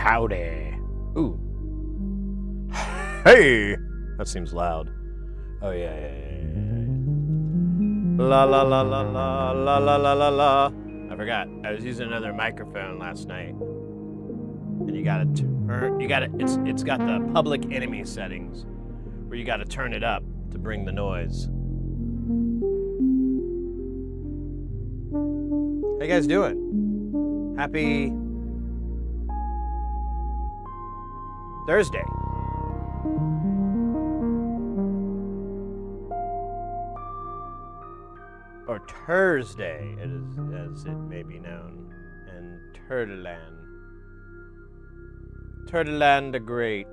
Howdy. Ooh. Hey! That seems loud. Oh, yeah. La la la la la la la la la la. I forgot. I was using another microphone last night. And you gotta Or you gotta, it's got the public enemy settings where you gotta turn it up to bring the noise. How you guys doing? Happy Thursday. Or Thursday, it is, as it may be known, in Turtleland. Turtleland the Great.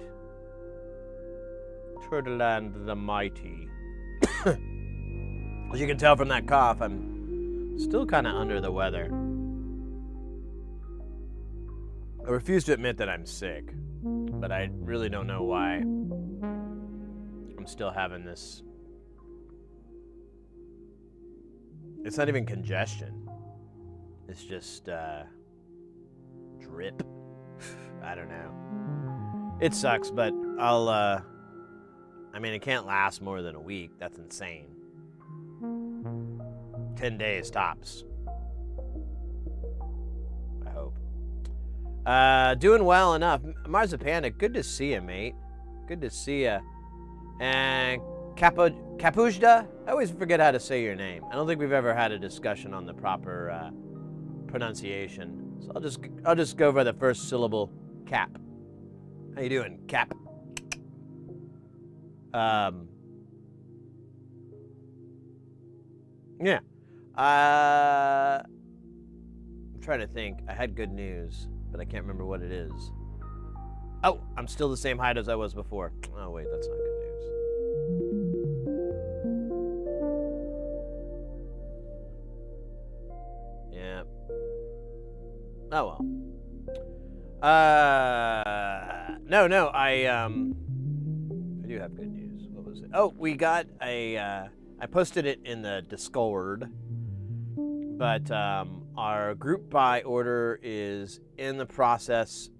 Turtleland the Mighty. As you can tell from that cough, I'm still kind of under the weather. I refuse to admit that I'm sick, but I really don't know why I'm still having this. It's not even congestion. It's just drip. I don't know. It sucks, but I'll I mean, it can't last more than a week. That's insane. 10 days tops. I hope. Doing well enough. Marzipanda, good to see you, mate. Good to see you. And Kapujda, I always forget how to say your name. I don't think we've ever had a discussion on the proper pronunciation. So I'll just go over the first syllable, Cap. How you doing, Cap? Yeah. I'm trying to think. I had good news, but I can't remember what it is. Oh, I'm still the same height as I was before. Oh, wait, that's not good news. Yeah. Oh, well. No, I do have good news. What was it? Oh, we got I posted it in the Discord, but our group buy order is in the process.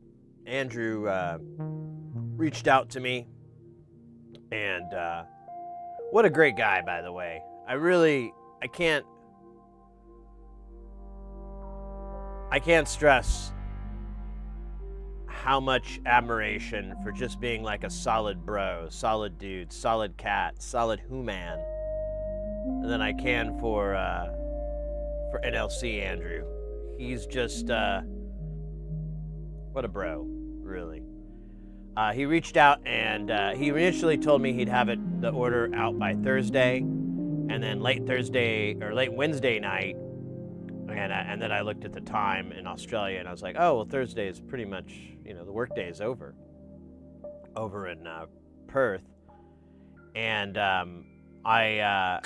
Andrew reached out to me, and what a great guy, by the way. I can't stress how much admiration for just being like a solid bro, solid dude, solid cat, solid human than I can for NLC Andrew. He's just what a bro, really. He reached out and he initially told me he'd have the order out by Thursday, and then late Wednesday night. And then I looked at the time in Australia, and I was like, oh, well, Thursday is pretty much, the work day is over in Perth. And I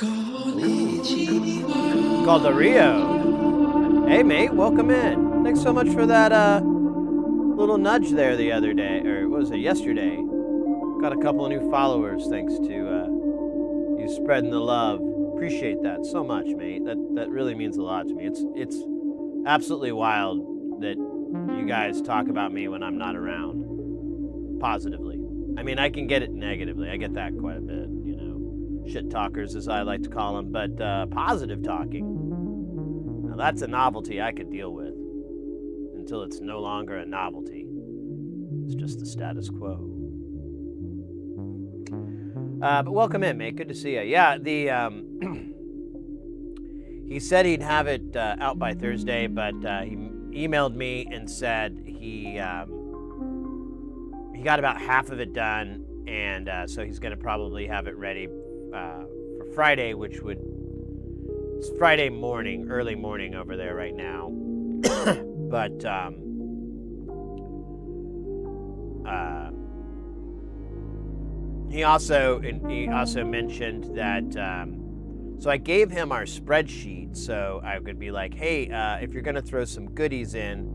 called the Rio. Hey, mate, welcome in. Thanks so much for that little nudge there the other day, or what was it, yesterday. Got a couple of new followers thanks to you spreading the love. Appreciate that so much, mate. That really means a lot to me. It's absolutely wild that you guys talk about me when I'm not around positively. I mean, I can get it negatively. I get that quite a bit, shit talkers as I like to call them, but positive talking. Now that's a novelty I could deal with until it's no longer a novelty. It's just the status quo. But welcome in, mate. Good to see you. Yeah, he said he'd have it out by Thursday, but he emailed me and said he got about half of it done, and so he's going to probably have it ready for Friday, it's Friday morning, early morning over there right now. But he also mentioned that, so I gave him our spreadsheet, so I could be like, hey, if you're going to throw some goodies in,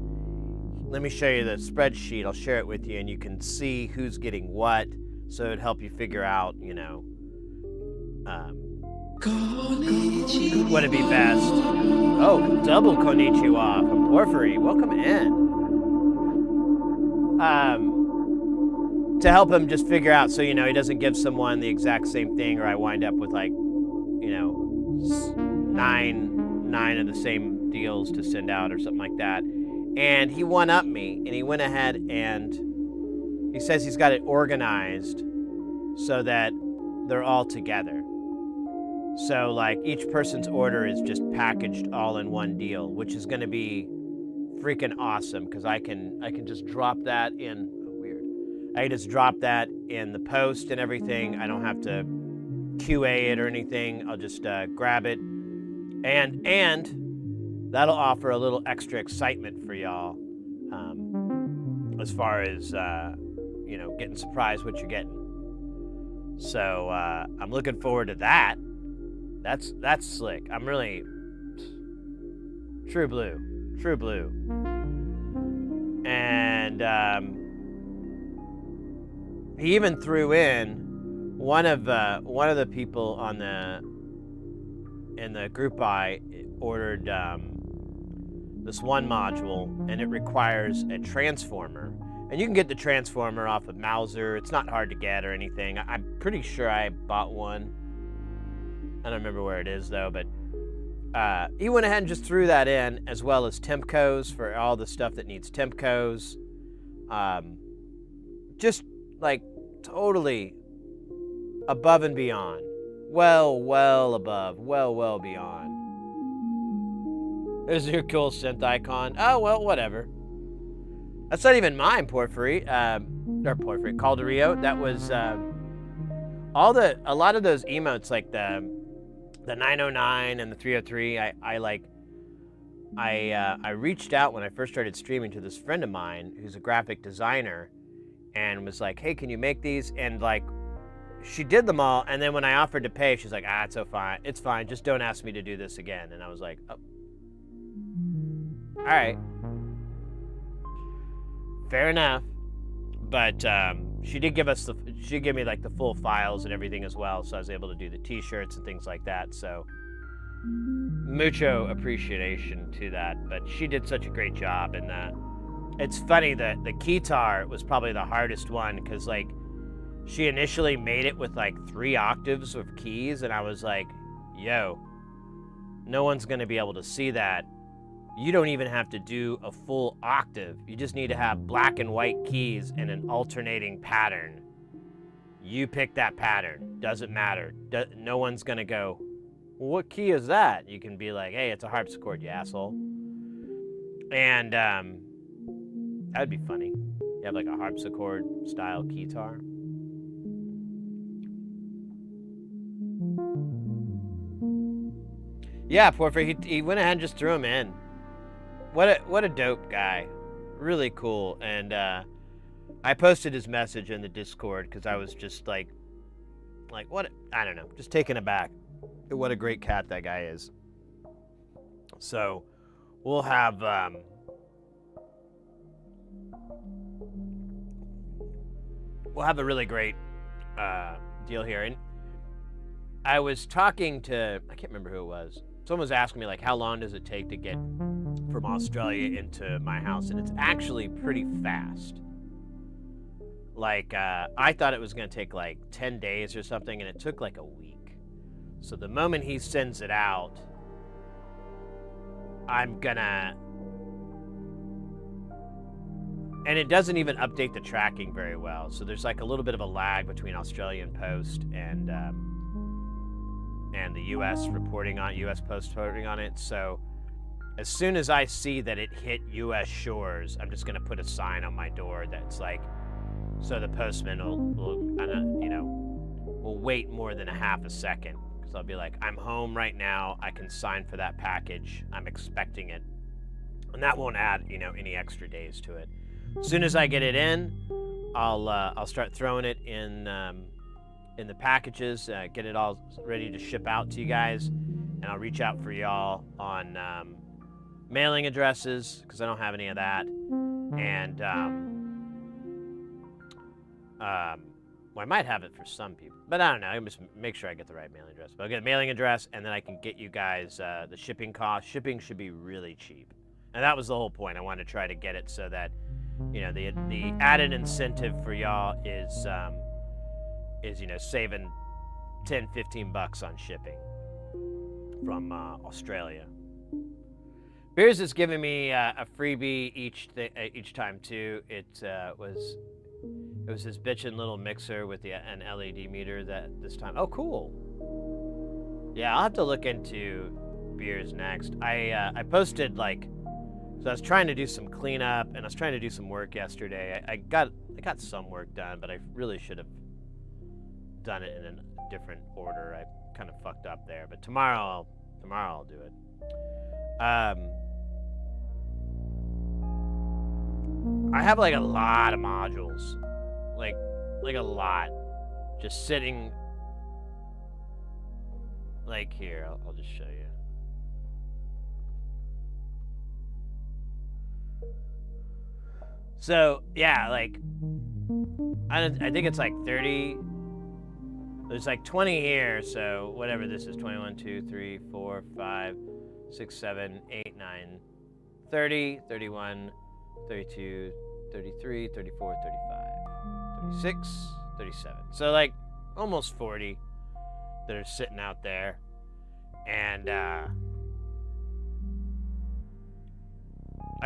let me show you the spreadsheet. I'll share it with you, and you can see who's getting what, so it'd help you figure out, what'd be best. Oh, double konnichiwa from Porphyry. Welcome in. To help him just figure out, so he doesn't give someone the exact same thing, or I wind up with like, nine of the same deals to send out or something like that. And he one-upped me, and he went ahead and he says he's got it organized so that they're all together. So like each person's order is just packaged all in one deal, which is going to be freaking awesome because I can just drop that in. Oh, weird. I can just drop that in the post and everything. I don't have to QA it or anything. I'll just grab it, and that'll offer a little extra excitement for y'all, as far as getting surprised what you're getting. So I'm looking forward to that. That's slick. I'm really true blue. And he even threw in one of the people in the group buy ordered this one module, and it requires a transformer. And you can get the transformer off of Mauser. It's not hard to get or anything. I'm pretty sure I bought one. I don't remember where it is though, but he went ahead and just threw that in, as well as Temcos for all the stuff that needs Temcos. Just like totally above and beyond. Well above, well beyond. There's your cool synth icon. Oh, well, whatever. That's not even mine, Porphyry. Calderillo. That was a lot of those emotes, like the 909 and the 303. I reached out when I first started streaming to this friend of mine who's a graphic designer, and was like, "Hey, can you make these?" And like, she did them all, and then when I offered to pay, she's like, it's fine, just don't ask me to do this again. And I was like, oh, all right, fair enough. But she did give me like the full files and everything as well, so I was able to do the t-shirts and things like that. So mucho appreciation to that. But she did such a great job, and it's funny that the keytar was probably the hardest one, because like she initially made it with like 3 octaves of keys, and I was like, yo, no one's gonna be able to see that. You don't even have to do a full octave. You just need to have black and white keys in an alternating pattern. You pick that pattern, doesn't matter. No one's gonna go, well, what key is that? You can be like, hey, it's a harpsichord, you asshole. And that'd be funny. You have like a harpsichord style keytar. Yeah, Porphyry, he went ahead and just threw him in. What a dope guy. Really cool. And I posted his message in the Discord because I was just like what, I don't know, just taken aback at what a great cat that guy is. So we'll have a really great deal here. And I was talking to, I can't remember who it was. Someone was asking me, like, how long does it take to get from Australia into my house? And it's actually pretty fast. Like, I thought it was going to take like 10 days or something, and it took like a week. So the moment he sends it out, I'm gonna... And it doesn't even update the tracking very well. So there's like a little bit of a lag between Australian Post and the U.S. Post reporting on it. So as soon as I see that it hit U.S. shores, I'm just gonna put a sign on my door that's like, so the postman will wait more than a half a second, because I'll be like, I'm home right now. I can sign for that package. I'm expecting it, and that won't add any extra days to it. As soon as I get it in, I'll start throwing it in the packages, get it all ready to ship out to you guys, and I'll reach out for y'all on mailing addresses, because I don't have any of that, and well, I might have it for some people, but I don't know. I just make sure I get the right mailing address. But I'll get a mailing address, and then I can get you guys the shipping cost. Shipping should be really cheap, and that was the whole point. I wanted to try to get it so that the added incentive for y'all is saving $10-15 on shipping from Australia. Beers is giving me a freebie each time too. It was It was his bitchin' little mixer with an LED meter that this time. Oh, cool. Yeah, I'll have to look into beers next. I posted like, so I was trying to do some cleanup and I was trying to do some work yesterday. I got some work done, but I really should have done it in a different order. I kind of fucked up there, but tomorrow I'll do it. I have like a lot of modules, like a lot, just sitting. Like here, I'll just show you. So yeah, like I think it's like 30. There's like 20 here, so whatever this is, 21, 2, 3, 4, 5, 6, 7, 8, 9, 30, 31, 32, 33, 34, 35, 36, 37. So like almost 40 that are sitting out there. And I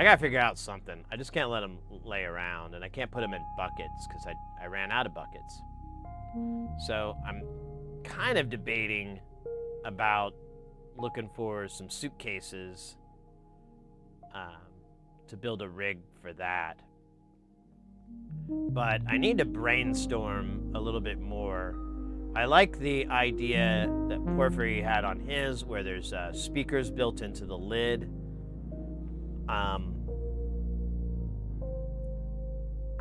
gotta figure out something. I just can't let them lay around, and I can't put them in buckets because I ran out of buckets. So I'm kind of debating about looking for some suitcases to build a rig for that. But I need to brainstorm a little bit more. I like the idea that Porphyry had on his, where there's speakers built into the lid. I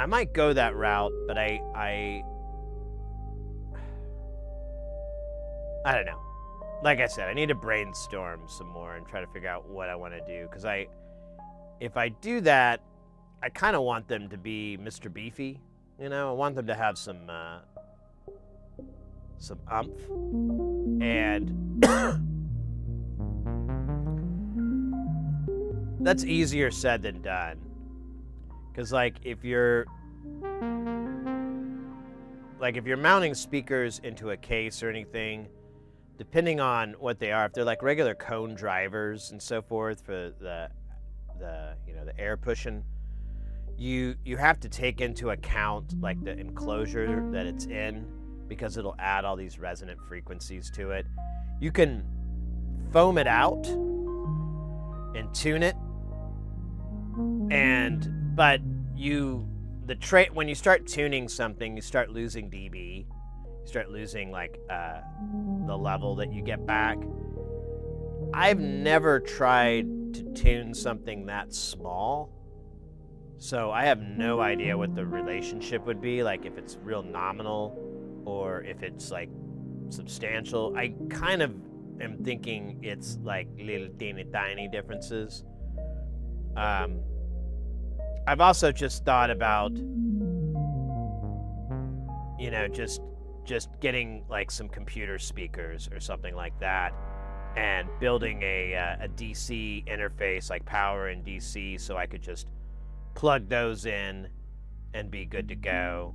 might go that route, but I don't know. Like I said, I need to brainstorm some more and try to figure out what I want to do. Because if I do that, I kind of want them to be Mr. Beefy. You know, I want them to have some umph. And that's easier said than done. Because like if you're mounting speakers into a case or anything, depending on what they are, if they're like regular cone drivers and so forth for the air pushing, you have to take into account like the enclosure that it's in, because it'll add all these resonant frequencies to it. You can foam it out and tune it, but when you start tuning something, you start losing dB. You start losing like the level that you get back. I've never tried to tune something that small, so I have no idea what the relationship would be, like if it's real nominal or if it's like substantial. I kind of am thinking it's like little teeny tiny differences. I've also just thought about, just getting like some computer speakers or something like that, and building a DC interface, like power and DC, so I could just plug those in and be good to go.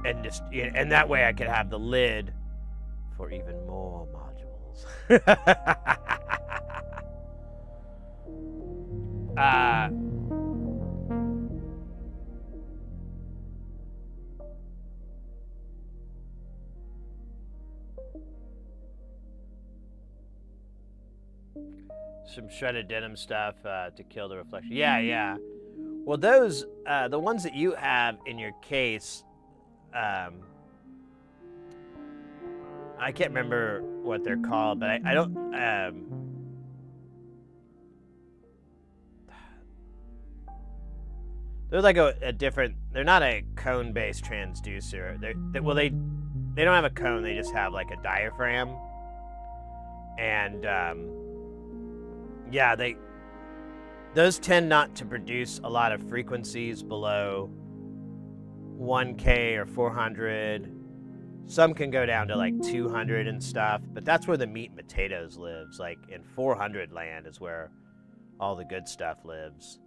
And that way I could have the lid for even more modules. Some shredded denim stuff to kill the reflection. Yeah. Well, those, the ones that you have in your case, I can't remember what they're called, but I don't, they're like a different, they're not a cone-based transducer. They don't have a cone, they just have like a diaphragm. And, yeah, those tend not to produce a lot of frequencies below 1K or 400. Some can go down to like 200 and stuff, but that's where the meat and potatoes lives. Like in 400 land is where all the good stuff lives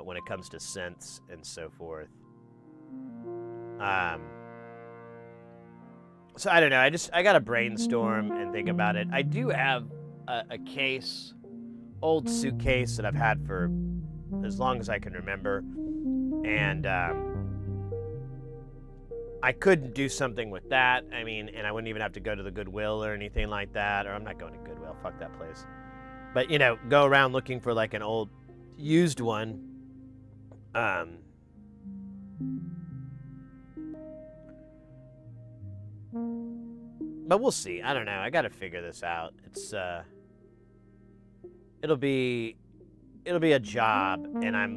when it comes to synths and so forth. So I don't know. I got to brainstorm and think about it. I do have a case, old suitcase that I've had for as long as I can remember. And I could do something with that. I mean, and I wouldn't even have to go to the Goodwill or anything like that. Or I'm not going to Goodwill. Fuck that place. But, you know, go around looking for like an old used one. But we'll see. I don't know. I got to figure this out. It's it'll be a job, and I'm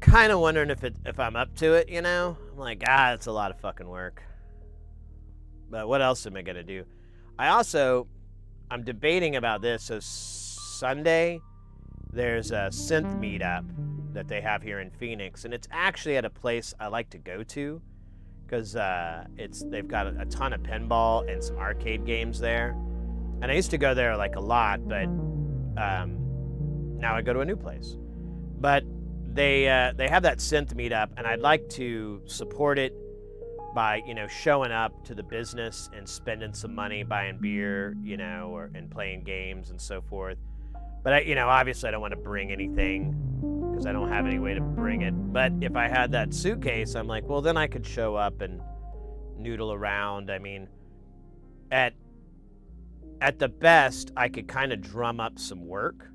kind of wondering if I'm up to it, you know? I'm like, it's a lot of fucking work. But what else am I going to do? I'm debating about this. So Sunday, there's a synth meetup that they have here in Phoenix, and it's actually at a place I like to go to because they've got a ton of pinball and some arcade games there. And I used to go there like a lot, but now I go to a new place. But they have that synth meetup, and I'd like to support it by, you know, showing up to the business and spending some money buying beer, you know, and playing games and so forth. But you know, obviously I don't want to bring anything because I don't have any way to bring it. But if I had that suitcase, I'm like, well, then I could show up and noodle around. I mean, at the best, I could kind of drum up some work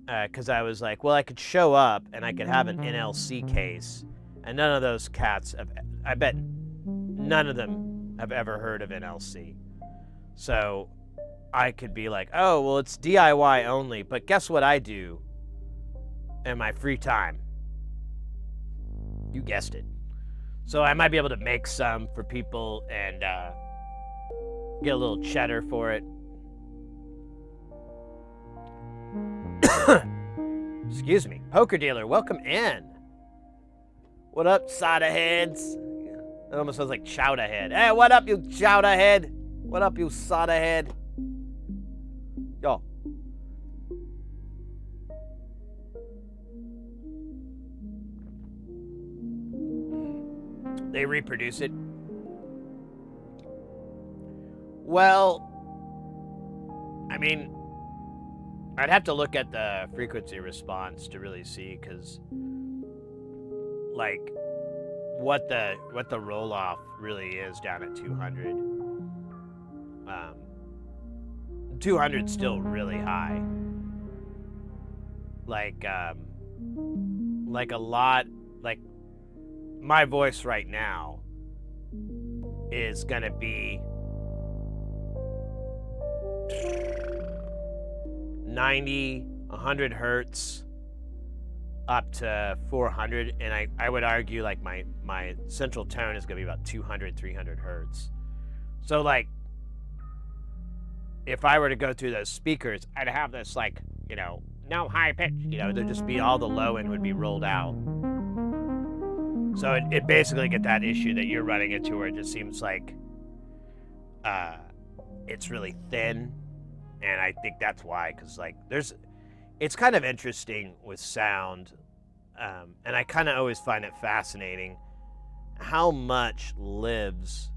because I was like, well, I could show up and I could have an NLC case, and none of those cats I bet none of them have ever heard of NLC. So I could be like, oh, well, it's DIY only, but guess what I do in my free time? You guessed it. So I might be able to make some for people and get a little cheddar for it. Excuse me. Poker dealer, welcome in. What up, soda heads? It almost sounds like chowder head. Hey, what up, you chowder head? What up, you soda head? Yo. They reproduce it. Well, I mean, I'd have to look at the frequency response to really see, because like what the roll off really is down at 200. 200's still really high. Like a lot, like my voice right now is gonna be 90, 100 hertz up to 400, and I would argue like my central tone is gonna be about 200, 300 hertz. So like, if I were to go through those speakers, I'd have this like, you know, no high pitch, you know, there'd just be all the low end would be rolled out. So it basically get that issue that you're running into where it just seems like it's really thin. And I think that's why, because like it's kind of interesting with sound, and I kind of always find it fascinating how much lives,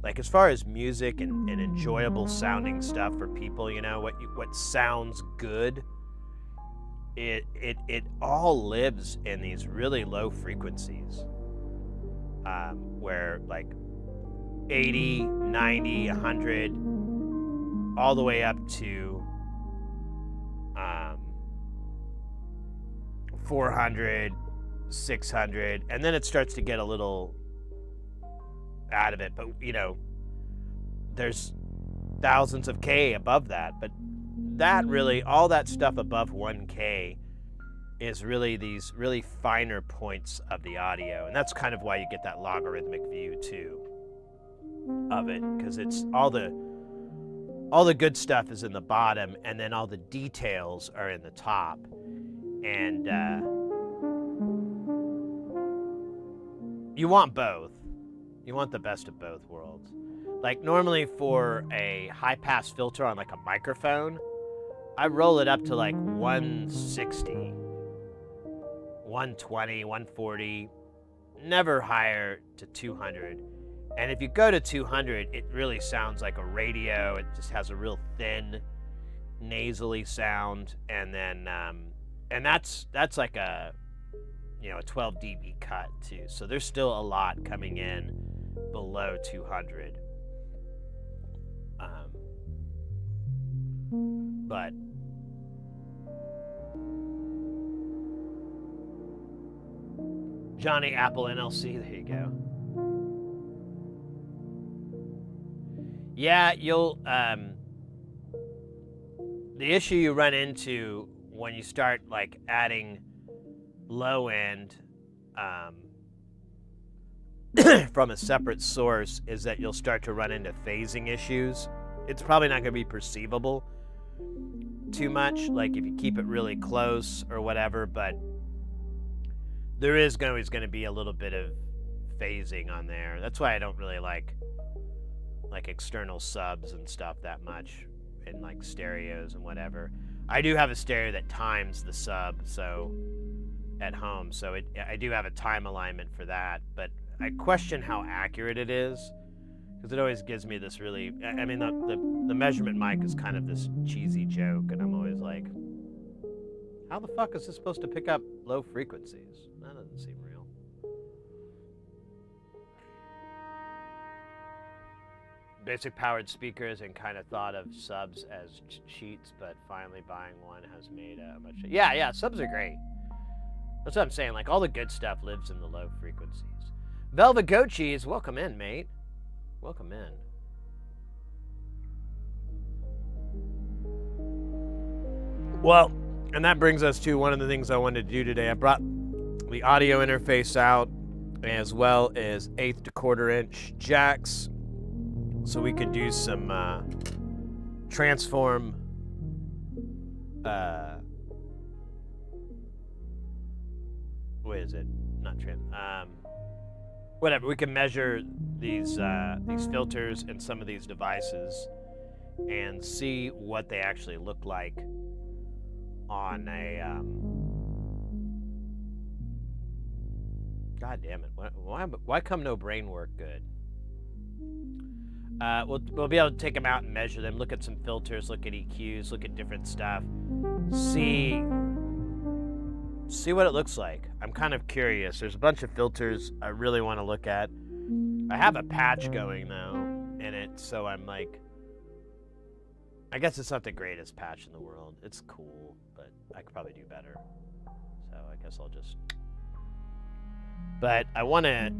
like as far as music and enjoyable sounding stuff for people, you know, what sounds good, it all lives in these really low frequencies, where like 80, 90, 100, all the way up to 400, 600, and then it starts to get a little out of it. But, you know, there's thousands of K above that. But that really, all that stuff above 1K is really these really finer points of the audio. And that's kind of why you get that logarithmic view, too, of it. Because it's all the good stuff is in the bottom, and then all the details are in the top. And you want both. You want the best of both worlds. Like normally for a high-pass filter on like a microphone, I roll it up to like 160, 120, 140, never higher to 200. And if you go to 200, it really sounds like a radio. It just has a real thin, nasally sound, and then and that's like a a 12 dB cut too. So there's still a lot coming in below 200. But Johnny Apple NLC, there you go. Yeah, you'll the issue you run into when you start like adding low end from a separate source is that you'll start to run into phasing issues. It's probably not going to be perceivable too much, like if you keep it really close or whatever, but there is always going to be a little bit of phasing on there. That's why I don't really like external subs and stuff that much in like stereos and whatever. I do have a stereo that times the sub, so at home, so I do have a time alignment for that, but I question how accurate it is, because it always gives me this really, I mean, the measurement mic is kind of this cheesy joke, and I'm always like, how the fuck is this supposed to pick up low frequencies? That doesn't seem real. Basic powered speakers and kind of thought of subs as cheats, but finally buying one has made a much. Yeah, subs are great. That's what I'm saying. Like all the good stuff lives in the low frequencies. Velvet Goat Cheese, welcome in, mate. Welcome in. Well, and that brings us to one of the things I wanted to do today. I brought the audio interface out as well as 1/8 to 1/4 inch jacks, so we could do some transform what is it? Not whatever. We can measure these filters and some of these devices and see what they actually look like on a God damn it! Why come no brain work good? We'll be able to take them out and measure them, look at some filters, look at EQs, look at different stuff, see what it looks like. I'm kind of curious. There's a bunch of filters I really want to look at. I have a patch going though in it, so I'm like, I guess it's not the greatest patch in the world. It's cool, but I could probably do better. So I guess I'll just. But I want to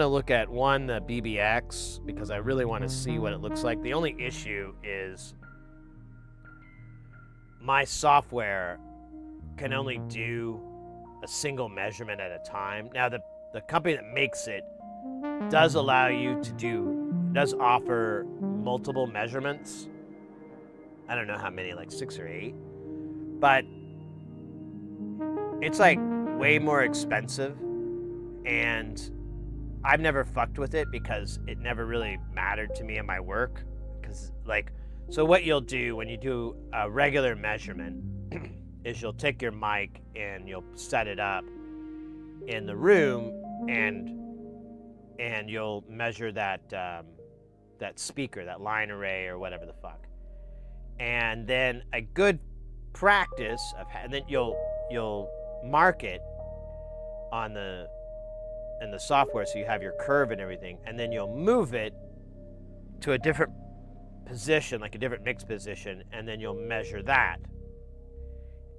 look at the BBX, because I really want to see what it looks like. The only issue is my software can only do a single measurement at a time. Now the company that makes it does allow you to does offer multiple measurements. I don't know how many, like 6 or 8, but it's like way more expensive, and I've never fucked with it because it never really mattered to me in my work. Because so what you'll do when you do a regular measurement is you'll take your mic and you'll set it up in the room, and you'll measure that that speaker, that line array or whatever the fuck. And then a good practice and then you'll mark it in the software, so you have your curve and everything, and then you'll move it to a different position, like a different mix position, and then you'll measure that.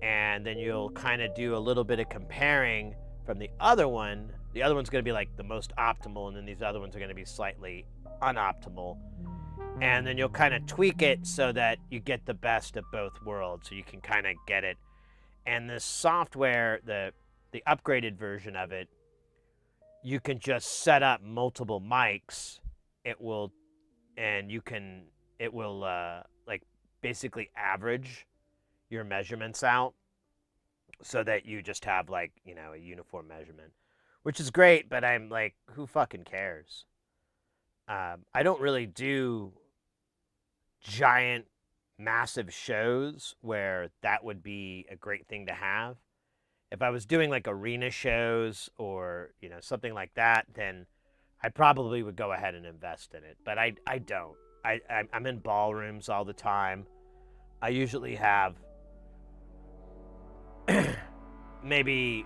And then you'll kind of do a little bit of comparing from the other one. The other one's going to be like the most optimal, and then these other ones are going to be slightly unoptimal. And then you'll kind of tweak it so that you get the best of both worlds, so you can kind of get it. And this software, the upgraded version of it, you can just set up multiple mics. It will like basically average your measurements out, so that you just have like, a uniform measurement, which is great, but I'm like, who fucking cares? I don't really do giant, massive shows where that would be a great thing to have. If I was doing like arena shows or, something like that, then I probably would go ahead and invest in it. But I don't. I'm in ballrooms all the time. I usually have maybe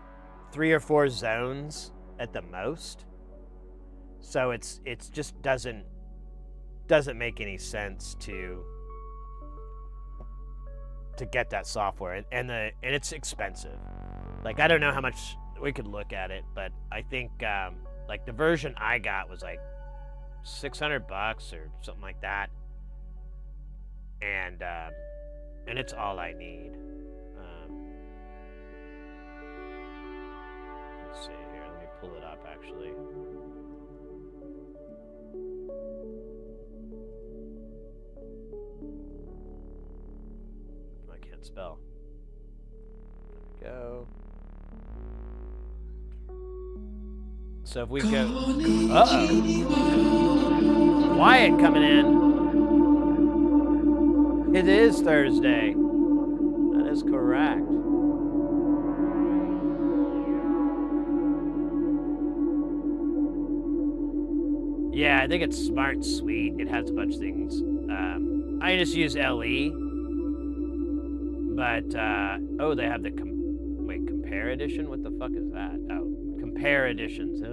3 or 4 zones at the most. So it's just doesn't make any sense to get that software, and it's expensive. Like, I don't know how much, we could look at it, but I think like the version I got was like $600 or something like that, and it's all I need. Let's see here. Let me pull it up actually. I can't spell. There we go. So if we go, Wyatt coming in. It is Thursday. That is correct. Yeah, I think it's Smart Suite. It has a bunch of things. I just use LE. But, oh, they have the, Compare Edition? What the fuck is that? Oh, Compare Editions.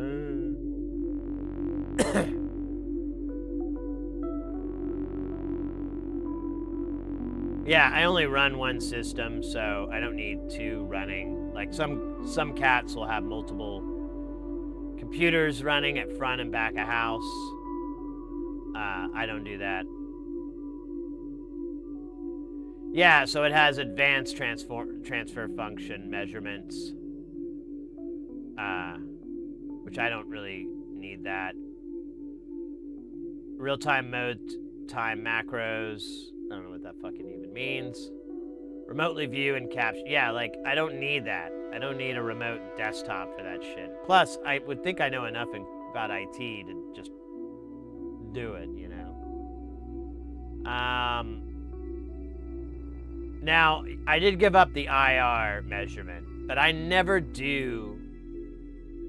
Yeah, I only run one system, so I don't need 2 running. Like, some cats will have multiple computers running at front and back of house. I don't do that. Yeah, so it has advanced transfer function measurements, which I don't really need that. Real-time mode, time macros. I don't know what that fucking even means. Remotely view and capture. Yeah, like, I don't need that. I don't need a remote desktop for that shit. Plus, I would think I know enough about IT to just do it, you know? Now, I did give up the IR measurement, but I never do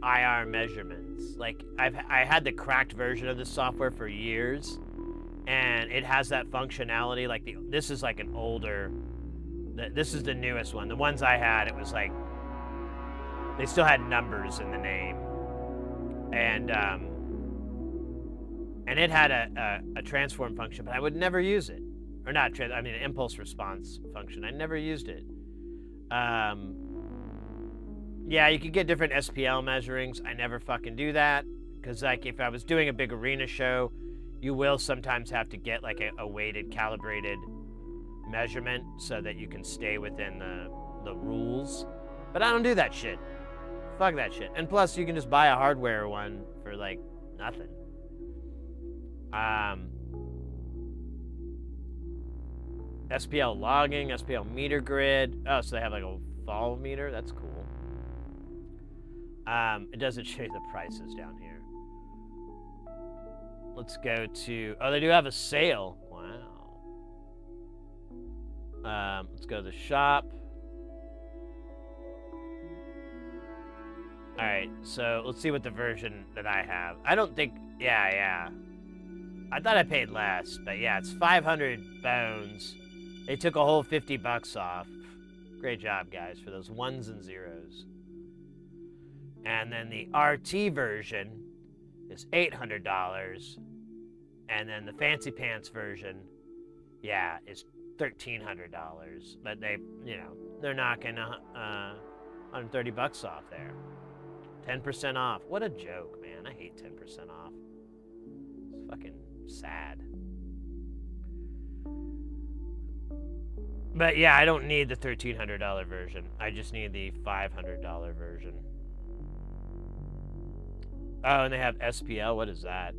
IR measurements. Like, I had the cracked version of the software for years, and it has that functionality. Like, this is like an older, this is the newest one. The ones I had, it was like, they still had numbers in the name, and it had a transform function, but I would never use it. Or not, I mean, an impulse response function. I never used it. Yeah, you could get different SPL measurings. I never fucking do that. Because, like, if I was doing a big arena show, you will sometimes have to get, like, a weighted, calibrated measurement so that you can stay within the rules. But I don't do that shit. Fuck that shit. And plus, you can just buy a hardware one for, like, nothing. SPL logging, SPL meter grid. Oh, so they have like a vol meter. That's cool. It doesn't show you the prices down here. Let's go to, oh, they do have a sale. Wow. Let's go to the shop. All right, so let's see what the version that I have. I don't think, yeah. I thought I paid less, but yeah, it's 500 bones. They took a whole $50 off. Great job, guys, for those ones and zeros. And then the RT version is $800. And then the Fancy Pants version, yeah, is $1,300. But they, you know, they're knocking $130 off there. 10% off. What a joke, man. I hate 10% off. It's fucking sad. But yeah, I don't need the $1,300 version. I just need the $500 version. Oh, and they have SPL. What is that?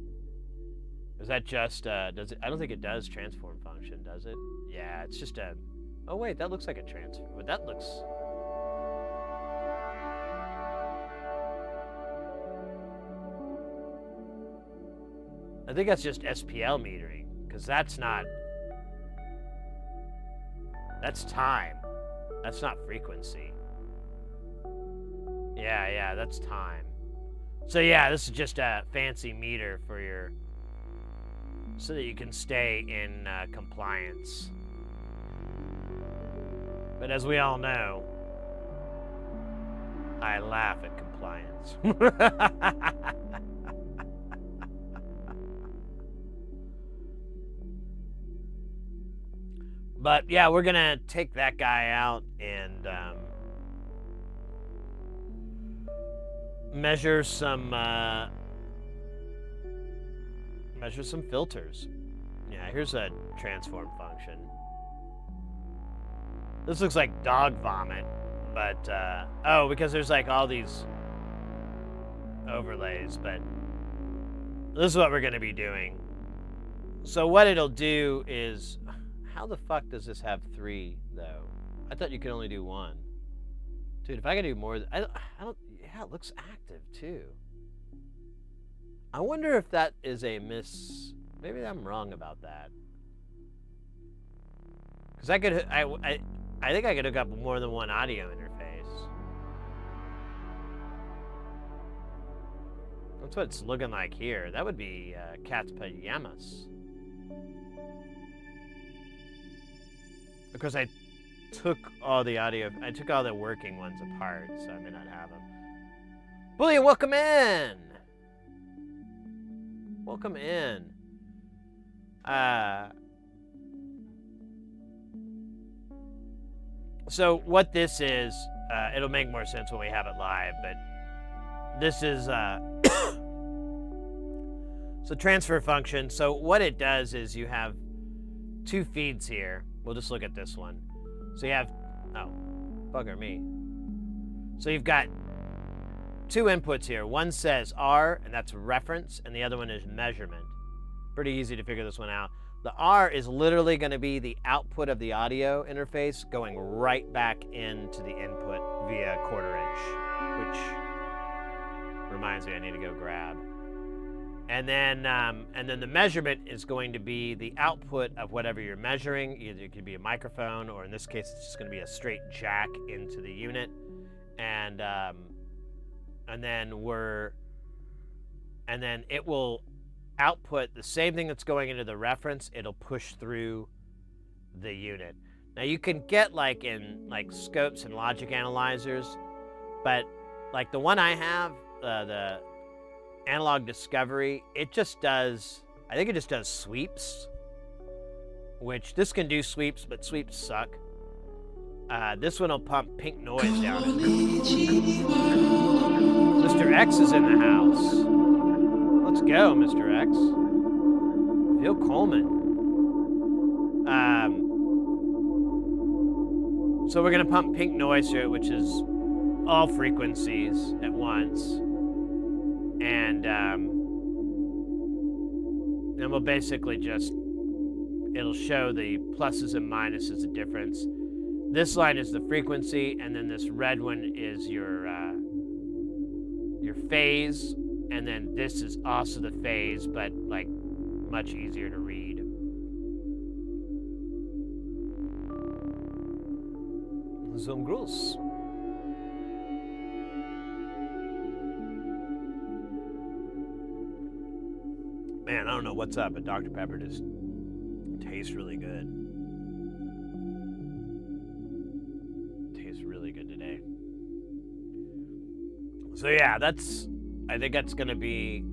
Is that just, does it, I don't think it does transform function, does it? Yeah, it's just a, oh wait, that looks like a transfer, but that looks, I think that's just SPL metering, because that's not, that's time. That's not frequency. Yeah, that's time. So yeah, this is just a fancy meter for your, so that you can stay in compliance. But as we all know, I laugh at compliance. But yeah, we're gonna take that guy out and measure some filters. Yeah, here's a transform function. This looks like dog vomit, but oh, because there's like all these overlays. But this is what we're gonna be doing. So what it'll do is, how the fuck does this have 3 though? I thought you could only do 1. Dude, if I could do more, I don't. Yeah, it looks active too. I wonder if that is a miss. Maybe I'm wrong about that. Because I could, I think I could hook up more than one audio interface. That's what it's looking like here. That would be cat's pajamas. Because I took all the audio, I took all the working ones apart, so I may not have them. Bullion, welcome in! Welcome in. So what this is, it'll make more sense when we have it live, but this is, so transfer function. So what it does is you have 2 feeds here. We'll just look at this one. So you have, oh, bugger me. So you've got 2 inputs here. One says R, and that's reference, and the other one is measurement. Pretty easy to figure this one out. The R is literally going to be the output of the audio interface going right back into the input via 1/4 inch, which reminds me I need to go grab. And then the measurement is going to be the output of whatever you're measuring. Either it could be a microphone, or in this case, it's just going to be a straight jack into the unit. And then it will output the same thing that's going into the reference. It'll push through the unit. Now you can get like in like scopes and logic analyzers, but like the one I have, the Analog Discovery, it just does, I think it just does sweeps, which this can do sweeps, but sweeps suck. This one will pump pink noise down. Mr. X is in the house. Let's go, Mr. X. Phil Coleman. So we're gonna pump pink noise to it, which is all frequencies at once. And then we'll basically just, it'll show the pluses and minuses of difference. This line is the frequency, and then this red one is your phase, and then this is also the phase, but like much easier to read. Zum Gruß. Man, I don't know what's up, but Dr. Pepper just tastes really good. Tastes really good today. So yeah, I think that's gonna be,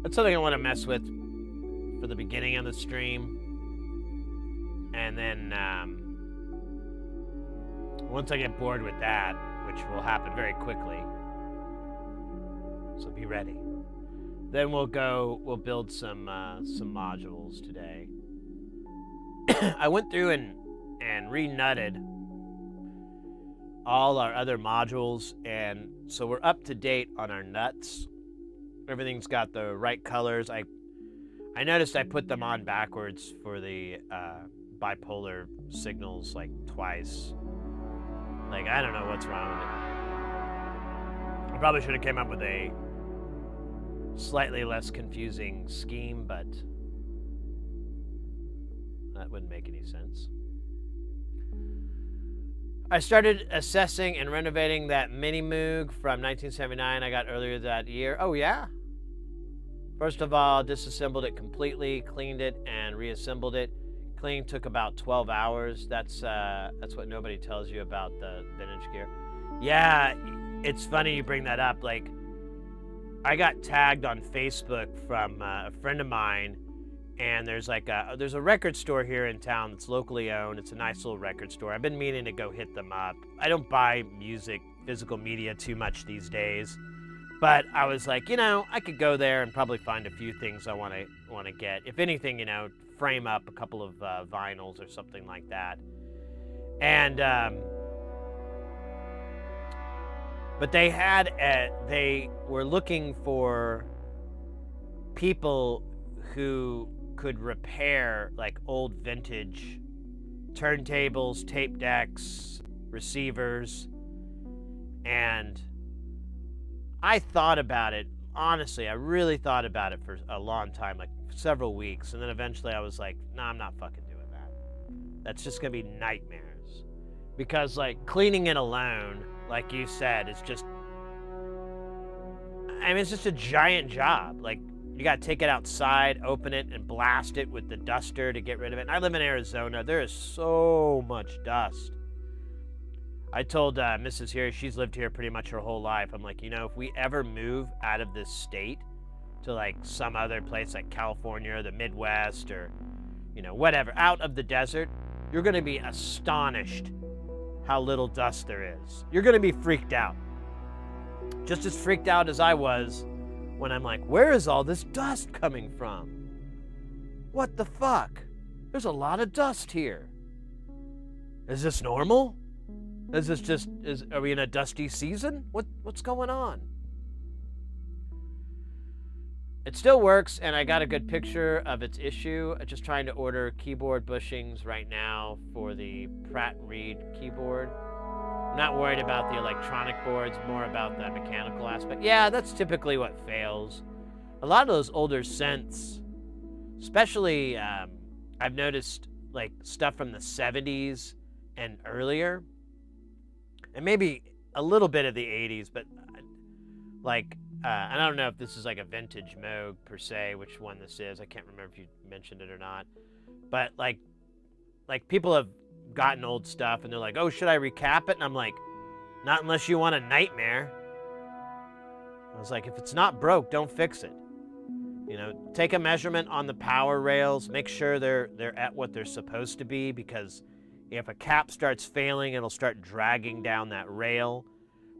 that's something I want to mess with for the beginning of the stream. And then once I get bored with that, which will happen very quickly, so be ready. Then we'll build some modules today. I went through and re-nutted all our other modules, and so we're up to date on our nuts. Everything's got the right colors. I noticed I put them on backwards for the bipolar signals like twice. Like, I don't know what's wrong with it. I probably should have came up with a slightly less confusing scheme, but that wouldn't make any sense. I started assessing and renovating that Mini Moog from 1979 I got earlier that year. Oh yeah? First of all, disassembled it completely, cleaned it, and reassembled it. Cleaning took about 12 hours. That's what nobody tells you about the vintage gear. Yeah, it's funny you bring that up. Like, I got tagged on Facebook from a friend of mine, and there's a record store here in town that's locally owned. It's a nice little record store. I've been meaning to go hit them up. I don't buy music, physical media too much these days, but I was like, I could go there and probably find a few things I want to get. If anything, frame up a couple of vinyls or something like that. And but they were looking for people who could repair like old vintage turntables, tape decks, receivers, and I thought about it. Honestly, I really thought about it for a long time, like several weeks, and then eventually I was like, nah, I'm not fucking doing that. That's just gonna be nightmares. Because like cleaning it alone, like you said, it's just it's just a giant job. Like, you gotta take it outside, open it, and blast it with the duster to get rid of it. And I live in Arizona. There is so much dust. I told Mrs. here, she's lived here pretty much her whole life. I'm like, if we ever move out of this state to like some other place like California or the Midwest or, whatever, out of the desert, you're going to be astonished how little dust there is. You're going to be freaked out. Just as freaked out as I was when I'm like, where is all this dust coming from? What the fuck? There's a lot of dust here. Is this normal? Is this just, are we in a dusty season? What's going on? It still works, and I got a good picture of its issue. I'm just trying to order keyboard bushings right now for the Pratt Reed keyboard. I'm not worried about the electronic boards, more about the mechanical aspect. Yeah, that's typically what fails. A lot of those older synths, especially, I've noticed like stuff from the 70s and earlier, and maybe a little bit of the 80s, but like, I don't know if this is like a vintage Moog per se, which one this is. I can't remember if you mentioned it or not. But like people have gotten old stuff and they're like, oh, should I recap it? And I'm like, not unless you want a nightmare. I was like, if it's not broke, don't fix it. Take a measurement on the power rails, make sure they're at what they're supposed to be, because if a cap starts failing, it'll start dragging down that rail.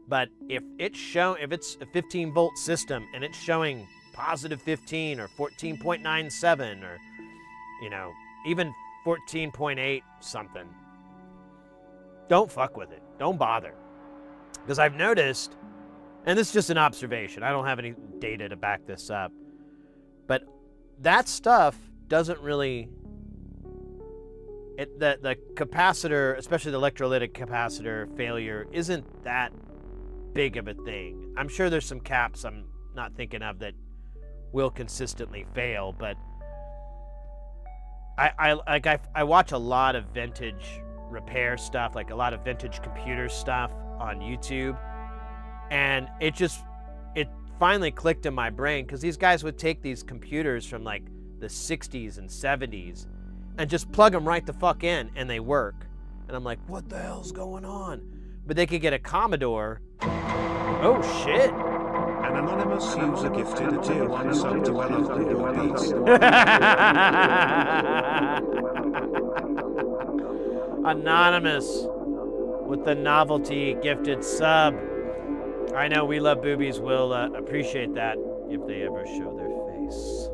But if it's a 15 volt system and it's showing positive 15 or 14.97 or, even 14.8 something, don't fuck with it. Don't bother. Because I've noticed, and this is just an observation, I don't have any data to back this up, but that stuff doesn't really, the capacitor, especially the electrolytic capacitor failure, isn't that big of a thing. I'm sure there's some caps I'm not thinking of that will consistently fail, but I watch a lot of vintage repair stuff, like a lot of vintage computer stuff on YouTube, and it finally clicked in my brain, because these guys would take these computers from like the 60s and 70s and just plug them right the fuck in, and they work. And I'm like, what the hell's going on? But they could get a Commodore. Oh shit. An anonymous user gifted a tier 1 sub to well of your piece. Anonymous with the novelty gifted sub. I know We Love Boobies will appreciate that if they ever show their face.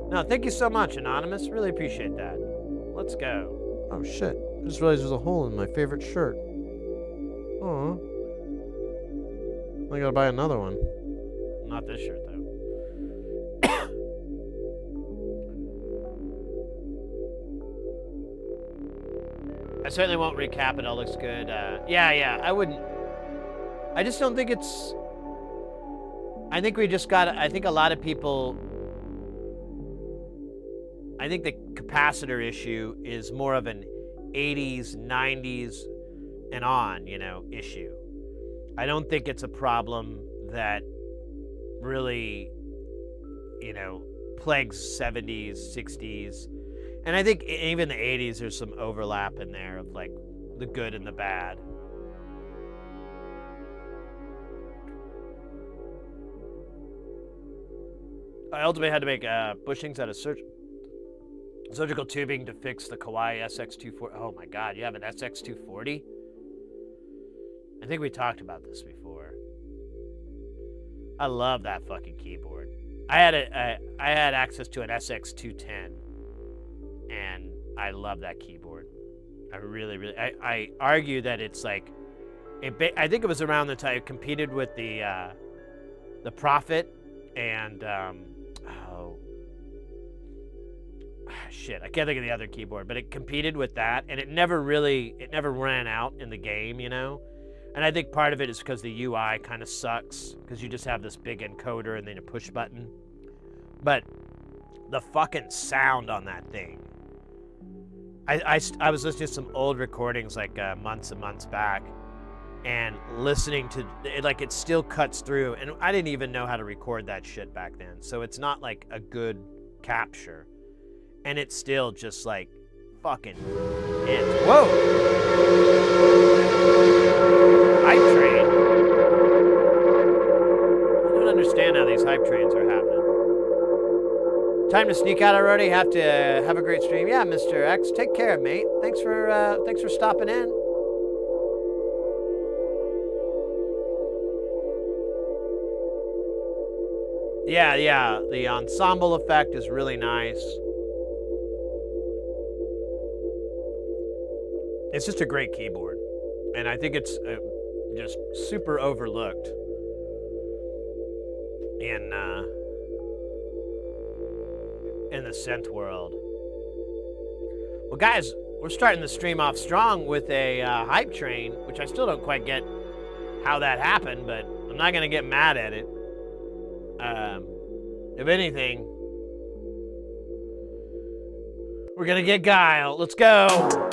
No, thank you so much, Anonymous. Really appreciate that. Let's go. Oh shit. I just realized there's a hole in my favorite shirt. Oh. I gotta buy another one. Not this shirt, though. I certainly won't recap it. All looks good. Yeah, I wouldn't. I just don't think it's... I think we just got... I think a lot of people... I think the capacitor issue is more of an 80s, 90s, and on, issue. I don't think it's a problem that really, plagues 70s, 60s. And I think even the 80s, there's some overlap in there of like the good and the bad. I ultimately had to make bushings out of surgical tubing to fix the Kawai SX240. Oh my God, you have an SX240? I think we talked about this before. I love that fucking keyboard. I had access to an SX210, and I love that keyboard. I really, I argue that it's like, I think it was around the time it competed with the Prophet and shit, I can't think of the other keyboard, but it competed with that, and it never ran out in the game, you know? And I think part of it is because the UI kind of sucks, because you just have this big encoder and then a push button. But the fucking sound on that thing. I was listening to some old recordings like months and months back, and listening to it, like it still cuts through, and I didn't even know how to record that shit back then, so it's not like a good capture, and it's still just like fucking hits. Whoa! Hype train. I don't understand how these hype trains are happening. Time to sneak out already. Have a great stream. Yeah, Mr. X, take care, mate. Thanks for stopping in. Yeah, the ensemble effect is really nice. It's just a great keyboard, and I think it's just super overlooked in the synth world. Well, guys, we're starting the stream off strong with a hype train, which I still don't quite get how that happened, but I'm not gonna get mad at it. If anything, we're gonna get Guile. Let's go.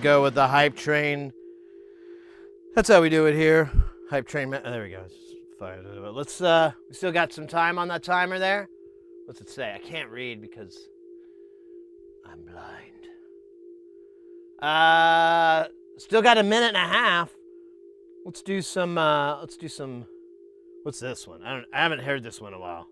Go with the hype train. That's how we do it here. Hype train. There we go. Fine. Let's. We still got some time on that timer there. What's it say? I can't read because I'm blind. Still got a minute and a half. Let's do some. What's this one? I haven't heard this one in a while.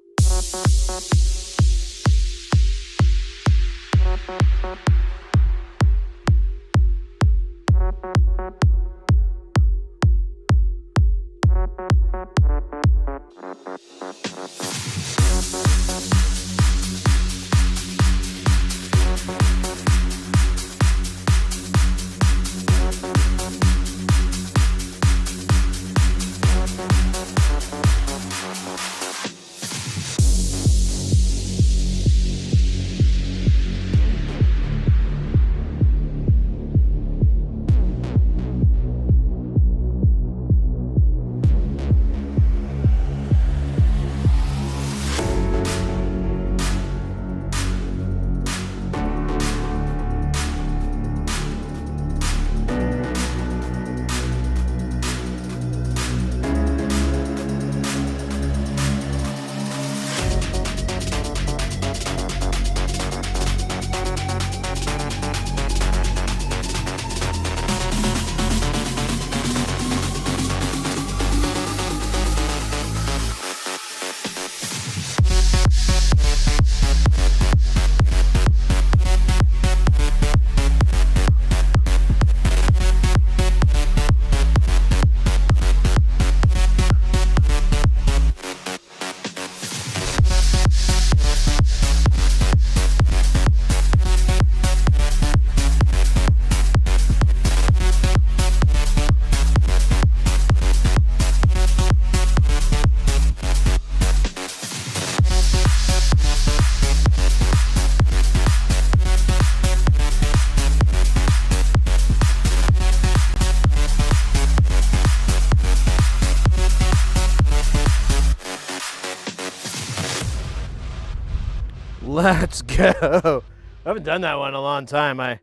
Let's go. I haven't done that one in a long time. I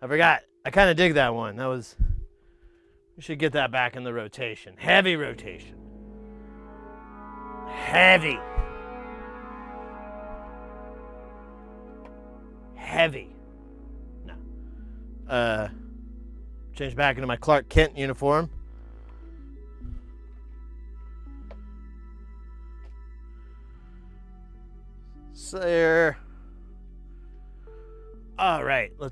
forgot. I kind of dig that one. We should get that back in the rotation. Heavy rotation. Heavy. Heavy. No. Change back into my Clark Kent uniform. There. All right, I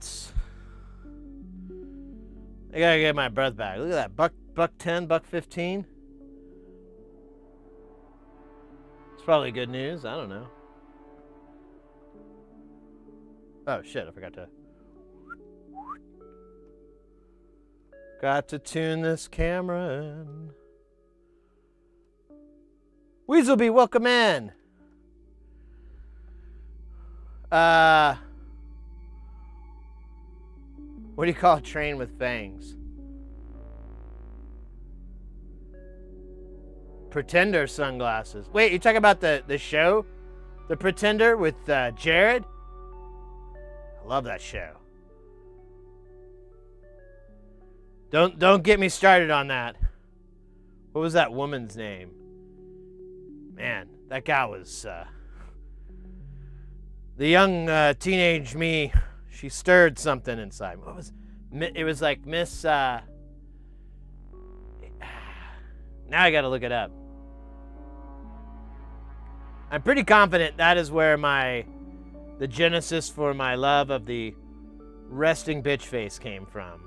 gotta get my breath back. Look at that, buck 10, buck 15. It's probably good news. I don't know. Oh shit! I forgot to. Got to tune this camera in. Weaselby, welcome in. What do you call a train with fangs? Pretender sunglasses. Wait, you talking about the show? The Pretender with Jared? I love that show. Don't get me started on that. What was that woman's name? Man, that guy was the young teenage me. She stirred something inside. What was it? Was like Miss now I gotta look it up. I'm pretty confident that is where the genesis for my love of the resting bitch face came from.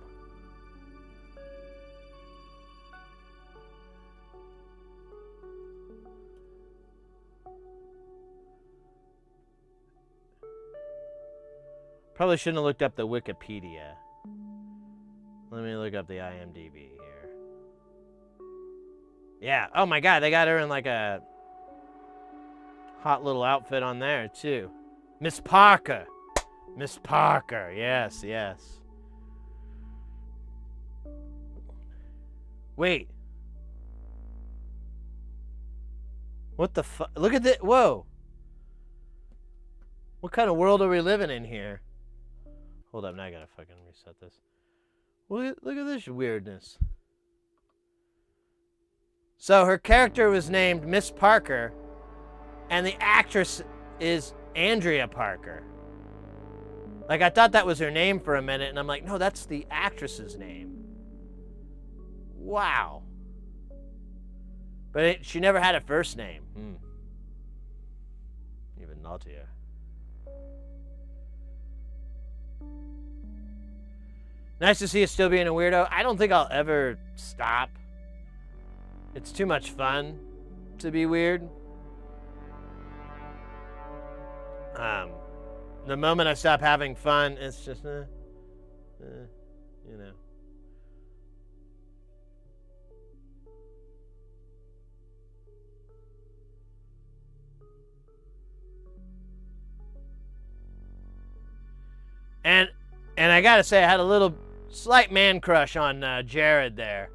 Probably shouldn't have looked up the Wikipedia. Let me look up the IMDb here. Yeah. Oh my God, they got her in like a hot little outfit on there too. Miss Parker. Miss Parker. Yes, yes. Wait. What the fuck? Look at this. Whoa. What kind of world are we living in here? Hold up, now I gotta fucking reset this. Look at this weirdness. So her character was named Miss Parker, and the actress is Andrea Parker. Like, I thought that was her name for a minute, and I'm like, no, that's the actress's name. Wow. But she never had a first name. Even naughtier. Nice to see you still being a weirdo. I don't think I'll ever stop. It's too much fun to be weird. The moment I stop having fun, it's just, you know. And I gotta say, I had a little slight man crush on Jared there.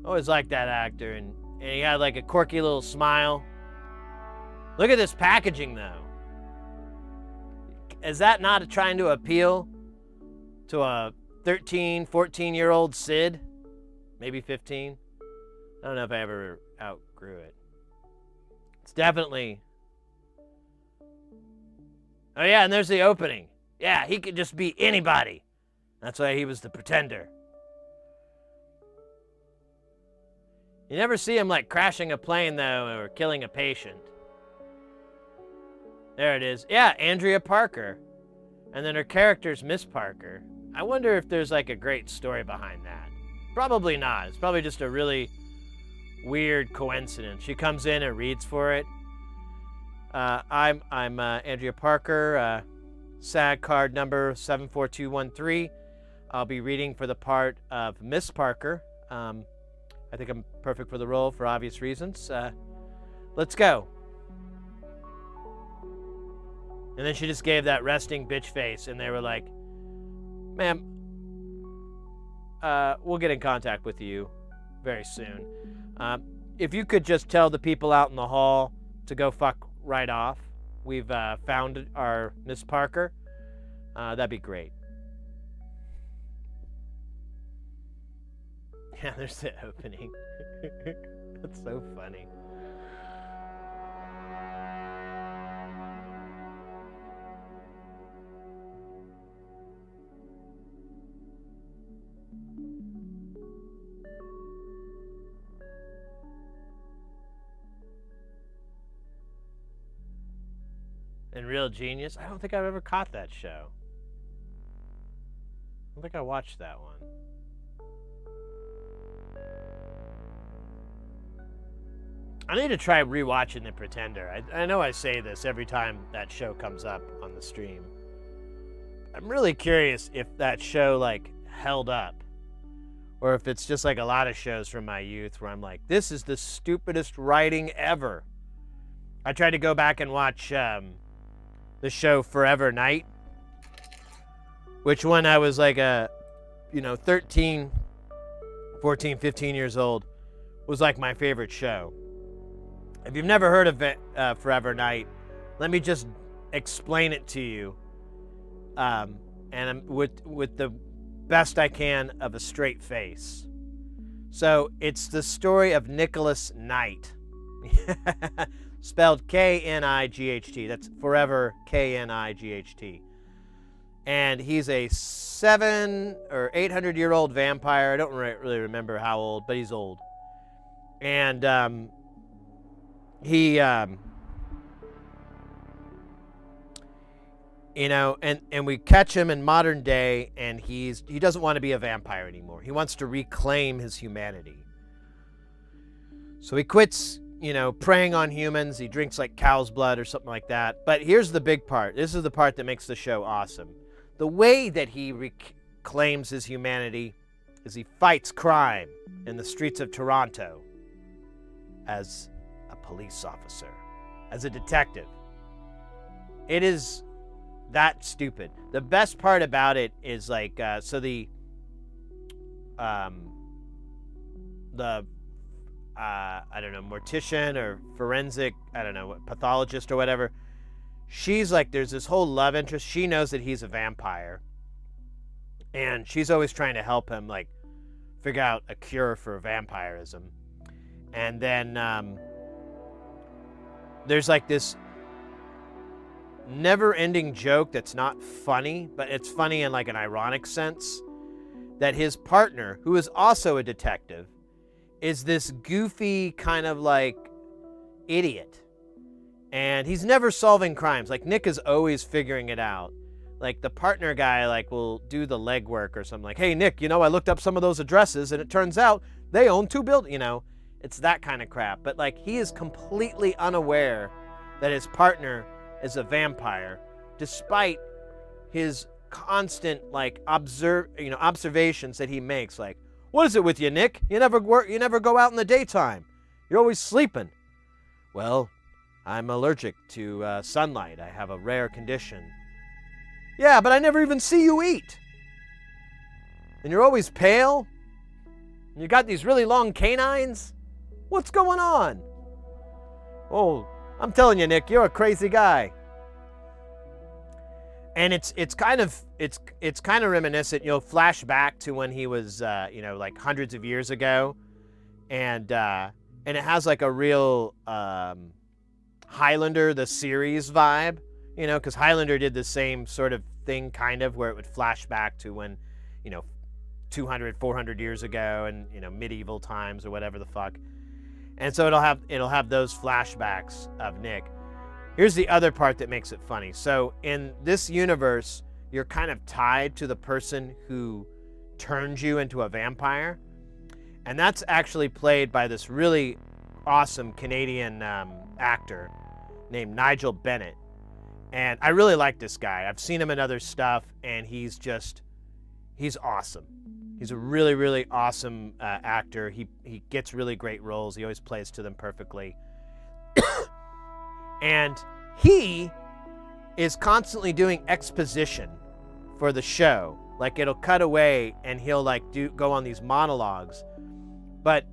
Always liked that actor, and he had like a quirky little smile. Look at this packaging, though. Is that not trying to appeal to a 13, 14-year-old Sid? Maybe 15? I don't know if I ever outgrew it. It's definitely... Oh yeah, and there's the opening. Yeah, he could just be anybody. That's why he was the Pretender. You never see him like crashing a plane, though, or killing a patient. There it is. Yeah, Andrea Parker. And then her character's Miss Parker. I wonder if there's like a great story behind that. Probably not. It's probably just a really weird coincidence. She comes in and reads for it. I'm Andrea Parker, SAG card number 74213. I'll be reading for the part of Miss Parker. I think I'm perfect for the role for obvious reasons. Let's go. And then she just gave that resting bitch face, and they were like, ma'am, we'll get in contact with you very soon. If you could just tell the people out in the hall to go fuck right off. We've found our Miss Parker. That'd be great. Yeah, there's the opening. That's so funny. And Real Genius? I don't think I've ever caught that show. I don't think I watched that one. I need to try rewatching The Pretender. I know I say this every time that show comes up on the stream. I'm really curious if that show like held up, or if it's just like a lot of shows from my youth where I'm like, this is the stupidest writing ever. I tried to go back and watch the show Forever Night, which when I was like 13, 14, 15 years old, was like my favorite show. If you've never heard of it, Forever Night, let me just explain it to you, and with the best I can of a straight face. So it's the story of Nicholas Knight, spelled K-N-I-G-H-T. That's Forever K-N-I-G-H-T. And he's a 700 or 800-year-old vampire. I don't really remember how old, but he's old. And he and we catch him in modern day, and he doesn't want to be a vampire anymore. He wants to reclaim his humanity. So he quits, preying on humans. He drinks like cow's blood or something like that. But here's the big part. This is the part that makes the show awesome. The way that he reclaims his humanity is he fights crime in the streets of Toronto as a police officer, as a detective. It is that stupid. The best part about it is like, so the I don't know, mortician or forensic, I don't know, pathologist or whatever, she's like, there's this whole love interest. She knows that he's a vampire, and she's always trying to help him like figure out a cure for vampirism. And then there's like this never-ending joke that's not funny, but it's funny in like an ironic sense, that his partner, who is also a detective, is this goofy kind of like idiot. And he's never solving crimes. Like, Nick is always figuring it out. Like, the partner guy like will do the legwork or something, like, hey Nick, I looked up some of those addresses and it turns out they own 2 buildings, It's that kind of crap. But like, he is completely unaware that his partner is a vampire, despite his constant like observations that he makes. Like, what is it with you, Nick? You never work. You never go out in the daytime. You're always sleeping. Well, I'm allergic to sunlight. I have a rare condition. Yeah, but I never even see you eat. And you're always pale. And you got these really long canines. What's going on? Oh, I'm telling you, Nick, you're a crazy guy. And it's kind of reminiscent. You'll flash back to when he was like hundreds of years ago, and it has like a real Highlander the series vibe, because Highlander did the same sort of thing, kind of, where it would flash back to when 200, 400 years ago, and medieval times or whatever the fuck. And so it'll have those flashbacks of Nick. Here's the other part that makes it funny. So in this universe, you're kind of tied to the person who turns you into a vampire. And that's actually played by this really awesome Canadian actor named Nigel Bennett. And I really like this guy. I've seen him in other stuff, and he's awesome. He's a really, really awesome actor. He gets really great roles. He always plays to them perfectly. And he is constantly doing exposition for the show. Like, it'll cut away and he'll like go on these monologues. But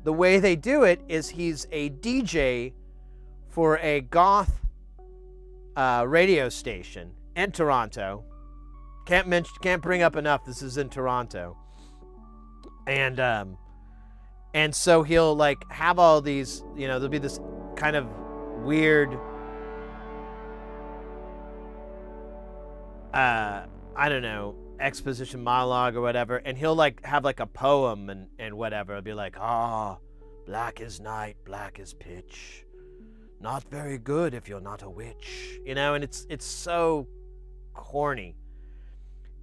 the way they do it is he's a DJ for a goth radio station in Toronto. Can't bring up enough. This is in Toronto. And so he'll like have all these, there'll be this kind of weird, I don't know, exposition monologue or whatever, and he'll like have like a poem and whatever. It'll be like, black is night, black is pitch, not very good if you're not a witch, and it's so corny.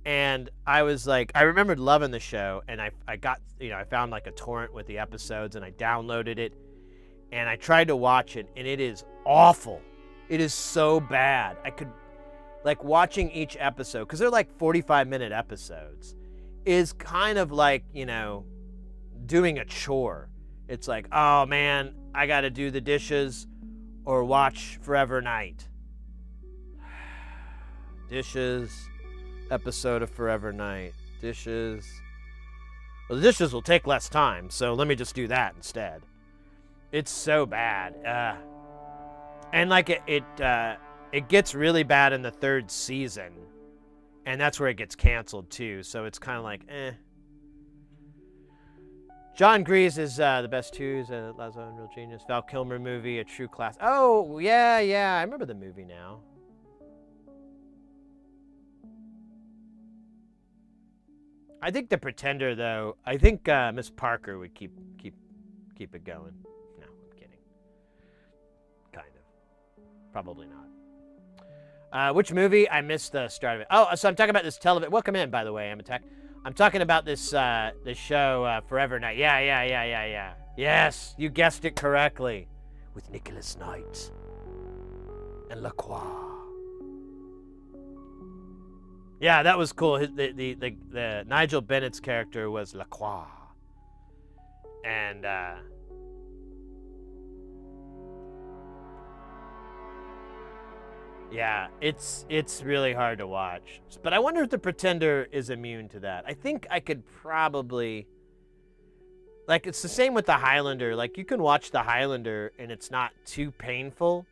And I was like, I remembered loving the show, and I got, I found like a torrent with the episodes, and I downloaded it, and I tried to watch it, and it is awful. It is so bad. I could, like, watching each episode, because they're like 45-minute episodes, is kind of like, doing a chore. It's like, oh man, I got to do the dishes or watch Forever Night. Dishes, episode of Forever Night. Dishes. Well, the dishes will take less time, so let me just do that instead. It's so bad. And like it gets really bad in the third season, and that's where it gets canceled too. So it's kind of like, eh. John Grease is the best too. He's a Lazo and Real Genius. Val Kilmer movie, a true class. Oh yeah, I remember the movie now. I think The Pretender, though. I think Miss Parker would keep it going. No, I'm kidding. Kind of. Probably not. Which movie? I missed the start of it. Oh, so I'm talking about this television. Welcome in, by the way, Amatek. I'm talking about this show, Forever Night. Yeah. Yes, you guessed it correctly. With Nicholas Knight and Lacroix. Yeah, that was cool. The Nigel Bennett's character was Lacroix, and yeah, it's really hard to watch. But I wonder if The Pretender is immune to that. I think I could probably, like, it's the same with The Highlander. Like, you can watch The Highlander and it's not too painful.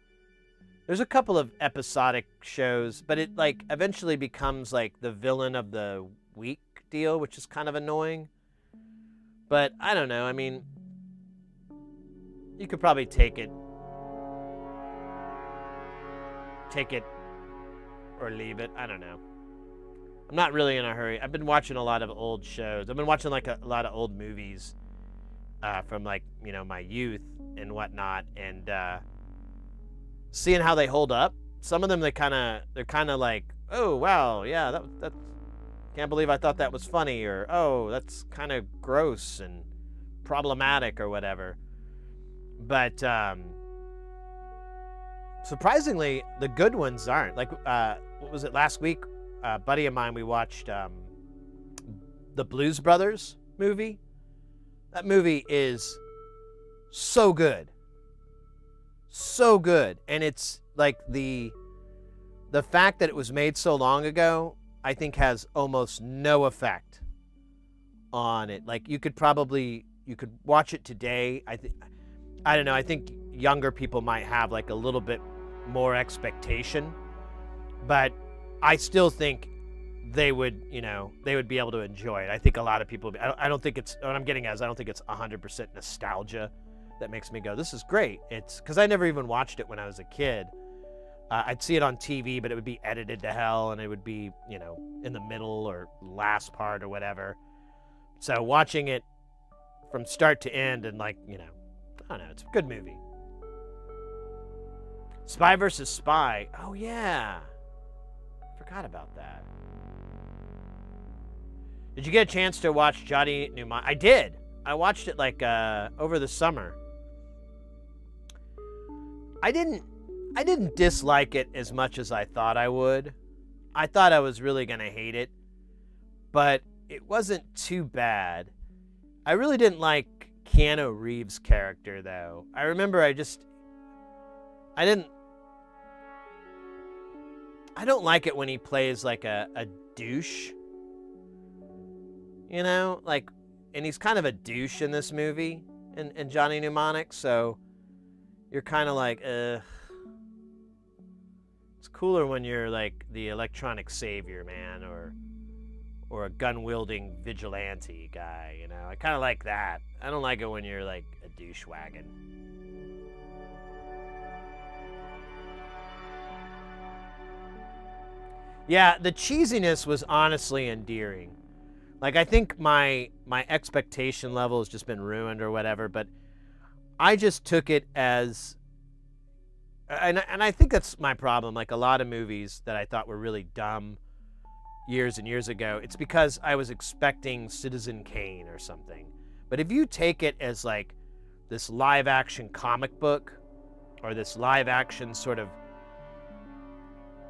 There's a couple of episodic shows, but it like eventually becomes like the villain of the week deal, which is kind of annoying. But I don't know. I mean, you could probably take it or leave it. I don't know. I'm not really in a hurry. I've been watching a lot of old shows. I've been watching like a lot of old movies from like, my youth and whatnot, and seeing how they hold up. Some of them they're kind of like, oh wow, yeah, that can't believe I thought that was funny, or oh, that's kind of gross and problematic or whatever. But surprisingly, the good ones aren't. Like, what was it last week? A buddy of mine, we watched the Blues Brothers movie. That movie is so good. So good. And it's like the fact that it was made so long ago, I think has almost no effect on it. Like you could watch it today. I don't know. I think younger people might have like a little bit more expectation, but I still think they would be able to enjoy it. I think a lot of people, I don't think it's, what I'm getting at is I don't think it's 100% nostalgia that makes me go, this is great. It's because I never even watched it when I was a kid. I'd see it on TV, but it would be edited to hell, and it would be, in the middle or last part or whatever. So watching it from start to end and I don't know, it's a good movie. Spy versus Spy. Oh, yeah. Forgot about that. Did you get a chance to watch Johnny Mnemonic? I did. I watched it over the summer. I didn't dislike it as much as I thought I would. I thought I was really going to hate it, but it wasn't too bad. I really didn't like Keanu Reeves' character, though. I remember I don't like it when he plays like a douche. And he's kind of a douche in this movie, in Johnny Mnemonic, so you're kind of like, ugh. It's cooler when you're like the electronic savior, man, or a gun-wielding vigilante guy, I kind of like that. I don't like it when you're like a douche wagon. Yeah, the cheesiness was honestly endearing. Like, I think my expectation level has just been ruined or whatever, but I just took it as, and I think that's my problem. Like a lot of movies that I thought were really dumb years and years ago, it's because I was expecting Citizen Kane or something. But if you take it as like this live action comic book or this live action sort of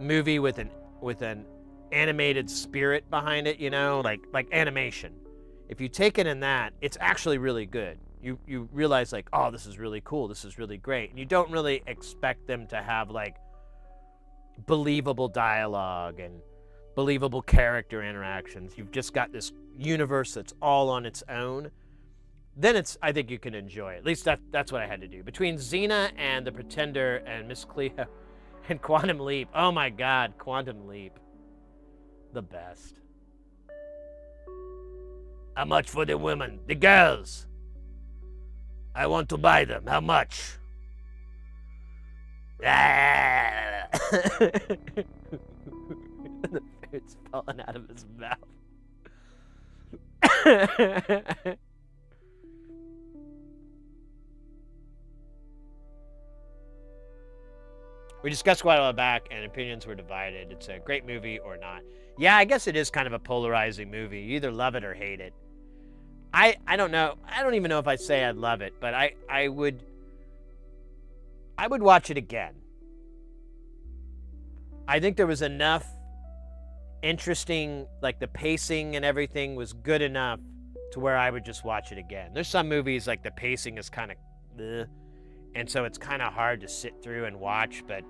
movie with an animated spirit behind it, like animation. If you take it in that, it's actually really good. You realize like, oh, this is really cool. This is really great. And you don't really expect them to have like believable dialogue and believable character interactions. You've just got this universe that's all on its own. Then I think you can enjoy it. At least that's what I had to do. Between Xena and The Pretender and Miss Cleo and Quantum Leap. Oh my God, Quantum Leap. The best. How much for the women? The girls. I want to buy them. How much? Ah! The fart's falling out of his mouth. We discussed quite a while back, and opinions were divided. It's a great movie or not. Yeah, I guess it is kind of a polarizing movie. You either love it or hate it. I don't know. I don't even know if I'd say I'd love it, but I would watch it again. I think there was enough interesting, like the pacing and everything was good enough to where I would just watch it again. There's some movies like the pacing is kind of ugh, and so it's kind of hard to sit through and watch, but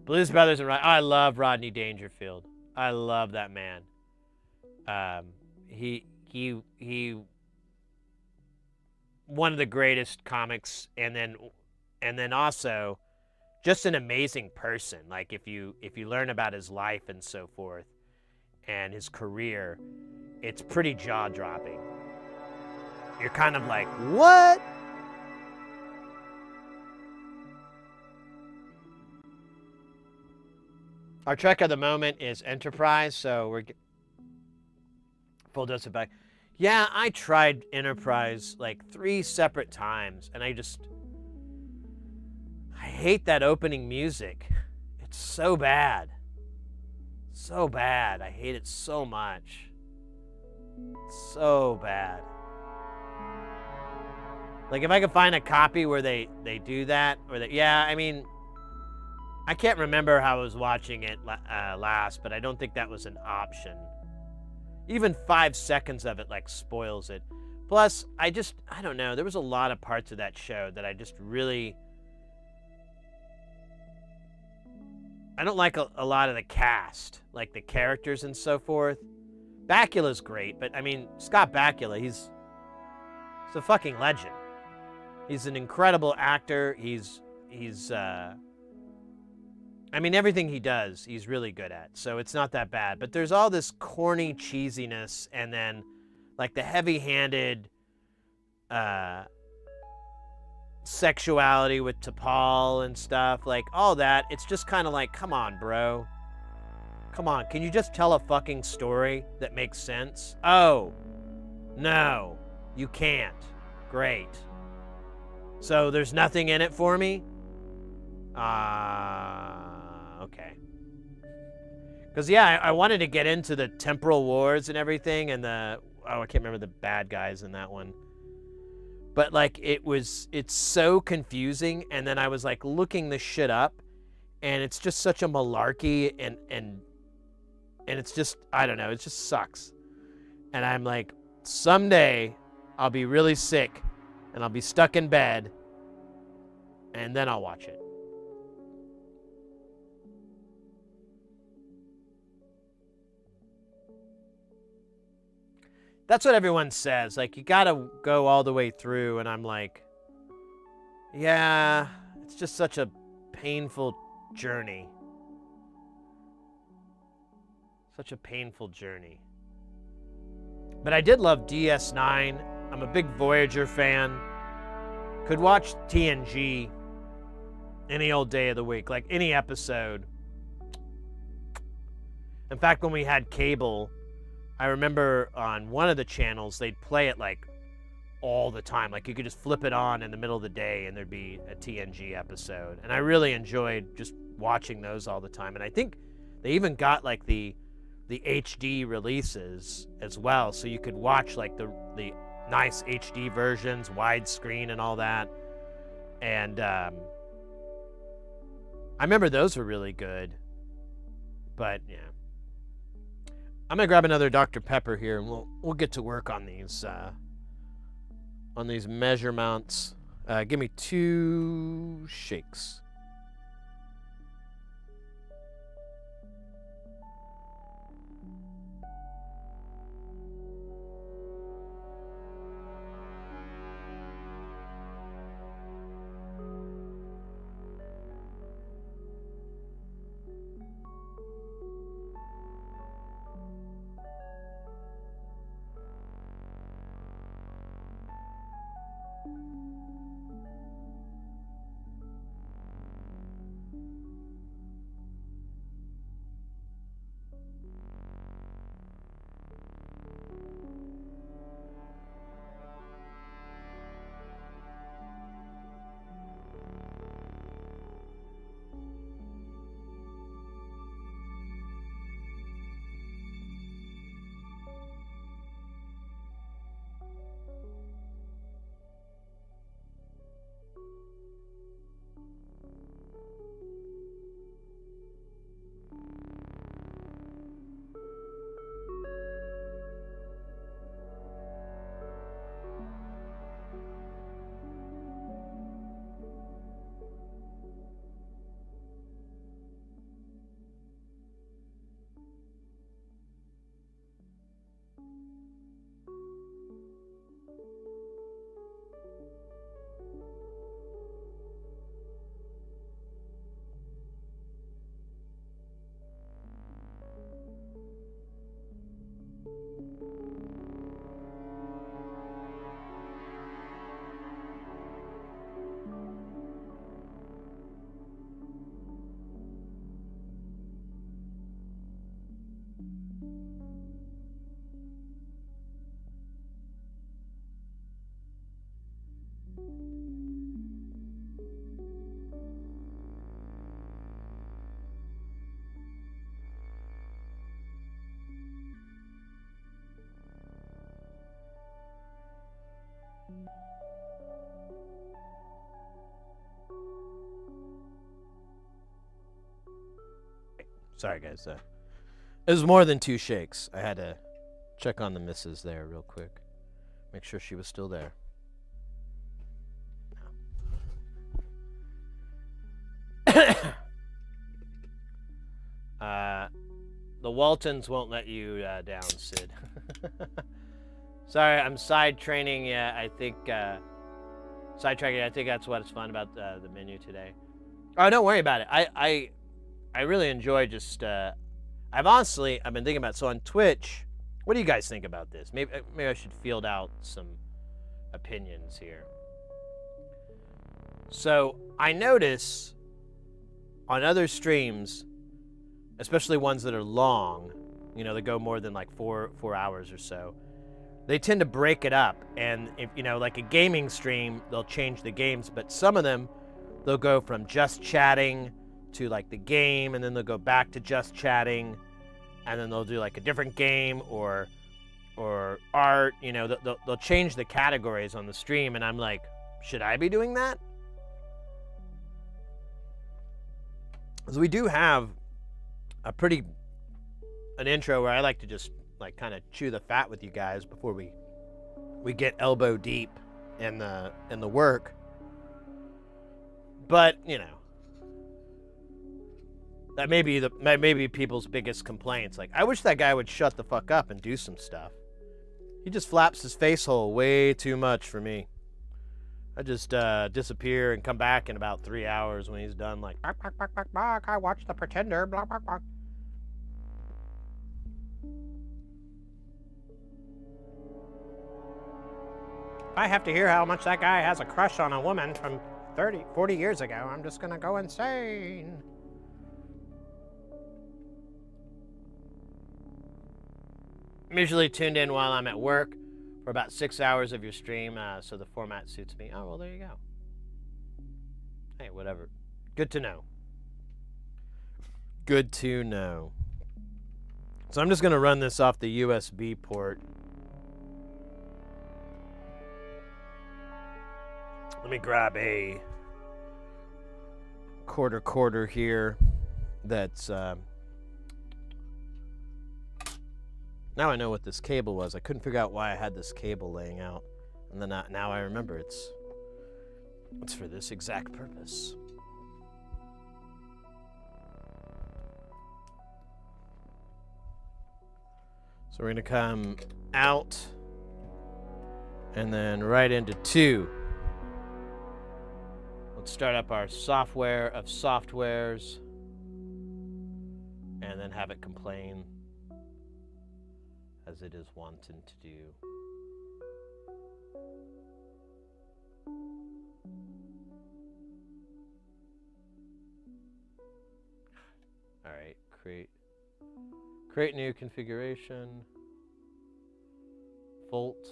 Blues Brothers and I love Rodney Dangerfield. I love that man. He one of the greatest comics, and then also just an amazing person. Like if you learn about his life and so forth and his career, it's pretty jaw-dropping. You're kind of like, what? Our trek of the moment is Enterprise, so we're full dose of back. Yeah, I tried Enterprise like 3 separate times, and I hate that opening music. It's so bad. So bad. I hate it so much. So bad. Like, if I could find a copy where they do that, or that, yeah, I mean, I can't remember how I was watching it last, but I don't think that was an option. Even 5 seconds of it, like, spoils it. Plus, I don't know, there was a lot of parts of that show that I just really... I don't like a lot of the cast, like the characters and so forth. Bakula's great, but, I mean, Scott Bakula, he's a fucking legend. He's an incredible actor. He's I mean, everything he does, he's really good at. So it's not that bad. But there's all this corny cheesiness, and then like the heavy-handed sexuality with T'Pol and stuff, like all that. It's just kind of like, come on, bro. Come on, can you just tell a fucking story that makes sense? Oh, no, you can't. Great. So there's nothing in it for me? Okay. Because, yeah, I wanted to get into the temporal wars and everything, and I can't remember the bad guys in that one. But, like, it's so confusing, and then I was, like, looking this shit up, and it's just such a malarkey, and it's just, I don't know, it just sucks. And I'm like, someday I'll be really sick, and I'll be stuck in bed, and then I'll watch it. That's what everyone says. Like, you gotta go all the way through, and I'm like, yeah, it's just such a painful journey. Such a painful journey. But I did love DS9. I'm a big Voyager fan. Could watch TNG any old day of the week, like any episode. In fact, when we had cable, I remember on one of the channels, they'd play it like all the time. Like you could just flip it on in the middle of the day and there'd be a TNG episode. And I really enjoyed just watching those all the time. And I think they even got like the HD releases as well. So you could watch like the nice HD versions, widescreen and all that. And I remember those were really good. But yeah. I'm gonna grab another Dr. Pepper here, and we'll get to work on these measurements. Give me 2 shakes. Sorry, guys. It was more than 2 shakes. I had to check on the missus there real quick. Make sure she was still there. The Waltons won't let you down, Sid. Sorry, I'm side training. Yeah, I think sidetracking. I think that's what's fun about the menu today. Oh, don't worry about it. I really enjoy just. I've been thinking about, so on Twitch. What do you guys think about this? Maybe I should field out some opinions here. So I notice on other streams, especially ones that are long, you know, that go more than like 4 hours or so, they tend to break it up. And if, you know, like a gaming stream, they'll change the games, but some of them, they'll go from just chatting to like the game, and then they'll go back to just chatting, and then they'll do like a different game or art, you know, they'll change the categories on the stream, and I'm like, should I be doing that? Because we do have an intro where I like to just like kind of chew the fat with you guys before we get elbow deep in the work. But, you know, that may be people's biggest complaints. Like, I wish that guy would shut the fuck up and do some stuff. He just flaps his face hole way too much for me. I just disappear and come back in about 3 hours when he's done, like, bark, bark, bark, bark, bark, I watched The Pretender, blah, blah, blah. If I have to hear how much that guy has a crush on a woman from 40 years ago, I'm just gonna go insane. I'm usually tuned in while I'm at work for about 6 hours of your stream, so the format suits me. Oh, well, there you go. Hey, whatever. Good to know. Good to know. So I'm just going to run this off the USB port. Let me grab a quarter here that's... Now I know what this cable was. I couldn't figure out why I had this cable laying out. And then now I remember it's for this exact purpose. So we're going to come out and then right into 2. Let's start up our software of softwares and then have it complain as it is wanting to do. All right, create new configuration, Volt.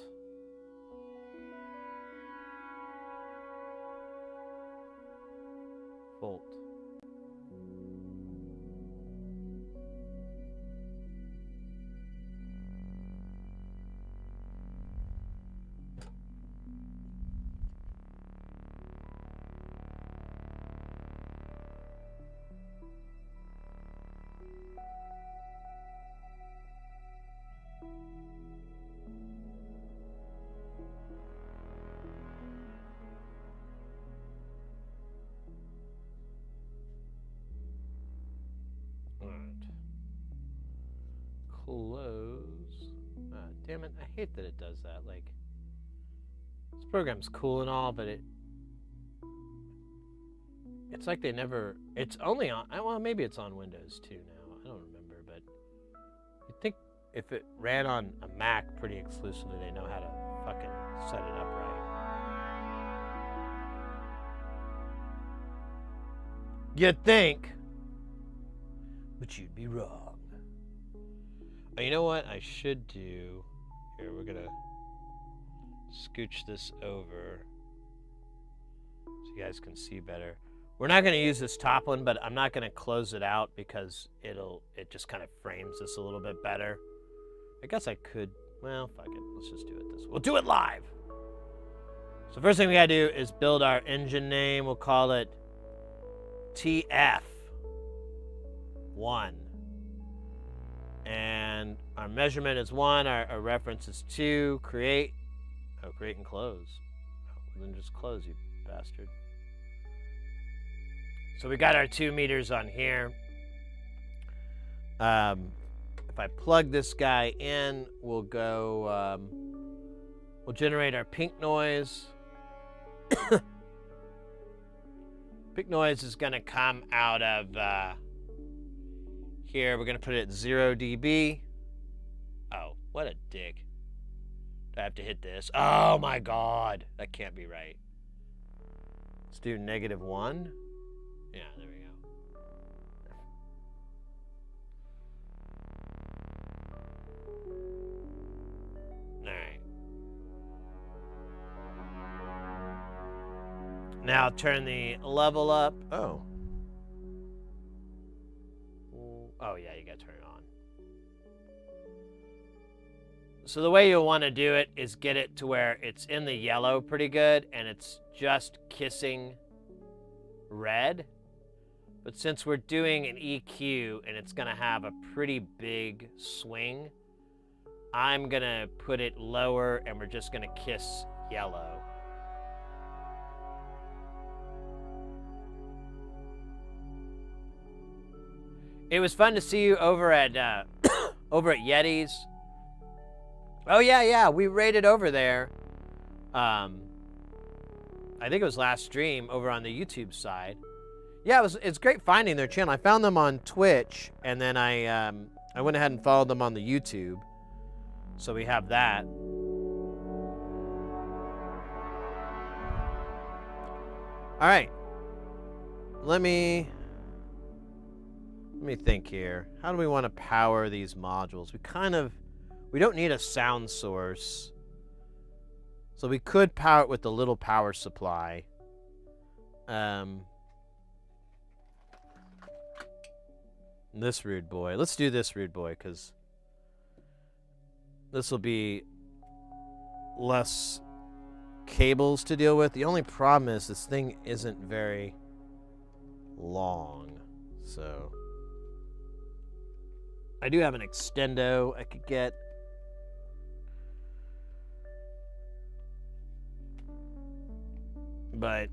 Close. Damn it, I hate that it does that. Like, this program's cool and all, but it's like they never, it's only on, well, maybe it's on Windows too now. I don't remember, but you'd think if it ran on a Mac pretty exclusively, they know how to fucking set it up right. You'd think, but you'd be wrong. Oh, you know what I should do? Here, we're gonna scooch this over so you guys can see better. We're not gonna use this top one, but I'm not gonna close it out because it just kind of frames this a little bit better. I guess I could, well, fuck it. Let's just do it this way. We'll do it live. So first thing we gotta do is build our engine name. We'll call it TF1. Our measurement is 1. Our reference is 2. Create. Oh, create and close. Oh, then just close, you bastard. So we got our 2 meters on here. If I plug this guy in, we'll go, we'll generate our pink noise. Pink noise is going to come out of here. We're going to put it at 0 dB. Oh, what a dick. Do I have to hit this? Oh my god. That can't be right. Let's do -1. Yeah, there we go. Alright. Now turn the level up. Oh. Oh yeah, you gotta turn it on. So the way you'll want to do it is get it to where it's in the yellow pretty good and it's just kissing red. But since we're doing an EQ and it's gonna have a pretty big swing, I'm gonna put it lower and we're just gonna kiss yellow. It was fun to see you over at over at Yeti's. Oh yeah, we raided over there. I think it was last stream over on the YouTube side. Yeah, it's great finding their channel. I found them on Twitch, and then I went ahead and followed them on the YouTube. So we have that. All right. Let me think here. How do we want to power these modules? We don't need a sound source. So we could power it with the little power supply. This rude boy. Let's do this rude boy, because this will be less cables to deal with. The only problem is this thing isn't very long. So I do have an extendo I could get. But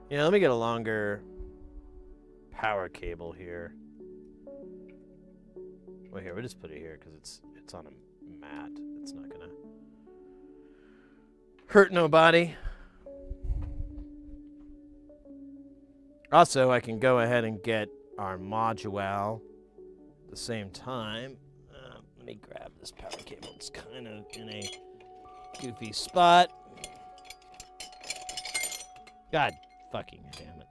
yeah, let me get a longer power cable here. Well, here, we'll just put it here because it's on a mat. It's not gonna hurt nobody. Also, I can go ahead and get our module at the same time. Let me grab this power cable. It's kind of in a goofy spot. God fucking damn it.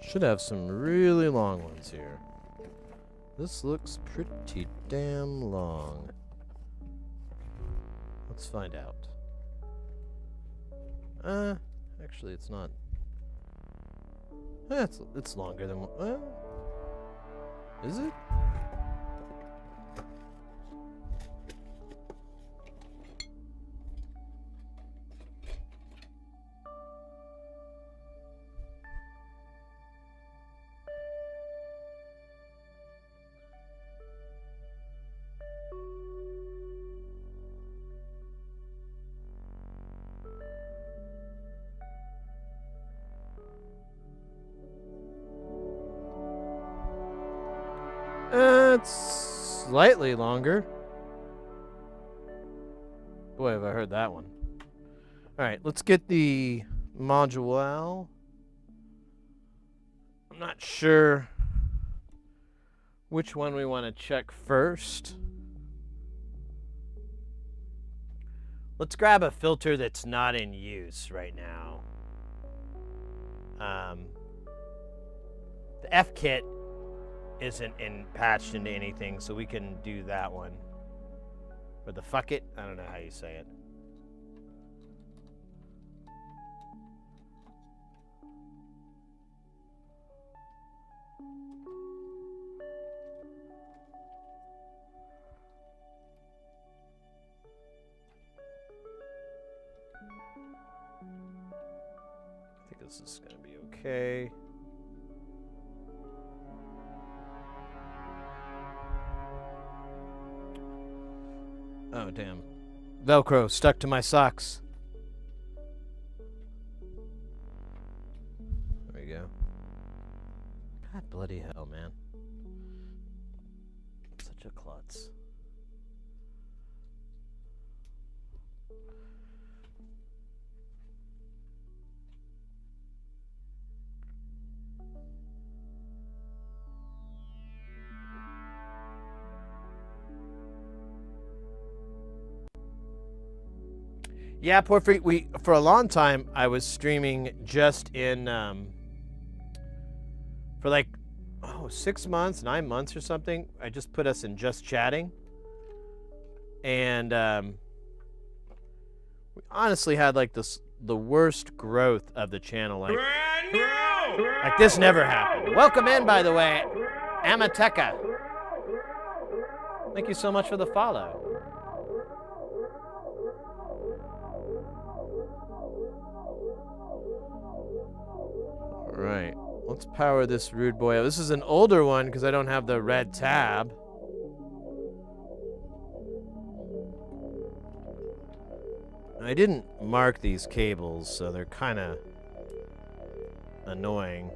Should have some really long ones here. This looks pretty damn long. Let's find out. Actually, it's not. It's longer than. Is it? It's slightly longer. Boy, have I heard that one. Alright, let's get the module. I'm not sure which one we want to check first. Let's grab a filter that's not in use right now. The F kit isn't patched into anything, so we can do that one. Or the fuck it? I don't know how you say it. this is going to be okay. Oh, damn. Velcro stuck to my socks. There we go. God bloody hell, man. Such a klutz. Yeah, Porphyry, for a long time, I was streaming just in, for like, 6 months, 9 months or something. I just put us in just chatting. And, we honestly had like the worst growth of the channel. Like this never happened. Welcome in, by the way, Amateka. Thank you so much for the follow. All right, let's power this rude boy up. This is an older one because I don't have the red tab. I didn't mark these cables, so they're kind of annoying.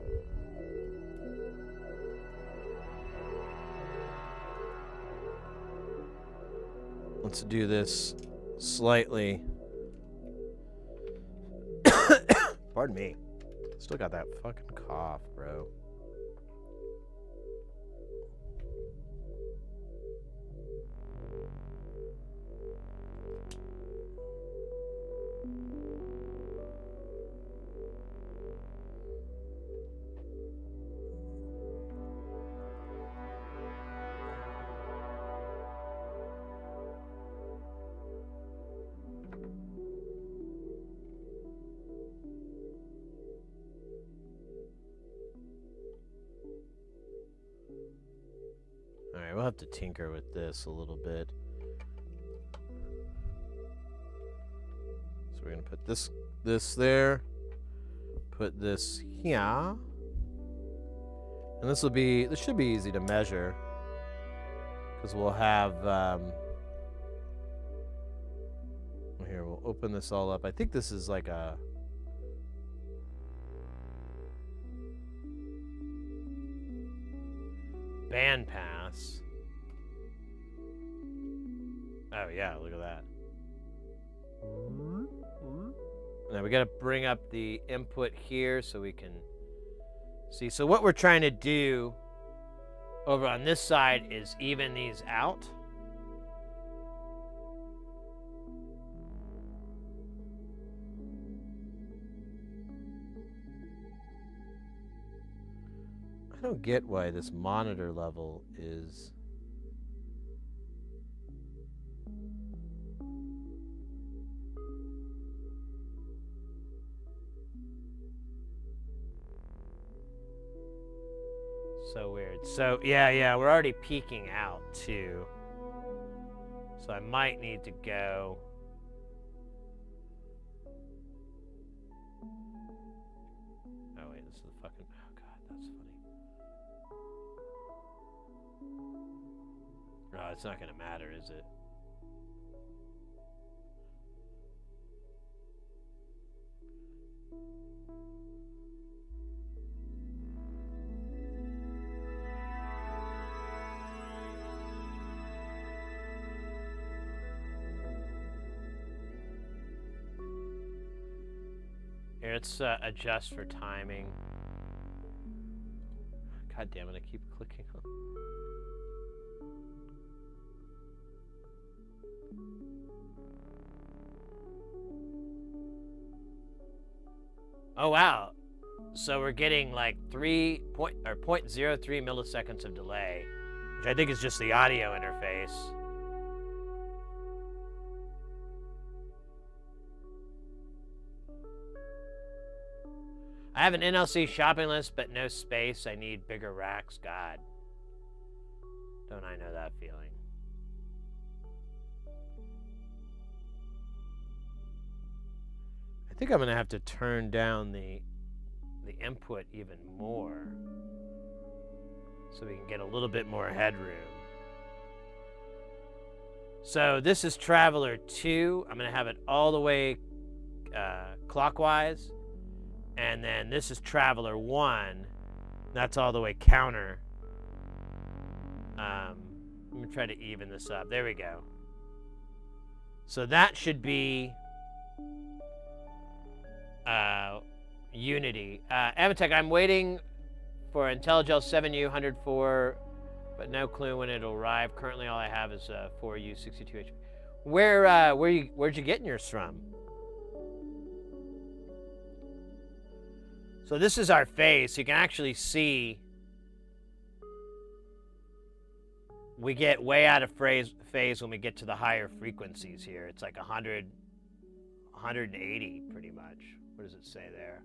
Let's do this slightly. Pardon me. Still got that fucking cough, bro. Alright, we'll have to tinker with this a little bit. So we're gonna put this there, put this here, and this should be easy to measure because we'll have here, we'll open this all up. I think this is like a band pass. Oh yeah, look at that. Now we got to bring up the input here so we can see. So what we're trying to do over on this side is even these out. I don't get why this monitor level is... so weird. So, yeah, we're already peaking out, too. So I might need to go... Oh, wait, this is the fucking... Oh, God, that's funny. No, it's not going to matter, is it? Here, let's adjust for timing. God damn it, I keep clicking on. Oh wow. So we're getting like 0.03 milliseconds of delay, which I think is just the audio interface. I have an NLC shopping list, but no space. I need bigger racks. God. Don't I know that feeling? I think I'm going to have to turn down the the input even more so we can get a little bit more headroom. So this is Traveler 2. I'm going to have it all the way clockwise. And then this is Traveler 1. That's all the way counter. Let me try to even this up. There we go. So that should be Unity. Amatech, I'm waiting for IntelliGel 7U 104, but no clue when it'll arrive. Currently, all I have is 4U 62H. Where'd you get yours from? So this is our phase. You can actually see we get way out of phase when we get to the higher frequencies here. It's like 100, 180 pretty much. What does it say there?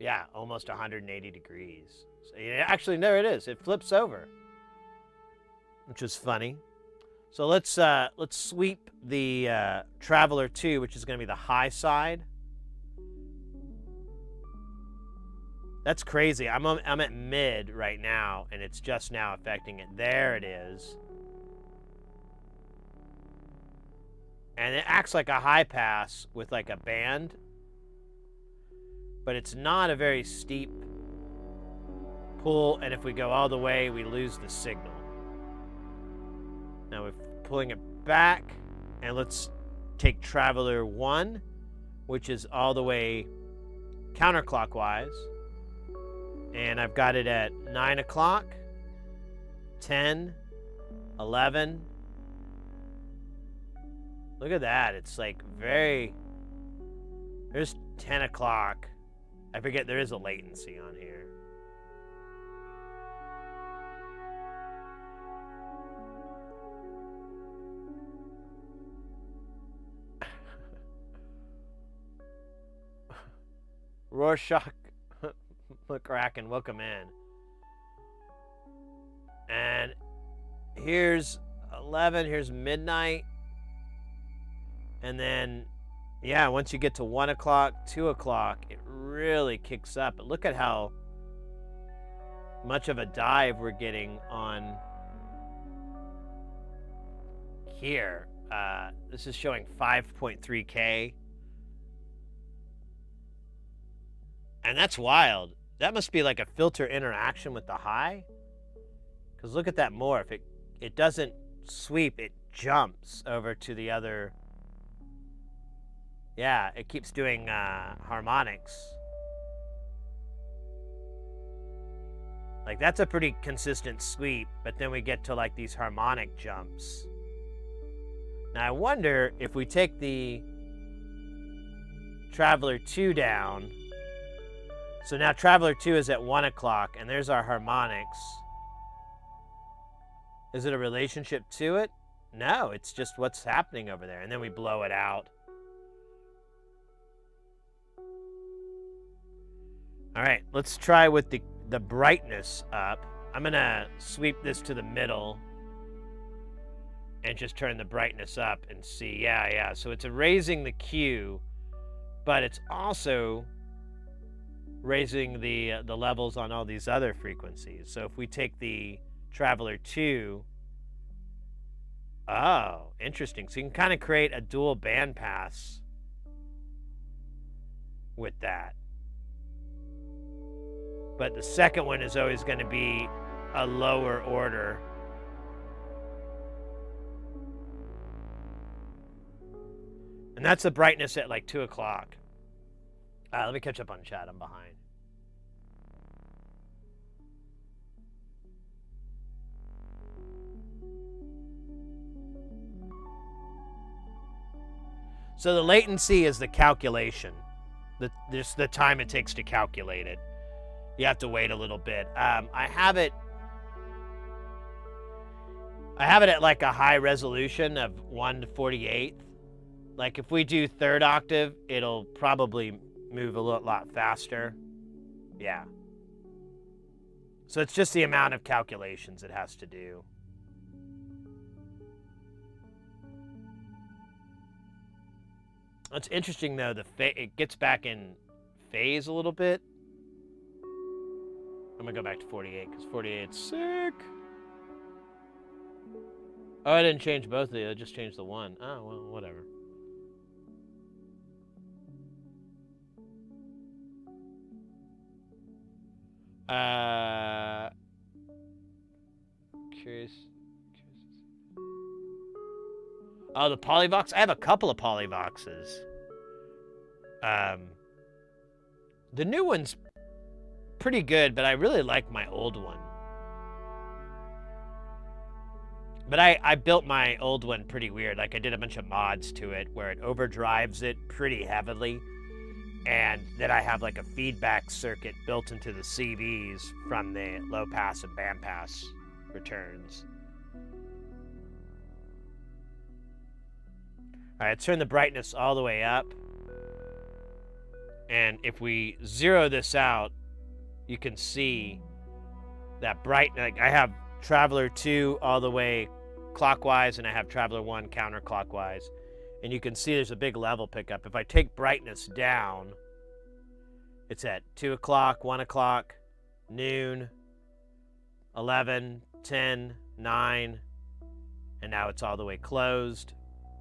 Yeah, almost 180 degrees. So, yeah, actually, there it is. It flips over, which is funny. So let's sweep the Traveler 2, which is going to be the high side. That's crazy. I'm at mid right now, and it's just now affecting it. There it is. And it acts like a high pass with like a band, but it's not a very steep pull, and if we go all the way, we lose the signal. Now we're pulling it back, and let's take Traveler 1, which is all the way counterclockwise. And I've got it at 9 o'clock, 10, 11. Look at that. It's like very... There's 10 o'clock. I forget there is a latency on here. Rorschach McCracken, welcome in. And here's 11, here's midnight. And then, yeah, once you get to 1 o'clock, 2 o'clock, it really kicks up. But look at how much of a dive we're getting on here. This is showing 5.3K. And that's wild. That must be like a filter interaction with the high. Because look at that morph. It doesn't sweep, it jumps over to the other. Yeah, it keeps doing harmonics. Like, that's a pretty consistent sweep, but then we get to like these harmonic jumps. Now I wonder if we take the Traveler 2 down. So now Traveler 2 is at 1 o'clock, and there's our harmonics. Is it a relationship to it? No, it's just what's happening over there. And then we blow it out. All right, let's try with the brightness up. I'm going to sweep this to the middle and just turn the brightness up and see. Yeah. So it's raising the Q, but it's also raising the levels on all these other frequencies. So if we take the Traveler 2, oh, interesting. So you can kind of create a dual bandpass with that. But the second one is always going to be a lower order. And that's the brightness at like 2 o'clock. Let me catch up on chat. I'm behind. So the latency is the calculation. Just the time it takes to calculate it. You have to wait a little bit. I have it at like a high resolution of 1/48. Like if we do third octave, it'll probably move a lot faster. Yeah. So it's just the amount of calculations it has to do. It's interesting though, it gets back in phase a little bit. I'm gonna go back to 48 because 48's sick. Oh, I didn't change both of these. I just changed the one. Oh, well, whatever. Curious. Oh, the Polyvox? I have a couple of Polyvoxes. The new one's pretty good, but I really like my old one. But I built my old one pretty weird. Like, I did a bunch of mods to it where it overdrives it pretty heavily. And then I have, like, a feedback circuit built into the CVs from the low pass and bandpass returns. All right, turn the brightness all the way up. And if we zero this out, you can see that bright, like I have Traveler 2 all the way clockwise, and I have Traveler 1 counterclockwise. And you can see there's a big level pickup. If I take brightness down, it's at 2 o'clock, 1 o'clock, noon, 11, 10, 9, and now it's all the way closed.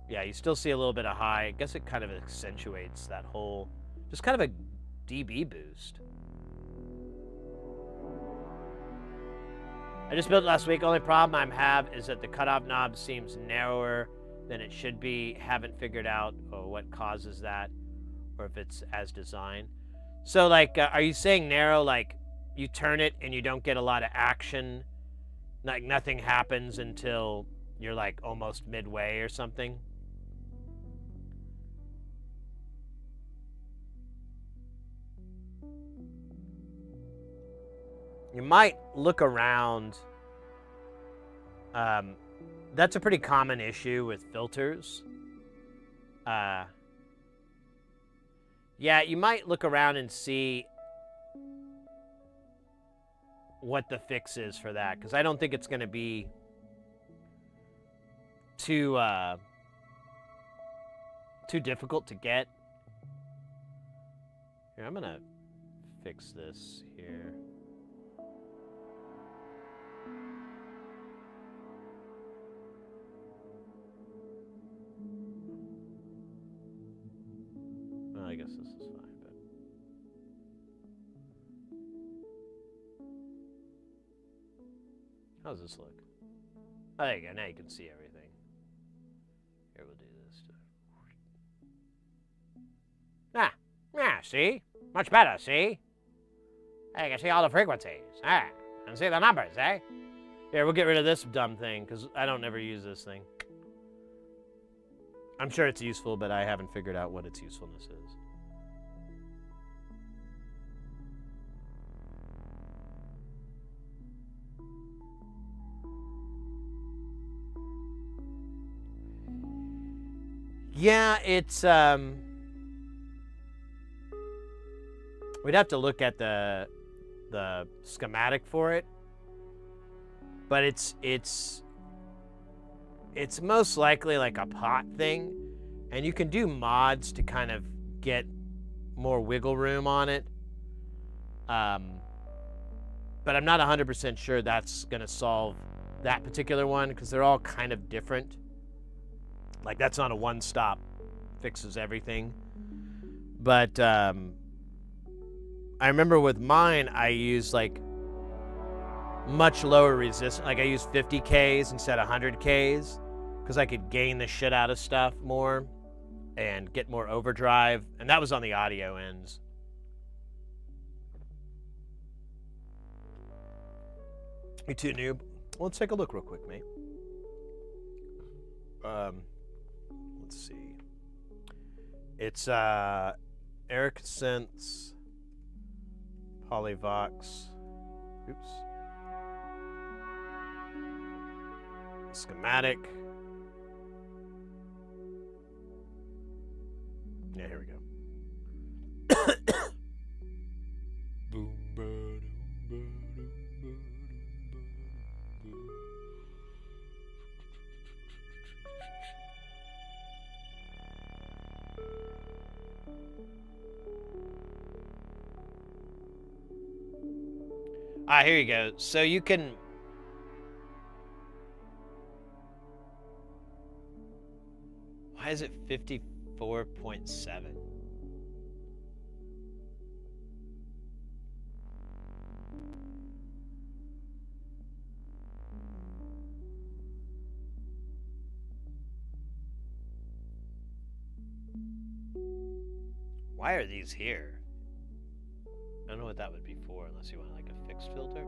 Yeah, you still see a little bit of high. I guess it kind of accentuates that whole, just kind of a dB boost. I just built it last week. Only problem I have is that the cutoff knob seems narrower than it should be. Haven't figured out what causes that, or if it's as designed. So, like, are you saying narrow, like you turn it and you don't get a lot of action? Like, nothing happens until you're, like, almost midway or something? You might look around. That's a pretty common issue with filters. Yeah, you might look around and see what the fix is for that, because I don't think it's going to be too difficult to get. Here, I'm going to fix this here. Well, I guess this is fine, but how does this look? Oh, there you go. Now you can see everything. Here, we'll do this. See? Much better, see? Hey, you can see all the frequencies. And see the numbers, eh? Here, we'll get rid of this dumb thing, because I don't ever use this thing. I'm sure it's useful, but I haven't figured out what its usefulness is. Yeah, it's we'd have to look at the schematic for it, but it's most likely like a pot thing, and you can do mods to kind of get more wiggle room on it. But I'm not 100% sure that's going to solve that particular one, because they're all kind of different. Like, that's not a one-stop fixes everything. But I remember with mine, I used like much lower resistance. Like, I used 50Ks instead of 100Ks, because I could gain the shit out of stuff more and get more overdrive. And that was on the audio ends. You too, noob? Well, let's take a look real quick, mate. Let's see. It's Eric Synths, Polyvox. Oops. Schematic. Yeah, here we go. Boom, ba-dum, ba-dum, ba-dum, Here you go. So you can... Why is it 54.7? Why are these here? I don't know what that would be for, unless you want like a fixed filter.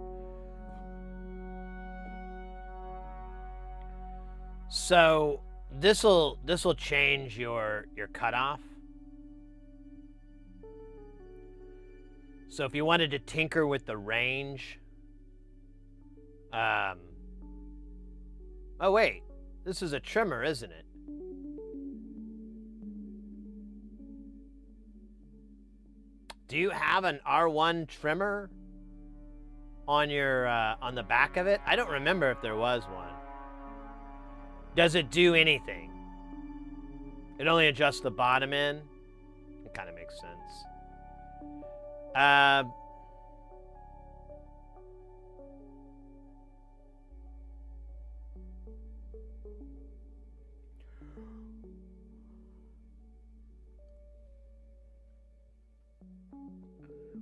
So this'll change your cutoff. So if you wanted to tinker with the range, oh wait, this is a trimmer, isn't it? Do you have an R1 trimmer on your on the back of it? I don't remember if there was one. Does it do anything? It only adjusts the bottom end. It kind of makes sense.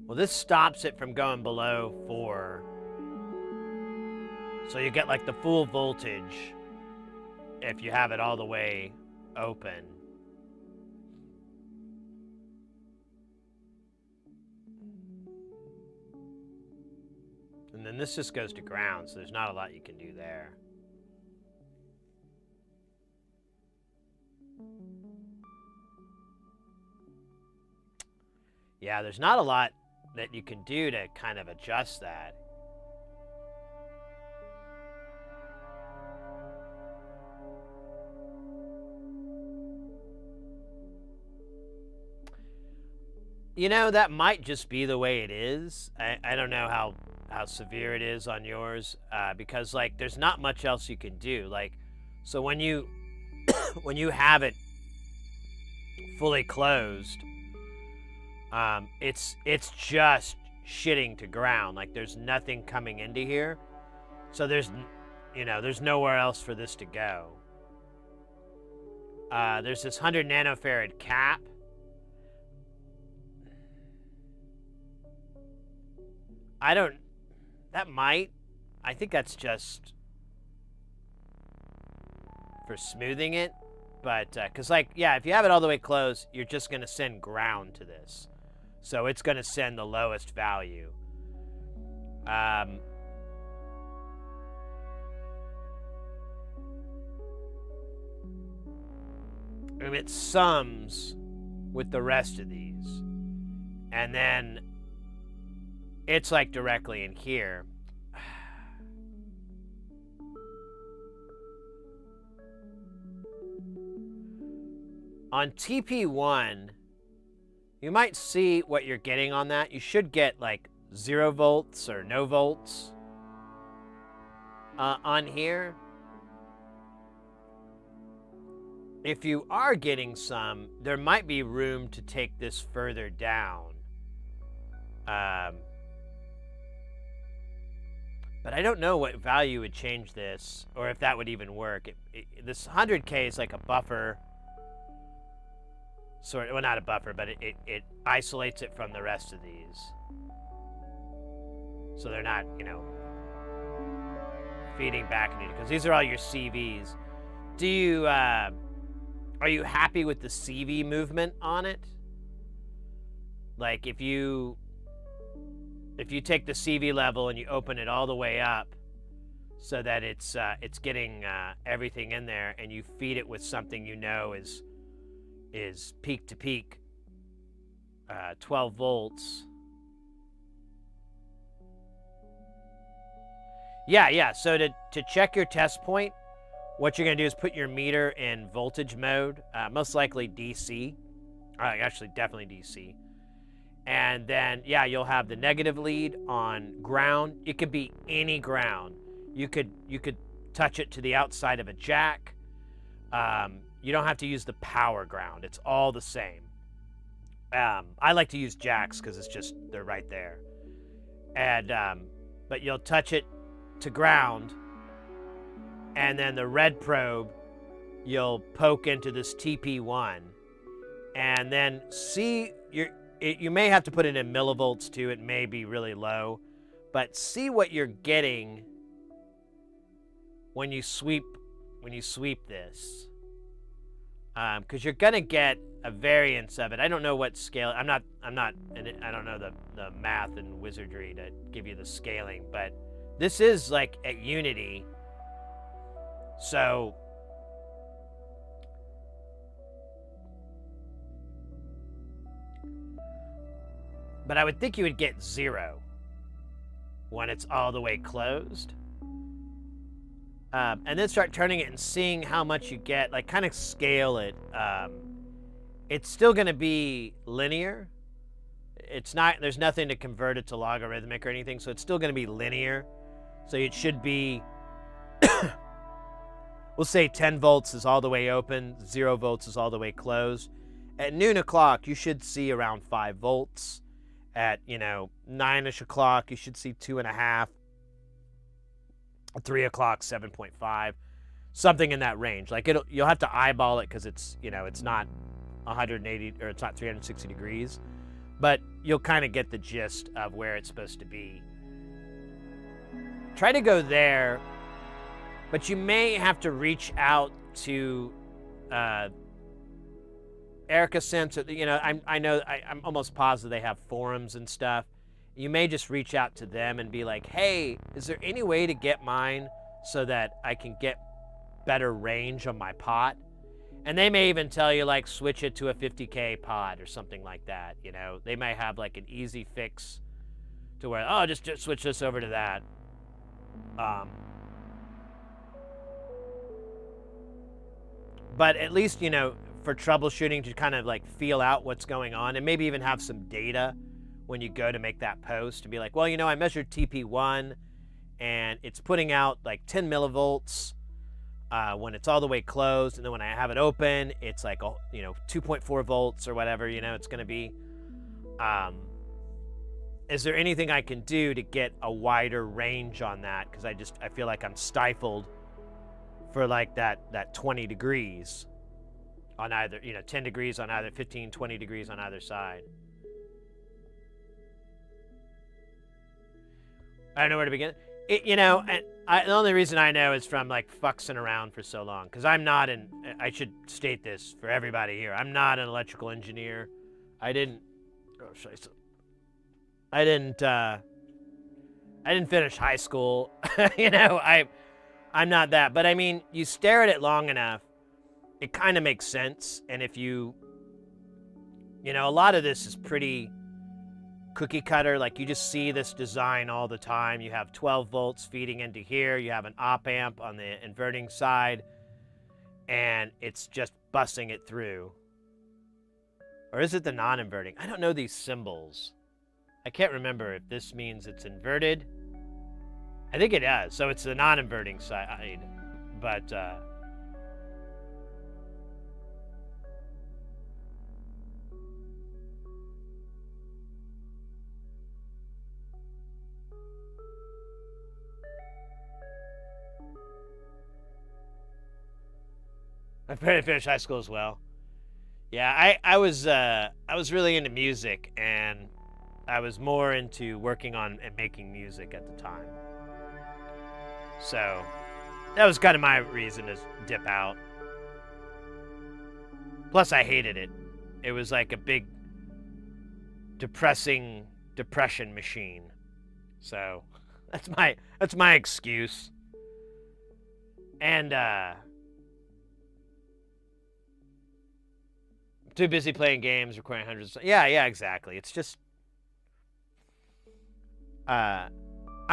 Well, this stops it from going below 4. So you get like the full voltage if you have it all the way open. And then this just goes to ground, so there's not a lot you can do there. Yeah, there's not a lot that you can do to kind of adjust that. You know, that might just be the way it is. I don't know how severe it is on yours, because like there's not much else you can do. Like, so when you when you have it fully closed, it's just shitting to ground. Like there's nothing coming into here, so there's nowhere else for this to go. There's this 100 nanofarad cap. I think that's just for smoothing it, but because like, yeah, if you have it all the way closed, you're just going to send ground to this, so it's going to send the lowest value. And it sums with the rest of these, and then it's like directly in here. On TP1, you might see what you're getting on that. You should get like 0 volts or no volts on here. If you are getting some, there might be room to take this further down. But I don't know what value would change this, or if that would even work. This 100K is like a buffer. Well, not a buffer, but it isolates it from the rest of these. So they're not, feeding back into it, because these are all your CVs. Do you, are you happy with the CV movement on it? Like if you take the CV level and you open it all the way up so that it's getting everything in there, and you feed it with something is peak to peak 12 volts. Yeah. So to check your test point, what you're going to do is put your meter in voltage mode, most likely DC. Actually, definitely DC. And then, yeah, you'll have the negative lead on ground. It could be any ground. You could touch it to the outside of a jack. You don't have to use the power ground. It's all the same. I like to use jacks because they're right there. And but you'll touch it to ground, and then the red probe you'll poke into this TP1, and then see you may have to put it in millivolts too. It may be really low, but see what you're getting when you sweep this, because you're gonna get a variance of it. I don't know what scale. I don't know the math and wizardry to give you the scaling, but this is like at Unity, so. But I would think you would get 0 when it's all the way closed. And then start turning it and seeing how much you get, like kind of scale it. It's still going to be linear. It's not, there's nothing to convert it to logarithmic or anything, so it's still going to be linear. So it should be, we'll say 10 volts is all the way open, 0 volts is all the way closed. At noon o'clock, you should see around 5 volts. At 9ish o'clock, you should see 2.5. At 3 o'clock, 7.5, something in that range. Like you'll have to eyeball it because it's it's not 180 or it's not 360 degrees, but you'll kind of get the gist of where it's supposed to be. Try to go there, but you may have to reach out to Erica Sense. I'm almost positive they have forums and stuff. You may just reach out to them and be like, hey, is there any way to get mine so that I can get better range on my pot? And they may even tell you, like, switch it to a 50K pot or something like that. They may have like an easy fix to where, oh, just switch this over to that. But at least, for troubleshooting, to kind of like feel out what's going on, and maybe even have some data when you go to make that post, to be like, well, I measured TP1 and it's putting out like 10 millivolts when it's all the way closed, and then when I have it open, it's like 2.4 volts or whatever it's going to be. Is there anything I can do to get a wider range on that? Because I feel like I'm stifled for like that 20 degrees on either 10 degrees on either, 15, 20 degrees on either side. I don't know where to begin. The only reason I know is from like fuxing around for so long, because I should state this for everybody here, I'm not an electrical engineer. I didn't finish high school. I'm not that, but I mean, you stare at it long enough, it kind of makes sense. And if a lot of this is pretty cookie cutter, like you just see this design all the time. You have 12 volts feeding into here, you have an op amp on the inverting side, and it's just bussing it through. Or is it the non-inverting? I don't know these symbols. I can't remember if this means it's inverted. I think it does. So it's the non-inverting side, but I finished high school as well. Yeah, I was really into music, and I was more into working on and making music at the time. So that was kind of my reason to dip out. Plus, I hated it. It was like a big depression machine. So that's my excuse. And too busy playing games, recording hundreds of... Yeah, exactly. It's just... I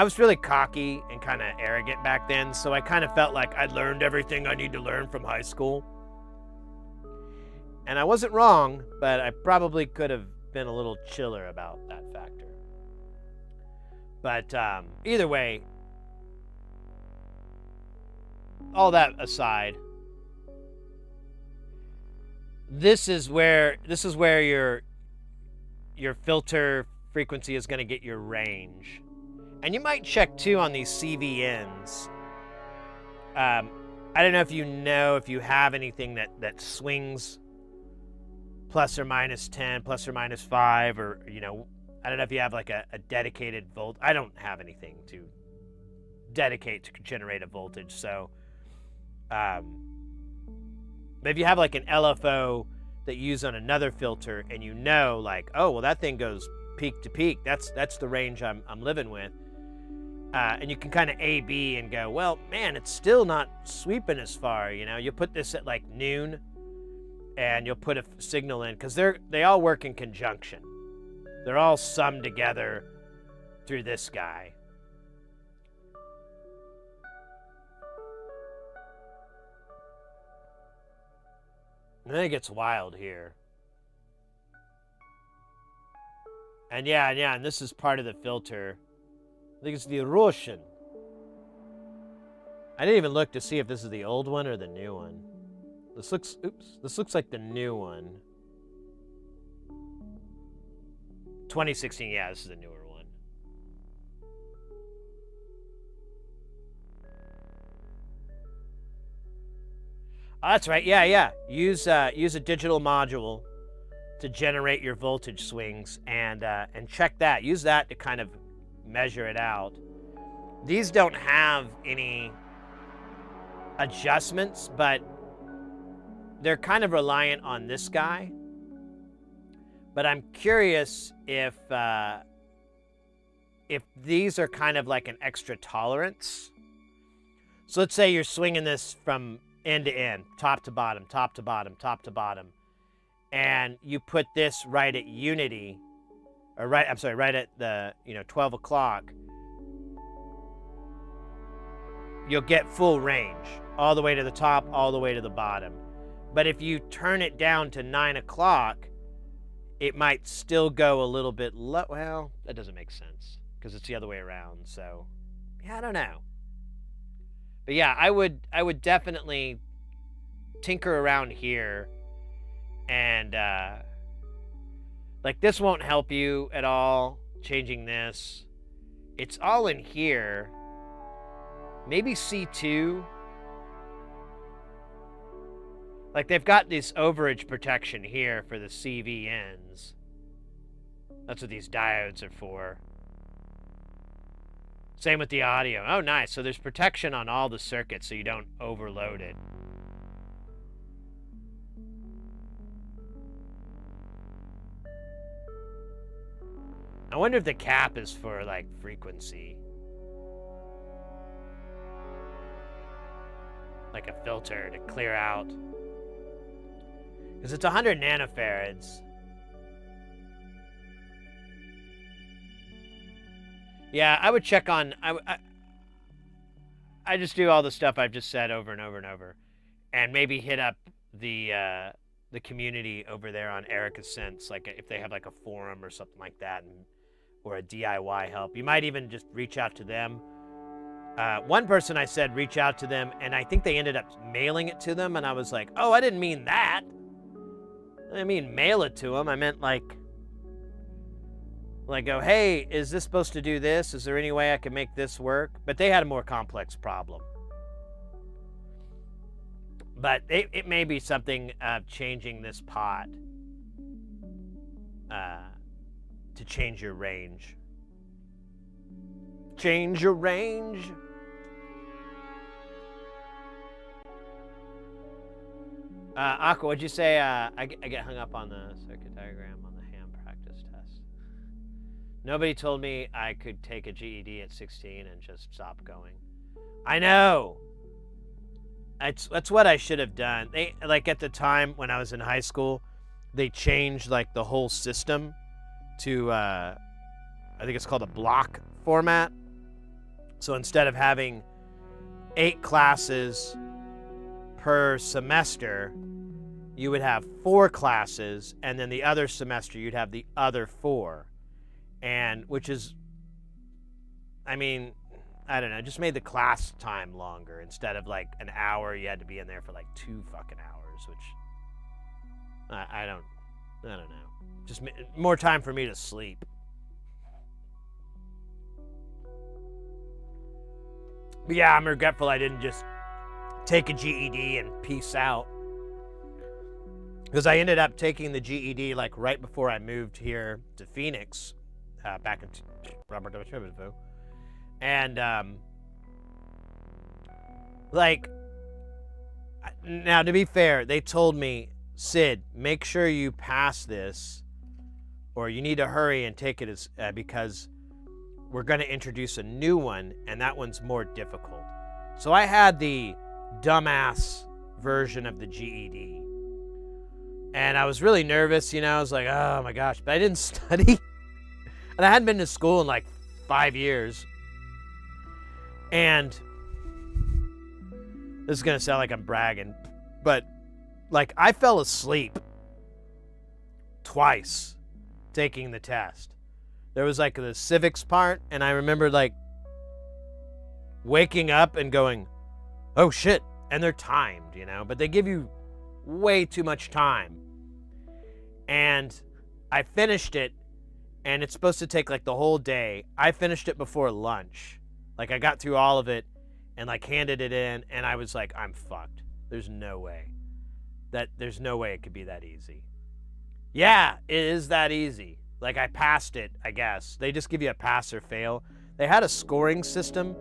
was really cocky and kind of arrogant back then, so I kind of felt like I'd learned everything I need to learn from high school. And I wasn't wrong, but I probably could have been a little chiller about that factor. But either way, all that aside, this is where your filter frequency is going to get your range. And you might check too on these CVNs. I don't know if you have anything that swings plus or minus 10, plus or minus 5, or, I don't know if you have like a dedicated volt. I don't have anything to dedicate to generate a voltage. So, but if you have like an LFO that you use on another filter and like, oh, well, that thing goes peak to peak. That's the range I'm living with. And you can kind of A/B and go, well, man, it's still not sweeping as far. You put this at like noon, and you'll put a signal in because they all work in conjunction. They're all summed together through this guy. And then it gets wild here. And yeah, and this is part of the filter. I think it's the Russian. I didn't even look to see if this is the old one or the new one. This looks like the new one. 2016, yeah, this is the newer one. Oh, that's right, yeah. Use a digital module to generate your voltage swings, and check that. Use that to kind of measure it out. These don't have any adjustments, but they're kind of reliant on this guy. But I'm curious if these are kind of like an extra tolerance. So let's say you're swinging this from end to end, top to bottom, top to bottom, top to bottom, and you put this right at unity, right at the 12 o'clock. You'll get full range, all the way to the top, all the way to the bottom. But if you turn it down to 9 o'clock, it might still go a little bit low. Well, that doesn't make sense because it's the other way around. So, yeah, I don't know. But yeah, I would definitely tinker around here, and like this won't help you at all. Changing this, it's all in here. Maybe C2. Like they've got this overage protection here for the CVNs. That's what these diodes are for. Same with the audio. Oh, nice. So there's protection on all the circuits so you don't overload it. I wonder if the cap is for like frequency. Like a filter to clear out. Because it's 100 nanofarads. Yeah, I would check on... I just do all the stuff I've just said over and over and over. And maybe hit up the community over there on Erica Sense. Like if they have like a forum or something like that. Or a DIY help. You might even just reach out to them. One person I said reach out to them. And I think they ended up mailing it to them. And I was like, oh, I didn't mean that. I didn't mean mail it to them. I meant like go, hey, is this supposed to do this? Is there any way I can make this work? But they had a more complex problem. But it may be something of changing this pot to change your range. Change your range. Aqua, what'd you say? I get hung up on the circuit diagram on the ham practice test. Nobody told me I could take a GED at 16 and just stop going. I know. That's what I should have done. They like at the time when I was in high school, they changed like the whole system to I think it's called a block format. So instead of having 8 classes per semester, you would have 4 classes, and then the other semester you'd have the other 4. And which is, I mean, I don't know, just made the class time longer. Instead of like an hour, you had to be in there for like 2 fucking hours, which I don't know. Just more time for me to sleep. But yeah, I'm regretful I didn't just take a GED and peace out. Because I ended up taking the GED like right before I moved here to Phoenix, back in and like, now to be fair, they told me, Sid, make sure you pass this, or you need to hurry and take it as because we're going to introduce a new one, and that one's more difficult. So I had the dumbass version of the GED. And I was really nervous, you know. I was like, oh my gosh. But I didn't study. And I hadn't been to school in like 5 years. And this is going to sound like I'm bragging. But like, I fell asleep twice taking the test. There was like the civics part. And I remember like waking up and going, oh shit. And they're timed, you know. But they give you way too much time. And I finished it, and it's supposed to take like the whole day. I finished it before lunch. Like, I got through all of it and like handed it in, and I was like, I'm fucked. There's no way. There's no way it could be that easy. Yeah, it is that easy. Like, I passed it, I guess. They just give you a pass or fail. They had a scoring system.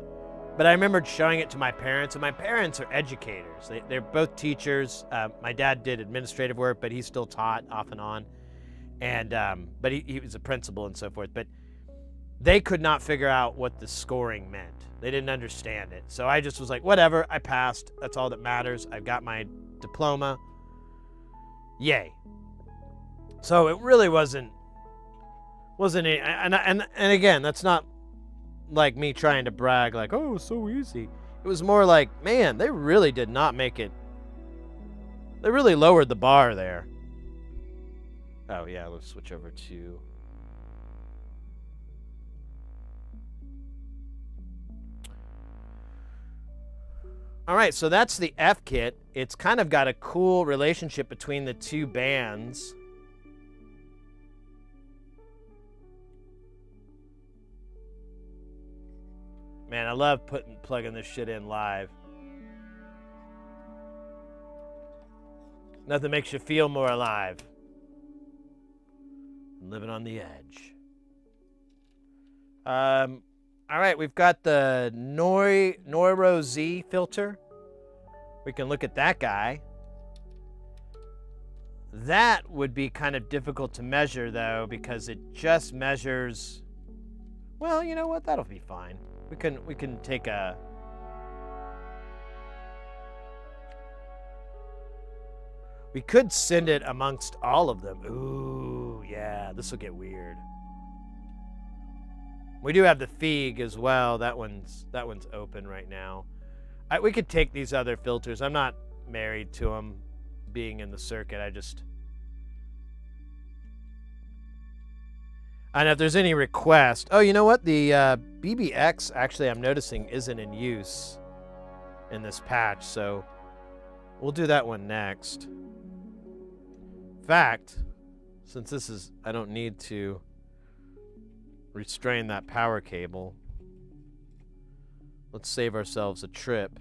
But I remembered showing it to my parents, and my parents are educators. They're both teachers. My dad did administrative work, but he still taught off and on. And but he was a principal and so forth. But they could not figure out what the scoring meant. They didn't understand it. So I just was like, whatever, I passed. That's all that matters. I've got my diploma. Yay. So it really wasn't any, and again, that's not like me trying to brag like, oh, so easy. It was more like, man, they really did not make it. They really lowered the bar there. Oh yeah, let's switch over to all right, so that's the F kit. It's kind of got a cool relationship between the two bands. Man, I love plugging this shit in live. Nothing makes you feel more alive than living on the edge. All right, we've got the Neuro Z filter. We can look at that guy. That would be kind of difficult to measure, though, because it just measures... Well, you know what? That'll be fine. We can take a... We could send it amongst all of them. Ooh, yeah, this will get weird. We do have the Feig as well. That one's open right now. We could take these other filters. I'm not married to them being in the circuit. I don't know if there's any request. Oh, you know what? The BBX, actually, I'm noticing, isn't in use in this patch, so we'll do that one next. In fact, since this is... I don't need to restrain that power cable. Let's save ourselves a trip.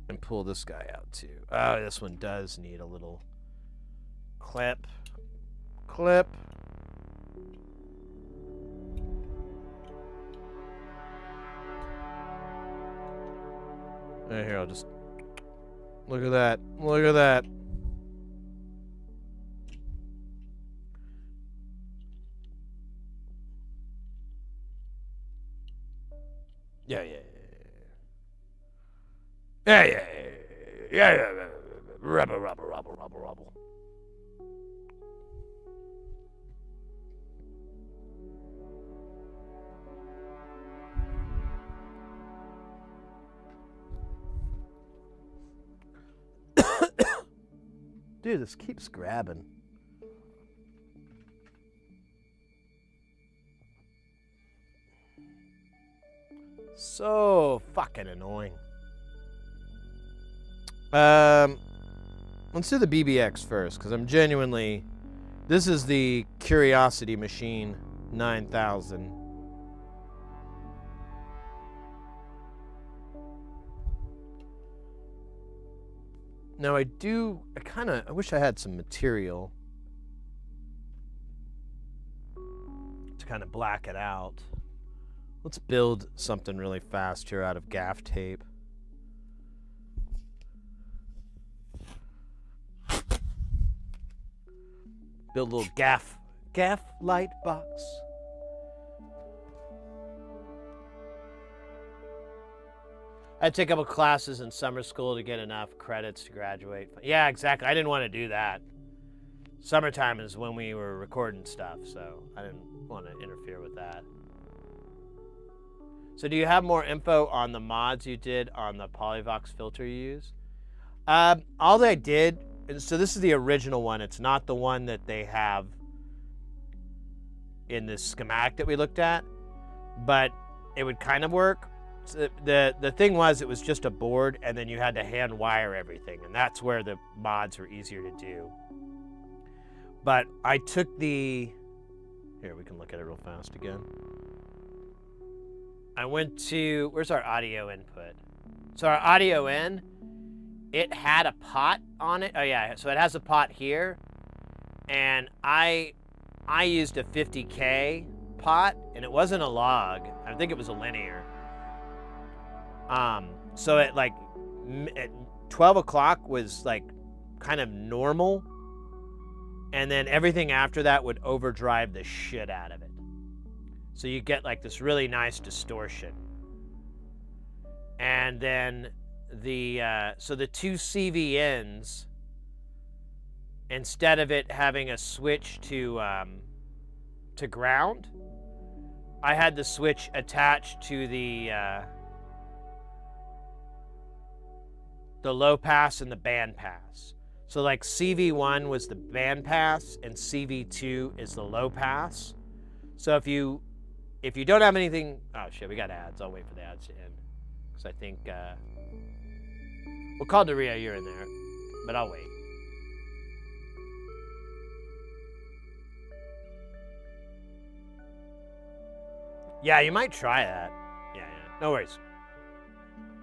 And pull this guy out, too. Oh, this one does need a little... Clip. Right here, I'll just... Look at that. Look at that. Yeah. Rubble. Dude, this keeps grabbing. So fucking annoying. Let's do the BBX first, because I'm genuinely... This is the Curiosity Machine 9000. Now I wish I had some material to kind of black it out. Let's build something really fast here out of gaff tape. Build a little gaff light box. I had to take a couple classes in summer school to get enough credits to graduate. Yeah, exactly. I didn't want to do that. Summertime is when we were recording stuff, so I didn't want to interfere with that. So do you have more info on the mods you did on the Polyvox filter you use? All that I did, so this is the original one. It's not the one that they have in this schematic that we looked at, but it would kind of work. So the thing was, it was just a board, and then you had to hand wire everything, and that's where the mods were easier to do. But I took here, we can look at it real fast again. I went to, where's our audio input? So our audio in, it had a pot on it. Oh yeah, so it has a pot here, and I used a 50K pot, and it wasn't a log. I think it was a linear. So at 12 o'clock was like kind of normal, and then everything after that would overdrive the shit out of it. So you get like this really nice distortion. And then so the two CVNs, instead of it having a switch to ground, I had the switch attached to the low pass and the band pass. So like CV1 was the band pass and CV2 is the low pass. So if you don't have anything, oh shit, we got ads. I'll wait for the ads to end, because I think we'll call Daria, you're in there, but I'll wait. Yeah, you might try that. Yeah, no worries.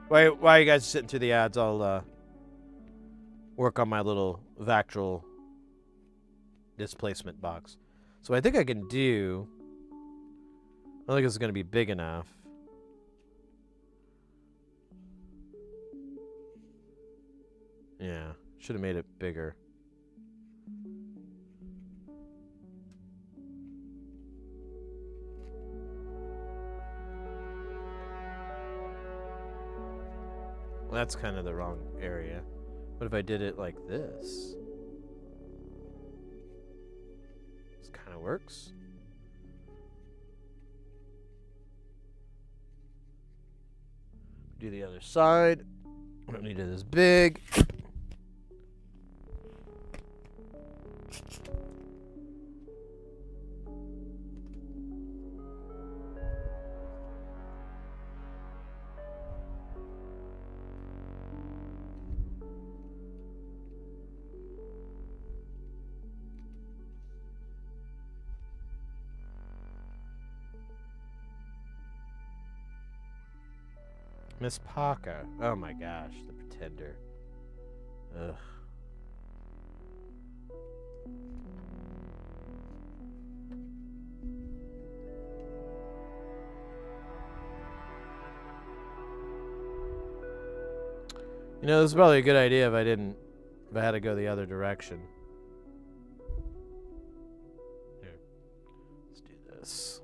While you guys are sitting through the ads, I'll work on my little Vactral displacement box. So I think I can do, I don't think it's going to be big enough. Yeah, should have made it bigger. Well, that's kind of the wrong area. What if I did it like this? This kind of works. Do the other side. I don't need it as big. Miss Parker. Oh my gosh, the Pretender. Ugh. You know, this is probably a good idea if I had to go the other direction. Here, let's do this.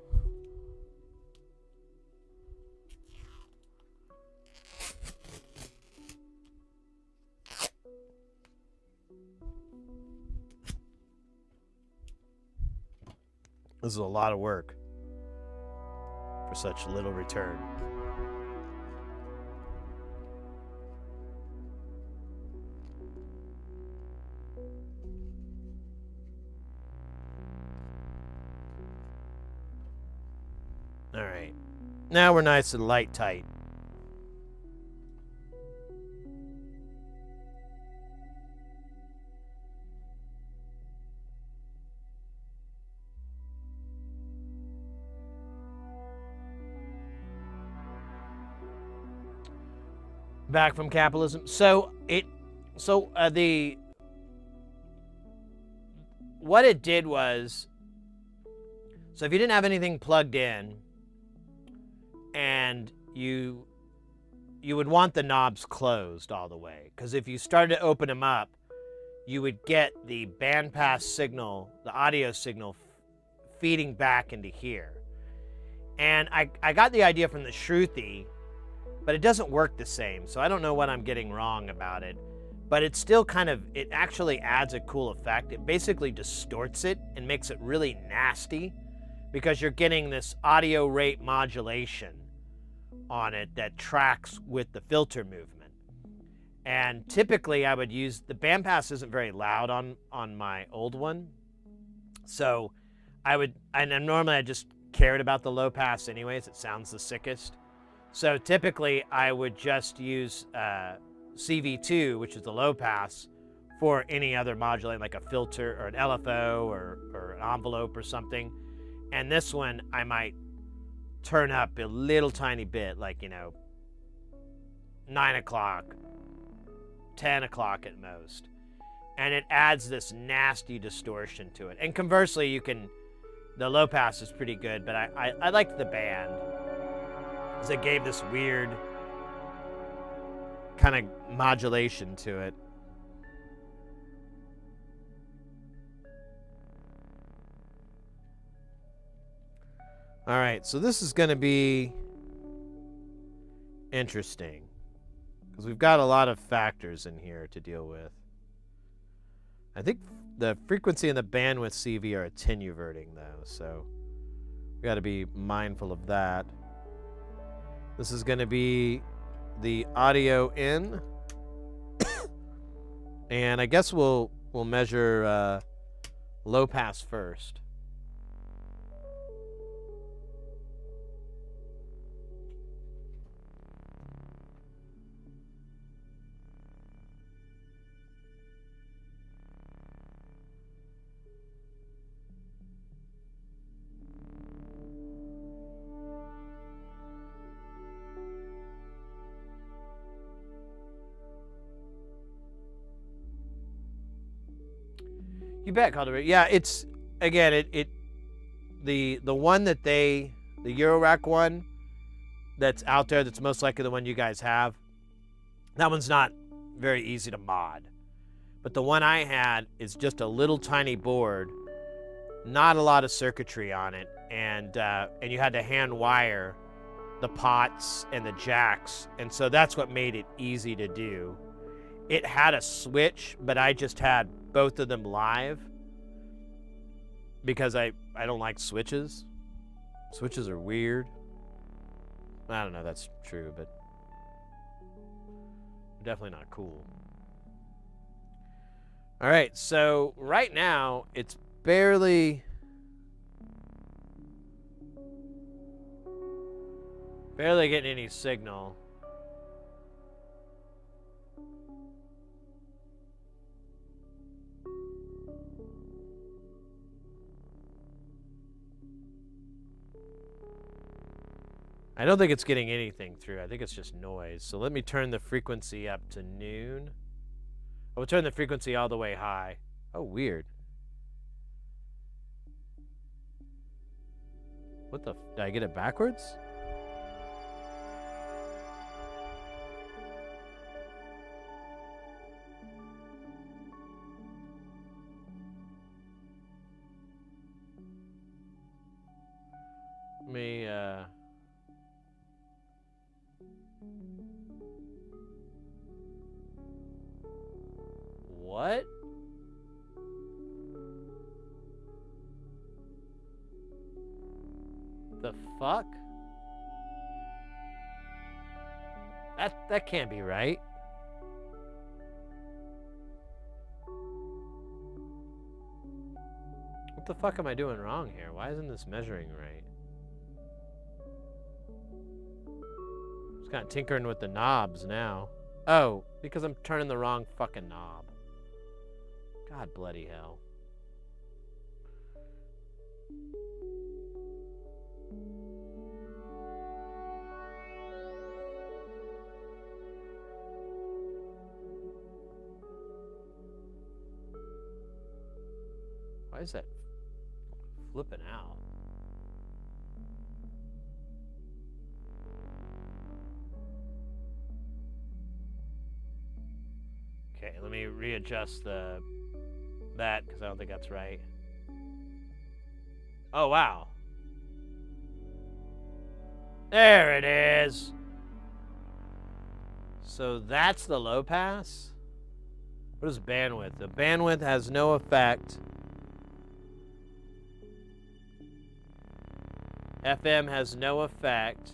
This is a lot of work for such little return. All right. Now we're nice and light tight. Back from capitalism. So So what it did was, so if you didn't have anything plugged in, and you would want the knobs closed all the way, because if you started to open them up, you would get the bandpass signal, the audio signal, feeding back into here. And I got the idea from the Shruti, but it doesn't work the same, so I don't know what I'm getting wrong about it. But it's still kind of, it actually adds a cool effect. It basically distorts it and makes it really nasty, because you're getting this audio rate modulation on it that tracks with the filter movement. And typically I would use, the bandpass isn't very loud on my old one, so and normally I just cared about the low pass anyways, it sounds the sickest. So typically I would just use CV2, which is the low pass, for any other modulating, like a filter or an LFO or an envelope or something. And this one I might turn up a little tiny bit, like, 9 o'clock, 10 o'clock at most. And it adds this nasty distortion to it. And conversely, the low pass is pretty good, but I liked the band, because it gave this weird kind of modulation to it. All right, so this is going to be interesting, because we've got a lot of factors in here to deal with. I think the frequency and the bandwidth CV are attenuverting, though, so we got to be mindful of that. This is going to be the audio in, and I guess we'll measure low pass first. You bet, Calder. Yeah, it's, again, the one that the Eurorack one that's out there, that's most likely the one you guys have, that one's not very easy to mod. But the one I had is just a little tiny board, not a lot of circuitry on it, and you had to hand wire the pots and the jacks, and so that's what made it easy to do. It had a switch, but I just had both of them live, because I don't like switches. Switches are weird. I don't know, that's true, but definitely not cool. All right, so right now it's barely getting any signal. I don't think it's getting anything through. I think it's just noise. So let me turn the frequency up to noon. I will turn the frequency all the way high. Oh, weird. What the? Did I get it backwards? Let me, what? The fuck? That can't be right. What the fuck am I doing wrong here? Why isn't this measuring right? Just kind of tinkering with the knobs now. Oh, because I'm turning the wrong fucking knob. God bloody hell. is that flipping out? Okay, let me readjust that because I don't think that's right. Oh, wow. There it is. So that's the low pass? What is bandwidth? The bandwidth has no effect. FM has no effect.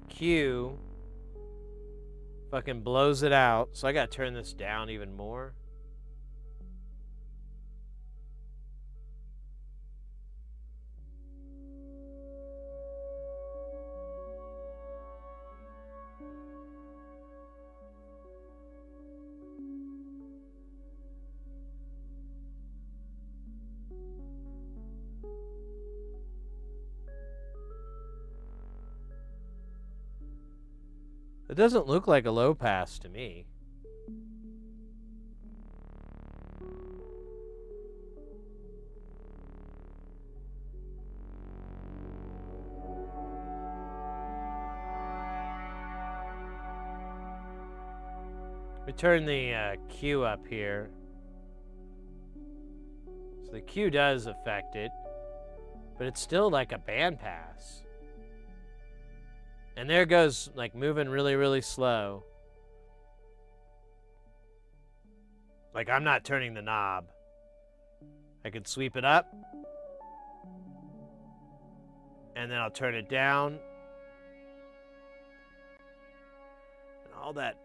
Q fucking blows it out. So I gotta turn this down even more. It doesn't look like a low pass to me. We turn the Q up here. So the Q does affect it, but it's still like a band pass. And there it goes, like moving really, really slow. Like I'm not turning the knob. I could sweep it up. And then I'll turn it down. And all that.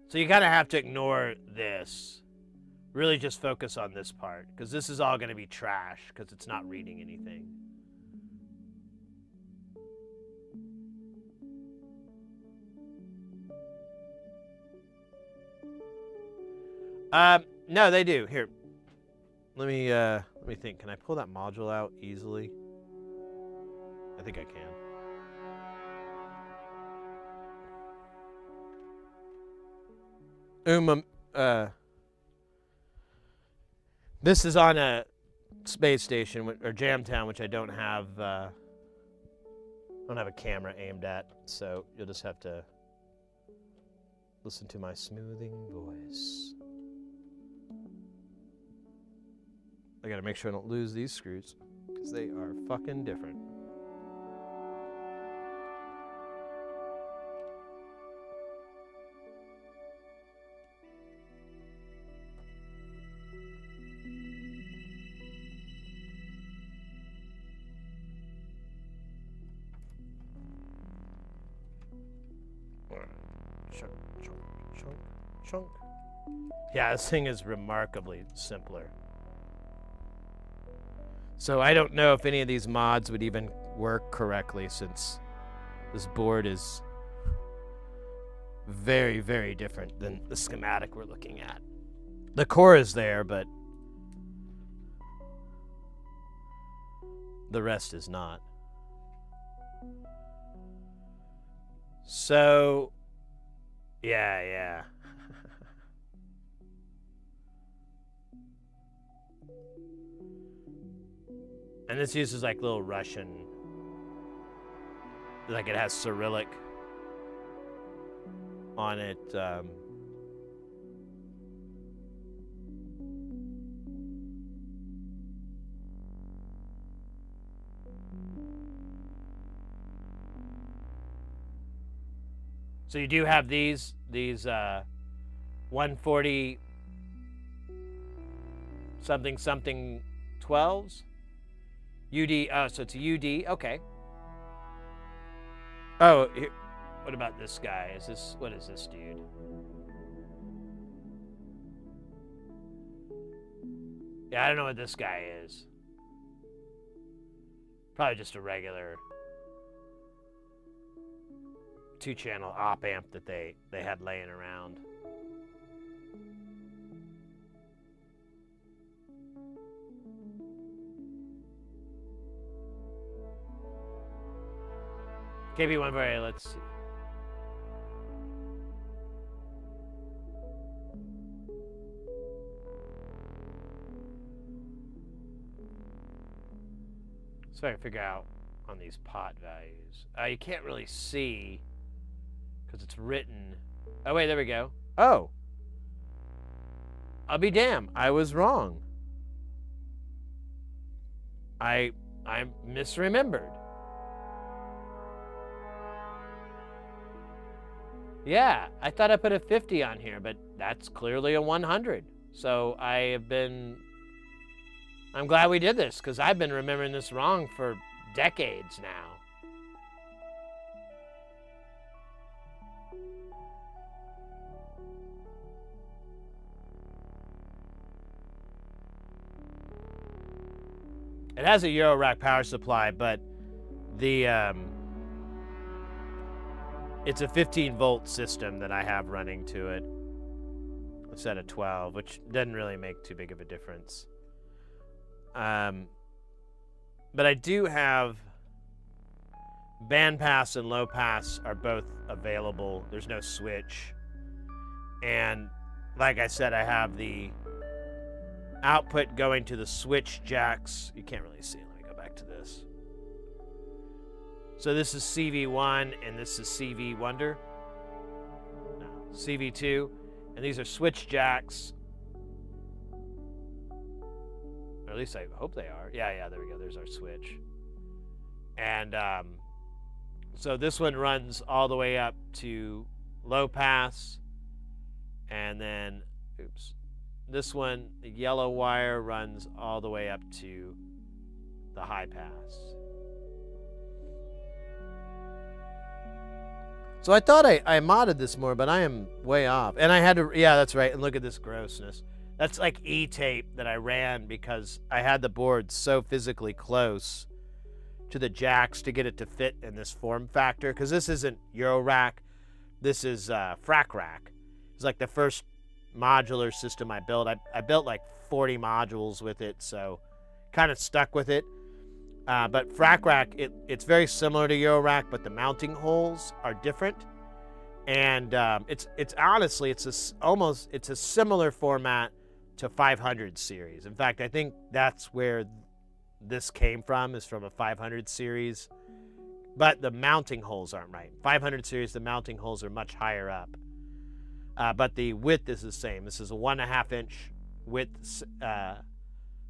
So you kind of have to ignore this. Really just focus on this part. Because this is all going to be trash. Because it's not reading anything. No, they do. Here, let me think. Can I pull that module out easily? I think I can. This is on a space station or Jamtown, which I don't have. Don't have a camera aimed at, so you'll just have to listen to my smoothing voice. I gotta make sure I don't lose these screws, because they are fucking different. Chunk, chunk, chunk, chunk. Yeah, this thing is remarkably simpler. So I don't know if any of these mods would even work correctly, since this board is very, very different than the schematic we're looking at. The core is there, but the rest is not. So, yeah. And this uses like little Russian, like it has Cyrillic on it. So you do have these 140 something 12s. UD, oh, so it's a UD, okay. Oh, here, what about this guy? What is this dude? Yeah, I don't know what this guy is. Probably just a regular 2-channel op amp that they had laying around. KB148, let's see. So I can figure out on these pot values. You can't really see because it's written. Oh, wait, there we go. Oh. I'll be damned. I was wrong. I misremembered. Yeah, I thought I put a 50 on here, but that's clearly a 100. So I'm glad we did this because I've been remembering this wrong for decades now. It has a Eurorack power supply, but it's a 15-volt system that I have running to it instead of 12, which doesn't really make too big of a difference. But I do have bandpass and low pass are both available. There's no switch. And like I said, I have the output going to the switch jacks. You can't really see it. Let me go back to this. So this is CV1 and this is CV Wonder. No, CV2. And these are switch jacks. Or at least I hope they are. Yeah, there we go. There's our switch. And so this one runs all the way up to low pass. And then, oops. This one, the yellow wire, runs all the way up to the high pass. So I thought I modded this more, but I am way off. And I had to, yeah, that's right. And look at this grossness. That's like E-tape that I ran because I had the board so physically close to the jacks to get it to fit in this form factor. Because this isn't Eurorack. This is Frack Rack. It's like the first modular system I built. I built like 40 modules with it, so kind of stuck with it. But Frack Rack, it's very similar to Eurorack, but the mounting holes are different. And it's honestly, it's a similar format to 500 series. In fact, I think that's where this came from, is from a 500 series. But the mounting holes aren't right. 500 series, the mounting holes are much higher up. But the width is the same. This is a 1.5 inch width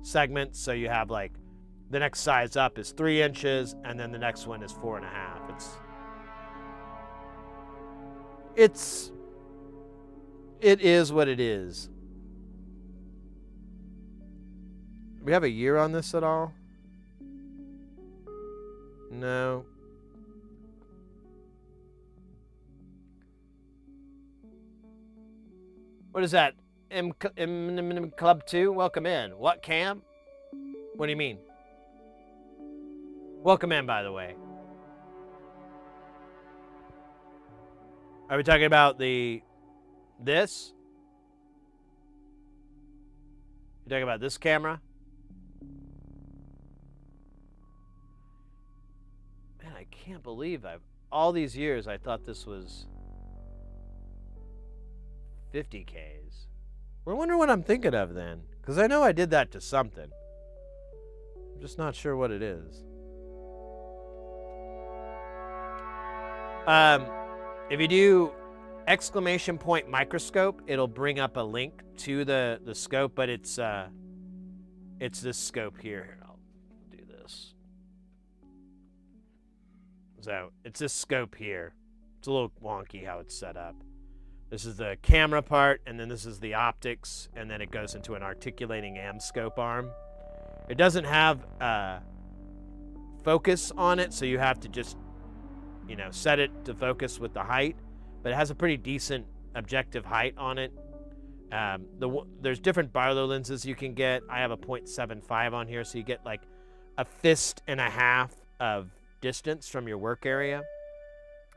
segment. So you have like the next size up is 3 inches, and then the next one is 4.5. It is what it is. Do we have a year on this at all? No. What is that? M Club 2? Welcome in. What, Cam? What do you mean? Welcome in, by the way. Are we talking about this? You talking about this camera? Man, I can't believe all these years I thought this was 50Ks. I wonder what I'm thinking of then, because I know I did that to something. I'm just not sure what it is. If you do ! microscope, it'll bring up a link to the scope, but it's this scope here. Here, I'll do this. So it's this scope here. It's a little wonky how it's set up. This is the camera part, and then this is the optics, and then it goes into an articulating scope arm. It doesn't have focus on it, so you have to just, set it to focus with the height, but it has a pretty decent objective height on it. There's different Barlow lenses you can get. I have a 0.75 on here, so you get like a fist and a half of distance from your work area.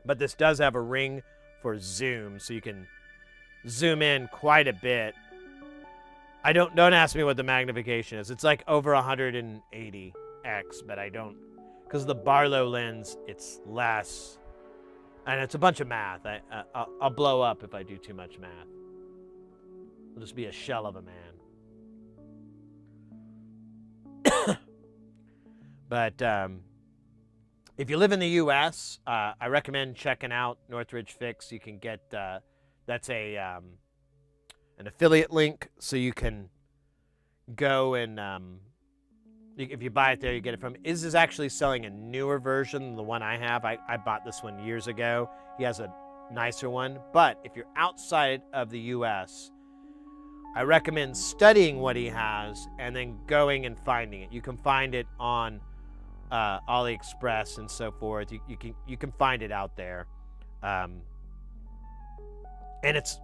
But this does have a ring for zoom, so you can zoom in quite a bit. Don't ask me what the magnification is. It's like over 180x, but I don't, because the Barlow lens, it's less, and it's a bunch of math. I'll blow up if I do too much math. I'll just be a shell of a man. But if you live in the U.S., I recommend checking out Northridge Fix. You can get that's an affiliate link, so you can go and if you buy it there, you get it from. Iz is actually selling a newer version than the one I have. I bought this one years ago. He has a nicer one. But if you're outside of the U.S., I recommend studying what he has and then going and finding it. You can find it on AliExpress and so forth. You can find it out there, and it's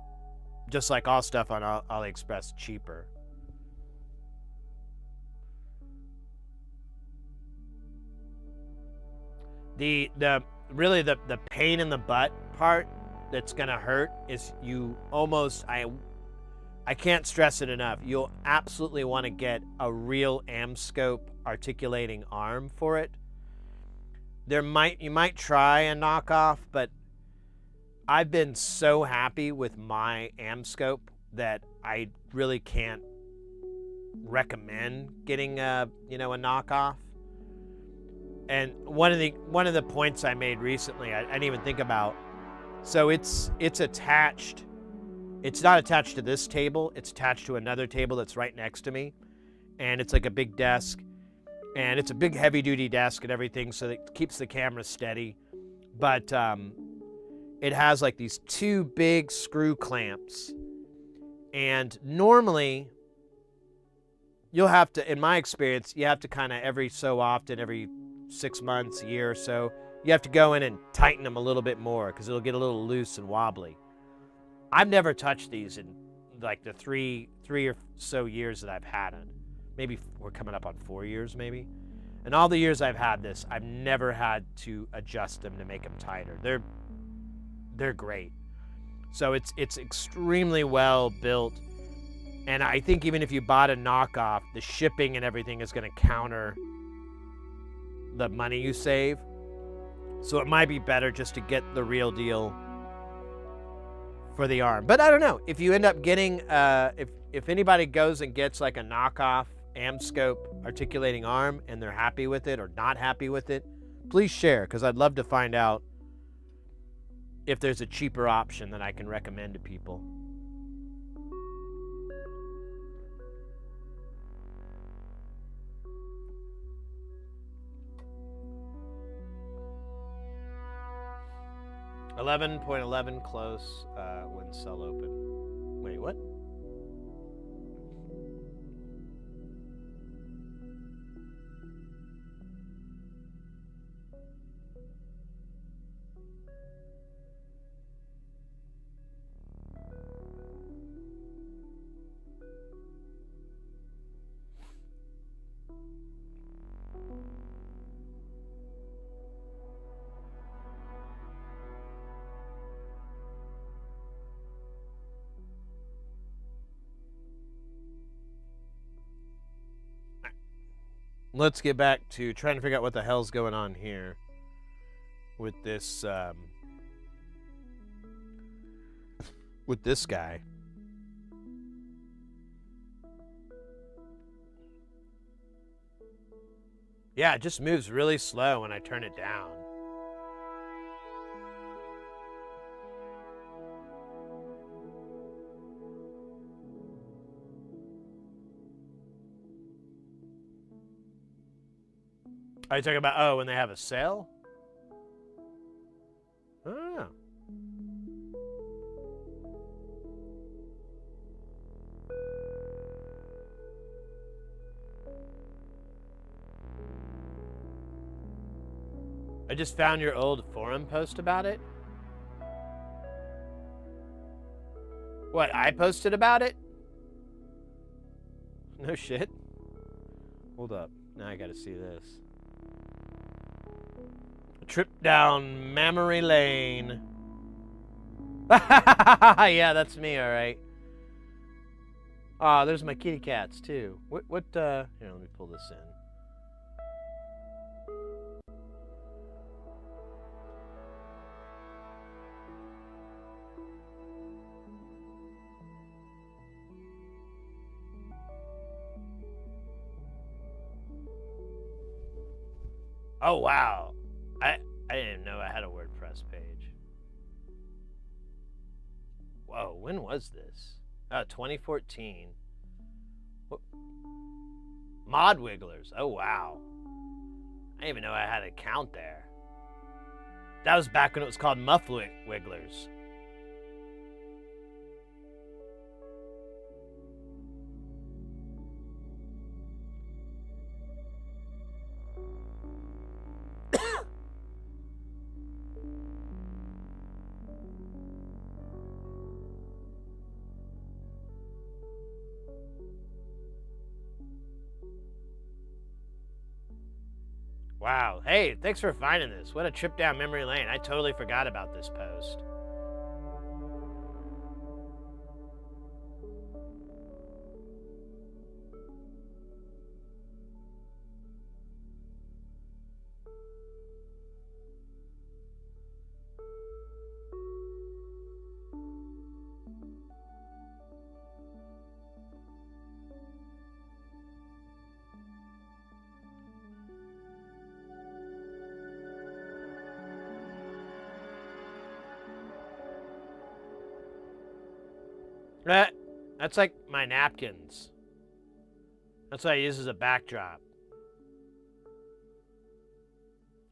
just like all stuff on AliExpress, cheaper. The really the pain in the butt part that's gonna hurt is you almost I can't stress it enough. You'll absolutely want to get a real Amscope articulating arm for it. You might try a knockoff, but I've been so happy with my Amscope that I really can't recommend getting a knockoff. And one of the points I made recently, I didn't even think about. So it's attached. It's not attached to this table. It's attached to another table that's right next to me, and it's like a big desk, and it's a big heavy-duty desk and everything, so it keeps the camera steady. But it has like these two big screw clamps, and normally you'll have to, in my experience, you have to kind of every so often, every 6 months, a year or so, you have to go in and tighten them a little bit more because it'll get a little loose and wobbly. I've never touched these in like the three or so years that I've had it. Maybe we're coming up on 4 years, maybe. And all the years I've had this, I've never had to adjust them to make them tighter. They're great. So it's extremely well built. And I think even if you bought a knockoff, the shipping and everything is going to counter the money you save. So it might be better just to get the real deal for the arm. But I don't know. If you end up getting, if anybody goes and gets like a knockoff Amscope articulating arm and they're happy with it or not happy with it, please share, because I'd love to find out if there's a cheaper option that I can recommend to people. $11.11 close when sell open. Wait, what? Let's get back to trying to figure out what the hell's going on here with this guy. Yeah, it just moves really slow when I turn it down. Are you talking about, when they have a sale? I don't know. I just found your old forum post about it. What, I posted about it? No shit. Hold up. Now I gotta see this. A trip down memory lane. Yeah, that's me, alright. Ah, there's my kitty cats, too. Here, let me pull this in. Oh, wow. I didn't know I had a WordPress page. Whoa, when was this? 2014. What? Mod Wigglers. Oh, wow. I didn't even know I had an account there. That was back when it was called Muff Wigglers. Wow. Hey, thanks for finding this. What a trip down memory lane. I totally forgot about this post. That's like my napkins. That's what I use as a backdrop.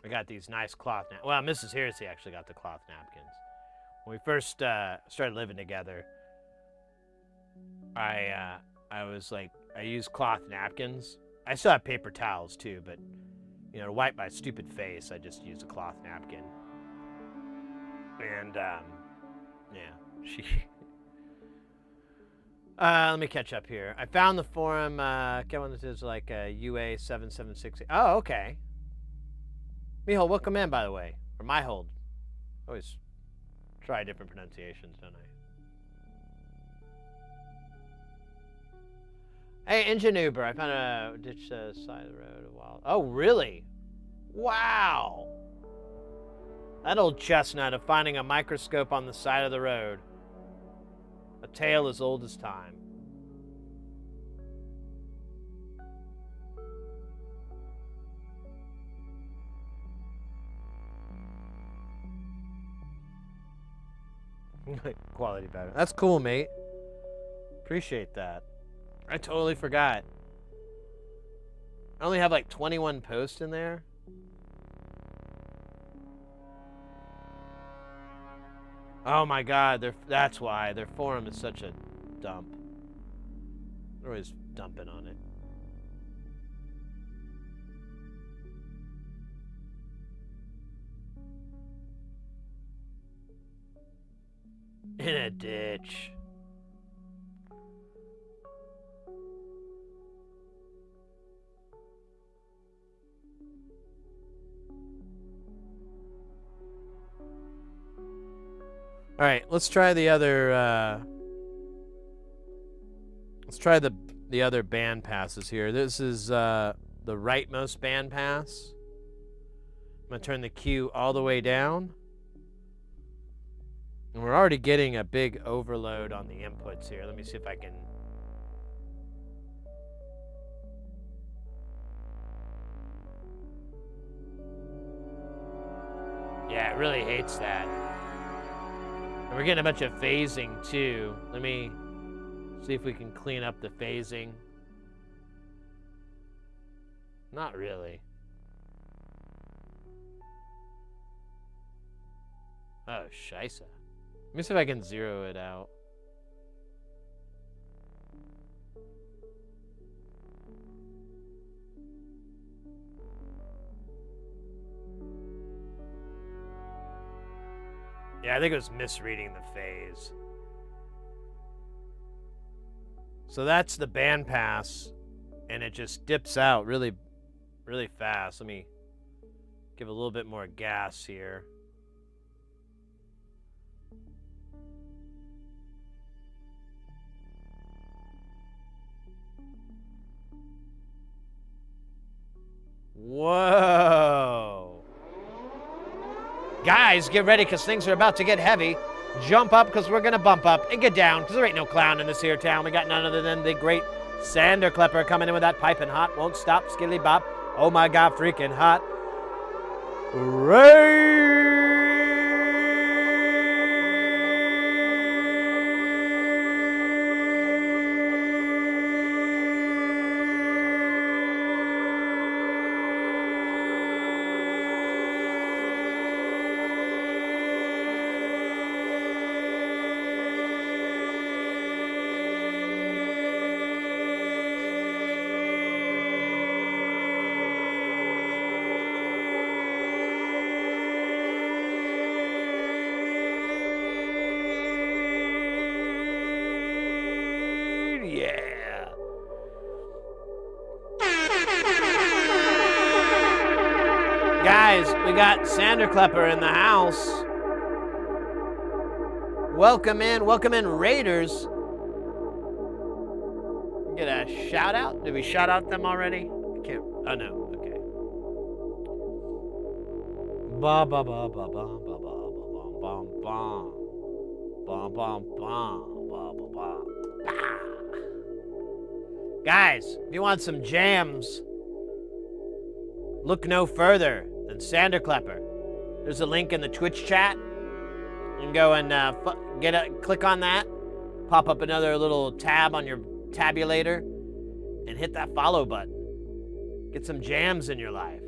I got these nice cloth napkins. Well, Mrs. Heresy actually got the cloth napkins. When we first started living together, I was like, I used cloth napkins. I still have paper towels too, but you know, to wipe my stupid face, I just used a cloth napkin. And yeah, she. Let me catch up here. I found the forum. Get one that is like UA7760. Oh, okay. Mihold, welcome in, by the way. Or Myhold. Always try different pronunciations, don't I? Hey, Engine Uber. I found a ditch side of the road a while. Oh, really? Wow. That old chestnut of finding a microscope on the side of the road. A tale as old as time. Quality better. That's cool, mate. Appreciate that. I totally forgot. I only have like 21 posts in there. Oh my god, that's why. Their forum is such a dump. They're always dumping on it. In a ditch. All right, let's try the other. Let's try the other band passes here. This is the rightmost band pass. I'm gonna turn the Q all the way down, and we're already getting a big overload on the inputs here. Let me see if I can. Yeah, it really hates that. And we're getting a bunch of phasing too. Let me see if we can clean up the phasing. Not really. Oh, scheisse. Let me see if I can zero it out. Yeah, I think it was misreading the phase. So that's the band pass, and it just dips out really, really fast. Let me give a little bit more gas here. Whoa. Guys, get ready because things are about to get heavy. Jump up because we're going to bump up, and get down because there ain't no clown in this here town. We got none other than the great Sander Klepper coming in with that piping hot. Won't stop, skilly bop. Oh my god, freaking hot. Yeah. Guys, we got Sanderklepper in the house. Welcome in, Raiders. Get a shout out. Did we shout out them already? I can't. Oh no. Okay. Ba ba ba ba ba ba ba ba ba ba ba ba ba ba ba. Guys, if you want some jams, look no further than Sanderklepper. There's a link in the Twitch chat. You can go and click on that, pop up another little tab on your tabulator, and hit that follow button. Get some jams in your life.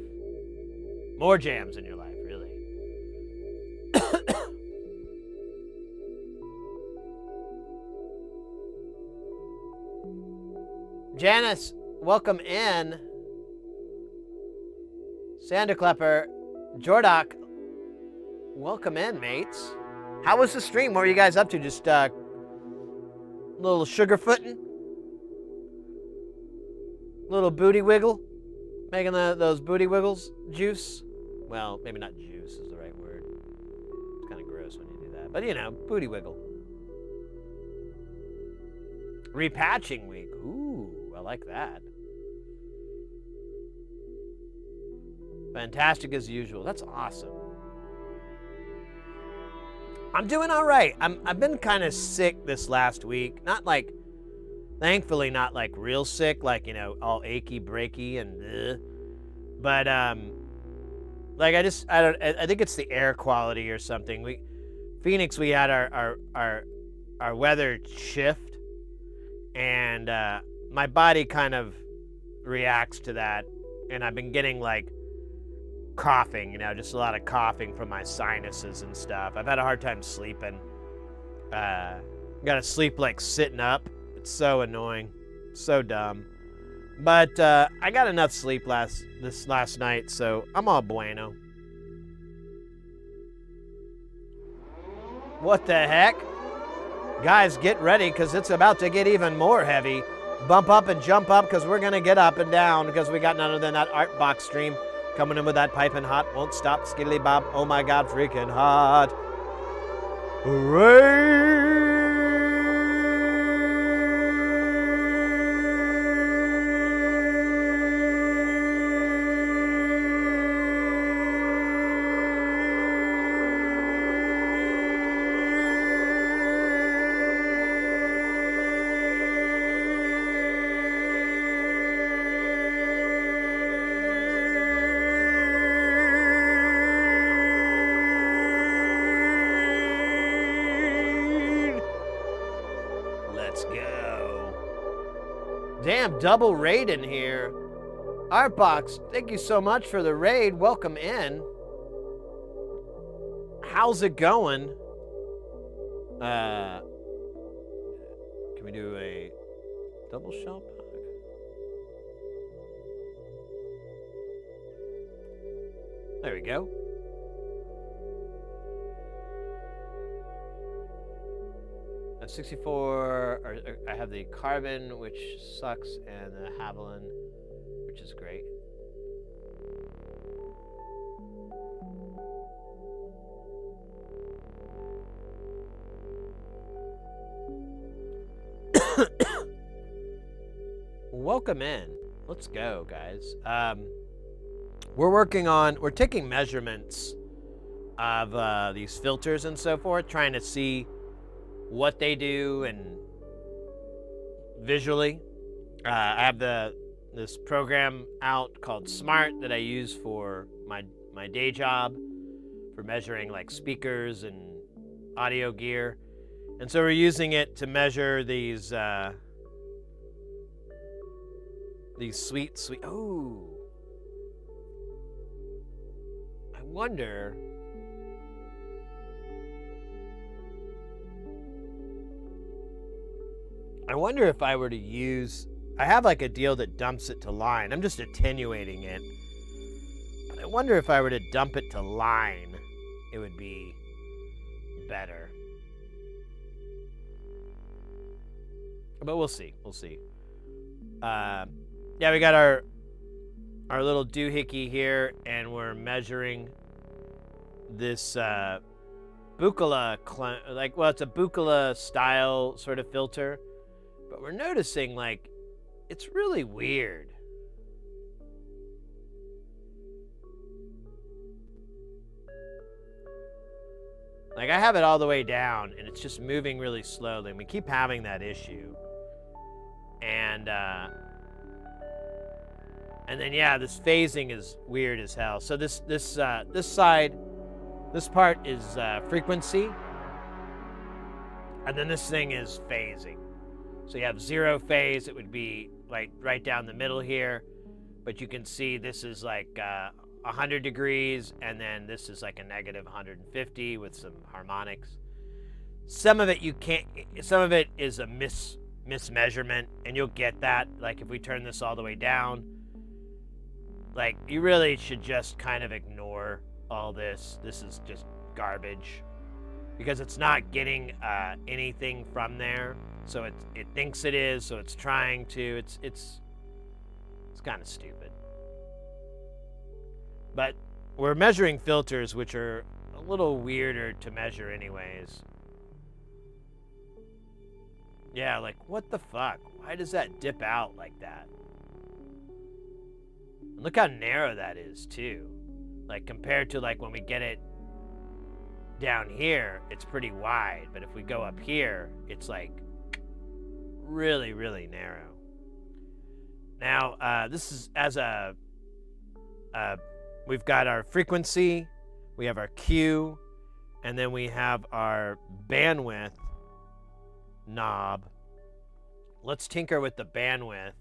More jams in your life, really. Janice, welcome in. Sanderklepper, Jordock, welcome in, mates. How was the stream? What were you guys up to? Just a little sugar footing? Little booty wiggle? Making those booty wiggles juice? Well, maybe not juice is the right word. It's kind of gross when you do that. But, you know, booty wiggle. Repatching week. Ooh, I like that. Fantastic as usual. That's awesome. I'm doing all right. I've been kind of sick this last week. Not like, thankfully, not like real sick, like, you know, all achy, breaky, and but like I think it's the air quality or something. Phoenix, we had our weather shift, and my body kind of reacts to that, and I've been getting like coughing, you know, just a lot of coughing from my sinuses and stuff. I've had a hard time sleeping. Gotta sleep like sitting up. It's so annoying, so dumb. But I got enough sleep last night, so I'm all bueno. What the heck? Guys, get ready, because it's about to get even more heavy. Bump up and jump up, because we're going to get up and down, because we got none other than that art box stream coming in with that piping hot, won't stop, skiddly bob, oh my god, freaking hot. Hooray! Damn, double raid in here. Artbox, thank you so much for the raid. Welcome in. How's it going? Can we do a double shell pack? There we go. A 64, or I have the Carbon, which sucks, and the Haviland, which is great. Welcome in. Let's go, guys. We're taking measurements of these filters and so forth, trying to see what they do and visually. I have this program out called Smart that I use for my day job for measuring like speakers and audio gear. And so we're using it to measure these sweet, oh, I wonder if I were to use, I have like a deal that dumps it to line. I'm just attenuating it. But I wonder if I were to dump it to line, it would be better. But we'll see. We'll see. Yeah, we got our little doohickey here, and we're measuring this Buchla, it's a Buchla style sort of filter. But we're noticing, like, it's really weird. Like, I have it all the way down, and it's just moving really slowly, and we keep having that issue. And then, yeah, this phasing is weird as hell. So this side, this part is frequency, and then this thing is phasing. So you have 0 phase, it would be like right down the middle here, but you can see this is like 100 degrees, and then this is like a negative 150 with some harmonics. Some of it you can't, some of it is a mismeasurement, and you'll get that. Like if we turn this all the way down, like you really should just kind of ignore all this. This is just garbage because it's not getting anything from there. So it thinks it is, so it's trying to. It's kind of stupid. But we're measuring filters, which are a little weirder to measure anyways. Yeah, like what the fuck? Why does that dip out like that? And look how narrow that is too. Like compared to like when we get it down here, it's pretty wide. But if we go up here, it's like really, really narrow. Now, this is as a, we've got our frequency, we have our Q, and then we have our bandwidth knob. Let's tinker with the bandwidth.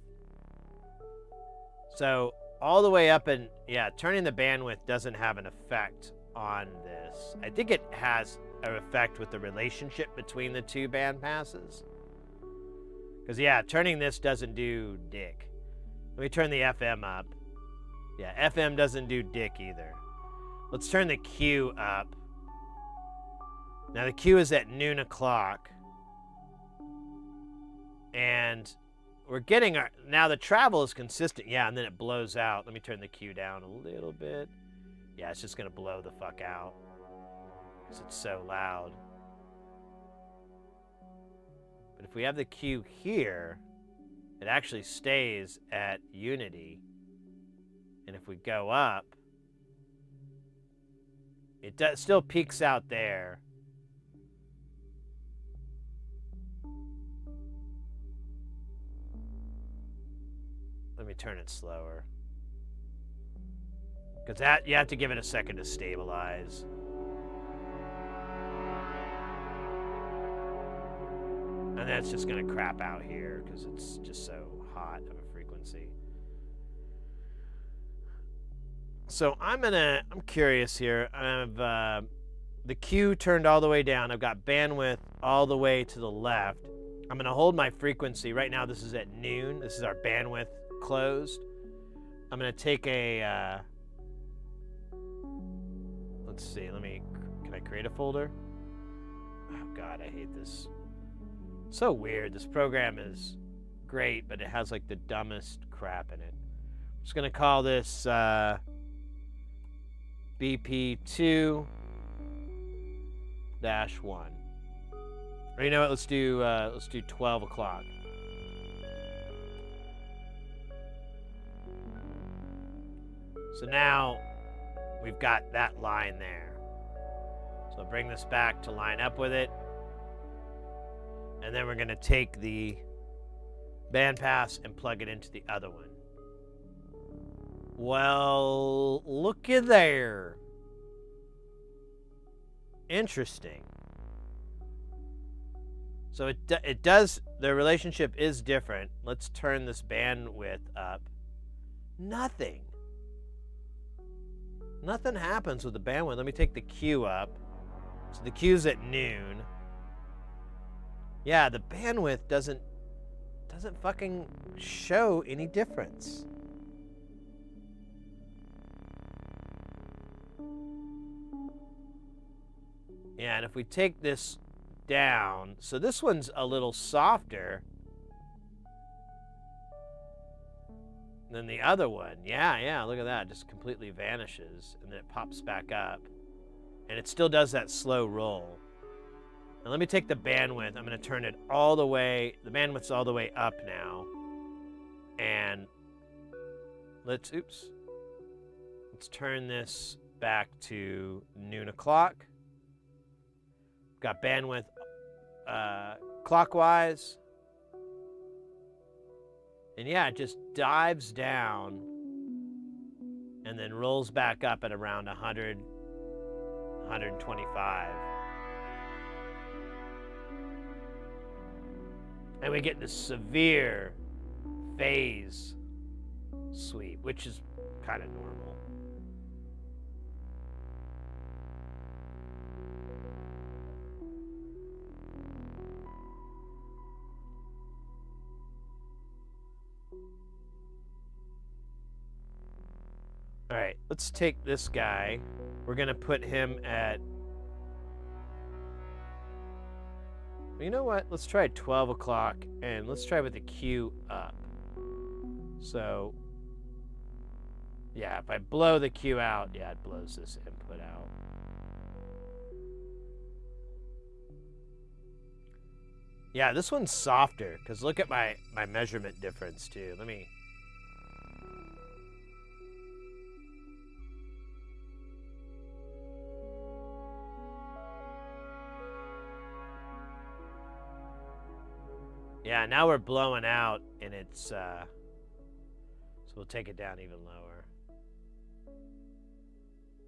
So all the way up, and yeah, turning the bandwidth doesn't have an effect on this. I think it has an effect with the relationship between the two band passes. Because, yeah, turning this doesn't do dick. Let me turn the FM up. Yeah, FM doesn't do dick either. Let's turn the Q up. Now, the Q is at noon o'clock. And we're getting our... Now, the travel is consistent. Yeah, and then it blows out. Let me turn the Q down a little bit. Yeah, it's just going to blow the fuck out. Because it's so loud. But if we have the Q here, it actually stays at unity. And if we go up, it still peaks out there. Let me turn it slower. Because that, you have to give it a second to stabilize. And that's just going to crap out here because it's just so hot of a frequency. So I'm curious here. I have the Q turned all the way down. I've got bandwidth all the way to the left. I'm going to hold my frequency. Right now this is at noon. This is our bandwidth closed. I'm going to take a... let's see. Can I create a folder? Oh God, I hate this. So weird. This program is great, but it has like the dumbest crap in it. I'm just gonna call this BP2-1. Or you know what? Let's do 12 o'clock. So now we've got that line there. So I'll bring this back to line up with it. And then we're going to take the bandpass and plug it into the other one. Well, looky there. Interesting. So it does, the relationship is different. Let's turn this bandwidth up. Nothing. Nothing happens with the bandwidth. Let me take the Q up. So the Q's at noon. Yeah, the bandwidth doesn't fucking show any difference. Yeah, and if we take this down, so this one's a little softer than the other one. Yeah, look at that. It just completely vanishes, and then it pops back up. And it still does that slow roll. And let me take the bandwidth. I'm going to turn it all the way. The bandwidth's all the way up now. And let's turn this back to noon o'clock. Got bandwidth clockwise. And yeah, it just dives down and then rolls back up at around 100, 125. And we get this severe phase sweep, which is kind of normal. All right, let's take this guy. We're going to put him at... You know what? Let's try 12 o'clock, and let's try with the Q up. So, yeah, if I blow the Q out, yeah, it blows this input out. Yeah, this one's softer, because look at my measurement difference, too. Let me... Yeah, now we're blowing out, and it's, so we'll take it down even lower.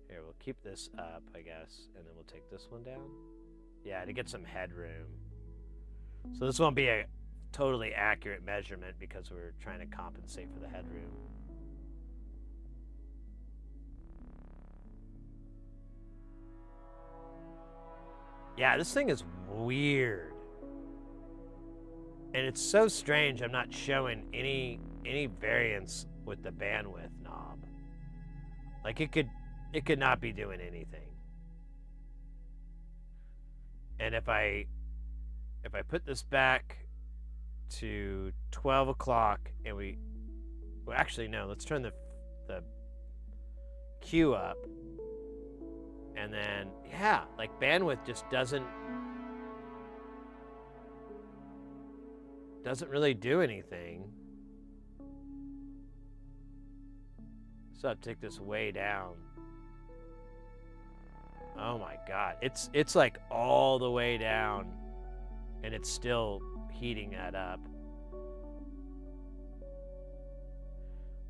Here, we'll keep this up, I guess, and then we'll take this one down. Yeah, to get some headroom. So this won't be a totally accurate measurement because we're trying to compensate for the headroom. Yeah, this thing is weird. And it's so strange I'm not showing any variance with the bandwidth knob. Like it could not be doing anything. And if I put this back to 12 o'clock and well actually no, let's turn the Q up. And then yeah, like bandwidth just doesn't really do anything. So I'll take this way down. Oh my god. It's like all the way down and it's still heating that up.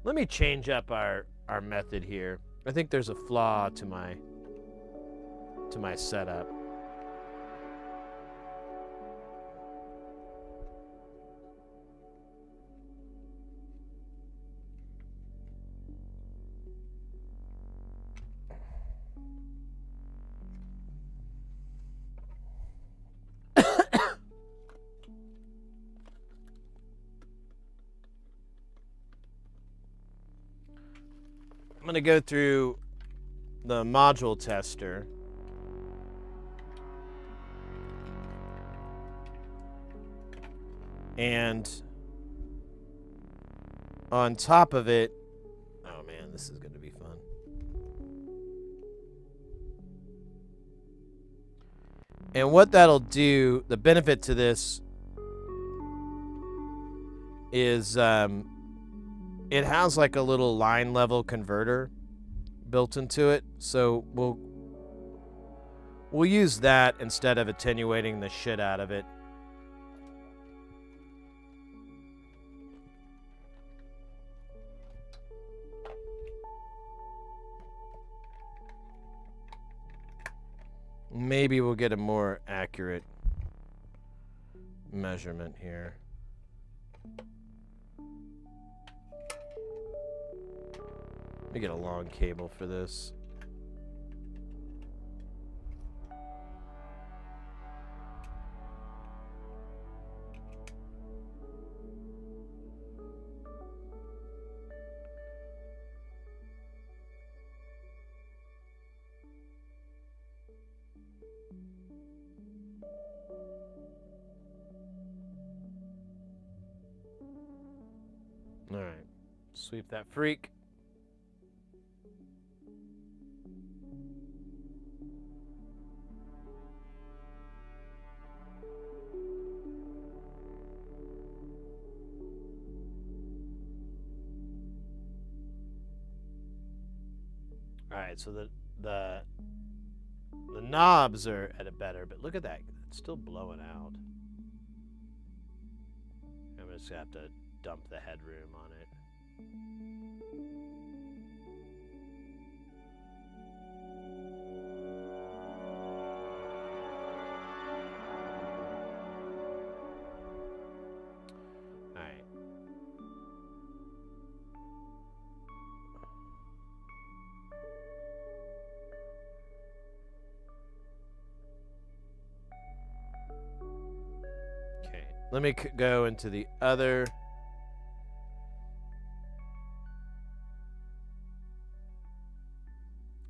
Let me change up our method here. I think there's a flaw to my setup. I'm going to go through the module tester. And on top of it, oh man, this is going to be fun. And what that'll do, the benefit to this is it has like a little line level converter built into it. So we'll use that instead of attenuating the shit out of it. Maybe we'll get a more accurate measurement here. Let me get a long cable for this. All right, sweep that freak. All right, so the knobs are at a better, but look at that, it's still blowing out. I'm just gonna have to dump the headroom on it. All right. Okay, let me go into the other.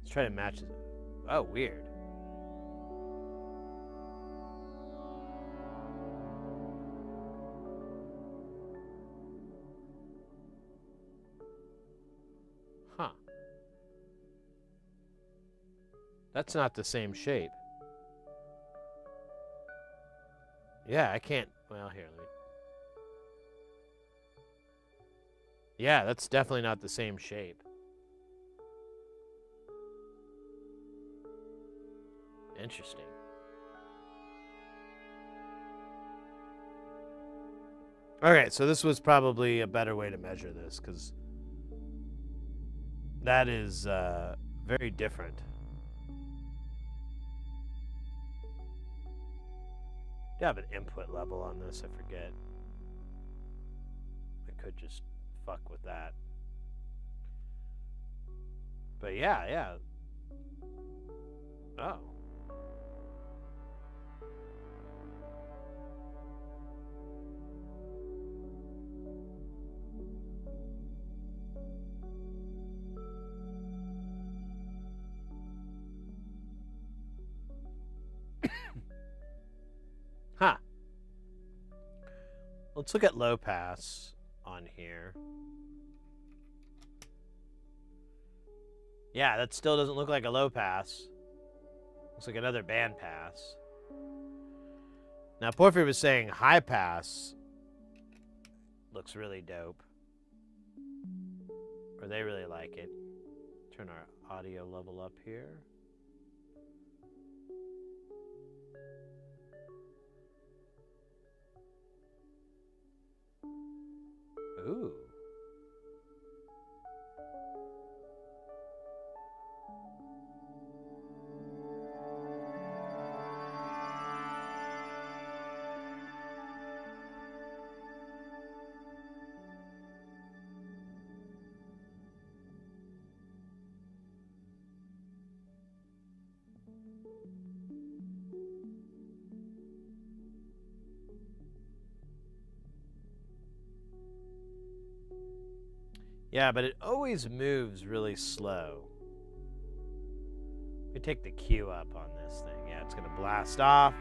Let's try to match it. Oh, weird. Huh. That's not the same shape. Yeah, I can't. Well, here, let me. Yeah, that's definitely not the same shape. Interesting. Okay, so this was probably a better way to measure this, because that is very different. Do you have an input level on this? I forget. I could just fuck with that. But yeah. Oh. Huh. Let's look at low pass on here. Yeah, that still doesn't look like a low pass. Looks like another band pass. Now, Porphyry was saying high pass looks really dope. Or they really like it. Turn our audio level up here. Ooh. Yeah, but it always moves really slow. Let me take the Q up on this thing. Yeah, it's going to blast off.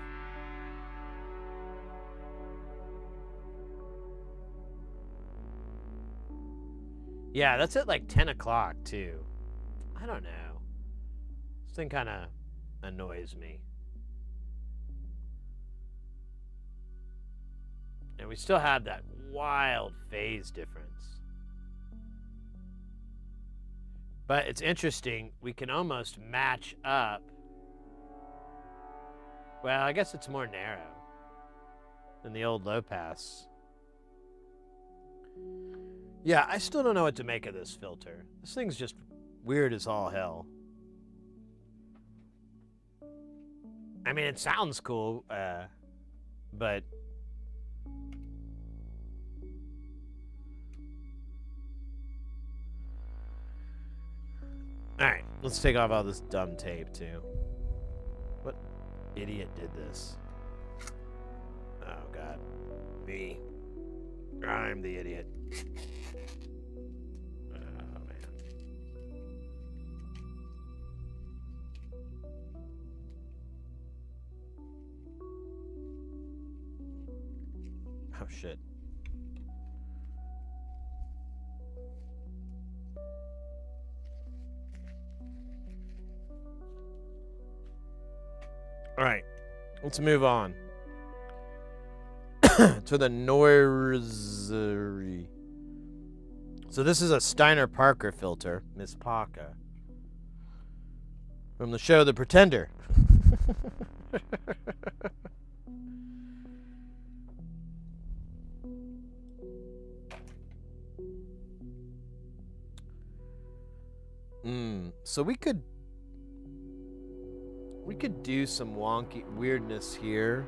Yeah, that's at like 10 o'clock, too. I don't know. This thing kind of annoys me. And we still have that wild phase difference. But it's interesting, we can almost match up. Well, I guess it's more narrow than the old low pass. Yeah, I still don't know what to make of this filter. This thing's just weird as all hell. I mean, it sounds cool, but... Alright, let's take off all this dumb tape, too. What idiot did this? Oh, God. Me. I'm the idiot. Oh, man. Oh, shit. All right, let's move on to the Noisery. So this is a Steiner Parker filter, Miss Parker, from the show The Pretender. So we could do some wonky weirdness here.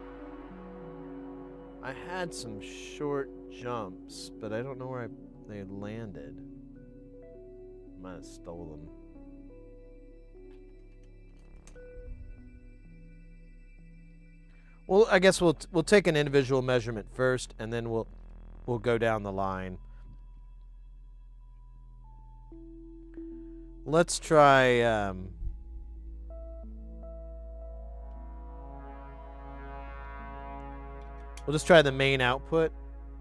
I had some short jumps, but I don't know where they landed. Might have stole them. Well, I guess we'll take an individual measurement first, and then we'll go down the line. Let's try. We'll just try the main output,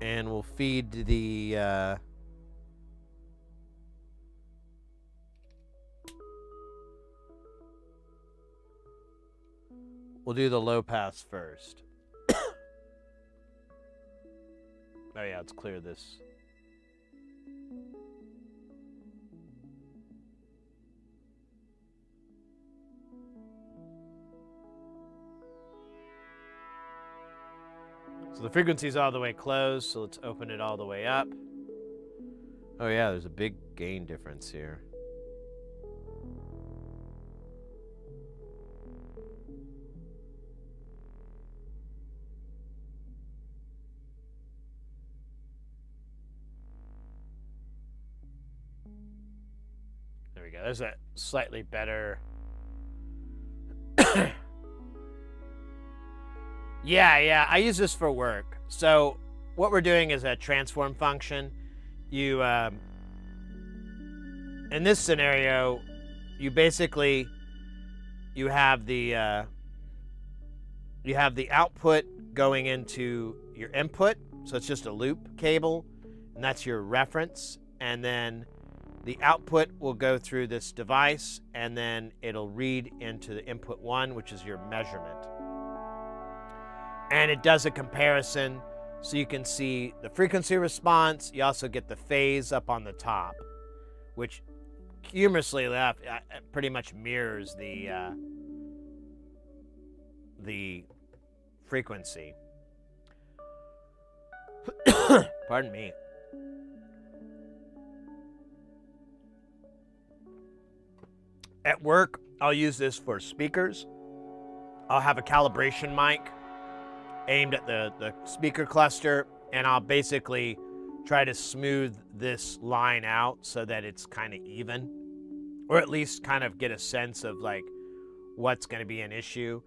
and we'll feed the... We'll do the low pass first. Oh yeah, let's clear this. So the frequency's all the way closed, so let's open it all the way up. Oh yeah, there's a big gain difference here. There we go. There's a slightly better... Yeah, I use this for work. So what we're doing is a transform function. You, in this scenario, you basically, you have the output going into your input. So it's just a loop cable, and that's your reference. And then the output will go through this device, and then it'll read into the input 1, which is your measurement. And it does a comparison, so you can see the frequency response. You also get the phase up on the top, which humorously enough pretty much mirrors the frequency. Pardon me. At work, I'll use this for speakers. I'll have a calibration mic aimed at the speaker cluster, and I'll basically try to smooth this line out so that it's kind of even, or at least kind of get a sense of like what's going to be an issue.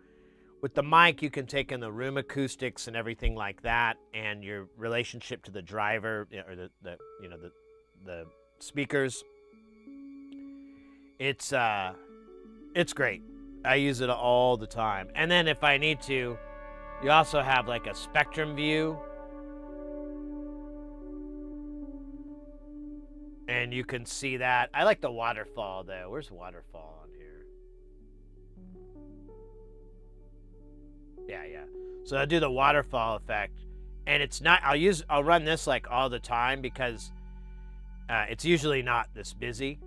With the mic, you can take in the room acoustics and everything like that, and your relationship to the driver or the speakers. It's great. I use it all the time. And then if I need to, you also have like a spectrum view, and you can see that. I like the waterfall though. Where's waterfall on here? Yeah. So I do the waterfall effect, and it's not. I'll run this like all the time because it's usually not this busy,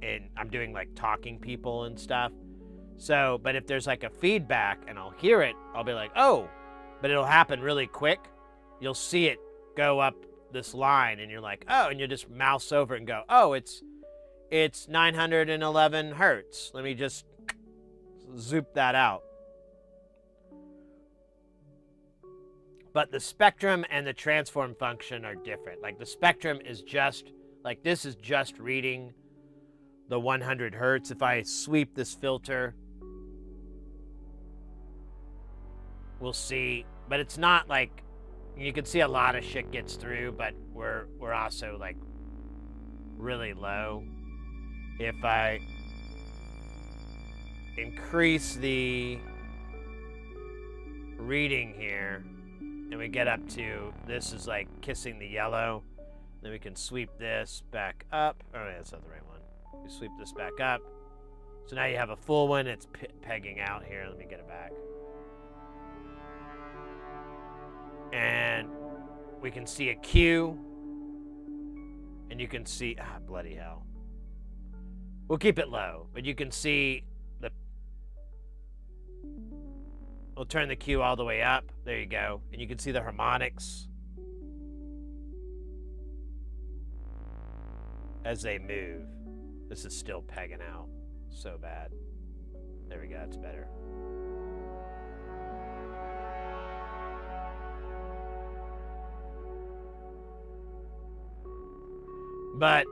and I'm doing like talking people and stuff. So, but if there's like a feedback and I'll hear it, I'll be like, oh, but it'll happen really quick. You'll see it go up this line, and you're like, oh, and you just mouse over it and go, oh, it's 911 hertz. Let me just zoop that out. but the spectrum and the transform function are different. Like the spectrum is just, like this is just reading the 100 hertz. If I sweep this filter, we'll see, but it's not like, you can see a lot of shit gets through, but we're also like really low. If I increase the reading here and we get up to, this is like kissing the yellow, then we can sweep this back up. Oh yeah, that's not the right one. We sweep this back up. So now you have a full one. It's pegging out here. Let me get it back. And we can see a Q. And you can see, bloody hell. We'll keep it low, but you can see the, we'll turn the Q all the way up. There you go. And you can see the harmonics as they move. This is still pegging out so bad. There we go, it's better. But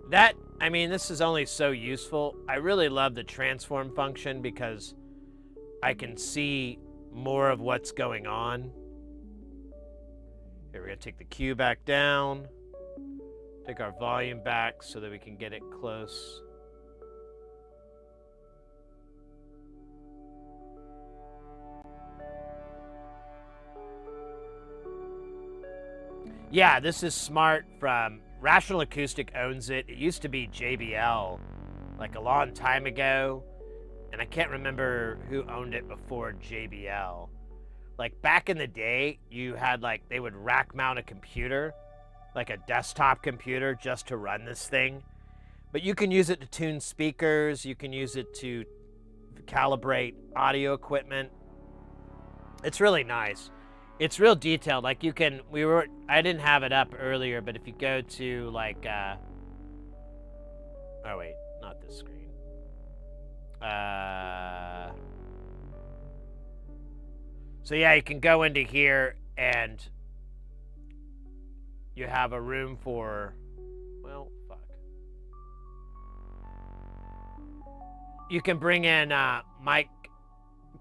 that, I mean, this is only so useful. I really love the transform function because I can see more of what's going on. Here, we're gonna take the Q back down. Take our volume back so that we can get it close. Yeah, this is smart from Rational Acoustic owns it. It used to be JBL like a long time ago, and I can't remember who owned it before JBL. Like back in the day, you had like, they would rack mount a computer, like a desktop computer, just to run this thing. But you can use it to tune speakers. You can use it to calibrate audio equipment. It's really nice. It's real detailed. Like you can, I didn't have it up earlier, but if you go to like, oh wait, not this screen. So yeah, you can go into here and you have a room for, well, fuck. You can bring in mic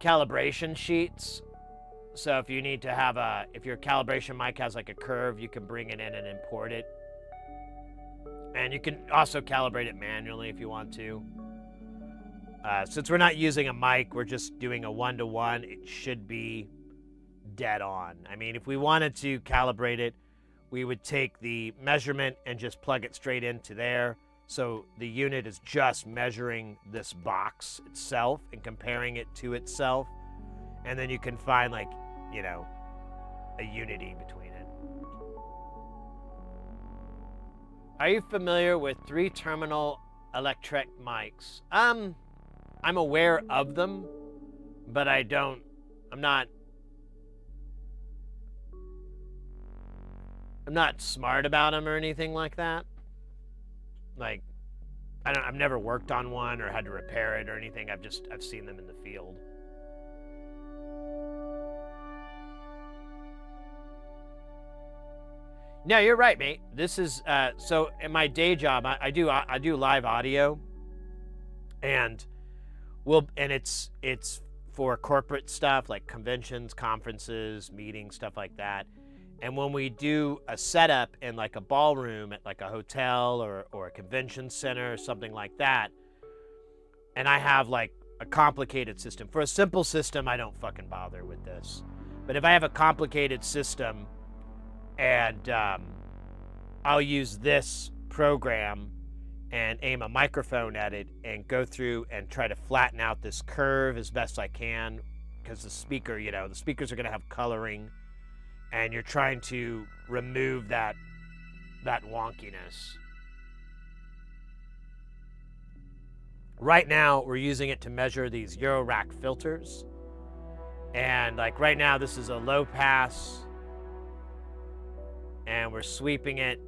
calibration sheets. So if you need to have if your calibration mic has like a curve, you can bring it in and import it. And you can also calibrate it manually if you want to. Since we're not using a mic, we're just doing a 1-to-1, it should be dead on. I mean, if we wanted to calibrate it, we would take the measurement and just plug it straight into there. So the unit is just measuring this box itself and comparing it to itself. And then you can find like, you know, a unity between it. Are you familiar with 3-terminal electret mics? I'm aware of them, but I'm not smart about them or anything like that. Like, I've never worked on one or had to repair it or anything. I've seen them in the field. No, you're right, mate. This is so in my day job, I do live audio, and it's for corporate stuff like conventions, conferences, meetings, stuff like that. And when we do a setup in like a ballroom at like a hotel or a convention center or something like that, and I have like a complicated system. For a simple system, I don't fucking bother with this. But if I have a complicated system and I'll use this program and aim a microphone at it and go through and try to flatten out this curve as best I can, because the speaker, you know, the speakers are going to have coloring, and you're trying to remove that wonkiness. Right now, we're using it to measure these Eurorack filters. And like right now, this is a low pass, and we're sweeping it,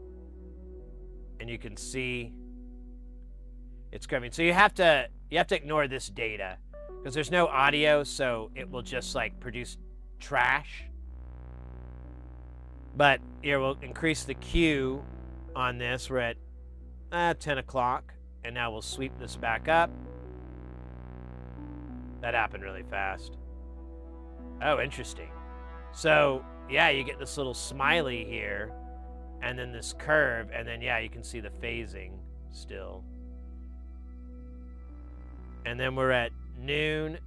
and you can see it's coming. So you have to ignore this data because there's no audio, so it will just like produce trash. But here we'll increase the Q on this. We're at 10 o'clock, and now we'll sweep this back up. That happened really fast. Oh, interesting. So, yeah, you get this little smiley here, and then this curve, and then, yeah, you can see the phasing still. And then we're at noon,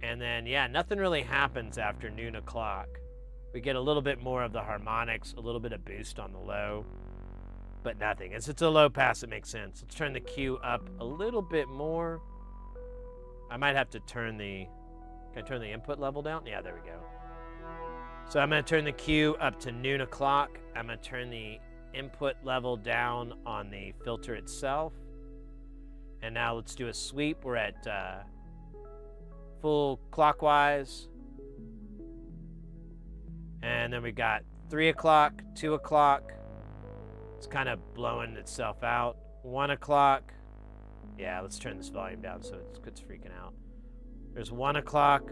and then, yeah, nothing really happens after noon o'clock. We get a little bit more of the harmonics, a little bit of boost on the low, but nothing. It's a low pass, it makes sense. Let's turn the Q up a little bit more. I might have to turn the... Can I turn the input level down? Yeah, there we go. So I'm going to turn the Q up to noon o'clock. I'm going to turn the input level down on the filter itself. And now let's do a sweep. We're at full clockwise. And then we got 3 o'clock, 2 o'clock. It's kind of blowing itself out. 1 o'clock. Yeah, let's turn this volume down so it's freaking out. There's 1 o'clock.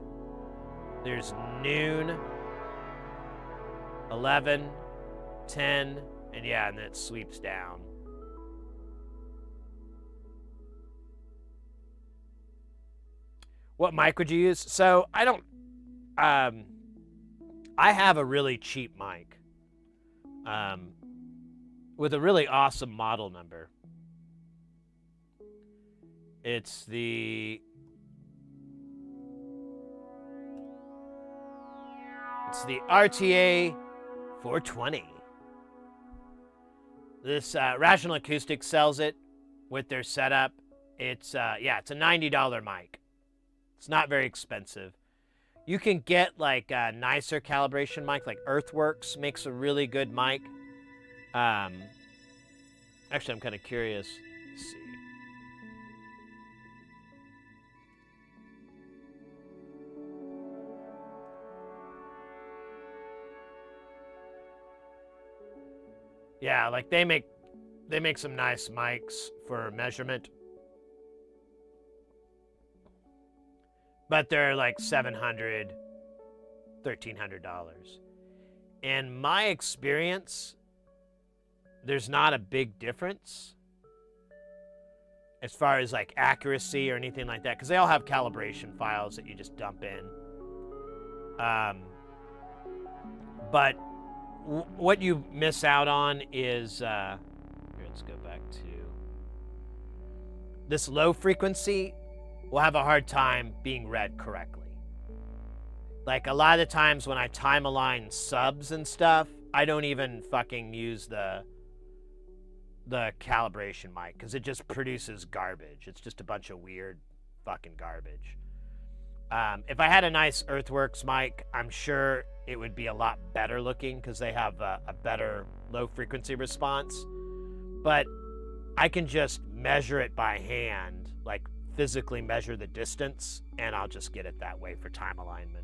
There's noon. 11, 10, and yeah, and then it sweeps down. What mic would you use? So I don't, I have a really cheap mic, with a really awesome model number. It's the RTA 420. This Rational Acoustics sells it with their setup. It's it's a $90 mic. It's not very expensive. You can get like a nicer calibration mic, like Earthworks makes a really good mic. Actually, I'm kind of curious. Let's see. Yeah, like they make some nice mics for measurement. But they're like $700, $1,300. In my experience, there's not a big difference as far as like accuracy or anything like that, because they all have calibration files that you just dump in. But what you miss out on is, here, let's go back to this low frequency. Will have a hard time being read correctly. Like a lot of the times when I time align subs and stuff, I don't even fucking use the calibration mic because it just produces garbage. It's just a bunch of weird fucking garbage. If I had a nice Earthworks mic, I'm sure it would be a lot better looking because they have a better low frequency response. But I can just measure it by hand, like physically measure the distance, and I'll just get it that way for time alignment.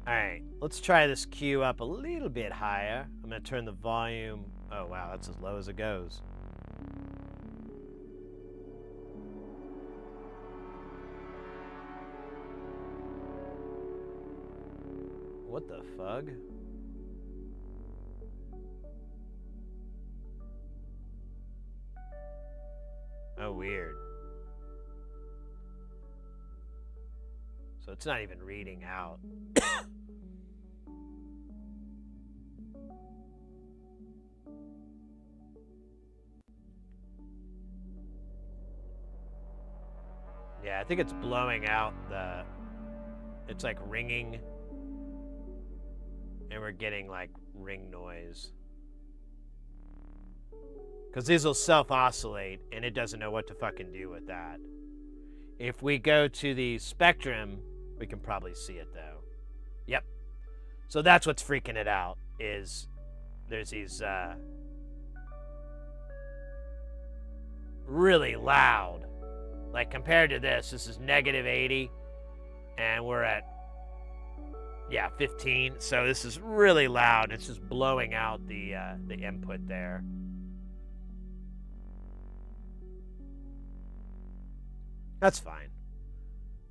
All right, let's try this Q up a little bit higher. I'm going to turn the volume. Oh, wow, that's as low as it goes. What the fuck? Oh, weird. So it's not even reading out. Yeah, I think it's blowing out the... It's like ringing. And we're getting like ring noise. Because these will self-oscillate, and it doesn't know what to fucking do with that. If we go to the spectrum, we can probably see it, though. Yep. So that's what's freaking it out, is there's these really loud. Like, compared to this is negative 80, and we're at, 15. So this is really loud. It's just blowing out the input there. That's fine.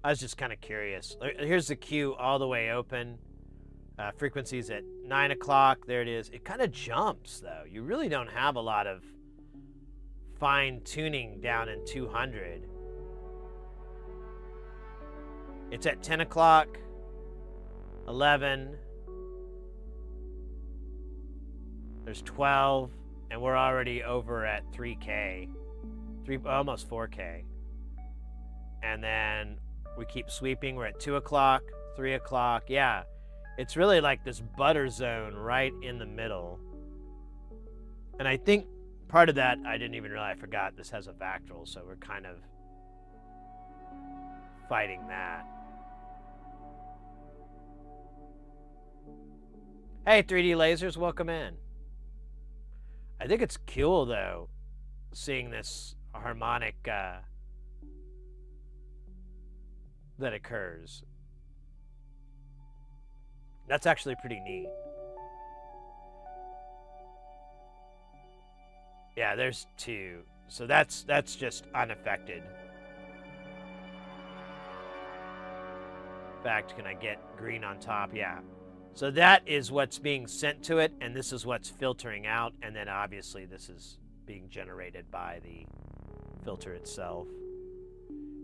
I was just kind of curious. Here's the queue all the way open. Frequencies at 9 o'clock. There it is. It kind of jumps, though. You really don't have a lot of fine tuning down in 200. It's at 10 o'clock, 11. There's 12, and we're already over at 3K, almost 4K. And then we keep sweeping. We're at 2 o'clock, 3 o'clock. Yeah, it's really like this butter zone right in the middle. And I think part of that, I didn't even realize, I forgot this has a Vactral, so we're kind of fighting that. Hey, 3D Lasers, welcome in. I think it's cool, though, seeing this harmonic that occurs. That's actually pretty neat. Yeah, there's 2. So that's just unaffected. In fact, can I get green on top? Yeah. So that is what's being sent to it, and this is what's filtering out, and then obviously this is being generated by the filter itself.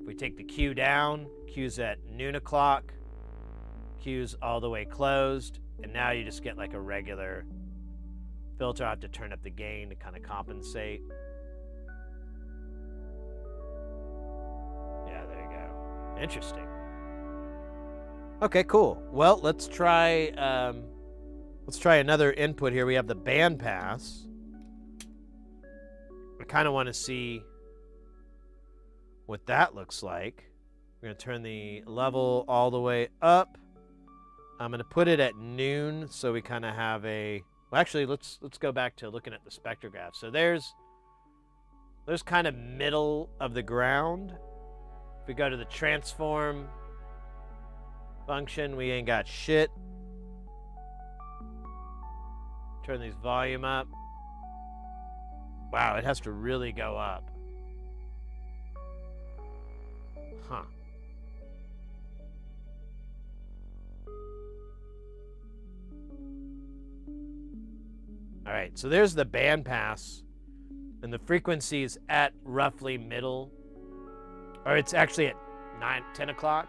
If we take the queue down, queue's at noon o'clock, queue's all the way closed, and now you just get like a regular filter. I have to turn up the gain to kind of compensate. Yeah, there you go. Interesting. Okay, cool. Well, let's try another input here. We have the band pass. I kind of want to see what that looks like. We're going to turn the level all the way up. I'm going to put it at noon so we kind of have a... Well, actually, let's go back to looking at the spectrograph. So there's kind of middle of the ground. If we go to the transform function, we ain't got shit. Turn these volume up. Wow, it has to really go up. Huh. All right, so there's the bandpass, and the frequency is at roughly middle, or it's actually at 10 o'clock.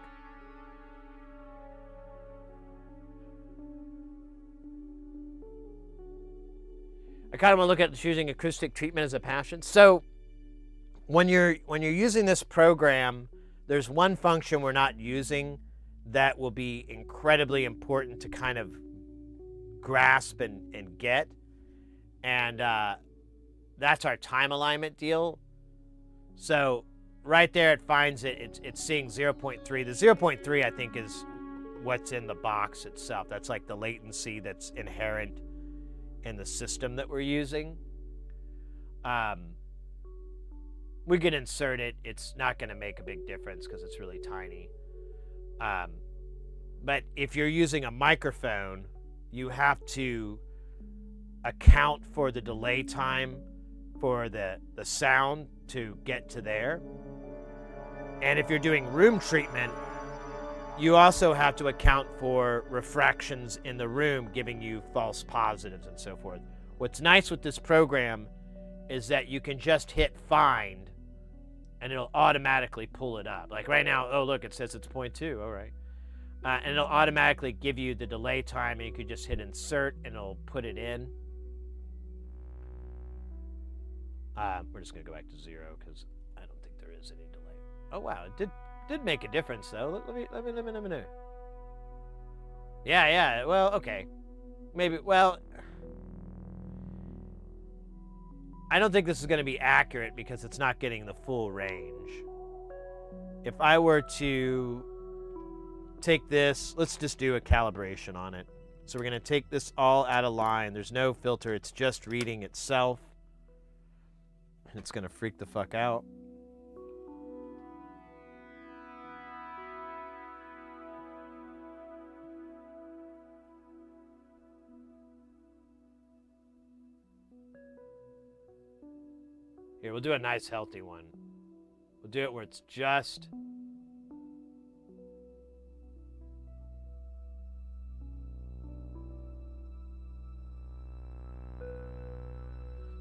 I kind of want to look at choosing acoustic treatment as a passion. So when you're using this program, there's one function we're not using that will be incredibly important to kind of grasp and get. And that's our time alignment deal. So right there, it finds it. It's seeing 0.3. The 0.3, I think, is what's in the box itself. That's like the latency that's inherent in the system that we're using. We can insert it. It's not going to make a big difference because it's really tiny. But if you're using a microphone, you have to account for the delay time for the sound to get to there. And if you're doing room treatment, you also have to account for refractions in the room giving you false positives and so forth. What's nice with this program is that you can just hit find and it'll automatically pull it up. Like right now, oh look, it says it's 0.2, all right. And it'll automatically give you the delay time, and you could just hit insert and it'll put it in. We're just gonna go back to 0 because I don't think there is any delay. Oh wow, it did make a difference though. Let me know. Yeah. Well, okay. Maybe. Well, I don't think this is going to be accurate because it's not getting the full range. If I were to take this, let's just do a calibration on it. So we're going to take this all out of line. There's no filter. It's just reading itself. It's going to freak the fuck out. Here, we'll do a nice healthy one. We'll do it where it's just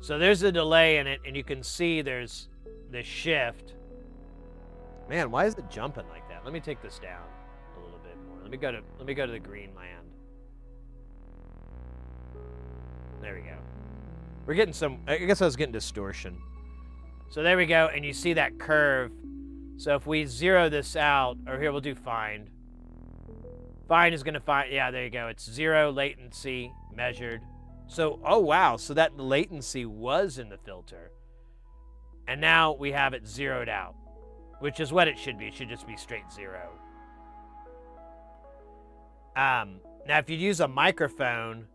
So there's a delay in it, and you can see there's the shift. Man, why is it jumping like that? Let me take this down a little bit more. Let me go to the green land. There we go. We're getting some, I guess I was getting distortion. So there we go, and you see that curve. So if we zero this out, or here we'll do find. Find is gonna find, yeah, there you go. It's 0 latency measured. So, oh wow, so that latency was in the filter. And now we have it zeroed out, which is what it should be. It should just be straight 0. Now, if you use a microphone,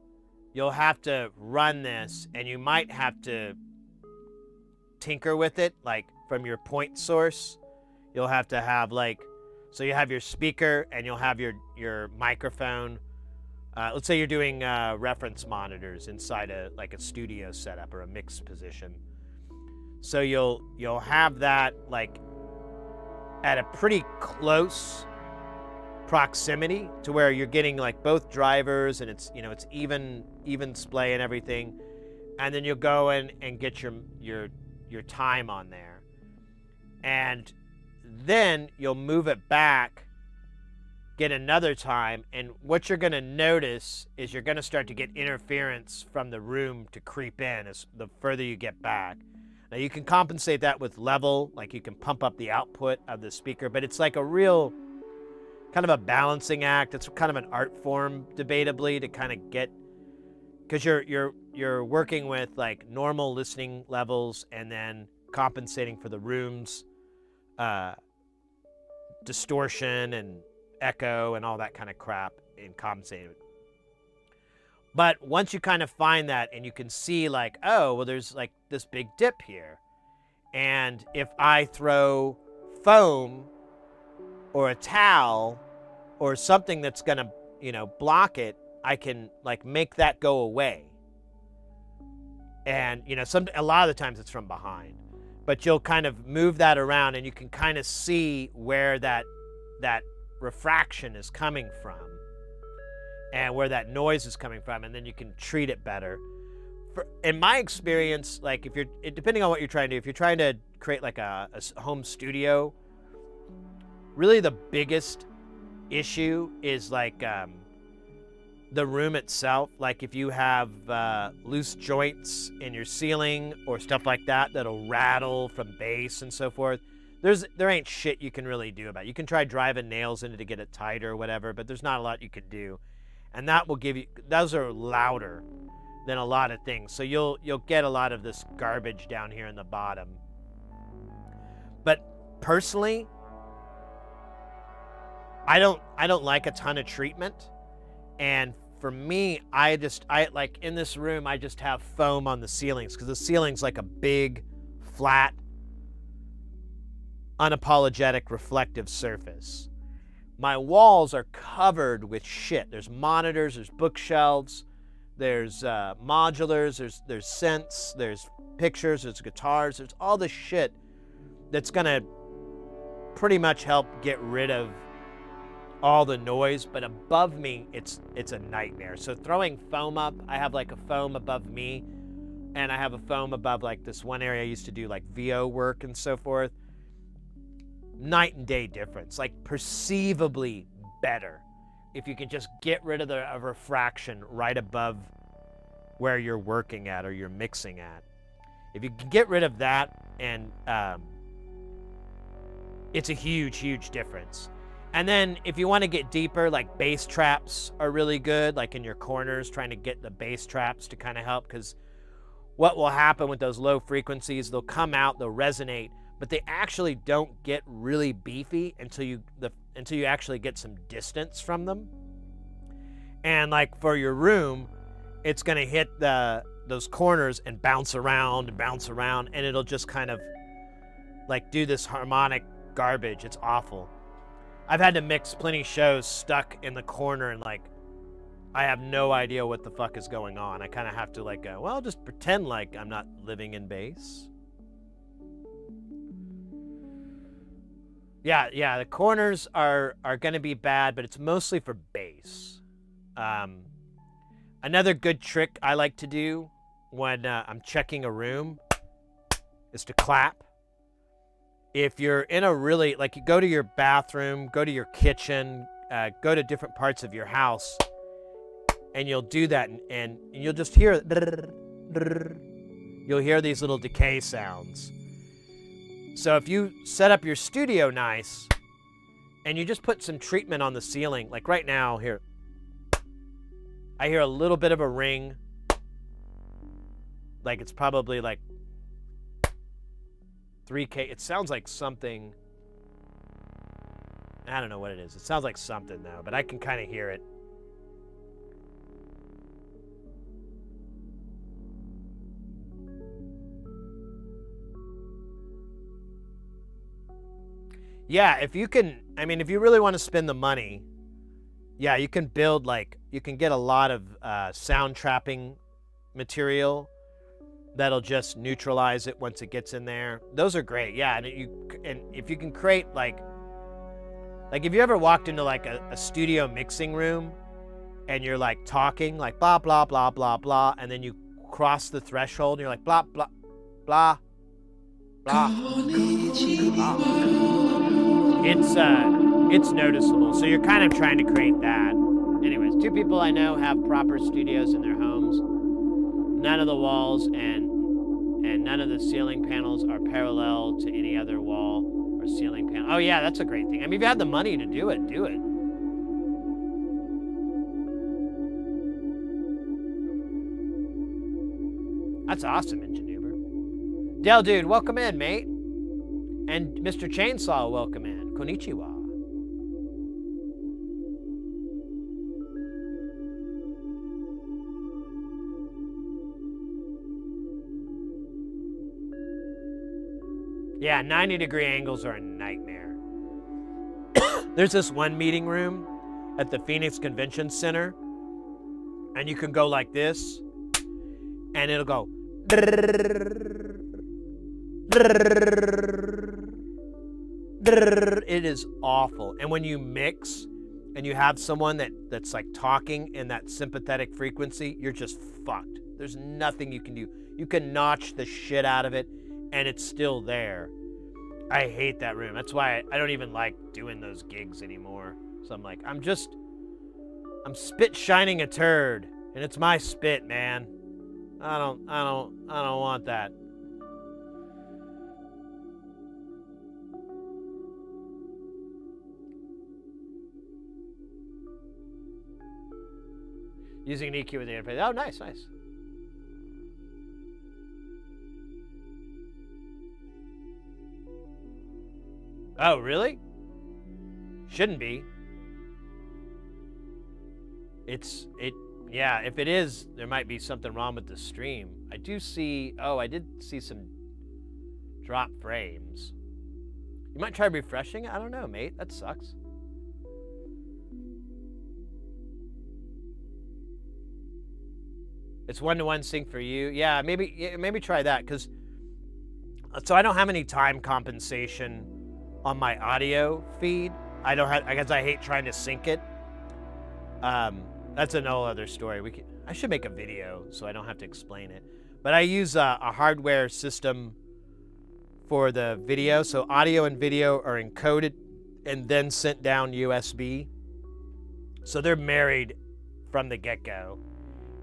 you'll have to run this, and you might have to tinker with it, like from your point source. You'll have to have like, so you have your speaker, and you'll have your microphone. Let's say you're doing reference monitors inside a studio setup or a mix position. So you'll have that like at a pretty close proximity to where you're getting like both drivers, and it's it's even splay and everything, and then you'll go in and get your time on there, and then you'll move it back, get another time, and what you're going to notice is you're going to start to get interference from the room to creep in as the further you get back. Now you can compensate that with level, like you can pump up the output of the speaker, but it's like a real kind of a balancing act. It's kind of an art form, debatably, to kind of get, because you're working with like normal listening levels and then compensating for the room's distortion and echo and all that kind of crap and compensating. But once you kind of find that, and you can see like, oh, well, there's like this big dip here, and if I throw foam or a towel or something that's gonna block it, I can like make that go away. And a lot of the times it's from behind, but you'll kind of move that around, and you can kind of see where that refraction is coming from and where that noise is coming from, and then you can treat it better. In my experience, like if you're, depending on what you're trying to do, if you're trying to create like a home studio, really the biggest issue is like the room itself. Like if you have loose joints in your ceiling or stuff like that that'll rattle from bass and so forth, there ain't shit you can really do about it. You can try driving nails in it to get it tighter or whatever, but there's not a lot you can do. And that will give you, those are louder than a lot of things. So you'll get a lot of this garbage down here in the bottom. But personally, I don't like a ton of treatment. And for me, I like in this room, I just have foam on the ceilings, because the ceiling's like a big, flat, unapologetic reflective surface. My walls are covered with shit. There's monitors, there's bookshelves, there's modulars, there's synths, there's pictures, there's guitars, there's all this shit that's gonna pretty much help get rid of all the noise. But above me, it's a nightmare. So throwing foam up, I have like a foam above me, and I have a foam above like this one area I used to do like VO work and so forth. Night and day difference, like perceivably better if you can just get rid of the refraction right above where you're working at or you're mixing at. If you can get rid of that, and it's a huge difference. And then if you want to get deeper, like bass traps are really good, like in your corners, trying to get the bass traps to kind of help, because what will happen with those low frequencies, they'll come out, they'll resonate, but they actually don't get really beefy until you actually get some distance from them. And like for your room, it's going to hit those corners and bounce around, and it'll just kind of like do this harmonic garbage. It's awful. I've had to mix plenty shows stuck in the corner, and like I have no idea what the fuck is going on. I kind of have to like go, well, just pretend like I'm not living in bass. Yeah, the corners are going to be bad, but it's mostly for bass. Another good trick I like to do when I'm checking a room is to clap. If you're in a really, like, you go to your bathroom, go to your kitchen, go to different parts of your house, and you'll do that, and you'll just hear, you'll hear these little decay sounds. So if you set up your studio nice, and you just put some treatment on the ceiling, like right now, here, I hear a little bit of a ring, like it's probably like 3K. It sounds like something, I don't know what it is. It sounds like something though, but I can kind of hear it. Yeah, if you can, I mean, if you really want to spend the money, yeah, you can build, like, you can get a lot of sound trapping material that'll just neutralize it once it gets in there. Those are great, yeah. And if you can create, like if you ever walked into like a studio mixing room and you're like talking like blah blah blah blah blah, and then you cross the threshold and you're like blah blah blah blah blah. It's noticeable. So you're kind of trying to create that. Anyways, 2 people I know have proper studios in their homes. None of the walls and none of the ceiling panels are parallel to any other wall or ceiling panel. Oh yeah, that's a great thing. I mean, if you have the money to do it, do it. That's awesome, Ingenuber. Dell Dude, welcome in, mate. And Mr. Chainsaw, welcome in. Konnichiwa. Yeah, 90-degree angles are a nightmare. There's this one meeting room at the Phoenix Convention Center, and you can go like this, and it'll go. It is awful. And when you mix and you have someone that's like talking in that sympathetic frequency, you're just fucked. There's nothing you can do. You can notch the shit out of it and it's still there. I hate that room. That's why I don't even like doing those gigs anymore. So I'm like, I'm spit shining a turd, and it's my spit, man. I don't want that. Using an EQ with the interface. Oh, nice, nice. Oh, really? Shouldn't be. Yeah, if it is, there might be something wrong with the stream. I did see some drop frames. You might try refreshing it? I don't know, mate. That sucks. It's 1-to-1 sync for you. Yeah, maybe try that, because so I don't have any time compensation on my audio feed. I guess I hate trying to sync it. That's a whole other story. I should make a video so I don't have to explain it. But I use a hardware system for the video, so audio and video are encoded and then sent down USB. So they're married from the get-go.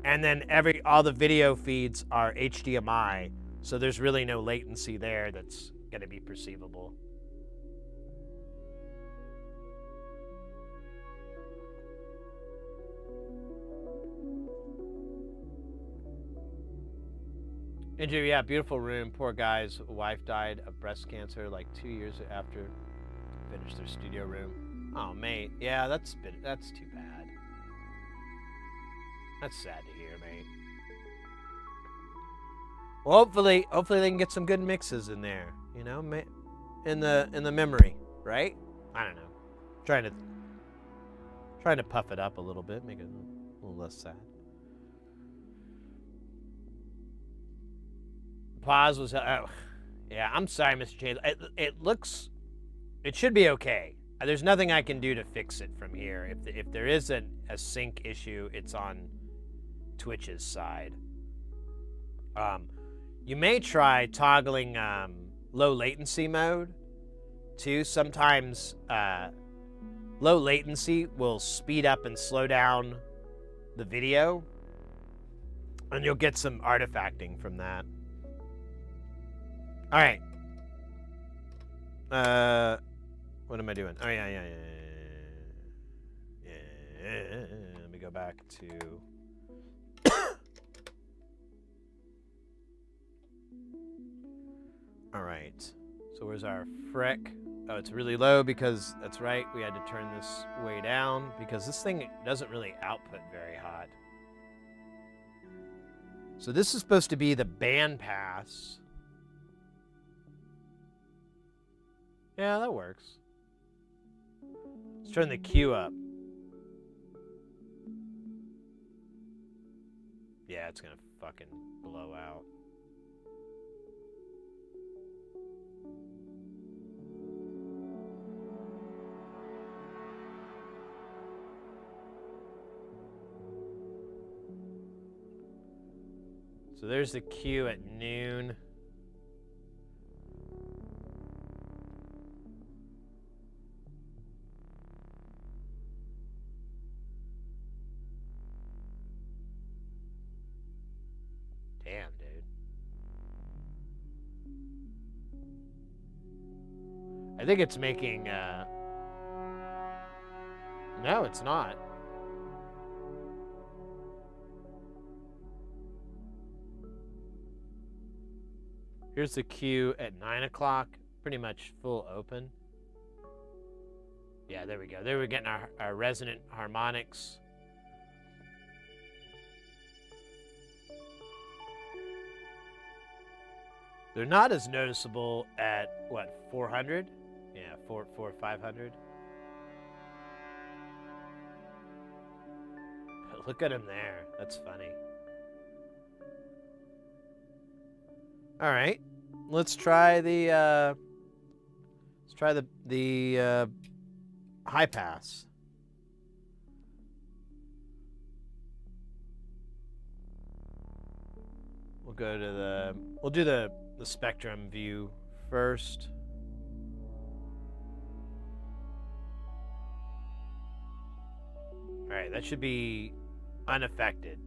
And then all the video feeds are HDMI, so there's really no latency there that's going to be perceivable. Andrew, yeah, beautiful room. Poor guy's wife died of breast cancer like 2 years after finished their studio room. Oh, mate, yeah, that's too bad. That's sad to hear, mate. Well, hopefully they can get some good mixes in there, you know, in the memory, right? I don't know. Trying to puff it up a little bit, make it a little less sad. Pause was yeah. I'm sorry, Mr. Chains. It should be okay. There's nothing I can do to fix it from here. If there is a sync issue, it's on Twitch's side. You may try toggling low latency mode too. Sometimes low latency will speed up and slow down the video, and you'll get some artifacting from that. All right. What am I doing? Oh, yeah. Let me go back to... All right. So where's our frick? Oh, it's really low because, that's right, we had to turn this way down because this thing doesn't really output very hot. So this is supposed to be the band pass. Yeah, that works. Let's turn the Q up. Yeah, it's gonna fucking blow out. So there's the Q at noon. Damn, dude. I think it's making, no, it's not. Here's the queue at 9 o'clock, pretty much full open. Yeah, there we go. There we're getting our resonant harmonics. They're not as noticeable at, what, 400? Yeah, 500. But look at him there. That's funny. All right, let's try the high pass. We'll go to we'll do the spectrum view first. All right, that should be unaffected.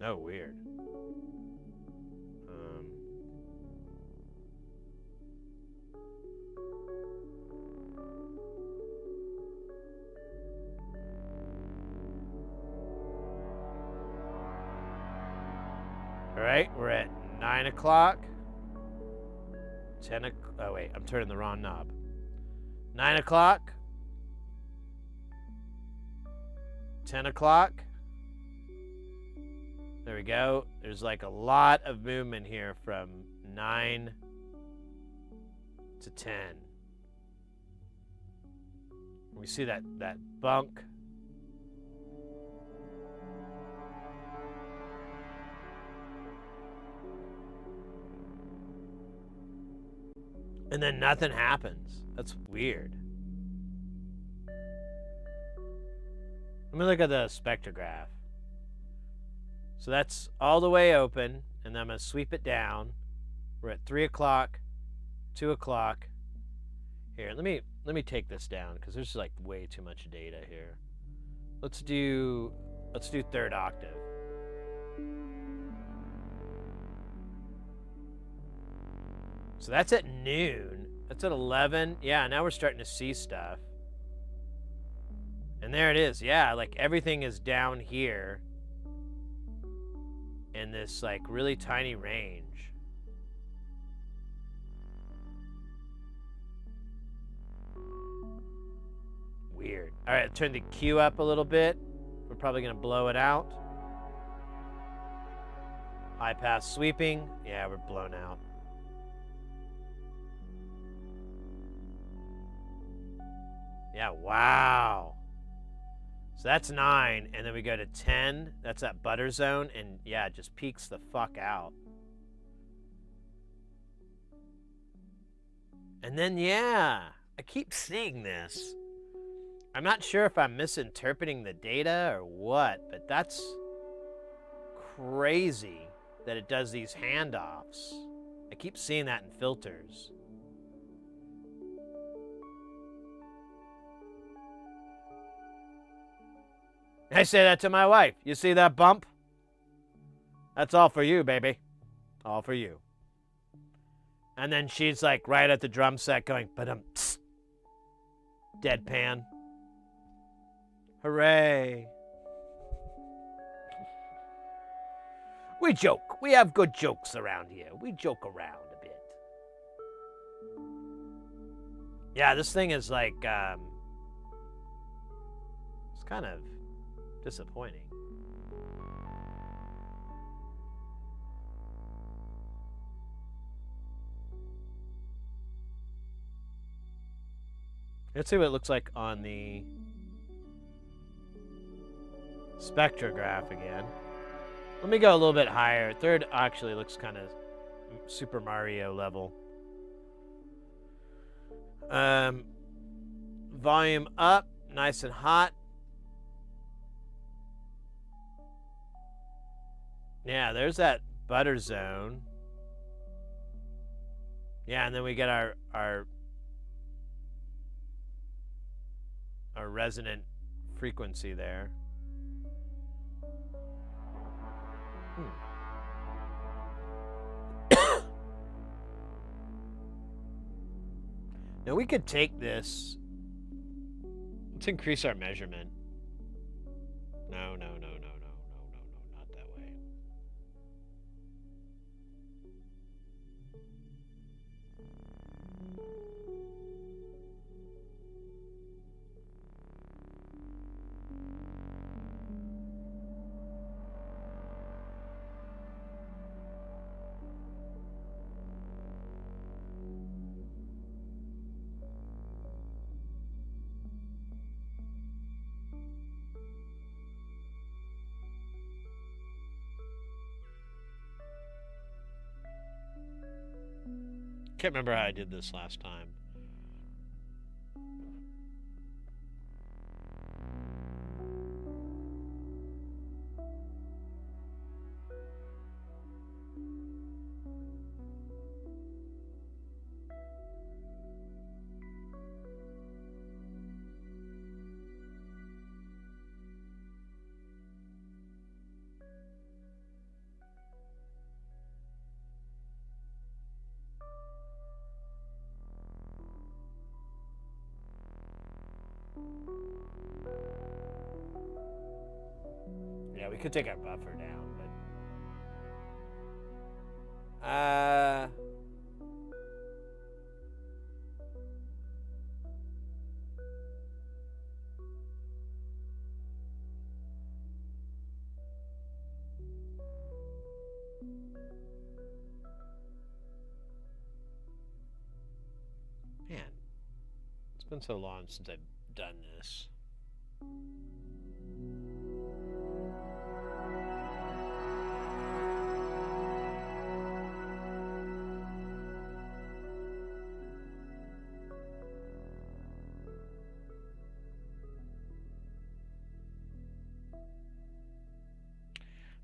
Oh, weird. All right, we're at 9 o'clock. 10 o'clock. Oh, wait, I'm turning the wrong knob. 9 o'clock. 10 o'clock. There we go. There's like a lot of movement here from 9 to 10. We see that bunk. And then nothing happens. That's weird. Let me look at the spectrograph. So that's all the way open, and then I'm going to sweep it down. We're at 3 o'clock, 2 o'clock. Here, let me take this down because there's like way too much data here. Let's do third octave. So that's at noon. That's at 11. Yeah, now we're starting to see stuff. And there it is. Yeah, like everything is down here in this like really tiny range. Weird. All right, turn the Q up a little bit. We're probably gonna blow it out. High pass sweeping. Yeah, we're blown out. Yeah, wow. So that's 9, and then we go to 10. That's that butter zone, and yeah, it just peaks the fuck out. And then, yeah, I keep seeing this. I'm not sure if I'm misinterpreting the data or what, but that's crazy that it does these handoffs. I keep seeing that in filters. I say that to my wife. You see that bump? That's all for you, baby. All for you. And then she's like right at the drum set going, ba-dum-tss. Deadpan. Hooray. We joke. We have good jokes around here. We joke around a bit. Yeah, this thing is like, it's kind of disappointing. Let's see what it looks like on the spectrograph again. Let me go a little bit higher. Third actually looks kind of Super Mario level. Volume up, nice and hot. Yeah, there's that butter zone. Yeah, and then we get our resonant frequency there. Now we could take this. Let's increase our measurement. No, not that way. Can't remember how I did this last time. Yeah, we could take our buffer down, but man, it's been so long since I've done this.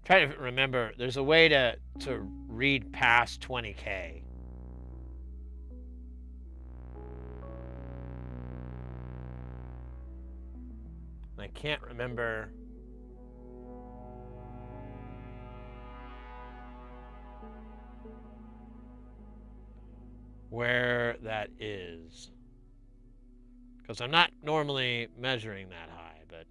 Try to remember, there's a way to read past 20K. I can't remember where that is, because I'm not normally measuring that high, but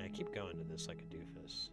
I keep going to this like a doofus.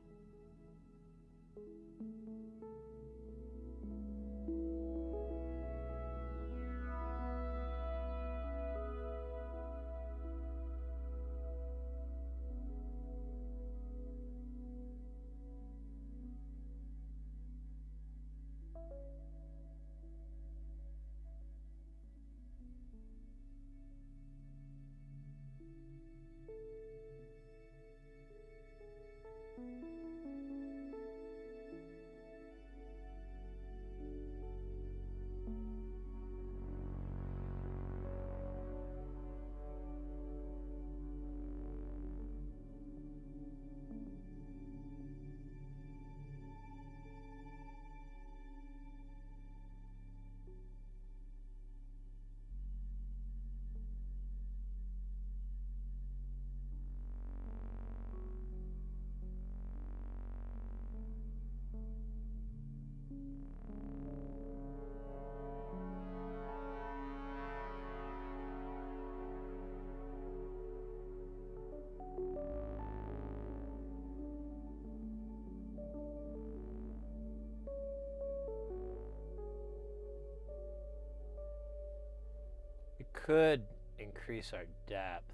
It could increase our depth.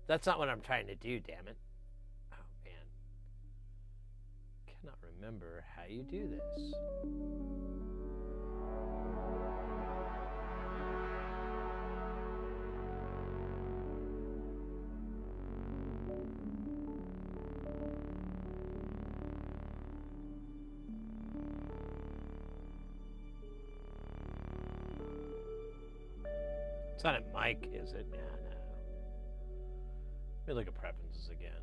That's not what I'm trying to do, damn it. Oh, man. Cannot remember how you do this. It's not a mic, is it? Yeah, no. Let me look at preferences again.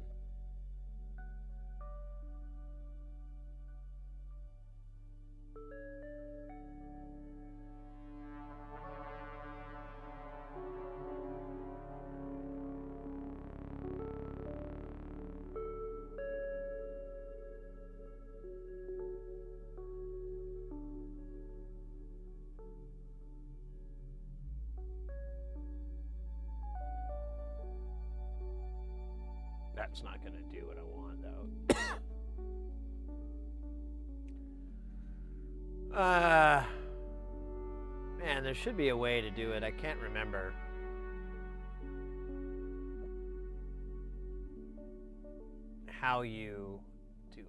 That's not going to do what I want, though. Man, there should be a way to do it. I can't remember. How you do it.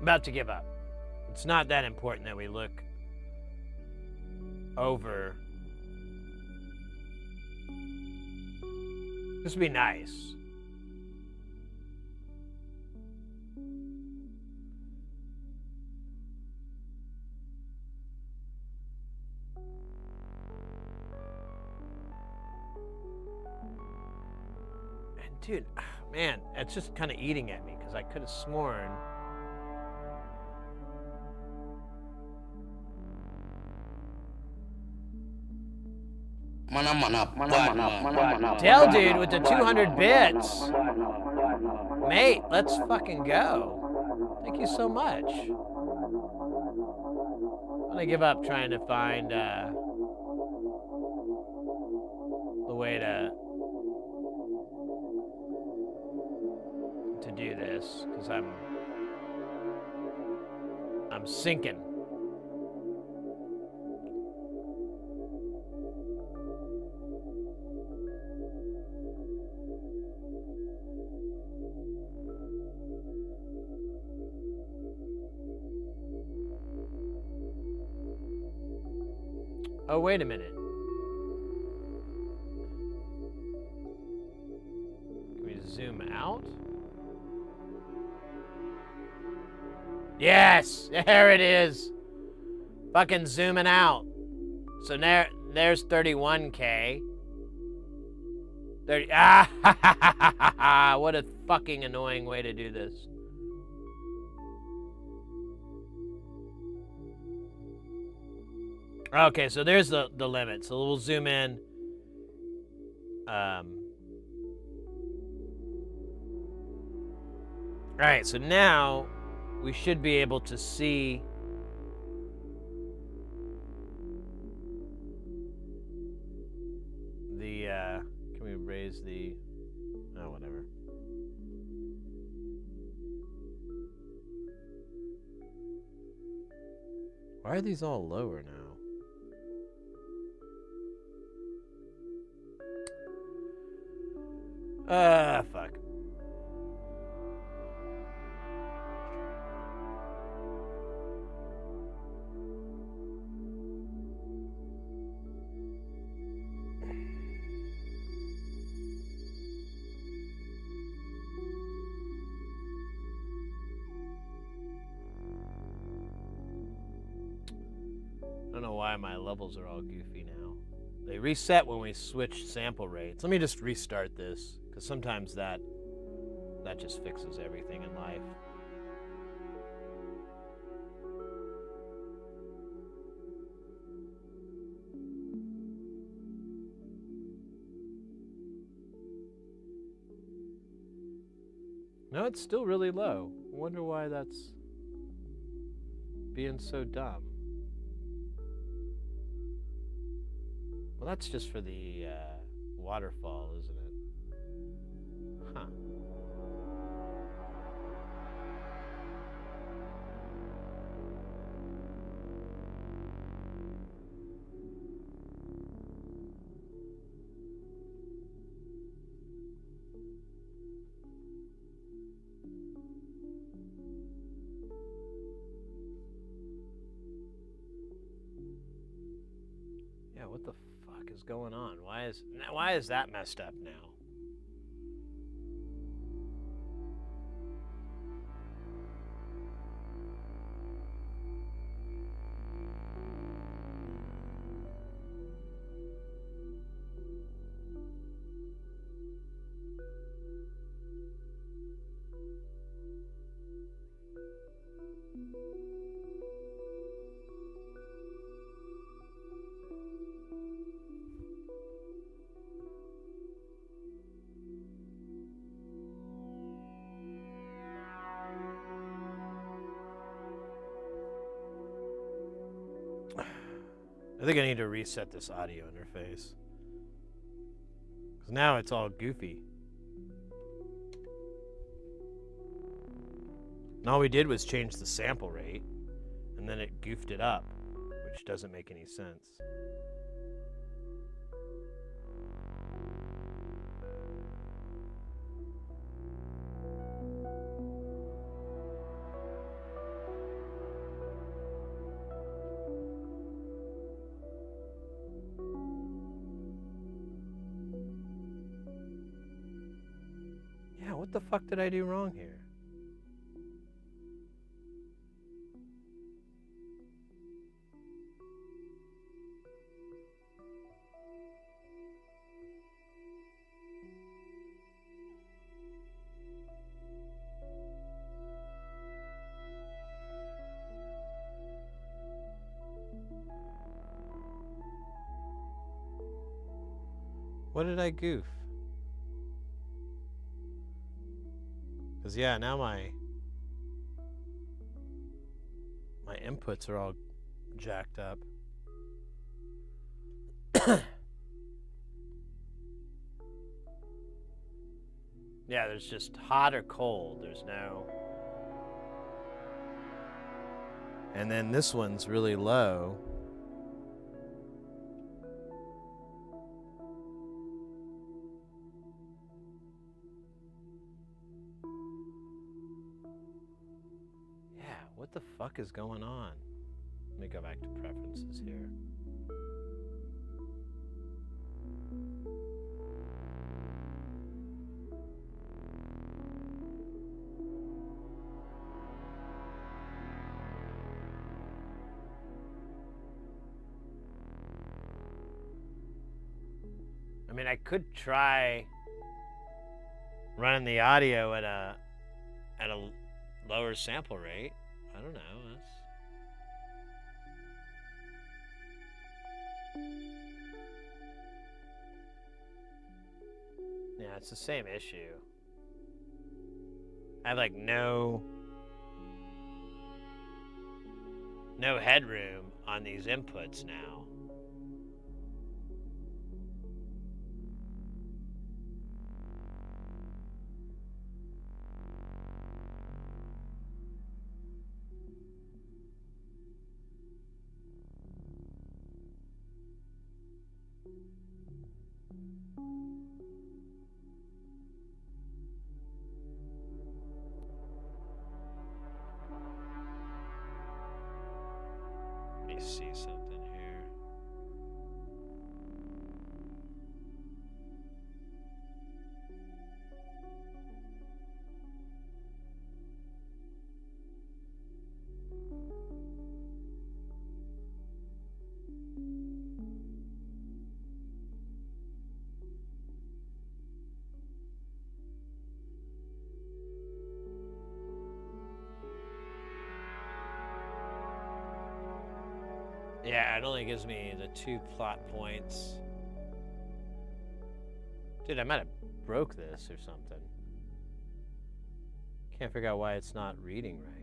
I'm about to give up. It's not that important that we look over. This would be nice. And dude, man, it's just kind of eating at me because I could have sworn. Tell dude with the 200 bits. Mate, let's fucking go. Thank you so much. I'm gonna give up trying to find the way to do this because I'm sinking. Oh, wait a minute. Can we zoom out? Yes! There it is! Fucking zooming out. So there's 31K. 30. Ah! What a fucking annoying way to do this. Okay, so there's the limit. So we'll zoom in. All right, so now we should be able to see the, can we raise the, oh, whatever. Why are these all lower now? Fuck. I don't know why my levels are all goofy now. They reset when we switch sample rates. Let me just restart this, because Because sometimes that just fixes everything in life. No, it's still really low. I wonder why that's being so dumb. Well, that's just for the waterfall, isn't it? Huh. Yeah, what the fuck is going on? Why is that messed up now? I think I need to reset this audio interface. Because now it's all goofy. And all we did was change the sample rate, and then it goofed it up, which doesn't make any sense. Yeah, what the fuck did I do wrong here? What did I goof? Because yeah, now my inputs are all jacked up. Yeah, there's just hot or cold. There's no... And then this one's really low. Yeah, what the fuck is going on? Let me go back to preferences here. I mean, I could try running the audio at a lower sample rate. I don't know. Yeah, it's the same issue. I have like no headroom on these inputs now. Let me see something here. Yeah, it only gives me the 2 plot points. Dude, I might have broke this or something. Can't figure out why it's not reading right.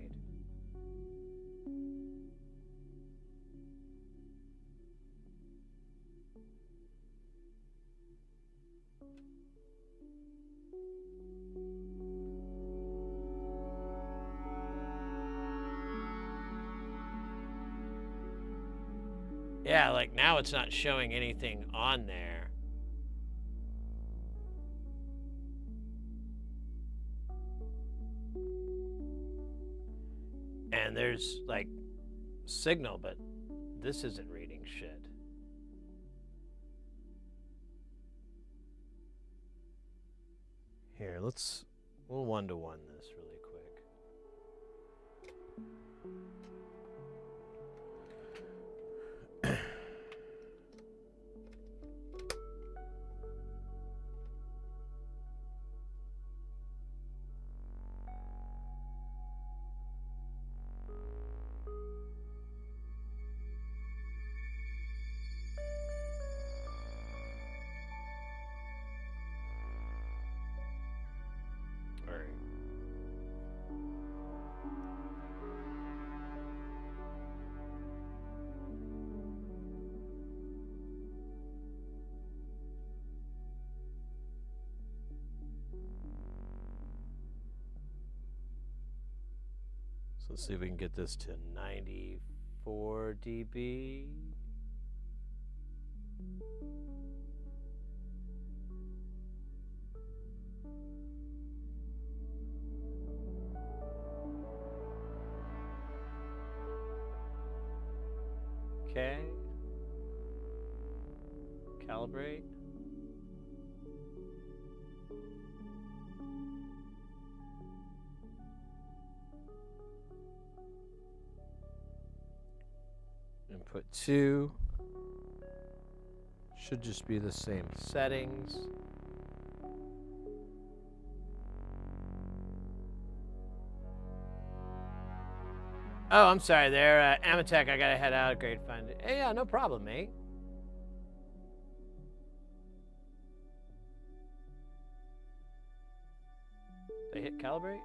Yeah, like now it's not showing anything on there. And there's like signal, but this isn't reading shit. Here, we'll 1-to-1 this really quick. So let's see if we can get this to 94 dB. Okay. Calibrate. Input 2. Should just be the same settings. Oh, I'm sorry there. Amatech, I gotta head out. Great fun. Hey, yeah, no problem, mate. Did I hit calibrate?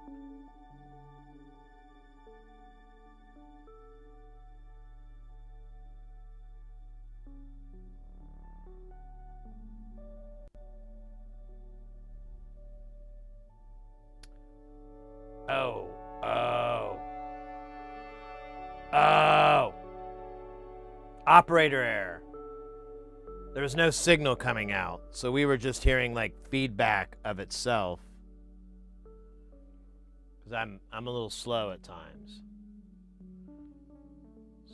Oh. Operator error. There was no signal coming out, so we were just hearing like feedback of itself. Because I'm a little slow at times.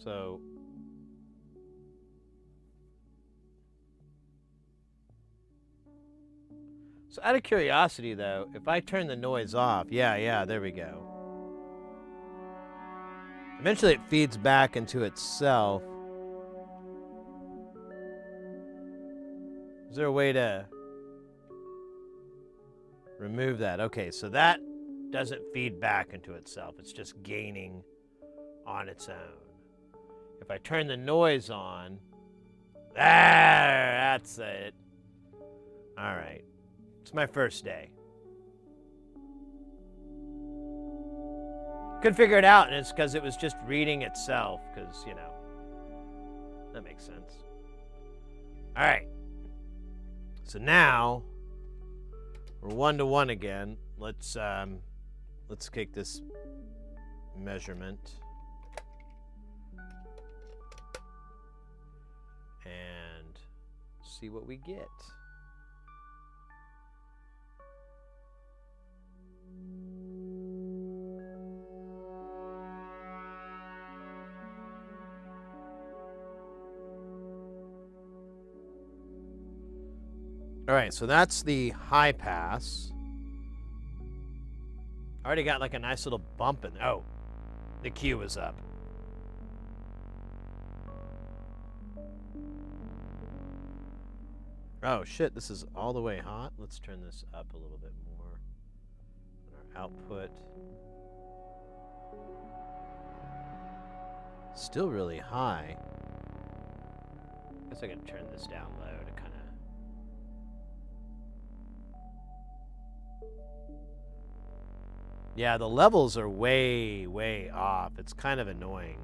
So out of curiosity though, if I turn the noise off, yeah, there we go. Eventually it feeds back into itself. Is there a way to remove that? Okay, so that doesn't feed back into itself. It's just gaining on its own. If I turn the noise on, that's it. All right. It's my first day. Couldn't figure it out, and it's because it was just reading itself, because, you know, that makes sense. All right. So now we're 1-to-1 again. Let's take this measurement and see what we get. All right, so that's the high pass. I already got like a nice little bump in there. Oh, the Q is up. Oh shit, this is all the way hot. Let's turn this up a little bit more. Our output. Still really high. Guess I can turn this down low to kind of. Yeah, the levels are way, way off. It's kind of annoying.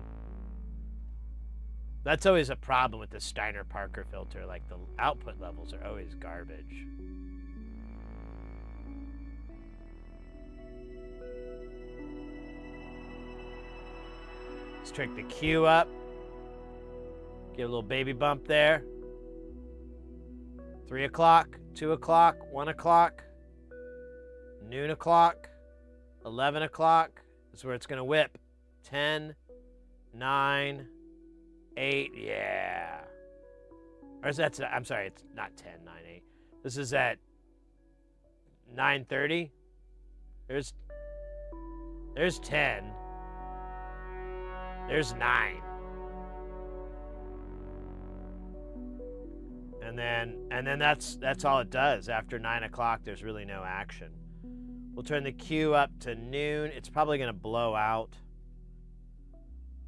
That's always a problem with the Steiner Parker filter. Like, the output levels are always garbage. Let's trick the Q up. Give a little baby bump there. 3 o'clock, 2 o'clock, 1 o'clock, noon o'clock, 11 o'clock. That's where it's going to whip. 10, 9, 8, yeah. Or is that, I'm sorry, it's not 10, 9, 8. This is at 9:30. There's 10. There's 9. And then that's all it does. After 9 o'clock, there's really no action. We'll turn the Q up to noon. It's probably going to blow out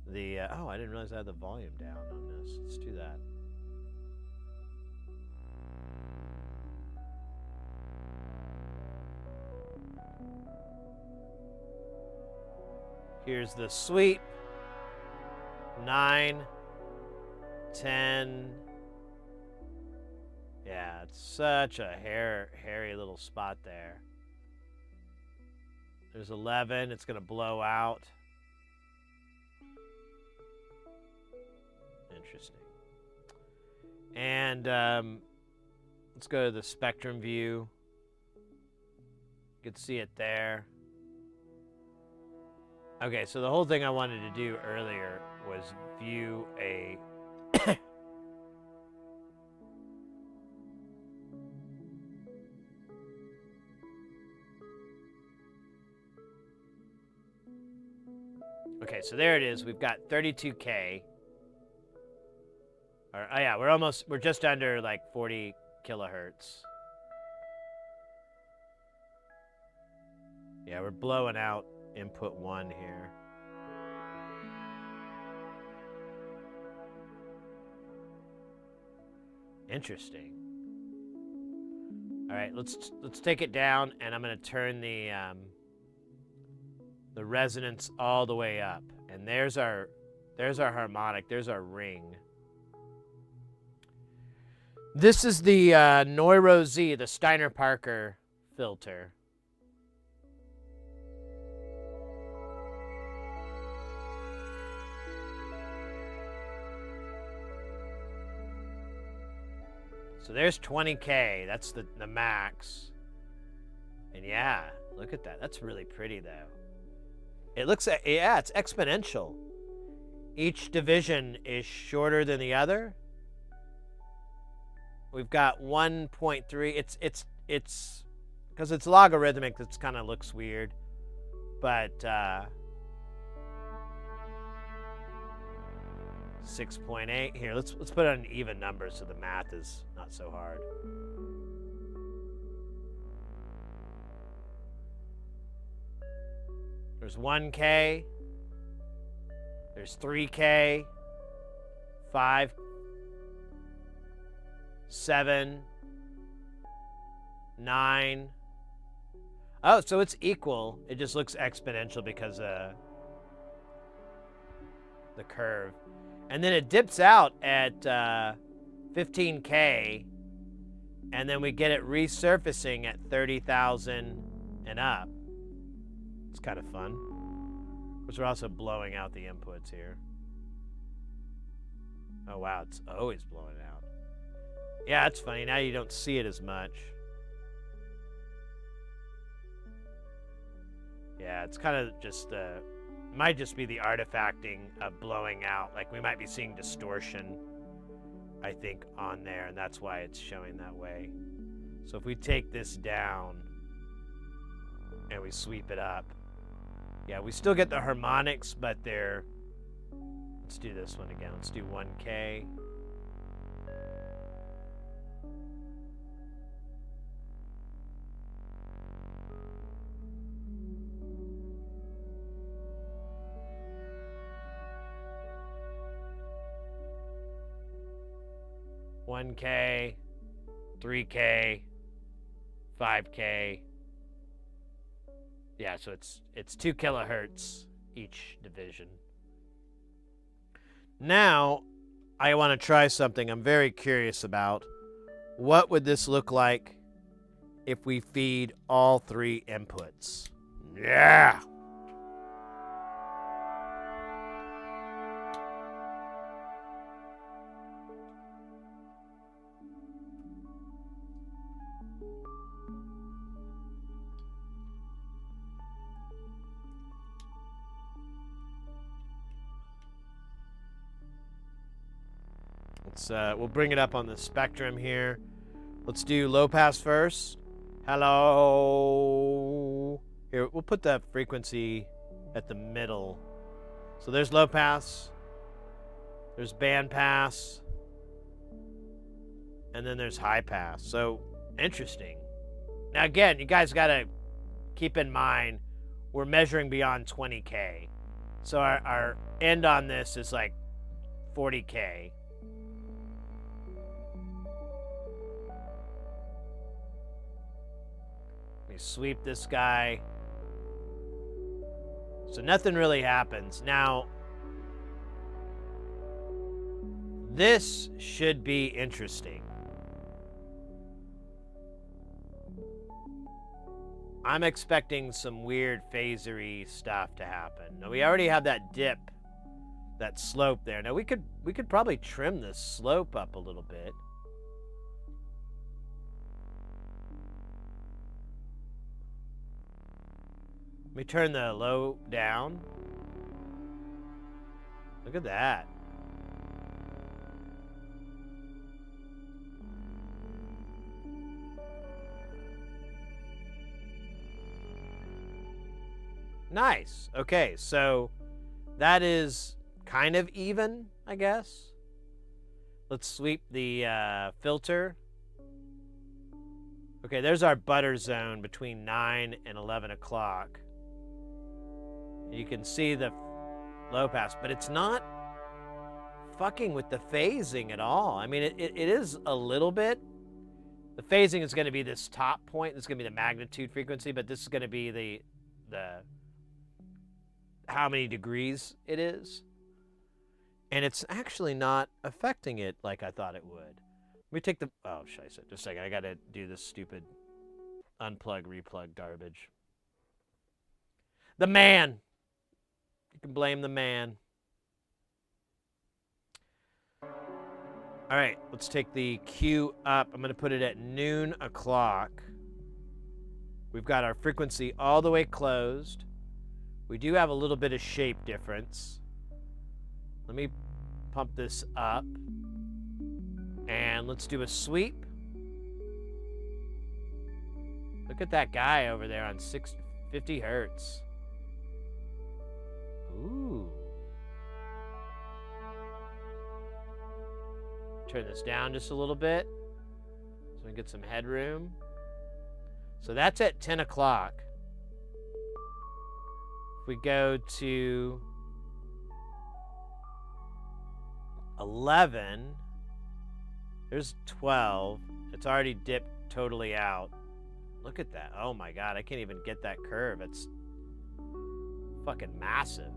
the... oh, I didn't realize I had the volume down on this. Let's do that. Here's the sweep. 9, 10... Yeah, it's such a hairy little spot there. There's 11. It's going to blow out. Interesting. And let's go to the spectrum view. You can see it there. Okay, so the whole thing I wanted to do earlier was view a... Okay, so there it is. We've got 32K. Or, oh yeah, we're just under like 40 kilohertz. Yeah, we're blowing out input 1 here. Interesting. All right, let's take it down, and I'm going to turn the resonance all the way up. And there's our harmonic, there's our ring. This is the Neuro Z, the Steiner Parker filter. So there's 20K, that's the max. And yeah, look at that, that's really pretty though. It looks at, yeah, it's exponential. Each division is shorter than the other. We've got 1.3. It's because it's logarithmic. It kind of looks weird, but 6.8 here. Let's put it on even numbers so the math is not so hard. There's 1K, there's 3K, 5, 7, 9. Oh, so it's equal. It just looks exponential because of the curve. And then it dips out at 15K, and then we get it resurfacing at 30,000 and up. It's kind of fun. Because we're also blowing out the inputs here. Oh wow, it's always blowing out. Yeah, it's funny. Now you don't see it as much. Yeah, it's kind of just might just be the artifacting of blowing out. Like we might be seeing distortion, I think, on there, and that's why it's showing that way. So if we take this down and we sweep it up, yeah, we still get the harmonics, but they're... Let's do this one again. Let's do 1K. 1K, 3K, 5K. Yeah, so it's 2 kilohertz each division. Now, I want to try something I'm very curious about. What would this look like if we feed all 3 inputs? Yeah! We'll bring it up on the spectrum here. Let's do low pass first. Hello. Here, we'll put that frequency at the middle. So there's low pass. There's band pass. And then there's high pass. So, interesting. Now, again, you guys got to keep in mind, we're measuring beyond 20K. So our end on this is like 40K. Sweep this guy. So nothing really happens. Now, this should be interesting. I'm expecting some weird phasery stuff to happen. Now, we already have that dip, that slope there. Now, we could probably trim this slope up a little bit. Let me turn the low down. Look at that. Nice. Okay, so that is kind of even, I guess. Let's sweep the filter. Okay, there's our butter zone between 9 and 11 o'clock. You can see the low pass, but it's not fucking with the phasing at all. I mean, it is a little bit. The phasing is going to be this top point. This is going to be the magnitude frequency, but this is going to be the how many degrees it is. And it's actually not affecting it like I thought it would. Let me take the... Oh, scheisse. Just a second. I got to do this stupid unplug, replug garbage. The man. You can blame the man. All right, let's take the Q up. I'm going to put it at noon o'clock. We've got our frequency all the way closed. We do have a little bit of shape difference. Let me pump this up. And let's do a sweep. Look at that guy over there on 650 hertz. Ooh. Turn this down just a little bit so we can get some headroom. So that's at 10 o'clock. If we go to 11, there's 12. It's already dipped totally out. Look at that. Oh my God, I can't even get that curve. It's fucking massive.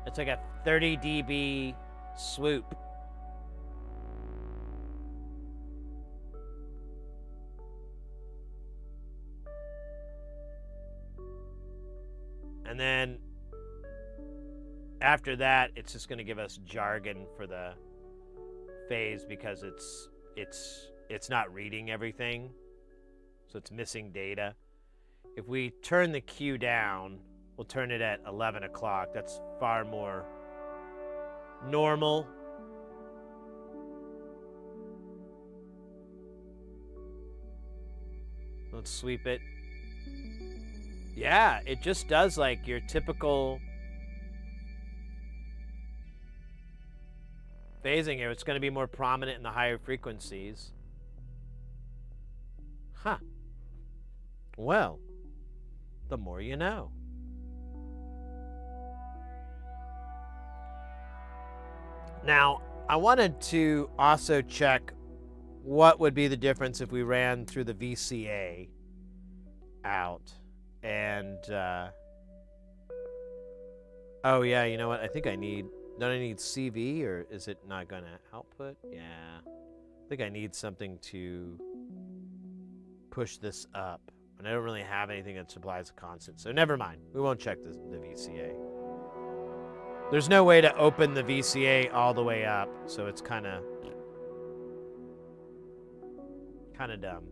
It's like a 30 dB swoop. And then after that, it's just going to give us jargon for the phase because it's not reading everything. So it's missing data. If we turn the Q down, we'll turn it at 11 o'clock. That's far more normal. Let's sweep it. Yeah, it just does like your typical phasing here. It's going to be more prominent in the higher frequencies. Huh. Well, the more you know. Now, I wanted to also check what would be the difference if we ran through the VCA out. And, oh yeah, you know what? I think don't I need CV, or is it not going to output? Yeah. I think I need something to push this up. And I don't really have anything that supplies a constant. So never mind. We won't check the VCA. There's no way to open the VCA all the way up, so it's kind of dumb.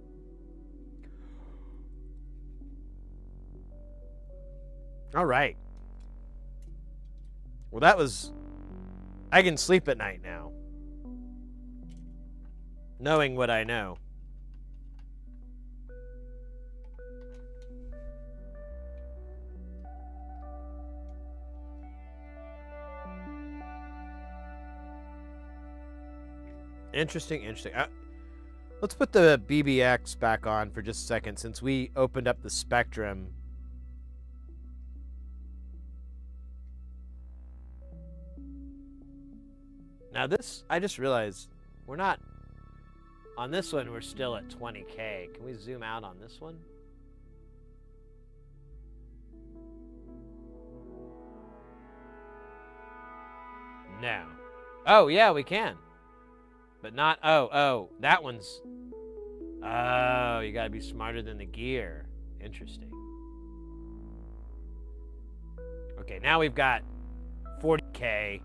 All right. Well, I can sleep at night now, knowing what I know. Interesting. Let's put the BBX back on for just a second, since we opened up the spectrum. Now this, I just realized, we're not, on this one we're still at 20K. Can we zoom out on this one? No. Oh, yeah, we can. But not, that one's, oh, you gotta be smarter than the gear. Interesting. Okay, now we've got 40K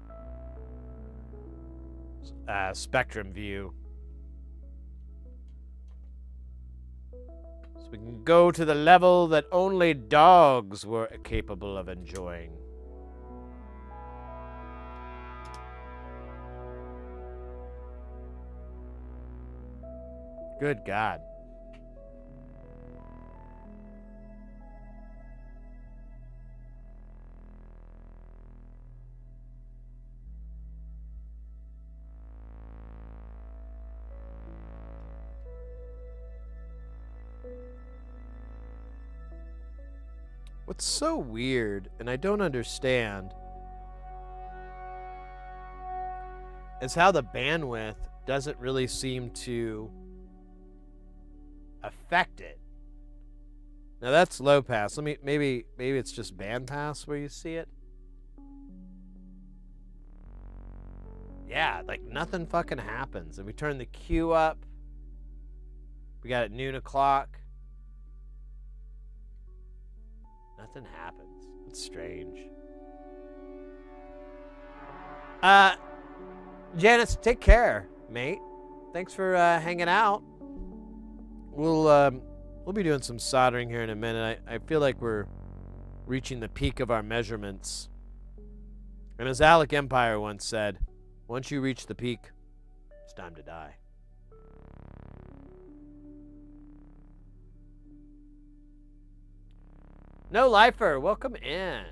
spectrum view. So we can go to the level that only dogs were capable of enjoying. Good God. What's so weird, and I don't understand, is how the bandwidth doesn't really seem to affect it. Now that's low pass. Maybe it's just band pass where you see it. Yeah, like nothing fucking happens. And we turn the Q up. We got it noon o'clock. Nothing happens. It's strange. Janice, take care, mate. Thanks for hanging out. We'll be doing some soldering here in a minute. I feel like we're reaching the peak of our measurements. And as Alec Empire once said, once you reach the peak, it's time to die. No Lifer, welcome in.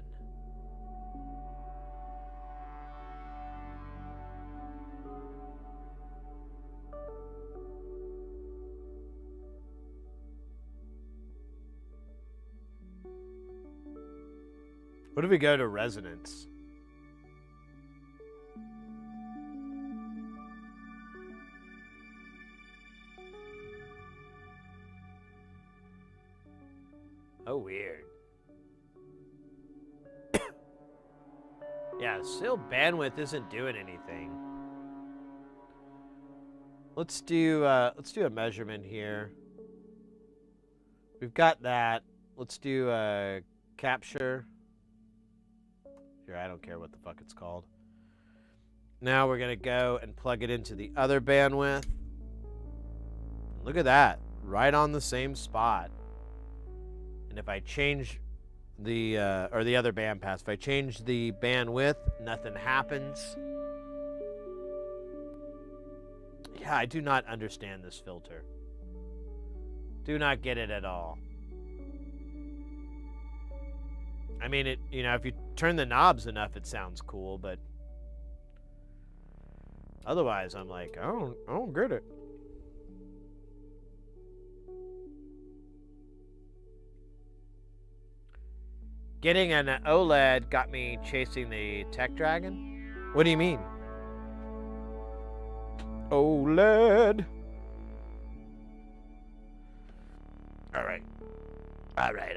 What if we go to resonance? Oh, weird. Yeah, still bandwidth isn't doing anything. Let's do a measurement here. We've got that. Let's do a capture. Here, I don't care what the fuck it's called. Now we're gonna go and plug it into the other bandwidth. Look at that, right on the same spot. And if I change the or the other band pass, if I change the bandwidth, nothing happens. Yeah, I do not understand this filter. Do not get it at all. I mean, if you turn the knobs enough, it sounds cool, but otherwise, I'm like, I don't get it. Getting an OLED got me chasing the Tech Dragon? What do you mean? OLED. All right. All right.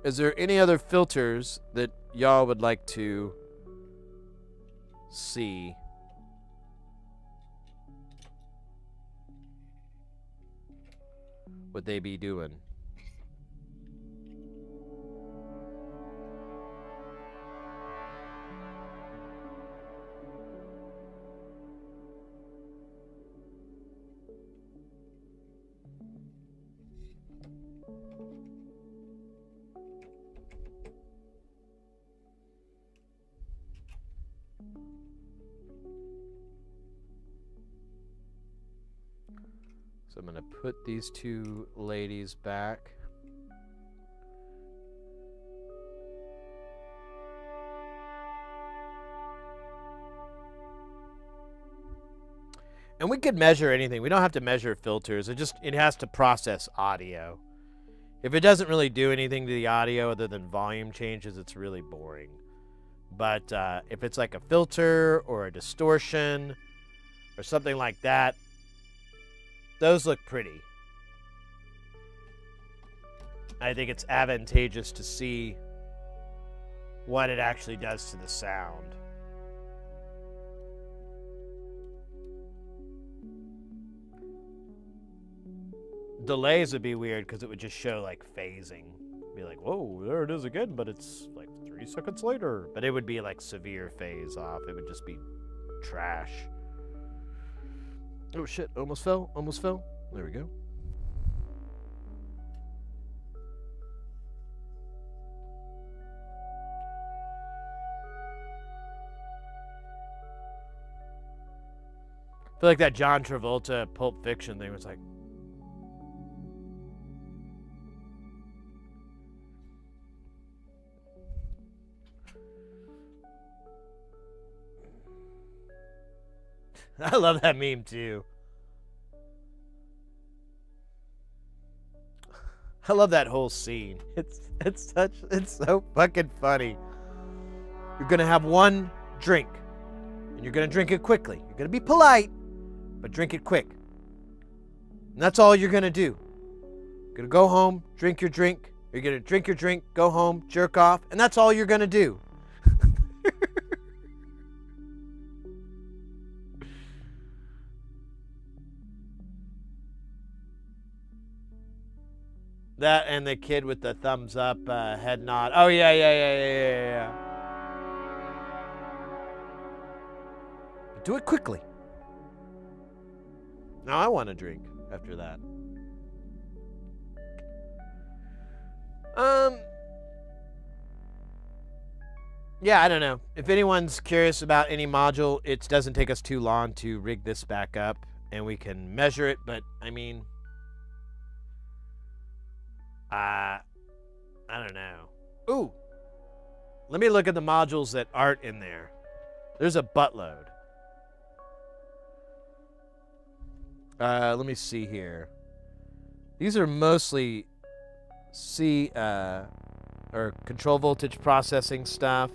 Is there any other filters that y'all would like to see? What they be doing? So I'm going to put these two ladies back. And we could measure anything. We don't have to measure filters. It has to process audio. If it doesn't really do anything to the audio other than volume changes, it's really boring. But if it's like a filter or a distortion or something like that, those look pretty. I think it's advantageous to see what it actually does to the sound. Delays would be weird because it would just show like phasing. Be like, whoa, there it is again, but it's like 3 seconds later. But it would be like severe phase off. It would just be trash. Oh shit, almost fell. There we go. I feel like that John Travolta Pulp Fiction thing was like, I love that meme too. I love that whole scene. It's so fucking funny. You're gonna have one drink, and you're gonna drink it quickly. You're gonna be polite, but drink it quick. And that's all you're gonna do. You're gonna go home, drink your drink. You're gonna drink your drink, go home, jerk off, and that's all you're gonna do. That and the kid with the thumbs up head nod. Oh, yeah. But do it quickly. Now I want a drink after that. Yeah, I don't know. If anyone's curious about any module, it doesn't take us too long to rig this back up, and we can measure it, but, I mean... I don't know. Ooh. Let me look at the modules that aren't in there. There's a buttload. Let me see here. These are mostly or control voltage processing stuff.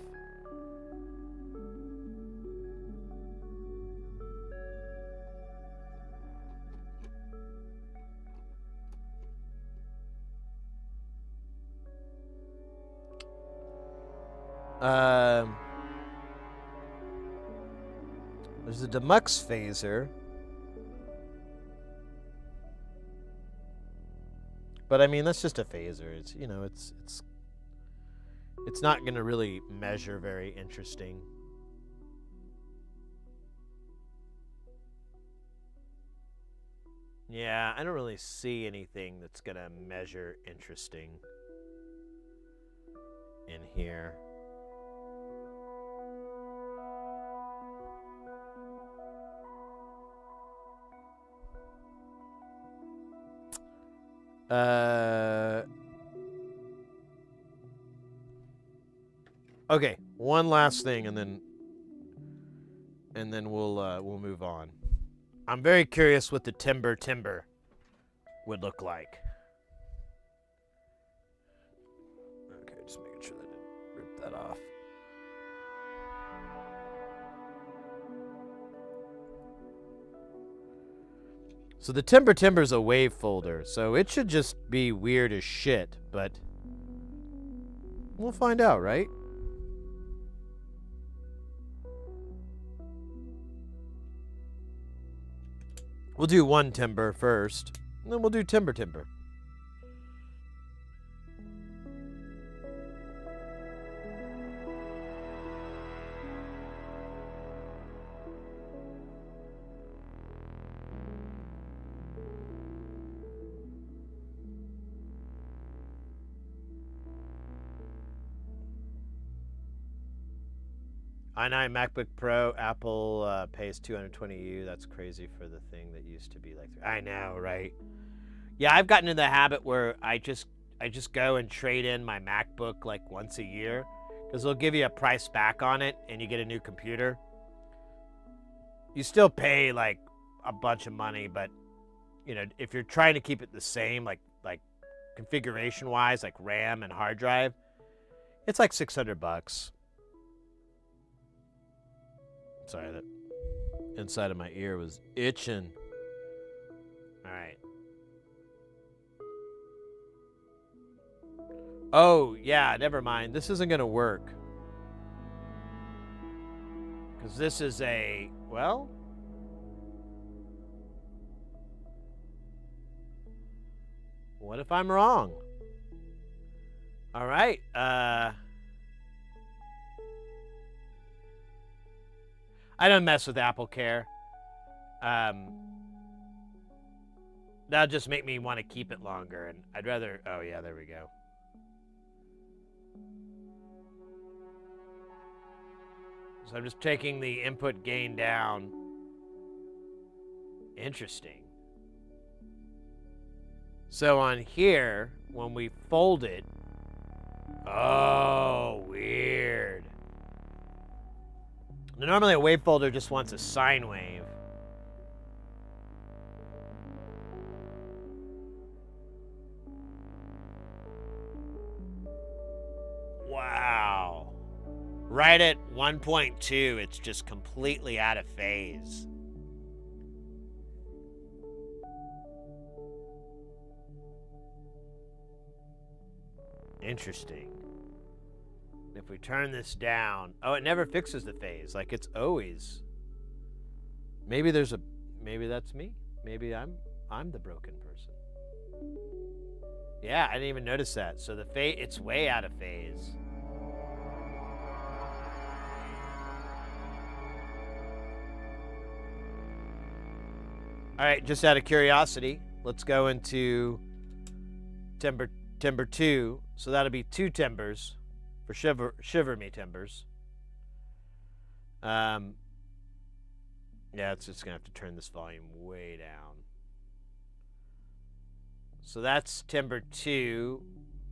There's a demux phaser. But I mean, that's just a phaser. It's, you know, it's not going to really measure very interesting. Yeah, I don't really see anything that's going to measure interesting in here. Okay, one last thing, and then we'll move on. I'm very curious what the timber would look like. Okay, just making sure that I didn't rip that off. So the Timber's a wave folder, so it should just be weird as shit, but we'll find out, right? We'll do one timber first, and then we'll do timber. i9 MacBook Pro, Apple pays $220. That's crazy for the thing that used to be like. I know, right? Yeah, I've gotten in the habit where I just go and trade in my MacBook like once a year because they'll give you a price back on it and you get a new computer. You still pay like a bunch of money, but you know, if you're trying to keep it the same, like configuration wise, like RAM and hard drive, it's like $600. Sorry, that inside of my ear was itching. All right. Oh, yeah, never mind. This isn't going to work. Because this is a, well, what if I'm wrong? All right. I don't mess with Apple Care. That'll just make me want to keep it longer, and I'd rather. Oh yeah, there we go. So I'm just taking the input gain down. Interesting. So on here, when we fold it, oh, weird. Normally a wave folder just wants a sine wave. Wow. Right at 1.2, it's just completely out of phase. Interesting. If we turn this down, oh, it never fixes the phase. Like it's always. Maybe there's a, maybe that's me. Maybe I'm the broken person. Yeah, I didn't even notice that. So the phase, it's way out of phase. All right, just out of curiosity, let's go into timber 2. So that'll be 2 timbers. For shiver me timbers. Yeah, it's just gonna have to turn this volume way down. So that's timber 2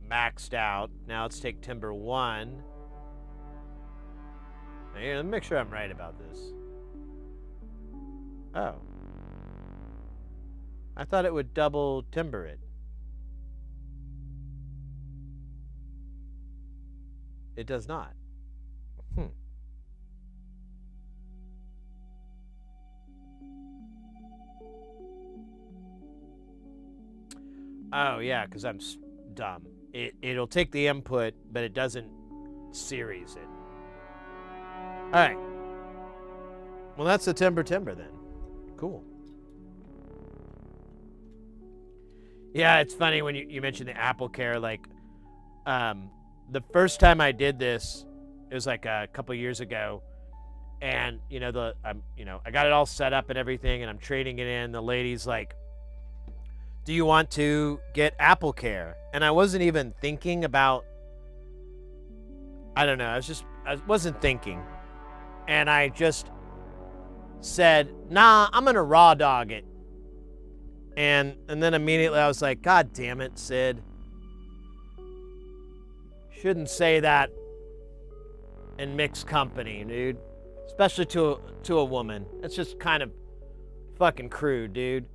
maxed out. Now let's take timber 1. Now here, let me make sure I'm right about this. Oh. I thought it would double timber it. It does not. Oh, yeah, because I'm dumb. It'll take the input, but it doesn't series it. All right. Well, that's the timber then. Cool. Yeah, it's funny when you mentioned the Apple Care, like, the first time I did this, it was like a couple years ago, and I got it all set up and everything, and I'm trading it in. The lady's like, "Do you want to get Apple Care?" And I wasn't even thinking about. I don't know. I wasn't thinking, and I just said, "Nah, I'm gonna raw dog it." And then immediately I was like, "God damn it, Sid. Shouldn't say that in mixed company, dude. Especially to a woman. It's just kind of fucking crude, dude."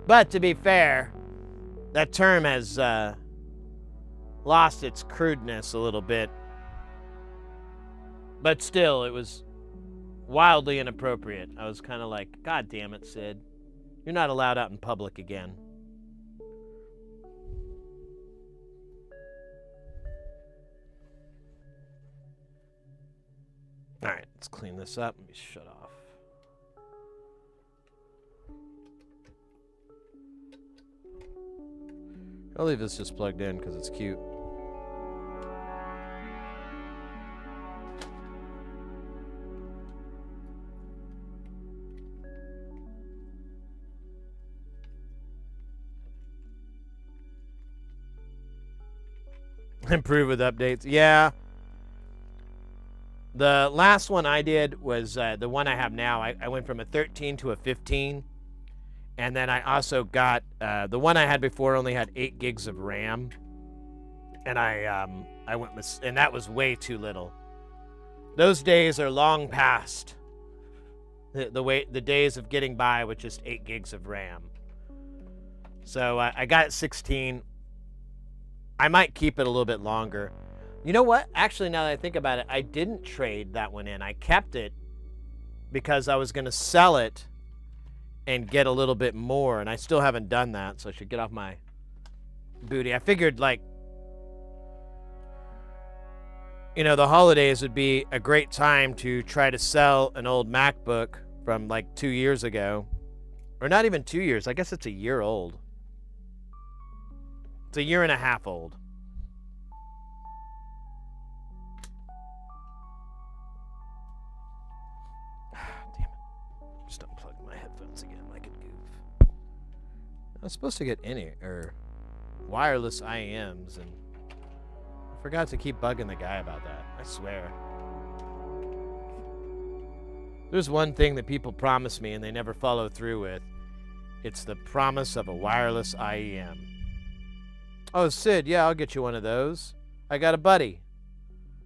But to be fair, that term has lost its crudeness a little bit. But still, it was wildly inappropriate. I was kind of like, God damn it, Sid. You're not allowed out in public again. All right, let's clean this up. Let me shut off. I'll leave this just plugged in because it's cute. Improve with updates. Yeah. The last one I did was the one I have now. I went from a 13 to a 15. And then I also got the one I had before only had 8 gigs of RAM, and I went with, and that was way too little. Those days are long past. The days of getting by with just 8 gigs of RAM. So I got it 16. I might keep it a little bit longer. You know what? Actually, now that I think about it, I didn't trade that one in. I kept it because I was going to sell it and get a little bit more, and I still haven't done that, so I should get off my booty. I figured, like, you know, the holidays would be a great time to try to sell an old MacBook from like 2 years ago. Or not even 2 years. I guess it's a year old. It's a year and a half old. Damn it. Just unplugged my headphones again like a goof. I was supposed to get wireless IEMs, and I forgot to keep bugging the guy about that. I swear. There's one thing that people promise me and they never follow through with. It's the promise of a wireless IEM. Oh, Sid, yeah, I'll get you one of those. I got a buddy.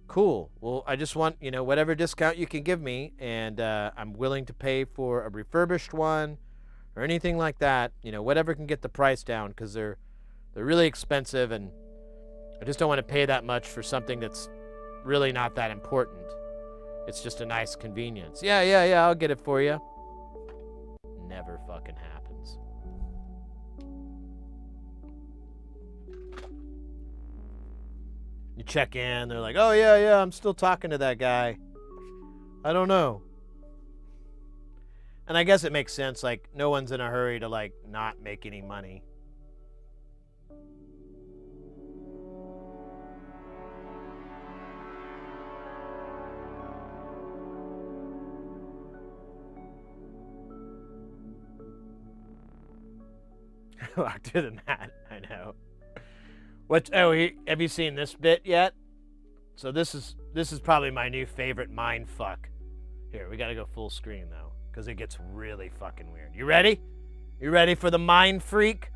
Cool. Well, I just want, you know, whatever discount you can give me, and I'm willing to pay for a refurbished one or anything like that. You know, whatever can get the price down, because they're really expensive, and I just don't want to pay that much for something that's really not that important. It's just a nice convenience. Yeah, I'll get it for you. Never fucking happens. You check in, they're like, oh, yeah, I'm still talking to that guy. I don't know. And I guess it makes sense, like, no one's in a hurry to, like, not make any money. Walk through the mat. I know. Have you seen this bit yet? So this is probably my new favorite mind fuck. Here, we gotta go full screen though, because it gets really fucking weird. You ready? You ready for the mind freak?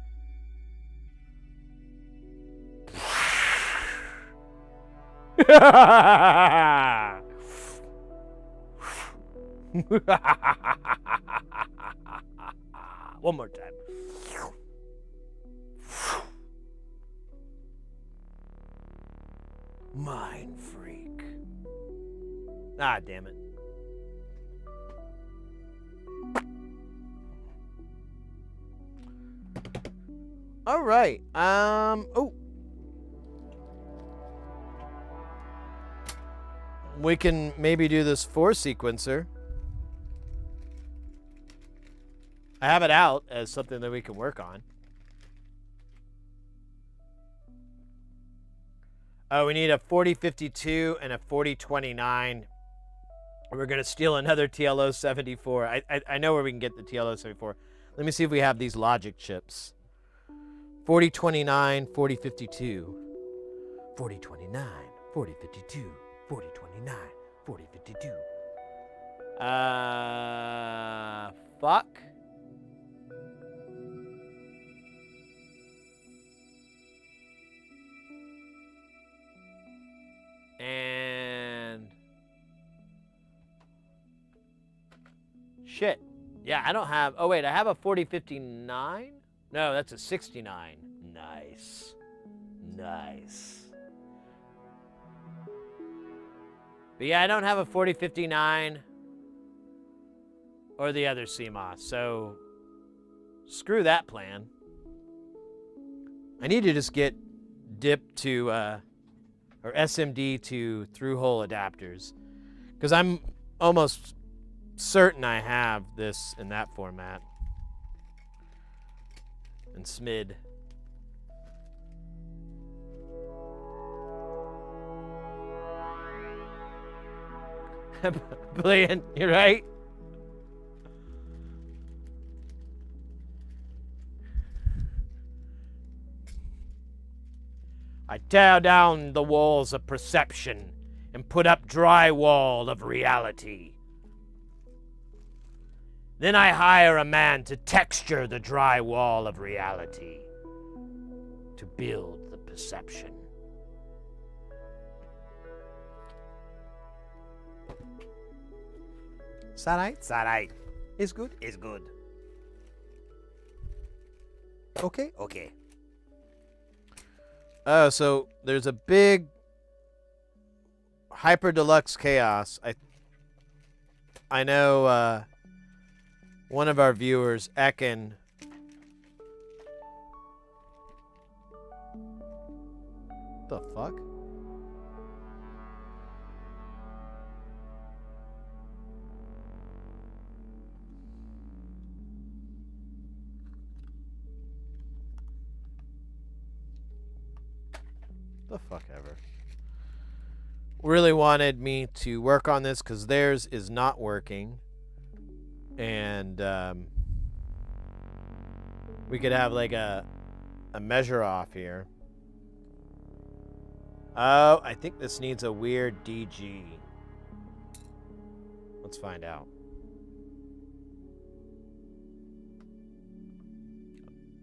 One more time. Mind freak. Ah, damn it. All right. Oh. We can maybe do this 4 sequencer. I have it out as something that we can work on. We need a 4052 and a 4029. We're going to steal another TLO 74. I know where we can get the TLO 74. Let me see if we have these logic chips. 4029, 4052. 4029, 4052, 4029, 4052. Fuck. And shit. Yeah, I don't have. Oh, wait, I have a 4059? No, that's a 69. Nice. Nice. But yeah, I don't have a 4059. or the other CMOS. So screw that plan. I need to just get DIP to, or SMD to through-hole adapters, because I'm almost certain I have this in that format. And SMID. Brilliant, you're right. I tear down the walls of perception and put up drywall of reality. Then I hire a man to texture the drywall of reality to build the perception. Is that right? Is that right? It's good? It's good. Okay? Okay. Oh, so there's a big hyper deluxe chaos. I know one of our viewers, Ekin. The fuck? The fuck ever. Really wanted me to work on this because theirs is not working. And we could have like a measure off here. Oh, I think this needs a weird DG. Let's find out.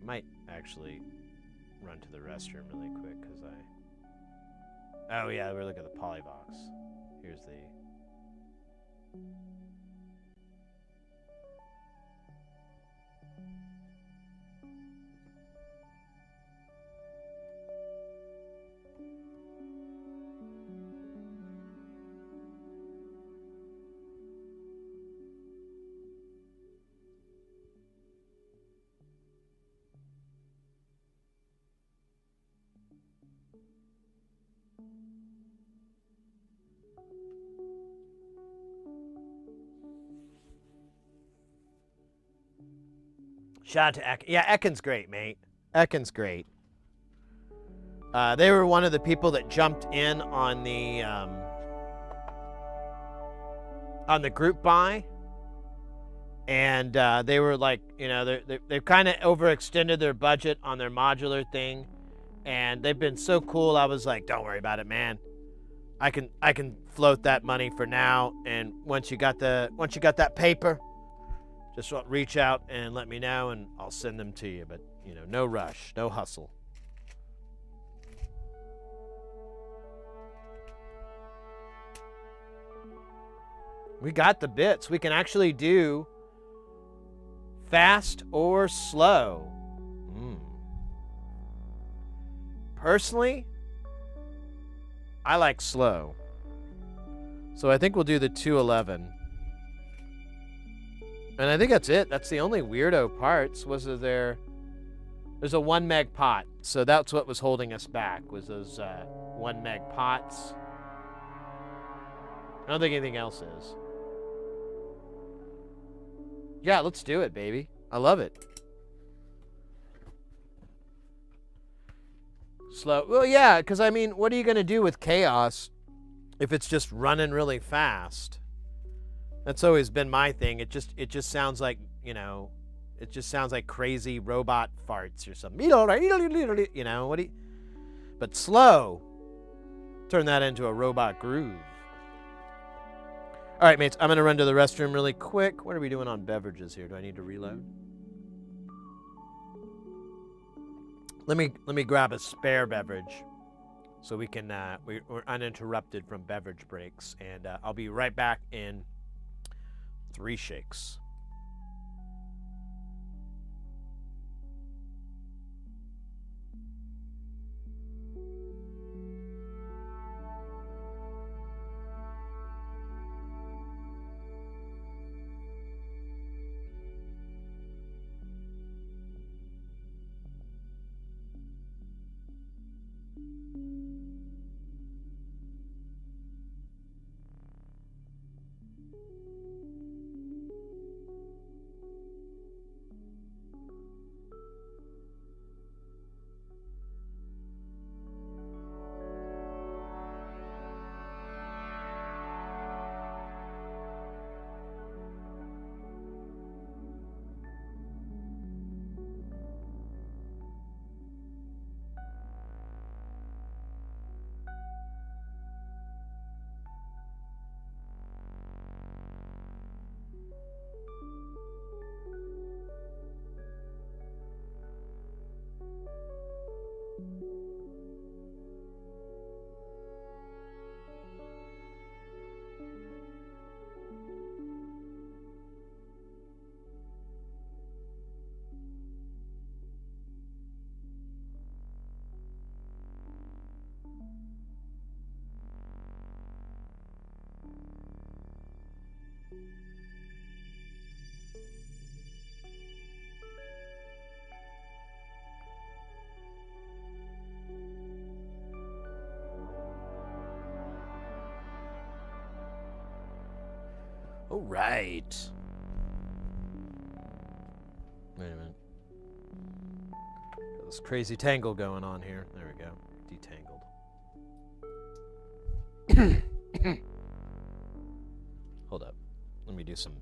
Might actually run to the restroom really quick because oh yeah, we're looking at the Polyvox. Here's the... Shout out to Ekin. Yeah, Ekin's great, mate. Ekin's great. They were one of the people that jumped in on the group buy, and they were like, you know, they've kind of overextended their budget on their modular thing, and they've been so cool. I was like, don't worry about it, man. I can float that money for now, and once you got that paper, just reach out and let me know, and I'll send them to you. But, you know, no rush, no hustle. We got the bits. We can actually do fast or slow. Personally, I like slow. So I think we'll do the 211. And I think that's it. That's the only weirdo parts. There's a 1 meg pot. So that's what was holding us back, was those 1 meg pots. I don't think anything else is. Yeah, let's do it, baby. I love it. Slow. Well, yeah, because I mean, what are you going to do with chaos if it's just running really fast? That's always been my thing. It just sounds like, you know, it just sounds like crazy robot farts or something. You know, but slow. Turn that into a robot groove. All right, mates, I'm going to run to the restroom really quick. What are we doing on beverages here? Do I need to reload? Let me grab a spare beverage so we can we're uninterrupted from beverage breaks, and I'll be right back in 3 shakes. All right. Wait a minute. Got this crazy tangle going on here. There we go. Detangled. Hold up. Let me do some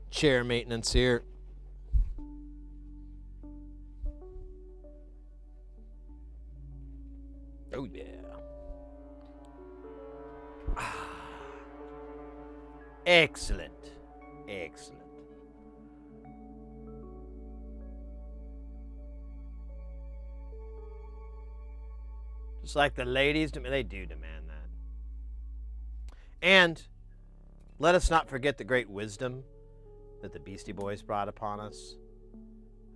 chair maintenance here. Oh, yeah. Excellent. Excellent. Just like the ladies, they do demand that. And let us not forget the great wisdom that the Beastie Boys brought upon us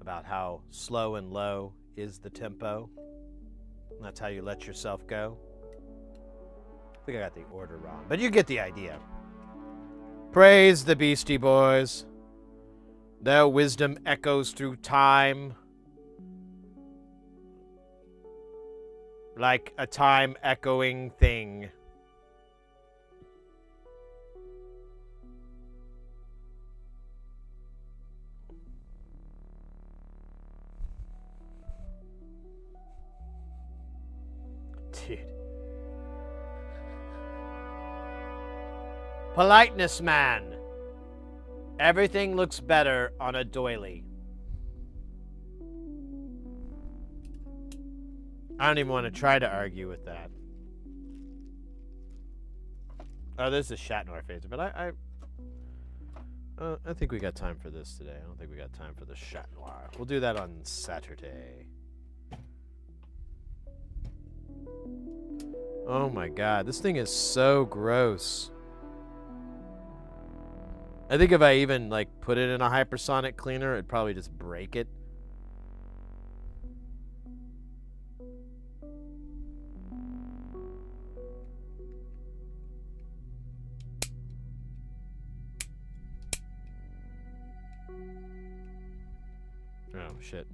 about how slow and low is the tempo. And that's how you let yourself go. I think I got the order wrong, but you get the idea. Praise the Beastie Boys. Their wisdom echoes through time like a time-echoing thing. Dude. Politeness, man. Everything looks better on a doily. I don't even want to try to argue with that. Oh, this is Shat Noir phaser, but I think we got time for this today. I don't think we got time for the Shat Noir. We'll do that on Saturday. Oh my god, this thing is so gross. I think if I even like put it in a hypersonic cleaner, it'd probably just break it. Oh shit.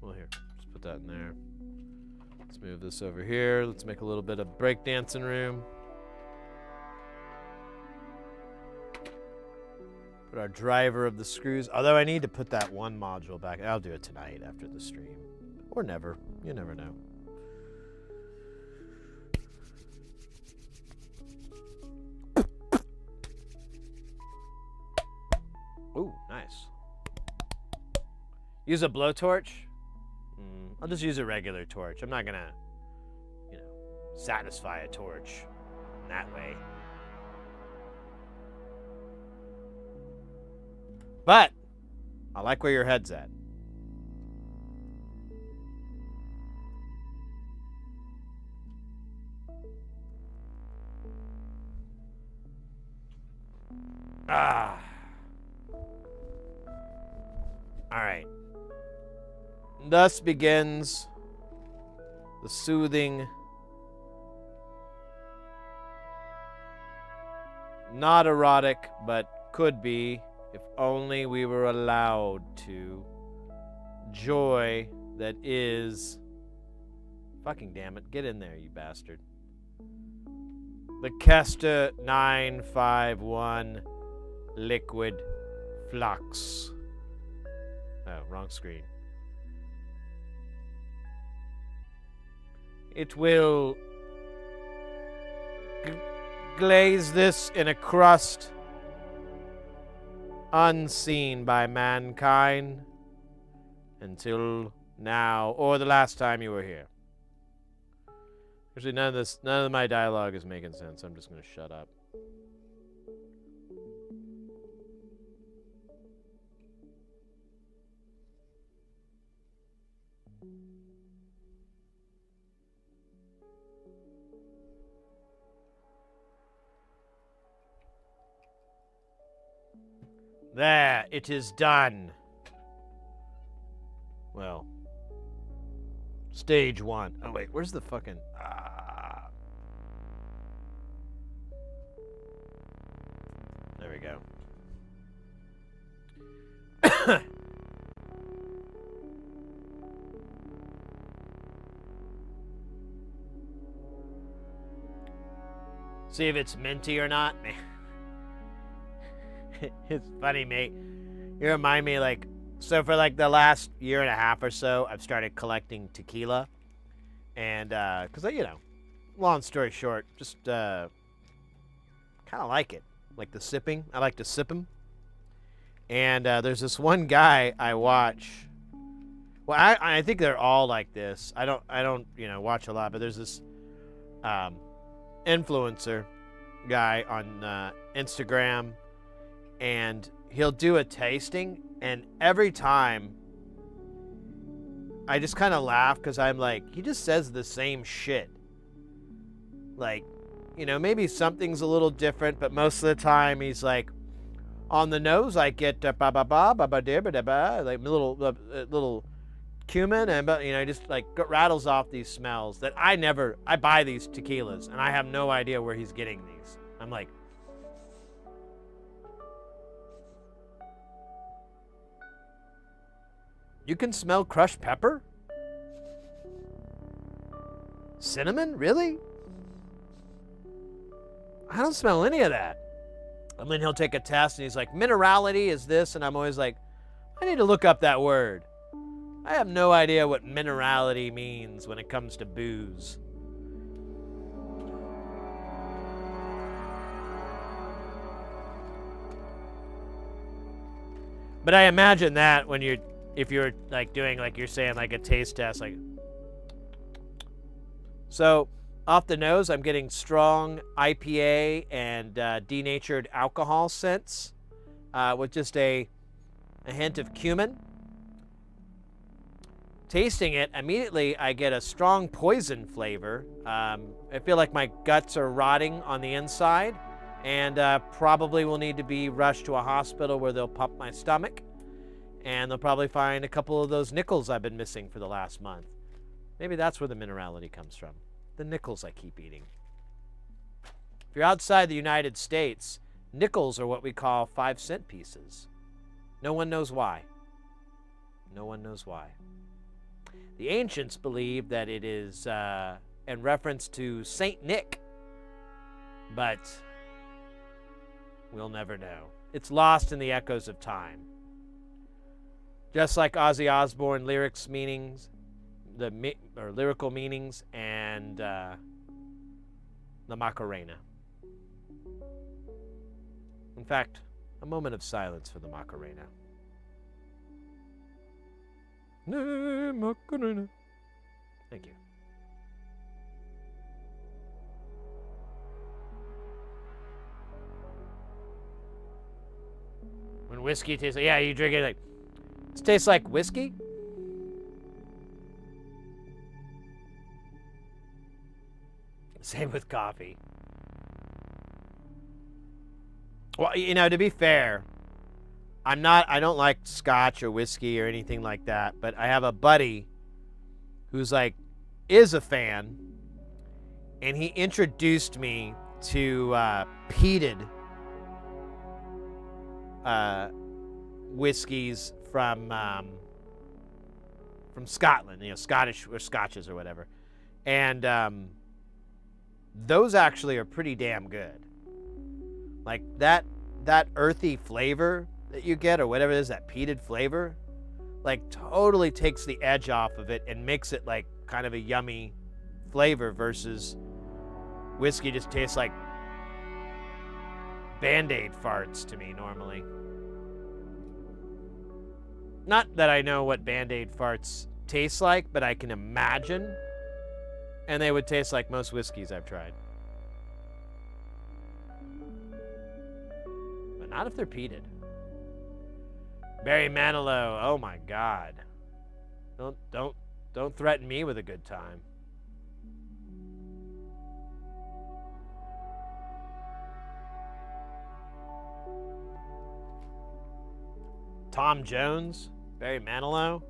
Well, here, just put that in there. Let's move this over here. Let's make a little bit of breakdancing room. Put our driver of the screws. Although I need to put that one module back. I'll do it tonight after the stream. Or never. You never know. Ooh, nice. Use a blowtorch? I'll just use a regular torch. I'm not gonna, satisfy a torch in that way. But I like where your head's at. Ah. All right. Thus begins the soothing, not erotic, but could be, if only we were allowed to, joy that is... Fucking damn it, get in there, you bastard. The Kester 951 Liquid Flux. Oh, wrong screen. It will glaze this in a crust unseen by mankind until now, or the last time you were here. Actually, none of my dialogue is making sense. I'm just going to shut up. There, it is done. Well, stage one. Oh, wait, where's the fucking... There we go. See if it's minty or not. It's funny, mate. You remind me, like, so for like the last year and a half or so, I've started collecting tequila. And, because, long story short, just kind of like it. Like the sipping. I like to sip them. And there's this one guy I watch. Well, I think they're all like this. I don't watch a lot, but there's this influencer guy on Instagram, and he'll do a tasting, and every time I just kind of laugh because I'm like, he just says the same shit. Like, maybe something's a little different, but most of the time he's like, on the nose I get ba ba ba ba ba da ba da ba, like little cumin, and just like rattles off these smells that I buy these tequilas and I have no idea where he's getting these. I'm like, you can smell crushed pepper? Cinnamon? Really? I don't smell any of that. And then he'll take a test and he's like, minerality is this, and I'm always like, I need to look up that word. I have no idea what minerality means when it comes to booze. But I imagine that if you're like doing, like you're saying, like a taste test, like. So off the nose, I'm getting strong IPA and denatured alcohol scents with just a hint of cumin. Tasting it, immediately I get a strong poison flavor. I feel like my guts are rotting on the inside, and probably will need to be rushed to a hospital where they'll pump my stomach, and they'll probably find a couple of those nickels I've been missing for the last month. Maybe that's where the minerality comes from. The nickels I keep eating. If you're outside the United States, nickels are what we call 5-cent pieces. No one knows why. No one knows why. The ancients believed that it is in reference to Saint Nick, but we'll never know. It's lost in the echoes of time. Just like Ozzy Osbourne lyrics meanings, or lyrical meanings, and the Macarena. In fact, a moment of silence for the Macarena. Macarena. Thank you. When whiskey tastes like, yeah, you drink it like, this tastes like whiskey? Same with coffee. Well, to be fair, I don't like scotch or whiskey or anything like that, but I have a buddy who's like, is a fan, and he introduced me to peated whiskeys from Scotland, Scottish or Scotches or whatever, and those actually are pretty damn good. Like that earthy flavor that you get, or whatever it is, that peated flavor, like totally takes the edge off of it and makes it like kind of a yummy flavor, versus whiskey just tastes like Band-Aid farts to me normally. Not that I know what Band-Aid farts taste like, but I can imagine, and they would taste like most whiskeys I've tried. But not if they're peated. Barry Manilow, oh my God. Don't threaten me with a good time. Tom Jones, Barry Manilow.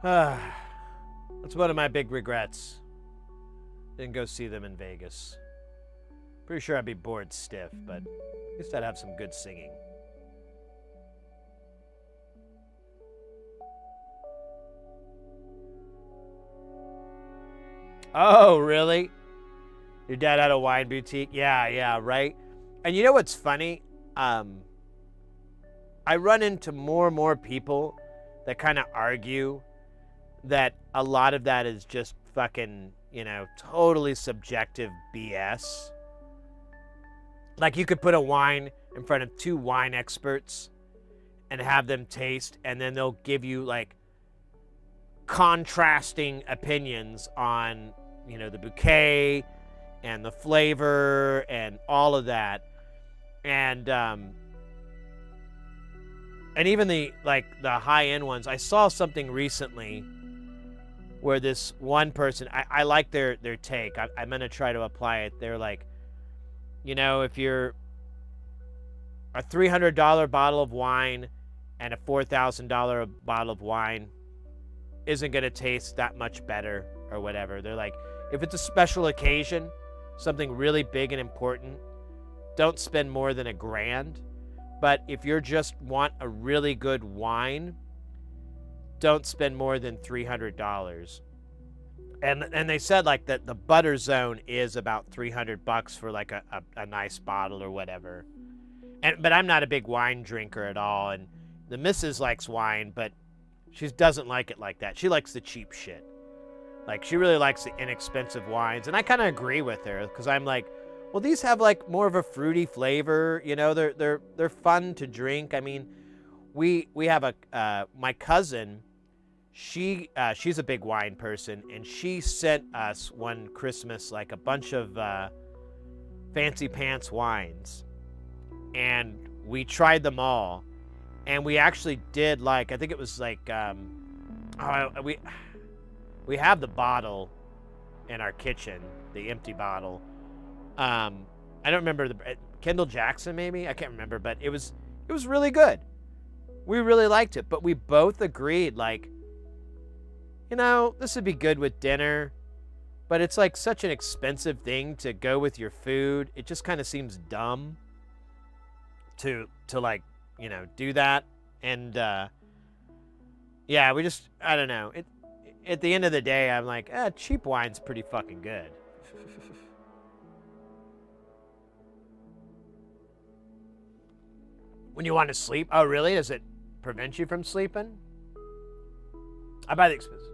That's one of my big regrets. Didn't go see them in Vegas. Pretty sure I'd be bored stiff, but at least I'd have some good singing. Oh, really? Your dad had a wine boutique? Yeah, right? And you know what's funny? I run into more and more people that kind of argue that a lot of that is just fucking, totally subjective BS. Like you could put a wine in front of two wine experts and have them taste, and then they'll give you like contrasting opinions on, the bouquet and the flavor and all of that. And even the high-end ones. I saw something recently where this one person, I like their take. I'm going to try to apply it. They're like, if you're a $300 bottle of wine and a $4,000 bottle of wine isn't going to taste that much better or whatever. They're like, if it's a special occasion, something really big and important, don't spend more than $1,000. But if you just want a really good wine, don't spend more than $300. And they said like that the butter zone is about $300 for like a nice bottle or whatever. But I'm not a big wine drinker at all, and the missus likes wine, but she doesn't like it like that. She likes the cheap shit. Like she really likes the inexpensive wines, and I kind of agree with her because I'm like, well, these have like more of a fruity flavor. They're fun to drink. I mean, we have my cousin. She's a big wine person, and she sent us one Christmas like a bunch of fancy pants wines, and we tried them all, and we actually did I think it was we have the bottle in our kitchen, the empty bottle. I don't remember Kendall Jackson maybe, I can't remember, but it was really good. We really liked it, but we both agreed this would be good with dinner, but it's like such an expensive thing to go with your food. It just kind of seems dumb to do that. And we just, I don't know. At the end of the day, I'm like, cheap wine's pretty fucking good. When you want to sleep? Oh, really? Does it prevent you from sleeping? I buy the expensive.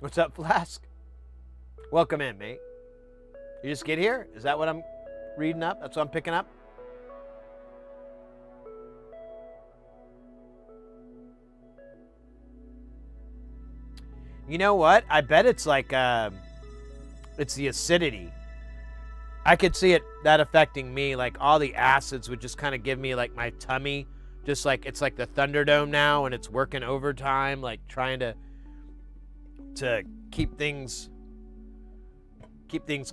What's up, Flask? Welcome in, mate. You just get here? Is that what I'm reading up? That's what I'm picking up? You know what? I bet it's it's the acidity. I could see that affecting me. Like all the acids would just kind of give me like my tummy, just like it's like the Thunderdome now, and it's working overtime, like trying to keep things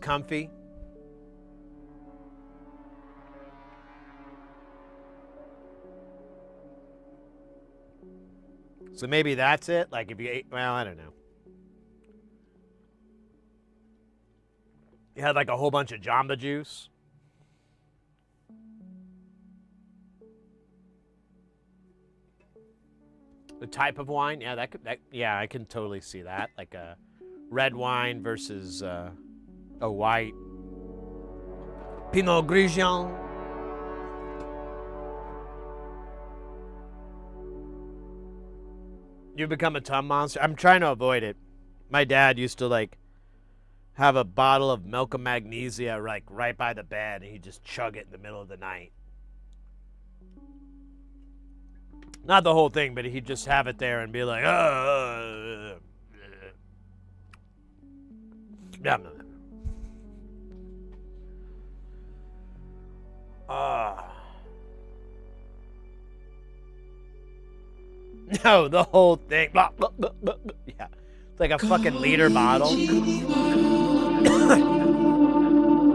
comfy. So maybe that's it. Like if you ate, well, I don't know. You had like a whole bunch of Jamba Juice. The type of wine, yeah, yeah, I can totally see that. Like a red wine versus a white Pinot Grigio. You become a tum monster. I'm trying to avoid it. My dad used to have a bottle of milk of magnesia right by the bed, and he'd just chug it in the middle of the night. Not the whole thing, but he'd just have it there and be like, no. No, the whole thing. Blah, blah, blah, blah, blah. Yeah. It's like a fucking liter bottle.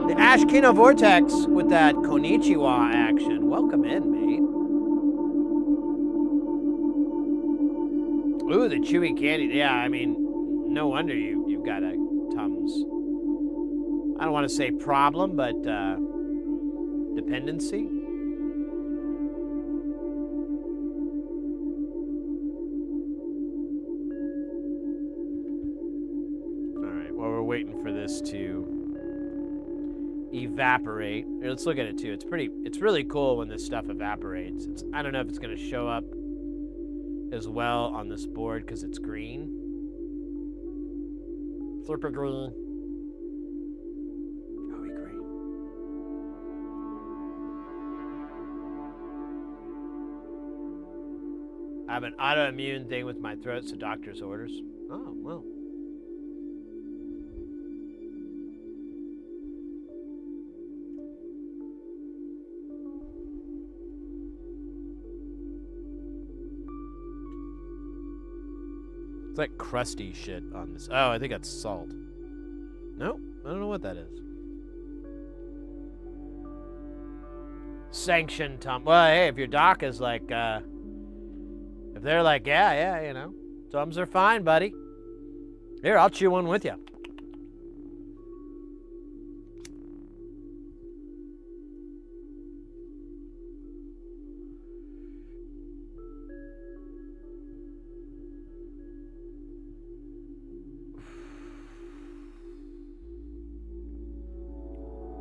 The Ashkino Vortex with that Konnichiwa action. Welcome in, mate. Ooh, the chewy candy. Yeah, I mean, no wonder you've got a Tums. I don't want to say problem, but dependency. waiting for this to evaporate. Here, let's look at it too. It's really cool when this stuff evaporates. I don't know if it's going to show up as well on this board because it's green. Super green. Oh, green. I have an autoimmune thing with my throat, so doctor's orders. Oh, well. It's like crusty shit on this. Oh, I think that's salt. Nope, I don't know what that is. Sanctioned Tom. Well, hey, if your doc is like, if they're like, yeah, you know, Tums are fine, buddy. Here, I'll chew one with you.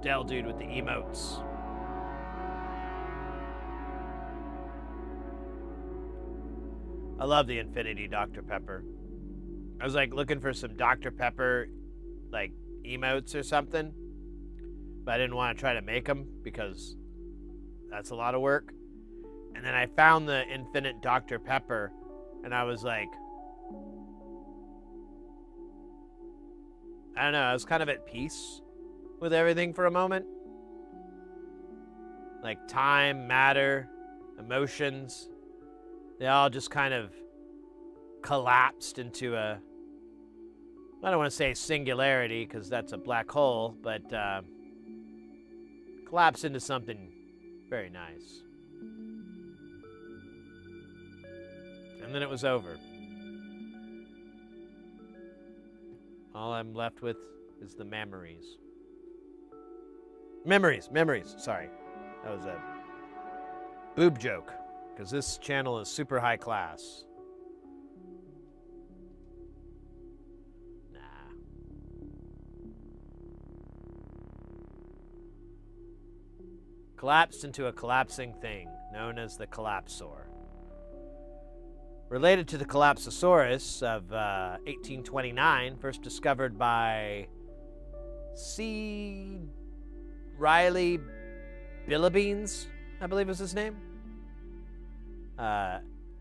Dell dude with the emotes. I love the Infinity Dr. Pepper. I was like looking for some Dr. Pepper like emotes or something, but I didn't want to try to make them because that's a lot of work. And then I found the Infinite Dr. Pepper and I was like, I don't know, I was kind of at peace with everything for a moment. Like time, matter, emotions, they all just kind of collapsed into a, I don't want to say singularity because that's a black hole, but collapsed into something very nice. And then it was over. All I'm left with is the memories. Memories, sorry. That was a boob joke, because this channel is super high class. Nah. Collapsed into a collapsing thing, known as the Collapsor. Related to the Collapsosaurus of 1829, first discovered by C. Riley Bilibines, I believe is his name.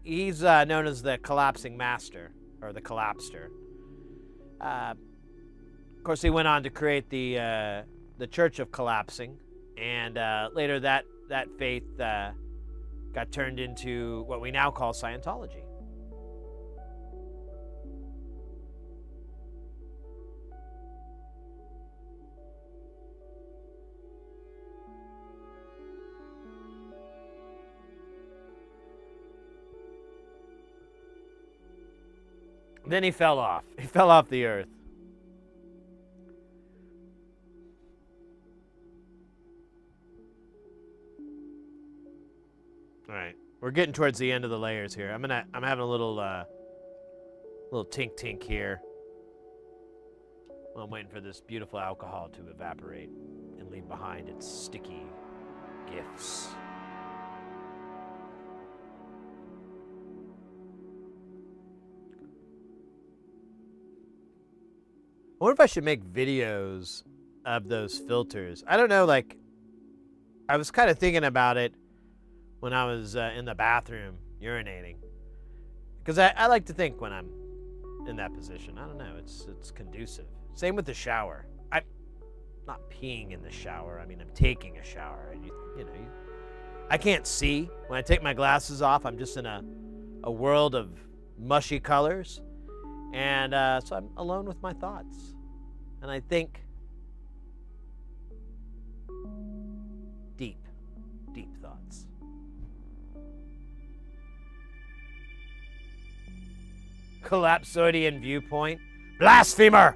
He's known as the Collapsing Master, or the Collapster. Of course, he went on to create the Church of Collapsing, and later that faith got turned into what we now call Scientology. Then he fell off. He fell off the earth. All right, we're getting towards the end of the layers here. I'm having a little tink here. Well, I'm waiting for this beautiful alcohol to evaporate and leave behind its sticky gifts. I wonder if I should make videos of those filters. I don't know, like, I was kind of thinking about it when I was in the bathroom urinating. Because I like to think when I'm in that position. I don't know, it's conducive. Same with the shower. I'm not peeing in the shower. I mean, I'm taking a shower. And I can't see. When I take my glasses off, I'm just in a world of mushy colors. And so I'm alone with my thoughts. And I think deep thoughts. Collapsoidean viewpoint. Blasphemer!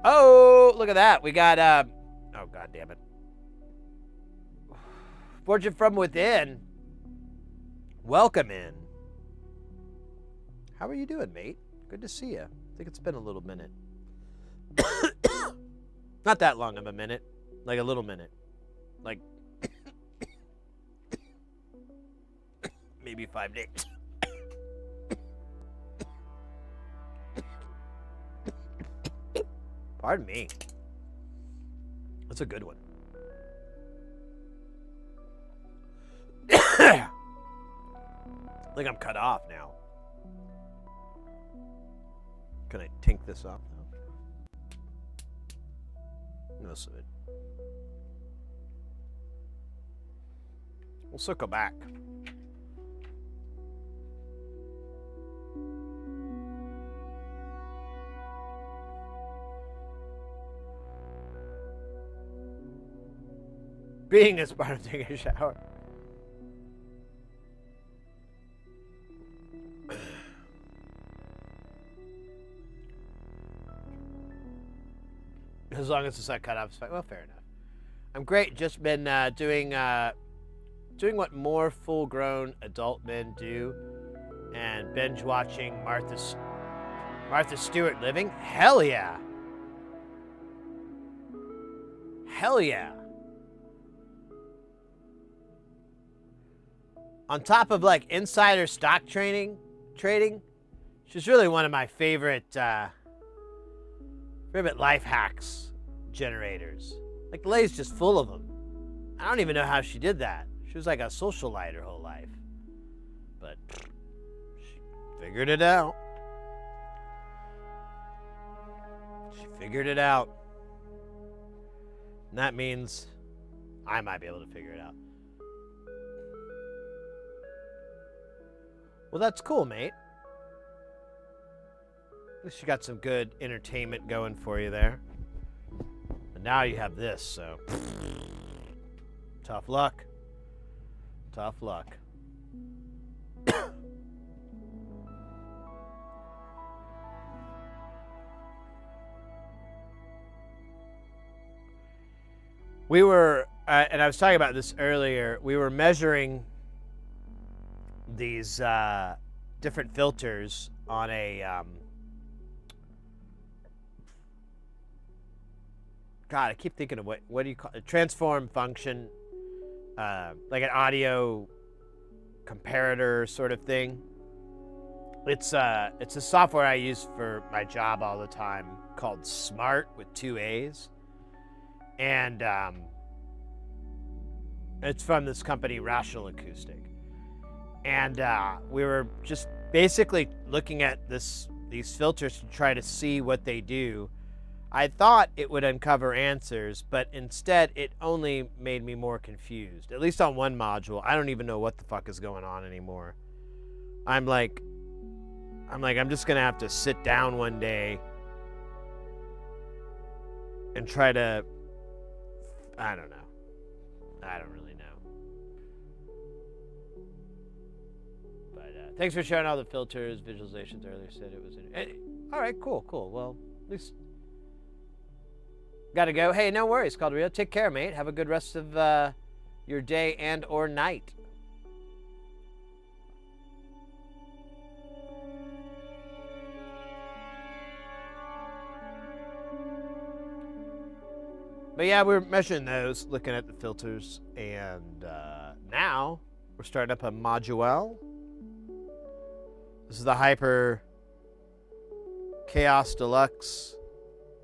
Oh, look at that. We got, oh, God damn it. Fortune from within. Welcome in. How are you doing, mate? Good to see you. I think it's been a little minute. Not that long of a minute. Like a little minute. Like maybe 5 days. Pardon me. That's a good one. I think I'm cut off now. Can I tink this off now? Most of it. We'll circle back. Being is part of taking a shower. As long as it's not cut off, it's fine. Well, fair enough. I'm great. Just been doing what more full-grown adult men do, and binge watching Martha Stewart Living. Hell yeah! Hell yeah! On top of like insider stock trading, she's really one of my favorite life hacks generators. Like the lady's just full of them. I don't even know how she did that. She was like a socialite her whole life, but she figured it out. She figured it out, and that means I might be able to figure it out. Well, that's cool, mate. At least you got some good entertainment going for you there. And now you have this, so tough luck. Tough luck. We were, and I was talking about this earlier, we were measuring these different filters on a God, I keep thinking of what do you call it? A transform function, like an audio comparator sort of thing. It's a software I use for my job all the time called Smart with 2 A's, and it's from this company Rational Acoustic. And we were just basically looking at these filters to try to see what they do. I thought it would uncover answers, but instead it only made me more confused. At least on one module, I don't even know what the fuck is going on anymore. I'm just gonna have to sit down one day and try to, I don't know. I don't really know. Thanks for sharing all the filters, visualizations earlier. Said it was all right, cool. Well, at least gotta go. Hey, no worries, Calderia. Take care, mate. Have a good rest of your day and or night. But yeah, we're measuring those, looking at the filters, and now we're starting up a module. This is the Hyper Chaos Deluxe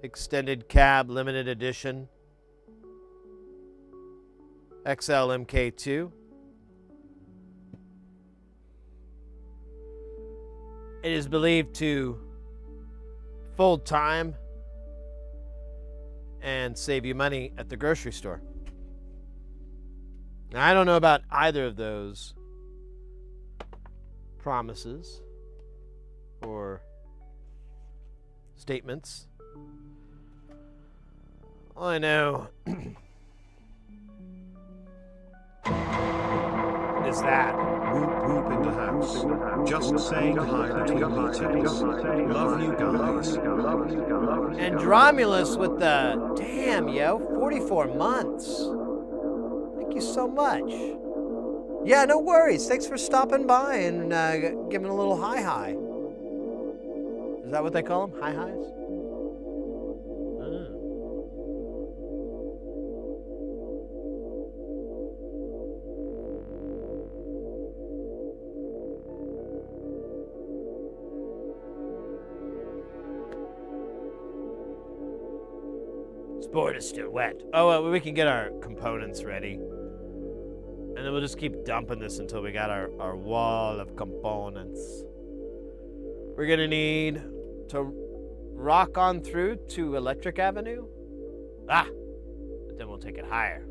Extended Cab Limited Edition XL MK2. It is believed to fold time and save you money at the grocery store. Now, I don't know about either of those promises or statements. All I know is that Whoop whoop in the house. Just saying hi between meetings. Love you guys. Andromulus with the damn 44 months. Thank you so much. Yeah, no worries. Thanks for stopping by and giving a little hi. Is that what they call them? Hi-highs? Mm. This board is still wet. Oh, well, we can get our components ready. And then we'll just keep dumping this until we got our wall of components. We're going to need to rock on through to Electric Avenue. But then we'll take it higher.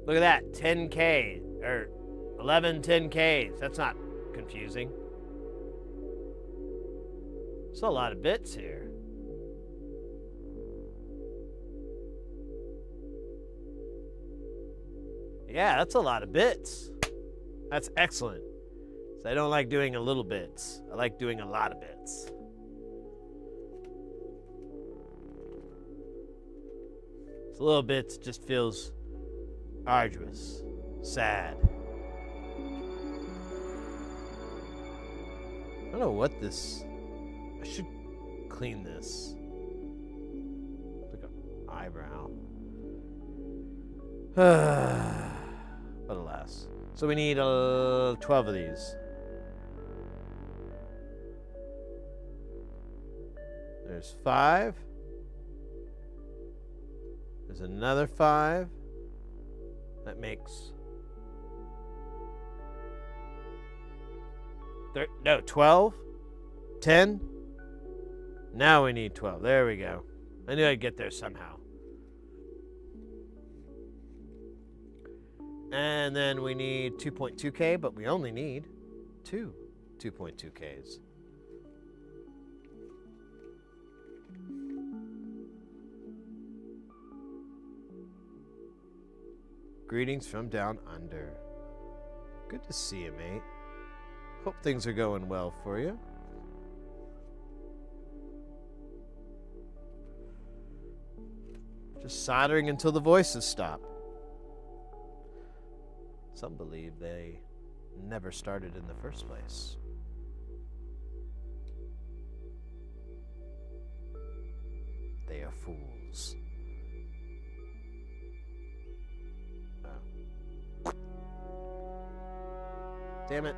Look at that, 10K, or 11 10Ks. That's not confusing. It's a lot of bits here. Yeah, that's a lot of bits. That's excellent. So I don't like doing a little bits. I like doing a lot of bits. So little bits just feels arduous, sad. I don't know what this... I should clean this. Like an eyebrow. But alas. So we need 12 of these. There's 5. There's another 5. That makes... 12? 10? Now we need 12. There we go. I knew I'd get there somehow. And then we need 2.2K, but we only need 2 2.2Ks. Greetings from down under. Good to see you, mate. Hope things are going well for you. Just soldering until the voices stop. Some believe they never started in the first place. They are fools. Oh. Damn it.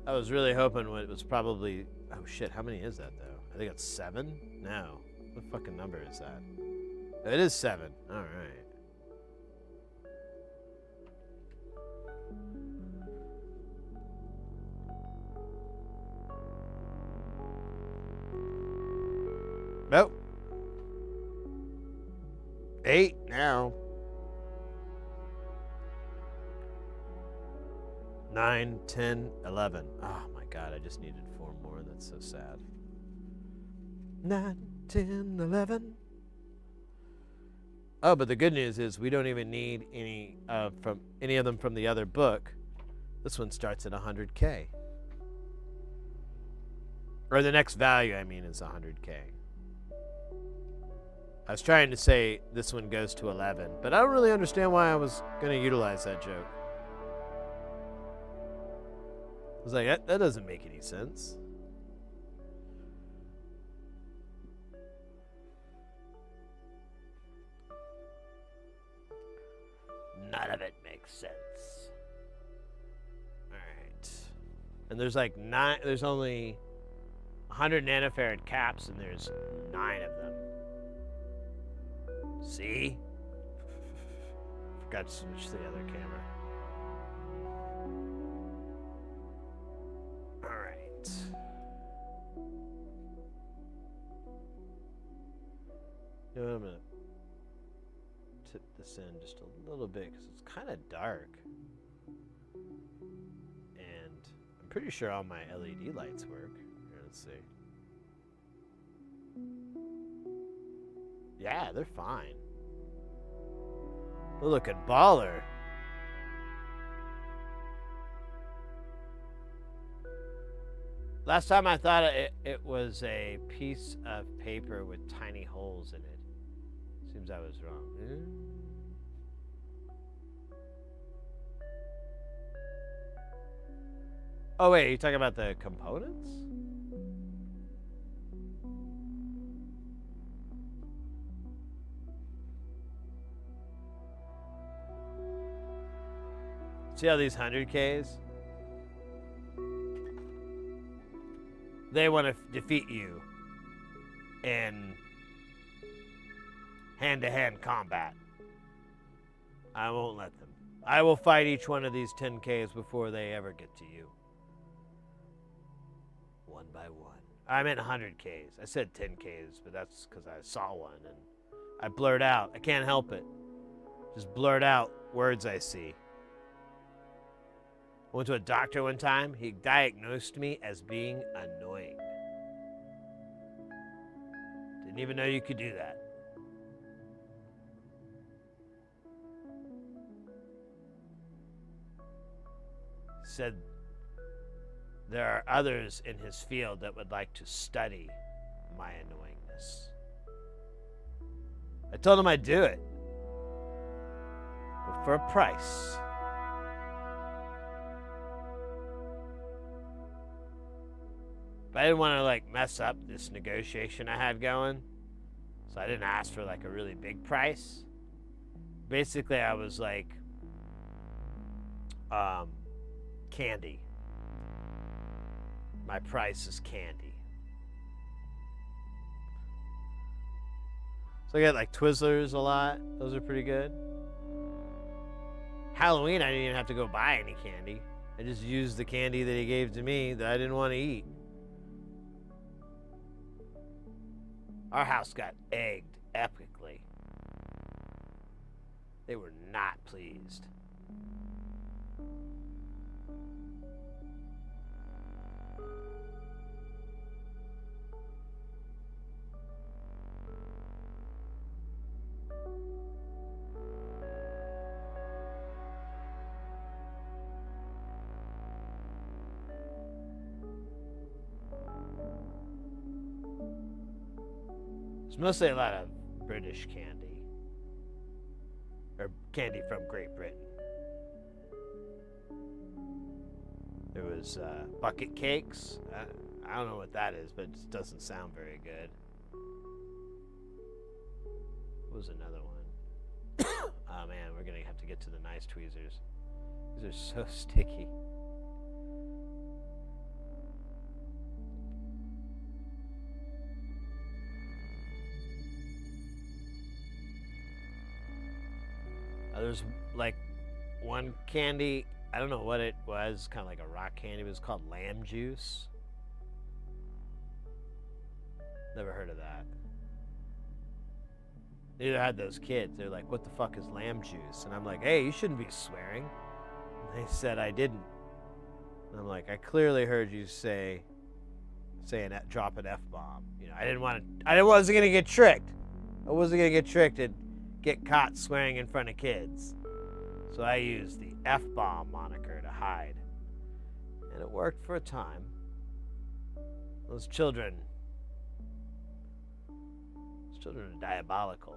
I was really hoping it was probably... Oh shit, how many is that though? I think it's 7? No. What fucking number is that? It is 7. Alright. Nope. 8 now. 9, 10, 11. Oh my god, I just needed 4 more. That's so sad. 9, 10, 11. Oh, but the good news is we don't even need any from any of them from the other book. This one starts at 100K. Or the next value, I mean, is 100K. I was trying to say this one goes to 11, but I don't really understand why I was going to utilize that joke. I was like, that doesn't make any sense. None of it makes sense. Alright. And there's like 9, there's only 100 nanofarad caps, and there's 9 of them. See? Forgot to switch to the other camera. Alright. You know what, I'm gonna tip this in just a little bit because it's kind of dark. And I'm pretty sure all my LED lights work. Here, let's see. Yeah, they're fine. They're looking baller. Last time I thought it was a piece of paper with tiny holes in it. Seems I was wrong. Oh wait, are you talking about the components? See how these 100Ks? They want to defeat you in hand-to-hand combat. I won't let them. I will fight each one of these 10Ks before they ever get to you. One by one. I meant 100Ks. I said 10Ks, but that's because I saw one and I blurt out. I can't help it. Just blurt out words I see. I went to a doctor one time. He diagnosed me as being annoying. Didn't even know you could do that. Said there are others in his field that would like to study my annoyingness. I told him I'd do it, but for a price. But I didn't want to mess up this negotiation I had going, so I didn't ask for a really big price. Basically, I was candy. My price is candy. So I get Twizzlers a lot. Those are pretty good. Halloween, I didn't even have to go buy any candy. I just used the candy that he gave to me that I didn't want to eat. Our house got egged epically. They were not pleased. It's mostly a lot of British candy. Or candy from Great Britain. There was bucket cakes. I don't know what that is, but it doesn't sound very good. What was another one? Oh man, we're going to have to get to the nice tweezers. These are so sticky. There's one candy, I don't know what it was, kind of like a rock candy. It was called lamb juice. Never heard of that. Neither had those kids. They're like, what the fuck is lamb juice? And I'm like, hey, you shouldn't be swearing. And they said I didn't. And I'm like, I clearly heard you drop an F-bomb. I wasn't going to get tricked. I wasn't going to get tricked and get caught swearing in front of kids. So I used the F-bomb moniker to hide. And it worked for a time. Those children are diabolical.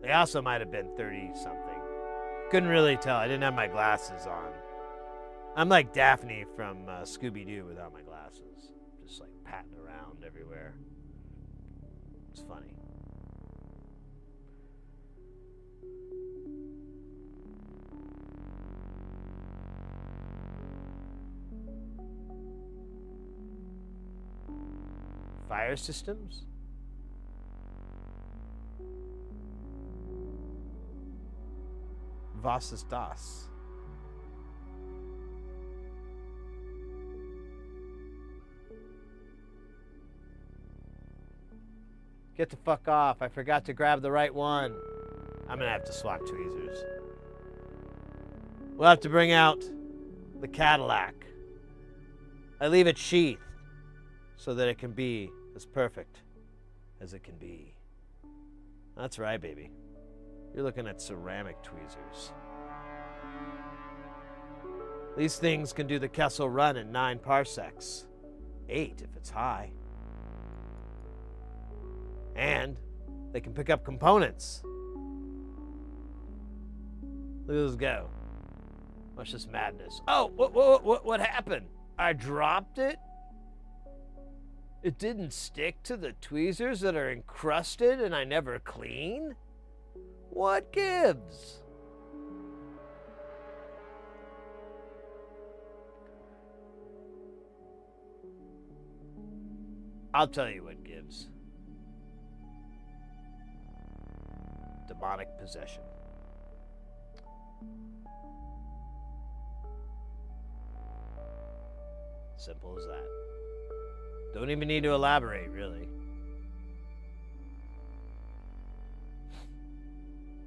They also might have been 30-something. Couldn't really tell. I didn't have my glasses on. I'm like Daphne from Scooby-Doo without my glasses. Just patting around everywhere. It's funny. Fire systems? Was ist das? Get the fuck off. I forgot to grab the right one. I'm gonna have to swap tweezers. We'll have to bring out the Cadillac. I leave it sheathed so that it can be as perfect as it can be. That's right, baby. You're looking at ceramic tweezers. These things can do the Kessel Run in 9 parsecs. 8 if it's high. And they can pick up components. Look at this go. Watch this madness. Oh, what happened? I dropped it? It didn't stick to the tweezers that are encrusted and I never clean? What gives? I'll tell you what gives. Demonic possession. Simple as that. Don't even need to elaborate, really.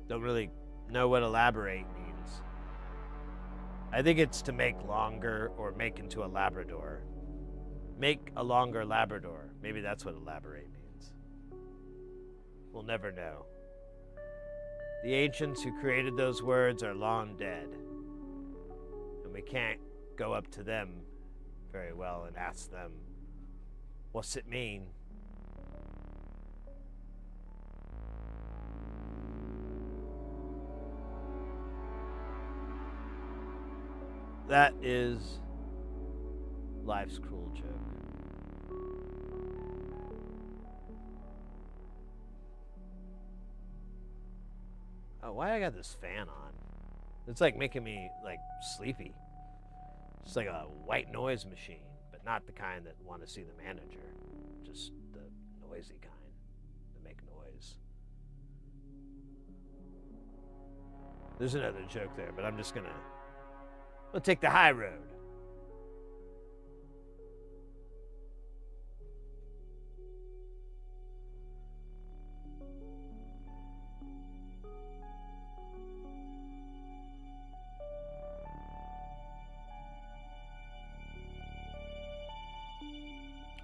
Don't really know what elaborate means. I think it's to make longer or make into a Labrador. Make a longer Labrador. Maybe that's what elaborate means. We'll never know. The ancients who created those words are long dead. And we can't go up to them very well and ask them, what's it mean? That is life's cruel joke. Oh, why I got this fan on? It's like making me like sleepy. It's like a white noise machine, but not the kind that want to see the manager. Just the noisy kind that make noise. There's another joke there, but I'm just we'll take the high road.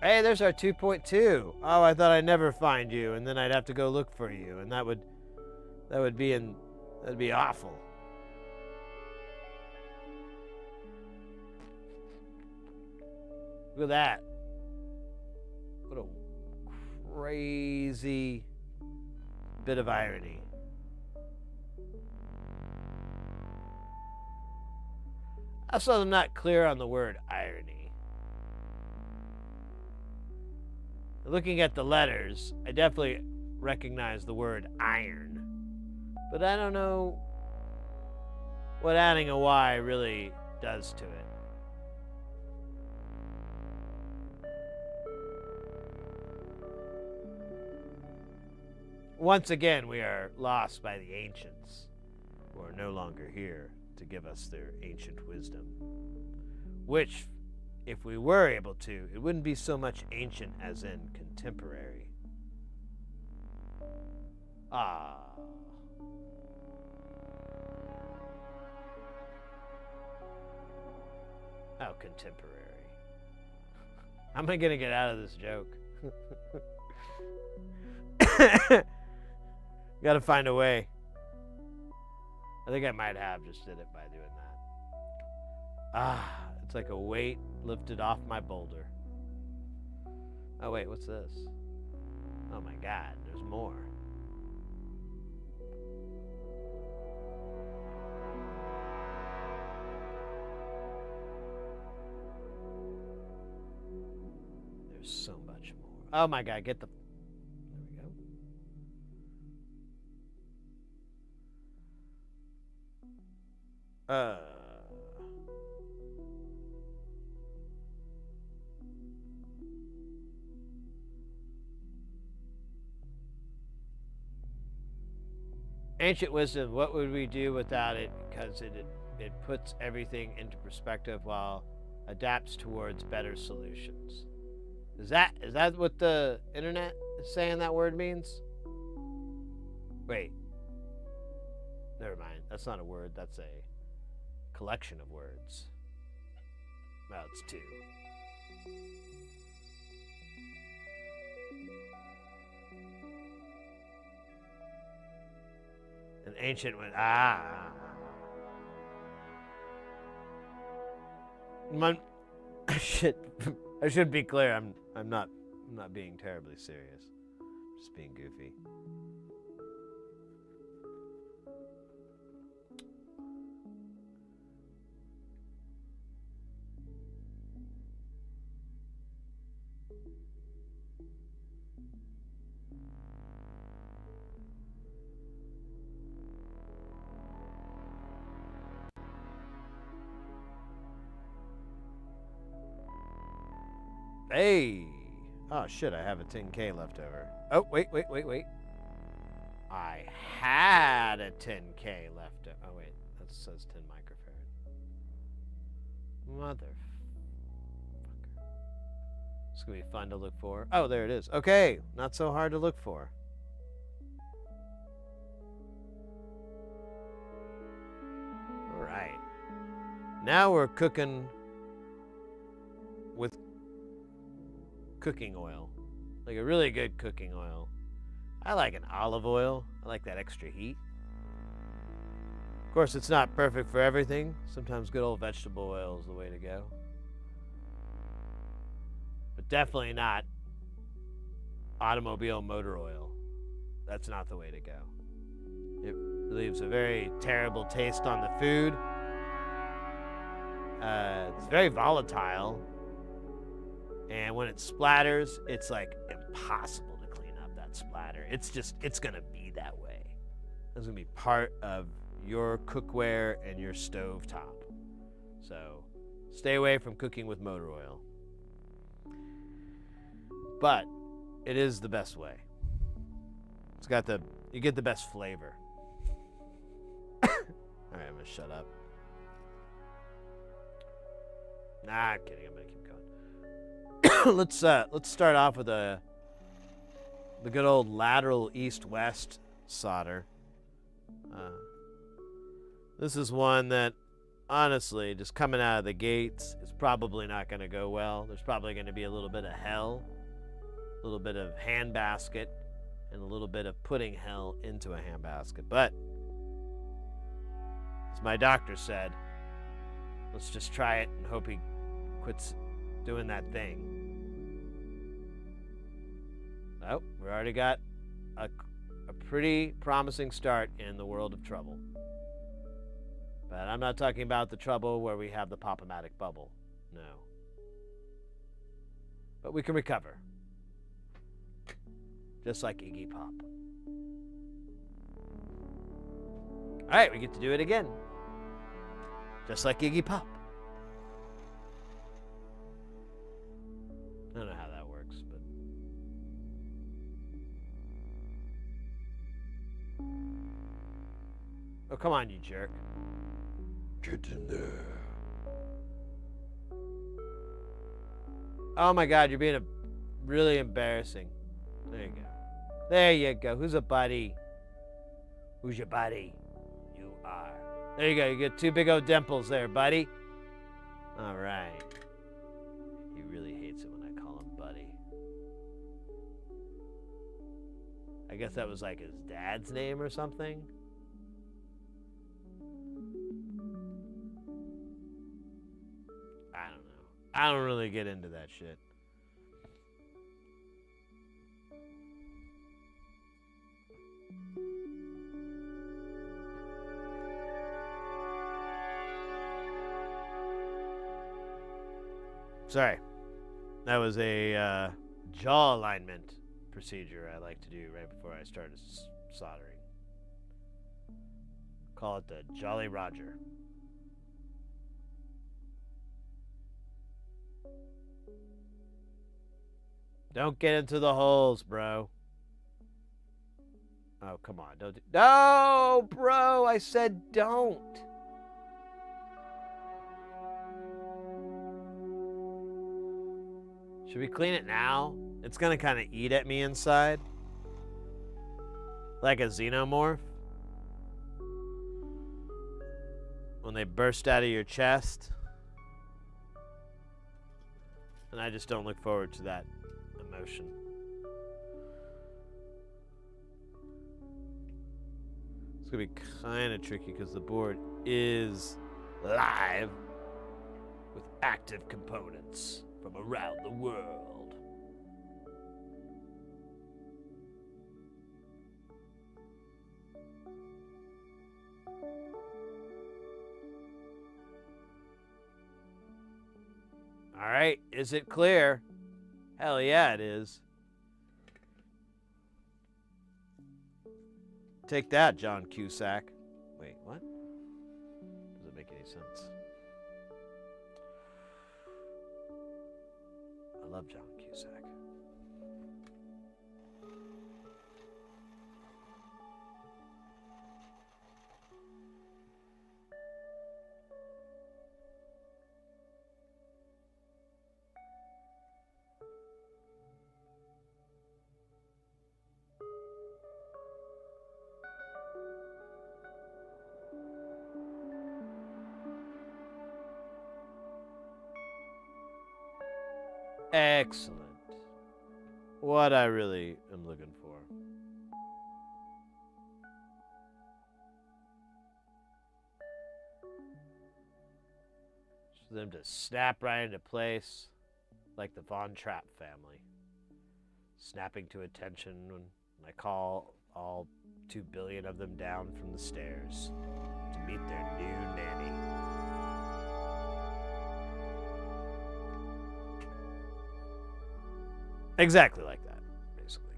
Hey, there's our 2.2. Oh, I thought I'd never find you, and then I'd have to go look for you, and that'd be awful. Look at that. What a crazy bit of irony. Also, I'm not clear on the word irony. Looking at the letters, I definitely recognize the word iron. But I don't know what adding a Y really does to it. Once again, we are lost by the ancients, who are no longer here to give us their ancient wisdom. Which, if we were able to, it wouldn't be so much ancient as in contemporary. Ah. How contemporary. How am I going to get out of this joke? Gotta find a way. I think I might have just did it by doing that. Ah, it's like a weight lifted off my boulder. Oh wait, what's this? Oh my God, there's more. There's so much more. Oh my God, get the... There we go. Ancient wisdom, what would we do without it? Because it puts everything into perspective while adapts towards better solutions. Is that what the internet is saying that word means? Wait. Never mind. That's not a word. That's a collection of words. Well, it's two. An ancient one. Shit. I should be clear. I'm not being terribly serious. Just being goofy. Hey! Oh shit, I have a 10K left over. Oh, wait. I had a 10K left over. Oh wait, that says 10 microfarad. Motherfucker. It's gonna be fun to look for. Oh, there it is. Okay, not so hard to look for. Alright. Now we're cooking with cooking oil. Like a really good cooking oil. I like an olive oil. I like that extra heat. Of course, it's not perfect for everything. Sometimes good old vegetable oil is the way to go. But definitely not automobile motor oil. That's not the way to go. It leaves a very terrible taste on the food. It's very volatile. And when it splatters, it's like impossible to clean up that splatter. It's gonna be that way. It's gonna be part of your cookware and your stove top. So stay away from cooking with motor oil. But it is the best way. You get the best flavor. Alright, I'm gonna shut up. Nah, I'm kidding, I'm gonna keep going. Let's start off with the good old lateral east-west solder. This is one that, honestly, just coming out of the gates is probably not going to go well. There's probably going to be a little bit of hell, a little bit of handbasket, and a little bit of putting hell into a handbasket. But, as my doctor said, let's just try it and hope he quits doing that thing. Oh, we already got a pretty promising start in the world of trouble. But I'm not talking about the trouble where we have the pop-o-matic bubble. No. But we can recover. Just like Iggy Pop. Alright, we get to do it again. Just like Iggy Pop. I don't know how that works, but... Oh, come on, you jerk. Get in there. Oh my god, you're being really embarrassing. There you go. There you go. Who's a buddy? Who's your buddy? You are. There you go. You get two big old dimples there, buddy. All right. He really hates it when I call him buddy. I guess that was like his dad's name or something. I don't know. I don't really get into that shit. Sorry. That was a jaw alignment procedure I like to do right before I started soldering. Call it the Jolly Roger. Don't get into the holes, bro. Oh, come on. Don't. No, bro. I said don't. Should we clean it now? It's going to kind of eat at me inside. Like a xenomorph. When they burst out of your chest. And I just don't look forward to that emotion. It's going to be kind of tricky because the board is live with active components from around the world. All right, is it clear? Hell yeah, it is. Take that, John Cusack. Wait, what? Doesn't make any sense. I love John Cusack. Excellent. What I really am looking for. Just for them to snap right into place like the Von Trapp family. Snapping to attention when I call all 2 billion of them down from the stairs to meet their new nanny. Exactly like that, basically.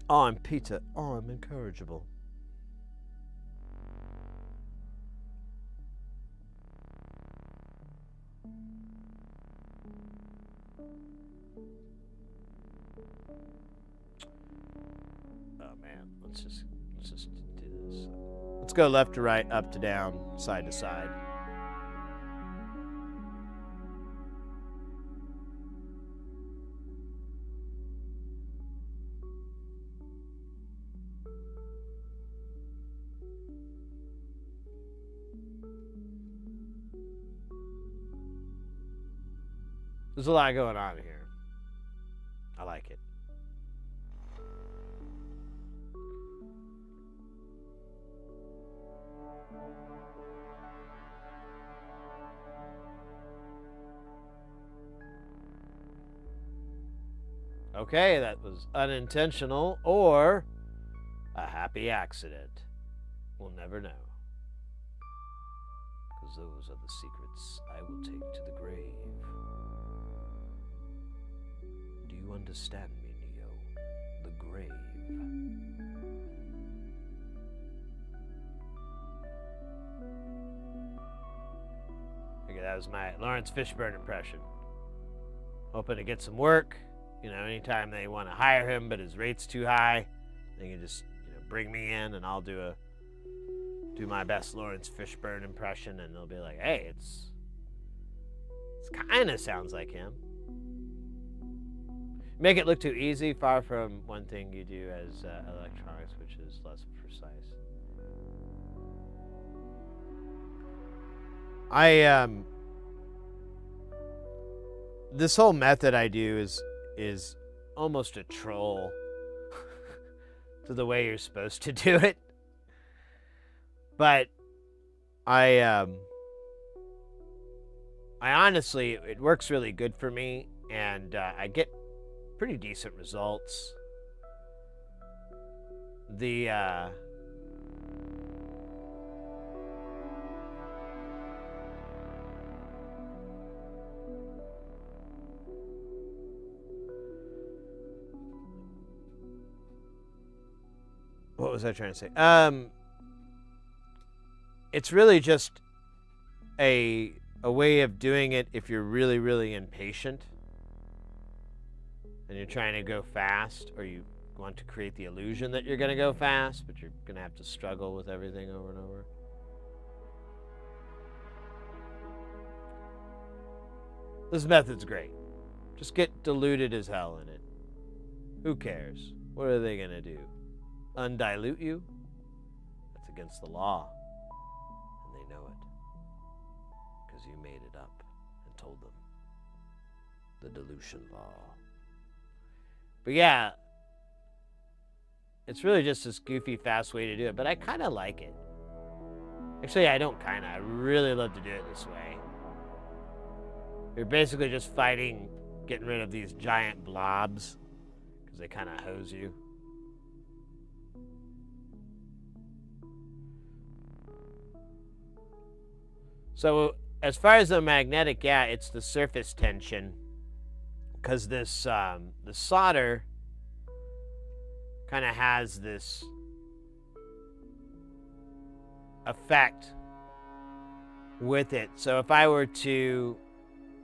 I'm Peter. I'm incorrigible. Oh man, let's just do this. Let's go left to right, up to down, side to side. There's a lot going on here. I like it. Okay, that was unintentional or a happy accident. We'll never know. Because those are the secrets I will take to the grave. Do you understand me, Neo? The grave. Okay, that was my Lawrence Fishburne impression. Hoping to get some work. You know, anytime they want to hire him, but his rate's too high, they can just, bring me in and I'll do my best Lawrence Fishburne impression, and they'll be like, hey, it's kind of sounds like him. Make it look too easy, far from one thing you do as electronics, which is less precise. This whole method I do is almost a troll to the way you're supposed to do it. But I honestly, it works really good for me, and I get pretty decent results. What was I trying to say? It's really just a way of doing it if you're really, really impatient and you're trying to go fast, or you want to create the illusion that you're going to go fast, but you're going to have to struggle with everything over and over. This method's great. Just get diluted as hell in it. Who cares? What are they going to do? Undilute you? That's against the law. And they know it. Because you made it up and told them. The dilution law. But yeah, it's really just this goofy, fast way to do it. But I kind of like it. Actually, I don't kind of. I really love to do it this way. You're basically just fighting, getting rid of these giant blobs, because they kind of hose you. So as far as the magnetic, yeah, it's the surface tension, because this the solder kind of has this effect with it. So if I were to,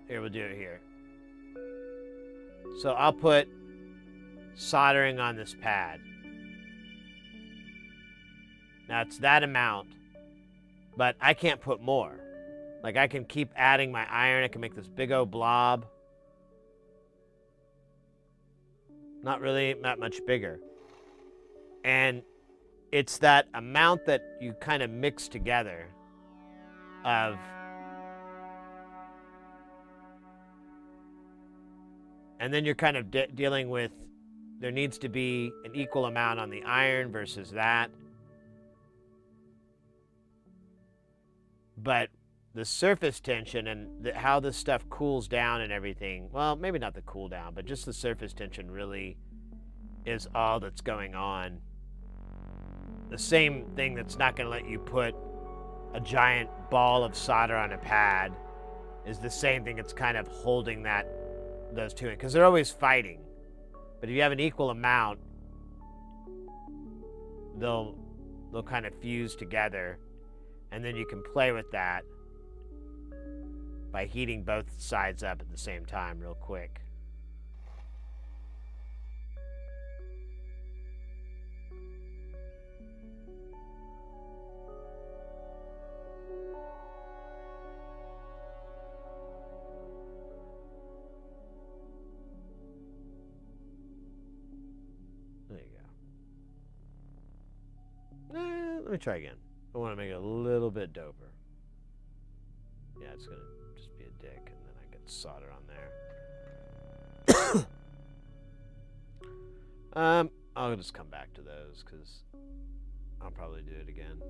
here, we'll do it here. So I'll put soldering on this pad. Now it's that amount, but I can't put more. Like, I can keep adding my iron. I can make this big old blob. Not really that much bigger. And it's that amount that you kind of mix together of and then you're kind of dealing with, there needs to be an equal amount on the iron versus that. But the surface tension and how this stuff cools down and everything, well, maybe not the cool down, but just the surface tension really is all that's going on. The same thing that's not going to let you put a giant ball of solder on a pad is the same thing that's kind of holding those two in, because they're always fighting. But if you have an equal amount, they'll kind of fuse together, and then you can play with that by heating both sides up at the same time real quick. There you go. Let me try again. I want to make it a little bit doper. Yeah, it's going to just be a dick, and then I get solder on there. I'll just come back to those, because I'll probably do it again.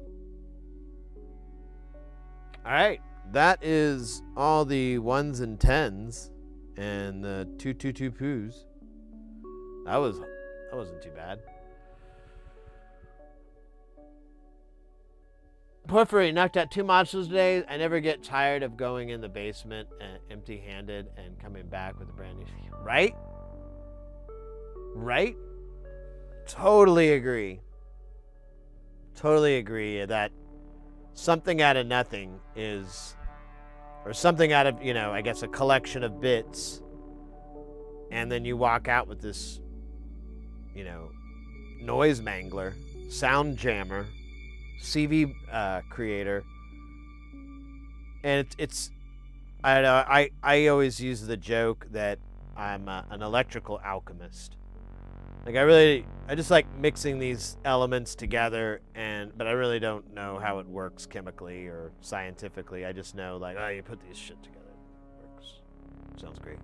Alright, that is all the 1s and 10s, and the 222 poos. That wasn't too bad. Porphyry knocked out 2 monsters today. I never get tired of going in the basement empty-handed and coming back with a brand new... Right? Right? Totally agree. Totally agree that something out of nothing is... Or something out of, I guess a collection of bits. And then you walk out with this, noise mangler, sound jammer, CV creator, and it's I don't know, I always use the joke that I'm an electrical alchemist. Like, I just like mixing these elements together, but I really don't know how it works chemically or scientifically. I just know, like, you put these shit together, it works. Sounds great.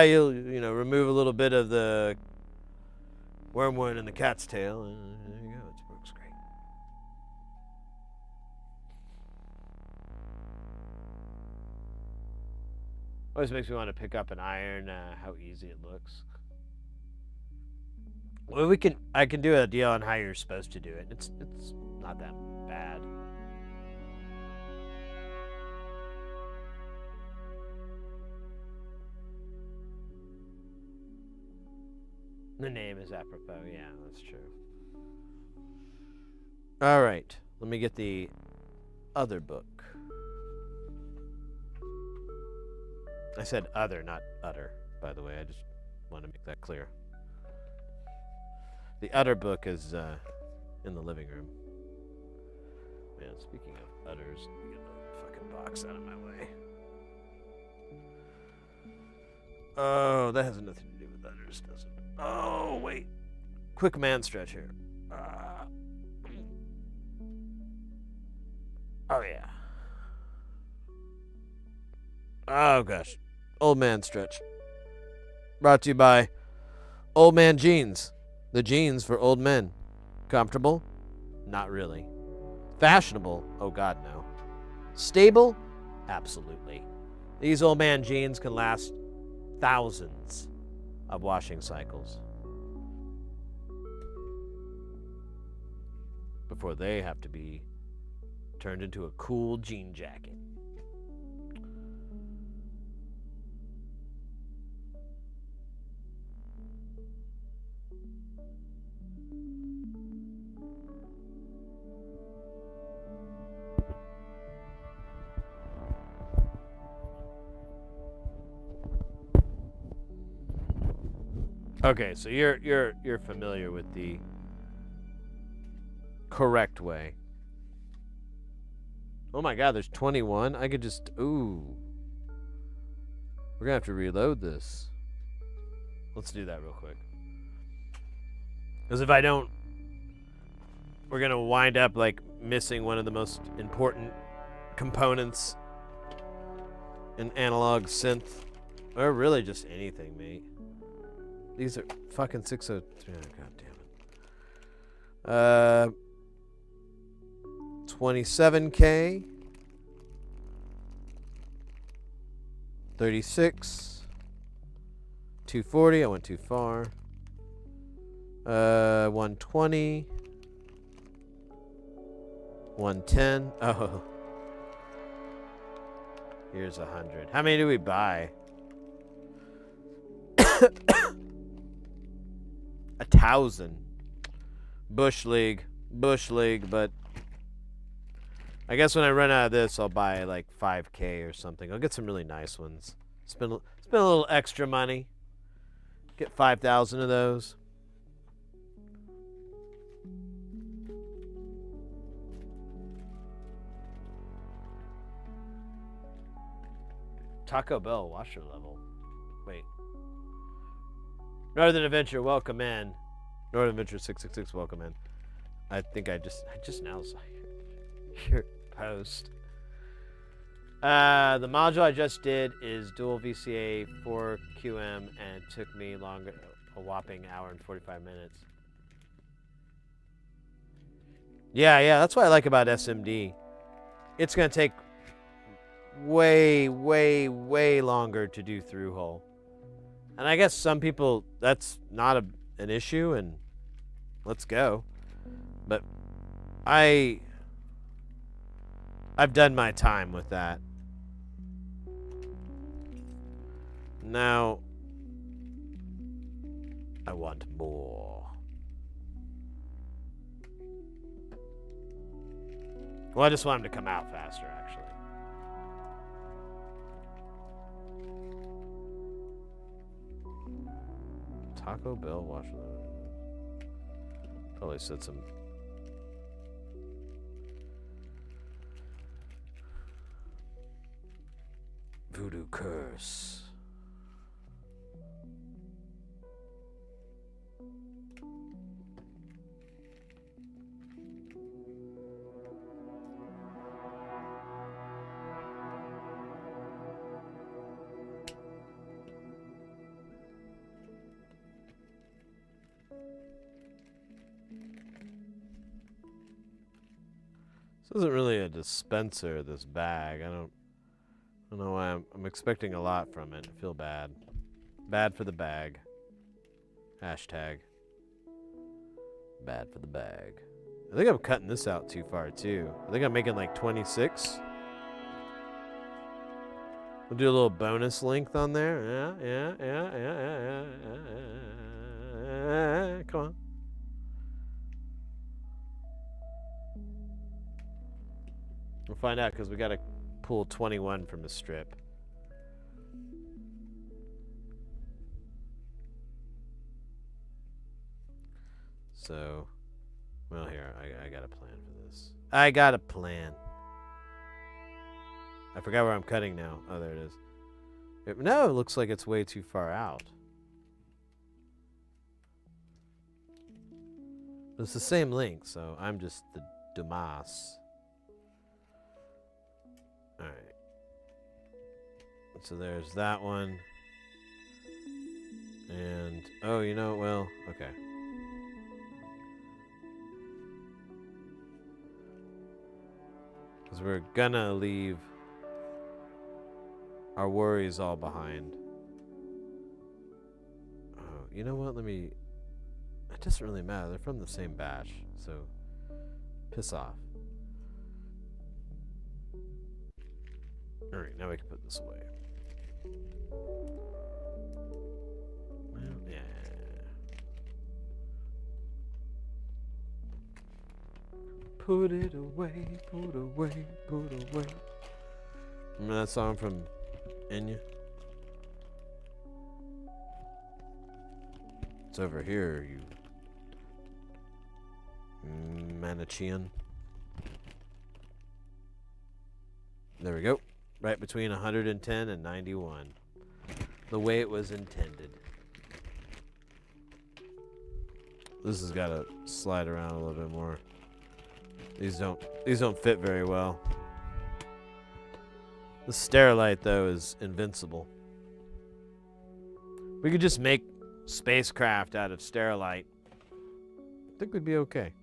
You'll remove a little bit of the wormwood in the cat's tail, and there you go. It works great. Always makes me want to pick up an iron. How easy it looks. Well, I can do a deal on how you're supposed to do it. It's not that bad. The name is apropos. Yeah, that's true. All right, let me get the other book. I said other, not utter, by the way. I just want to make that clear. The other book is in the living room. Man, speaking of utters, let me get the fucking box out of my way. Oh, that has nothing to do with utters, does it? Oh, wait. Quick man stretch here. Oh, yeah. Oh, gosh. Old man stretch. Brought to you by Old Man Jeans. The jeans for old men. Comfortable? Not really. Fashionable? Oh, God, no. Stable? Absolutely. These old man jeans can last thousands of washing cycles before they have to be turned into a cool jean jacket. Okay, so you're familiar with the correct way. Oh my god, there's 21. I could just ooh. We're gonna have to reload this. Let's do that real quick. Because if I don't, we're gonna wind up like missing one of the most important components in analog synth, or really just anything, mate. These are fucking 603. Oh, god damn it. 27K. 36. 240. I went too far. 120. 110. Oh. Here's 100. How many do we buy? 1,000. Bush League, but I guess when I run out of this, I'll buy like 5K or something. I'll get some really nice ones. Spend a little extra money. Get 5,000 of those. Taco Bell washer level. Wait. Northern Adventure, welcome in. Northern Adventure 666, welcome in. I think I just now saw your post. The module I just did is dual VCA 4QM and it took me longer, a whopping hour and 45 minutes. Yeah, that's what I like about SMD. It's gonna take way longer to do through hole. And I guess some people, that's not an issue, and let's go. But I've done my time with that. Now, I want more. Well, I just want him to come out faster, actually. Taco Bell wash. Probably said some. Voodoo curse. This isn't really a dispenser, this bag. I don't know why I'm expecting a lot from it. I feel bad. Bad for the bag. Hashtag. Bad for the bag. I think I'm cutting this out too far too. I think I'm making like 26. We'll do a little bonus length on there. Yeah. Come on. We'll find out because we got to pull 21 from the strip. So, well, here, I got a plan for this. I got a plan. I forgot where I'm cutting now. Oh, there it is. No, it looks like it's way too far out. It's the same length, so I'm just the dumbass. Alright. So there's that one. And, oh, you know, well, okay. Because we're gonna leave our worries all behind. Oh, you know what? It doesn't really matter. They're from the same batch, so piss off. Alright, now we can put this away. Well, yeah. Put it away, put away, put away. Remember that song from Enya? It's over here, you Manichean. There we go. Right between 110 and 91. The way it was intended. This has got to slide around a little bit more. These don't fit very well. The Sterilite, though, is invincible. We could just make spacecraft out of Sterilite. I think we'd be okay.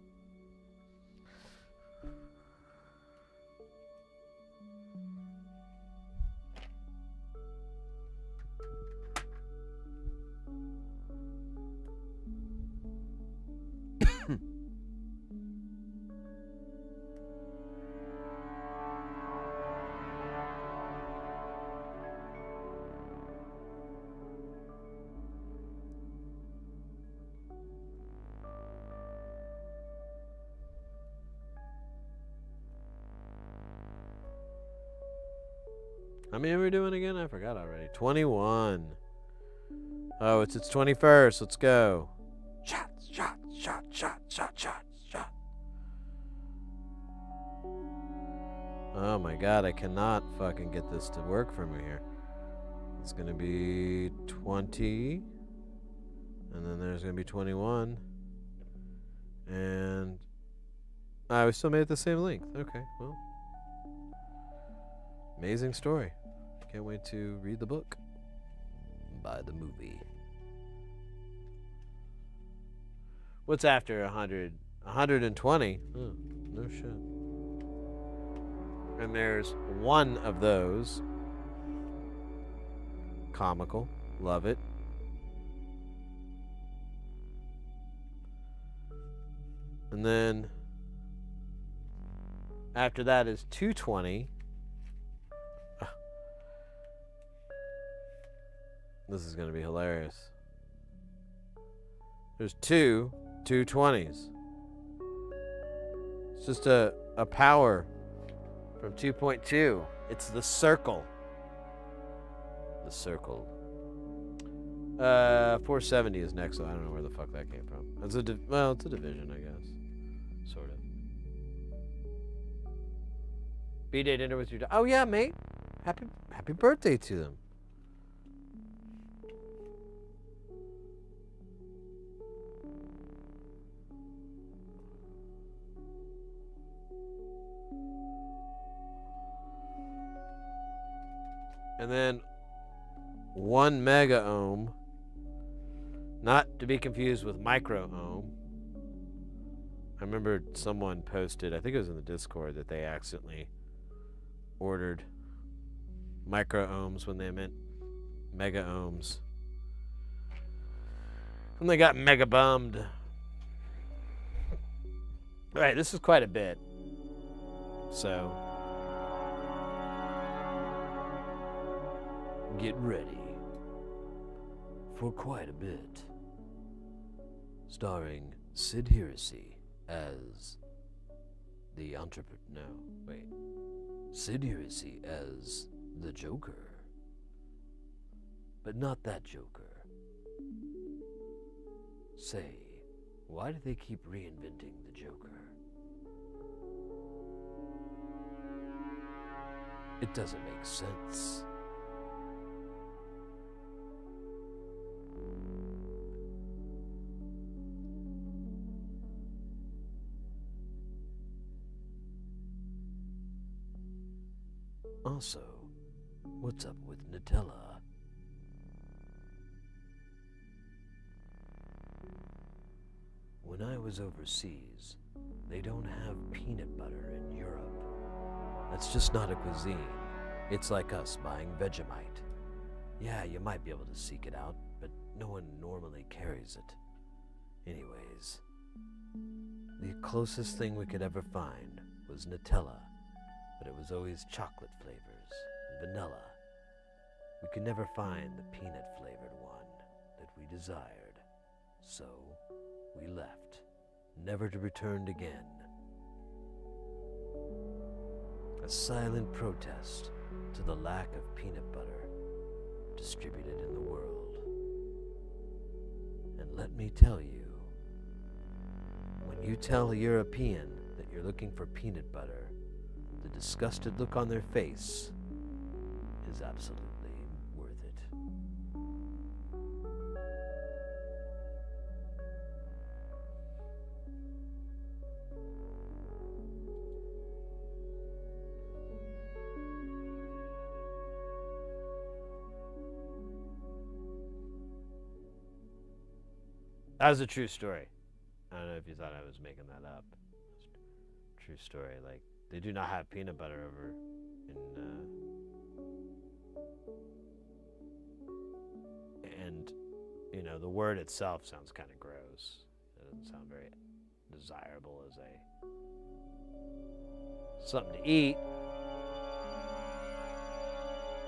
How many are we doing again? I forgot already. 21. Oh, it's its 21st. Let's go. Shots, shots, shots, shots, shots, shots, shots. Oh my god, I cannot fucking get this to work for me here. It's gonna be 20. And then there's gonna be 21. And we still made it the same length. Okay, well. Amazing story. Can't wait to read the book. Buy the movie. What's after 100? 120? Oh, no shit. And there's one of those. Comical. Love it. And then after that is 220. This is going to be hilarious. There's two 220s. It's just a power from 2.2. It's the circle. The circle. 470 is next, so I don't know where the fuck that came from. It's a it's a division, I guess. Sort of. B-Day dinner with your dad. Oh yeah, mate. Happy birthday to them. And then 1 mega ohm, not to be confused with micro ohm. I remember someone posted, I think it was in the Discord, that they accidentally ordered micro ohms when they meant mega ohms. And they got mega bummed. Alright, this is quite a bit. So get ready for quite a bit. Starring Sid Heresy as the entrepreneur. No, wait. Sid Heresy as the Joker. But not that Joker. Say, why do they keep reinventing the Joker? It doesn't make sense. Also, what's up with Nutella? When I was overseas, they don't have peanut butter in Europe. That's just not a cuisine. It's like us buying Vegemite. Yeah, you might be able to seek it out, but no one normally carries it. Anyways, the closest thing we could ever find was Nutella, but it was always chocolate flavors and vanilla. We could never find the peanut-flavored one that we desired, so we left, never to return again. A silent protest to the lack of peanut butter distributed in the world. And let me tell you, when you tell a European that you're looking for peanut butter, the disgusted look on their face is absolutely worth it. That was a true story. I don't know if you thought I was making that up. True story. Like, they do not have peanut butter over in, and, you know, the word itself sounds kind of gross. It doesn't sound very desirable as something to eat.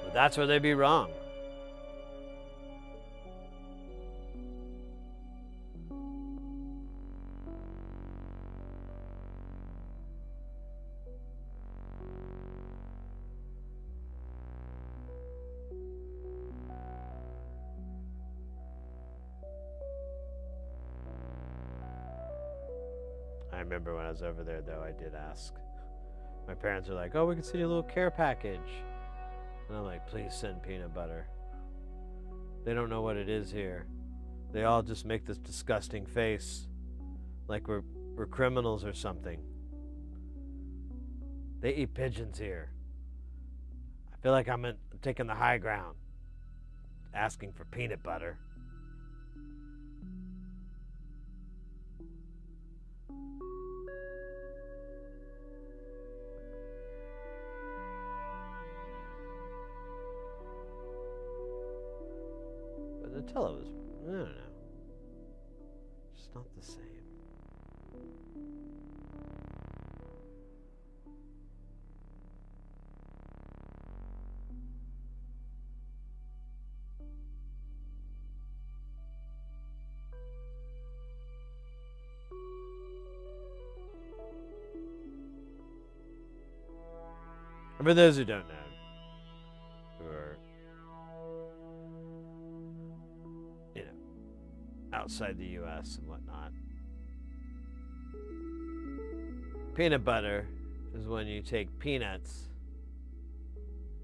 But that's where they'd be wrong. I remember when I was over there, though, I did ask. My parents are like, oh, we can send you a little care package. And I'm like, please send peanut butter. They don't know what it is here. They all just make this disgusting face like we're criminals or something. They eat pigeons here. I feel like I'm taking the high ground, asking for peanut butter. Nutella was, I don't know, just not the same. And for those who don't know, who are, you know, outside the US and whatnot, peanut butter is when you take peanuts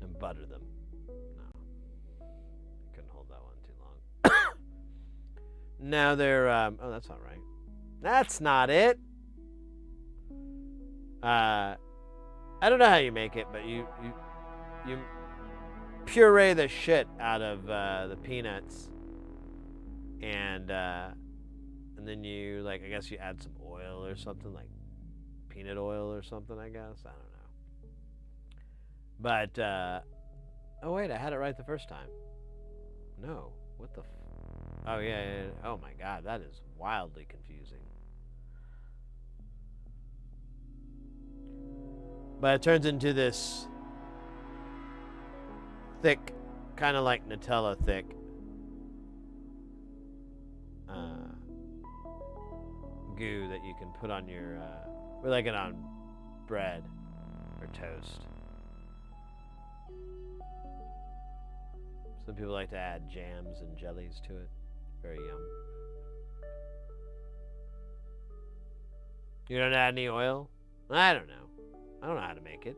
and butter them. No, I couldn't hold that one too long. Now they're, oh, that's not right. That's not it. I don't know how you make it, but you puree the shit out of the peanuts, and then you, like, I guess you add some oil or something, like peanut oil or something, I guess. I don't know. But oh wait, I had it right the first time. No, what the? Oh yeah. Oh my God, that is wildly confusing. But it turns into this thick, kind of like Nutella thick, goo that you can put on your, we like it on bread or toast. Some people like to add jams and jellies to it. Very yum. You don't add any oil? I don't know. I don't know how to make it.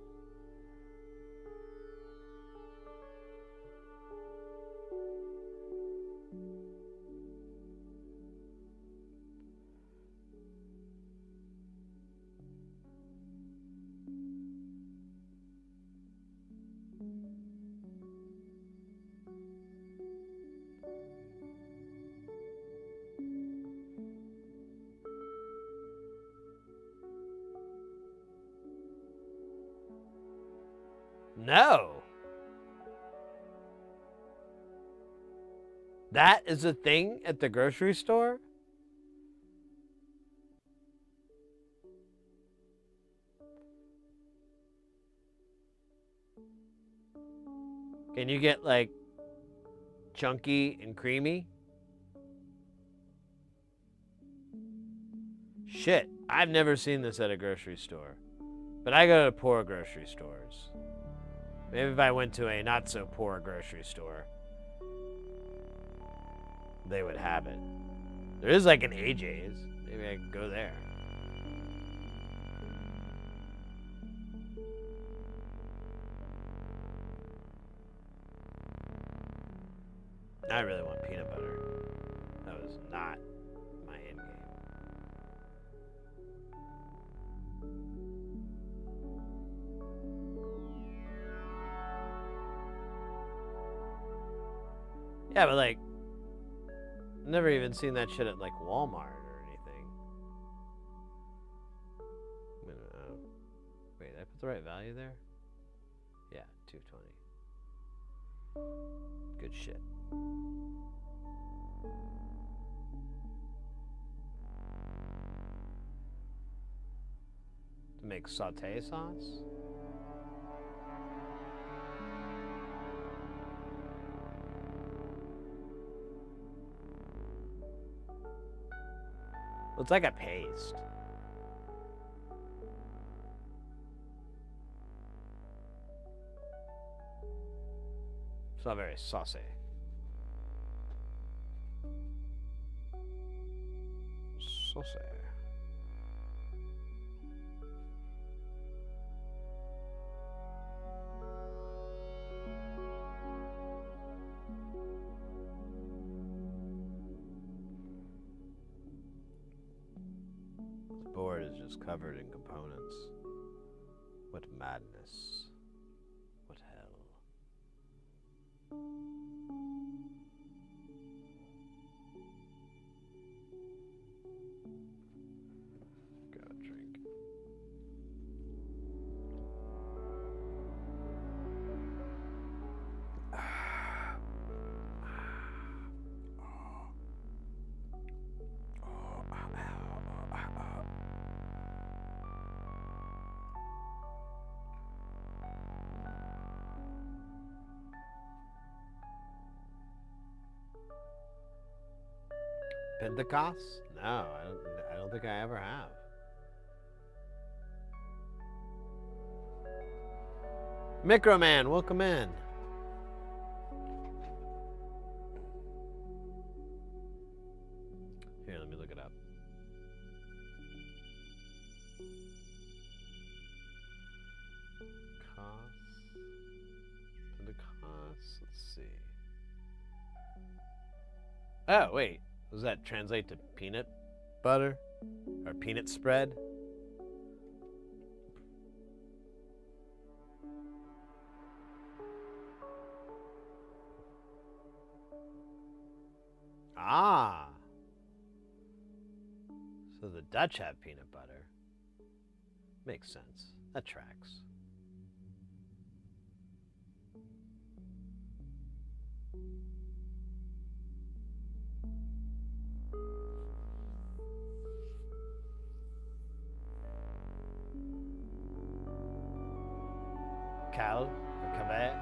No. That is a thing at the grocery store? Can you get like chunky and creamy? Shit, I've never seen this at a grocery store. But I go to poor grocery stores. Maybe if I went to a not so poor grocery store, they would have it. There is like an AJ's. Maybe I could go there. I really want peanut butter. That was not my end game. Yeah, but like, I've never even seen that shit at like Walmart or anything. Wait, did I put the right value there? Yeah, 220. Good shit. To make sauté sauce? Well, it's like a paste. It's not very saucy. Saucy. This board is just covered in components. What madness. What hell. Got a drink. Pentecost? No, I don't think I ever have. Microman, welcome in. Here, let me look it up. Pentecost, let's see. Oh, wait. Does that translate to peanut butter? Or peanut spread? Ah. So the Dutch have peanut butter. Makes sense. That tracks. Cal or Quebec.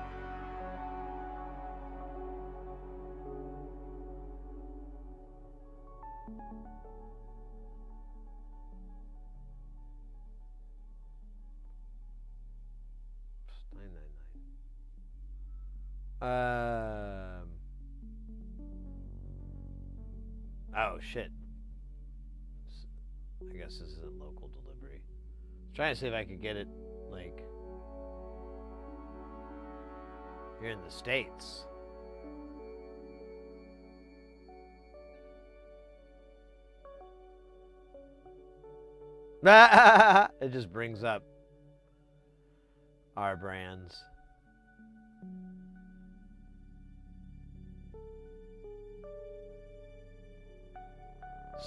Oh shit. I guess this isn't local delivery. I was trying to see if I could get it like here in the States. It just brings up our brands.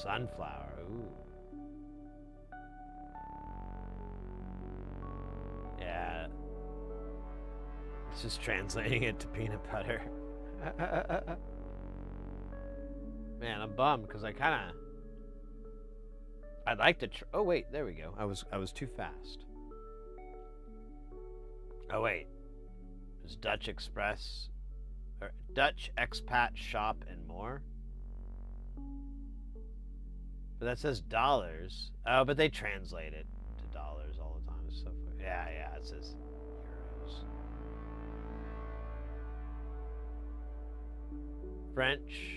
Sunflower, ooh. Yeah. It's just translating it to peanut butter. Man, I'm bummed because I'd like to. Oh wait, there we go. I was too fast. Oh wait, is Dutch Express or Dutch Expat Shop and More? But that says dollars. Oh, but they translate it to dollars all the time. It's so funny. Yeah, it says euros. French.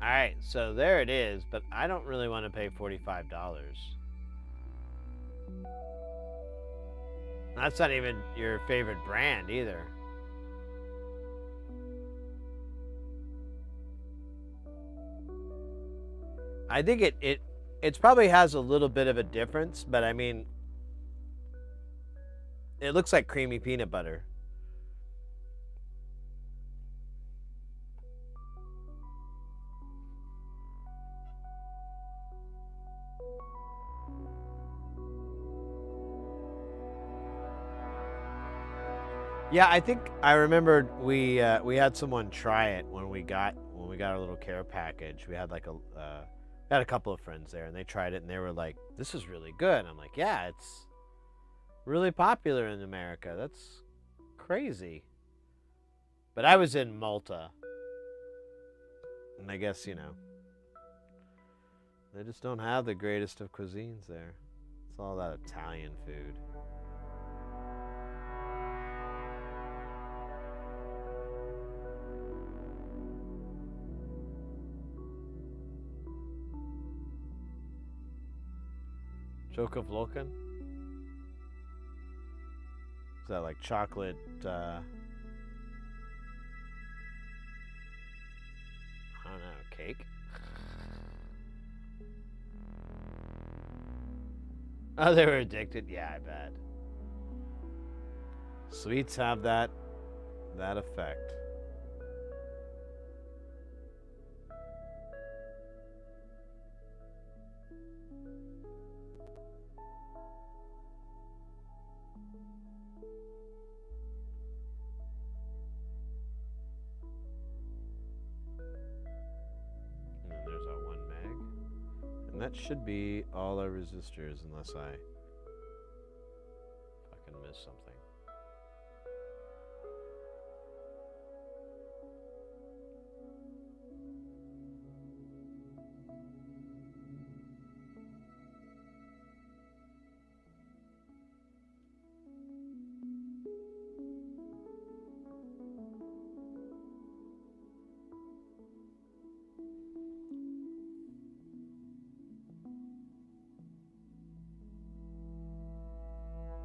Alright, so there it is, but I don't really want to pay $45. That's not even your favorite brand either. I think it probably has a little bit of a difference, but I mean, it looks like creamy peanut butter. Yeah, I think I remembered we had someone try it when we got our little care package. We had had a couple of friends there, and they tried it, and they were like, "This is really good." I'm like, "Yeah, it's really popular in America. That's crazy." But I was in Malta, and I guess they just don't have the greatest of cuisines there. It's all that Italian food. Chocovloken? Is that like chocolate? I don't know, cake? Oh, they were addicted? Yeah, I bet. Sweets have that effect. And then there's our 1 meg. And that should be all our resistors unless I fucking miss something.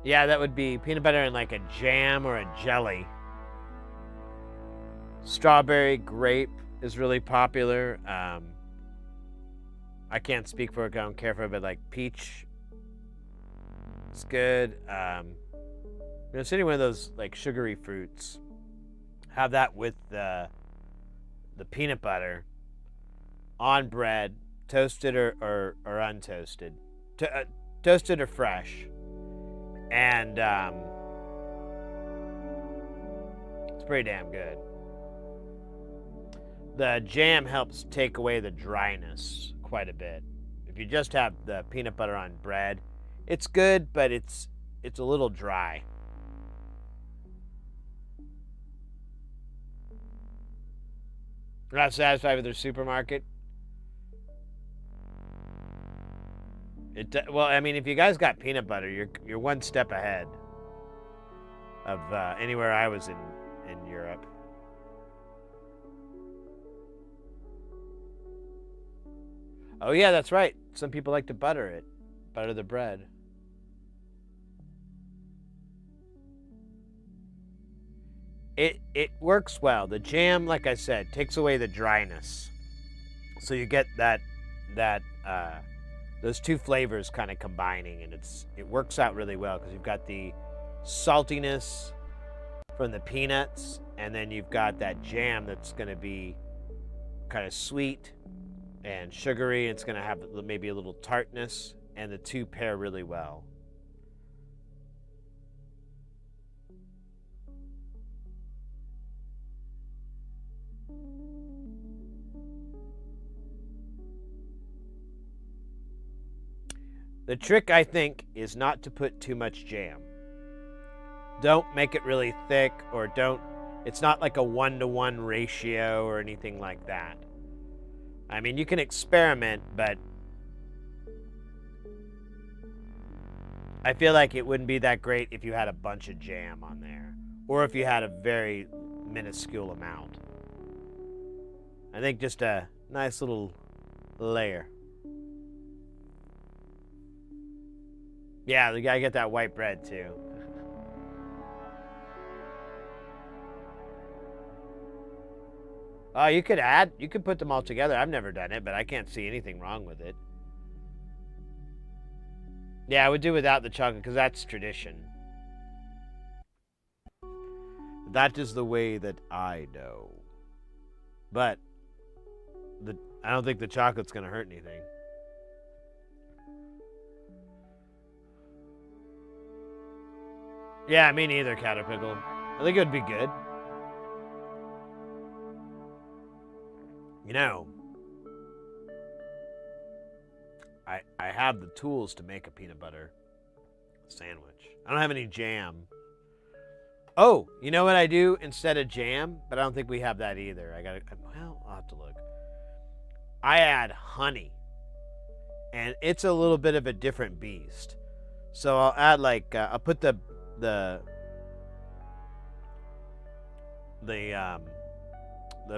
Yeah, that would be peanut butter and like a jam or a jelly. Strawberry grape is really popular. I can't speak for it, I don't care for it, but like peach, it's good. It's any one of those like sugary fruits. Have that with the peanut butter on bread, toasted or untoasted, toasted or fresh. And it's pretty damn good. The jam helps take away the dryness quite a bit. If you just have the peanut butter on bread, it's good, but it's a little dry. You're not satisfied with their supermarket? Well, I mean, if you guys got peanut butter, you're one step ahead of anywhere I was in Europe. Oh yeah, that's right. Some people like to butter the bread. It works well. The jam, like I said, takes away the dryness, so you get that those two flavors kind of combining, and it works out really well because you've got the saltiness from the peanuts, and then you've got that jam that's going to be kind of sweet and sugary. It's going to have maybe a little tartness, and the two pair really well. The trick, I think, is not to put too much jam. Don't make it really thick, or it's not like a 1-to-1 ratio or anything like that. I mean, you can experiment, but I feel like it wouldn't be that great if you had a bunch of jam on there, or if you had a very minuscule amount. I think just a nice little layer. Yeah, you gotta get that white bread too. Oh, you could put them all together. I've never done it, but I can't see anything wrong with it. Yeah, I would do without the chocolate because that's tradition. That is the way that I know. But I don't think the chocolate's gonna hurt anything. Yeah, me neither, Caterpickle. I think it would be good. You know, I have the tools to make a peanut butter sandwich. I don't have any jam. Oh, you know what I do instead of jam? But I don't think we have that either. I'll have to look. I add honey. And it's a little bit of a different beast. So I'll add I'll put the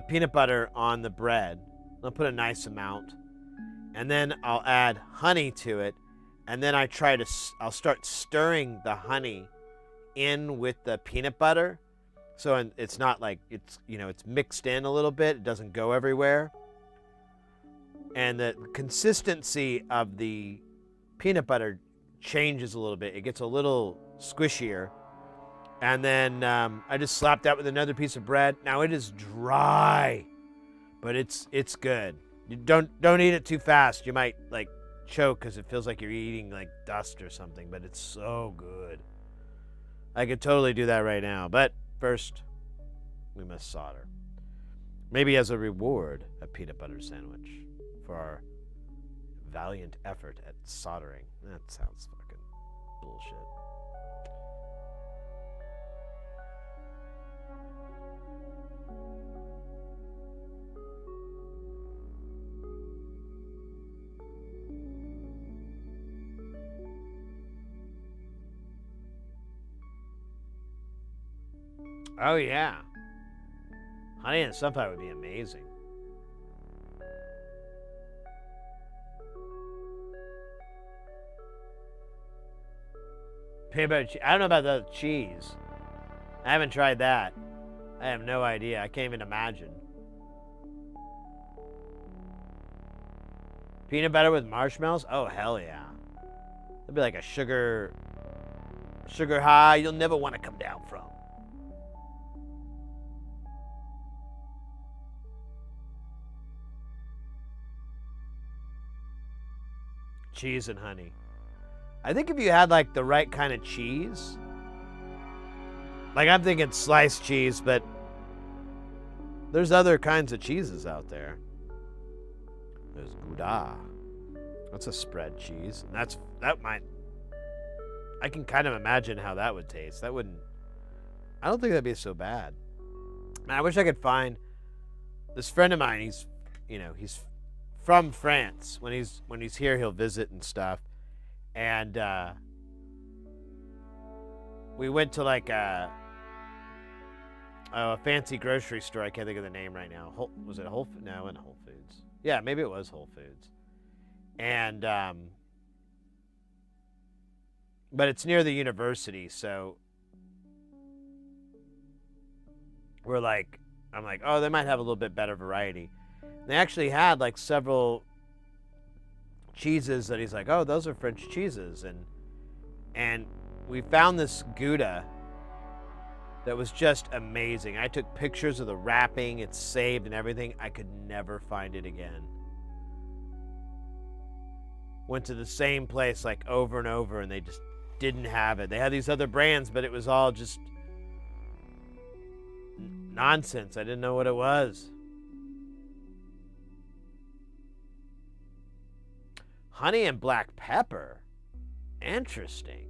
peanut butter on the bread. I'll put a nice amount, and then I'll add honey to it, and then I'll start stirring the honey in with the peanut butter, so it's not like it's mixed in a little bit. It doesn't go everywhere, and the consistency of the peanut butter changes a little bit. It gets a little squishier. And then I just slapped that with another piece of bread. Now it is dry, but it's good. You don't eat it too fast. You might choke because it feels like you're eating dust or something, but it's so good. I could totally do that right now, but first we must solder. Maybe as a reward, a peanut butter sandwich for our valiant effort at soldering. That sounds fucking bullshit. Oh yeah, honey and sunflower would be amazing. Peanut butter cheese. I don't know about the cheese. I haven't tried that. I have no idea. I can't even imagine. Peanut butter with marshmallows? Oh hell yeah. It'd be like a sugar high you'll never want to come down from. Cheese and honey. I think if you had the right kind of cheese, I'm thinking sliced cheese, but there's other kinds of cheeses out there. There's Gouda. That's a spread cheese. And I can kind of imagine how that would taste. I don't think that'd be so bad. Man, I wish I could find this friend of mine. He's from France. When he's here, he'll visit and stuff. And we went to a fancy grocery store. I can't think of the name right now. Was it Whole Foods? No, it wasn't Whole Foods. Yeah, maybe it was Whole Foods. And but it's near the university, so I'm like, oh, they might have a little bit better variety. They actually had several cheeses that he's like, oh, those are French cheeses, and we found this Gouda that was just amazing. I took pictures of the wrapping, it's saved and everything. I could never find it again. Went to the same place like over and over and they just didn't have it. They had these other brands, but it was all just nonsense. I didn't know what it was. Honey and black pepper. Interesting.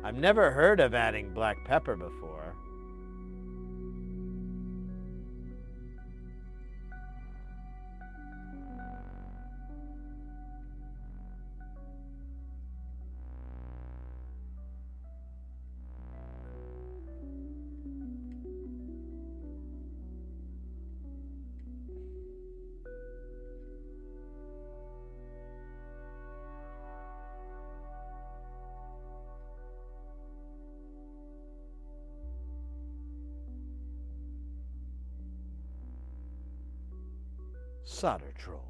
I've never heard of adding black pepper before. Solder troll.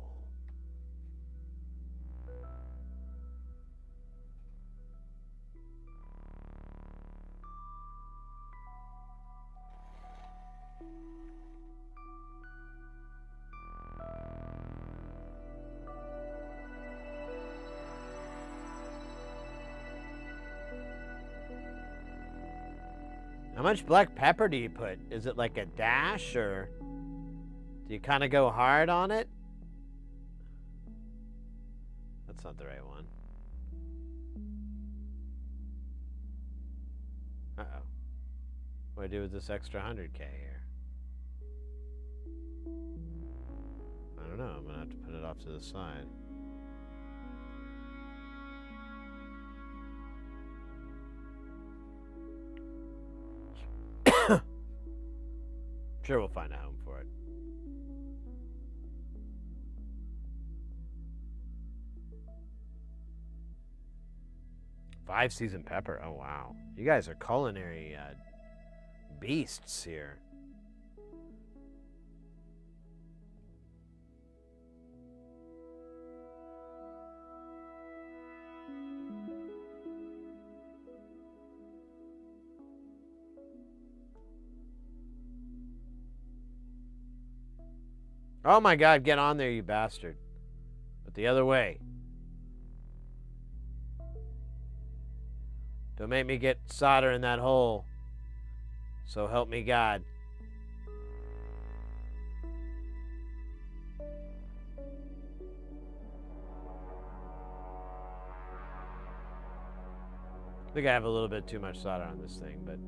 How much black pepper do you put? Is it like a dash or do you kind of go hard on it? That's not the right one. Uh-oh. What do I do with this extra 100K here? I don't know. I'm going to have to put it off to the side. Sure, we'll find a home for it. Five seasoned pepper. Oh, wow. You guys are culinary beasts here. Oh my God, get on there, you bastard. But the other way. Don't make me get solder in that hole. So help me God. I think I have a little bit too much solder on this thing, but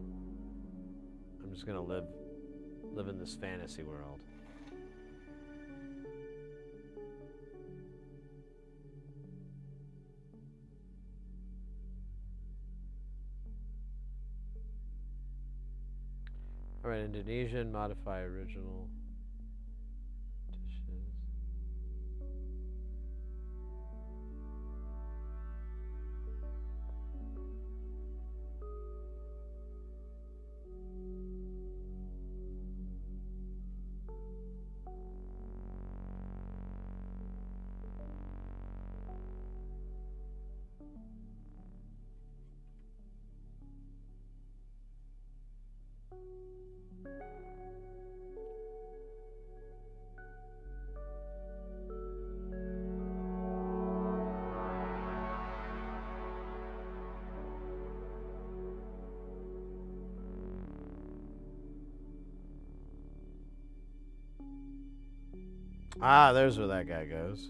I'm just gonna live in this fantasy world. All right, Indonesian, modify original dishes. Ah, there's where that guy goes.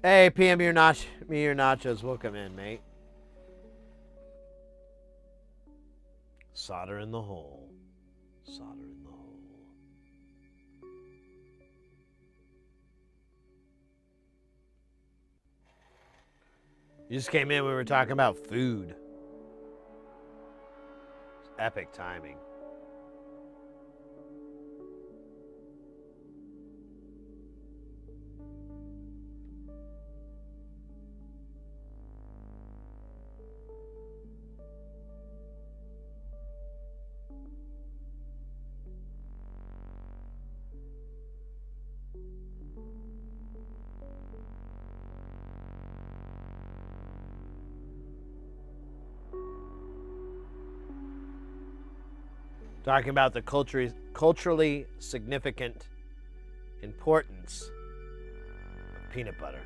Hey, PM, your nachos. Welcome in, mate. Solder in the hole. Solder in the hole. You just came in when we were talking about food. Epic timing. Talking about the culturally significant importance of peanut butter.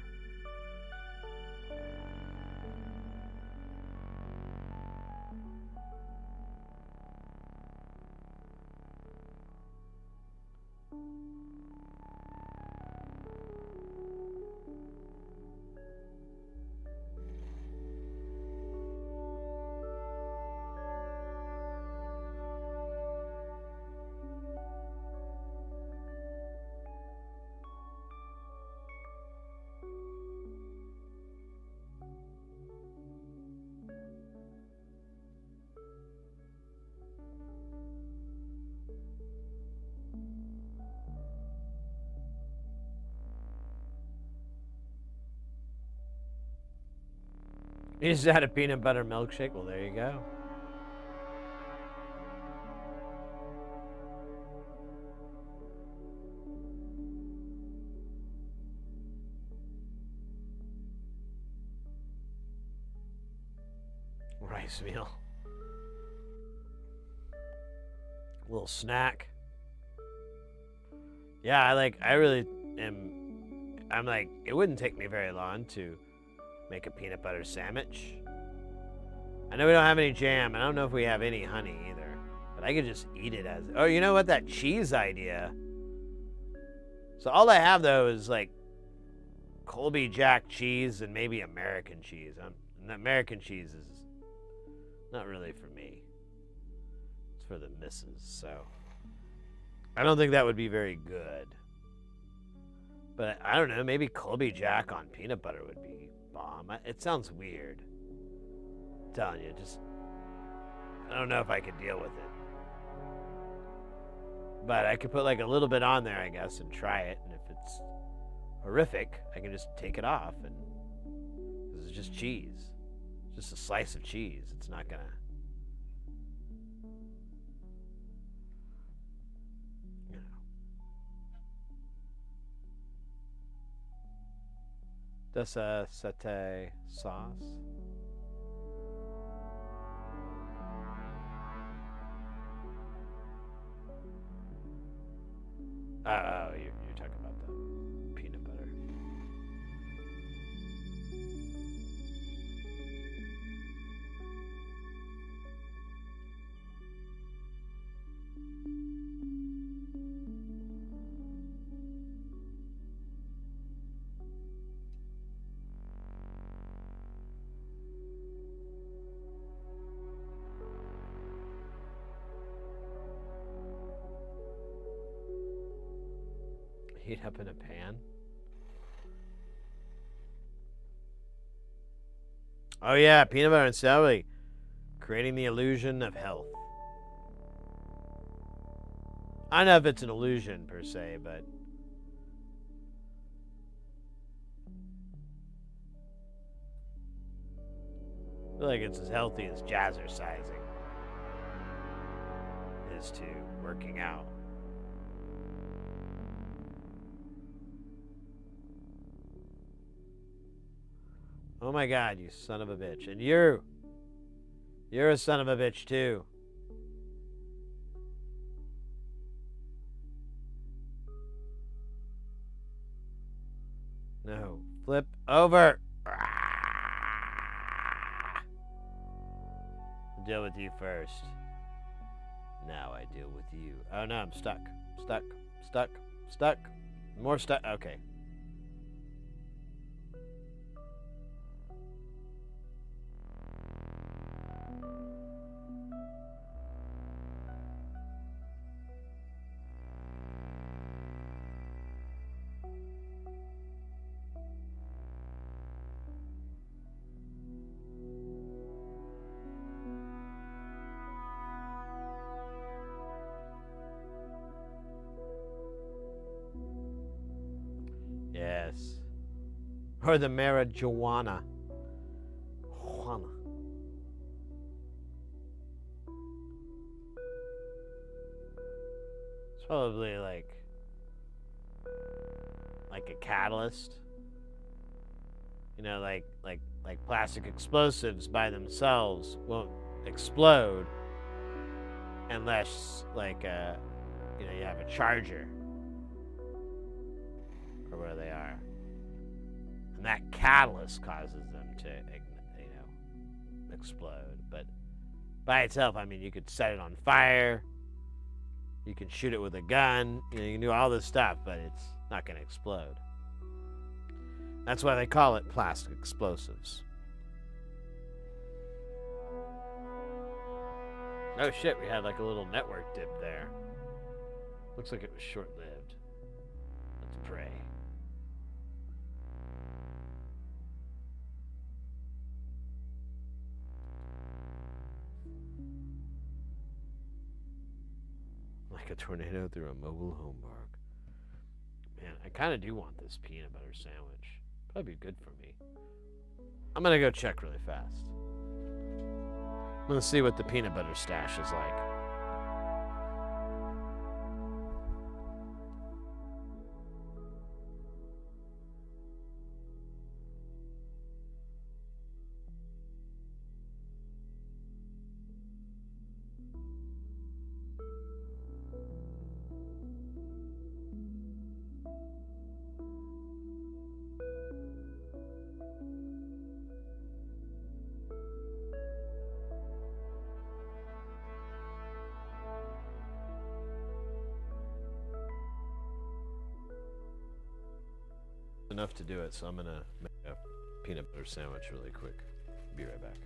You just had a peanut butter milkshake? Well, there you go. Rice meal. A little snack. Yeah, I really am. I'm like, it wouldn't take me very long to make a peanut butter sandwich. I know we don't have any jam. I don't know if we have any honey either. But I could just eat it as... Oh, you know what? That cheese idea. So all I have, though, is like Colby Jack cheese and maybe American cheese. And American cheese is not really for me. It's for the missus, so... I don't think that would be very good. But I don't know, maybe Colby Jack on peanut butter would be bomb. It sounds weird. I'm telling you, just... I don't know if I could deal with it. But I could put like a little bit on there, I guess, and try it. And if it's horrific, I can just take it off. And this is just cheese. Just a slice of cheese. It's not gonna... That's a satay sauce. Oh, you're talking about the peanut butter. Heat up in a pan. Oh yeah, peanut butter and celery, creating the illusion of health. I don't know if it's an illusion per se, but I feel like it's as healthy as jazzercising is to working out. Oh my God, you son of a bitch. And you're a son of a bitch too. No, flip over. I'll deal with you first. Now I deal with you. Oh no, I'm stuck. Stuck. More stuck. Okay. Yes. Or the marijuana. Juana. It's probably like a catalyst. You know, like plastic explosives by themselves won't explode unless you have a charger or where they are. And that catalyst causes them to explode. But by itself, I mean, you could set it on fire, you can shoot it with a gun, you can do all this stuff, but it's not going to explode. That's why they call it plastic explosives. Oh shit, we had like a little network dip there. Looks like it was short-lived. Let's pray. Like a tornado through a mobile home park. Man, I kind of do want this peanut butter sandwich. Probably be good for me. I'm gonna go check really fast. I'm gonna see what the peanut butter stash is like. Enough to do it, so I'm gonna make a peanut butter sandwich really quick. Be right back.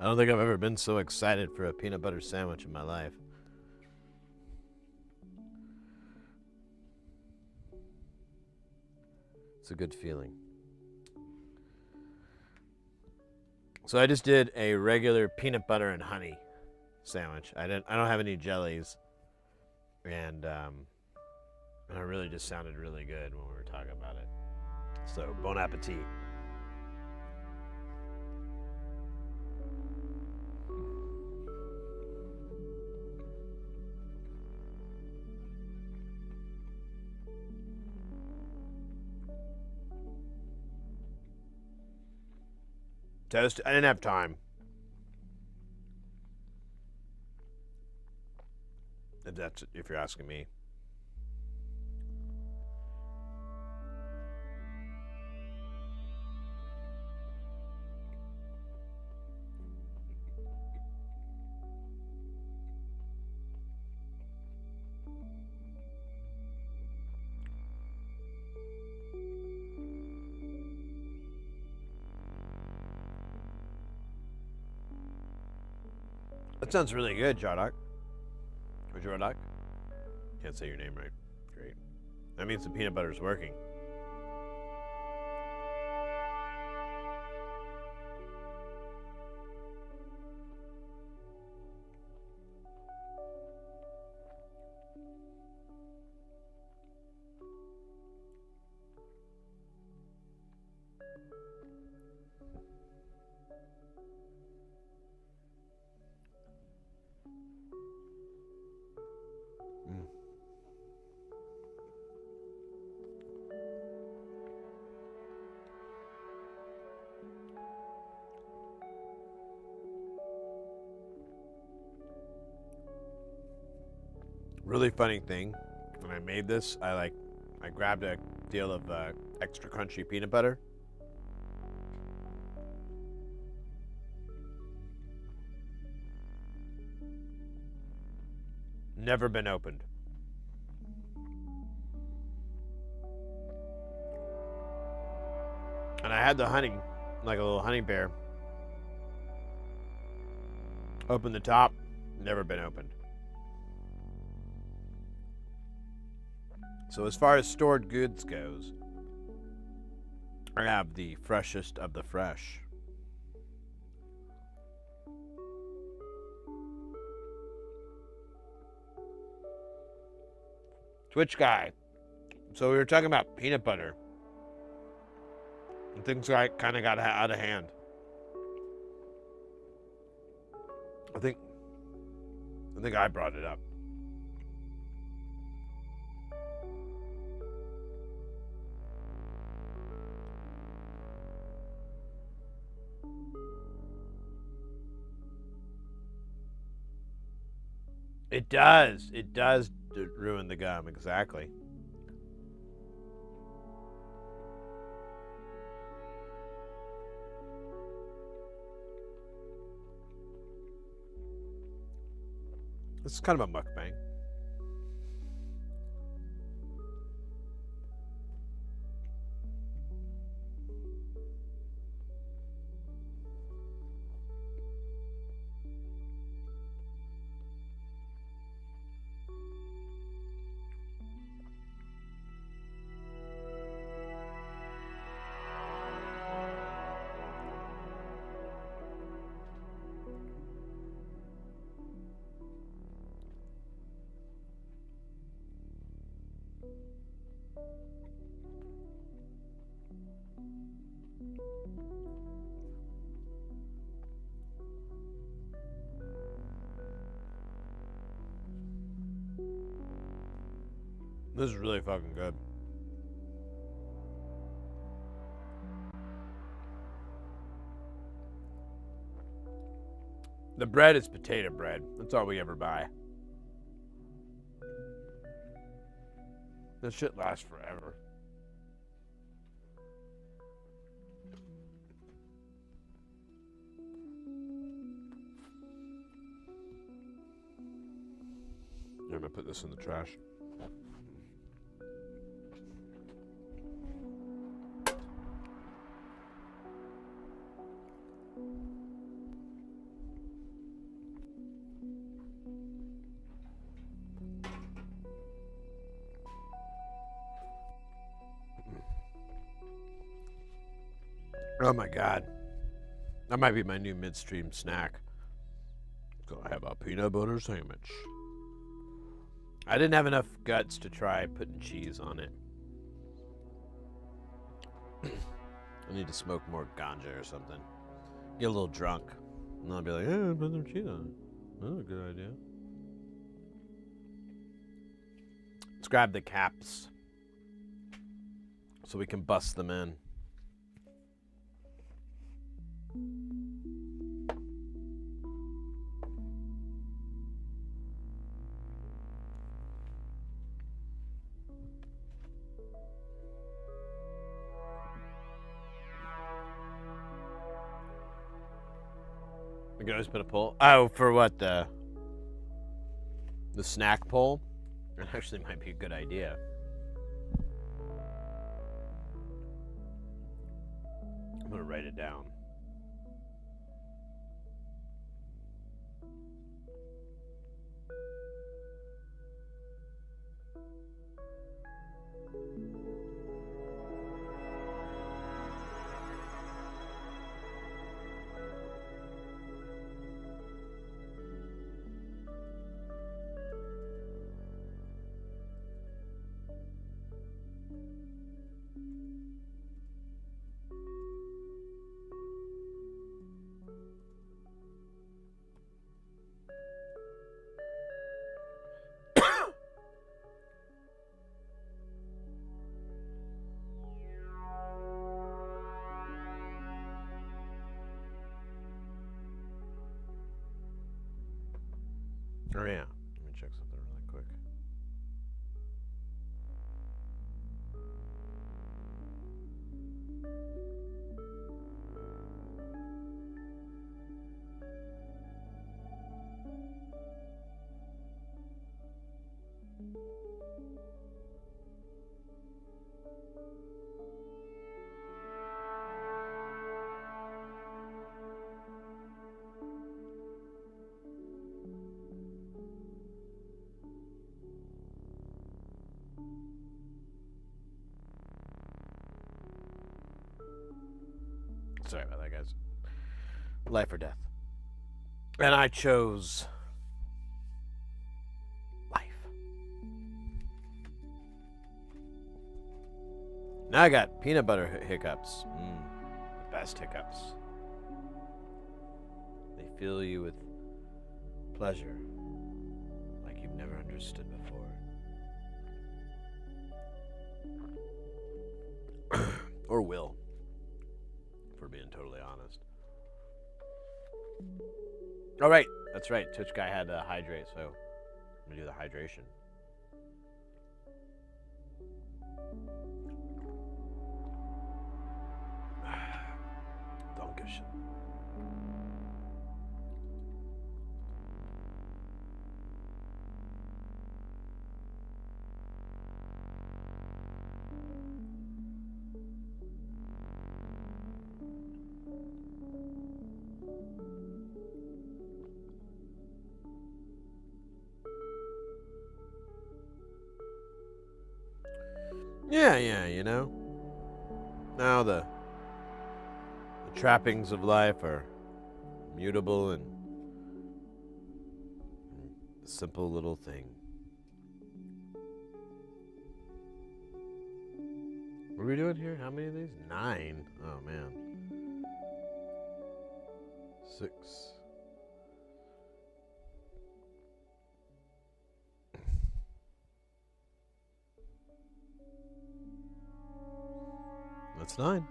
don't think I've ever been so excited for a peanut butter sandwich in my life. It's a good feeling. So I just did a regular peanut butter and honey sandwich. I don't have any jellies, and it really just sounded really good when we were talking about it. So bon appetit. Toast. I didn't have time. That's if you're asking me. That sounds really good, Jardock. Or Jardock? Can't say your name right. Great. That means the peanut butter's working. Really funny thing, when I made this, I grabbed a deal of extra crunchy peanut butter. Never been opened. And I had the honey, like a little honey bear. Open the top, never been opened. So as far as stored goods goes, I have the freshest of the fresh. Twitch guy. So we were talking about peanut butter. And things kind of got out of hand. I think I brought it up. It does. It does ruin the gum, exactly. This is kind of a mukbang. This is really fucking good. The bread is potato bread. That's all we ever buy. This shit lasts forever. I'm gonna put this in the trash. Oh my god. That might be my new midstream snack. Gonna have a peanut butter sandwich. I didn't have enough guts to try putting cheese on it. I need to smoke more ganja or something. Get a little drunk. And I'll be like, hey, put some cheese on it. That's a good idea. Let's grab the caps so we can bust them in. We can always put a poll. Oh, for what, the snack poll? That actually might be a good idea. I'm gonna write it down. Oh yeah, let me check something really quick. Sorry about that, guys. Life or death. And I chose life. Now I got peanut butter hiccups. The best hiccups. They fill you with pleasure like you've never understood before. Or will, if we're being totally honest. Oh, right. That's right. Twitch guy had to hydrate, so I'm going to do the hydration. Dankeschön. Yeah, you know. Now the trappings of life are mutable and a simple little thing. What are we doing here? How many of these? 9. Oh, man. 6. That's 9.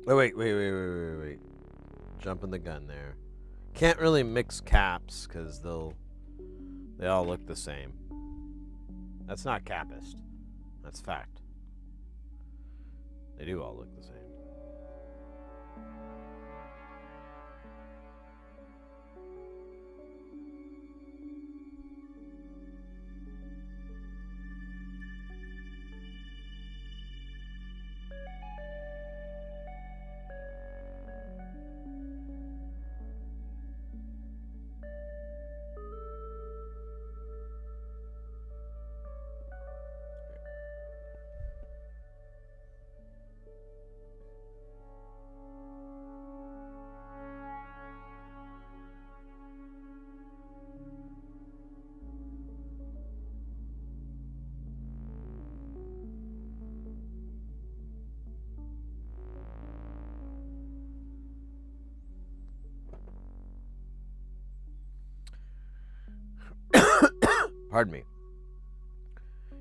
Oh, wait. jumping the gun there. Can't really mix caps because they all look the same. That's not capist. That's fact. They do all look the same. Pardon me.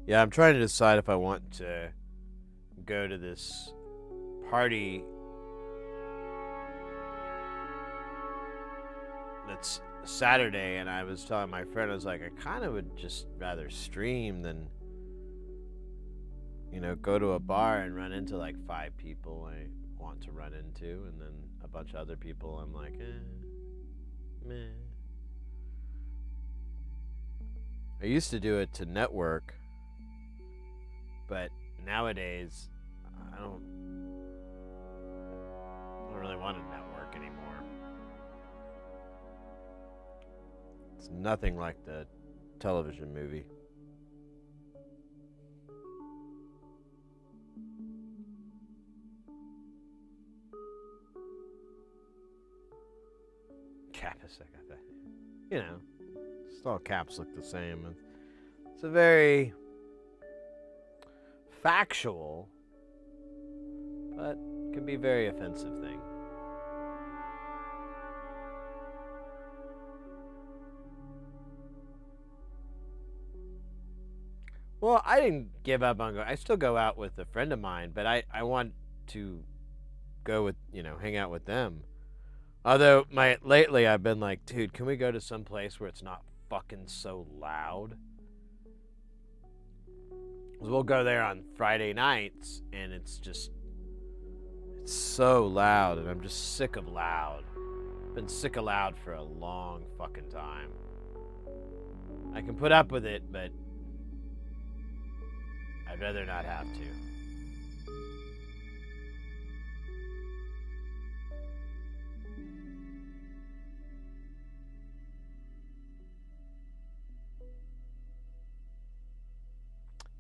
Yeah, I'm trying to decide if I want to go to this party that's Saturday, and I was telling my friend, I was like, I kind of would just rather stream than, go to a bar and run into like 5 people I want to run into, and then a bunch of other people I'm like, meh. I used to do it to network, but nowadays I don't really want to network anymore. It's nothing like the television movie. Capis, I got that. Just all caps look the same. It's a very factual, but can be very offensive thing. Well, I didn't give up on going. I still go out with a friend of mine, but I want to go with, hang out with them. Although lately I've been like, dude, can we go to some place where it's not fucking so loud? 'Cause we'll go there on Friday nights and it's so loud, and I'm just sick of loud. Been sick of loud for a long fucking time. I can put up with it, but I'd rather not have to.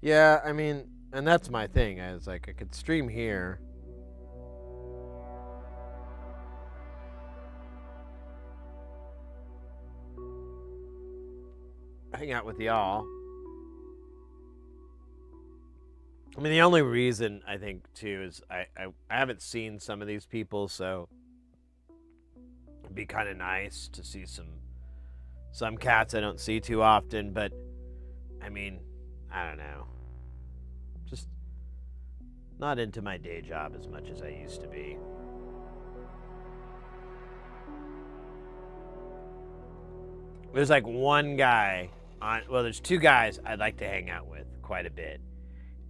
Yeah, I mean, and that's my thing. I was like, I could stream here. Hang out with y'all. I mean, the only reason I think too is I haven't seen some of these people, so it'd be kind of nice to see some cats I don't see too often. But I mean, I don't know, just not into my day job as much as I used to be. There's like one guy there's 2 guys I'd like to hang out with quite a bit.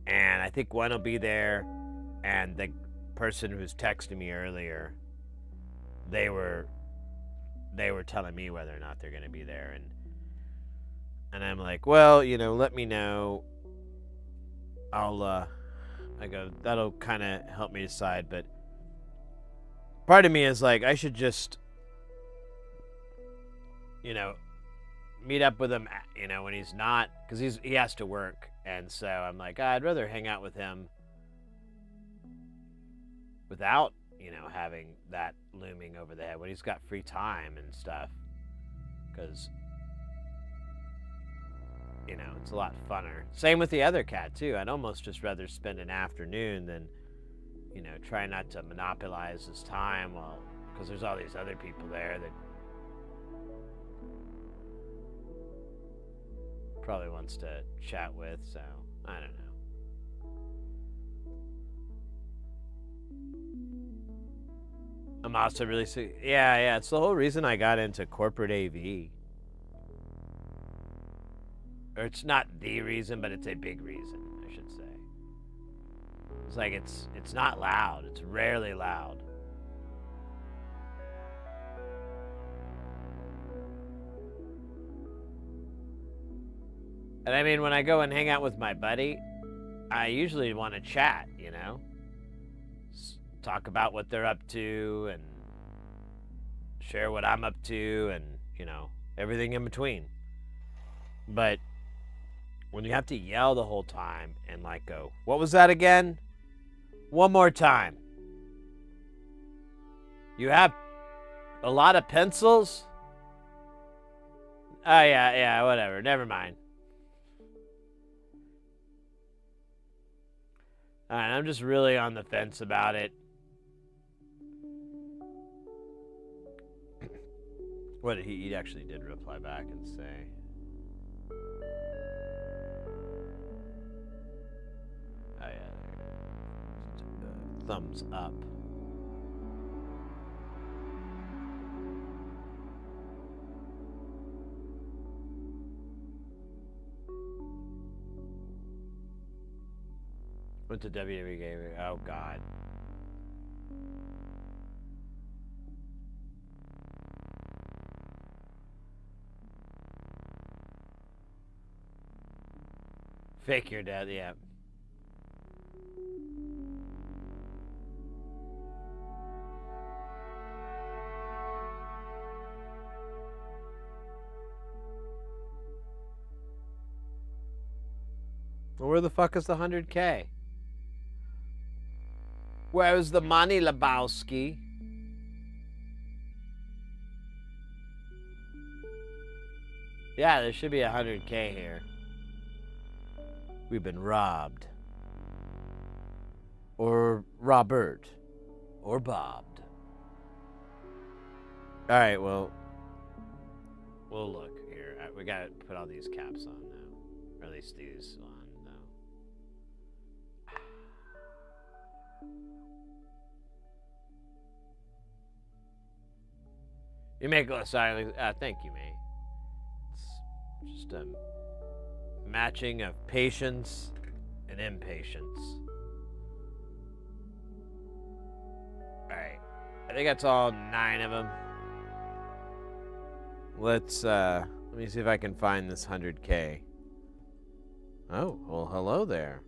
And I think one will be there, and the person who was texting me earlier, they were telling me whether or not they're going to be there, and I'm like, well, let me know. I go, that'll kind of help me decide, but part of me is like, I should just, meet up with him, when he's not, because he has to work. And so I'm like, I'd rather hang out with him without, having that looming over the head when he's got free time and stuff. Because, it's a lot funner. Same with the other cat, too. I'd almost just rather spend an afternoon than, try not to monopolize his time because there's all these other people there that probably wants to chat with, so I don't know. I'm also really sick. Yeah, it's the whole reason I got into corporate AV. Or it's not the reason, but it's a big reason, I should say. It's like it's not loud. It's rarely loud. And I mean, when I go and hang out with my buddy, I usually want to chat, you know? Talk about what they're up to and share what I'm up to and, you know, everything in between. But when you have to yell the whole time and like go, what was that again? One more time. You have a lot of pencils? Oh, yeah, whatever. Never mind. All right, I'm just really on the fence about it. What did he actually did reply back and say? Oh, yeah. Thumbs up. Went to WWE Gaming. Oh, God. Fake your death, yeah. Well, where the fuck is the 100K? Where's the money, Lebowski? Yeah, there should be 100K here. We've been robbed. Or Robert. Or bobbed. Alright, well. We'll look here. We gotta put all these caps on now. Or at least these on now. You make a sorry, thank you, mate. It's just a matching of patience and impatience. Alright. I think that's all 9 of them. Let me see if I can find this 100K. Oh, well, hello there.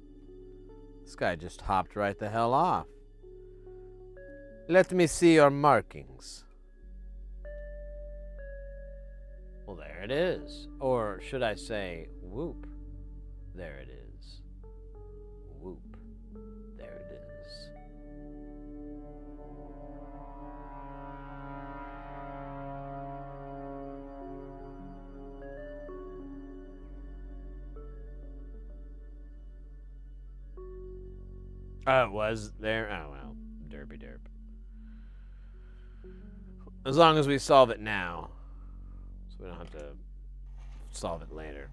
This guy just hopped right the hell off. Let me see your markings. Well, there it is. Or should I say, whoop. There it is. Whoop. There it is. Oh, it was there? Oh, well. Derpy derp. As long as we solve it now. So we don't have to solve it later.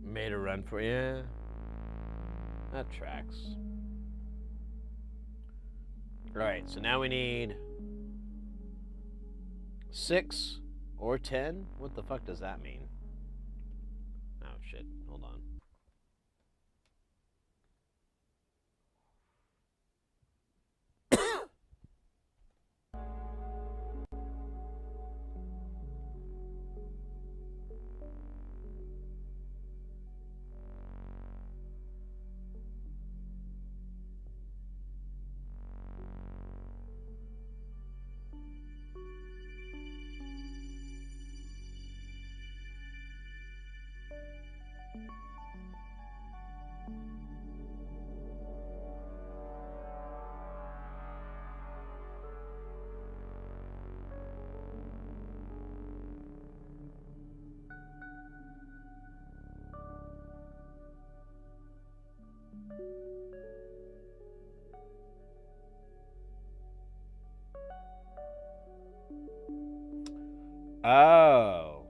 Made a run for yeah. That tracks. Alright, so now we need 6 or 10? What the fuck does that mean? Oh shit, hold on. Oh.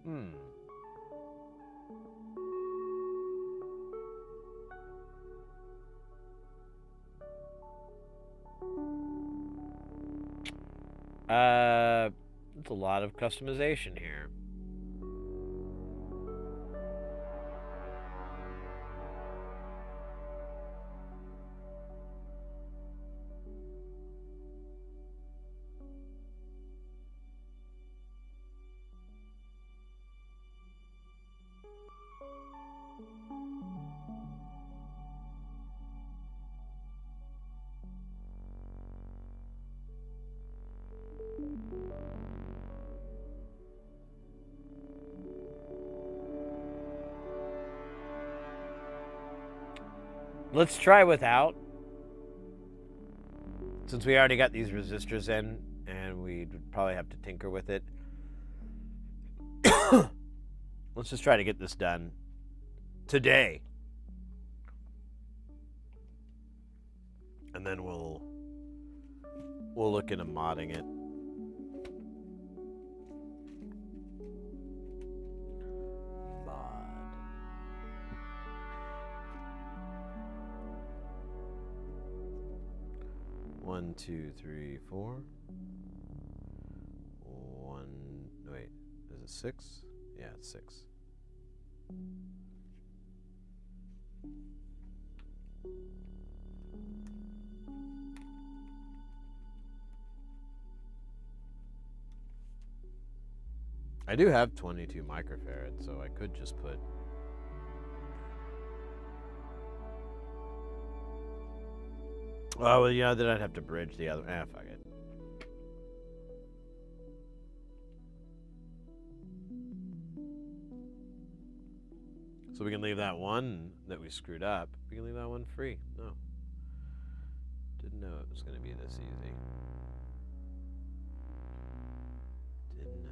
Hmm. It's a lot of customization here. Let's try without. Since we already got these resistors in, and we'd probably have to tinker with it. Let's just try to get this done today. And then we'll look into modding it. Mod. 1, 2, 3, 4. 1. Wait, is it 6? Yeah, it's 6. I do have 22 microfarads, so I could just put. Oh, well, yeah, then I'd have to bridge the other. Fuck it. So we can leave that one that we screwed up. We can leave that one free. No. Didn't know it was going to be this easy. Didn't know.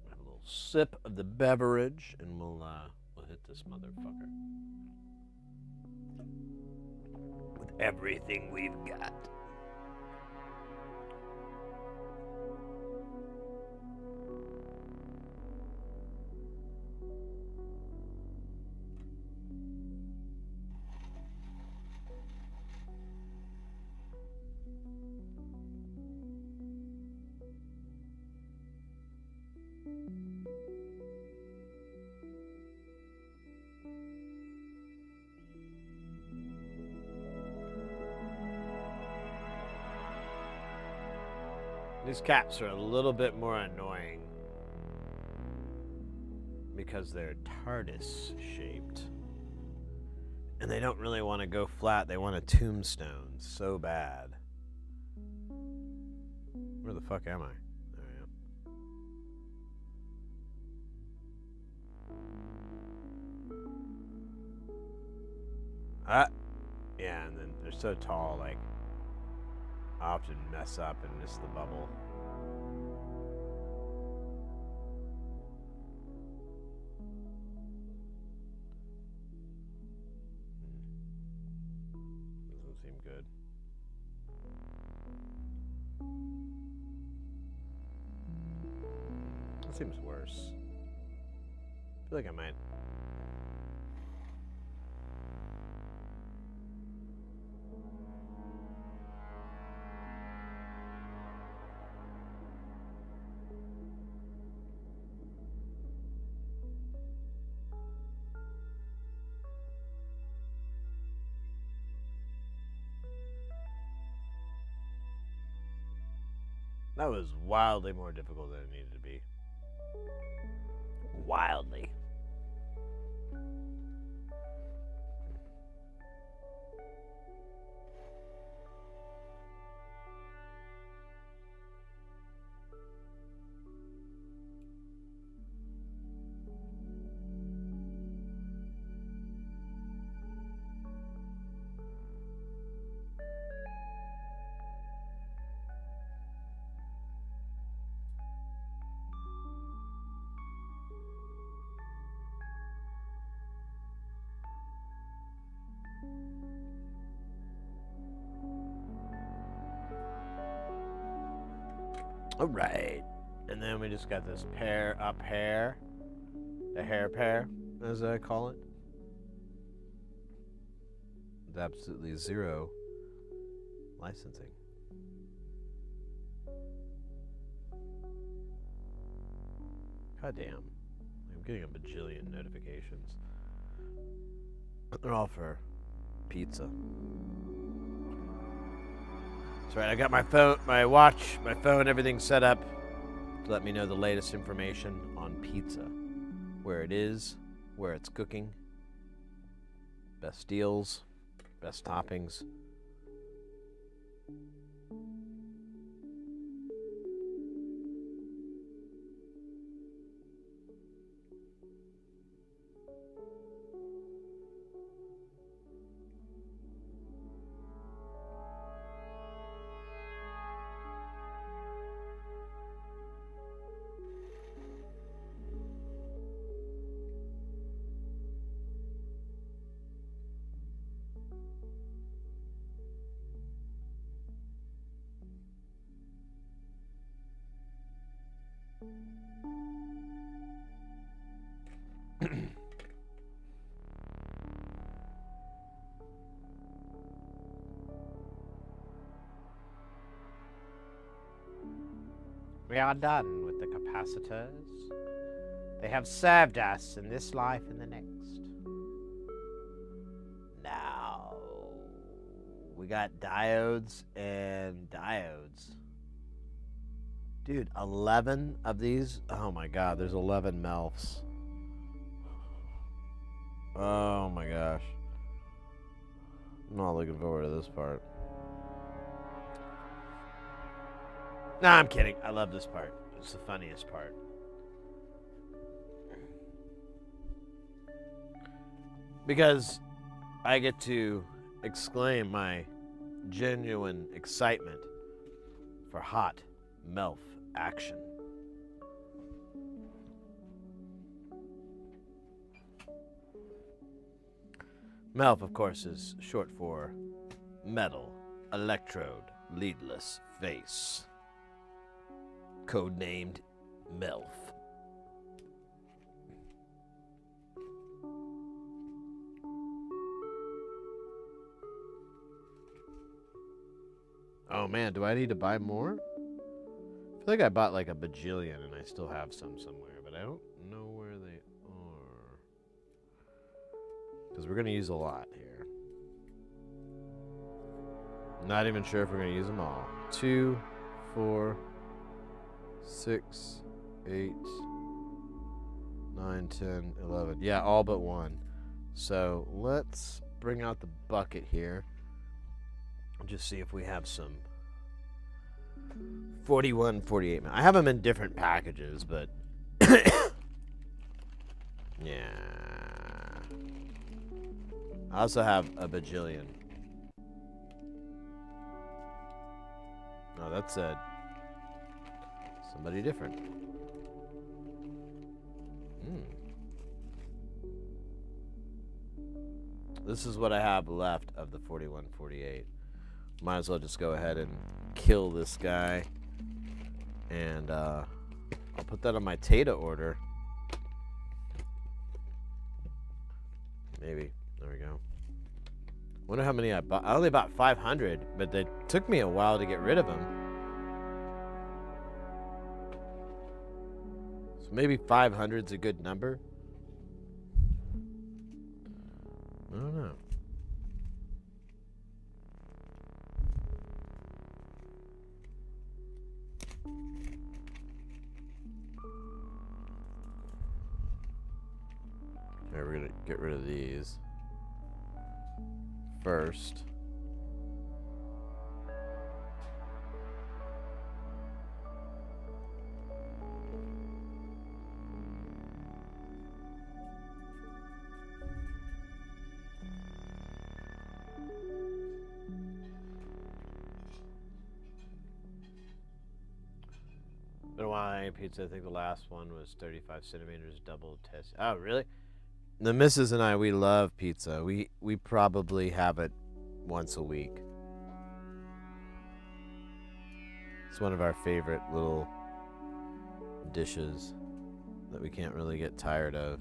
Have a little sip of the beverage, and we'll hit this motherfucker with everything we've got. These caps are a little bit more annoying because they're TARDIS shaped. And they don't really want to go flat. They want a tombstone so bad. Where the fuck am I? There I am. Yeah, and then they're so tall, like, I often mess up and miss the bubble. Doesn't seem good. That seems worse. I feel like I might. That was wildly more difficult than it needed to be. Wildly. All right. And then we just got this pair up hair. The hair pair, as I call it. With absolutely zero licensing. God damn. I'm getting a bajillion notifications. They're all for pizza. That's right, I got my phone, my watch, my phone, everything set up to let me know the latest information on pizza. Where it is, where it's cooking, best deals, best toppings. We are done with the capacitors. They have served us in this life and the next. Now, we got diodes and diodes. Dude, 11 of these? Oh my god, there's 11 melfs. Oh my gosh. I'm not looking forward to this part. Nah, I'm kidding. I love this part. It's the funniest part. Because I get to exclaim my genuine excitement for hot MILF action. MILF, of course, is short for Metal Electrode Leadless Face. Codenamed MILF. Oh man, do I need to buy more? I feel like I bought like a bajillion and I still have some somewhere, but I don't know where they are. Because we're going to use a lot here. Not even sure if we're going to use them all. 2, 4, 6, 8, 9, 10, 11. Yeah, all but one. So let's bring out the bucket here. Just see if we have some 41, 48. I have them in different packages, but yeah. I also have a bajillion. Oh, that said somebody different. This is what I have left of the 41, 48. Might as well just go ahead and kill this guy. And I'll put that on my Tata order. Maybe. There we go. Wonder how many I bought. I only bought 500, but it took me a while to get rid of them. So maybe 500's a good number. I don't know. Alright, we're gonna get rid of these first. Been a while I ate pizza. I think the last one was 35 centimeters double test. Oh, really? The missus and I, we love pizza. We probably have it once a week. It's one of our favorite little dishes that we can't really get tired of.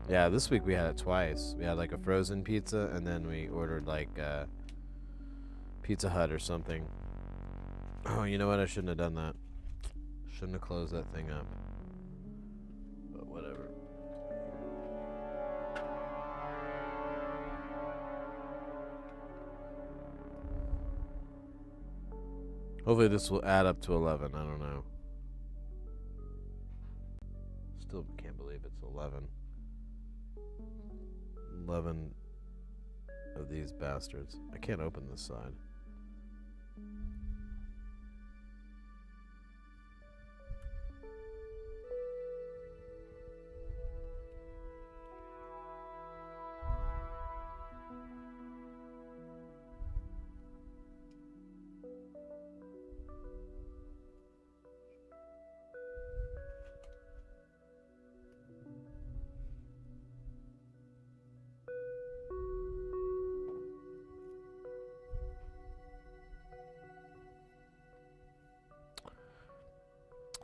Yeah, this week we had it twice. We had like a frozen pizza, and then we ordered like Pizza Hut or something. Oh, you know what? I shouldn't have done that. Shouldn't have closed that thing up. But whatever. Hopefully this will add up to 11. I don't know. Still can't believe it's 11. 11 of these bastards. I can't open this side.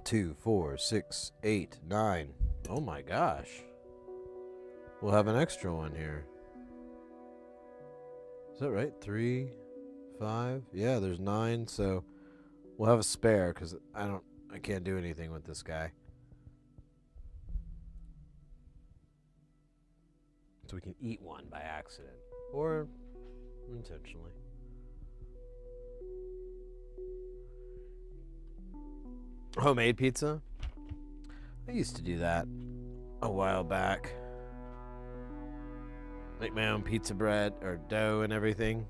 Two, 4, 6, 8, 9. Oh my gosh. We'll have an extra one here. Is that right? 3, 5. Yeah, there's 9, so we'll have a spare because I can't do anything with this guy. So we can eat one by accident or intentionally. Homemade pizza? I used to do that a while back. Make my own pizza bread or dough and everything.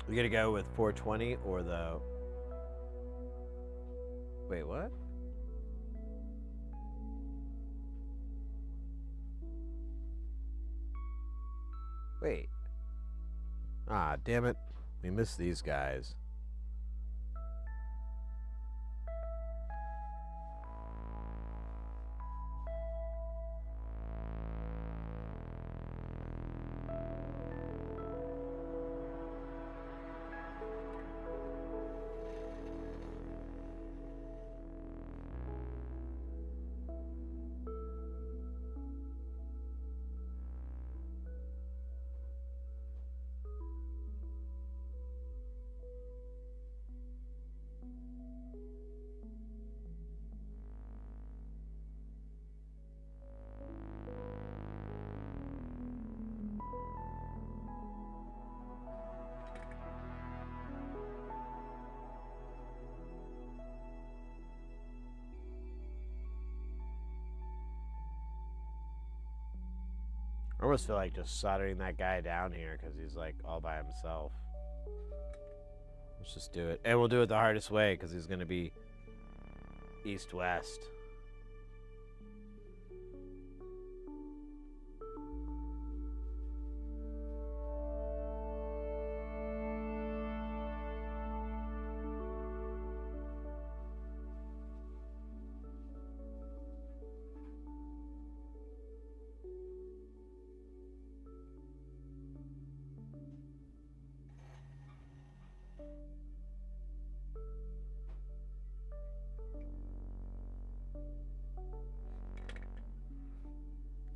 We gonna go with 420 or the... Wait, what? Wait. Ah, damn it. We missed these guys. I almost feel like just soldering that guy down here because he's like all by himself. Let's just do it. And we'll do it the hardest way because he's going to be east-west.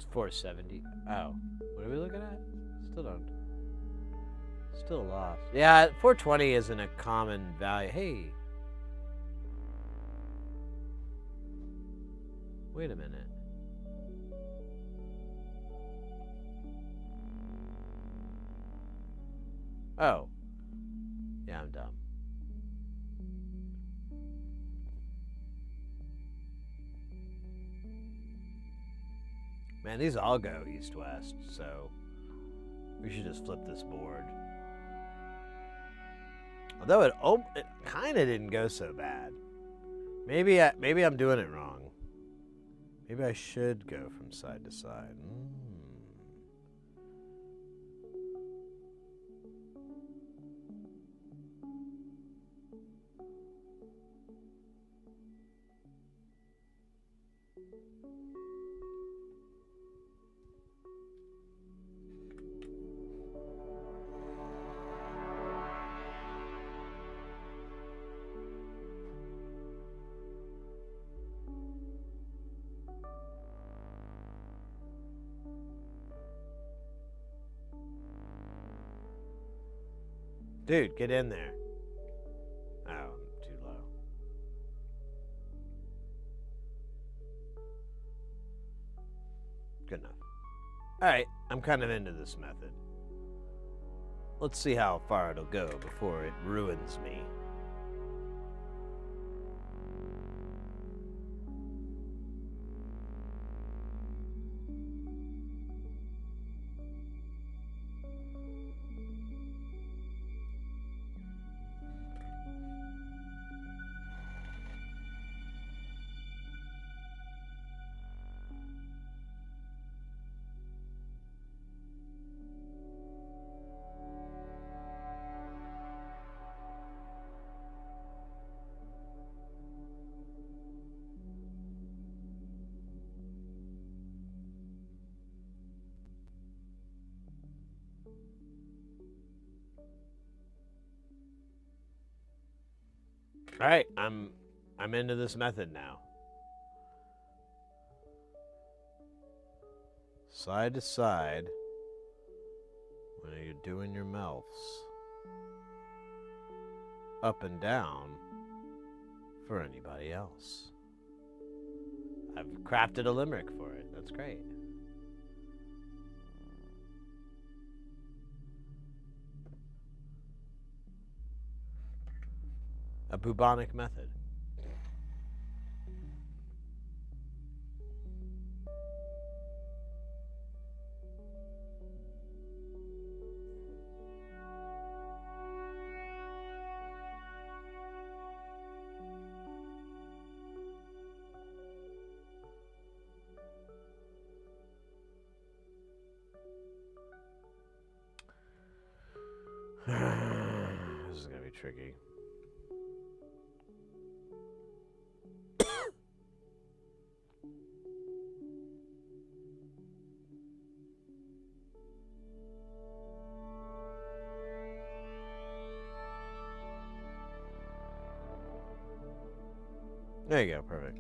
It's 470. Oh, what are we looking at? Still don't. Still lost. Yeah, 420 isn't a common value. Hey. Wait a minute. Oh. Yeah, I'm dumb. Man, these all go east-west, so we should just flip this board. Although it kind of didn't go so bad. Maybe I'm doing it wrong. Maybe I should go from side to side. Dude, get in there. Oh, I'm too low. Good enough. Alright, I'm kind of into this method. Let's see how far it'll go before it ruins me. All right, I'm into this method now. Side to side when you're doing your mouths. Up and down for anybody else. I've crafted a limerick for it. That's great. A bubonic method. This is gonna be tricky. There you go, perfect.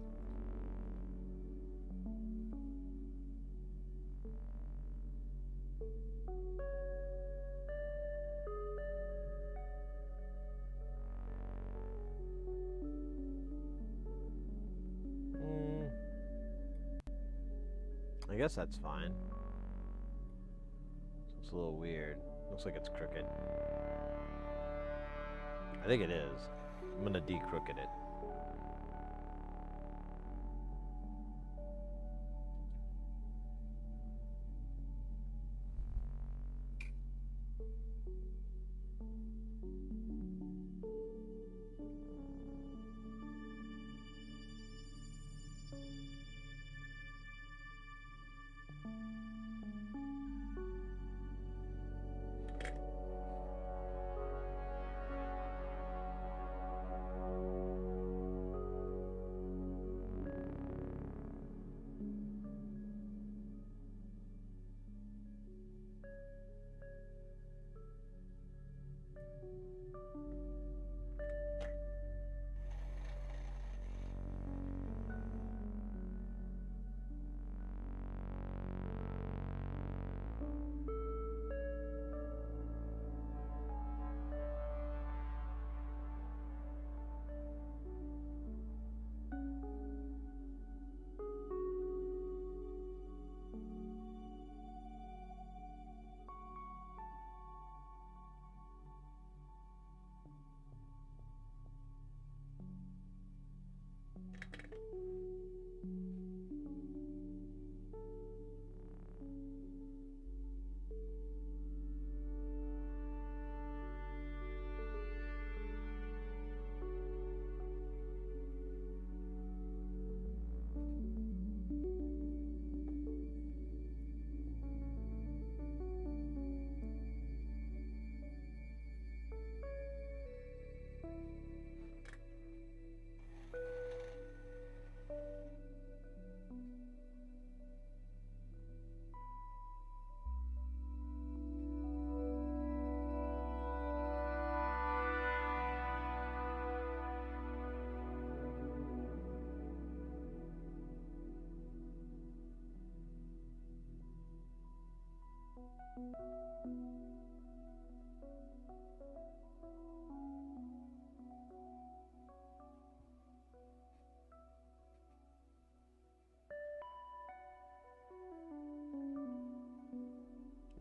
I guess that's fine. It's a little weird. Looks like it's crooked. I think it is. I'm gonna de-crooked it.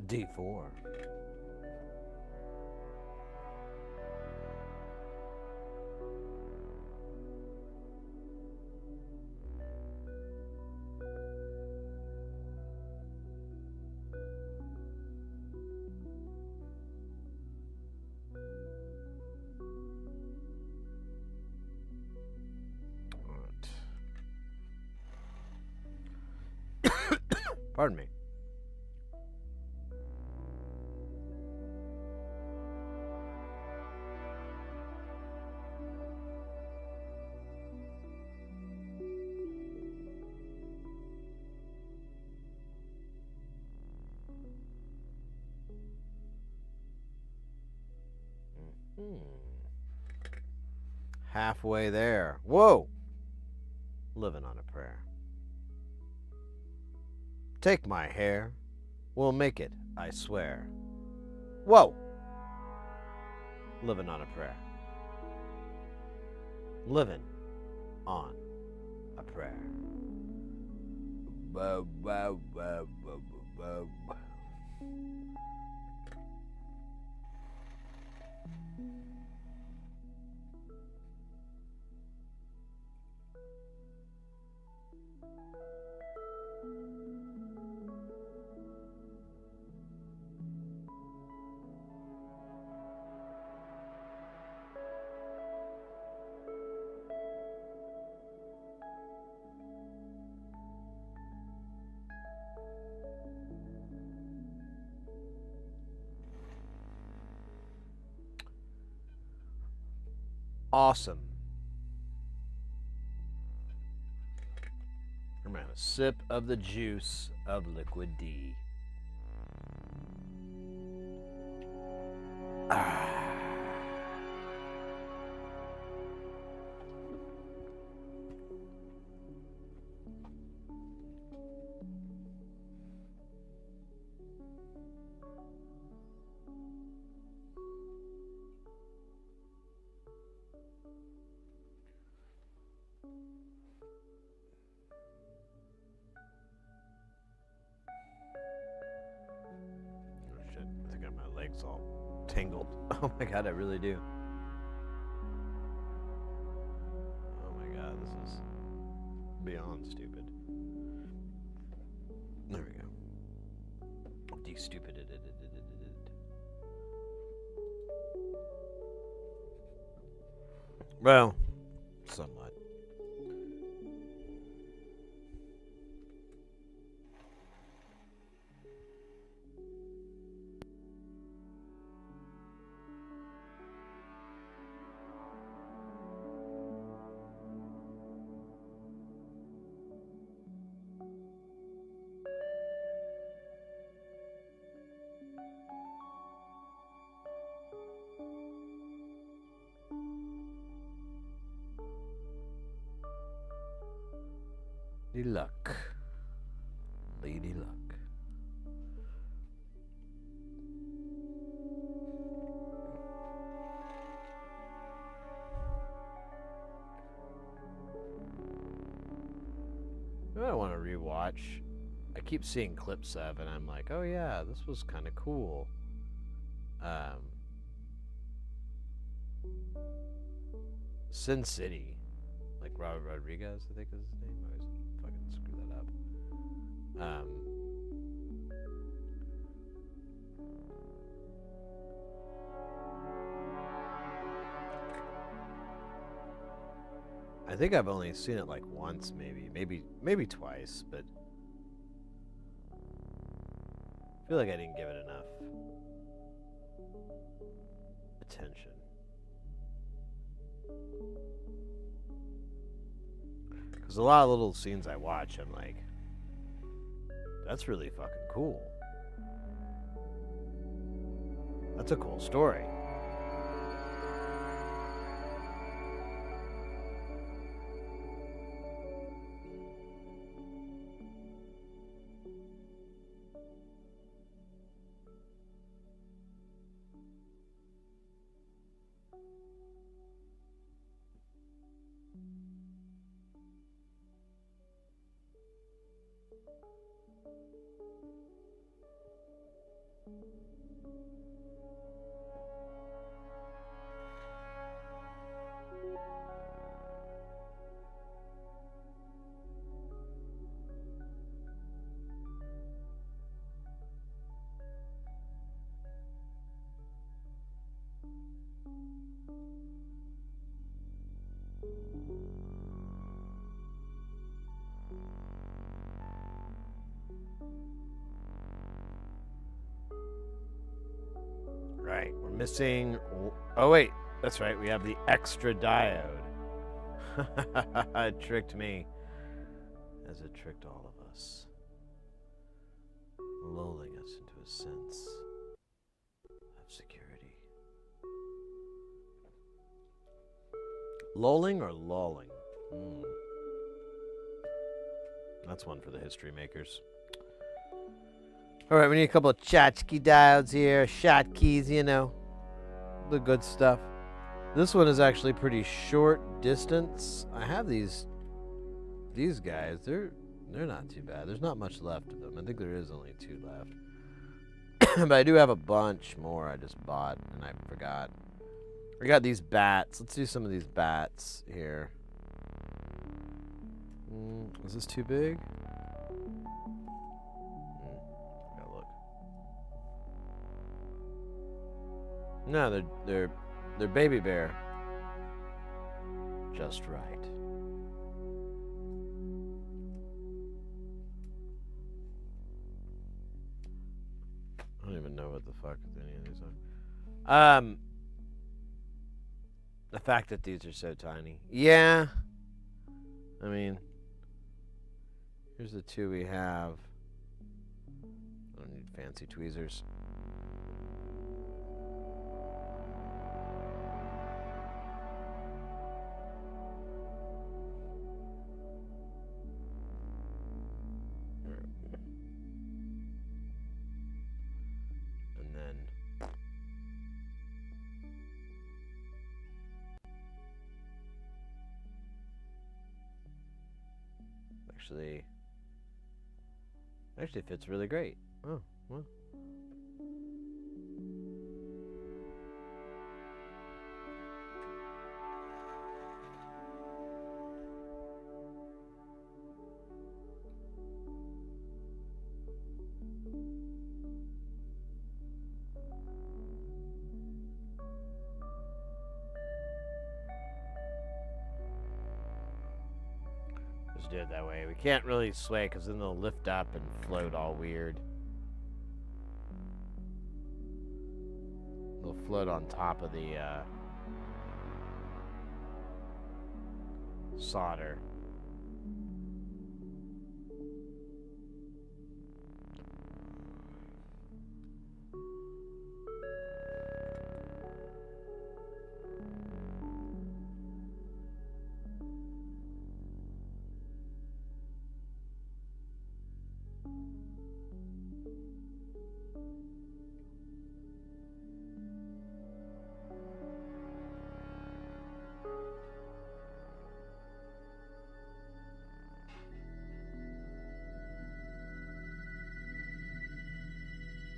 D4. Pardon me. Halfway there. Whoa! Living on a prayer. Take my hair. We'll make it, I swear. Whoa! Living on a prayer. Living on a prayer. Awesome. I'm gonna have a sip of the juice of liquid D. Shit, I think I got my legs all tangled. Oh my god, I really do. Oh my god, this is beyond stupid. There we go. De-stupid. Well, somewhat. Lady Luck. Lady Luck. I want to rewatch. I keep seeing clips of, and I'm like, oh yeah, this was kind of cool. Sin City, like Robert Rodriguez, I think is his name. I always fucking screw that up. I think I've only seen it like once, maybe twice, but I feel like I didn't give it enough attention. Because a lot of little scenes I watch, I'm like, that's really fucking cool. That's a cool story. Right, we're missing. Oh, wait, that's right, we have the extra diode. It tricked me, as it tricked all of us, lulling us into a sense of security. Lulling or lulling? That's one for the history makers. All right, we need a couple of tchotchke diodes here, shotkeys, you know, the good stuff. This one is actually pretty short distance. I have these guys. They're not too bad. There's not much left of them. I think there is only 2 left. But I do have a bunch more I just bought and I forgot. I got these bats. Let's do some of these bats here. Is this too big? Gotta look. No, they're baby bear. Just right. I don't even know what the fuck any of these are. The fact that these are so tiny. Yeah. I mean, here's the 2 we have. I don't need fancy tweezers. And then actually fits really great. Oh, well. Just do it that way. We can't really sway because then they'll lift up and float all weird. They'll float on top of the solder.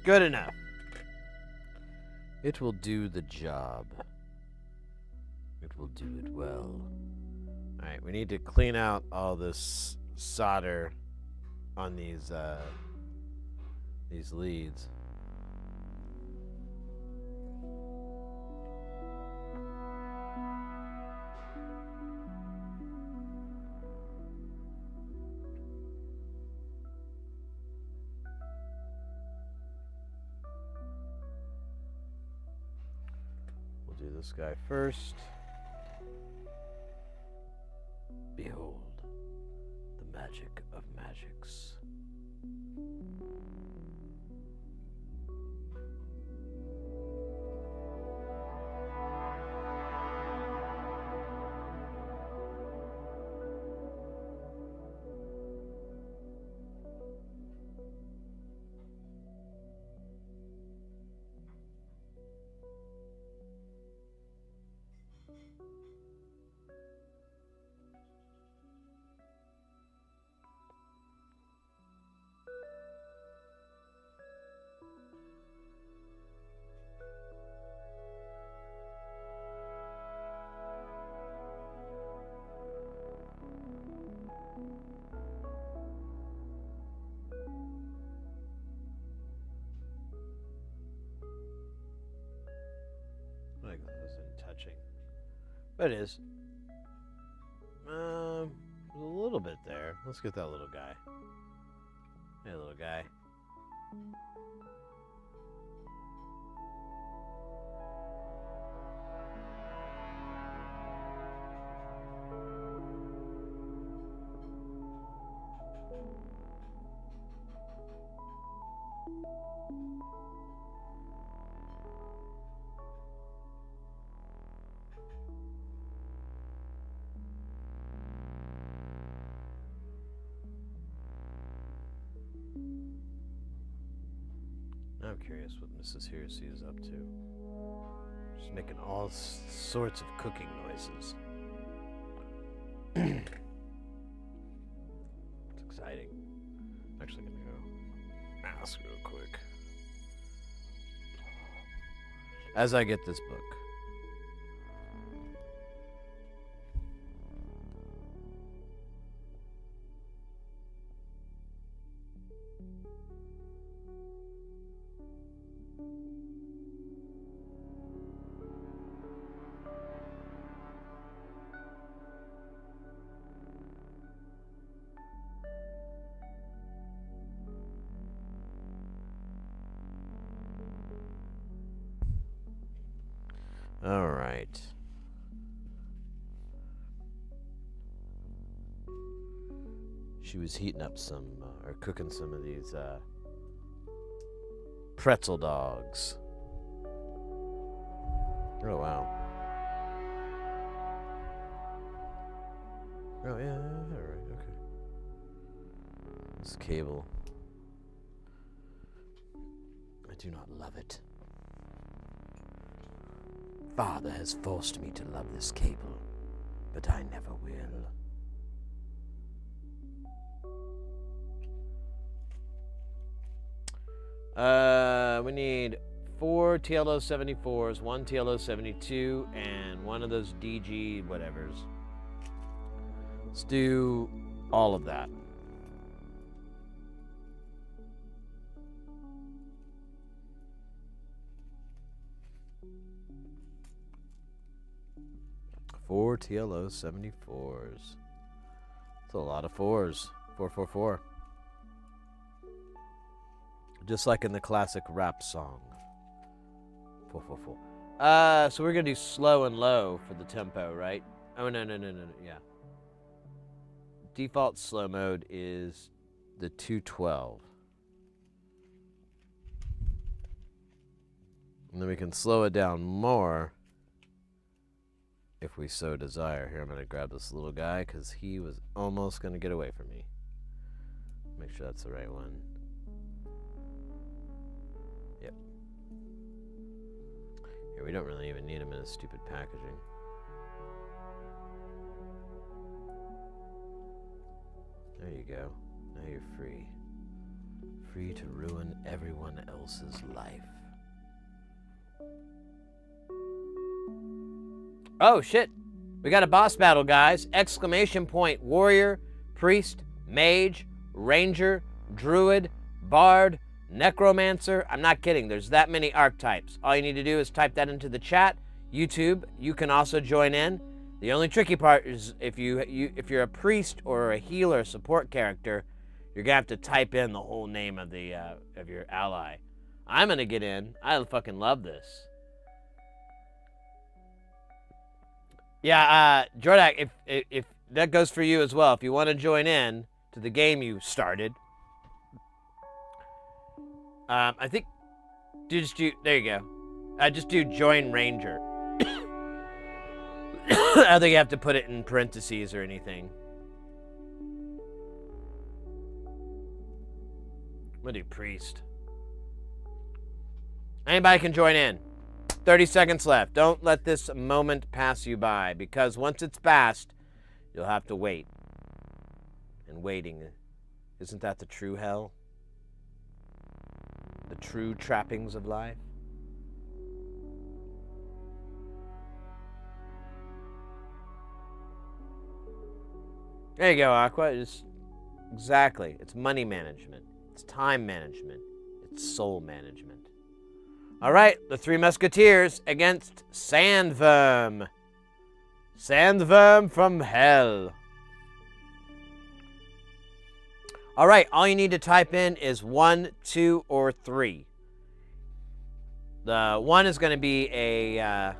Good enough. It will do the job. It will do it well. Alright, we need to clean out all this solder on these leads. Do this guy first. Behold, the magic of magics. It is. There's a little bit there. Let's get that little guy. Hey, little guy. I'm curious what Mrs. Hersey is up to. She's making all sorts of cooking noises. It's exciting. Actually, gonna go ask real quick. As I get this book. All right. She was heating up some, or cooking some of these pretzel dogs. Oh, wow. Oh, yeah, all right, okay. This cable. I do not love it. Father has forced me to love this cable, but I never will. We need 4 TLO 74s, 1 TLO 72, and one of those DG whatevers. Let's do all of that. Four TLO 74s. That's a lot of fours. 444. Just like in the classic rap song. 444. So we're gonna do slow and low for the tempo, right? Oh no, yeah. Default slow mode is the 212. And then we can slow it down more if we so desire. Here, I'm going to grab this little guy because he was almost going to get away from me. Make sure that's the right one. Yep. Here, we don't really even need him in his stupid packaging. There you go. Now you're free. Free to ruin everyone else's life. Oh, shit. We got a boss battle, guys. Exclamation point. Warrior, priest, mage, ranger, druid, bard, necromancer. I'm not kidding. There's that many archetypes. All you need to do is type that into the chat. YouTube, you can also join in. The only tricky part is if you're a priest or a healer support character, you're gonna have to type in the whole name of the of your ally. I'm gonna get in. I fucking love this. Yeah, Jordak, if that goes for you as well, if you want to join in to the game you started, I think there you go. Just do join ranger. I don't think you have to put it in parentheses or anything. I'm gonna do priest. Anybody can join in. 30 seconds left. Don't let this moment pass you by, because once it's passed, you'll have to wait. And waiting, isn't that the true hell? The true trappings of life? There you go, Aqua. Exactly. It's money management. It's time management. It's soul management. All right, the Three Musketeers against Sandworm. Sandworm from hell. All right, all you need to type in is 1, 2, or 3. The 1 is going to be a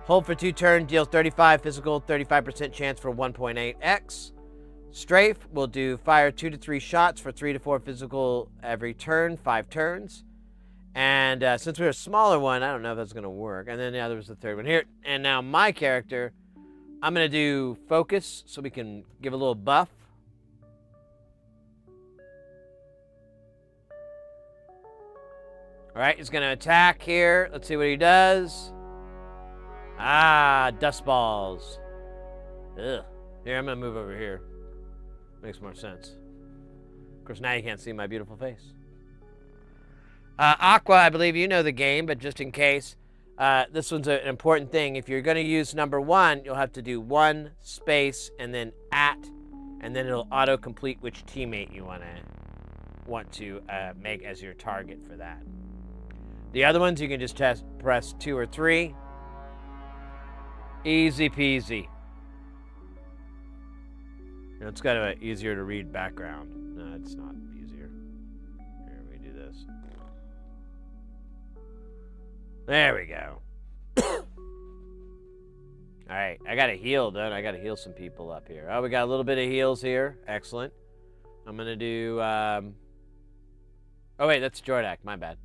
hold for 2 turns, deals 35 physical, 35% chance for 1.8x. Strafe will do fire 2 to 3 shots for 3 to 4 physical every turn, 5 turns. And since we're a smaller one, I don't know if that's going to work. And then yeah, there was the third one here. And now my character, I'm going to do focus so we can give a little buff. All right, he's going to attack here. Let's see what he does. Ah, dust balls. Ugh. Here, I'm going to move over here. Makes more sense. Of course, now you can't see my beautiful face. Aqua, I believe you know the game, but just in case, this one's an important thing. If you're going to use number 1, you'll have to do 1 space and then at, and then it'll auto-complete which teammate you want to make as your target for that. The other ones, you can just press 2 or 3. Easy peasy. You know, it's kind of easier to read background. No, it's not easier. Here, we do this. There we go. All right, I got to heal, don't I? I got to heal some people up here. Oh, we got a little bit of heals here. Excellent. I'm going to do... Oh, wait, that's Jordak. My bad.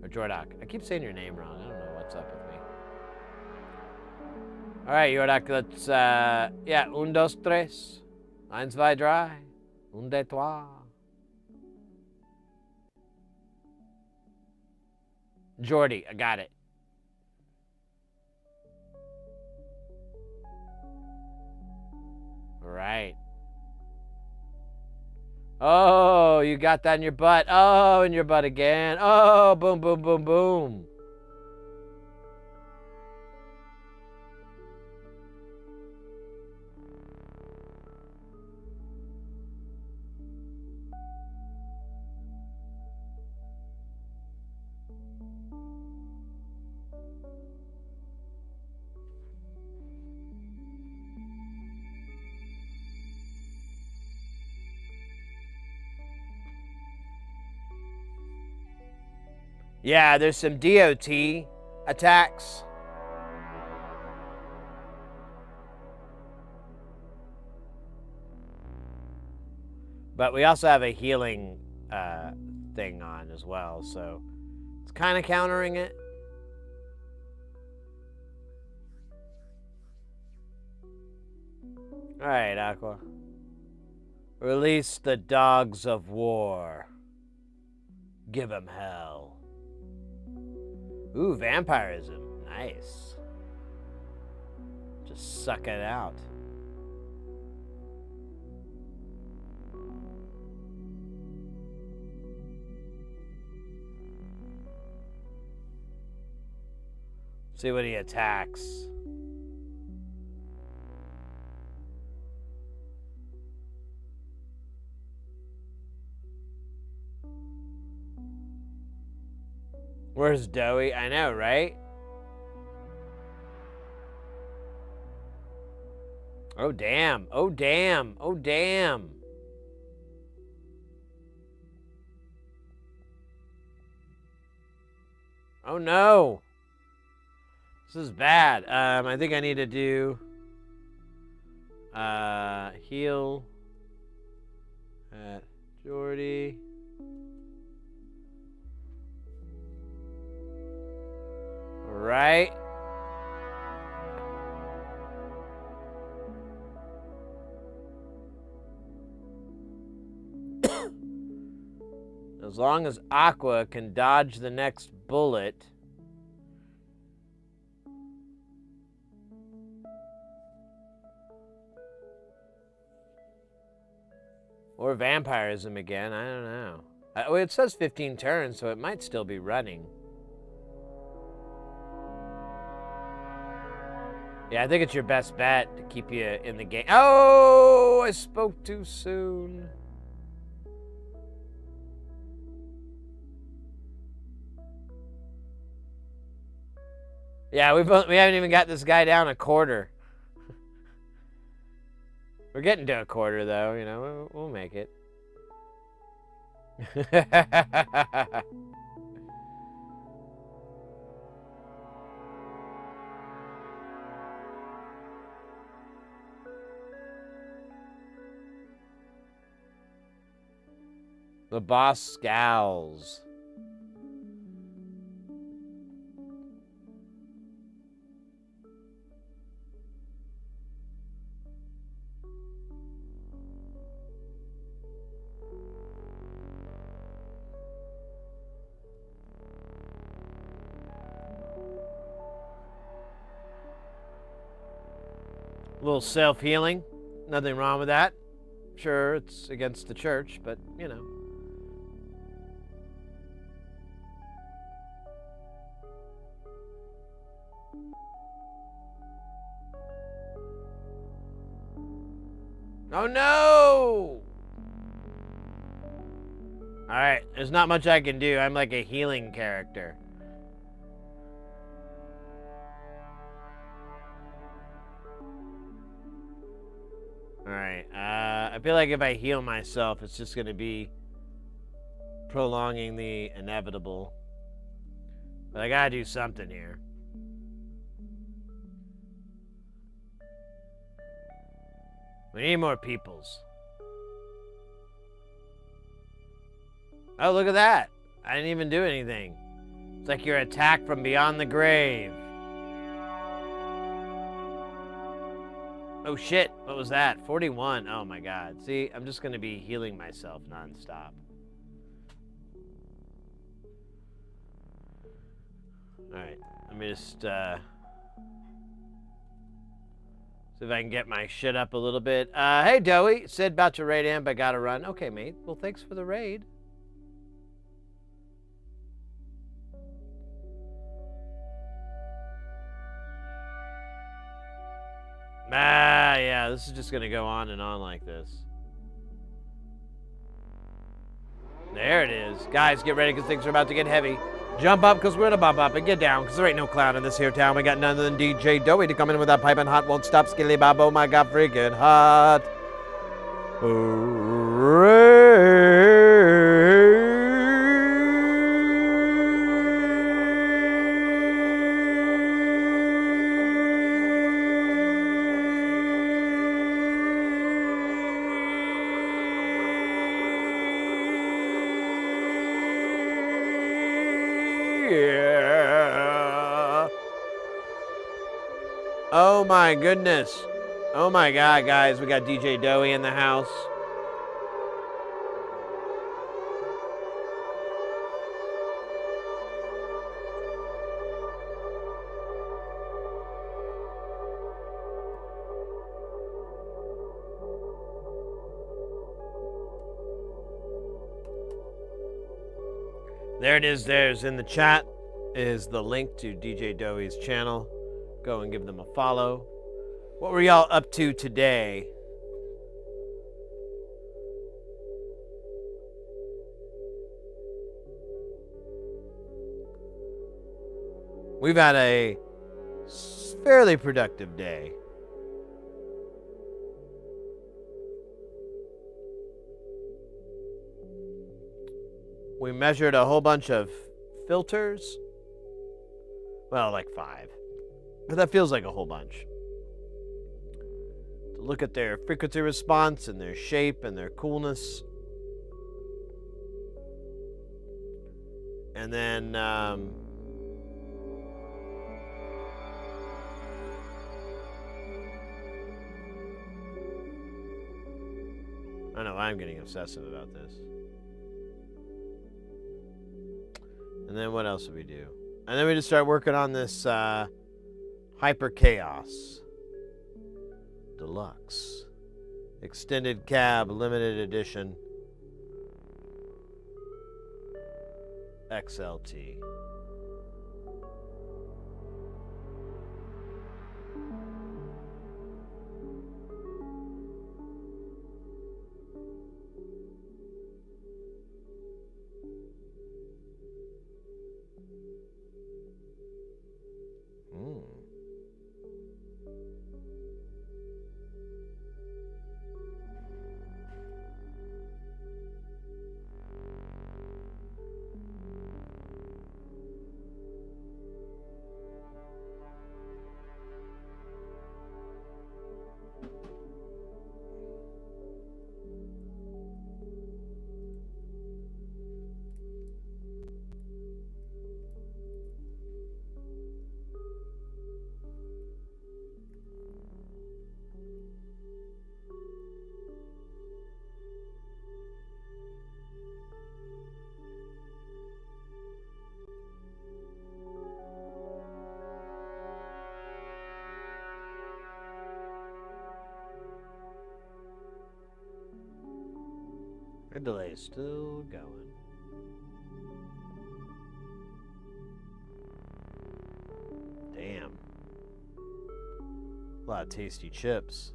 Or Jordak. I keep saying your name wrong. I don't know what's up with me. All right, Jordak, let's... yeah, 1, 2, 3. 1, 2, 3. 1, 2, 3. Jordy, I got it. All right. Oh, you got that in your butt. Oh, in your butt again. Oh, boom, boom, boom, boom. Yeah, there's some DOT attacks. But we also have a healing thing on as well, so it's kind of countering it. All right, Aqua. Release the dogs of war. Give 'em hell. Ooh, vampirism. Nice. Just suck it out. See what he attacks. Where's Doey? I know, right? Oh, damn. Oh, damn. Oh, damn. Oh, no. This is bad. I think I need to do heal at Jordy. Right. As long as Aqua can dodge the next bullet. Or vampirism again, I don't know. Well, it says 15 turns, so it might still be running. Yeah, I think it's your best bet to keep you in the game. Oh, I spoke too soon. Yeah, we haven't even got this guy down a quarter. We're getting to a quarter, though. You know, we'll make it. The boss scowls. A little self-healing. Nothing wrong with that. Sure, it's against the church, but, you know. Oh, no! Alright, there's not much I can do. I'm like a healing character. Alright, I feel like if I heal myself, it's just gonna be prolonging the inevitable. But I gotta do something here. We need more peoples. Oh, look at that. I didn't even do anything. It's like you're attacked from beyond the grave. Oh shit, what was that? 41. Oh my god. See, I'm just gonna be healing myself nonstop. Alright, let me just see if I can get my shit up a little bit. Hey Doey, Sid about to raid in, but gotta run. Okay, mate. Well, thanks for the raid. Yeah, this is just gonna go on and on like this. There it is. Guys, get ready because things are about to get heavy. Jump up because we're gonna bump up and get down because there ain't no clown in this here town. We got none other than DJ Doey to come in with that piping hot, won't stop, skilly bob, oh my god, freaking hot. Yeah. Oh my goodness. Oh my god, guys, we got DJ Doey in the house. There it is. There's in the chat is the link to DJ Doey's channel. Go and give them a follow. What were y'all up to today? We've had a fairly productive day. We measured a whole bunch of filters. Well, like 5. But that feels like a whole bunch. To look at their frequency response and their shape and their coolness. And then I don't know why I'm getting obsessive about this. And then what else did we do? And then we just start working on this Hyper Chaos Deluxe Extended Cab Limited Edition XLT. The delay is still going. Damn. A lot of tasty chips.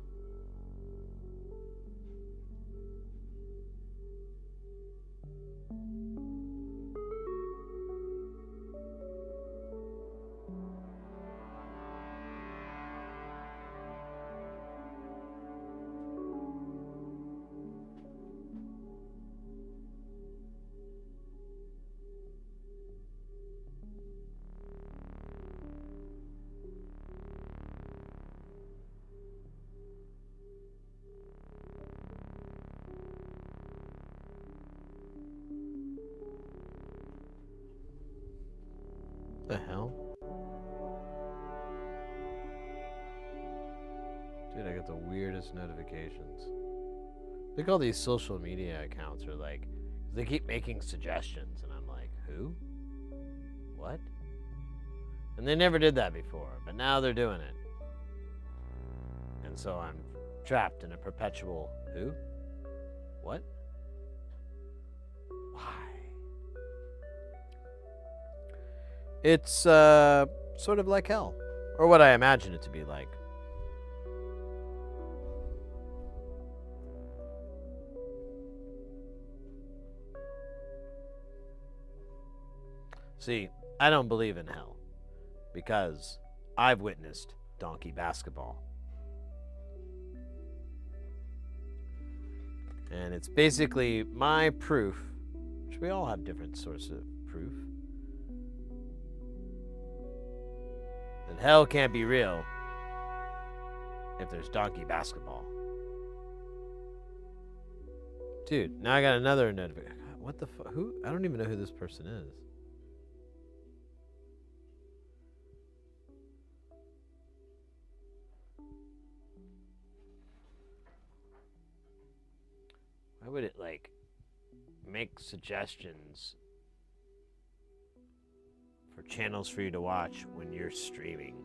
The hell? Dude, I got the weirdest notifications. I think all these social media accounts are like, they keep making suggestions, and I'm like, who? What? And they never did that before, but now they're doing it. And so I'm trapped in a perpetual who? What? Why? It's sort of like hell, or what I imagine it to be like. See, I don't believe in hell because I've witnessed donkey basketball. And it's basically my proof, which we all have different sources of proof, that hell can't be real if there's donkey basketball. Dude, now I got another notification. What the fuck? Who? I don't even know who this person is. Why would it, like, make suggestions for channels for you to watch when you're streaming?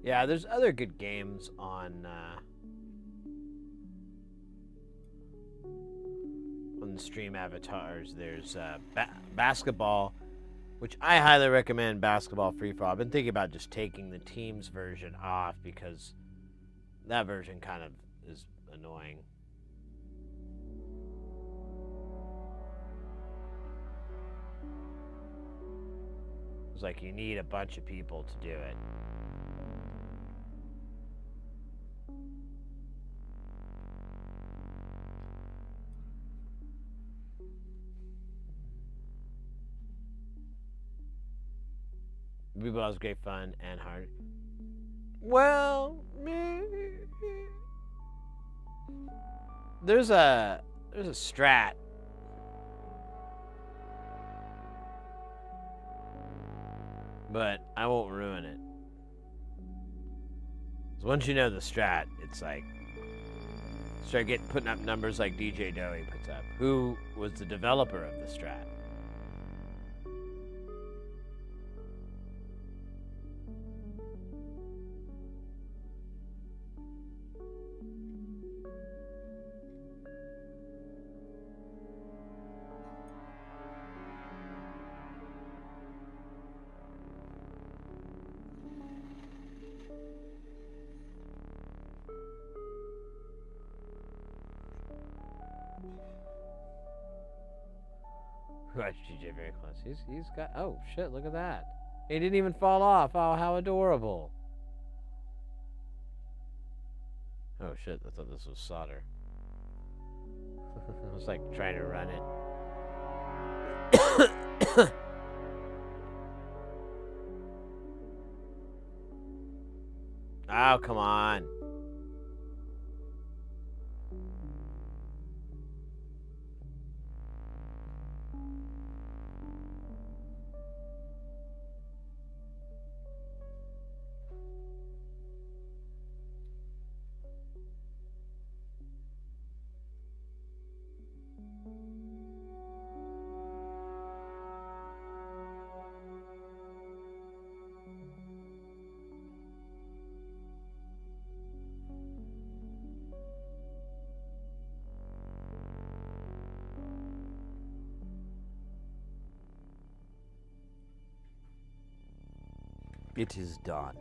Yeah, there's other good games on the stream avatars. There's basketball, which I highly recommend. Basketball free for all. I've been thinking about just taking the teams version off because that version kind of is annoying. It's like you need a bunch of people to do it. Ball is great fun and hard. Well, there's a strat. But I won't ruin it. 'Cause once you know the strat, it's like start putting up numbers like DJ Doey puts up. Who was the developer of the strat? Watch GJ very close. He's got. Oh shit! Look at that. He didn't even fall off. Oh, how adorable. Oh shit! I thought this was solder. I was like trying to run it. Oh, come on. It is done.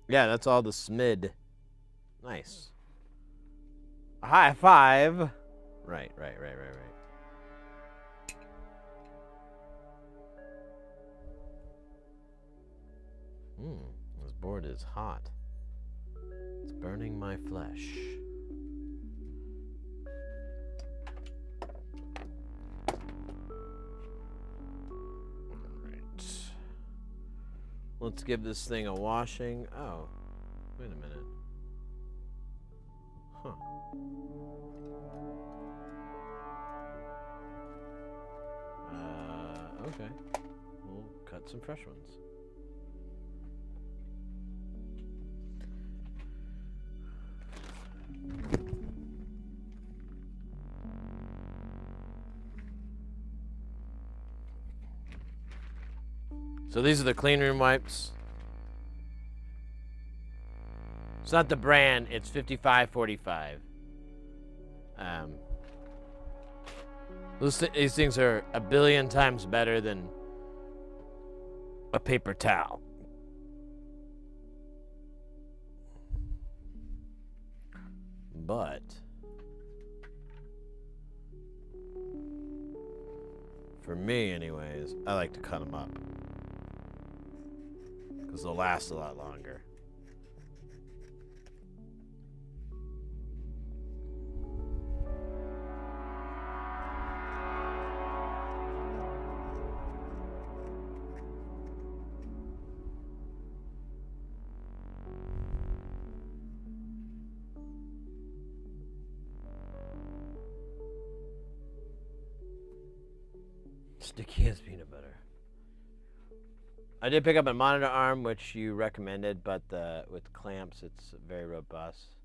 Yeah, that's all the SMID. Nice. A high five. Right. This board is hot. It's burning my flesh. Let's give this thing a washing. Oh, wait a minute. Huh. Okay. We'll cut some fresh ones. So these are the clean room wipes. It's not the brand, it's 5545. These things are a billion times better than a paper towel. But for me anyways, I like to cut them up because they'll last a lot longer. Sticky as peanut butter. I did pick up a monitor arm, which you recommended, but with clamps, it's very robust.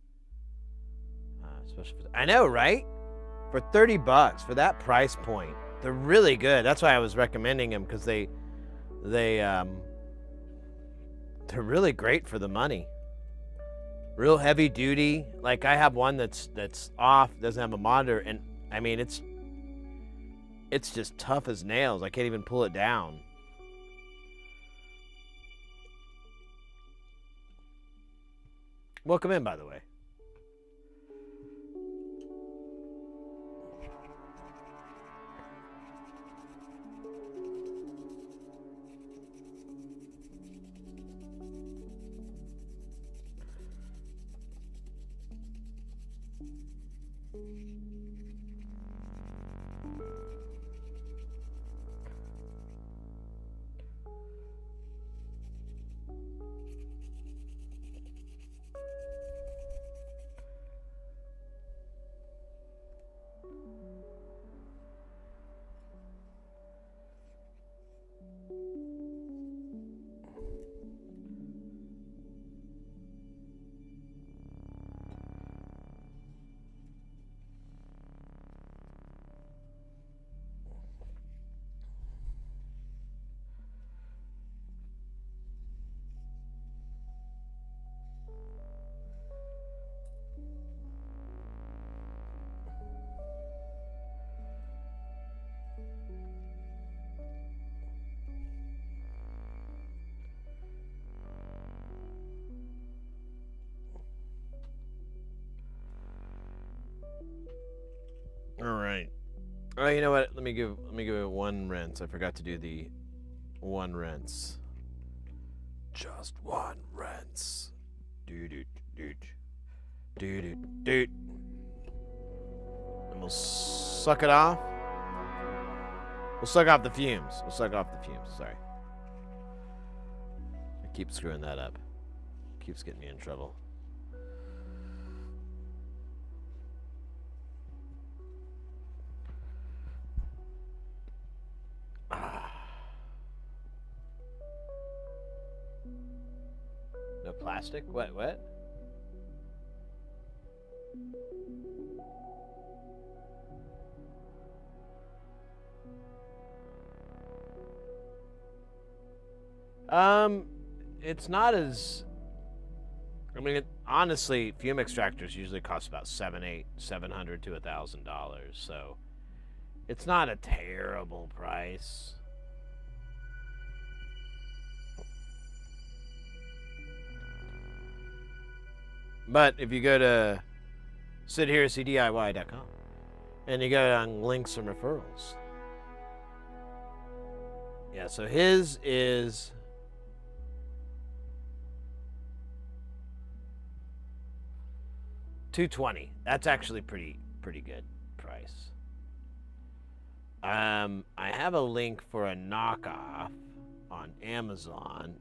Especially I know, right? For $30 for that price point, they're really good. That's why I was recommending them, because they're really great for the money. Real heavy duty. Like I have one that's off, doesn't have a monitor, and I mean it's just tough as nails. I can't even pull it down. Welcome in, by the way. Oh, you know what? Let me give it one rinse. I forgot to do the one rinse. Just one rinse. Doot doot doot. Doot doot doot. And we'll suck it off. We'll suck off the fumes. Sorry. I keep screwing that up. Keeps getting me in trouble. No plastic? What? It's not as... I mean, honestly, fume extractors usually cost about $700 to $1,000, so it's not a terrible price. But if you go to sitherecdiy.com and you go on links and referrals, yeah, so his is $220. That's actually pretty good price. I have a link for a knockoff on Amazon,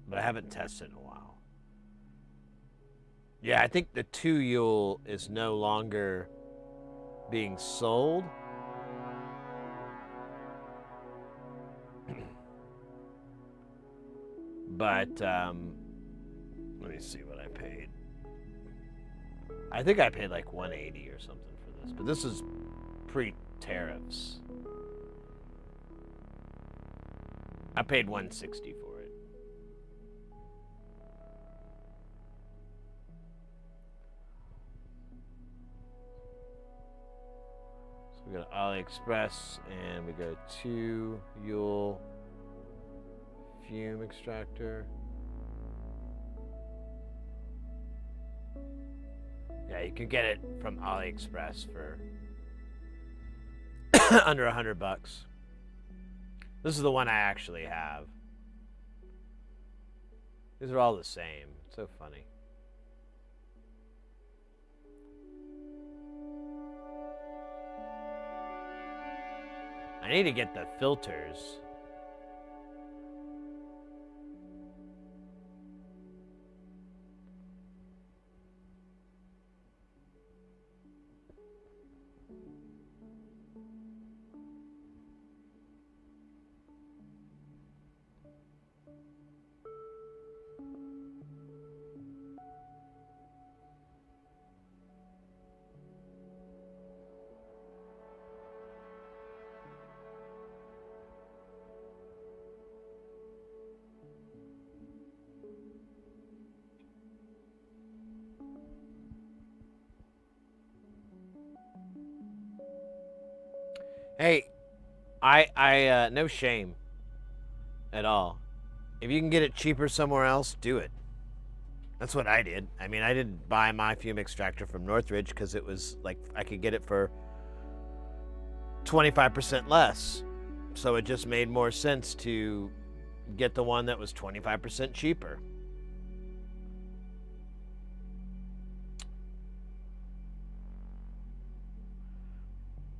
but I haven't tested in a while. Yeah, I think the 2-Yule is no longer being sold. But let me see what I paid. I think I paid like $180 or something for this, but this is pre-tariffs. I paid $160 for it. So we go to AliExpress and we go to Yule fume extractor. Yeah, you can get it from AliExpress for under $100. This is the one I actually have. These are all the same. It's so funny. I need to get the filters. Hey, I no shame at all. If you can get it cheaper somewhere else, do it. That's what I did. I mean, I didn't buy my fume extractor from Northridge because it was like I could get it for 25% less. So it just made more sense to get the one that was 25% cheaper.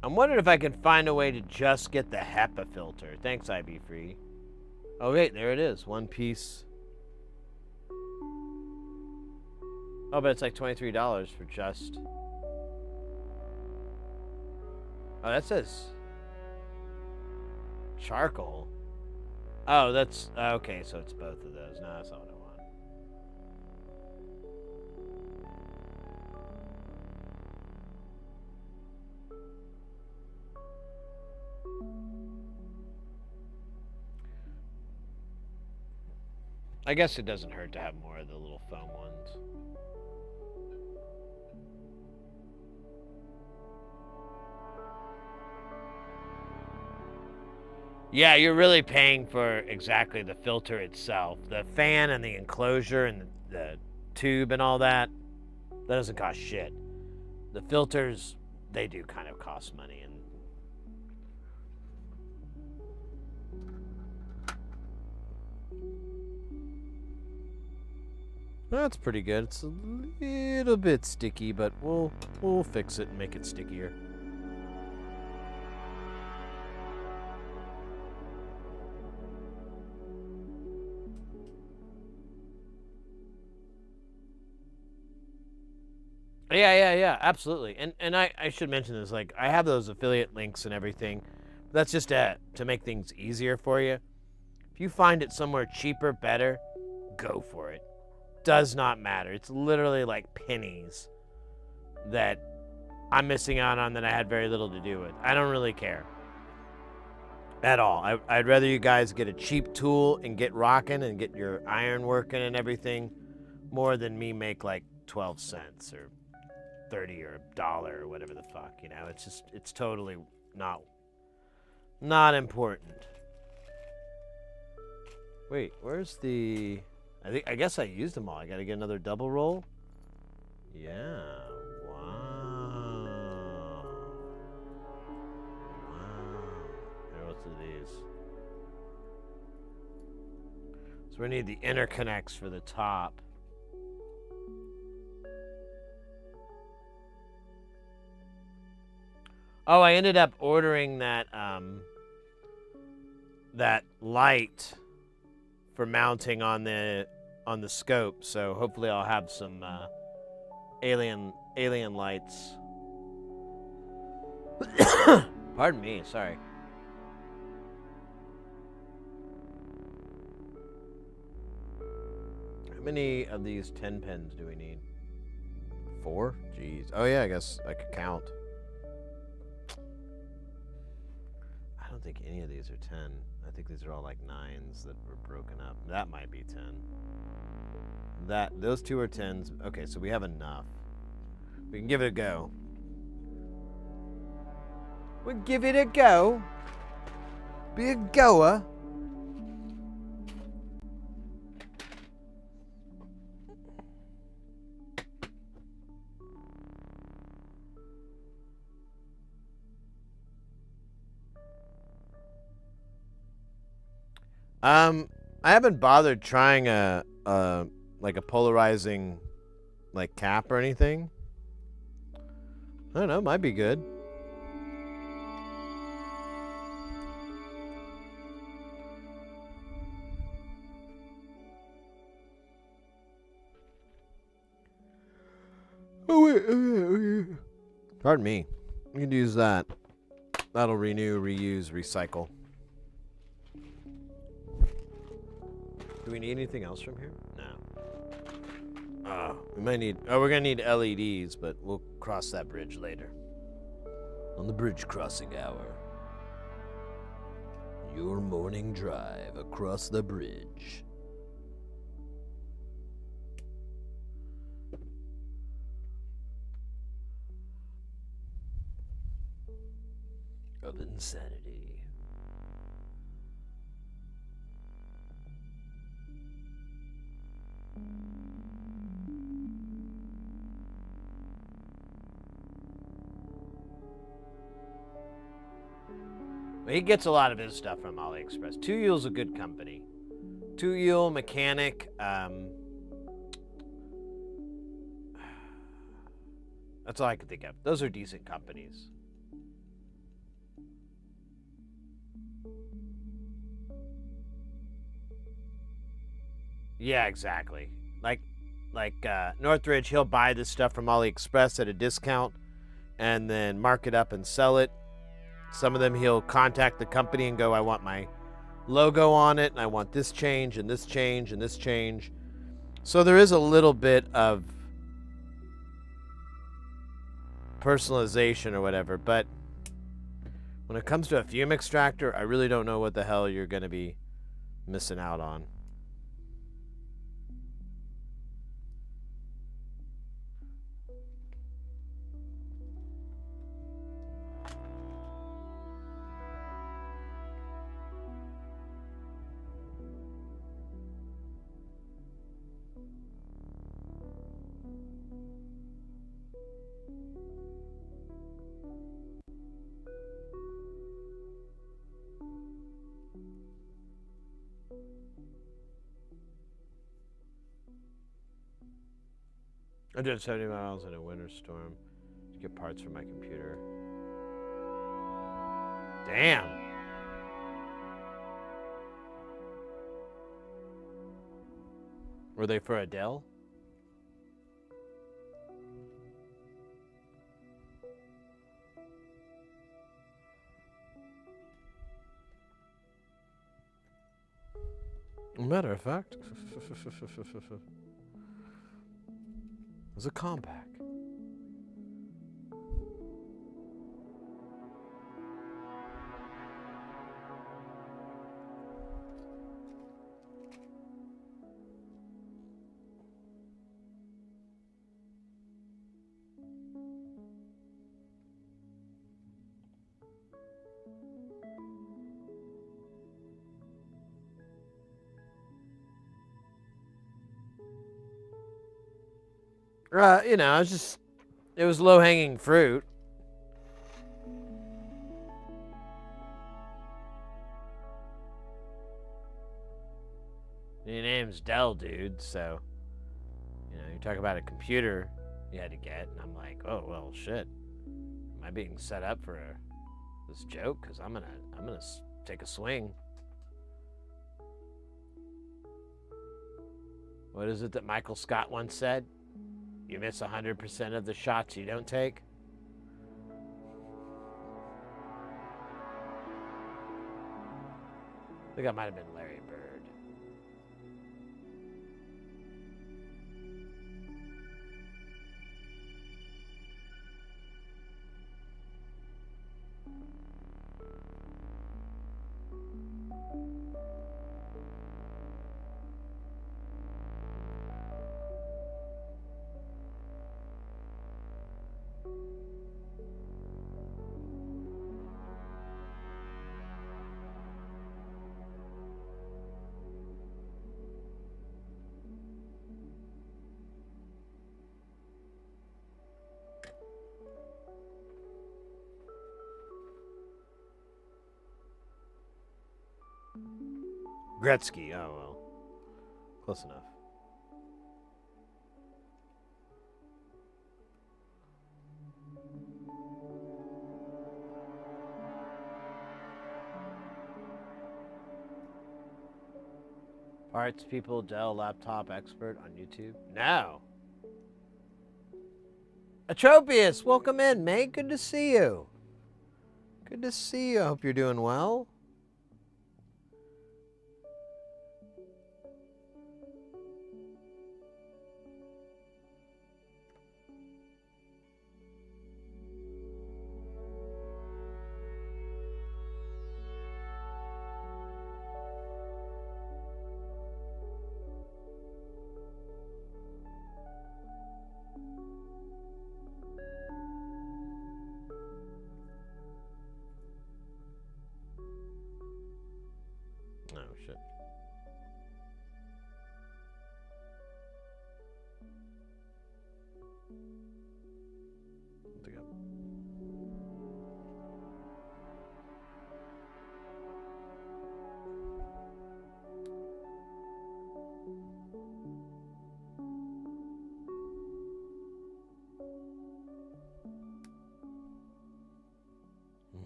I'm wondering if I can find a way to just get the HEPA filter. Thanks, IB Free. Oh, wait, there it is. One piece. Oh, but it's like $23 for just... Oh, that says... charcoal. Oh, that's... Okay, so it's both of those. No, that's not what I want. I guess it doesn't hurt to have more of the little foam ones. Yeah, you're really paying for exactly the filter itself. The fan and the enclosure and the tube and all that, that doesn't cost shit. The filters, they do kind of cost money, and That's pretty good. It's a little bit sticky, but we'll fix it and make it stickier. Yeah, absolutely. And I should mention this, like, I have those affiliate links and everything. That's just to make things easier for you. If you find it somewhere cheaper, better, go for it. Does not matter. It's literally like pennies that I'm missing out on that I had very little to do with. I don't really care at all. I'd rather you guys get a cheap tool and get rocking and get your iron working and everything more than me make like 12 cents or 30 or $1 or whatever the fuck, you know. It's totally not important. Wait, where's the I guess I used them all. I got to get another double roll. Yeah. Wow. Here, what's these? So we need the interconnects for the top. Oh, I ended up ordering that that light for mounting on the scope. So hopefully I'll have some alien lights. Pardon me, sorry. How many of these 10 pens do we need? 4? Jeez. Oh yeah, I guess I could count. I don't think any of these are 10. I think these are all like 9s that were broken up. That might be 10. Those 2 are 10s. Okay, so we have enough. We can give it a go. We'll give it a go. Be a goer. I haven't bothered trying a like a polarizing like cap or anything. I don't know, might be good. Oh wait. Pardon me. You can use that. That'll renew, reuse, recycle. Do we need anything else from here? No. We might need... Oh, we're going to need LEDs, but we'll cross that bridge later. On the bridge crossing hour. Your morning drive across the bridge. Of insanity. He gets a lot of his stuff from AliExpress. Tuyul's a good company. Tuyul, Mechanic, that's all I can think of. Those are decent companies. Yeah, exactly. Like Northridge, he'll buy this stuff from AliExpress at a discount and then mark it up and sell it. Some of them he'll contact the company and go, I want my logo on it, and I want this change, and this change, and this change. So there is a little bit of personalization or whatever, but when it comes to a fume extractor, I really don't know what the hell you're going to be missing out on. I did 70 miles in a winter storm to get parts for my computer. Damn. Were they for Adele? Matter of fact, it was a compact. You know, it was low-hanging fruit. Your name's Dell, dude, so, you know, you talk about a computer you had to get, and I'm like, oh, well, shit. Am I being set up for this joke? Because I'm gonna take a swing. What is it that Michael Scott once said? You miss 100% of the shots you don't take? I think that might have been Larry Bird. Gretzky, oh well. Close enough. Parts people, Dell laptop expert on YouTube? No. Atropius, welcome in, mate. Good to see you. Good to see you. I hope you're doing well. Oh, shit. Pick up.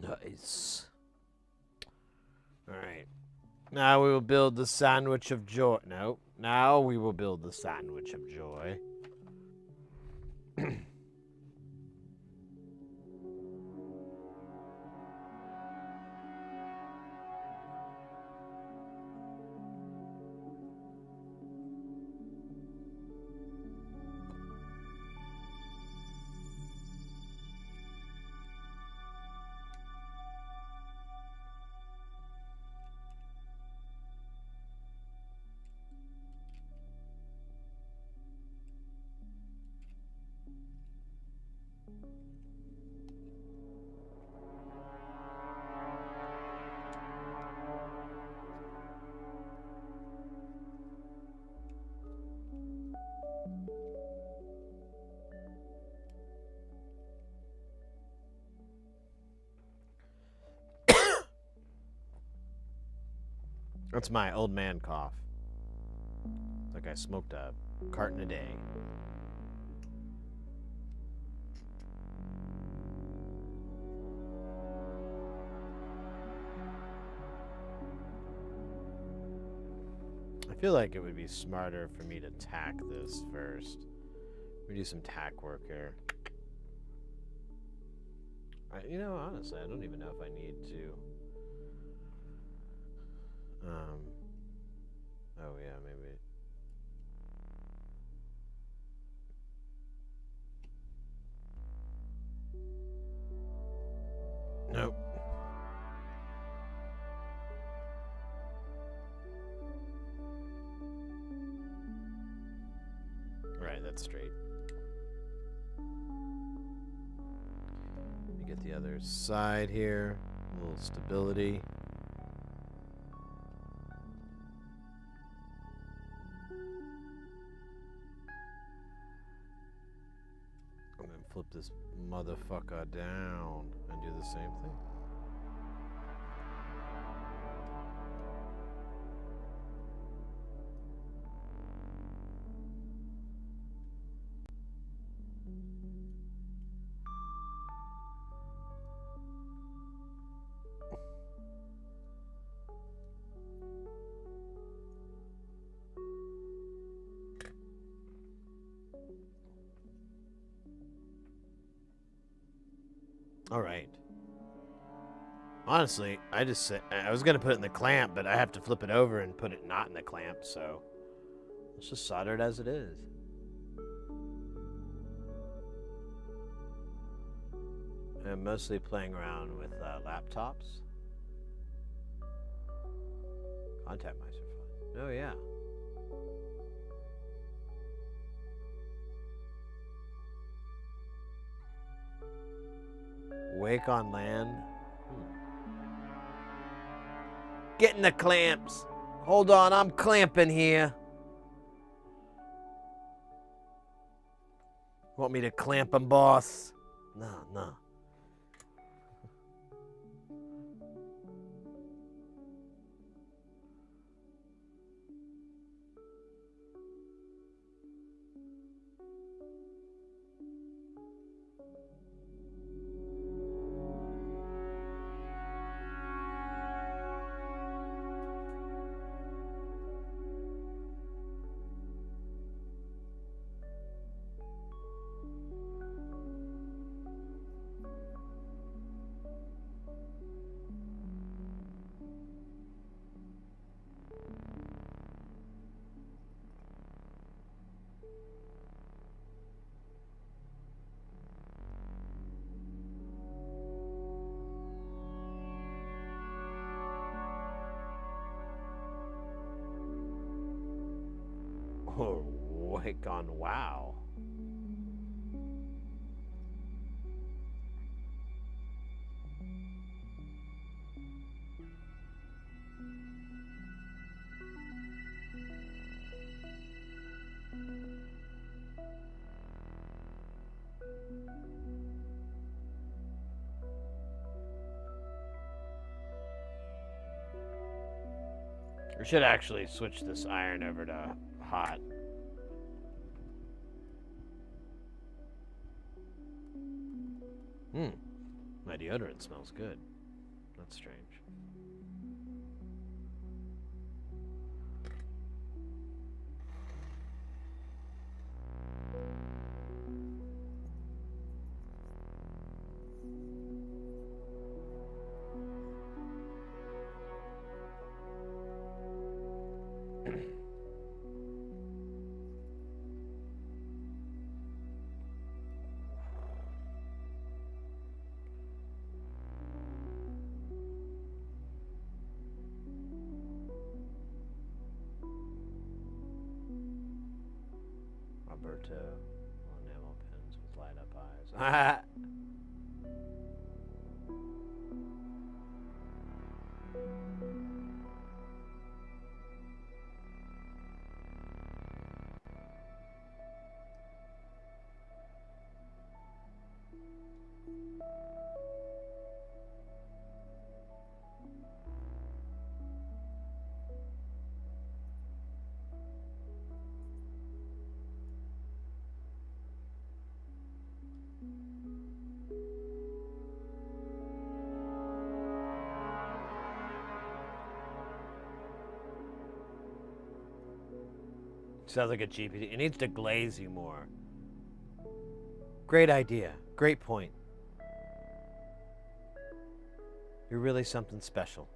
Nice. All right. Now we will build the sandwich of joy. No. Now we will build the sandwich of joy. That's my old man cough. It's like I smoked a carton a day. feel like it would be smarter for me to tack this first. We do some tack work here. You know, honestly, I don't even know if I need to. Oh yeah, maybe. Nope. Right, that's straight. Let me get the other side here. A little stability. I'm gonna flip this motherfucker down and do the same thing. All right. Honestly, I was gonna put it in the clamp, but I have to flip it over and put it not in the clamp, so let's just solder it as it is. I'm mostly playing around with laptops. Contact mice are fun. Oh yeah. Wake on land. Getting the clamps. Hold on, I'm clamping here. Want me to clamp them, boss? No. Oh, wake on wow. We should actually switch this iron over to hot. My deodorant smells good. That's strange. Roberto, enamel pins with light up eyes. Sounds like a GPT. It needs to glaze you more. Great idea. Great point. You're really something special.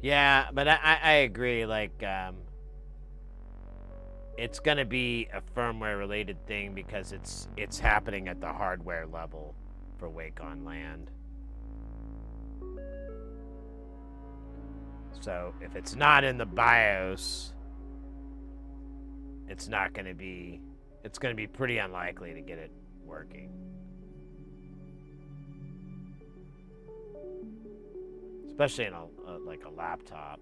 Yeah, but I agree. Like, it's gonna be a firmware related thing because it's happening at the hardware level for Wake on Land. So if it's not in the BIOS, it's not gonna be. It's gonna be pretty unlikely to get it working. Especially in like a laptop.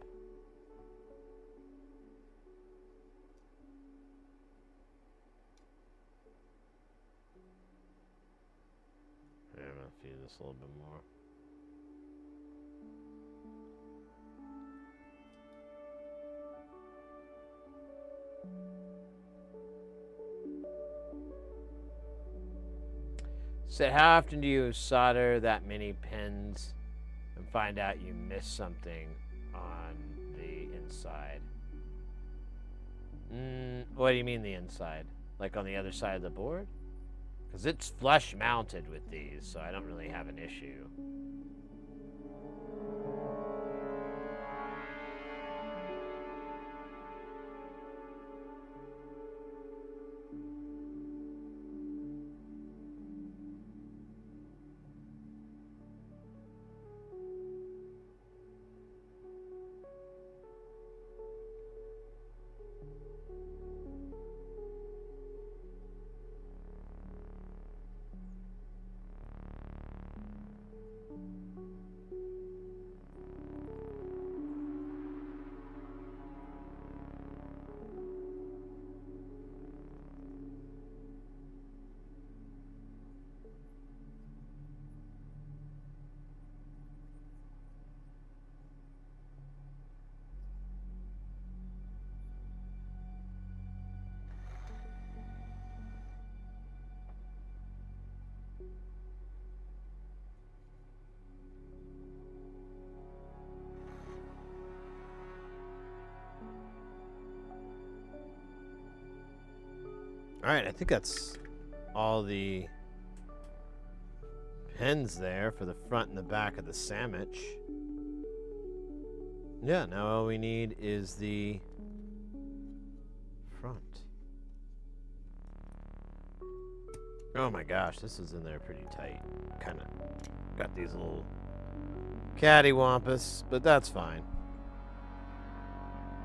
I'm gonna feed this a little bit more. So how often do you solder that many pins and find out you missed something on the inside? What do you mean the inside? Like on the other side of the board? Because it's flush mounted with these, so I don't really have an issue. Alright, I think that's all the pins there for the front and the back of the sandwich. Yeah, now all we need is the front. Oh my gosh, this is in there pretty tight. Kind of got these little cattywampus, but that's fine.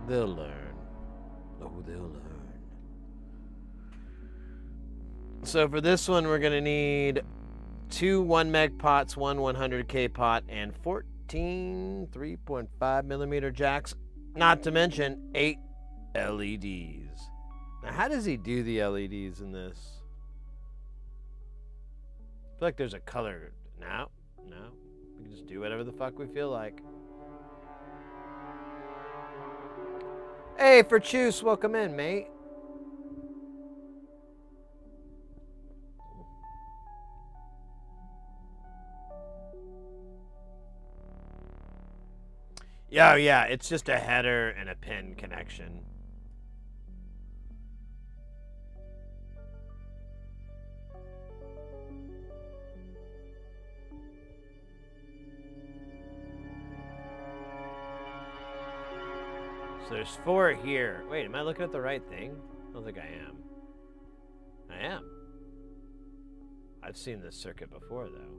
They'll learn. Oh, they'll learn. So for this one, we're going to need 2 1 meg pots, 1 100K pot, and 14 3.5 millimeter jacks, not to mention 8 LEDs. Now, how does he do the LEDs in this? I feel like there's a color. No. We can just do whatever the fuck we feel like. Hey, for Choose, welcome in, mate. Yeah, it's just a header and a pin connection. So there's 4 here. Wait, am I looking at the right thing? I don't think I am. Damn. I've seen this circuit before, though.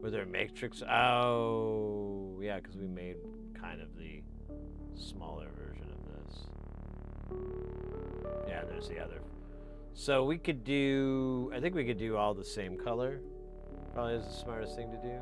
Were there matrix? Oh, yeah, because we made kind of the smaller version of this. Yeah, there's the other. So we could do, I think we could do all the same color. Probably is the smartest thing to do.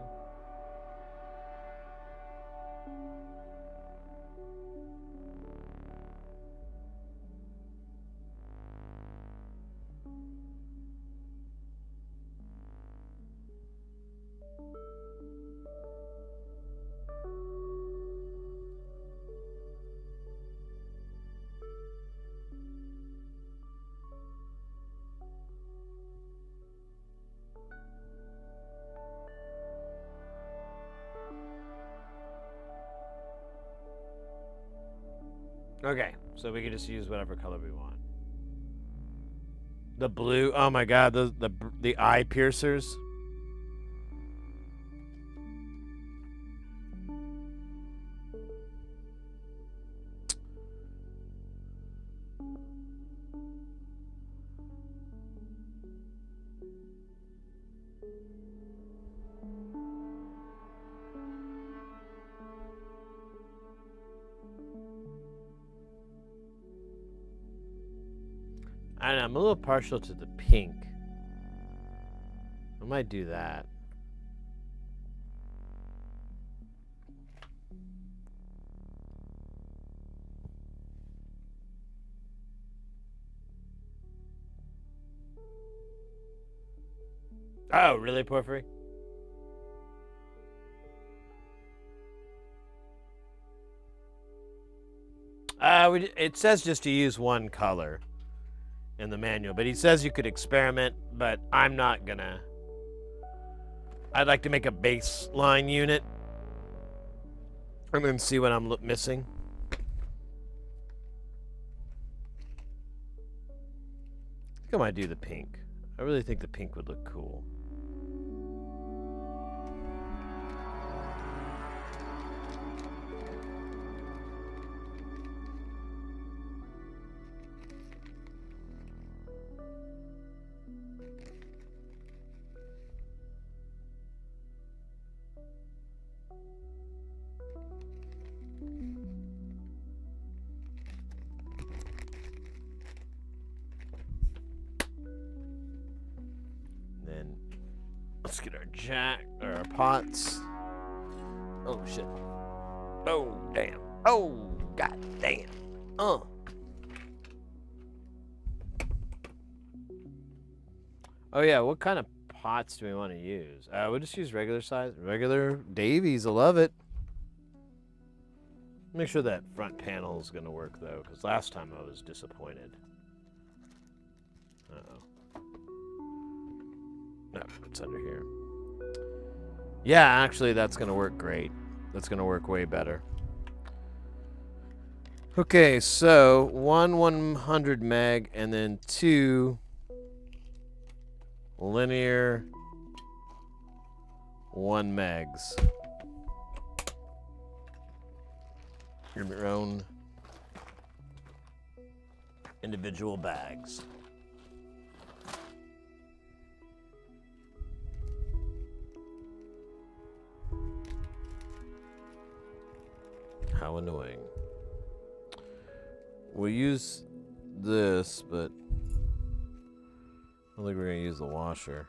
Okay, so we can just use whatever color we want. The blue, oh my god, the eye piercers. I don't know, I'm a little partial to the pink. I might do that. Oh, really, Porphyry? It says just to use one color in the manual, but he says you could experiment, but I'm not gonna. I'd like to make a baseline unit and then see what I'm missing. I think I might do the pink. I really think the pink would look cool. Then let's get our jack or our pots. Oh shit. Oh damn. Oh god damn. Oh yeah, what kind of pots do we want to use? We'll just use regular size, regular Davies. I love it. Make sure that front panel is gonna work though, because last time I was disappointed. No, it's under here. Yeah, actually, that's gonna work great. That's gonna work way better. Okay, so 100 meg, and then 2 linear 1 megs. Your own individual bags. How annoying. We'll use this, but I don't think we're going to use the washer.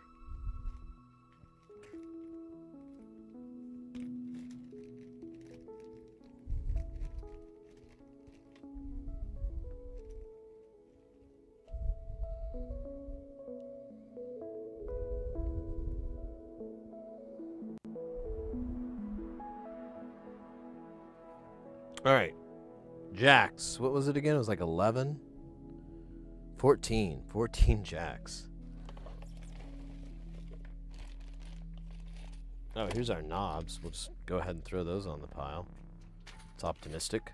All right. Jacks. What was it again? It was like 11? 14. 14 jacks. Oh, here's our knobs. We'll just go ahead and throw those on the pile. It's optimistic.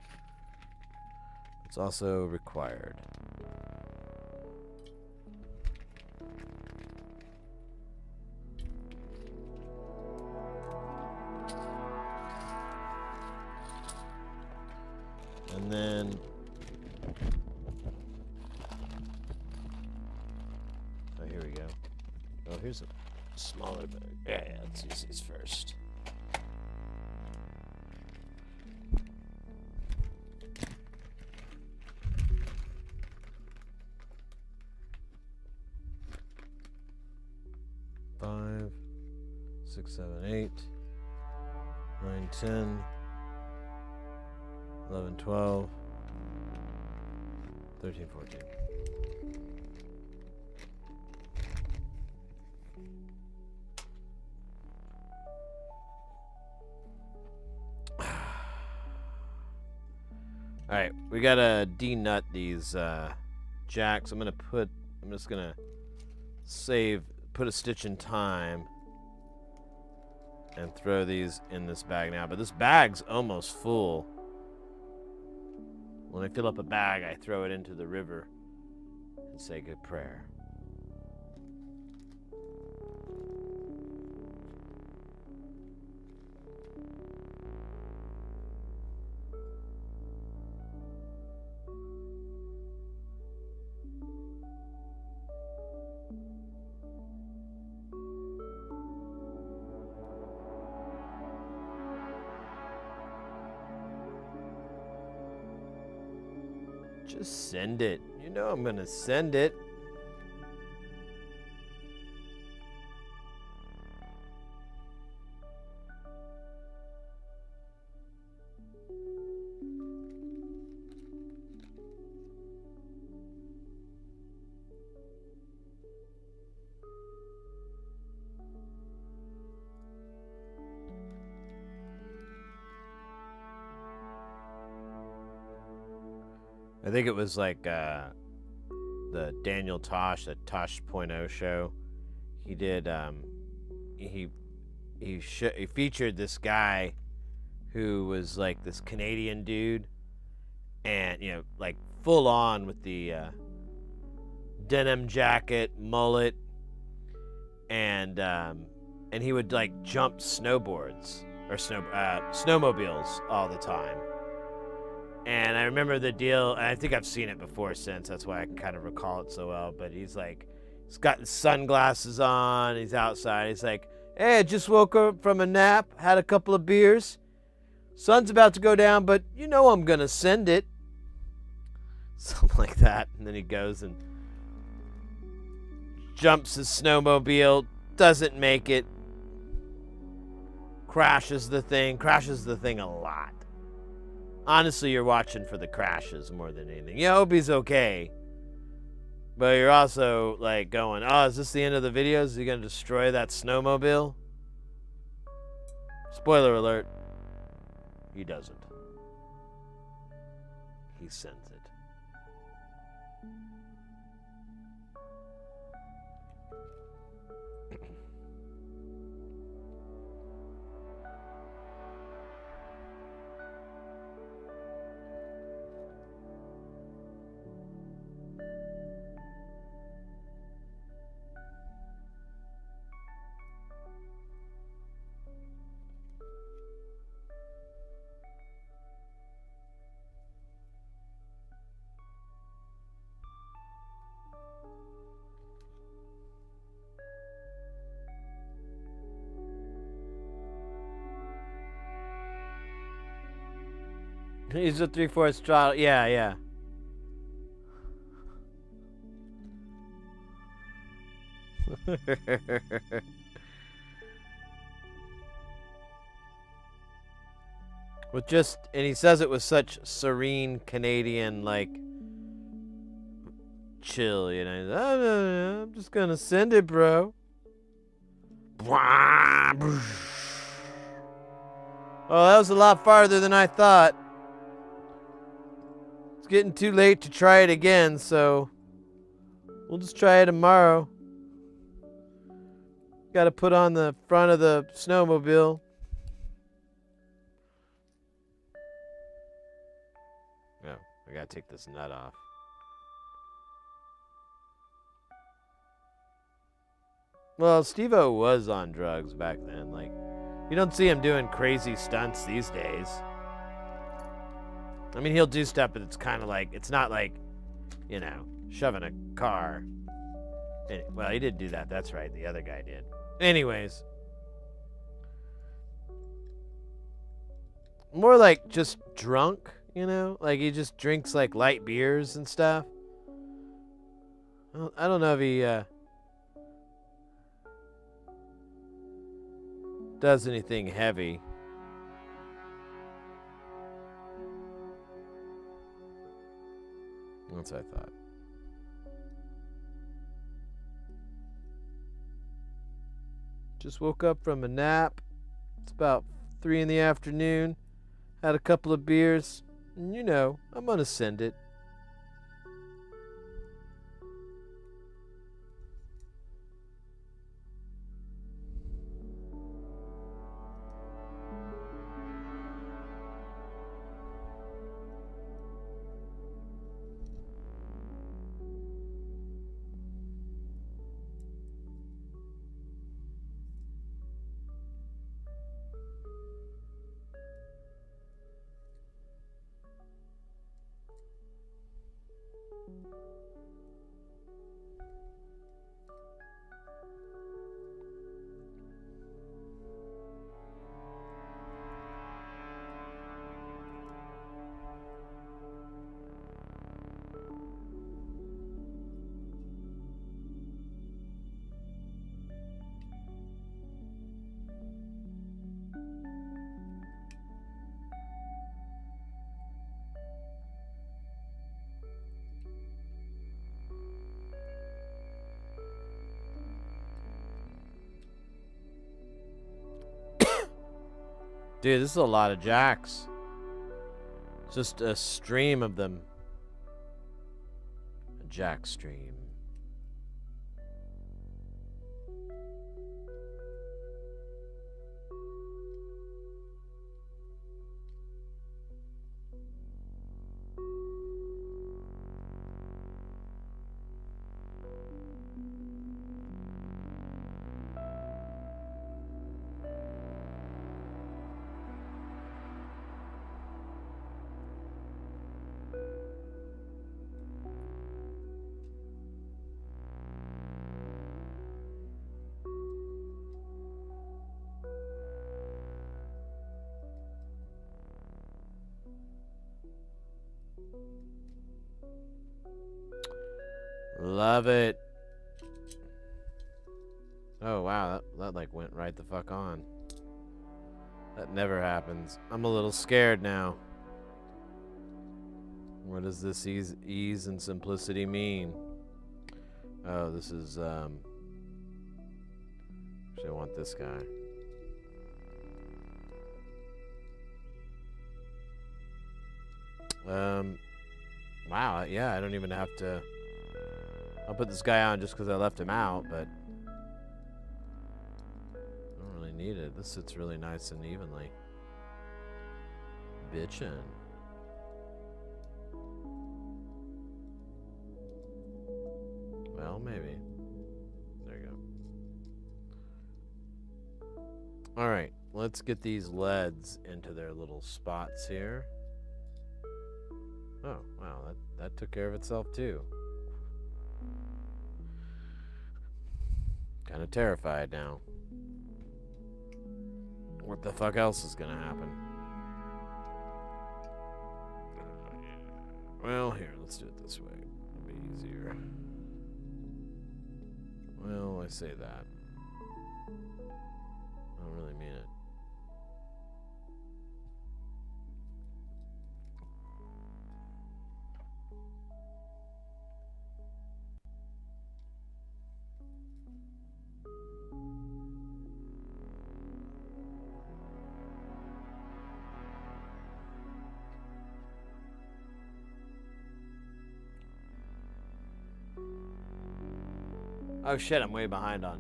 It's also required. And then Oh, here's a smaller bag. Yeah, let's use these first. Five, 6, 7, 8, 9, 10, 11, 12, 13, 14. Alright, we gotta denut these jacks. I'm just gonna put a stitch in time and throw these in this bag now. But this bag's almost full. When I fill up a bag, I throw it into the river and say good prayer. Just send it. You know I'm gonna send it. I think it was like the Daniel Tosh, the Tosh.0 show. He did he featured this guy who was like this Canadian dude, and you know, like full on with the denim jacket, mullet, and he would like jump snowboards or snowmobiles all the time. And I remember the deal, and I think I've seen it before since, that's why I kind of recall it so well, but he's got his sunglasses on, he's outside, he's like, hey, I just woke up from a nap, had a couple of beers, sun's about to go down, but you know I'm gonna send it. Something like that, and then he goes and jumps his snowmobile, doesn't make it, crashes the thing a lot. Honestly, you're watching for the crashes more than anything. You hope he's okay. But you're also like going, oh, is this the end of the video? Is he going to destroy that snowmobile? Spoiler alert. He doesn't. He sends it. He's a 3/4 throttle. Yeah. And he says it with such serene Canadian, like, chill, you know. Oh, I'm just gonna send it, bro. Oh, that was a lot farther than I thought. It's getting too late to try it again, so we'll just try it tomorrow. Gotta put on the front of the snowmobile. Oh, I gotta take this nut off. Well, Steve-O was on drugs back then. Like, you don't see him doing crazy stunts these days. I mean, he'll do stuff, but it's kind of like, it's not like, you know, shoving a car Well, he did do that. That's right. The other guy did. Anyways. More like just drunk, you know? Like he just drinks like light beers and stuff. I don't know if he does anything heavy. That's what I thought. Just woke up from a nap. It's about 3 in the afternoon. Had a couple of beers. And you know, I'm gonna send it. Dude, this is a lot of jacks. Just a stream of them. A jack stream. Love it. Oh wow, that like went right the fuck on. That never happens. I'm a little scared now. What does this ease and simplicity mean? Oh, this is actually I want this guy. Wow, yeah, I don't even have to. I'll put this guy on just because I left him out, but I don't really need it. This sits really nice and evenly. Bitchin'. Well, maybe. There you go. All right, let's get these LEDs into their little spots here. Oh, wow, that took care of itself too. Kind of terrified now. What the fuck else is gonna happen? Well, here, let's do it this way. It'll be easier. Well, I say that. I don't really mean it. Oh shit, I'm way behind on.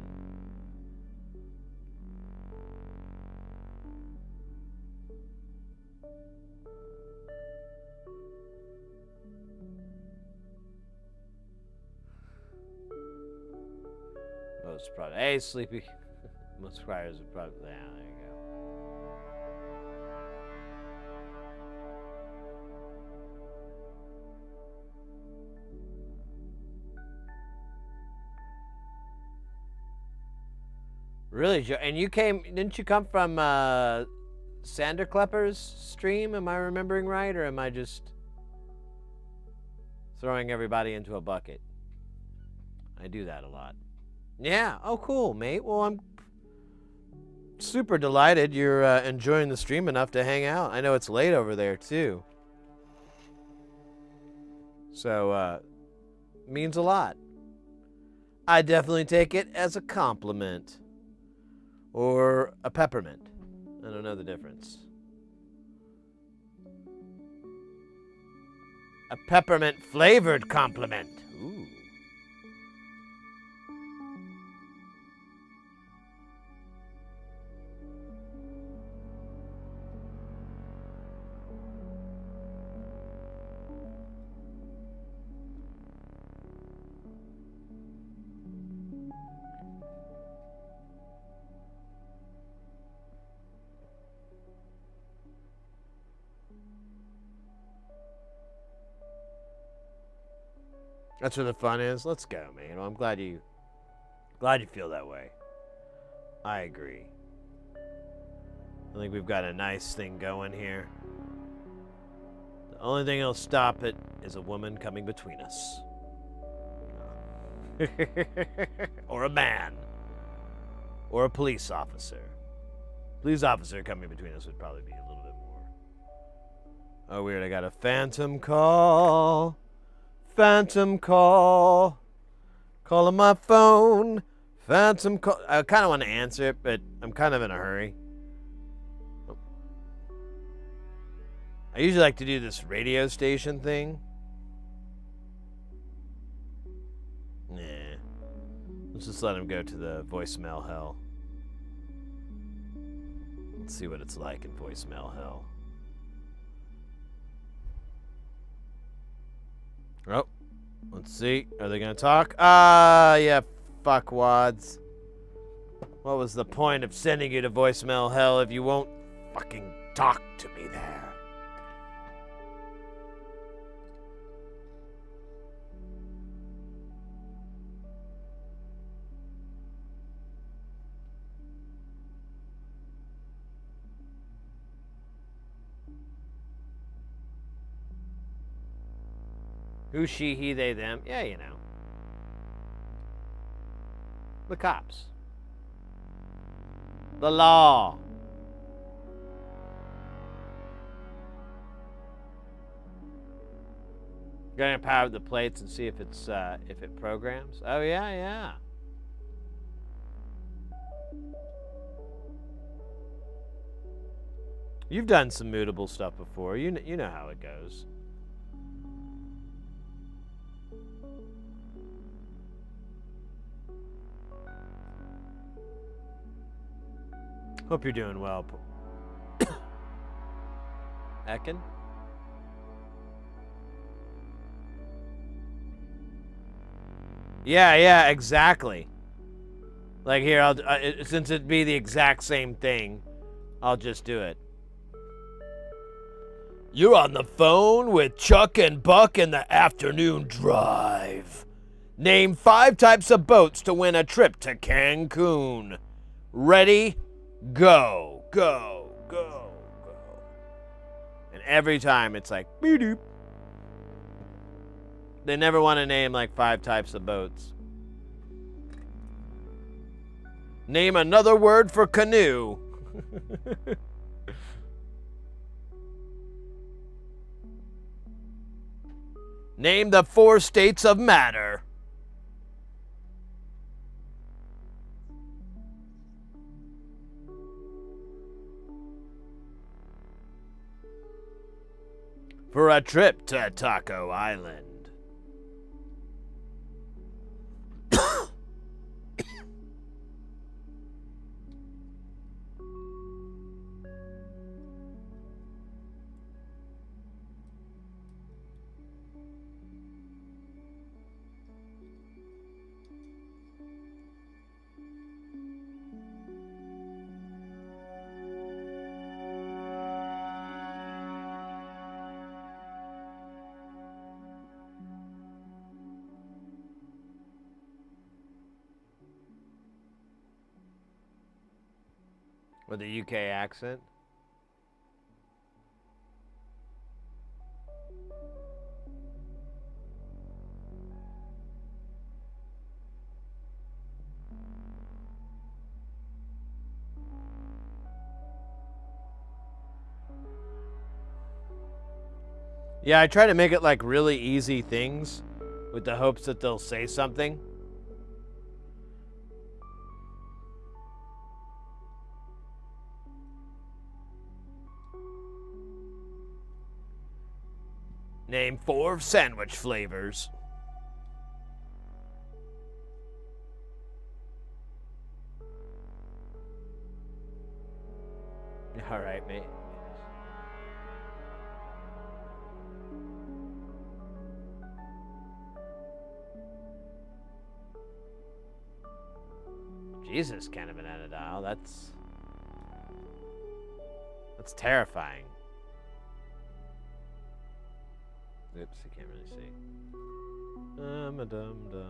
Most probably. Hey, Sleepy. Most subscribers are probably. Yeah, there you go. Really, Joe? And didn't you come from Sander Klepper's stream? Am I remembering right, or am I just throwing everybody into a bucket? I do that a lot. Yeah. Oh, cool, mate. Well, I'm super delighted you're enjoying the stream enough to hang out. I know it's late over there, too. So, means a lot. I definitely take it as a compliment. Or a peppermint. I don't know the difference. A peppermint flavored compliment. Ooh. That's where the fun is. Let's go, man. Well, I'm glad you feel that way. I agree. I think we've got a nice thing going here. The only thing that'll stop it is a woman coming between us. Or a man. Or a police officer. Police officer coming between us would probably be a little bit more. Oh, weird. I got a phantom call. Phantom call. Calling my phone. Phantom call. I kind of want to answer it, but I'm kind of in a hurry. I usually like to do this radio station thing. Nah. Let's just let him go to the voicemail hell. Let's see what it's like in voicemail hell. Oh, let's see. Are they going to talk? Yeah, fuckwads. What was the point of sending you to voicemail hell if you won't fucking talk to me there? Who, she, he, they, them. Yeah, you know. The cops. The law. Gonna power the plates and see if it's if it programs. Oh yeah, yeah. You've done some mutable stuff before. You know how it goes. Hope you're doing well. Ekin? Yeah, exactly. Like here, since it'd be the exact same thing, I'll just do it. You're on the phone with Chuck and Buck in the afternoon drive. Name 5 types of boats to win a trip to Cancun. Ready? Go, go, go, go. And every time it's like, beep. They never want to name like 5 types of boats. Name another word for canoe. Name the 4 states of matter. For a trip to Taco Island. With a UK accent? Yeah, I try to make it like really easy things with the hopes that they'll say something. Name 4 sandwich flavors. All right, mate. Jesus, can't have been at a dial. That's terrifying. Oops, I can't really see. I'm a dum-dum.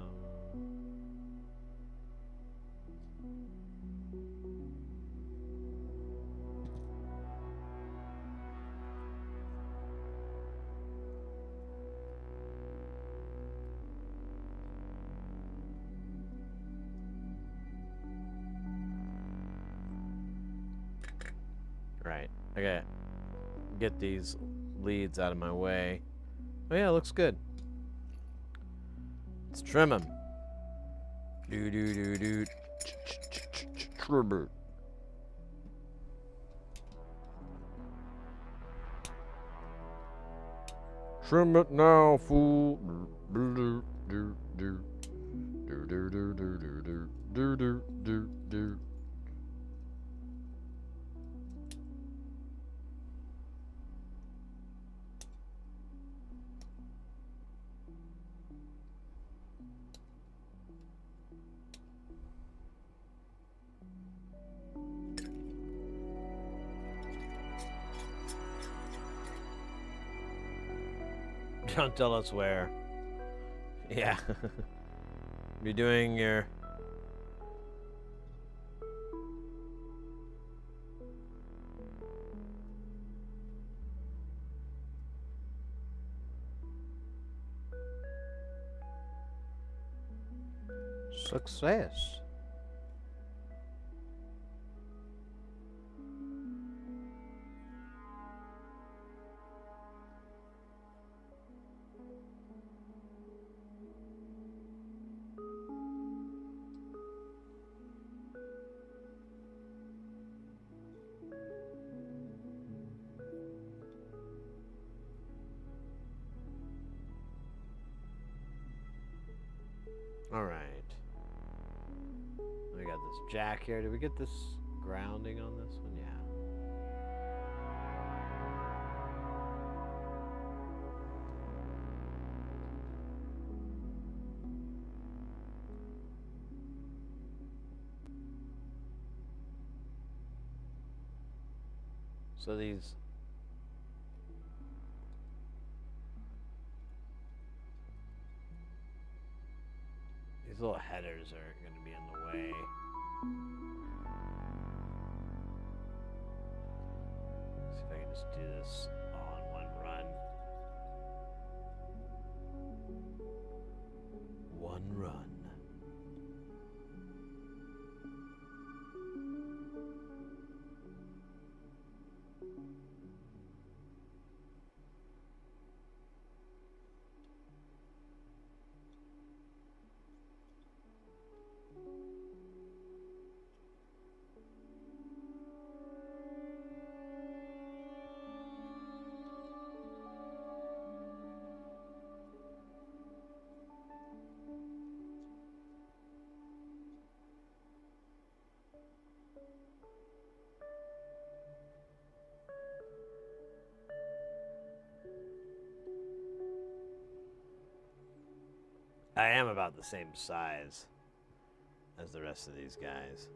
Right. I gotta get these leads out of my way. Oh yeah, looks good. Let's trim them. Do do do do. Trim. Trim it now, fool. Do do do do do do do do do do do do. Don't tell us where. Yeah. Be doing your success. All right. We got this jack here. Did we get this grounding on this one? Yeah. So these little headers are going to be in the way. See if I can just do this all in one run. One run. I am about the same size as the rest of these guys.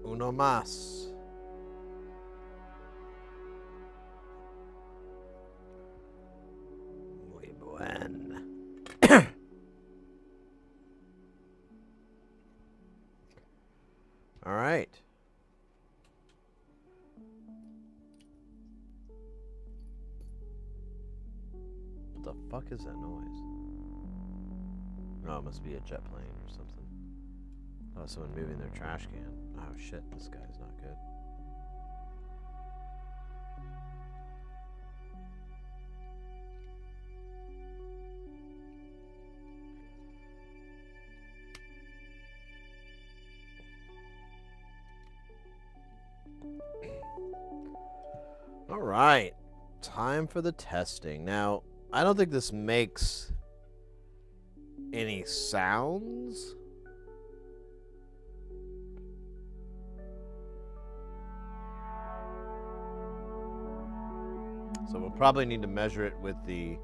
Uno más. Muy buen. All right. What the fuck is that noise? Oh, it must be a jet plane or something. Oh, someone moving their trash can. Oh shit, this guy's not good. All right, time for the testing. Now, I don't think this makes any sounds. So we'll probably need to measure it with the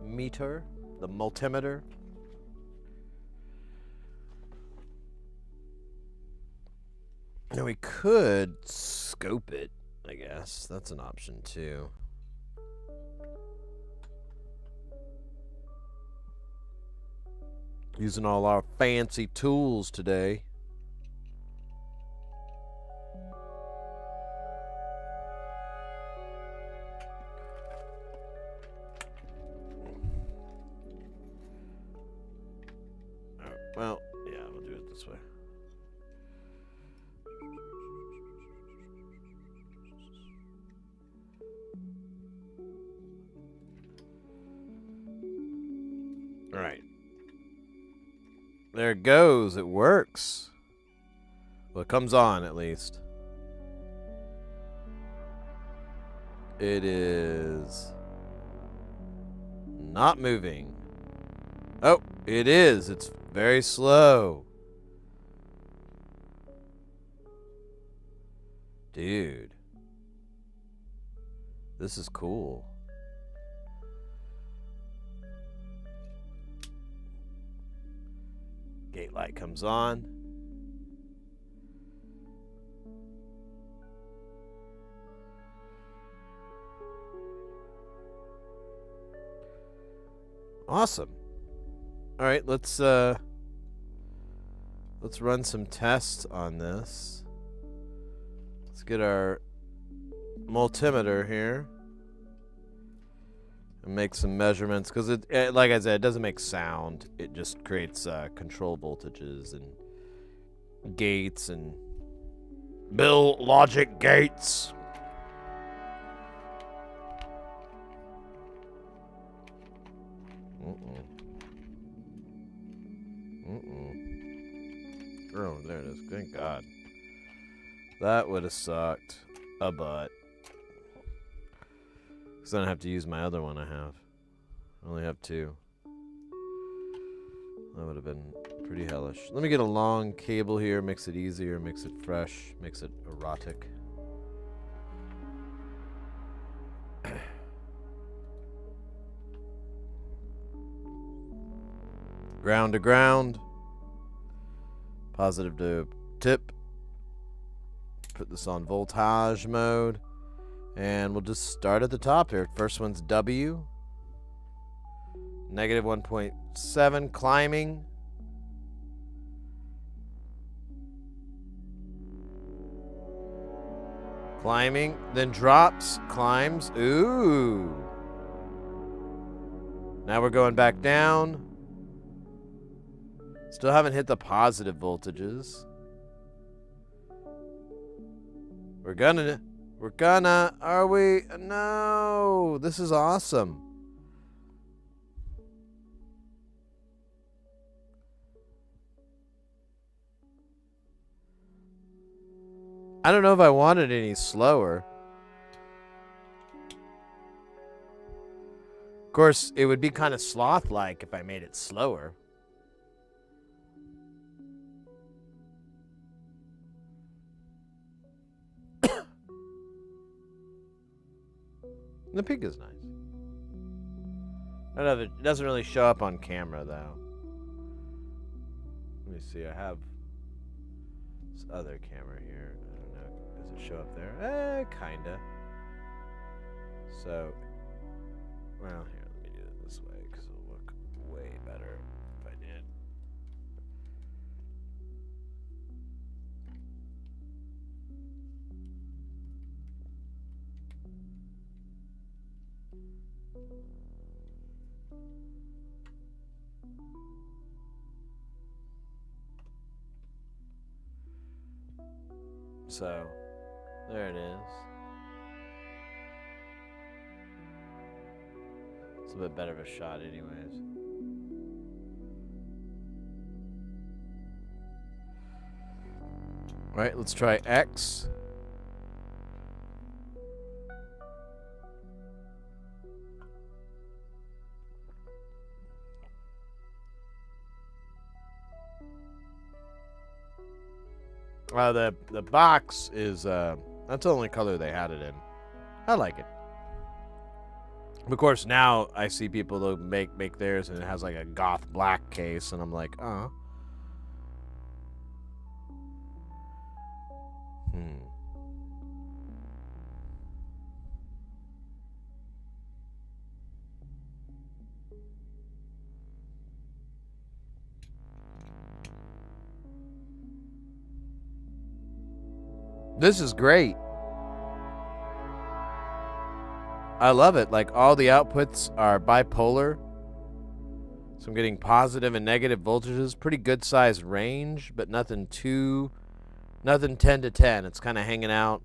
meter, the multimeter. Now we could scope it, I guess. That's an option too. Using all our fancy tools today. Well, yeah, we'll do it this way. All right. There it goes. It works. Well, it comes on at least. It is not moving. Oh, it is. It's very slow. Dude. This is cool. Gate light comes on. Awesome. All right, let's run some tests on this. Let's get our multimeter here and make some measurements, because it, like I said, it doesn't make sound. It just creates control voltages and gates and build logic gates. Oh, there it is. Thank God. That would have sucked a butt. Because I don't have to use my other one I have. I only have two. That would have been pretty hellish. Let me get a long cable here. Makes it easier. Makes it fresh. Makes it erotic. Ground to ground. Positive to tip. Put this on voltage mode. And we'll just start at the top here. First one's W. Negative 1.7. Climbing. Climbing. Then drops. Climbs. Ooh. Now we're going back down. Still haven't hit the positive voltages. We're We're gonna, are we? No, this is awesome. I don't know if I want it any slower. Of course, it would be kind of sloth-like if I made it slower. The pink is nice. I don't know, it doesn't really show up on camera, though. Let me see, I have this other camera here. I don't know, does it show up there? Kinda. So, well, here, let me do it this way, because it'll look way better if I did. So, there it is. It's a bit better of a shot anyways. Alright, let's try X. The box is that's the only color they had it in. I like it. Of course, now I see people that make theirs and it has like a goth black case, and I'm like, oh. This is great. I love it. Like, all the outputs are bipolar. So I'm getting positive and negative voltages. Pretty good sized range, but nothing 10 to 10. It's kind of hanging out.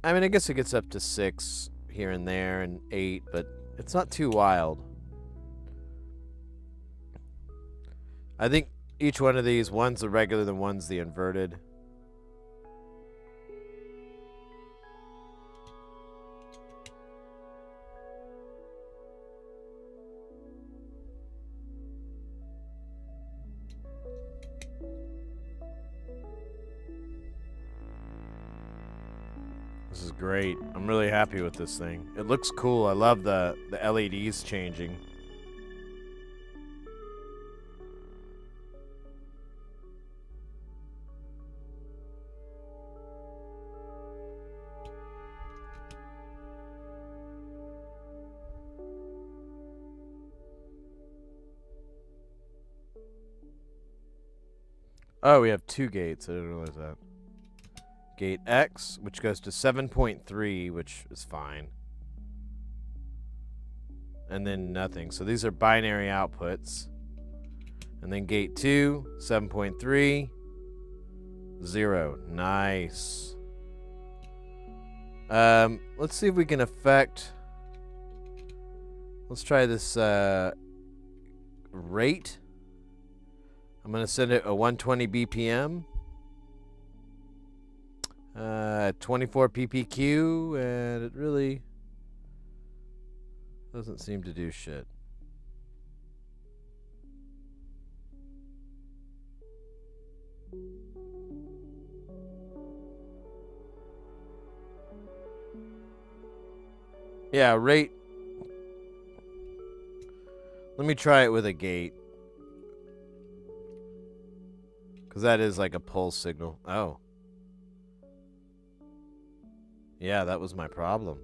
I mean, I guess it gets up to 6 here and there and 8, but it's not too wild. I think each one of these, one's the regular, the one's the inverted. This is great. I'm really happy with this thing. It looks cool. I love the LEDs changing. Oh, we have 2 gates. I didn't realize that. Gate X, which goes to 7.3, which is fine. And then nothing. So these are binary outputs. And then gate 2, 7.3, 0. Nice. Let's see if we can affect... Let's try this rate. I'm going to set it a 120 BPM. 24 PPQ, and it really doesn't seem to do shit. Yeah, rate. Let me try it with a gate. Because that is like a pulse signal. Oh. Yeah, that was my problem.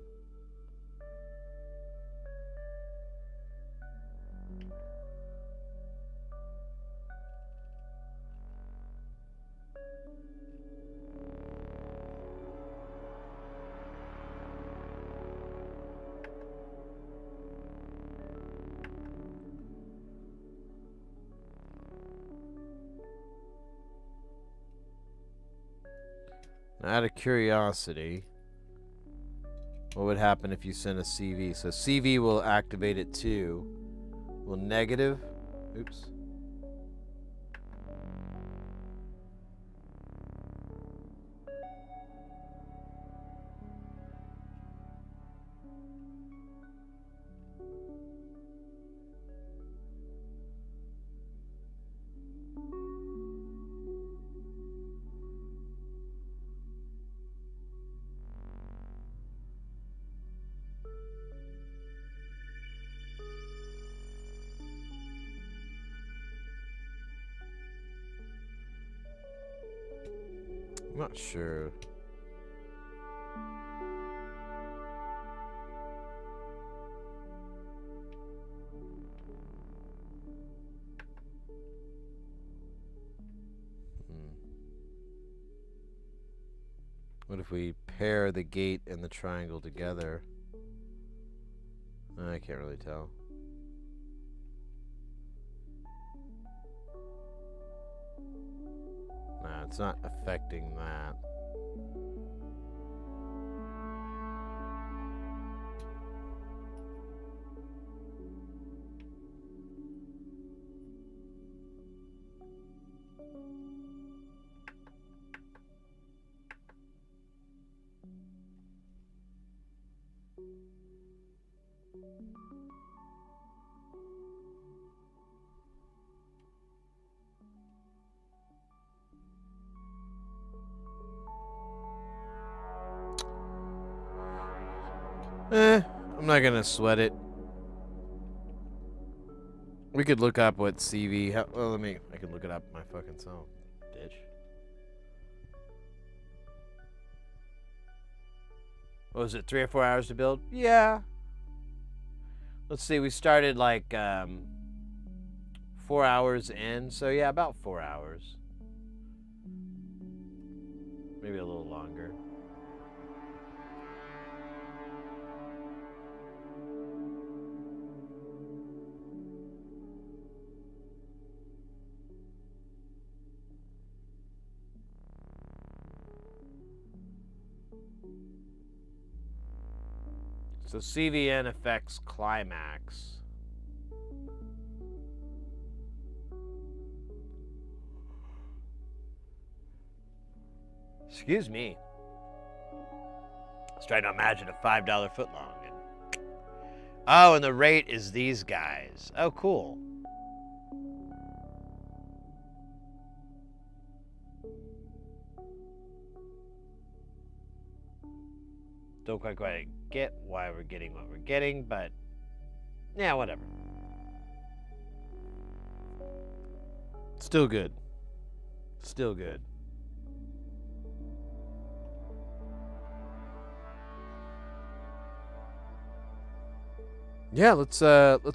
Out of curiosity, what would happen if you send a CV? So CV will activate it too. Well, negative. Oops. I'm not sure. What if we pair the gate and the triangle together? I can't really tell. Nah, it's not affecting that. I'm not gonna sweat it. We could look up what CV. Well, I can look it up my fucking self, bitch. What was it, 3 or 4 hours to build? Yeah. Let's see, we started like 4 hours in, so yeah, about 4 hours. Maybe a little longer. So CVN affects climax. Excuse me. I was trying to imagine a $5 footlong. Oh, and the rate is these guys. Oh, cool. Don't quite get why we're getting what we're getting, but yeah, whatever. Still good. Still good. Yeah, let's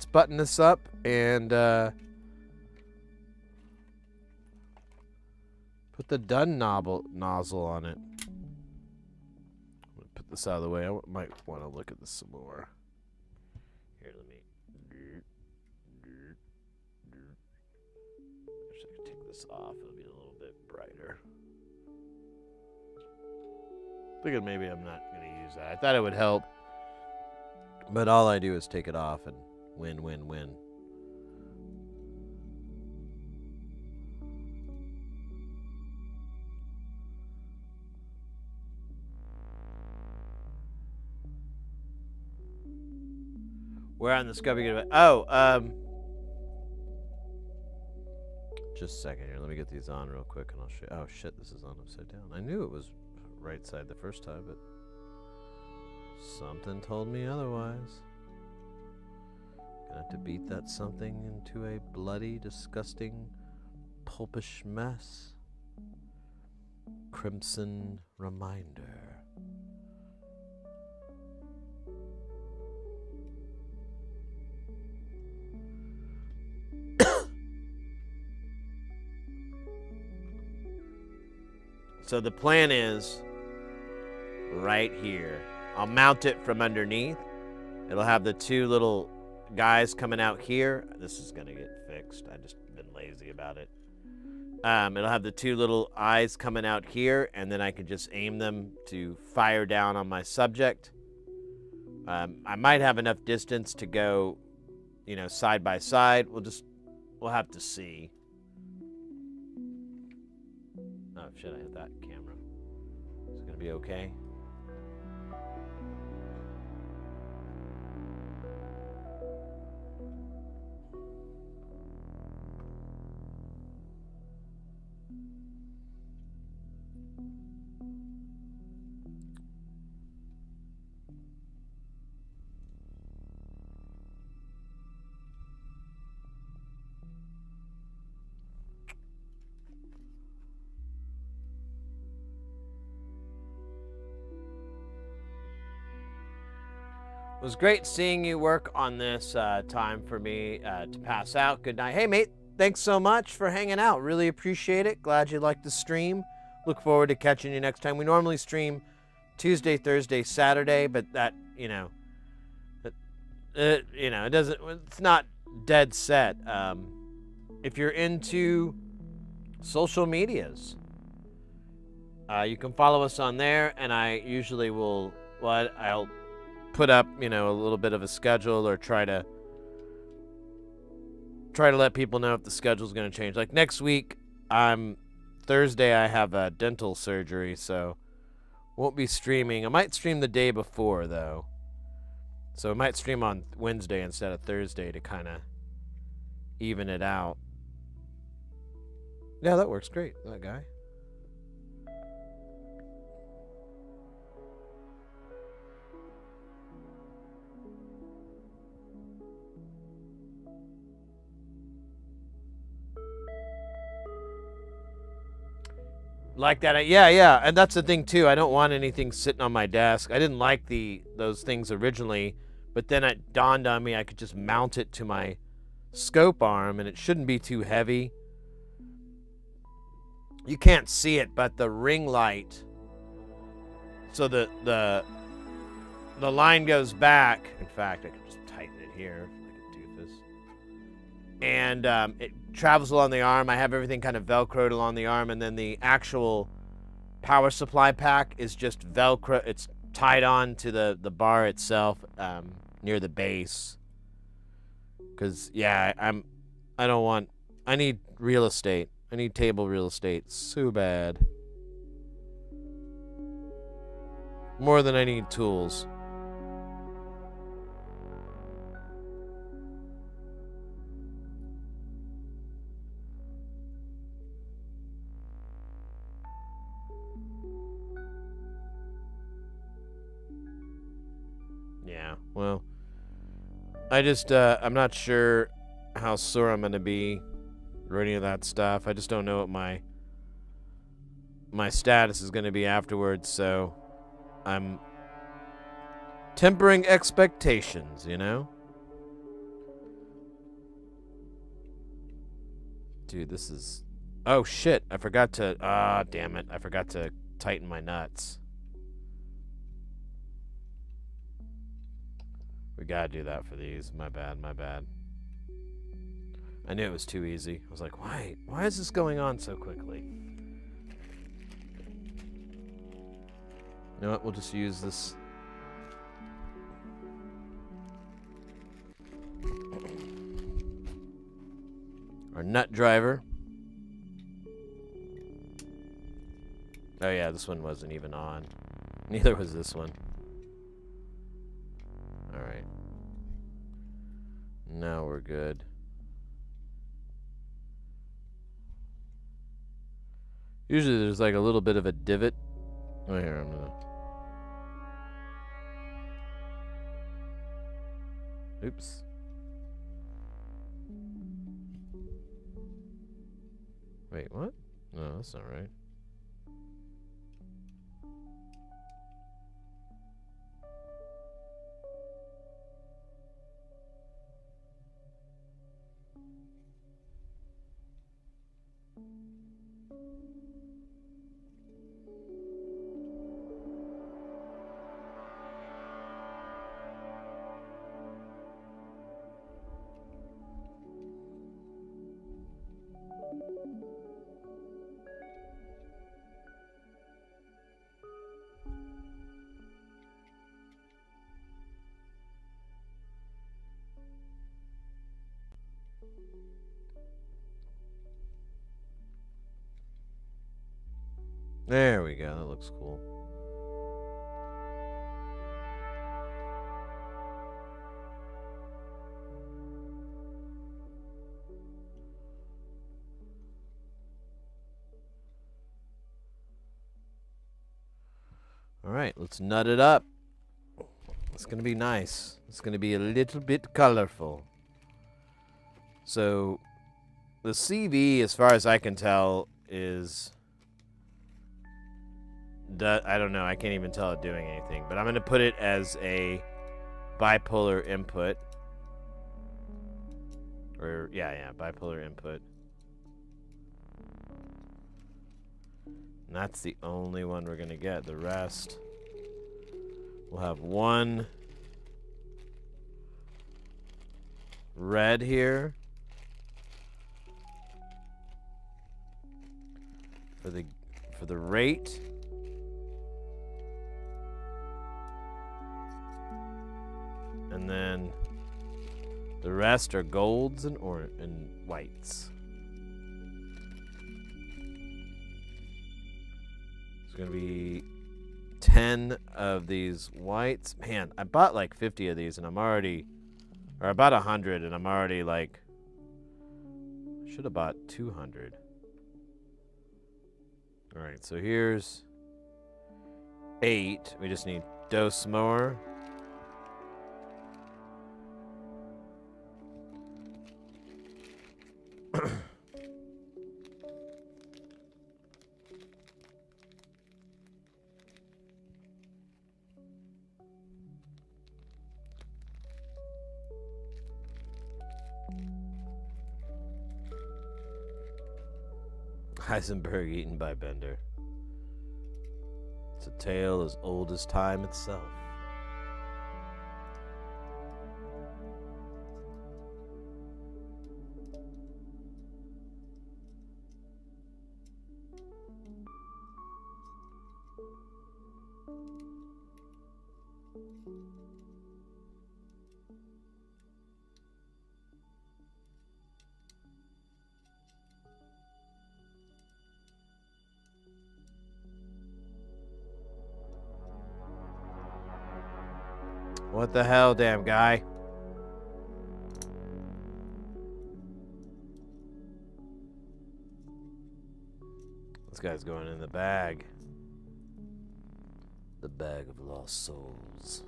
button this up and put the done nozzle on it. Put this out of the way. I might want to look at this some more. Here, let me. Actually, I can take this off. It'll be a little bit brighter. Thinking maybe I'm not going to use that. I thought it would help, but all I do is take it off and win, win, win. Where on the scope are you gonna? Oh, just a second here. Let me get these on real quick, and I'll show. Oh shit, this is on upside down. I knew it was right side the first time, but something told me otherwise. Gonna have to beat that something into a bloody, disgusting, pulpish mess. Crimson reminder. So the plan is right here. I'll mount it from underneath. It'll have the two little guys coming out here. This is gonna get fixed. I just been lazy about it. It'll have the two little eyes coming out here, and then I can just aim them to fire down on my subject. I might have enough distance to go, side by side. We'll have to see. Oh shit! I hit that camera. Is it gonna be okay? It was great seeing you work on this. Time for me to pass out. Good night. Hey, mate, thanks so much for hanging out. Really appreciate it. Glad you liked the stream. Look forward to catching you next time. We normally stream Tuesday, Thursday, Saturday, but that, it doesn't, it's not dead set. If you're into social medias, you can follow us on there, and I usually will, I'll put up, a little bit of a schedule, or try to let people know if the schedule's going to change. Like next week, Thursday I have a dental surgery, so won't be streaming. I might stream the day before though. So I might stream on Wednesday instead of Thursday to kind of even it out. Yeah, that works great, that guy. Like that, yeah, and that's the thing too. I don't want anything sitting on my desk. I didn't like those things originally, but then it dawned on me I could just mount it to my scope arm, and it shouldn't be too heavy. You can't see it, but the ring light, so the line goes back. In fact, I could just tighten it here like a doofus, and it travels along the arm. I have everything kind of velcroed along the arm, and then the actual power supply pack is just velcro. It's tied on to the bar itself, near the base. Cause yeah, I need real estate. I need table real estate so bad. More than I need tools. Yeah, well, I'm not sure how sore I'm gonna be or any of that stuff. I just don't know what my status is gonna be afterwards, so I'm tempering expectations, Dude, this is... Oh, shit. I forgot to... damn it. I forgot to tighten my nuts. We gotta do that for these. My bad, my bad. I knew it was too easy. I was like, why is this going on so quickly? You know what? We'll just use this. Our nut driver. Oh yeah, this one wasn't even on. Neither was this one. Alright. Now we're good. Usually there's like a little bit of a divot. Oh, here, I'm gonna... Oops. Wait, what? No, that's not right. There we go. That looks cool. All right, let's nut it up. It's going to be nice. It's going to be a little bit colorful. So, the CV, as far as I can tell, is... I don't know. I can't even tell it doing anything. But I'm going to put it as a bipolar input. Or, yeah, bipolar input. And that's the only one we're going to get. The rest, we'll have one red here for the rate. And then the rest are golds and whites. It's going to be 10 of these whites. Man, I bought like 50 of these and I'm already... Or about 100 and I'm already like... I should have bought 200. Alright, so here's 8. We just need dose more. Heisenberg eaten by Bender. It's a tale as old as time itself. What the hell, damn guy? This guy's going in the bag. The bag of lost souls.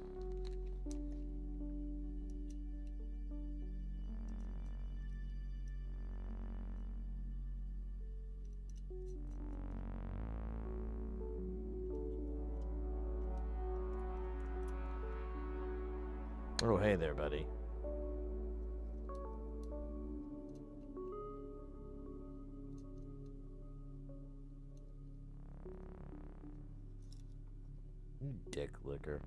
Oh, hey there, buddy. You dick licker.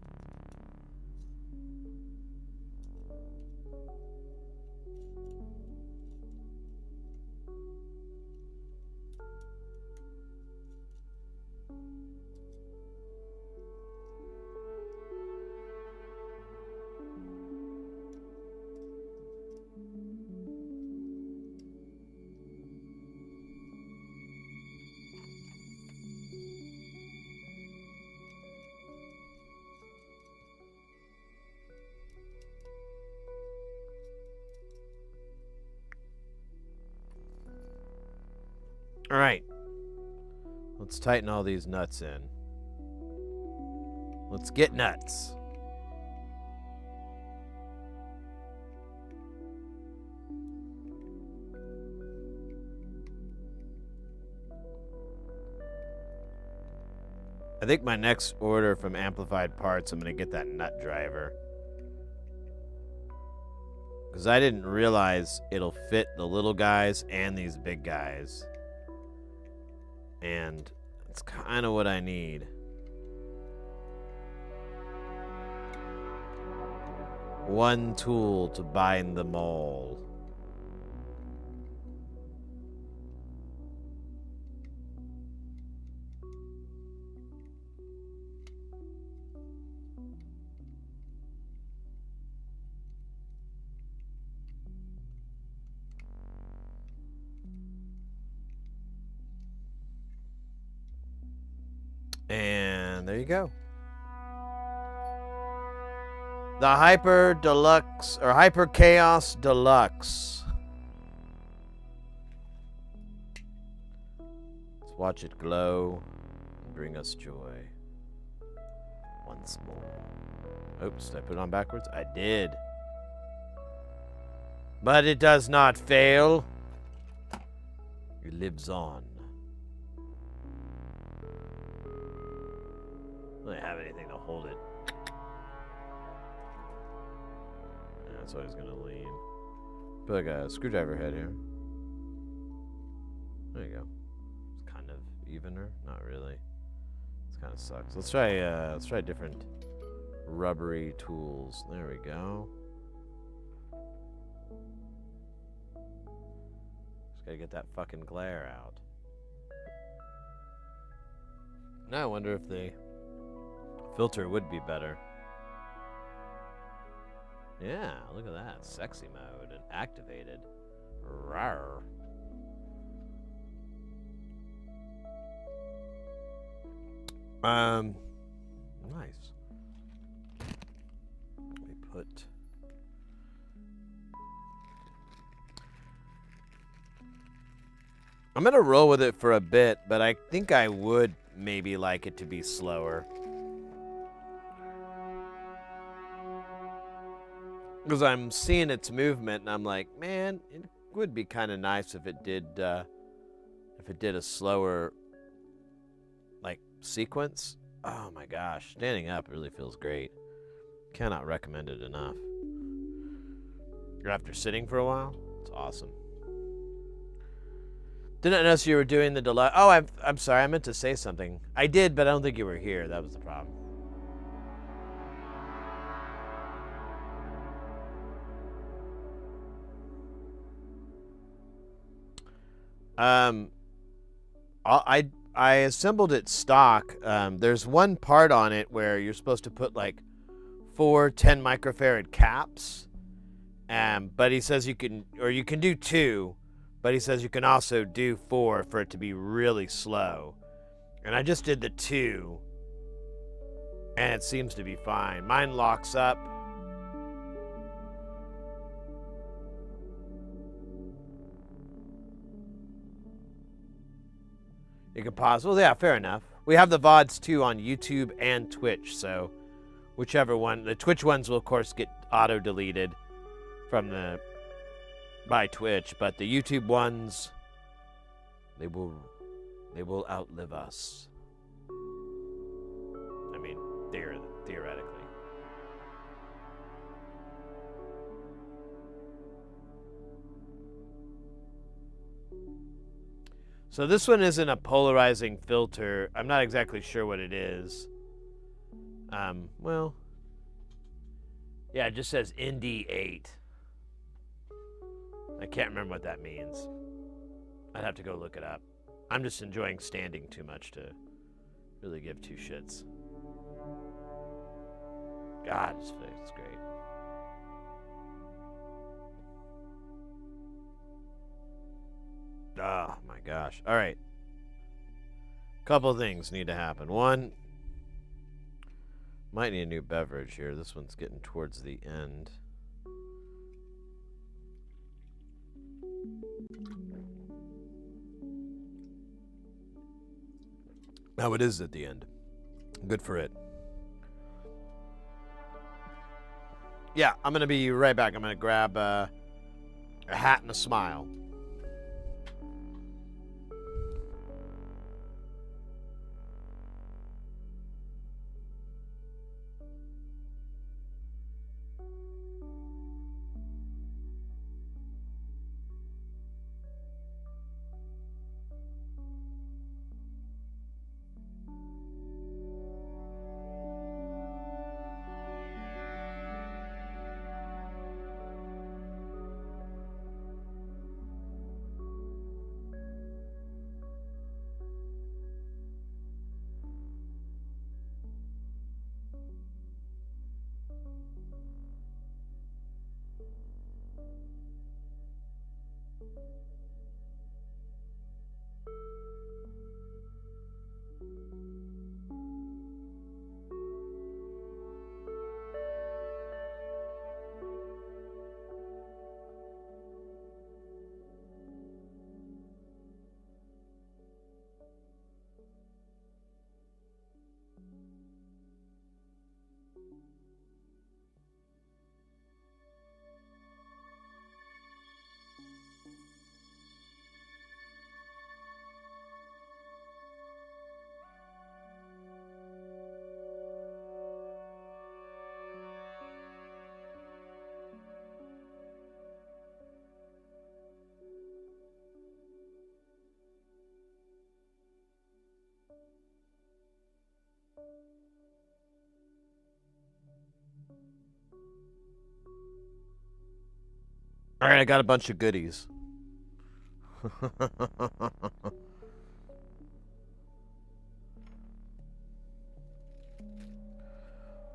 All right. Let's tighten all these nuts in. Let's get nuts. I think my next order from Amplified Parts, I'm going to get that nut driver. Because I didn't realize it'll fit the little guys and these big guys. And it's kind of what I need. One tool to bind them all. there you go. The Hyper Deluxe, or Hyper Chaos Deluxe. Let's watch it glow and bring us joy once more. Oops, did I put it on backwards? I did. But it does not fail. It lives on. I don't have anything to hold it. Yeah, that's why he's gonna lean. Put like a screwdriver head here. There you go. It's kind of evener. Not really. This kind of sucks. Let's try different rubbery tools. There we go. Just gotta get that fucking glare out. Now I wonder if the filter would be better. Yeah, look at that. Sexy mode and activated. Rawr. Nice. Let me put... I'm gonna roll with it for a bit, but I think I would maybe like it to be slower. Because I'm seeing its movement, and I'm like, man, it would be kind of nice if it did a slower, like, sequence. Oh my gosh, standing up really feels great. Cannot recommend it enough. After sitting for a while, it's awesome. Didn't notice you were doing the delay. Oh, I'm sorry, I meant to say something. I did, but I don't think you were here. That was the problem. I assembled it stock. There's one part on it where you're supposed to put like 4 10 microfarad caps. But he says you can do 2, but he says you can also do 4 for it to be really slow. And I just did the 2, and it seems to be fine. Mine locks up. You can pause. Well, yeah, fair enough. We have the VODs too on YouTube and Twitch, so whichever one. The Twitch ones will, of course, get auto-deleted by Twitch, but the YouTube ones, they will outlive us. I mean, theoretically. So this one isn't a polarizing filter. I'm not exactly sure what it is. Well, yeah, it just says ND8. I can't remember what that means. I'd have to go look it up. I'm just enjoying standing too much to really give two shits. God, it's great. Oh my gosh. All right. Couple things need to happen. One, might need a new beverage here. This one's getting towards the end. Now it is at the end. Good for it. Yeah, I'm going to be right back. I'm going to grab a hat and a smile. All right, I got a bunch of goodies.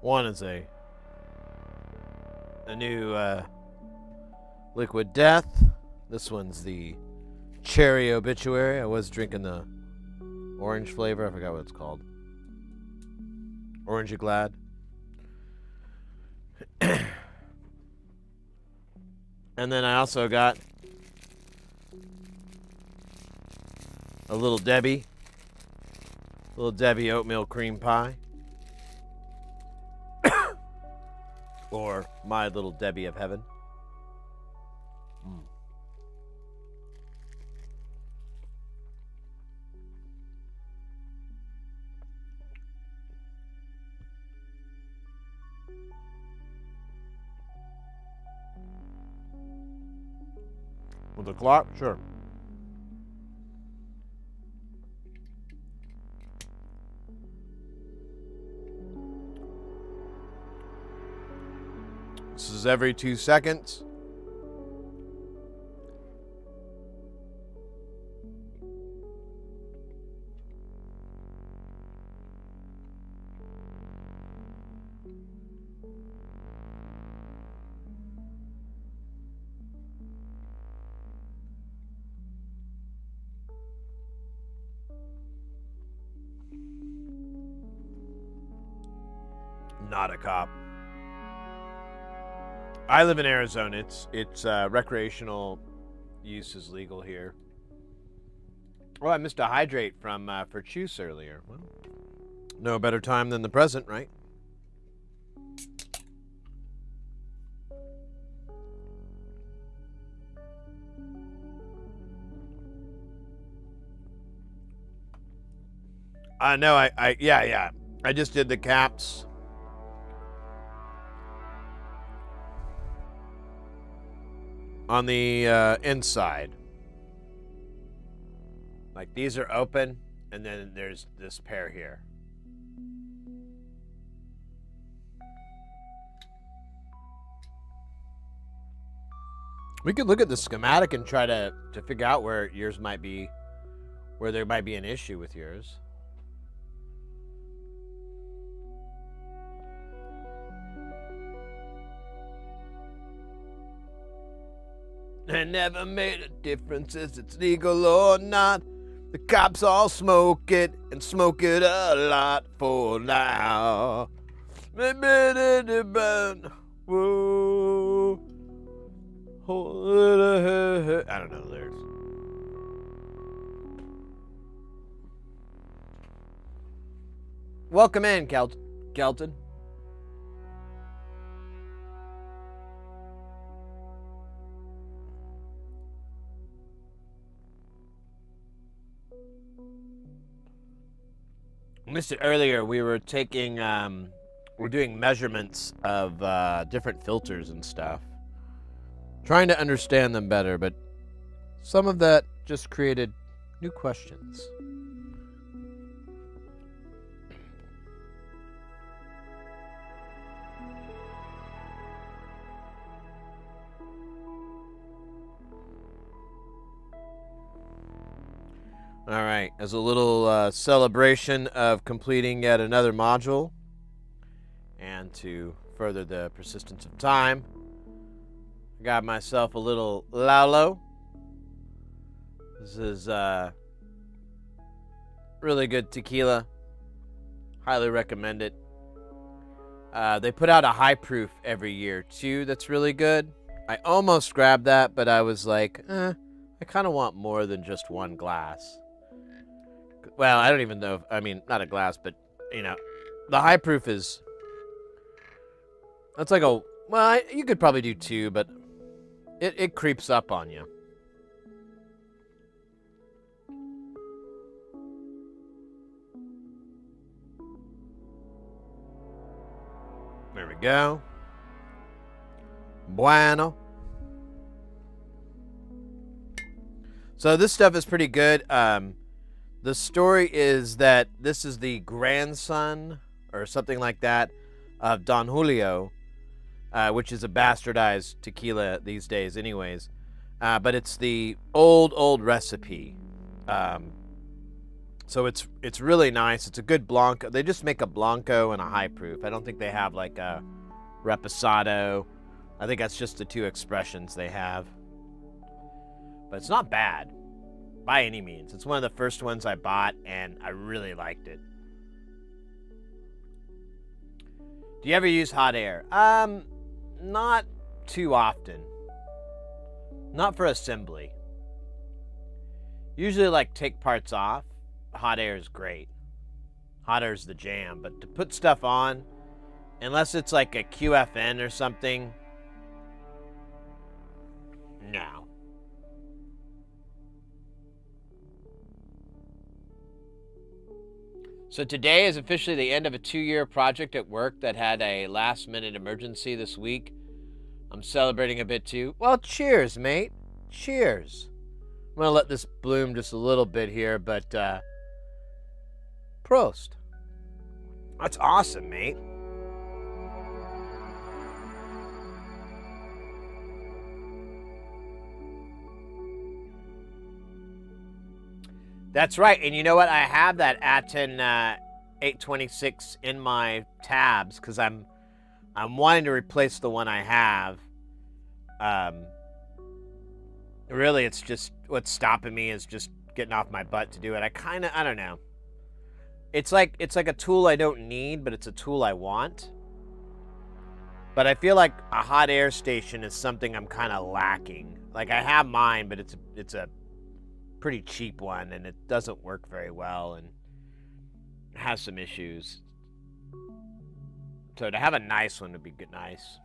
One is a new Liquid Death. This one's the Cherry Obituary. I was drinking the orange flavor. I forgot what it's called. Orangey Glad. And then I also got a Little Debbie oatmeal cream pie. Or My Little Debbie of Heaven. With the clock? Sure. This is every 2 seconds. Not a cop. I live in Arizona. It's recreational use is legal here. Oh, I missed a hydrate from for Chus earlier. Well, no better time than the present, right? No, yeah. I just did the caps. On the inside. Like these are open, and then there's this pair here. We could look at the schematic and try to figure out where yours might be, where there might be an issue with yours. It never made a difference if it's legal or not. The cops all smoke it and smoke it a lot for now. Whoa. I don't know the lyrics. Welcome in, Kelton. Missed it earlier. We were taking, we're doing measurements of different filters and stuff. Trying to understand them better, but some of that just created new questions. All right, as a little celebration of completing yet another module, and to further the persistence of time, I got myself a little Lalo. This is really good tequila. Highly recommend it. They put out a high proof every year too that's really good. I almost grabbed that, but I was like, I kind of want more than just one glass. Well, I don't even know if, I mean, not a glass, but, you know, the high proof is, that's like a, well, you could probably do two, but it creeps up on you. we go. Bueno. So this stuff is pretty good. The story is that this is the grandson or something like that of Don Julio, which is a bastardized tequila these days anyways. But it's the old recipe. So it's really nice. It's a good Blanco. They just make a Blanco and a high proof. I don't think they have like a Reposado. I think that's just the two expressions they have. But it's not bad by any means. It's one of the first ones I bought, and I really liked it. Do you ever use hot air? Not too often. Not for assembly. Usually, like, take parts off. Hot air is great. Hot air is the jam. But to put stuff on, unless it's like a QFN or something, no. So today is officially the end of a 2-year project at work that had a last-minute emergency this week. I'm celebrating a bit too. Well, cheers, mate. Cheers. I'm going to let this bloom just a little bit here, but Prost. That's awesome, mate. That's right, and you know what? I have that Aten 826 in my tabs because I'm wanting to replace the one I have. Really, it's just what's stopping me is just getting off my butt to do it. I don't know. It's like a tool I don't need, but it's a tool I want. But I feel like a hot air station is something I'm kind of lacking. Like I have mine, but it's a pretty cheap one, and it doesn't work very well, and has some issues. So to have a nice one would be good, nice.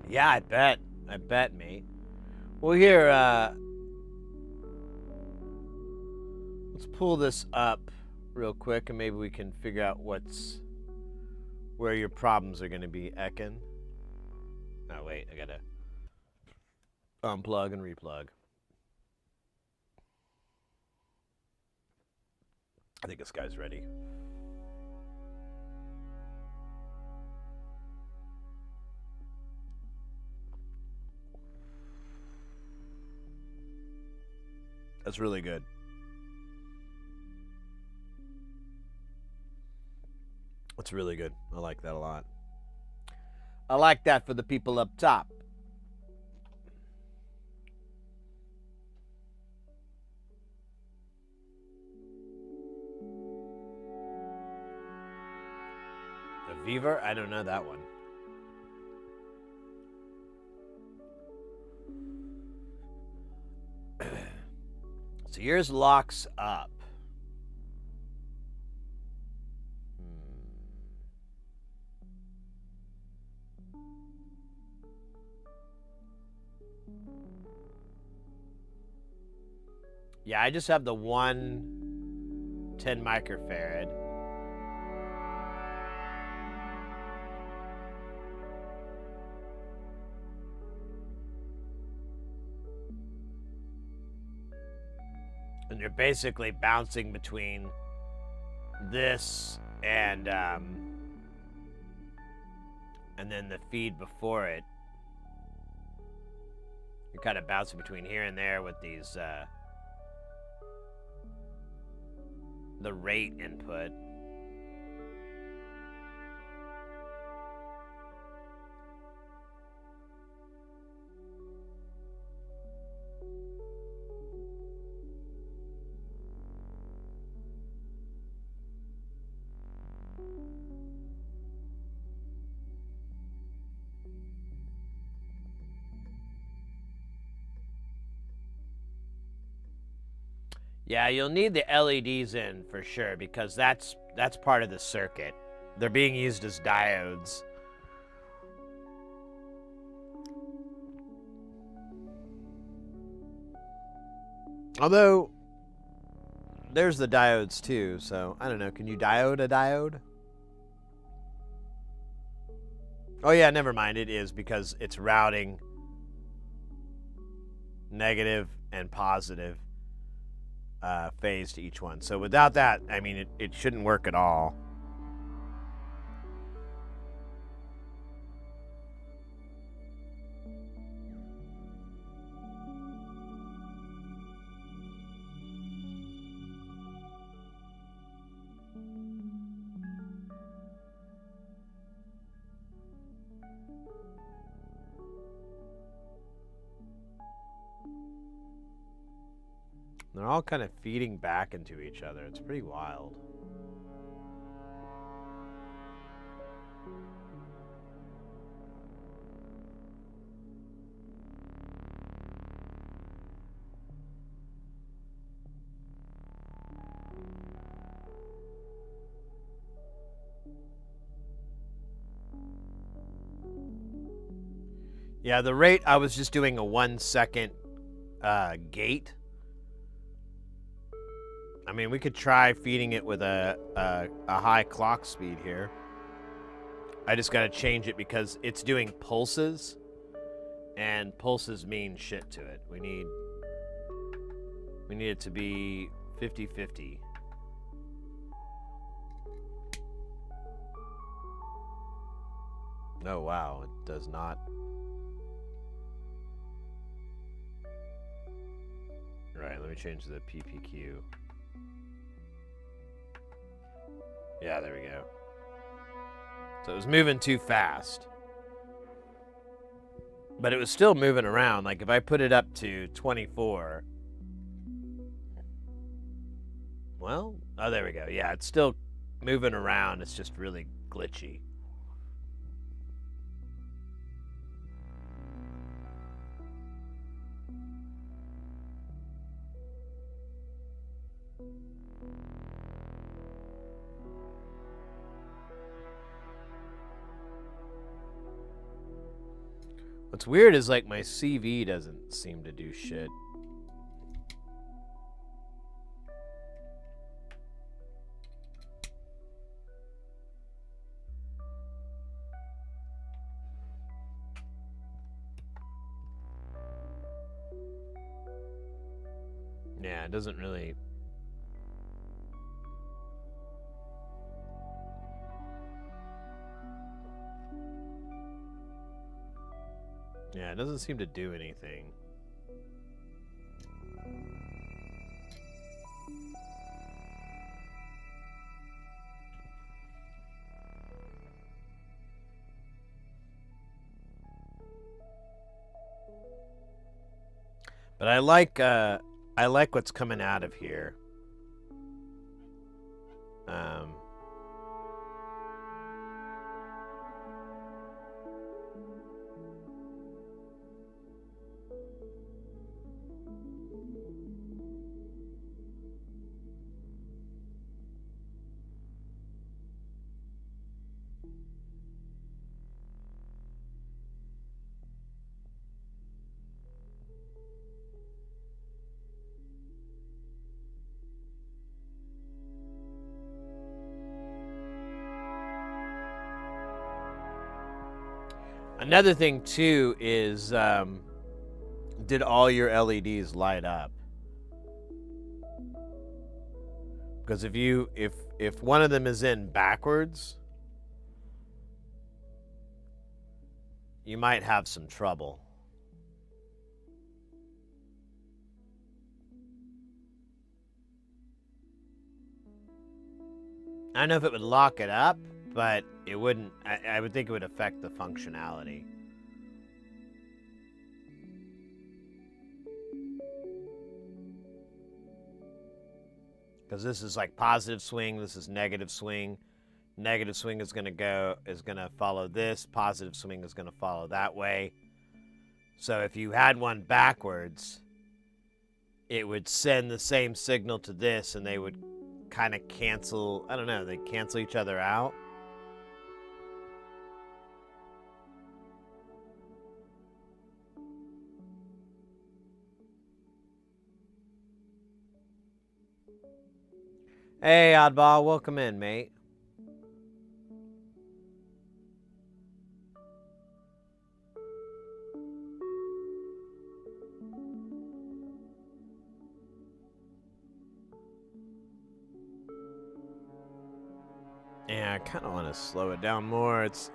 Yeah, I bet, mate. Well, here, let's pull this up real quick, and maybe we can figure out where your problems are going to be, Ekin. Oh, wait, I gotta unplug and replug. I think this guy's ready. That's really good. That's really good. I like that a lot. I like that for the people up top. The Viver? I don't know that one. So yours locks up. Yeah, I just have the 10 microfarad. And you're basically bouncing between this and then the feed before it. You're kind of bouncing between here and there with these the rate input. Yeah, you'll need the LEDs in for sure because that's That's part of the circuit. They're being used as diodes. Although, there's the diodes too, so I don't know. Can you diode a diode? Oh yeah, never mind. It is because it's routing negative and positive phase to each one. So without that, I mean, it shouldn't work at all. They're all kind of feeding back into each other. It's pretty wild. Yeah, the rate, I was just doing a 1 second gate. I mean, we could try feeding it with a high clock speed here. I just got to change it because it's doing pulses, and pulses mean shit to it. We need it to be 50-50. Oh, wow, it does not. Right, let me change the PPQ. Yeah, there we go. So it was moving too fast. But it was still moving around. Like if I put it up to 24. Well, oh, there we go. Yeah, it's still moving around. It's just really glitchy. What's weird is like my CV doesn't seem to do shit. Yeah, it doesn't really. Yeah, it doesn't seem to do anything. But I like what's coming out of here. Another thing too is, did all your LEDs light up? Because if one of them is in backwards, you might have some trouble. I don't know if it would lock it up, but it wouldn't. I would think it would affect the functionality. Because this is like positive swing, this is negative swing. Negative swing is gonna follow this. Positive swing is gonna follow that way. So if you had one backwards, it would send the same signal to this, and they would kind of cancel, I don't know, they cancel each other out. Hey, Oddball, welcome in, mate. Yeah, I kind of want to slow it down more. It's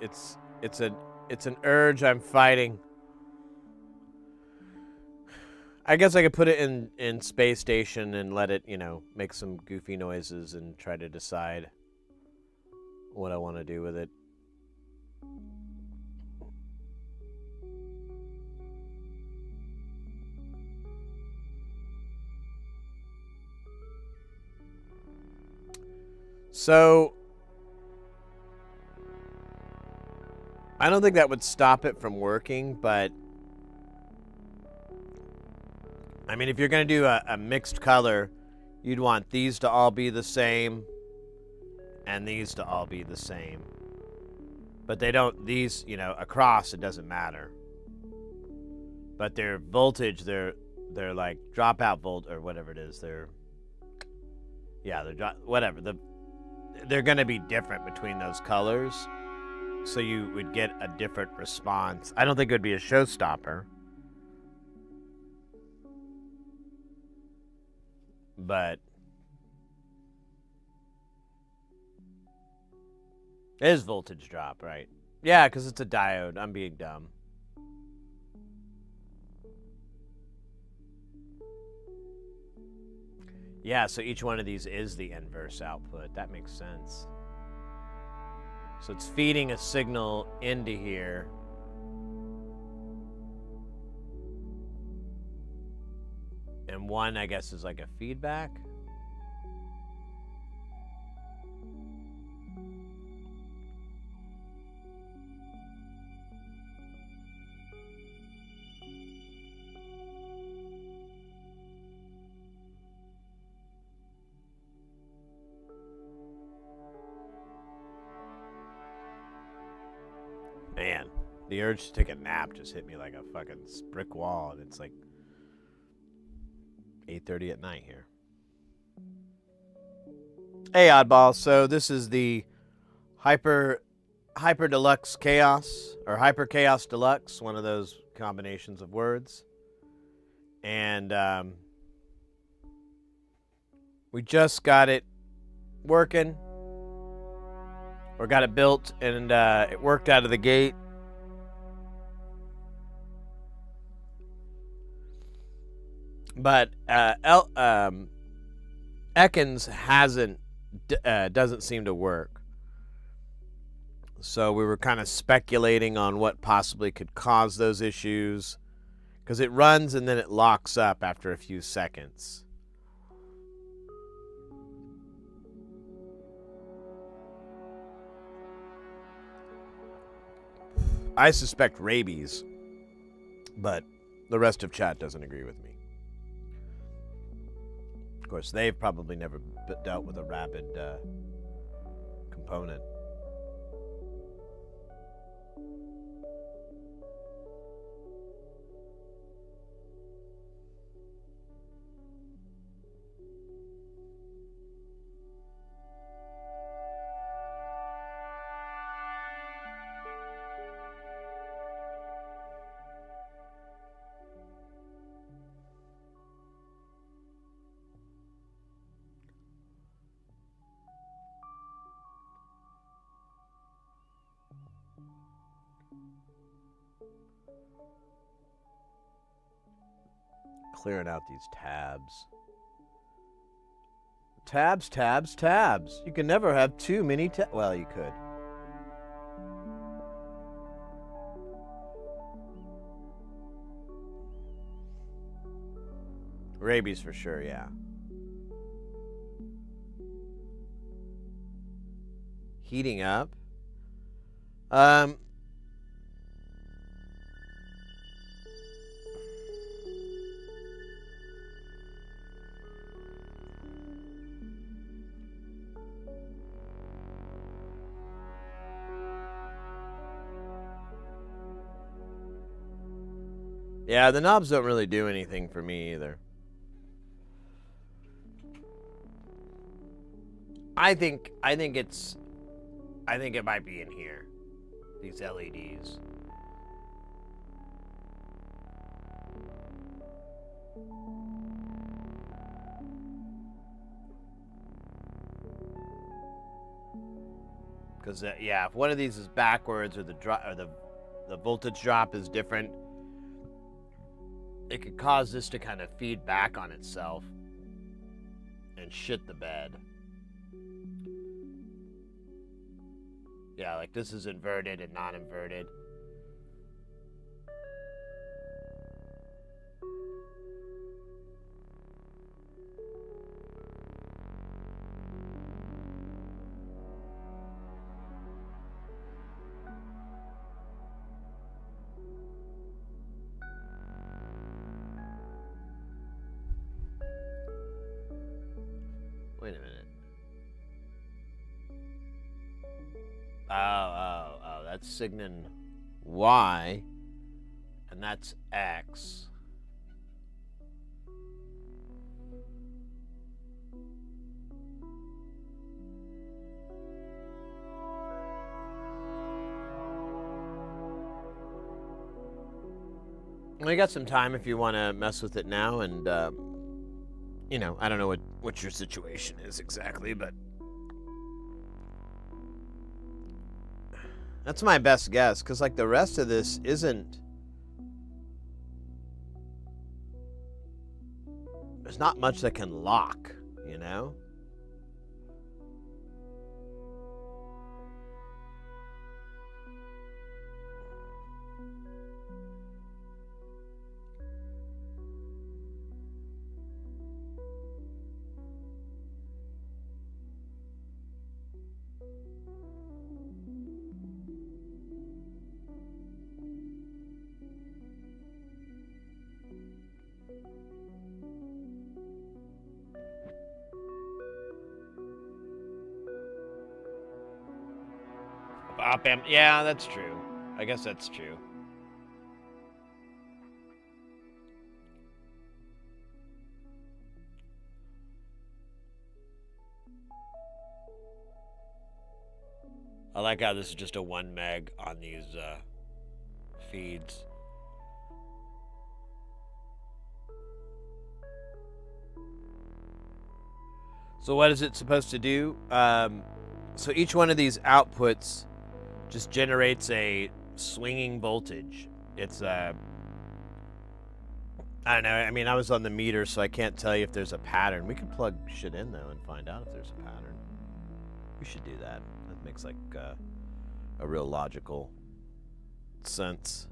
an urge I'm fighting. I guess I could put it in space station and let it, make some goofy noises and try to decide what I want to do with it. So I don't think that would stop it from working, but I mean, if you're going to do a mixed color, you'd want these to all be the same and these to all be the same. But they don't, these, across, it doesn't matter. But their voltage, they're like dropout volt or whatever it is. They're whatever. They're going to be different between those colors. So you would get a different response. I don't think it would be a showstopper. But it is voltage drop, right? Yeah, because it's a diode. I'm being dumb. Yeah, so each one of these is the inverse output. That makes sense. So it's feeding a signal into here. And one, I guess, is like a feedback. Man, the urge to take a nap just hit me like a fucking brick wall, and it's like 8:30 at night here. Hey, Oddball. So this is the Hyper Deluxe Chaos, or Hyper Chaos Deluxe, one of those combinations of words. And we just got it working, or got it built, and it worked out of the gate. But Ekans doesn't seem to work. So we were kind of speculating on what possibly could cause those issues, because it runs and then it locks up after a few seconds. I suspect rabies, but the rest of chat doesn't agree with me. Of course, they've probably never dealt with a rabid component. Clearing out these tabs. Tabs. You can never have too many tabs. Well, you could. Rabies for sure, yeah. Heating up. Yeah, the knobs don't really do anything for me either. I think it might be in here. These LEDs. Because yeah, if one of these is backwards or the voltage drop is different, it could cause this to kind of feed back on itself and shit the bed. Yeah, like this is inverted and non-inverted. Wait a minute. Oh, that's signin Y, and that's X. Well, you got some time if you want to mess with it now, and you know, I don't know what your situation is exactly, but that's my best guess, because like the rest of this isn't. There's not much that can lock, you know? Op amp. Yeah, that's true. I guess that's true. I like how this is just a 1 meg on these feeds. So what is it supposed to do? So each one of these outputs just generates a swinging voltage. It's I don't know. I mean, I was on the meter, so I can't tell you if there's a pattern. We could plug shit in though and find out if there's a pattern. We should do that. That makes like a real logical sense.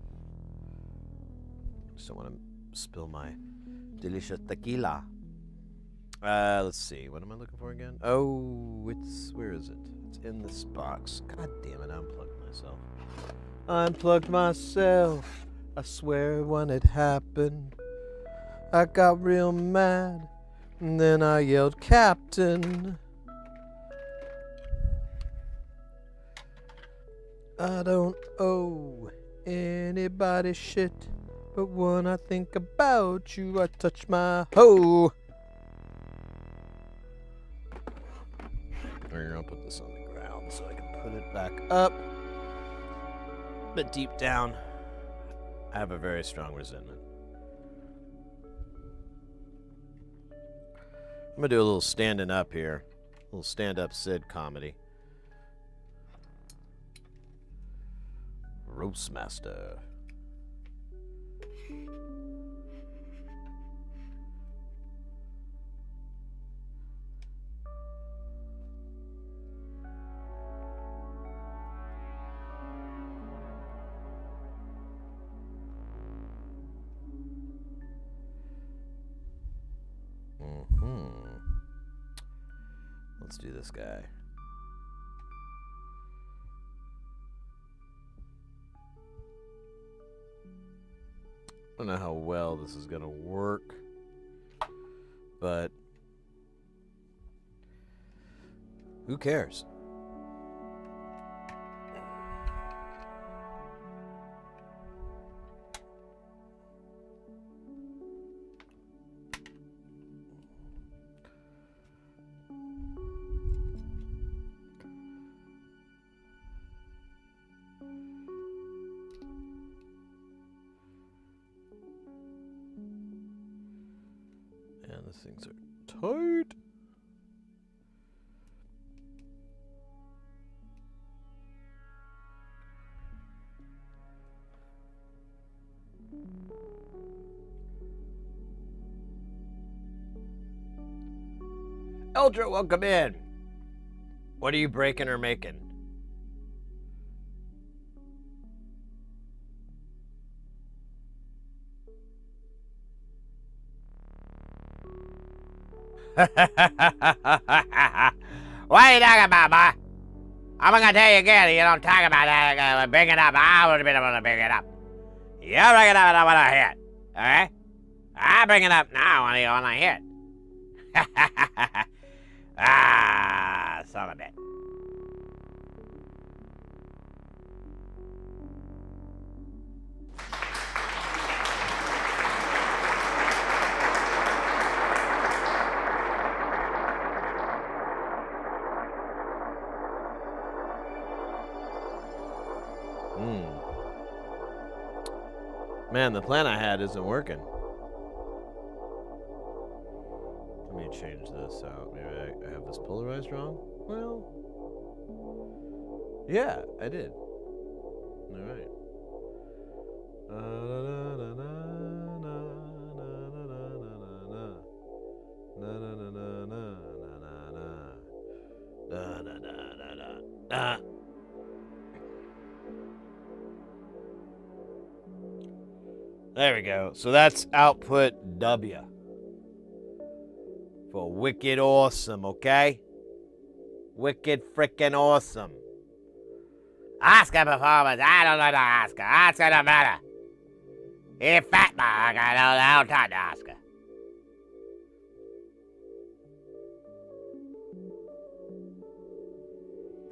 Just don't want to spill my delicious tequila. Let's see. What am I looking for again? Oh, where is it? It's in this box. God damn it! I unplugged myself. Unplugged myself. I swear when it happened, I got real mad, and then I yelled, "Captain!" I don't owe anybody shit, but when I think about you, I touch my hoe. I'll put this on the ground so I can put it back up. But deep down, I have a very strong resentment. I'm gonna do a little standing up here. A little stand-up Sid comedy. Roastmaster. Let's do this guy. I don't know how well this is gonna work, but who cares? And these things are tight. Eldra, welcome in. What are you breaking or making? What are you talking about, boy? I'm gonna tell you again, you don't talk about that. Bring it up. I would have been able to bring it up. You bring it up and I want to hear it. Alright? I bring it up now when you want to hear it. Son of a bitch. Man, the plan I had isn't working. Let me change this out. Maybe I have this polarized wrong? Well, yeah, I did. All right. There we go. So that's output W. For wicked awesome, okay? Wicked freaking awesome. Oscar performance. I don't know the Oscar. Oscar don't matter. He fat I don't talk to Oscar.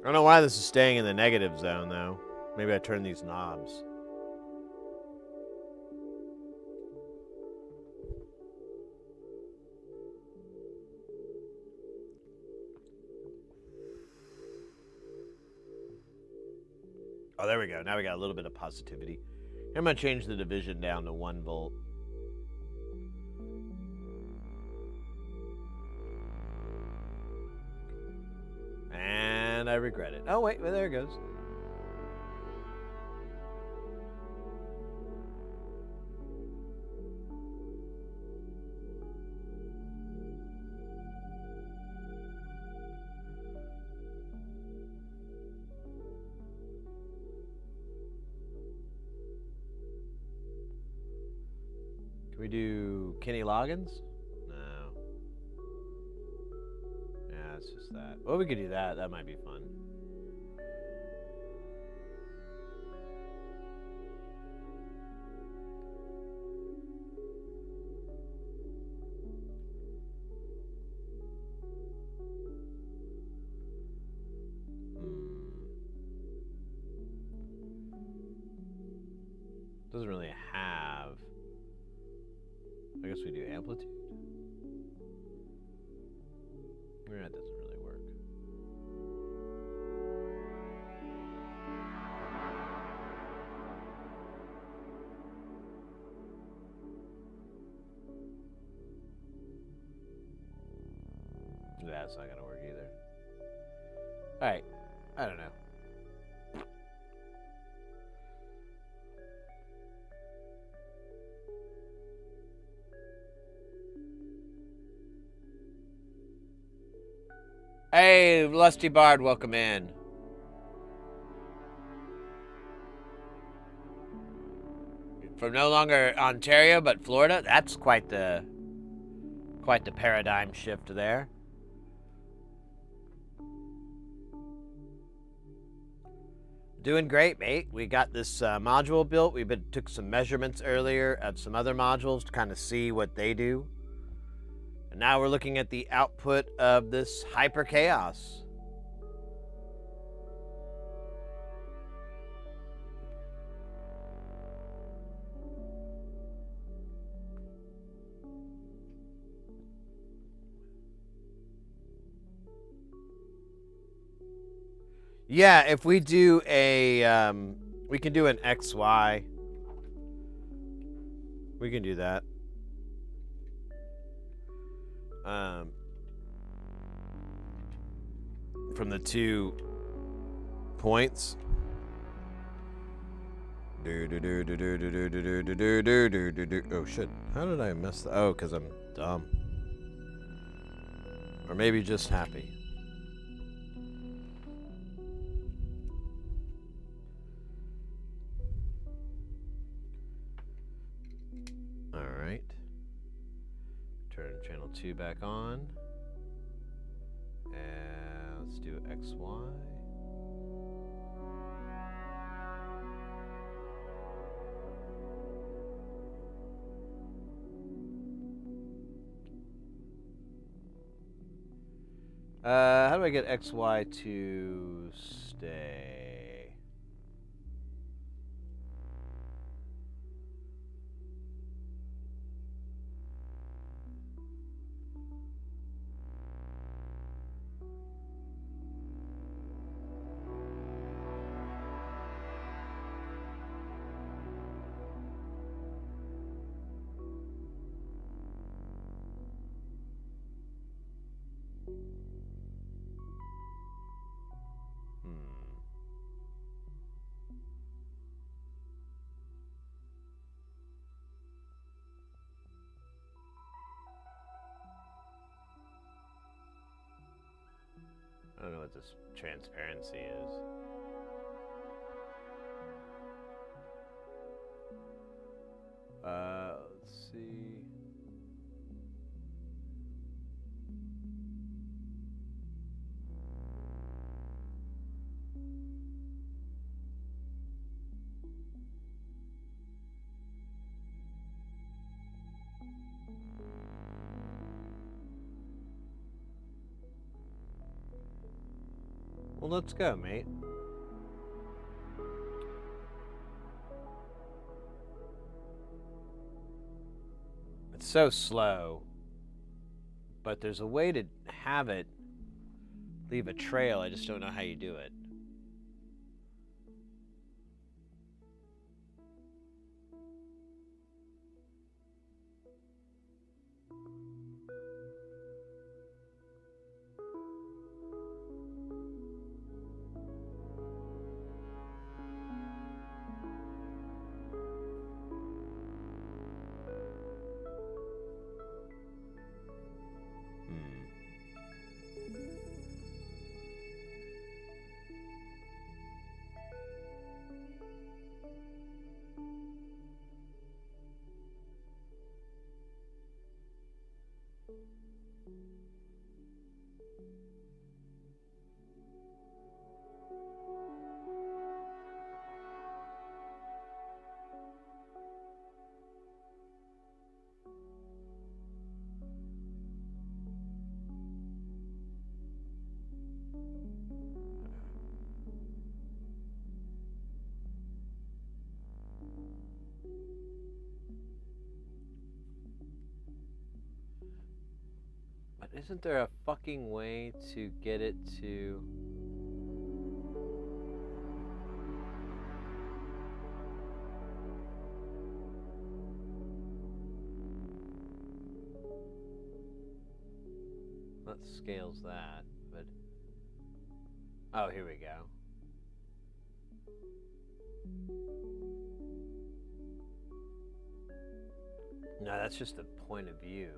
I don't know why this is staying in the negative zone, though. Maybe I turn these knobs. Oh, there we go. Now we got a little bit of positivity. I'm going to change the division down to 1 volt. And I regret it. Oh, wait. Well, there it goes. Can we do Kenny Loggins? No. Yeah, it's just that. Well, we could do that. That might be fun. Doesn't really have. I guess we do amplitude. Yeah, that doesn't really work. That's not gonna work either. Alright, I don't know. Hey, Lusty Bard, welcome in. From no longer Ontario, but Florida. That's quite the paradigm shift there. Doing great, mate. We got this module built. We took some measurements earlier of some other modules to kind of see what they do. And now we're looking at the output of this hyper chaos. Yeah, if we do a, we can do an XY. We can do that. from the 2 points. Oh shit! How did I mess that? Oh, because I'm dumb. Or maybe just happy. Alright. Turn channel 2 back on. And let's do XY. How do I get XY to stay? I don't know what this transparency is. Let's see. Well, let's go, mate. It's so slow, but there's a way to have it leave a trail. I just don't know how you do it. But isn't there a fucking way to get it to... That scales that, but... Oh, here we go. No, that's just a point of view.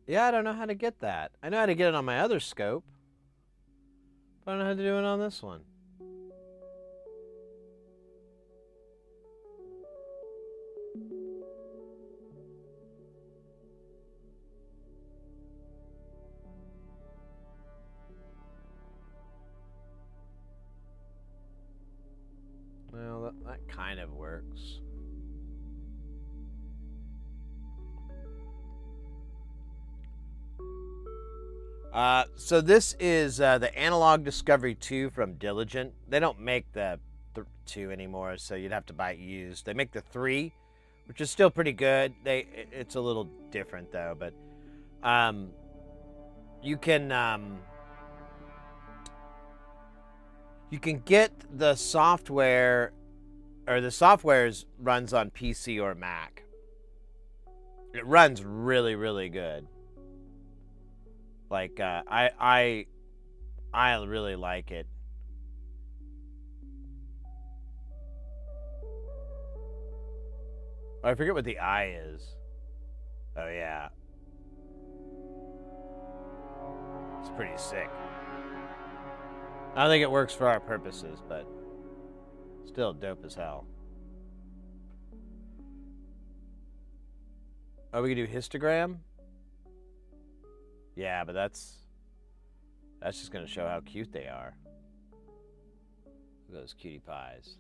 Yeah, I don't know how to get that. I know how to get it on my other scope, but I don't know how to do it on this one. Well, that kind of works. So this is the Analog Discovery 2 from Diligent. They don't make the 2 anymore, so you'd have to buy it used. They make the 3, which is still pretty good. It's a little different though, but you can get the software, or the software runs on PC or Mac. It runs really, really good. Like I really like it. Oh, I forget what the I is. Oh yeah, it's pretty sick. I don't think it works for our purposes, but still dope as hell. Oh, we can do histogram? Yeah, but that's just gonna show how cute they are. Look at those cutie pies.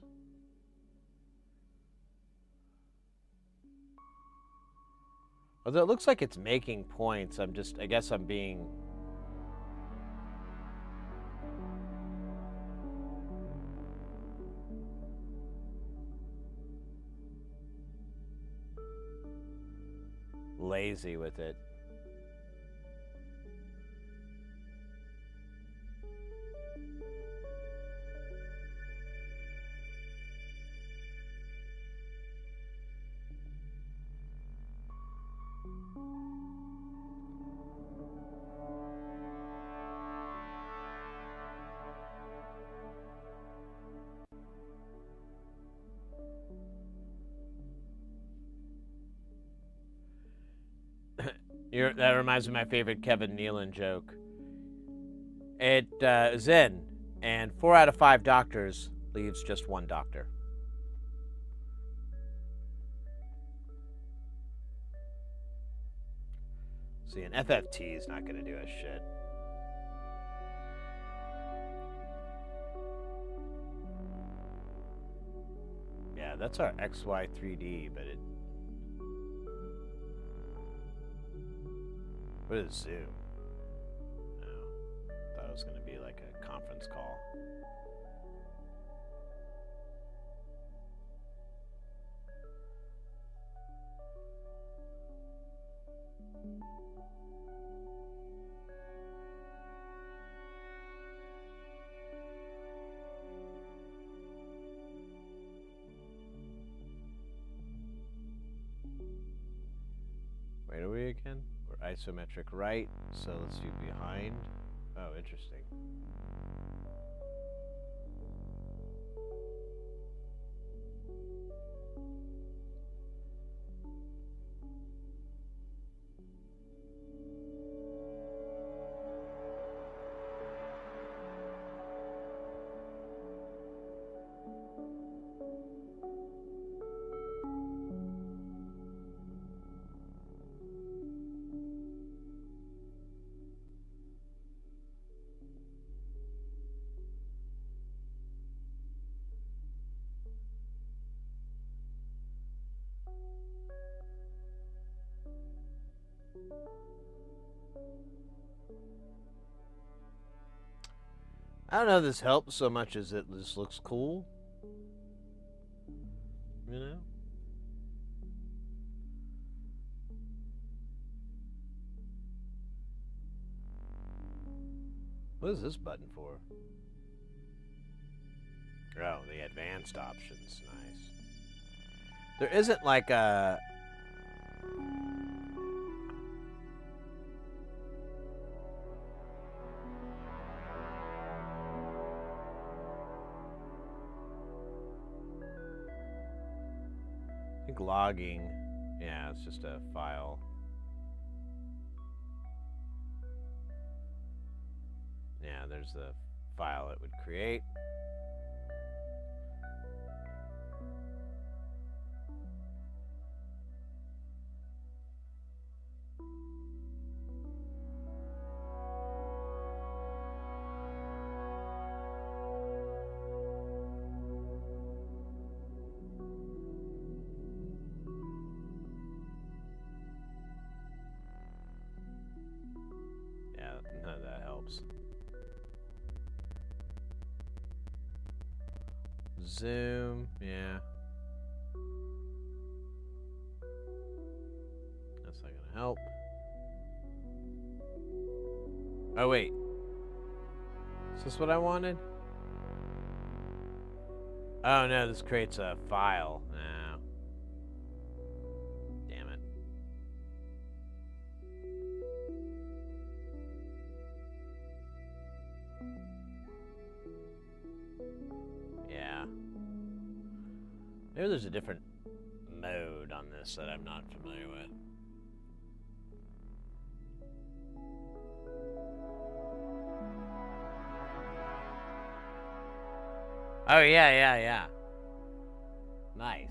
Although it looks like it's making points, I guess I'm being... lazy with it. That reminds me of my favorite Kevin Nealon joke. It is in, and 4 out of 5 doctors leaves just 1 doctor. See, an FFT is not going to do a shit. Yeah, that's our XY3D, but it... What is Zoom? No. Thought it was going to be like a conference call. Where are we again? We're isometric right, so let's do behind. Oh, interesting. I don't know if this helps so much as it just looks cool. You know? What is this button for? Oh, the advanced options. Nice. There isn't like a... I think logging, yeah, it's just a file. Yeah, there's the file it would create. zoom. Yeah. That's not gonna help. Oh, wait. Is this what I wanted? Oh, no, this creates a file. No. Damn it. Yeah. Maybe there's a different mode on this that I'm not familiar with. Oh, yeah. Nice.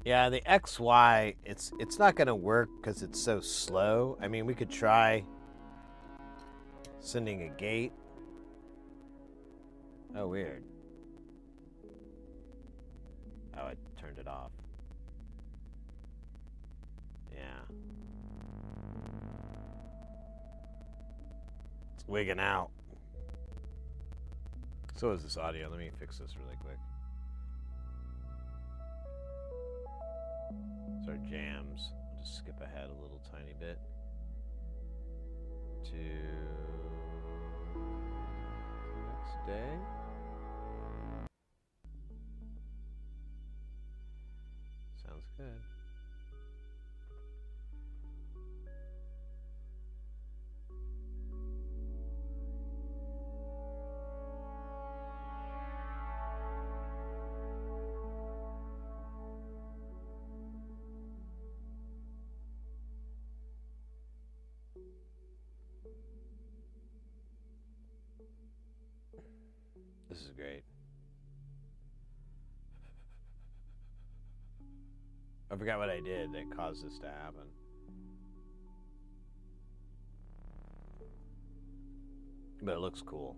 Yeah, the XY, it's not going to work because it's so slow. I mean, we could try sending a gate. Oh, weird. Oh, I turned it off. Yeah. It's wigging out. So is this audio. Let me fix this really quick. It's our jams. I'll just skip ahead a little tiny bit to the next day. Sounds good. This is great. I forgot what I did that caused this to happen. But it looks cool.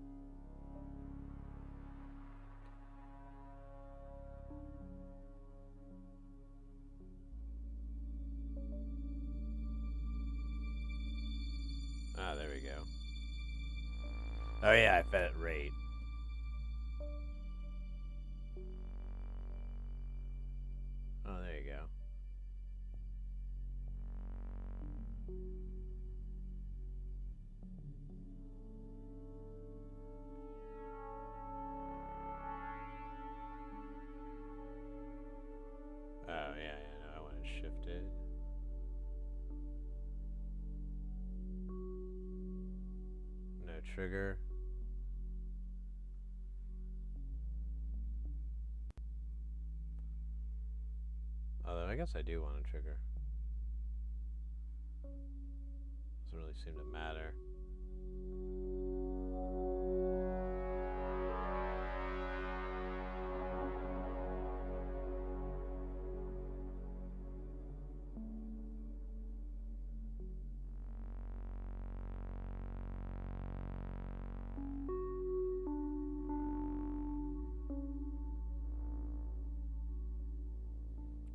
Ah, there we go. Oh yeah, I fed it rate. Oh, there you go. Oh yeah, no, I want it shifted. No trigger. Although I guess I do want a trigger. Doesn't really seem to matter.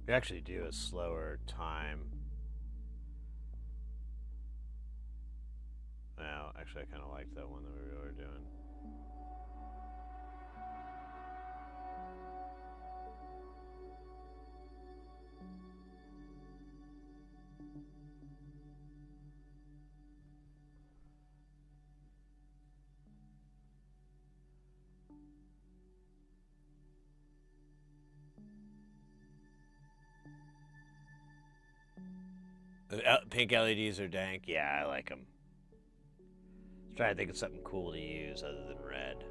We actually do a slower time. Well, actually, I kind of liked that one that we were doing. Pink LEDs are dank. Yeah, I like them. Trying to think of something cool to use other than red.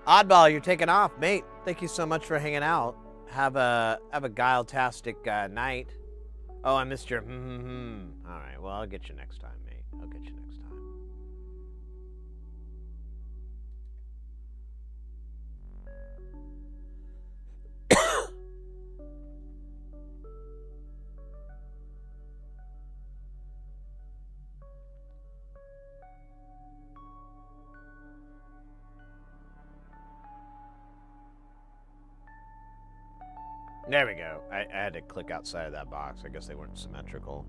Oddball, you're taking off, mate. Thank you so much for hanging out. Have a guile-tastic night. Oh, I missed your All right, well, I'll get you next time, mate. I'll get you next time. There we go. I had to click outside of that box. I guess they weren't symmetrical.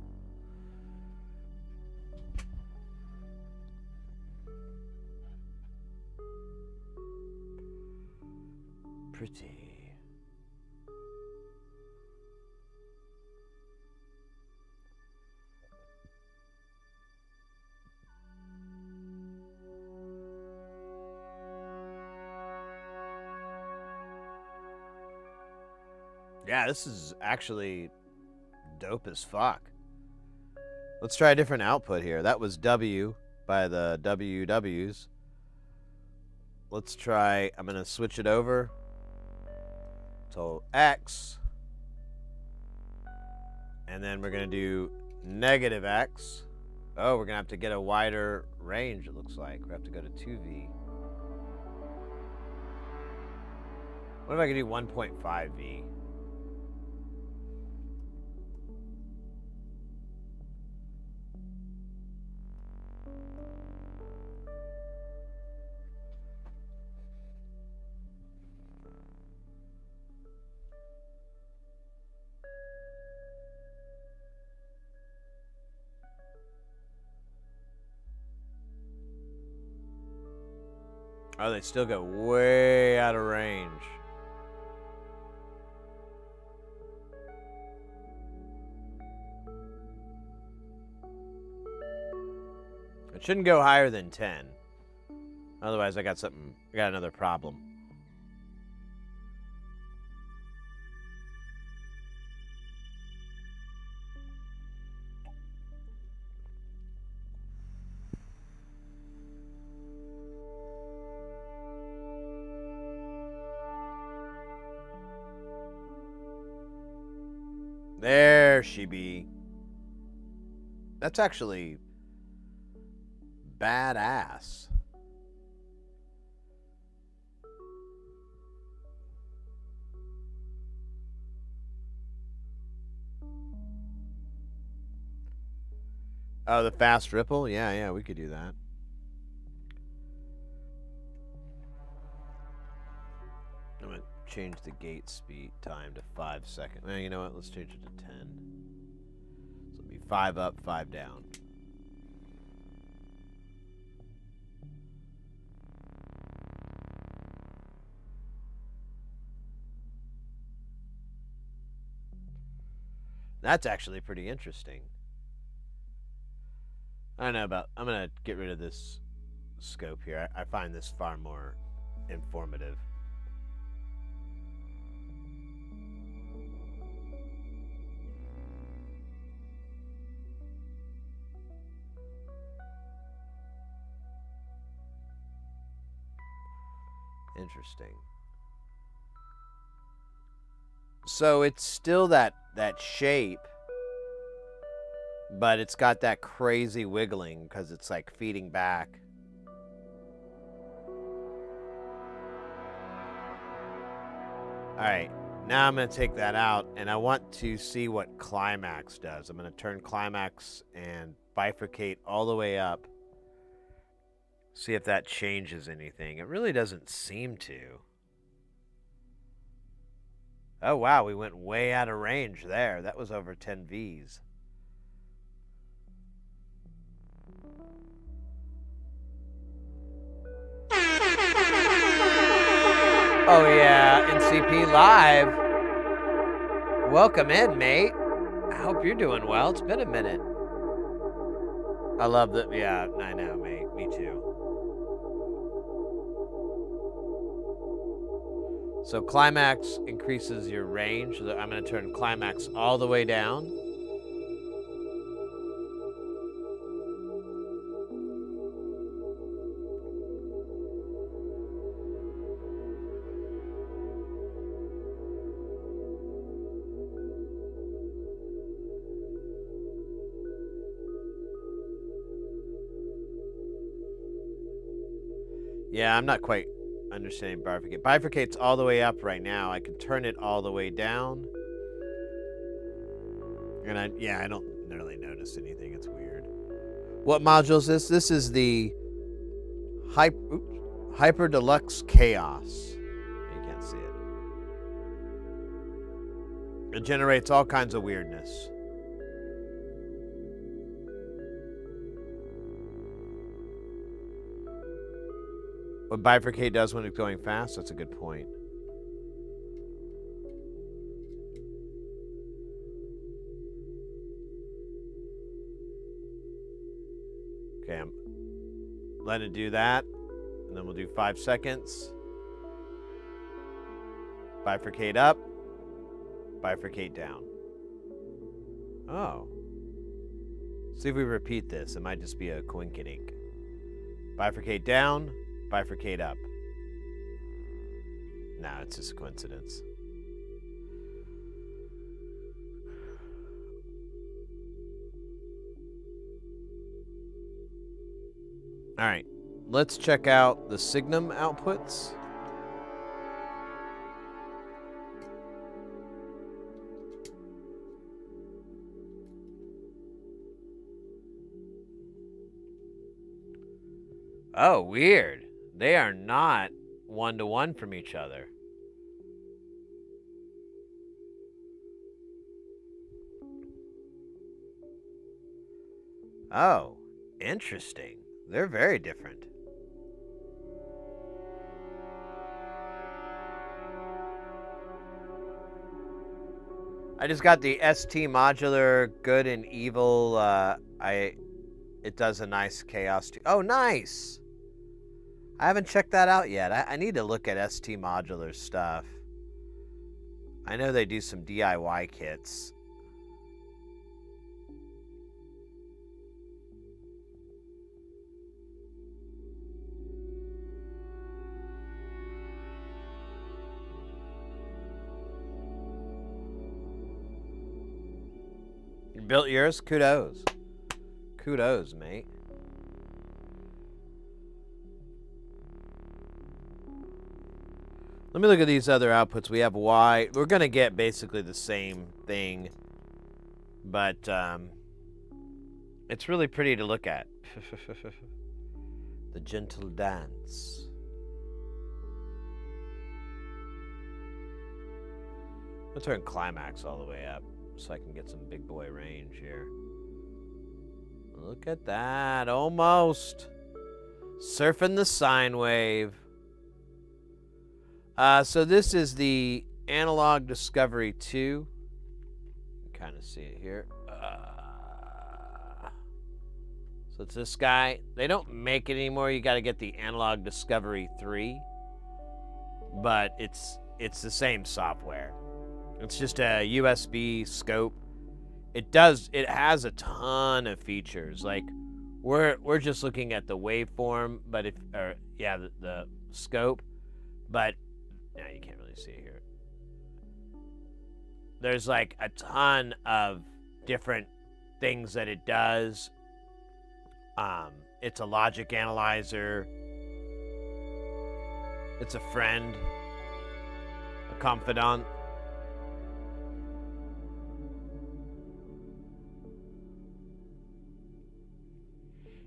Pretty. Yeah, this is actually dope as fuck. Let's try a different output here. That was W by the WWs. Let's try, I'm going to switch it over to X. And then we're going to do negative X. Oh, we're going to have to get a wider range, it looks like. We have to go to 2V. What if I could do 1.5V? Oh, they still go way out of range. It shouldn't go higher than 10. Otherwise, I got another problem. There she be. That's actually badass. Oh, the fast ripple? Yeah, we could do that. I'm going to change the gate speed time to 5 seconds. Well, you know what? Let's change it to 10. So it'll be 5 up, 5 down. That's actually pretty interesting. I don't know about... I'm going to get rid of this scope here. I find this far more informative. Interesting. So it's still that shape, but it's got that crazy wiggling because it's like feeding back. All right, now I'm going to take that out, and I want to see what climax does. I'm going to turn climax and bifurcate all the way up. See if that changes anything. It really doesn't seem to. Oh, wow, we went way out of range there. That was over 10 Vs. Oh, yeah, NCP Live. Welcome in, mate. I hope you're doing well. It's been a minute. I love that. Yeah, I know, mate. Me too. So climax increases your range. So I'm going to turn climax all the way down. Yeah, I'm not quite understanding bifurcate. Bifurcate's all the way up right now. I can turn it all the way down. And I don't really notice anything. It's weird. What module is this? This is the Hyper Deluxe Chaos. You can't see it. It generates all kinds of weirdness. What bifurcate does when it's going fast, that's a good point. Okay, I'm letting it do that. And then we'll do 5 seconds. Bifurcate up. Bifurcate down. Oh. See if we repeat this. It might just be a coinkydink. Bifurcate down. Bifurcate up. No, it's just a coincidence. All right, let's check out the Signum outputs. Oh, weird. They are not one-to-one from each other. Oh, interesting. They're very different. I just got the ST modular good and evil. It does a nice chaos too. Oh, nice. I haven't checked that out yet. I need to look at ST modular stuff. I know they do some DIY kits. You built yours? Kudos. Kudos, mate. Let me look at these other outputs. We have Y. We're going to get basically the same thing, but it's really pretty to look at. The gentle dance. I'll turn climax all the way up so I can get some big boy range here. Look at that. Almost. Surfing the sine wave. So this is the Analog Discovery 2. You can kind of see it here. So it's this guy. They don't make it anymore. You got to get the Analog Discovery 3. But it's the same software. It's just a USB scope. It has a ton of features. Like we're just looking at the waveform, but the scope, but yeah, you can't really see it here. There's like a ton of different things that it does. It's a logic analyzer. It's a friend, a confidant.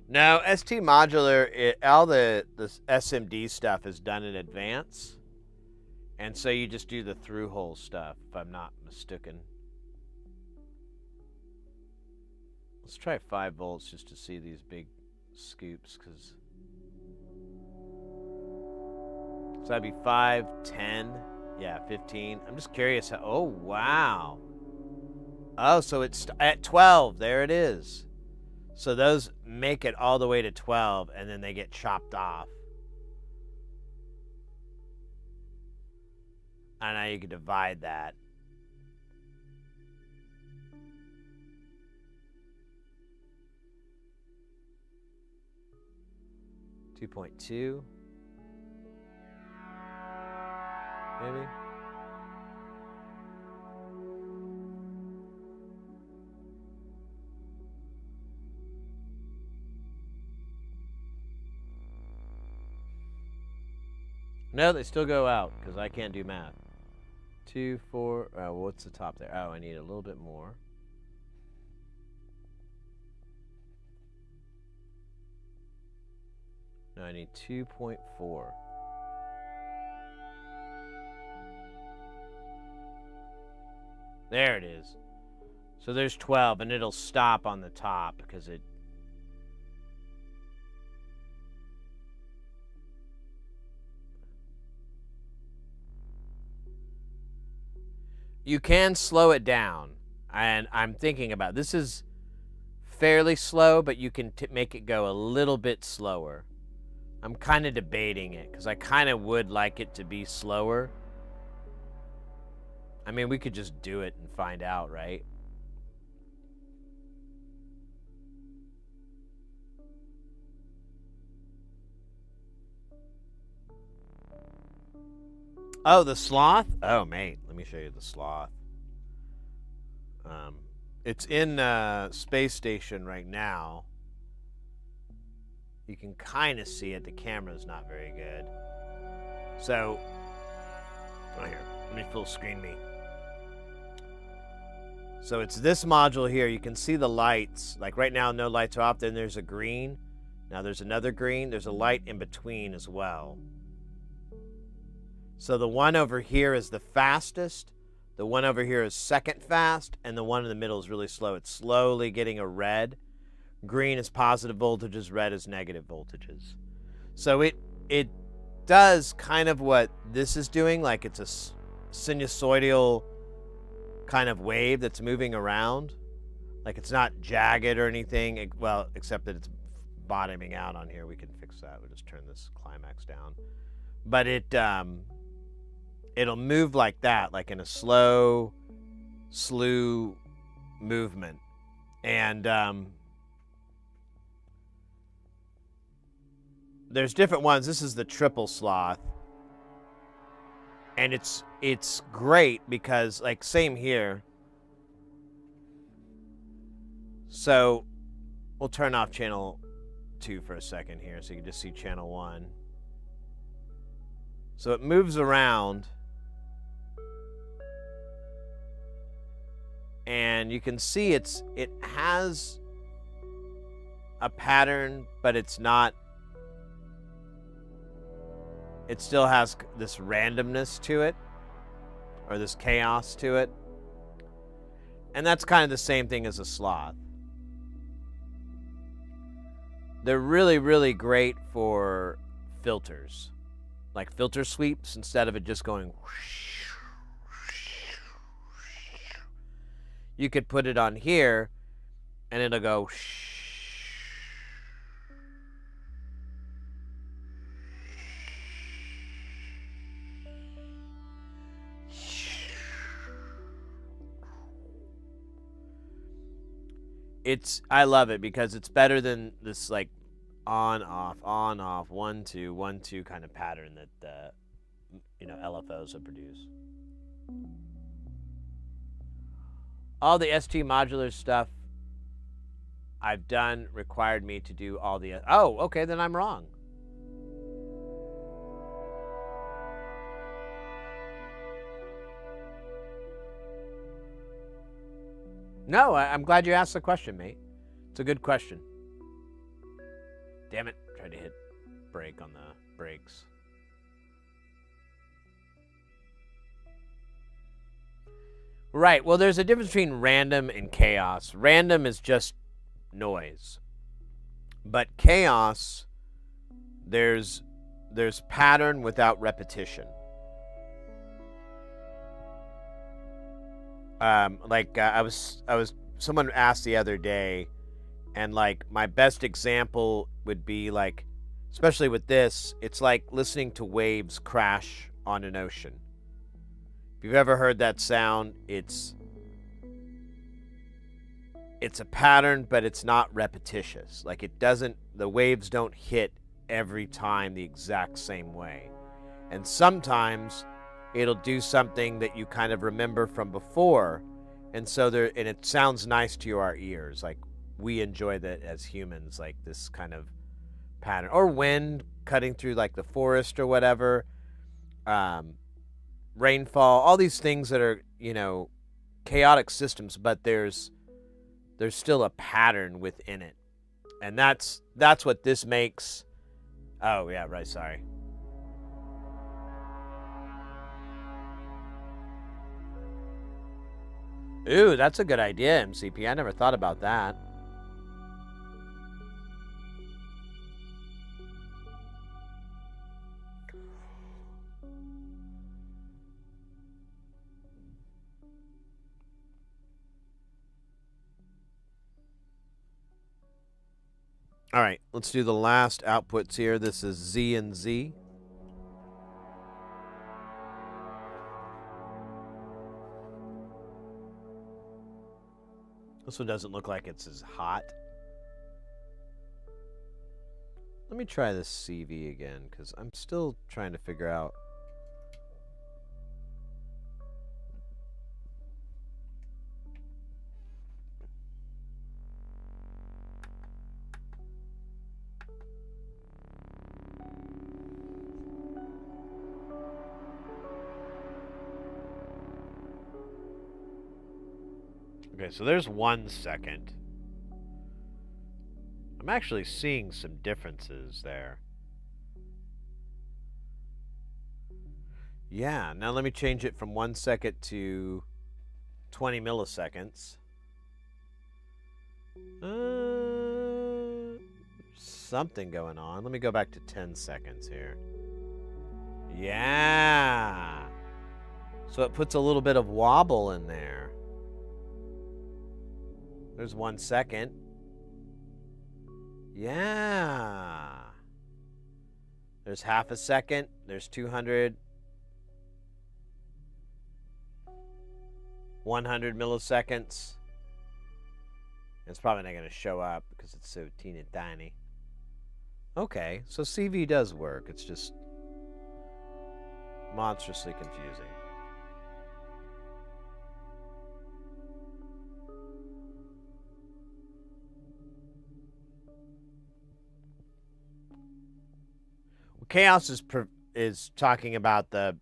No, ST Modular, all the SMD stuff is done in advance. And so you just do the through-hole stuff, if I'm not mistaken. Let's try 5 volts just to see these big scoops, because... So that'd be 5, 10, yeah, 15. I'm just curious how... Oh, wow. Oh, so it's at 12. There it is. So those make it all the way to 12, and then they get chopped off. And now you can divide that. $2.2. Maybe. No, they still go out because I can't do math. 2, 4. Oh, what's the top there? Oh, I need a little bit more. No, I need 2.4. There it is. So there's 12, and it'll stop on the top because it... You can slow it down, and I'm thinking about this is fairly slow, but you can make it go a little bit slower. I'm kind of debating it because I kind of would like it to be slower. I mean, we could just do it and find out, right? Oh, the sloth? Oh, mate, let me show you the sloth. It's in space station right now. You can kind of see it. The camera's not very good. So, oh, here, let me full screen me. So it's this module here. You can see the lights. Like right now, no lights are off. Then there's a green. Now there's another green. There's a light in between as well. So the one over here is the fastest. The one over here is second fast. And the one in the middle is really slow. It's slowly getting a red. Green is positive voltages. Red is negative voltages. So it does kind of what this is doing. Like it's a sinusoidal kind of wave that's moving around. Like it's not jagged or anything. Well, except that it's bottoming out on here. We can fix that. We'll just turn this climax down. But it'll move like that, like in a slow slew movement. And there's different ones. This is the triple sloth. And it's great because, like, same here. So we'll turn off channel 2 for a second here so you can just see channel 1. So it moves around. And you can see it has a pattern, but it's not. It still has this randomness to it, or this chaos to it. And that's kind of the same thing as a sloth. They're really, really great for filters, like filter sweeps, instead of it just going whoosh, whoosh, whoosh. You could put it on here and it'll go whoosh. I love it because it's better than this like on off 1 2 1 2 kind of pattern that LFOs would produce. All the ST modular stuff I've done required me to do all the... Oh, okay, then I'm wrong. No, I'm glad you asked the question, mate. It's a good question. Damn it, tried to hit brake on the brakes. Right, well, there's a difference between random and chaos. Random is just noise. But chaos, there's pattern without repetition. Someone asked the other day, and like my best example would be like, especially with this, it's like listening to waves crash on an ocean. If you've ever heard that sound, it's a pattern, but it's not repetitious. Like the waves don't hit every time the exact same way. And sometimes it'll do something that you kind of remember from before, and it sounds nice to our ears. Like we enjoy that as humans, like this kind of pattern, or wind cutting through like the forest or whatever, rainfall, all these things that are chaotic systems, but there's still a pattern within it, and that's what this makes. Oh yeah, right. Sorry. Ooh, that's a good idea, MCP. I never thought about that. All right, let's do the last outputs here. This is Z and Z. This one doesn't look like it's as hot. Let me try this CV again, because I'm still trying to figure out. Okay, so there's 1 second. I'm actually seeing some differences there. Yeah, now let me change it from 1 second to 20 milliseconds. Something going on. Let me go back to 10 seconds here. Yeah. So it puts a little bit of wobble in there. There's 1 second. Yeah. There's half a second. There's 200. 100 milliseconds. It's probably not going to show up because it's so teeny tiny. Okay, so CV does work. It's just monstrously confusing. Chaos is talking about the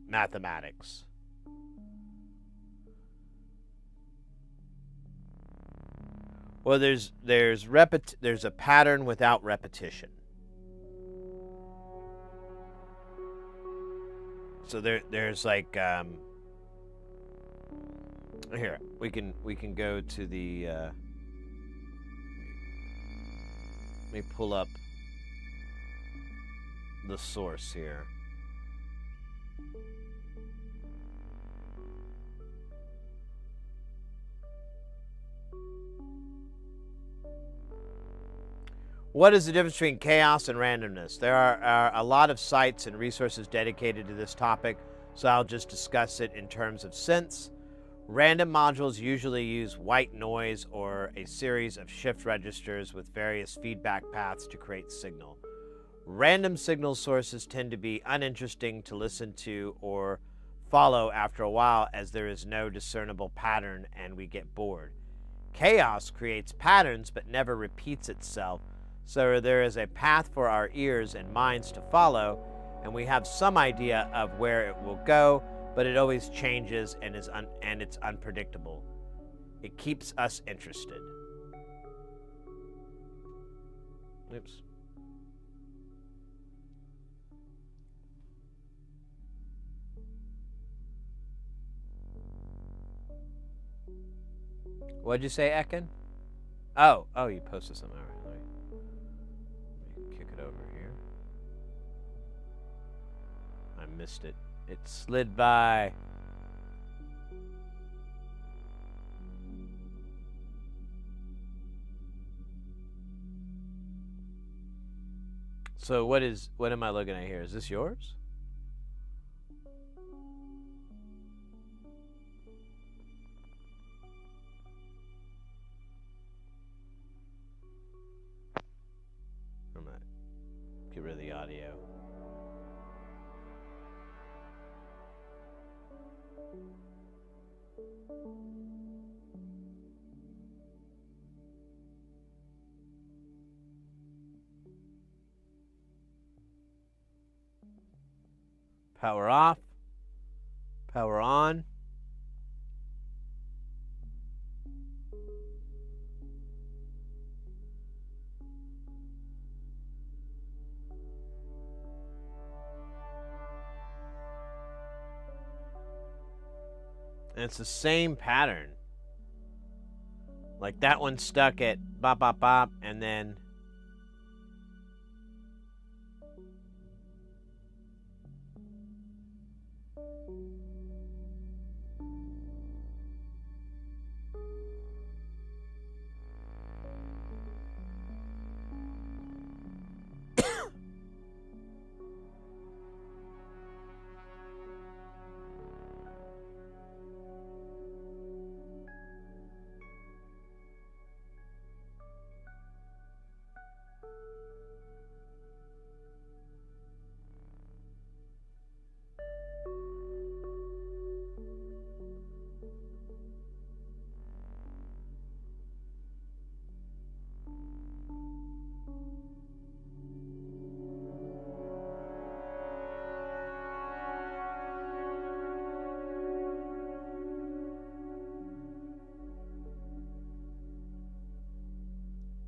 mathematics. Well, there's a pattern without repetition. So there's like here we can go to the let me pull up the source here. What is the difference between chaos and randomness? There are a lot of sites and resources dedicated to this topic, so I'll just discuss it in terms of synths. Random modules usually use white noise or a series of shift registers with various feedback paths to create signal. Random signal sources tend to be uninteresting to listen to or follow after a while, as there is no discernible pattern and we get bored. Chaos creates patterns but never repeats itself, so there is a path for our ears and minds to follow, and we have some idea of where it will go, but it always changes and it's unpredictable. It keeps us interested. Oops. What'd you say, Ekin? Oh, you posted something. All right, let me kick it over here. I missed it. It slid by. So what am I looking at here? Is this yours? I'm gonna get rid of the audio. Power off. Power on. And it's the same pattern. Like that one stuck at bop, bop, bop, and then...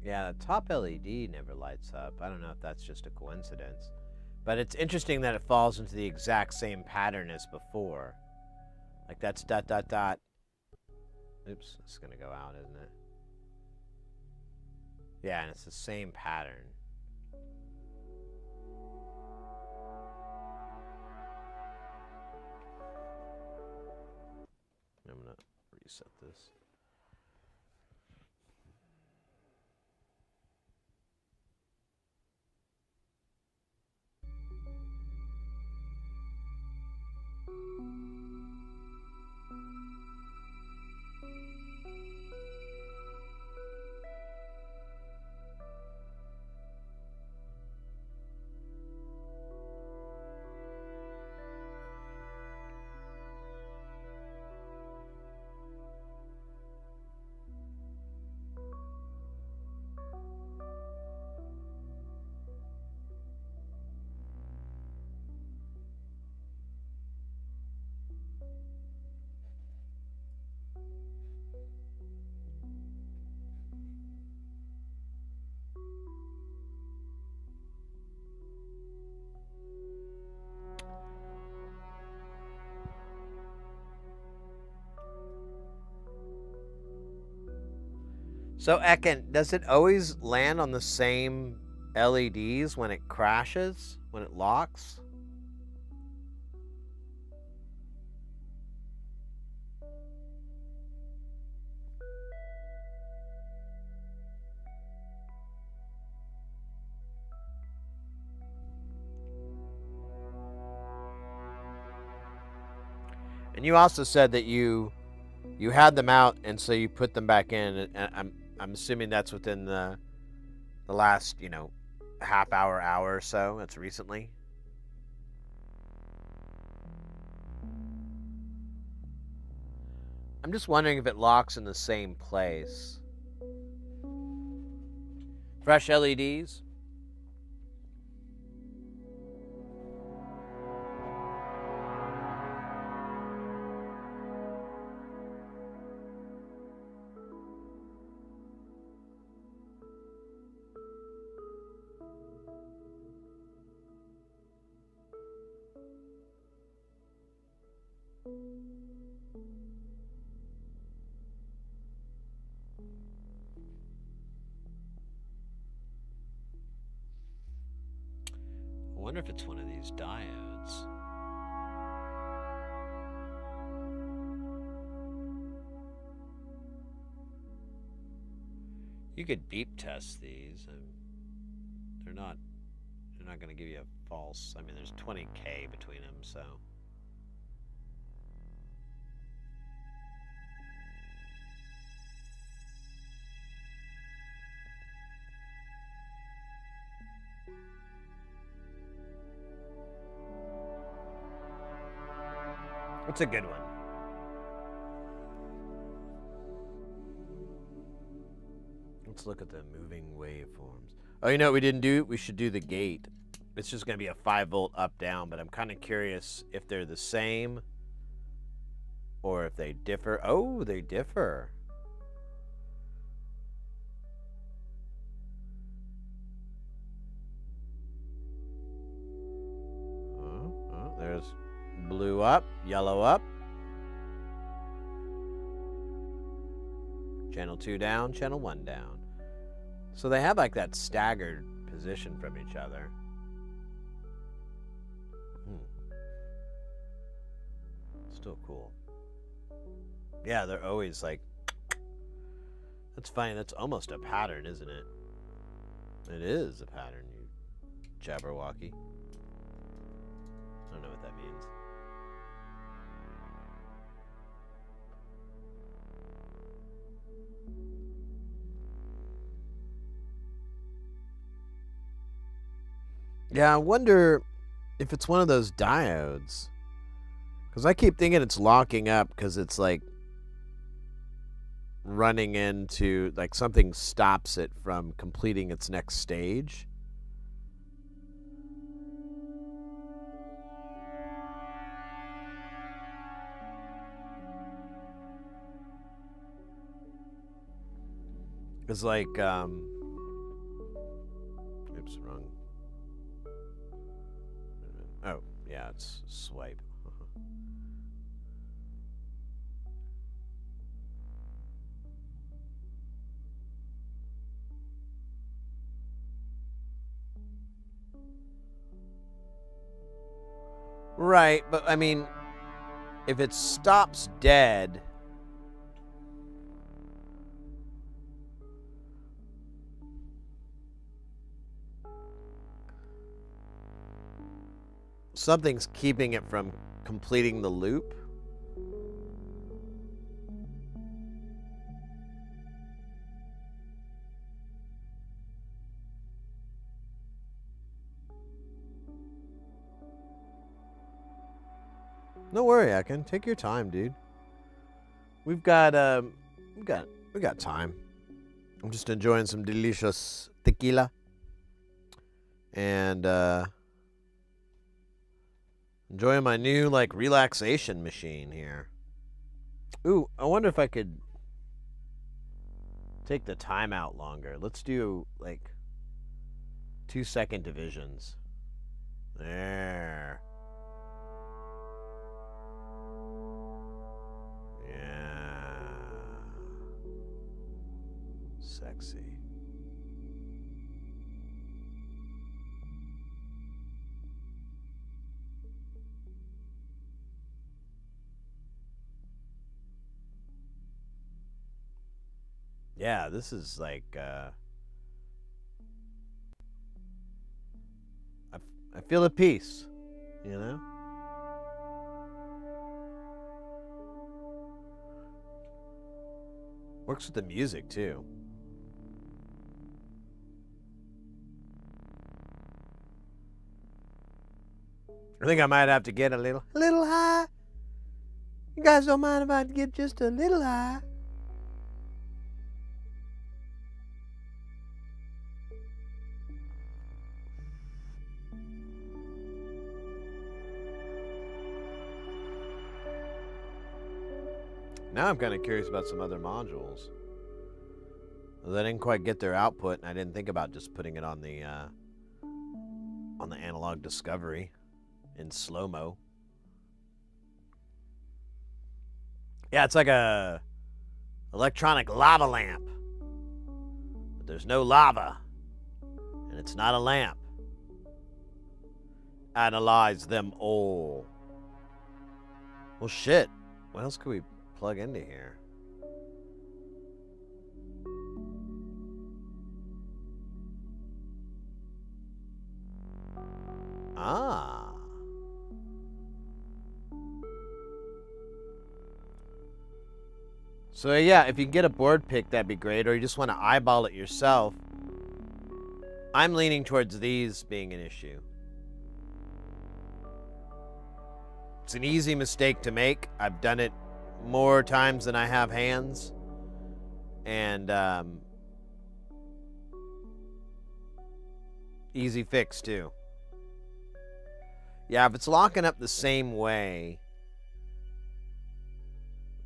Yeah, the top LED never lights up. I don't know if that's just a coincidence. But it's interesting that it falls into the exact same pattern as before. Like that's dot, dot, dot. Oops, it's going to go out, isn't it? Yeah, and it's the same pattern. I'm going to reset this. So, Ekin, does it always land on the same LEDs when it crashes, when it locks? And you also said that you had them out, and so you put them back in. And I'm assuming that's within the last half hour or so. That's recently. I'm just wondering if it locks in the same place. Fresh LEDs. I wonder if it's one of these diodes. You could beep test these. They're not going to give you a false. I mean, there's 20K between them, so. What's a good one? Let's look at the moving waveforms. Oh, you know what we didn't do? We should do the gate. It's just going to be a 5-volt up-down, but I'm kind of curious if they're the same or if they differ. Oh, they differ. There's blue up, yellow up. Channel 2 down, channel 1 down. So they have like that staggered position from each other. Still cool. Yeah, they're always like... That's funny. That's almost a pattern, isn't it? It is a pattern, you Jabberwocky. I don't know what that means. Yeah, I wonder if it's one of those diodes. Because I keep thinking it's locking up because it's like running into, like something stops it from completing its next stage. It's like, oops, wrong. Oh, yeah, it's swipe. Right, but I mean, if it stops dead, something's keeping it from completing the loop. No worry, Akin. Take your time, dude. We got time. I'm just enjoying some delicious tequila and enjoying my new like relaxation machine here. Ooh, I wonder if I could take the time out longer. Let's do like 2-second divisions. There. Yeah. Sexy. Yeah, this is like I feel at peace, you know? Works with the music too. I think I might have to get a little high. You guys don't mind if I get just a little high? Now I'm kind of curious about some other modules. They didn't quite get their output, and I didn't think about just putting it on the analog discovery in slow-mo. Yeah, it's like a electronic lava lamp. But there's no lava, and it's not a lamp. Analyze them all. Well, shit. What else could we plug into here? Ah. So yeah, if you can get a board pick, that'd be great. Or you just want to eyeball it yourself. I'm leaning towards these being an issue. It's an easy mistake to make. I've done it more times than I have hands. And easy fix too. Yeah, if it's locking up the same way,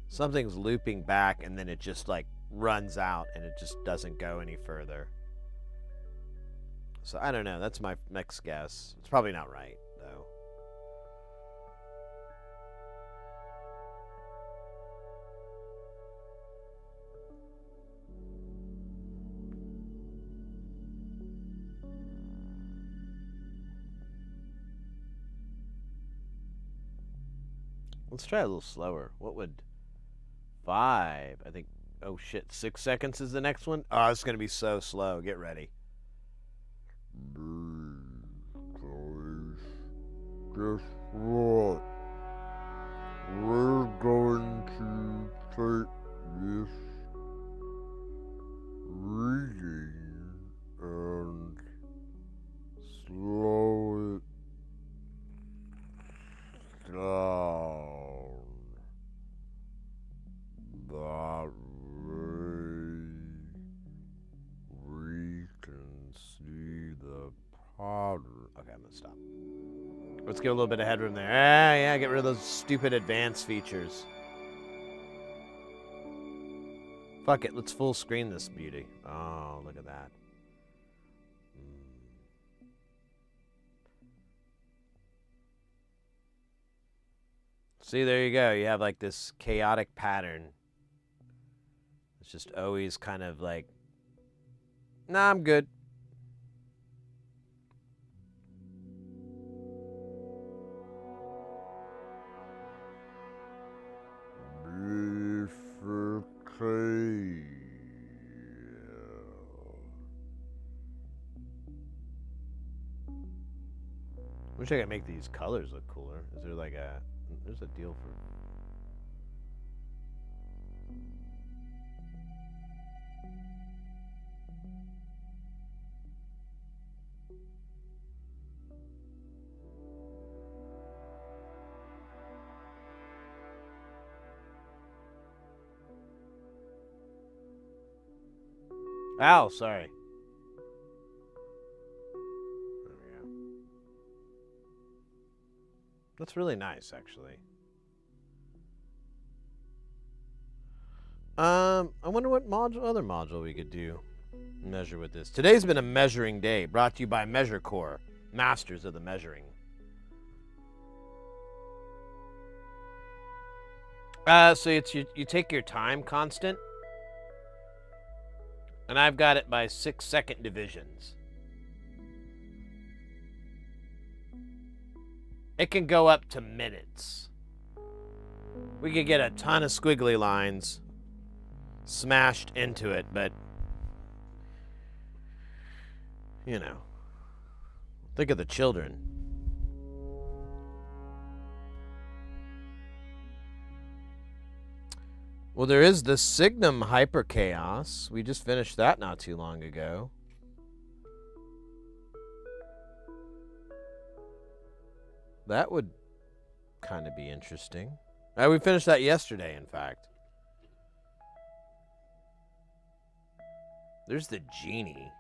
something's looping back and then it just like runs out and it just doesn't go any further. So I don't know. That's my next guess. It's probably not right, though. Let's try a little slower. What would 5? I think. Oh shit! 6 seconds is the next one. Oh, it's gonna be so slow. Get ready. Guess what? We're going to take this reading and slow it down. That way we can see the pattern. Okay, I'm gonna stop. Let's get a little bit of headroom there. Ah, yeah, get rid of those stupid advanced features. Fuck it, let's full screen this beauty. Oh, look at that. See, there you go. You have like this chaotic pattern. It's just always kind of like, nah, I'm good. Wish I could make these colors look cooler. Is there like a... There's a deal for... Ow, sorry. There we go. That's really nice, actually. I wonder what other module we could do. Measure with this. Today's been a measuring day, brought to you by Measure Core, masters of the measuring. So it's you take your time constant, and I've got it by 6-second divisions. It can go up to minutes. We could get a ton of squiggly lines smashed into it, but you know, think of the children. Well, there is the Signum Hyper Chaos. We just finished that not too long ago. That would kind of be interesting. We finished that yesterday, in fact. There's the genie.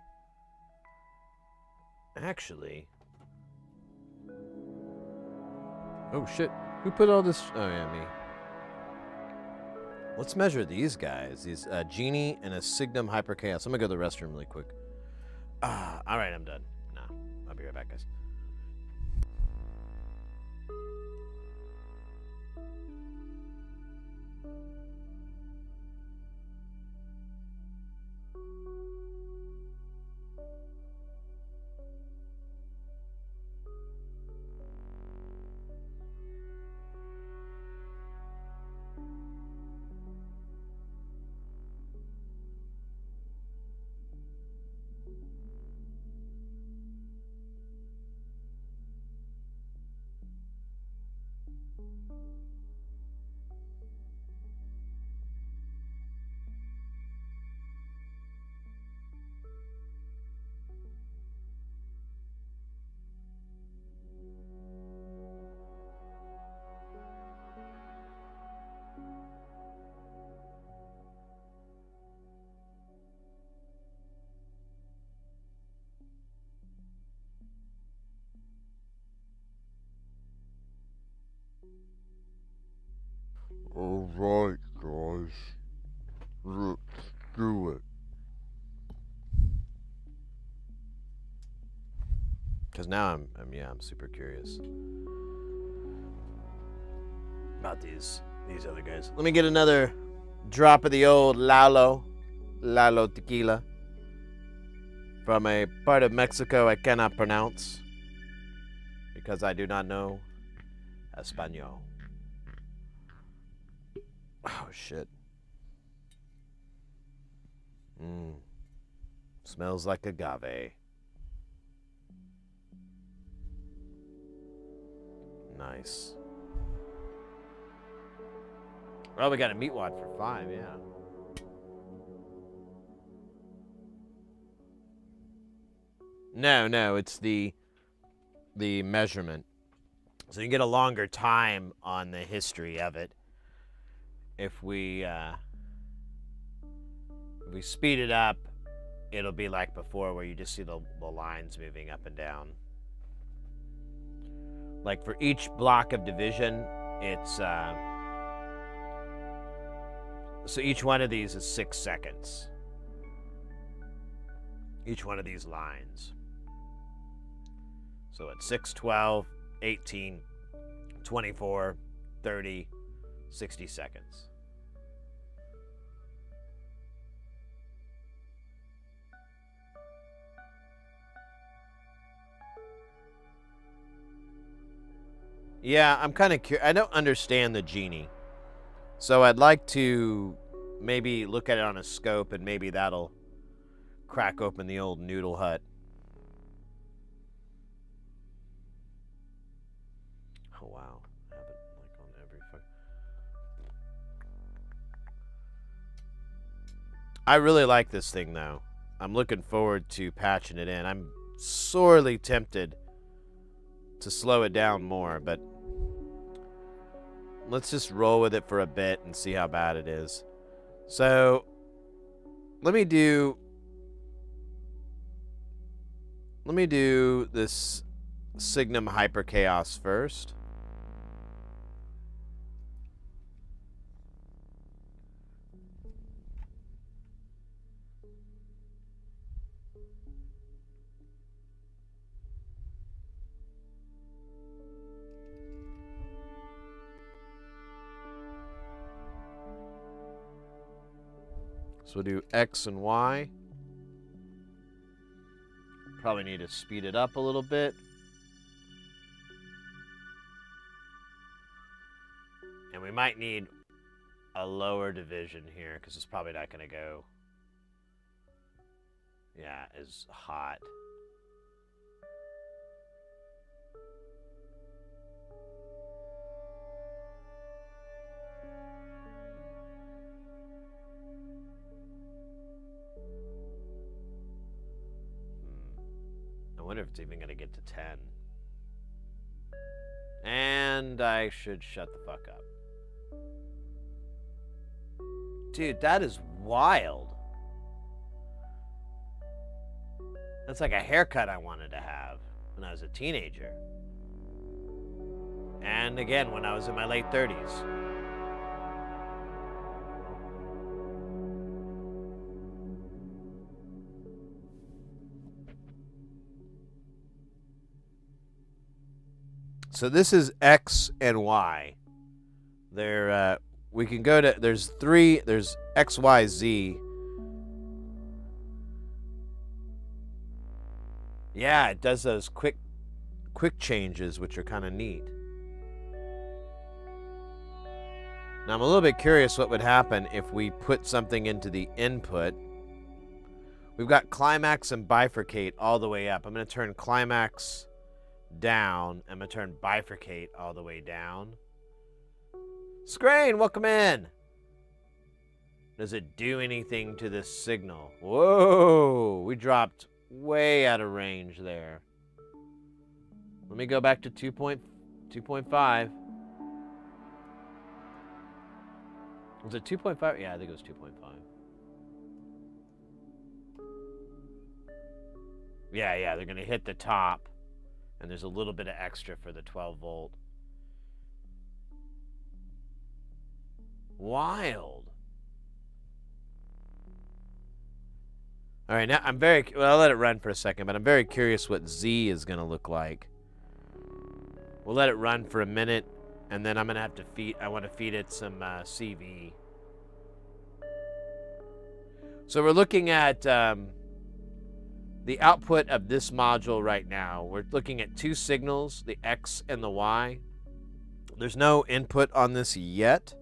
Actually. Oh, shit. Who put all this? Oh, yeah, me. Let's measure these guys. These genie and a Signum Hyper Chaos. I'm going to go to the restroom really quick. All right, I'm done. No, I'll be right back, guys. Alright, guys. Let's do it. Because now I'm super curious about these other guys. Let me get another drop of the old Lalo tequila from a part of Mexico I cannot pronounce because I do not know Espanol. Oh, shit. Smells like agave. Nice. Well, we got a meat wad for 5, yeah. No, it's the measurement. So you get a longer time on the history of it. If we speed it up, it'll be like before where you just see the lines moving up and down. Like for each block of division, it's so each one of these is 6 seconds. Each one of these lines. So it's 6, 12, 18, 24, 30, 60 seconds. Yeah, I'm kind of curious. I don't understand the genie. So I'd like to maybe look at it on a scope, and maybe that'll crack open the old noodle hut. Oh, wow. I have it like on every I really like this thing, though. I'm looking forward to patching it in. I'm sorely tempted to slow it down more, but let's just roll with it for a bit and see how bad it is. So let me do this Signum Hyper Chaos first. So we'll do X and Y. Probably need to speed it up a little bit. And we might need a lower division here because it's probably not going to go, yeah, as hot. I wonder if it's even going to get to 10. And I should shut the fuck up. Dude, that is wild. That's like a haircut I wanted to have when I was a teenager. And again, when I was in my late 30s. So this is X and Y. They're, we can go to, there's X, Y, Z. Yeah, it does those quick changes, which are kind of neat. Now I'm a little bit curious what would happen if we put something into the input. We've got climax and bifurcate all the way up. I'm going to turn climax down. I'm going to turn bifurcate all the way down. Scrain, welcome in. Does it do anything to this signal? Whoa, we dropped way out of range there. Let me go back to 2.5. Was it 2.5? Yeah, I think it was 2.5. Yeah, they're going to hit the top. And there's a little bit of extra for the 12 volt. Wild. All right, now I'll let it run for a second, but I'm very curious what Z is going to look like. We'll let it run for a minute, and then I'm going to have to I want to feed it some CV. So we're looking at the output of this module right now. We're looking at 2 signals, the X and the Y. There's no input on this yet,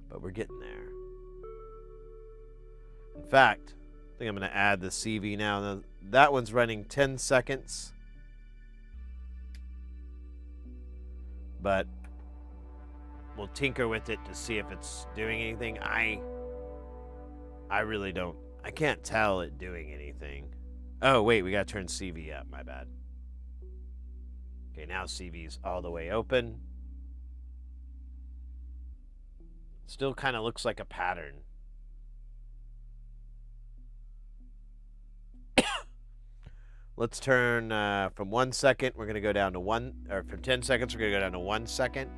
but we're getting there. In fact, I think I'm going to add the CV now. Now. That one's running 10 seconds. But we'll tinker with it to see if it's doing anything. I really don't. I can't tell it doing anything. Oh, wait, we got to turn CV up. My bad. Okay, now CV's all the way open. Still kind of looks like a pattern. Let's turn from 1 second. We're going to go down to from 10 seconds, we're going to go down to 1 second.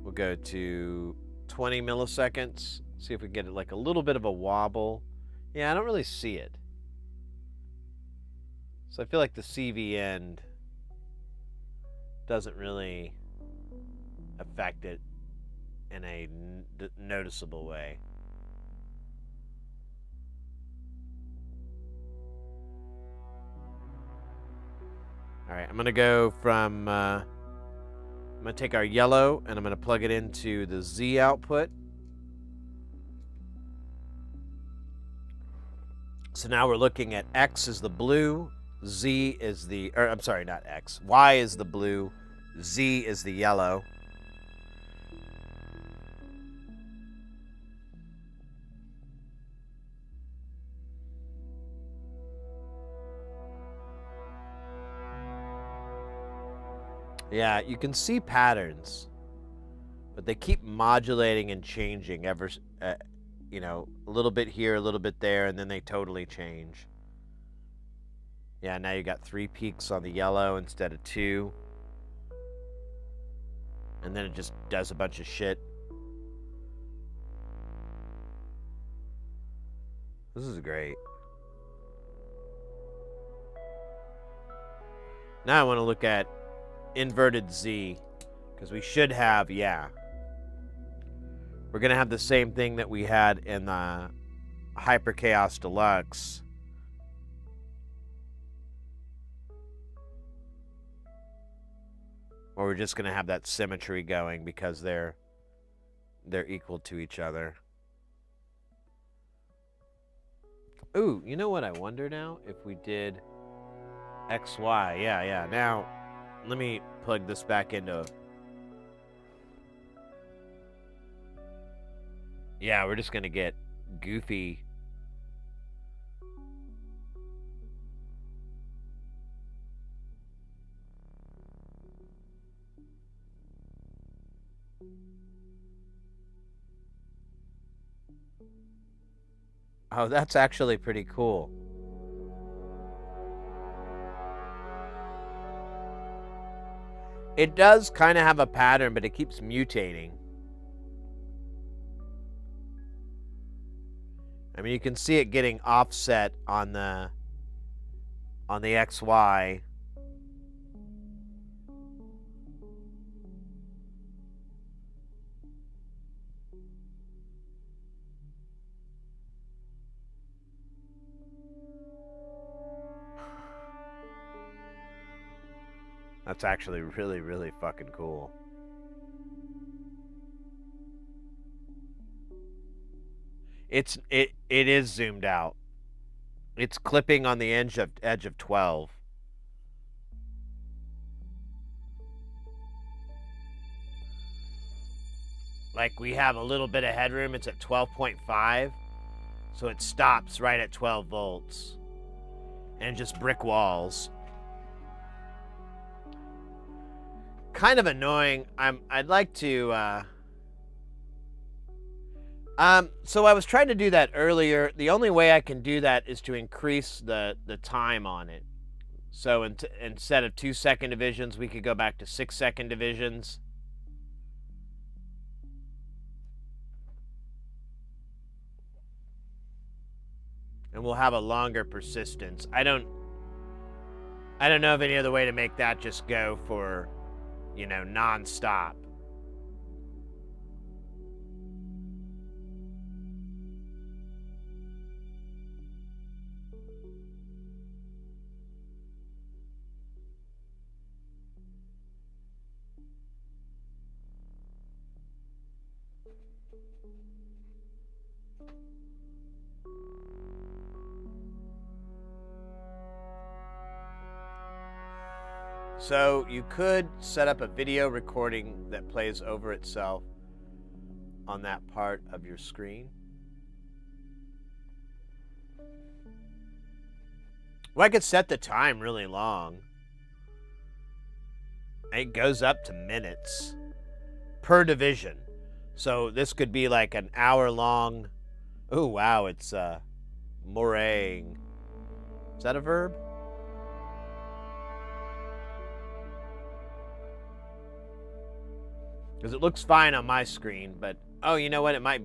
We'll go to 20 milliseconds. See if we can get it like a little bit of a wobble. Yeah, I don't really see it. So I feel like the CV end doesn't really affect it in a noticeable way. All right, I'm going to go from, I'm going to take our yellow and I'm going to plug it into the Z output. So now we're looking at X is the blue, Z is the, or I'm sorry, not X. Y is the blue, Z is the yellow. Yeah, you can see patterns, but they keep modulating and changing you know, a little bit here, a little bit there, and then they totally change. Yeah, now you got 3 peaks on the yellow instead of 2. And then it just does a bunch of shit. This is great. Now I want to look at inverted Z, because we should have, yeah. We're going to have the same thing that we had in the Hyper Chaos Deluxe. Or we're just going to have that symmetry going because they're equal to each other. Ooh, you know what I wonder now? If we did XY. Yeah. Now, let me plug this back into... Yeah, we're just going to get goofy. Oh, that's actually pretty cool. It does kind of have a pattern, but it keeps mutating. I mean, you can see it getting offset on the XY. That's actually really, really fucking cool. It is zoomed out. It's clipping on the edge of 12. Like we have a little bit of headroom. It's at 12.5. So it stops right at 12 volts. And just brick walls. Kind of annoying. I'd like to so I was trying to do that earlier. The only way I can do that is to increase the time on it. So instead of 2-second divisions, we could go back to 6-second divisions. And we'll have a longer persistence. I don't know of any other way to make that just go for, you know, non-stop. So you could set up a video recording that plays over itself on that part of your screen. Well, I could set the time really long. It goes up to minutes per division. So this could be like an hour long. Oh, wow. It's morang. Is that a verb? Because it looks fine on my screen, but oh, you know what? It might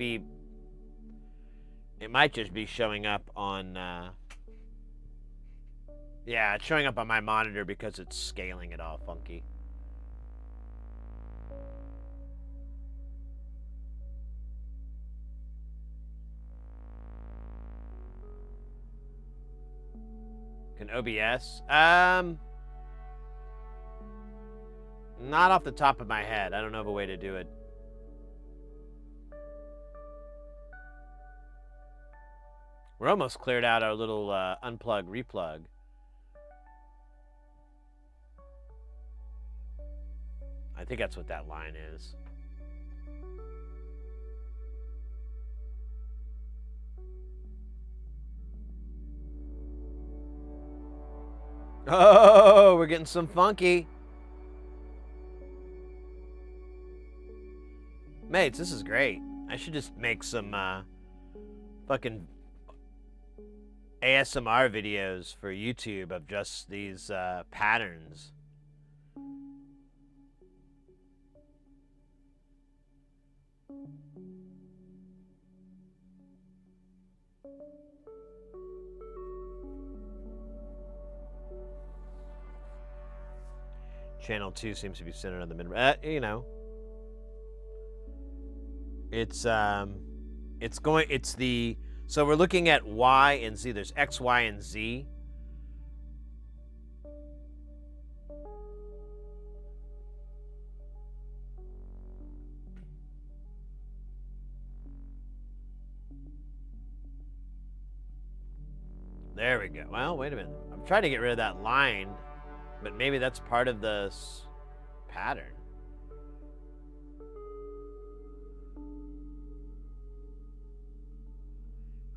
just be showing up on yeah, it's showing up on my monitor because it's scaling it all funky. Can OBS? Not off the top of my head. I don't know of a way to do it. We're almost cleared out our little unplug, replug. I think that's what that line is. Oh, we're getting some funky. Mates, this is great. I should just make some fucking ASMR videos for YouTube of just these patterns. Channel 2 seems to be centered on the mid. You know, it's the, so we're looking at Y and Z. There's X, Y, and Z. There we go. Well, wait a minute. I'm trying to get rid of that line, but maybe that's part of the pattern.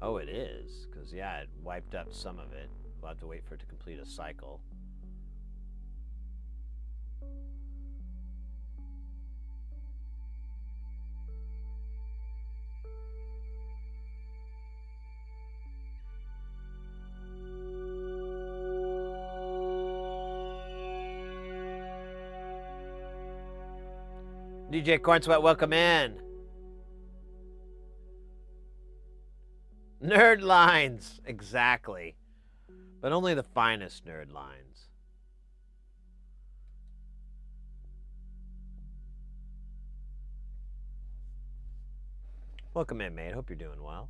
Oh, it is. Because, yeah, it wiped up some of it. We'll have to wait for it to complete a cycle. DJ Cornsweat, welcome in. Nerd lines, exactly. But only the finest nerd lines. Welcome in, mate. Hope you're doing well.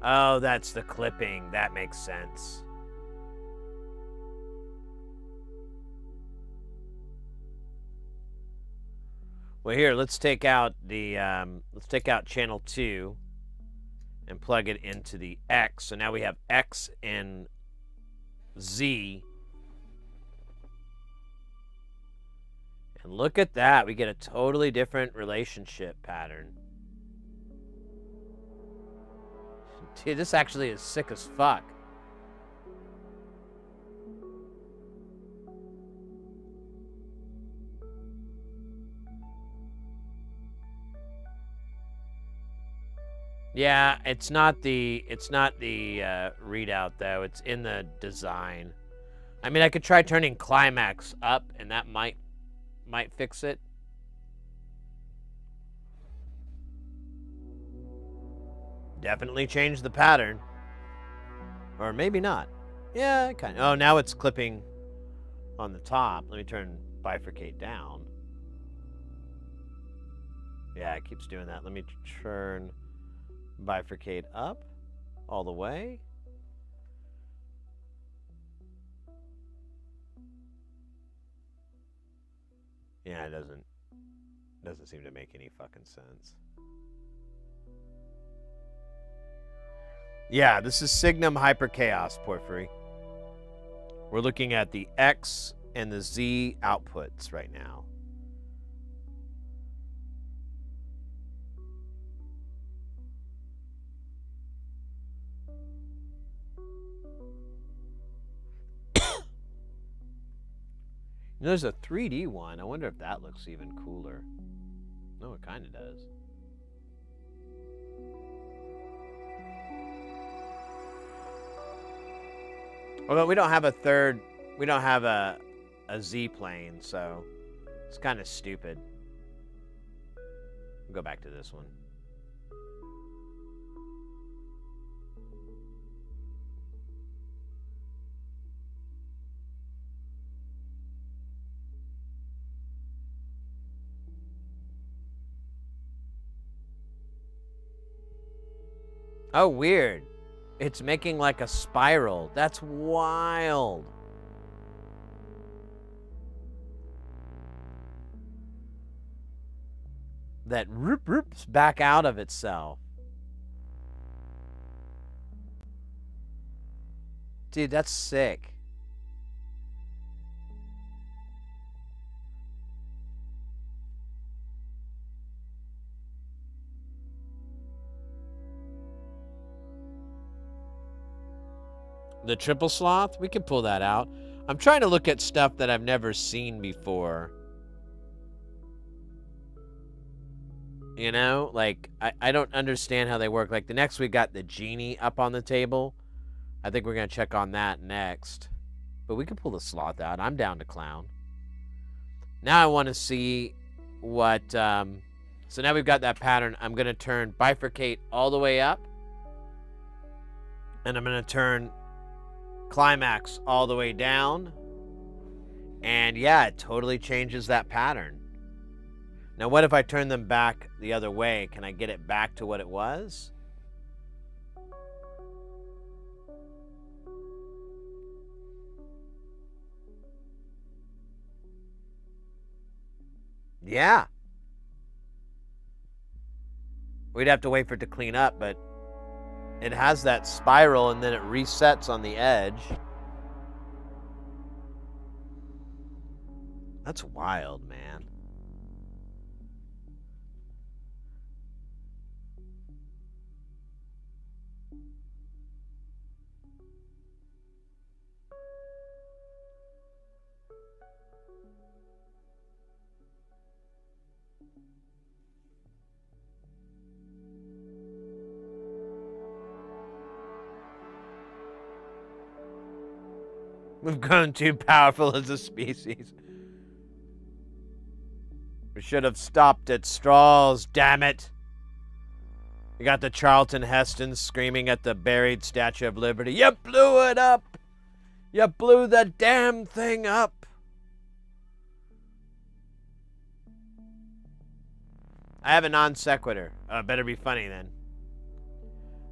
Oh, that's the clipping. That makes sense. Well, here, let's take out the channel 2 and plug it into the X. So now we have X and Z. And look at that. We get a totally different relationship pattern. Dude, this actually is sick as fuck. Yeah, it's not the readout though. It's in the design. I mean, I could try turning climax up, and that might fix it. Definitely change the pattern, or maybe not. Yeah, kind of. Oh, now it's clipping on the top. Let me turn bifurcate down. Yeah, it keeps doing that. Let me turn bifurcate up all the way. Yeah, it doesn't seem to make any fucking sense. Yeah, this is Signum Hyperchaos, Porphyry. We're looking at the X and the Z outputs right now. There's a 3D one. I wonder if that looks even cooler. No, it kind of does. Although we don't have a third, we don't have a Z plane, so it's kind of stupid. We'll go back to this one. Oh, weird. It's making like a spiral. That's wild. That roops back out of itself. Dude, that's sick. The triple sloth? We can pull that out. I'm trying to look at stuff that I've never seen before. You know? Like, I don't understand how they work. Like, the next we got the genie up on the table. I think we're going to check on that next. But we can pull the sloth out. I'm down to clown. Now I want to see what... so now we've got that pattern. I'm going to turn bifurcate all the way up. And I'm going to turn climax all the way down. And yeah, it totally changes that pattern. Now what if I turn them back the other way? Can I get it back to what it was? Yeah. We'd have to wait for it to clean up, but it has that spiral and then it resets on the edge. That's wild, man. We've grown too powerful as a species. We should have stopped at straws, damn it. You got the Charlton Heston screaming at the buried Statue of Liberty. You blew it up! You blew the damn thing up! I have a non sequitur. Better be funny then.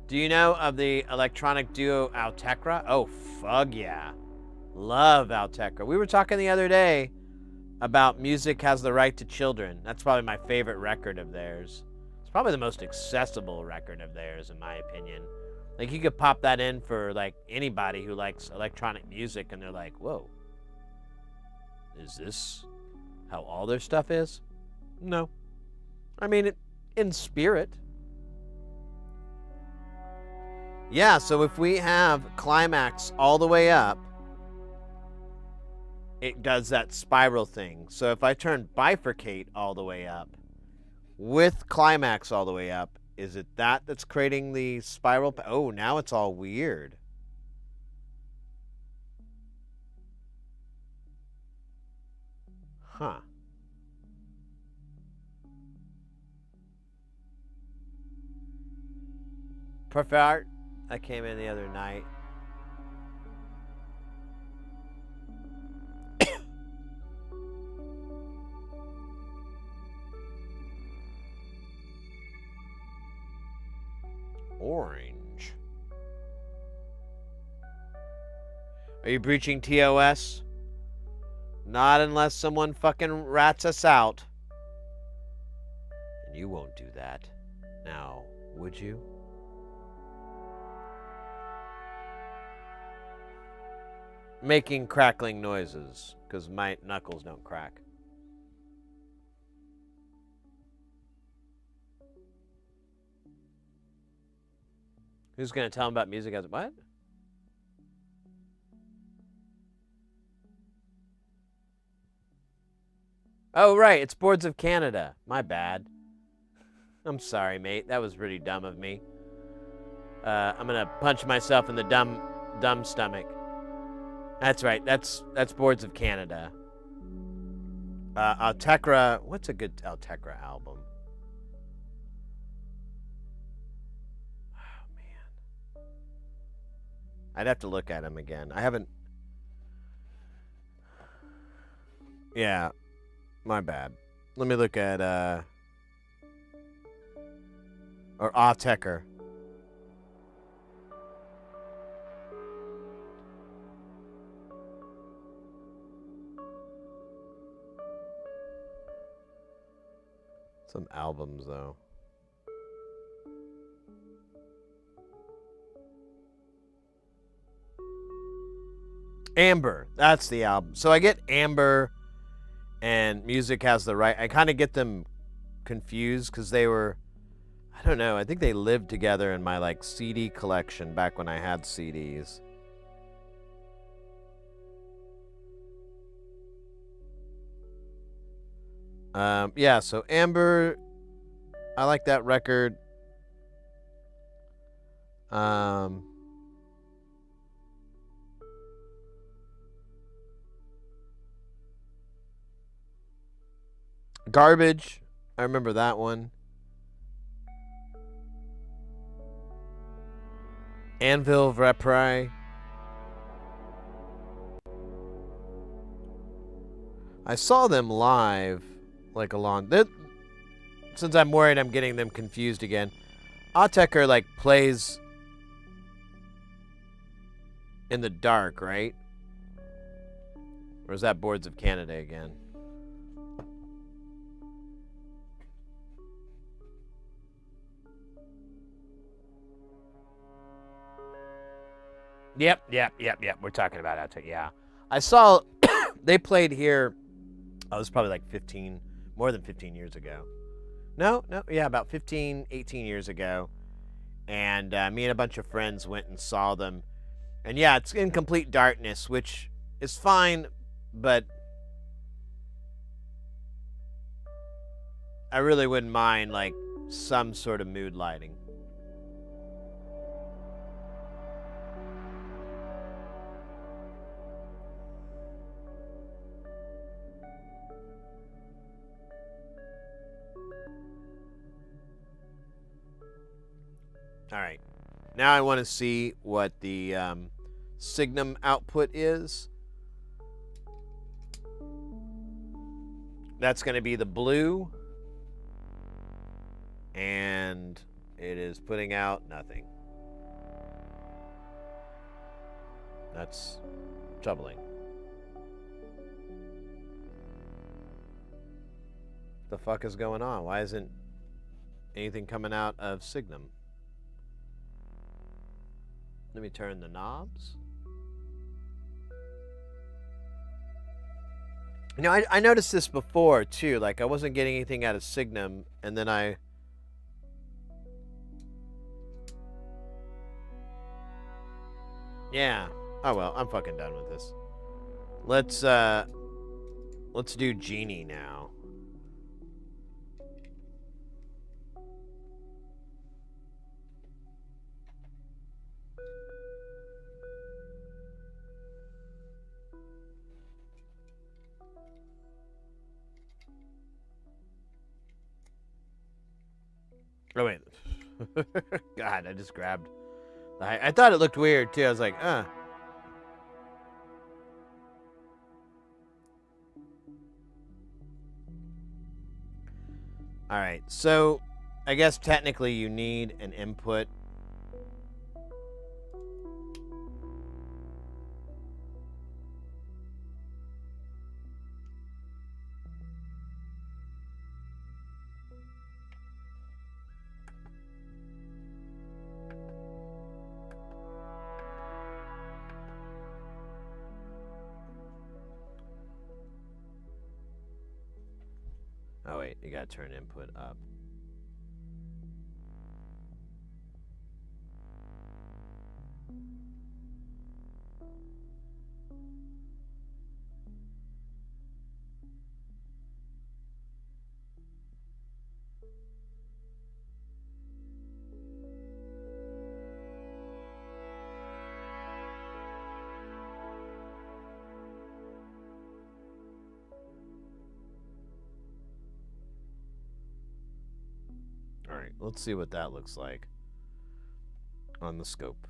Do you know of the electronic duo Altekra? Oh, fuck yeah. Love Altekra. We were talking the other day about Music Has the Right to Children. That's probably my favorite record of theirs. It's probably the most accessible record of theirs, in my opinion. Like, you could pop that in for, like, anybody who likes electronic music, and they're like, whoa. Is this how all their stuff is? No. I mean, in spirit. Yeah, so if we have climax all the way up, it does that spiral thing. So if I turn bifurcate all the way up with climax all the way up, is it that's creating the spiral? Oh, now it's all weird. Huh. Perfect art. I came in the other night. Orange. Are you breaching TOS? Not unless someone fucking rats us out. And you won't do that. Now, would you? making crackling noises because my knuckles don't crack. Who's gonna tell him about music as what? Oh, right, it's Boards of Canada. My bad. I'm sorry, mate. That was pretty dumb of me. I'm gonna punch myself in the dumb stomach. That's right. That's Boards of Canada. Altekra. What's a good Altekra album? Oh man, I'd have to look at him again. I haven't. Yeah, my bad. Let me look at or Altekra. Some albums though. Amber, that's the album. So I get Amber and Music Has the Right. I kind of get them confused because they were, I don't know, I think they lived together in my like CD collection back when I had CDs. Yeah, so Amber, I like that record. Garbage, I remember that one. Anvil Vepri. I saw them live, like since I'm worried I'm getting them confused again. Ateker like plays in the dark, right? Or is that Boards of Canada again? Yep. We're talking about Ateker, yeah. I saw they played here, it was probably like more than 15 years ago. No, yeah, about 15, 18 years ago. And me and a bunch of friends went and saw them. And yeah, it's in complete darkness, which is fine, but I really wouldn't mind like some sort of mood lighting. All right. Now I want to see what the Signum output is. That's going to be the blue. And it is putting out nothing. That's troubling. What the fuck is going on? Why isn't anything coming out of Signum? Let me turn the knobs. You know, I noticed this before too. Like I wasn't getting anything out of Signum, and then yeah. Oh well, I'm fucking done with this. Let's do Genie now. Oh wait. God, I just grabbed. I thought it looked weird too. I was like, All right, so I guess technically you need an input. wait, you gotta turn input up. Alright, let's see what that looks like on the scope.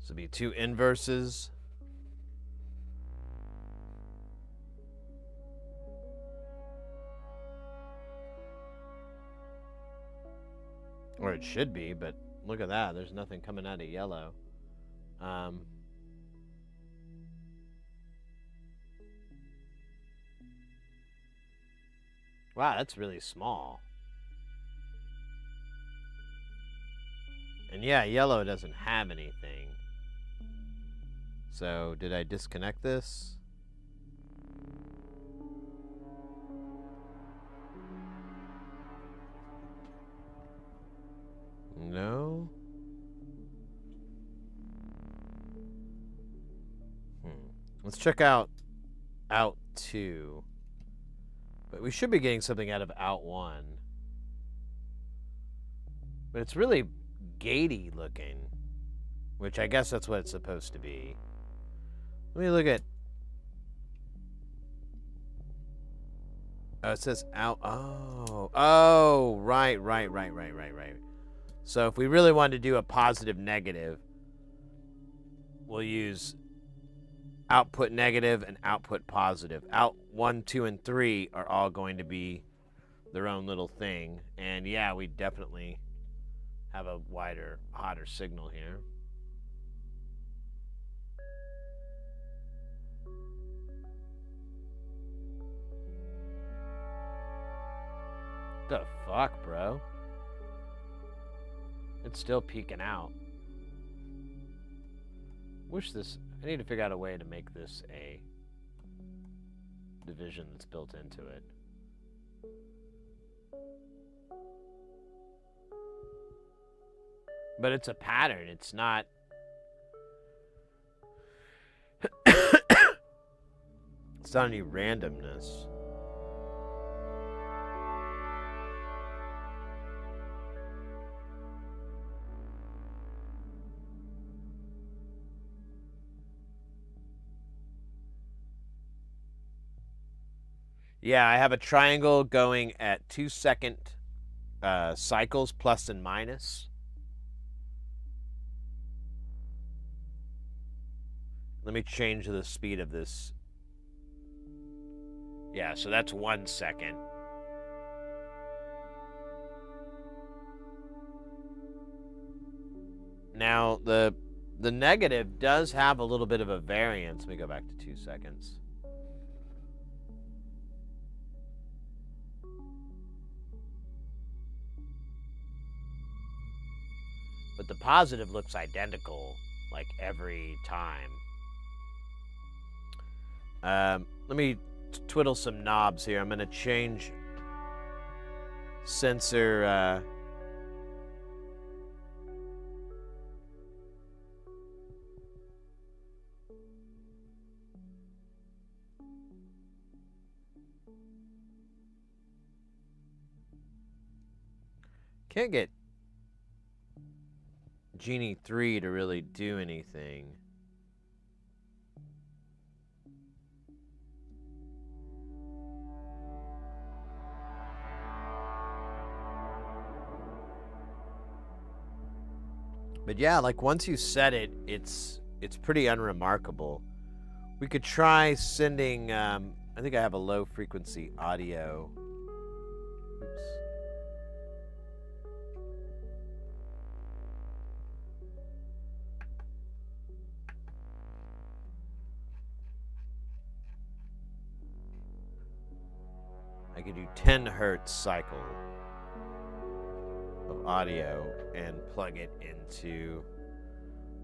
This will be 2 inverses. Or it should be, but look at that. There's nothing coming out of yellow. Wow, that's really small. And yeah, yellow doesn't have anything. So, did I disconnect this? No? Let's check out 2. But we should be getting something out of out 1. But it's really gatey looking, which I guess that's what it's supposed to be. Let me look at... Oh, it says out... Oh, right. So if we really wanted to do a positive negative, we'll use output negative and output positive. Out 1, 2, and 3 are all going to be their own little thing. And yeah, we definitely have a wider, hotter signal here. The fuck, bro? It's still peeking out. I need to figure out a way to make this a division that's built into it. But it's a pattern, it's not... It's not any randomness. Yeah, I have a triangle going at 2-second cycles, plus and minus. Let me change the speed of this. Yeah, so that's 1 second. Now, the negative does have a little bit of a variance. Let me go back to 2 seconds. But the positive looks identical, like, every time. Let me twiddle some knobs here. I'm going to change sensor... Can't get Genie 3 to really do anything. But yeah, like once you set it, it's pretty unremarkable. We could try sending, I think I have a low frequency audio. Oops. I could do 10 hertz cycle of audio and plug it into,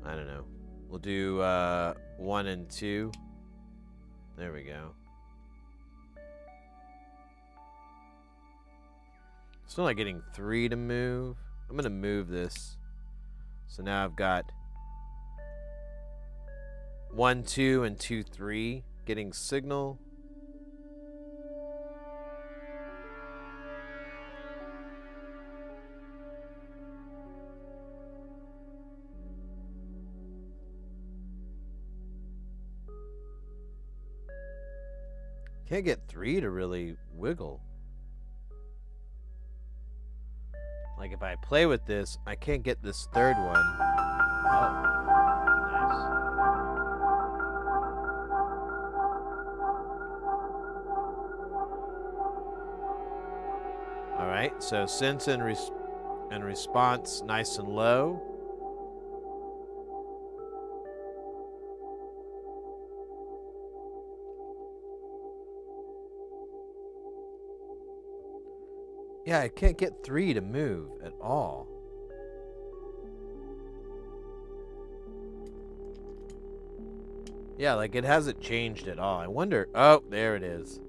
I don't know, We'll do 1 and 2. There we go. Still not getting 3 to move. I'm going to move this. So now I've got 1, 2, and 2, 3 getting signal. Can't get 3 to really wiggle. Like if I play with this, I can't get this third one. Oh, nice. All right, so synth and response nice and low. Yeah, I can't get 3 to move at all. Yeah, like it hasn't changed at all. I wonder. Oh, there it is.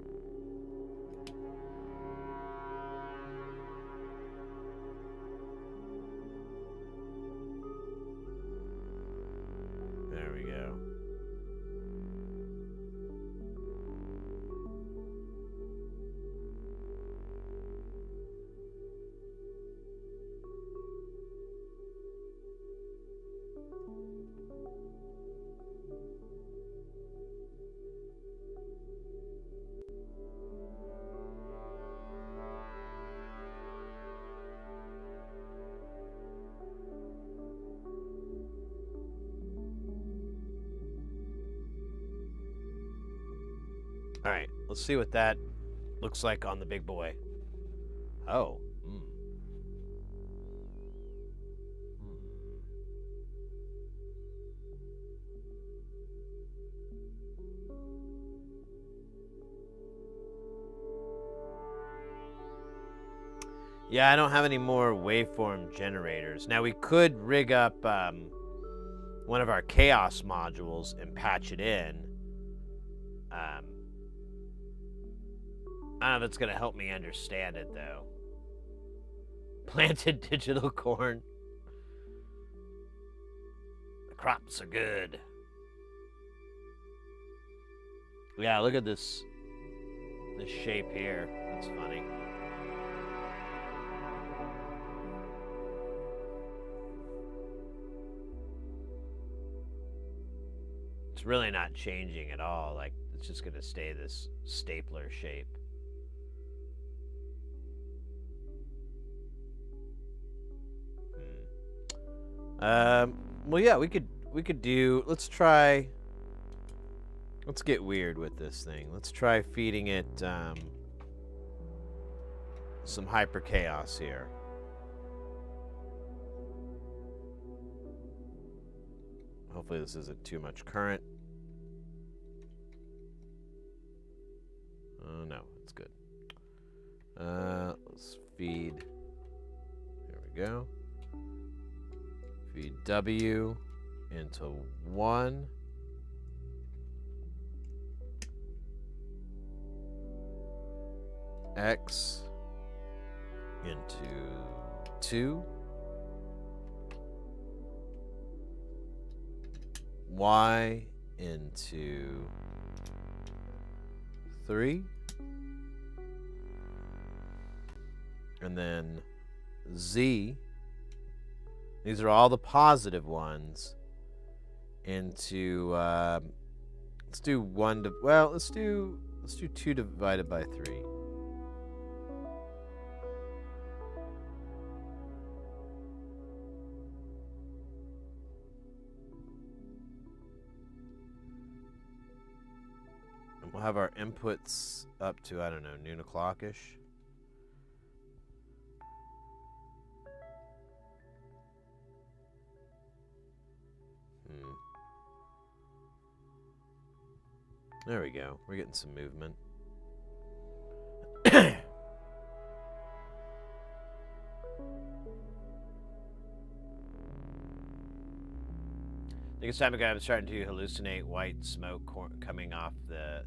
There we go. All right, let's see what that looks like on the big boy. Oh. Yeah, I don't have any more waveform generators. Now we could rig up one of our chaos modules and patch it in. I don't know if it's going to help me understand it, though. Planted digital corn. The crops are good. Yeah, look at this shape here. That's funny. It's really not changing at all. Like, it's just going to stay this stapler shape. Well, yeah, we could do. Let's get weird with this thing. Let's try feeding it some hyper chaos here. Hopefully this isn't too much current. Oh no, it's good. Let's feed. There we go. Feed W into 1. X into 2. Y into 3. And then Z. These are all the positive ones. Into let's do 1 to let's do 2 divided by 3. And we'll have our inputs up to, I don't know, noon o'clock-ish. There we go. We're getting some movement. think it's time ago. I'm starting to hallucinate white smoke coming off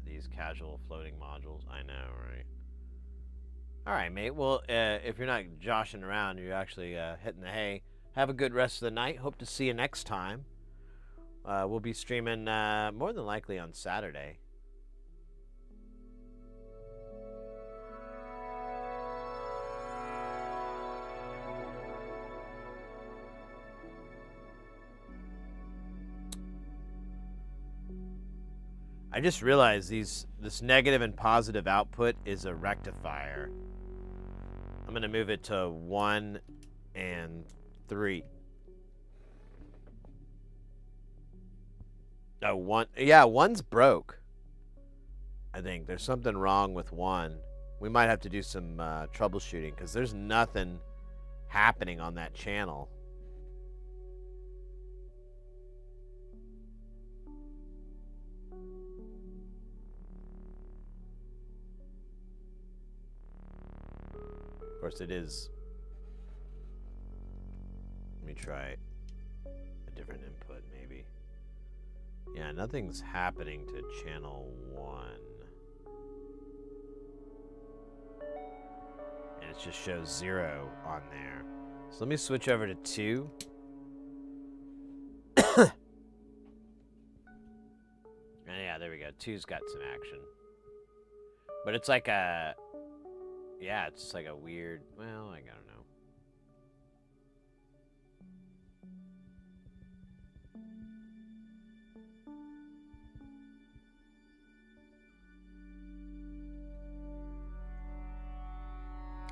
these casual floating modules. I know, right? All right, mate. Well, if you're not joshing around, you're actually hitting the hay. Have a good rest of the night. Hope to see you next time. We'll be streaming more than likely on Saturday. I just realized this negative and positive output is a rectifier. I'm gonna move it to 1 and 3. Oh, 1. Yeah, 1's broke. I think there's something wrong with 1. We might have to do some troubleshooting because there's nothing happening on that channel. Of course, it is. Let me try a different input, maybe. Yeah, nothing's happening to channel 1. And it just shows 0 on there. So let me switch over to 2. And yeah, there we go. 2's got some action. But it's like a... Yeah, it's like a weird... Well, I don't know.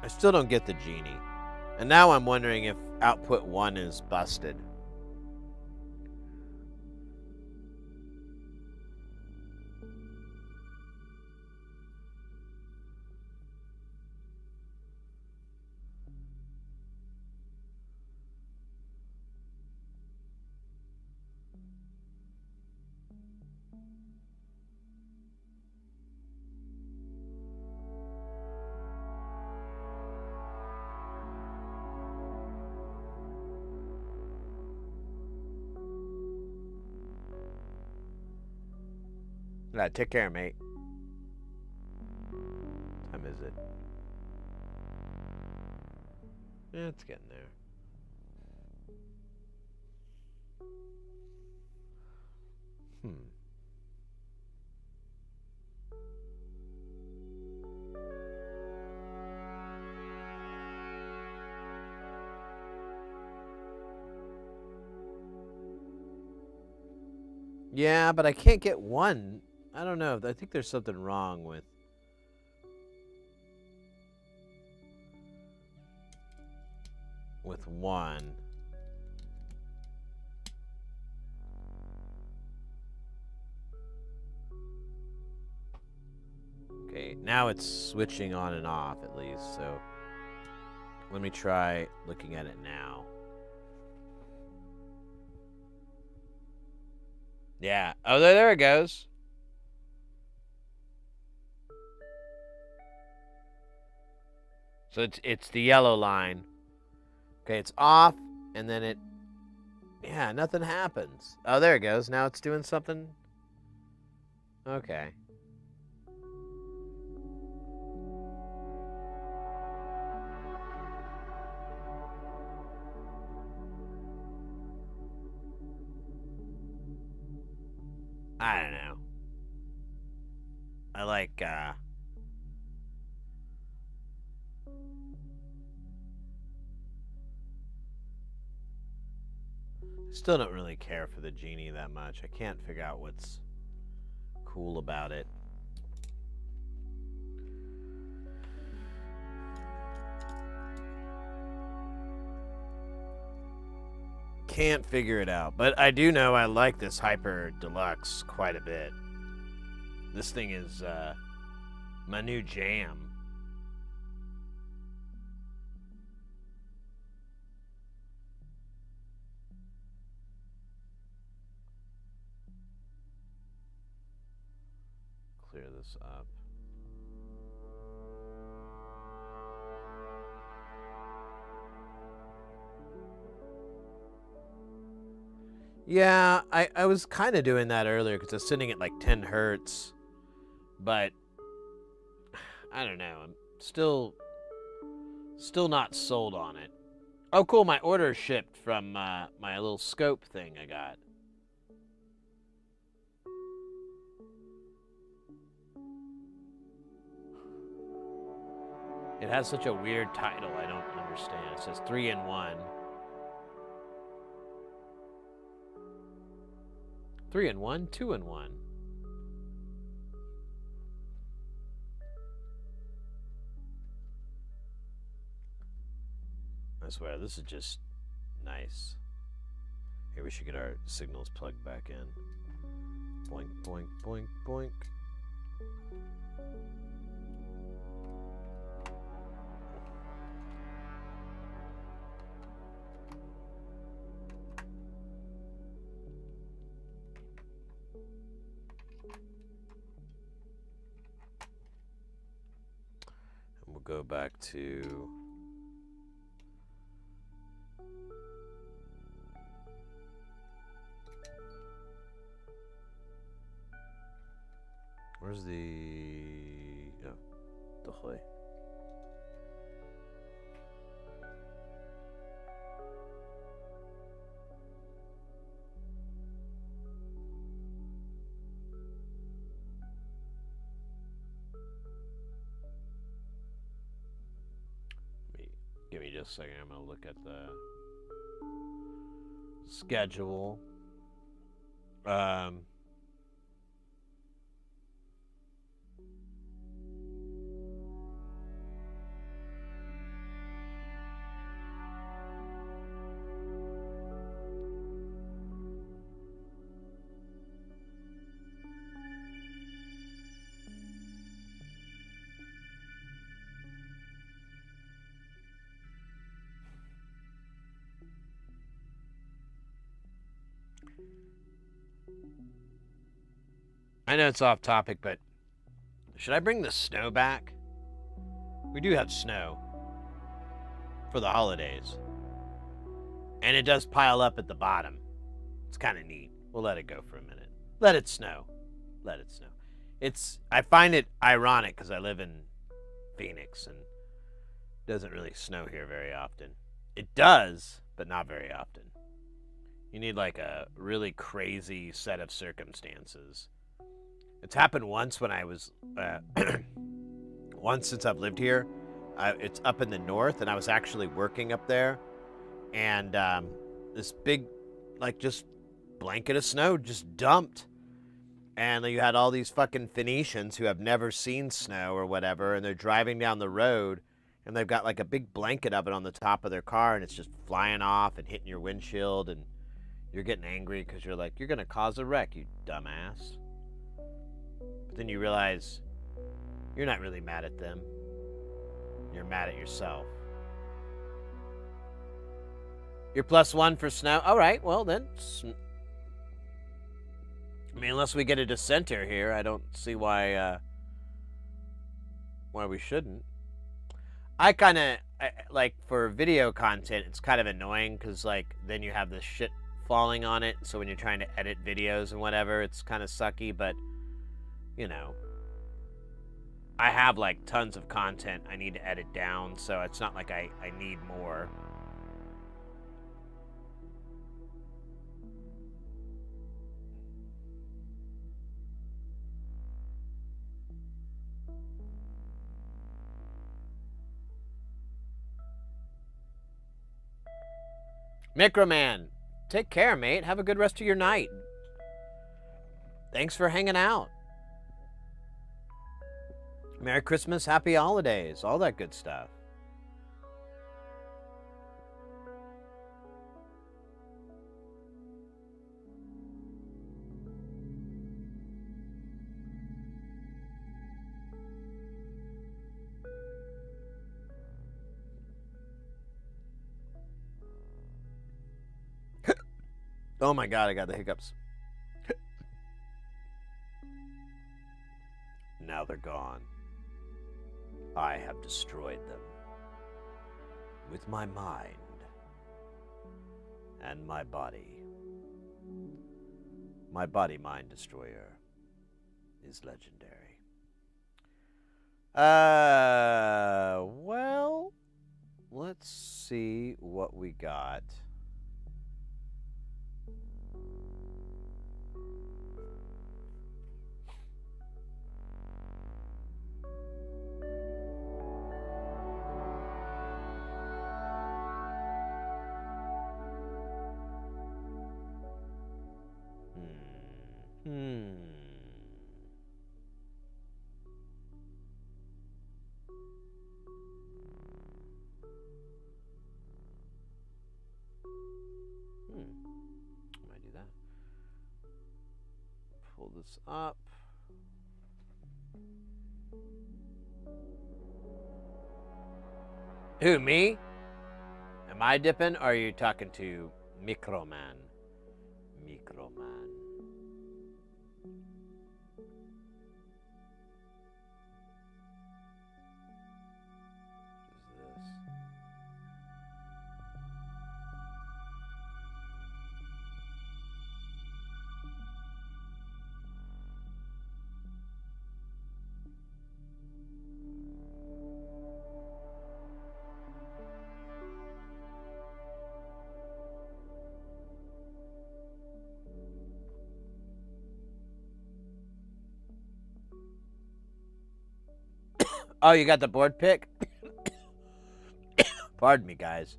I still don't get the genie. And now I'm wondering if output 1 is busted. Yeah, take care, mate. What time is it? Yeah, it's getting there. Yeah, but I can't get 1. I don't know. I think there's something wrong with 1. Okay, now it's switching on and off at least, so let me try looking at it now. Yeah. Oh, there it goes. So it's the yellow line. Okay, it's off, and then it... Yeah, nothing happens. Oh, there it goes. Now it's doing something. Okay. I don't know. I like, still don't really care for the genie that much. I can't figure out what's cool about it. Can't figure it out. But I do know I like this Hyper Deluxe quite a bit. This thing is my new jam. Clear this up. Yeah, I was kind of doing that earlier because I was sitting at like 10 hertz, but I don't know. I'm still not sold on it. Oh, cool! My order shipped from my little scope thing I got. It has such a weird title. I don't understand. It says 3-in-1. 3-in-1, 2-in-1. I swear, this is just nice. Here, we should get our signals plugged back in. Boink, boink, boink, boink. And we'll go back to... Where's the... Oh, دخلي. Give me just a second. I'm going to look at the schedule. I know it's off topic, but should I bring the snow back? We do have snow for the holidays. And it does pile up at the bottom. It's kind of neat. We'll let it go for a minute. Let it snow. Let it snow. I find it ironic because I live in Phoenix and it doesn't really snow here very often. It does, but not very often. You need like a really crazy set of circumstances. It's happened once when I was, once since I've lived here. It's up in the north, and I was actually working up there. And this big, like, just blanket of snow just dumped. And you had all these fucking Phoenicians who have never seen snow or whatever, and they're driving down the road, and they've got like a big blanket of it on the top of their car, and it's just flying off and hitting your windshield, and you're getting angry because you're like, you're going to cause a wreck, you dumbass. But then you realize you're not really mad at them. You're mad at yourself. You're +1 for snow? All right, well then. I mean, unless we get a dissenter here, I don't see why we shouldn't. I kind of, like, for video content, it's kind of annoying because, like, then you have this shit falling on it. So when you're trying to edit videos and whatever, it's kind of sucky, but, you know, I have, like, tons of content I need to edit down, so it's not like I need more. Microman, take care, mate. Have a good rest of your night. Thanks for hanging out. Merry Christmas, Happy Holidays, all that good stuff. Oh my god, I got the hiccups. Now they're gone. I have destroyed them. With my mind and my body. My body mind destroyer is legendary. Well, let's see what we got. I might do that. Pull this up. Who, me? Am I dipping, or are you talking to Microman? Microman. What is this? Oh, you got the board pick? Pardon me, guys.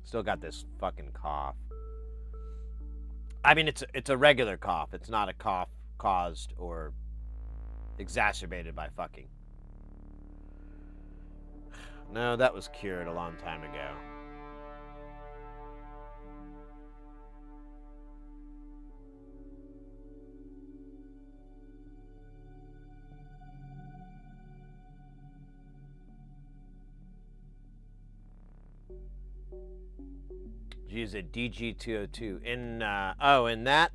Still got this fucking cough. I mean, it's a regular cough. It's not a cough caused or exacerbated by fucking. No, that was cured a long time ago. Use a DG202 in in that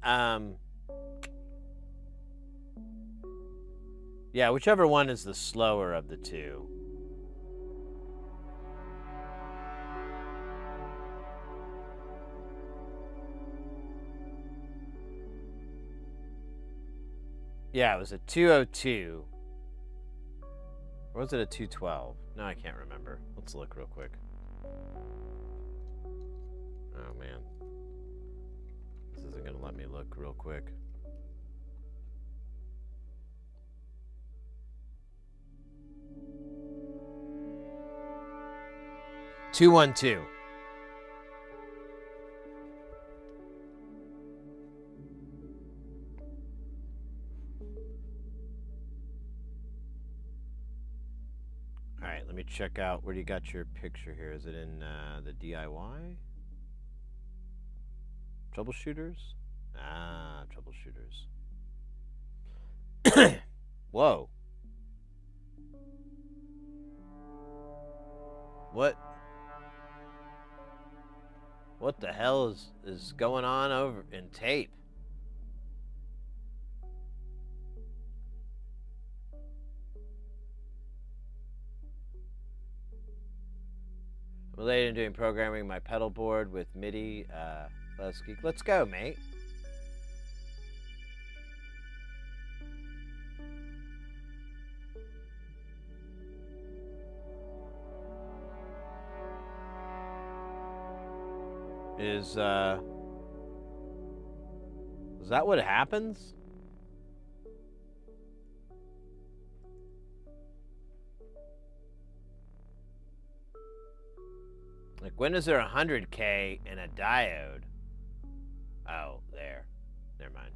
yeah, whichever one is the slower of the two. Yeah, it was a 202. Or was it a 212? No, I can't remember. Let's look real quick. Oh, man. This isn't going to let me look real quick. $212. All right, let me check out. Where do you got your picture here? Is it in the DIY? Troubleshooters? Ah, troubleshooters. Whoa. What the hell is going on over in tape? I'm related in doing programming my pedal board with MIDI. Let's go, mate. Is that what happens? Like, when is there 100K in a diode? Oh, there. Never mind.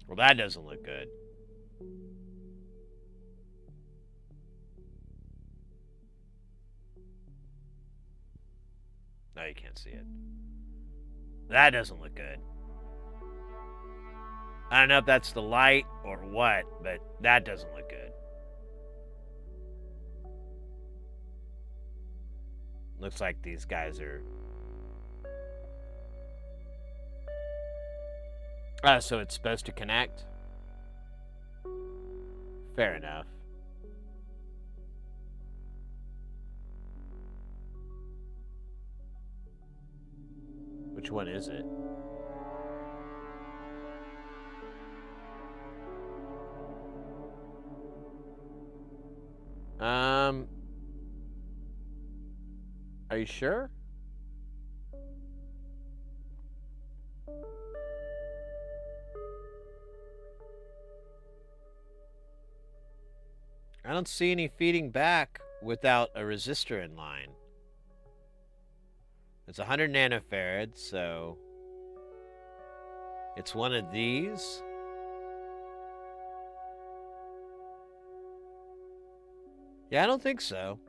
Well, that doesn't look good. No, you can't see it. That doesn't look good. I don't know if that's the light or what, but that doesn't look good. Looks like these guys are... so it's supposed to connect? Fair enough. Which one is it? Are you sure? I don't see any feeding back without a resistor in line. It's 100 nanofarads, so it's one of these. Yeah, I don't think so.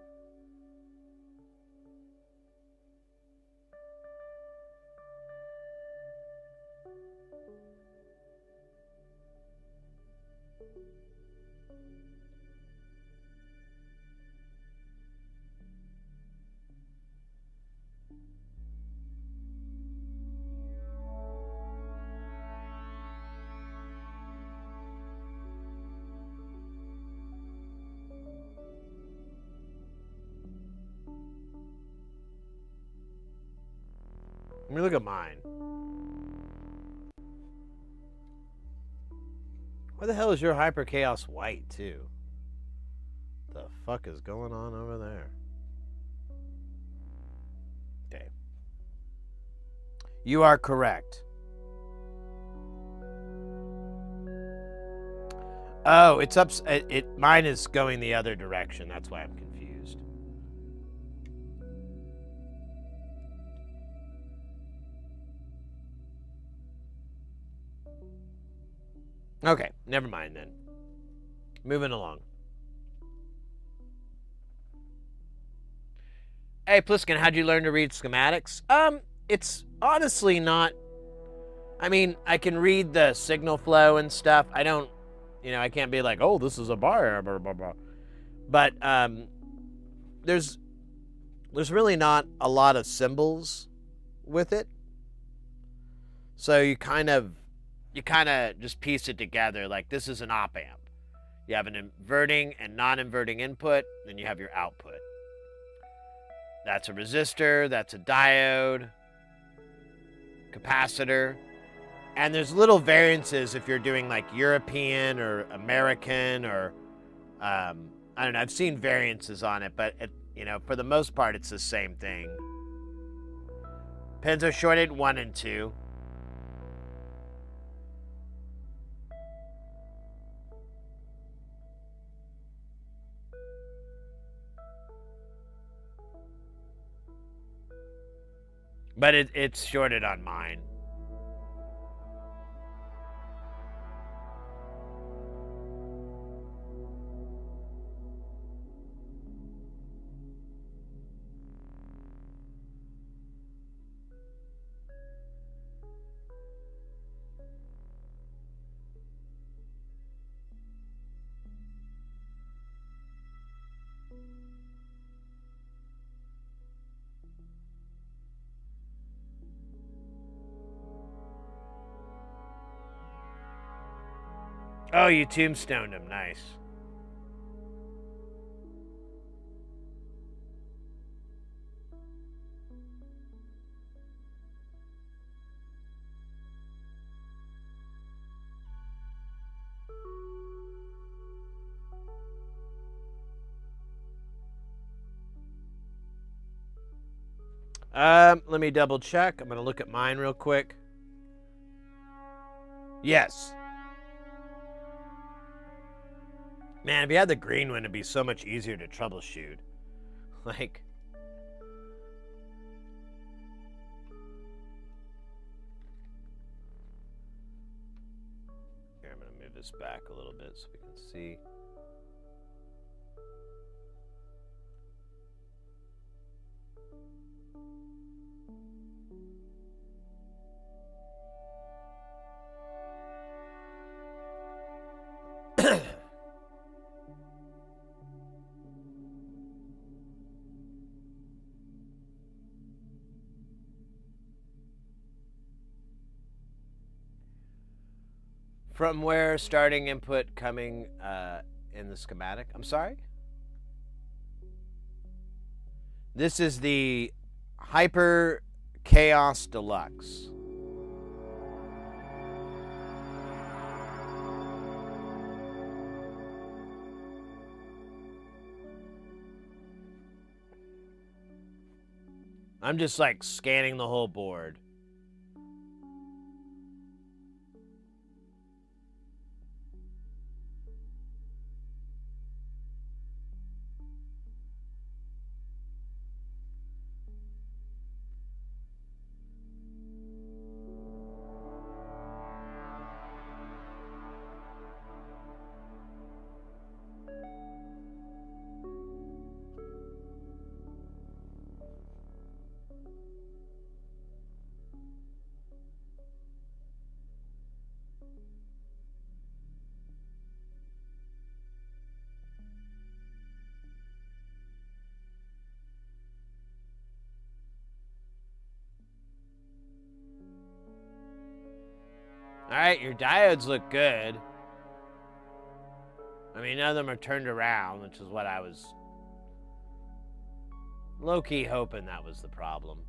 Let me look at mine. Why the hell is your Hyper Chaos white, too? The fuck is going on over there? Okay. You are correct. Oh, it's up. Mine is going the other direction. That's why I'm confused. Okay, never mind then. Moving along. Hey, Pliskin, how'd you learn to read schematics? It's honestly not... I mean, I can read the signal flow and stuff. I don't... I can't be like, oh, this is a bar, blah, blah, blah. But, there's really not a lot of symbols with it. So you kind of just piece it together. Like, this is an op amp. You have an inverting and non-inverting input, then you have your output. That's a resistor, that's a diode, capacitor. And there's little variances if you're doing like European or American or, I don't know, I've seen variances on it, but for the most part, it's the same thing. Pins are shorted 1 and 2. But it's shorted on mine. Oh, you tombstoned him. Nice. Let me double check. I'm going to look at mine real quick. Yes. Man, if you had the green one, it'd be so much easier to troubleshoot. Like... Here, I'm going to move this back a little bit so we can see. From where starting input coming in the schematic? I'm sorry? This is the Hyper Chaos Deluxe. I'm just like scanning the whole board. All right, your diodes look good. I mean, none of them are turned around, which is what I was low-key hoping that was the problem.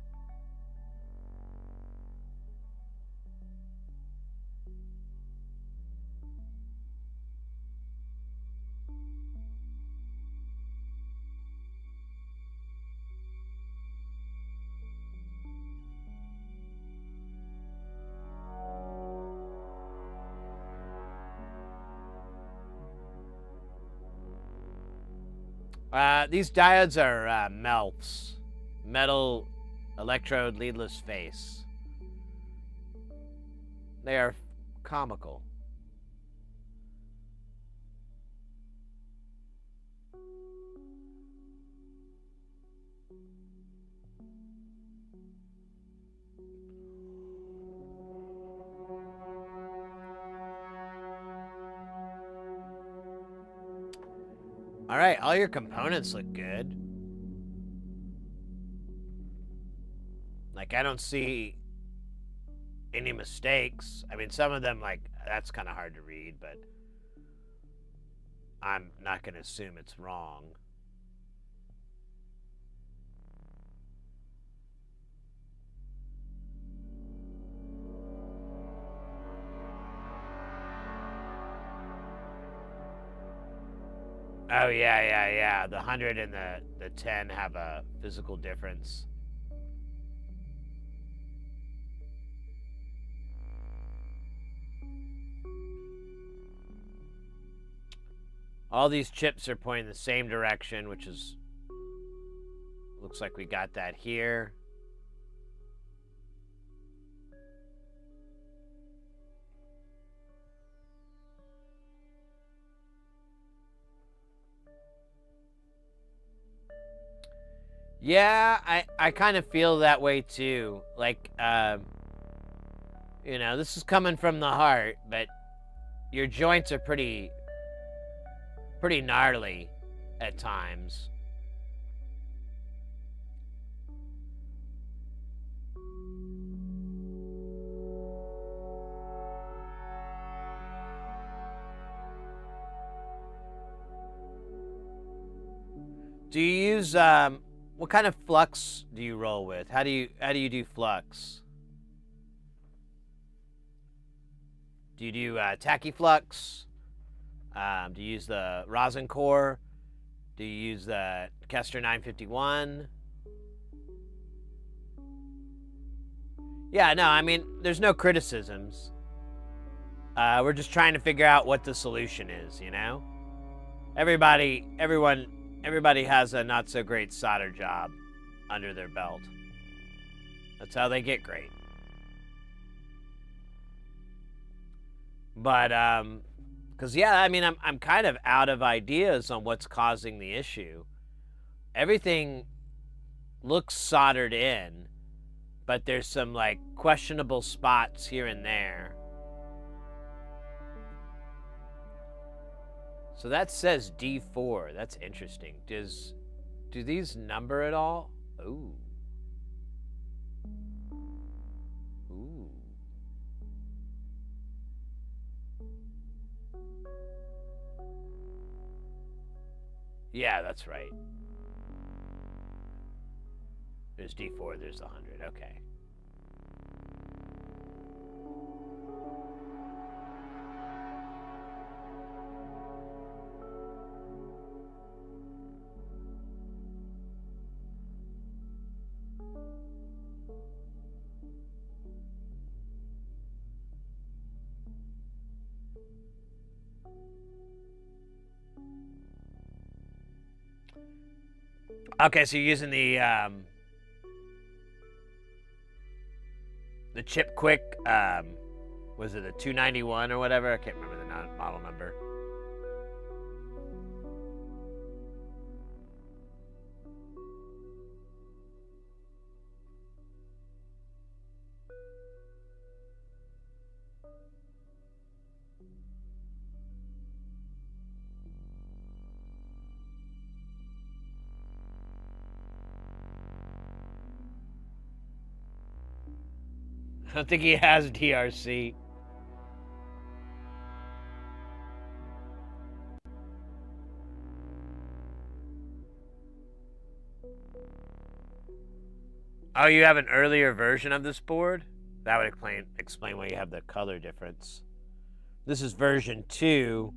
These diodes are MELFs, metal electrode leadless face. They are comical. All right, all your components look good. Like, I don't see any mistakes. I mean, some of them, like, that's kind of hard to read, but I'm not going to assume it's wrong. Oh, yeah. The 100 and the 10 have a physical difference. All these chips are pointing the same direction, which is... looks like we got that here. Yeah, I kind of feel that way too. Like, you know, this is coming from the heart, but your joints are pretty gnarly at times. Do you use what kind of flux do you roll with? How do you do flux? Do you do tachyflux? Do you use the rosin core? Do you use the Kester 951? Yeah, no, I mean, there's no criticisms. We're just trying to figure out what the solution is, you know? Everybody has a not so great solder job under their belt. That's how they get great. But cuz yeah, I mean I'm kind of out of ideas on what's causing the issue. Everything looks soldered in, but there's some like questionable spots here and there. So that says D4. That's interesting. Do these number at all? Ooh. Ooh. Yeah, that's right. There's D4, there's the 100. Okay. Okay, so you're using the chip quick, was it a 291 or whatever? I can't remember the model number. I don't think he has DRC. Oh, you have an earlier version of this board? That would explain why you have the color difference. This is version 2.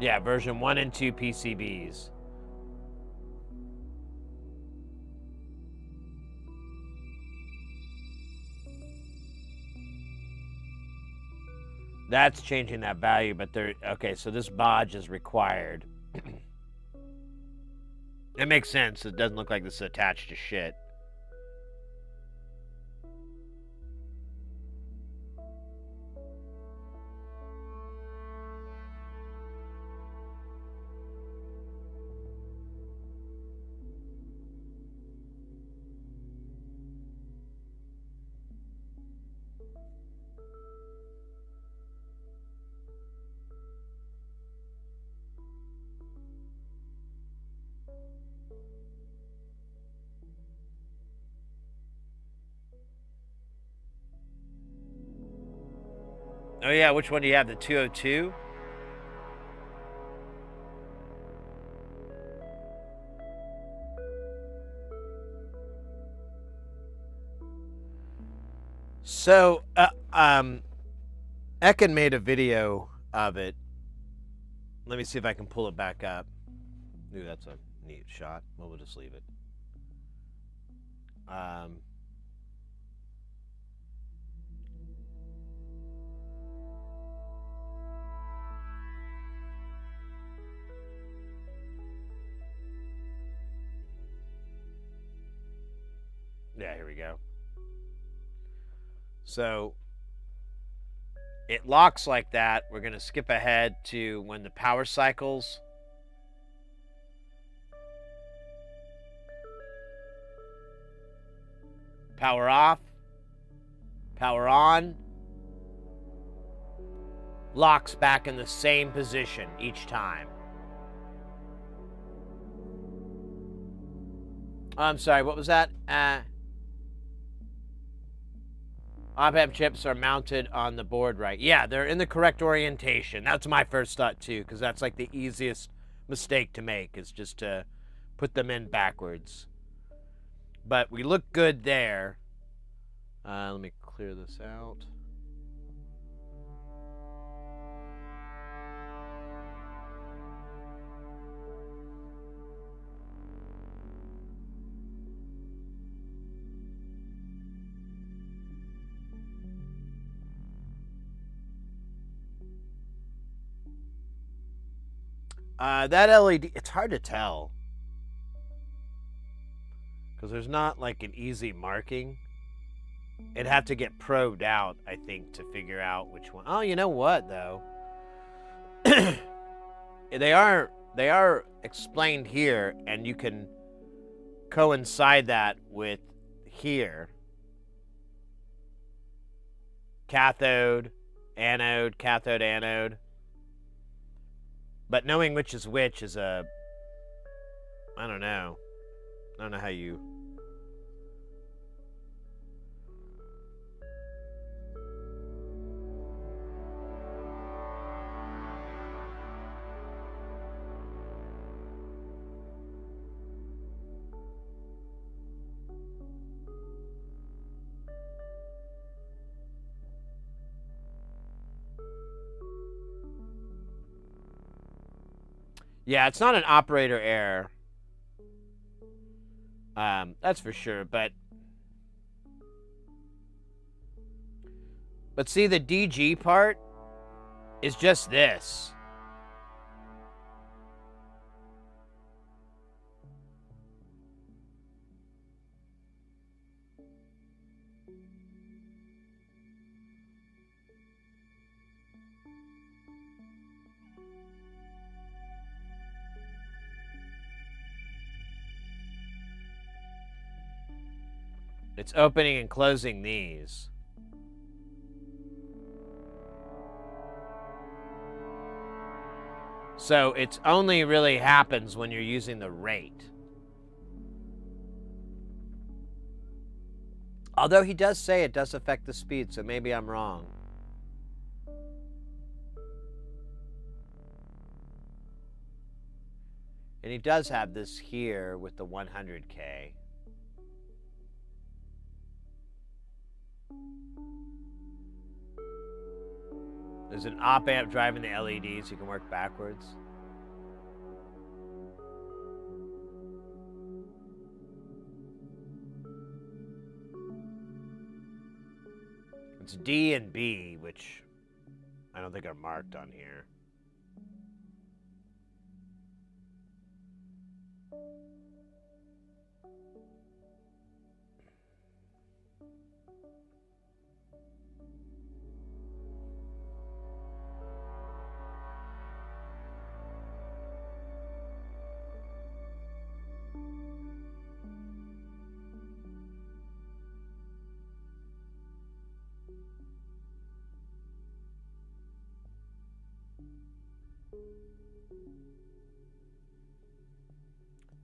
Yeah, version 1 and 2 PCBs. That's changing that value, but okay, so this bodge is required. It makes sense. It doesn't look like this is attached to shit. Oh yeah, which one do you have? The 202? So, Ekin made a video of it. Let me see if I can pull it back up. Ooh, that's a neat shot. Well, we'll just leave it. Yeah, here we go. So it locks like that. We're going to skip ahead to when the power cycles. Power off. Power on. Locks back in the same position each time. I'm sorry, what was that? Op-amp chips are mounted on the board right. Yeah, they're in the correct orientation. That's my first thought too, because that's like the easiest mistake to make, is just to put them in backwards. But we look good there. Let me clear this out. That LED, it's hard to tell, because there's not like an easy marking. It'd have to get probed out, I think, to figure out which one. Oh, you know what, though? They are explained here, and you can coincide that with here. Cathode, anode, cathode, anode. But knowing which is a I don't know. I don't know how you... Yeah, it's not an operator error. That's for sure, but see, the DG part is just this. It's opening and closing these. So it only really happens when you're using the rate. Although he does say it does affect the speed, so maybe I'm wrong. And he does have this here with the 100K. There's an op amp driving the LEDs. You can work backwards. It's D and B, which I don't think are marked on here.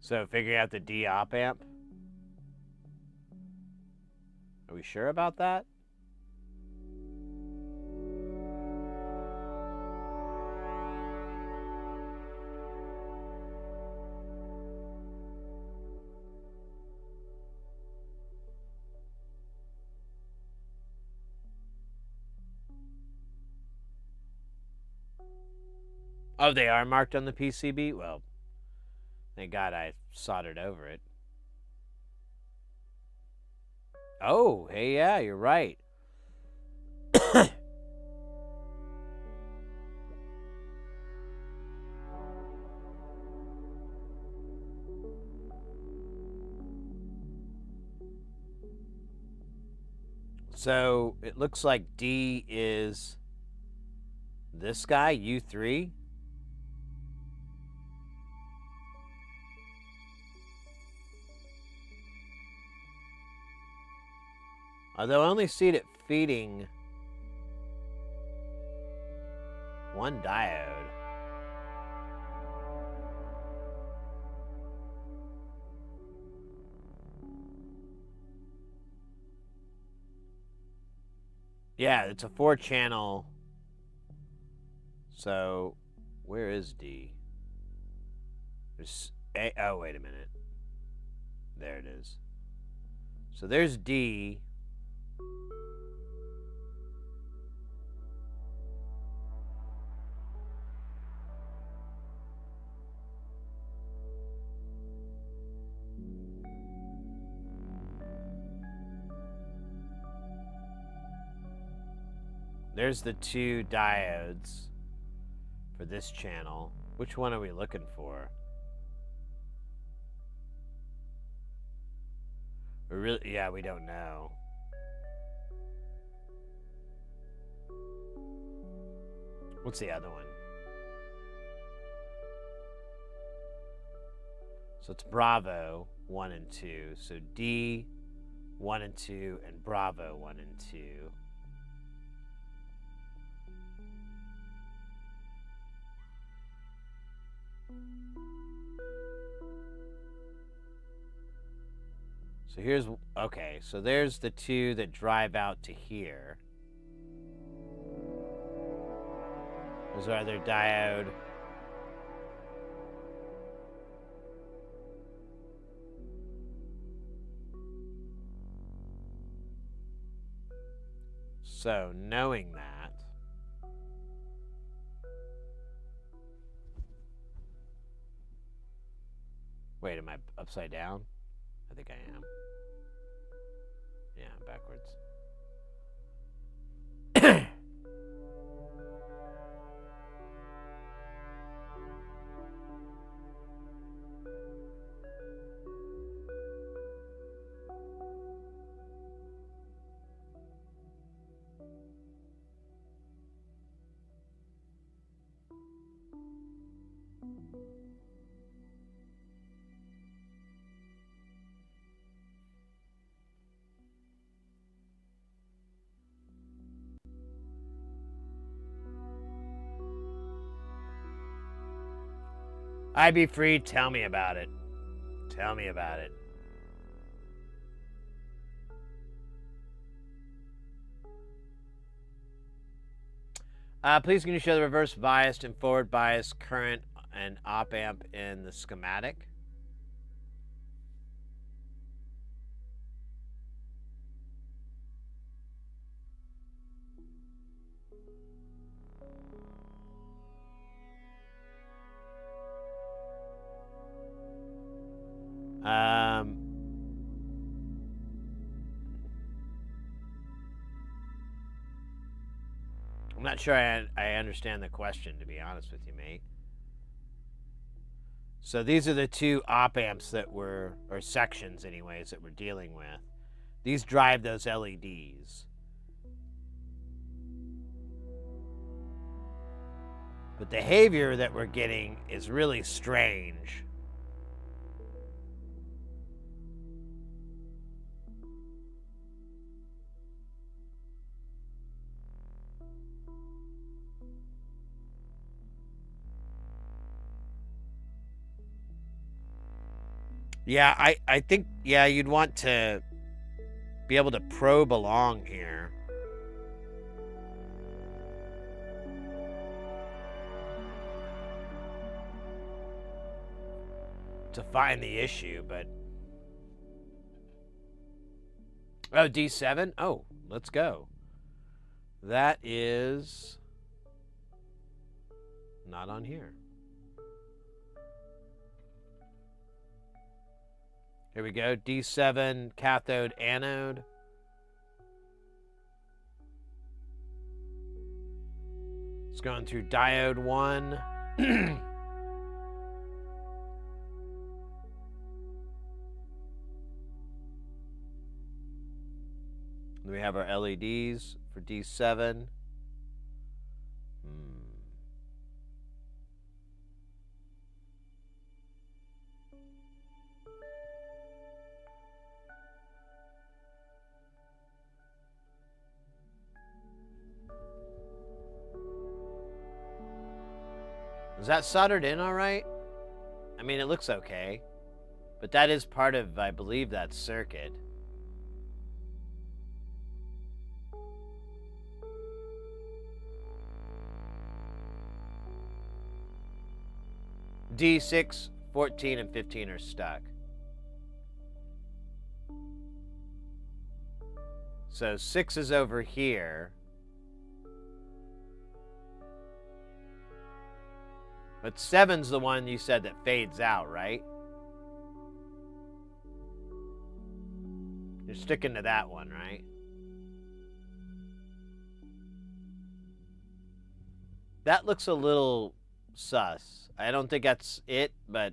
So figuring out the D op amp. Are we sure about that? Oh, they are marked on the PCB? Well, thank God I soldered over it. Oh, hey, yeah, you're right. So it looks like D is this guy, U3. Although I only see it feeding one diode. Yeah, it's a 4-channel. So, where is D? There's A. Oh, wait a minute. There it is. So there's D. There's the 2 diodes for this channel. Which one are we looking for? Yeah, we don't know. What's the other one? So it's Bravo 1 and 2. So D 1 and 2 and Bravo 1 and 2. So here's, okay, so there's the two that drive out to here. Those are their diode. So knowing that, wait, am I upside down? I think I am. Yeah, backwards. I be free, tell me about it. Tell me about it. Please can you show the reverse biased and forward biased current and op amp in the schematic? I'm not sure I understand the question, to be honest with you, mate. So these are the two op amps that we're, or sections anyways, that we're dealing with. These drive those LEDs. But the behavior that we're getting is really strange. Yeah, I think, yeah, you'd want to be able to probe along here. To find the issue, but... Oh, D7? Oh, let's go. That is... not on here. Here we go, D7, cathode, anode. It's going through diode 1. Then we have our LEDs for D7. Is that soldered in all right? I mean, it looks okay. But that is part of, I believe, that circuit. D6, 14, and 15 are stuck. So 6 is over here. But 7's the one you said that fades out, right? You're sticking to that one, right? That looks a little sus. I don't think that's it, but...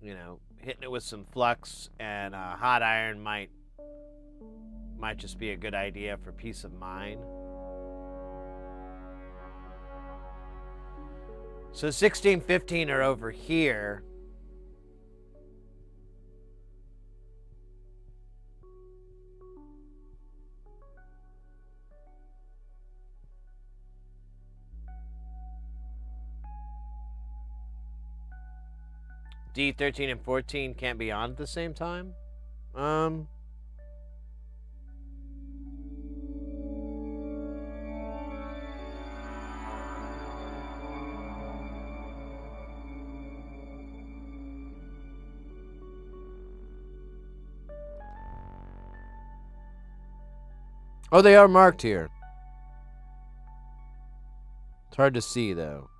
you know, hitting it with some flux and a hot iron might just be a good idea for peace of mind. So 16, 15 are over here. D, 13, and 14 can't be on at the same time? Oh, they are marked here. It's hard to see, though.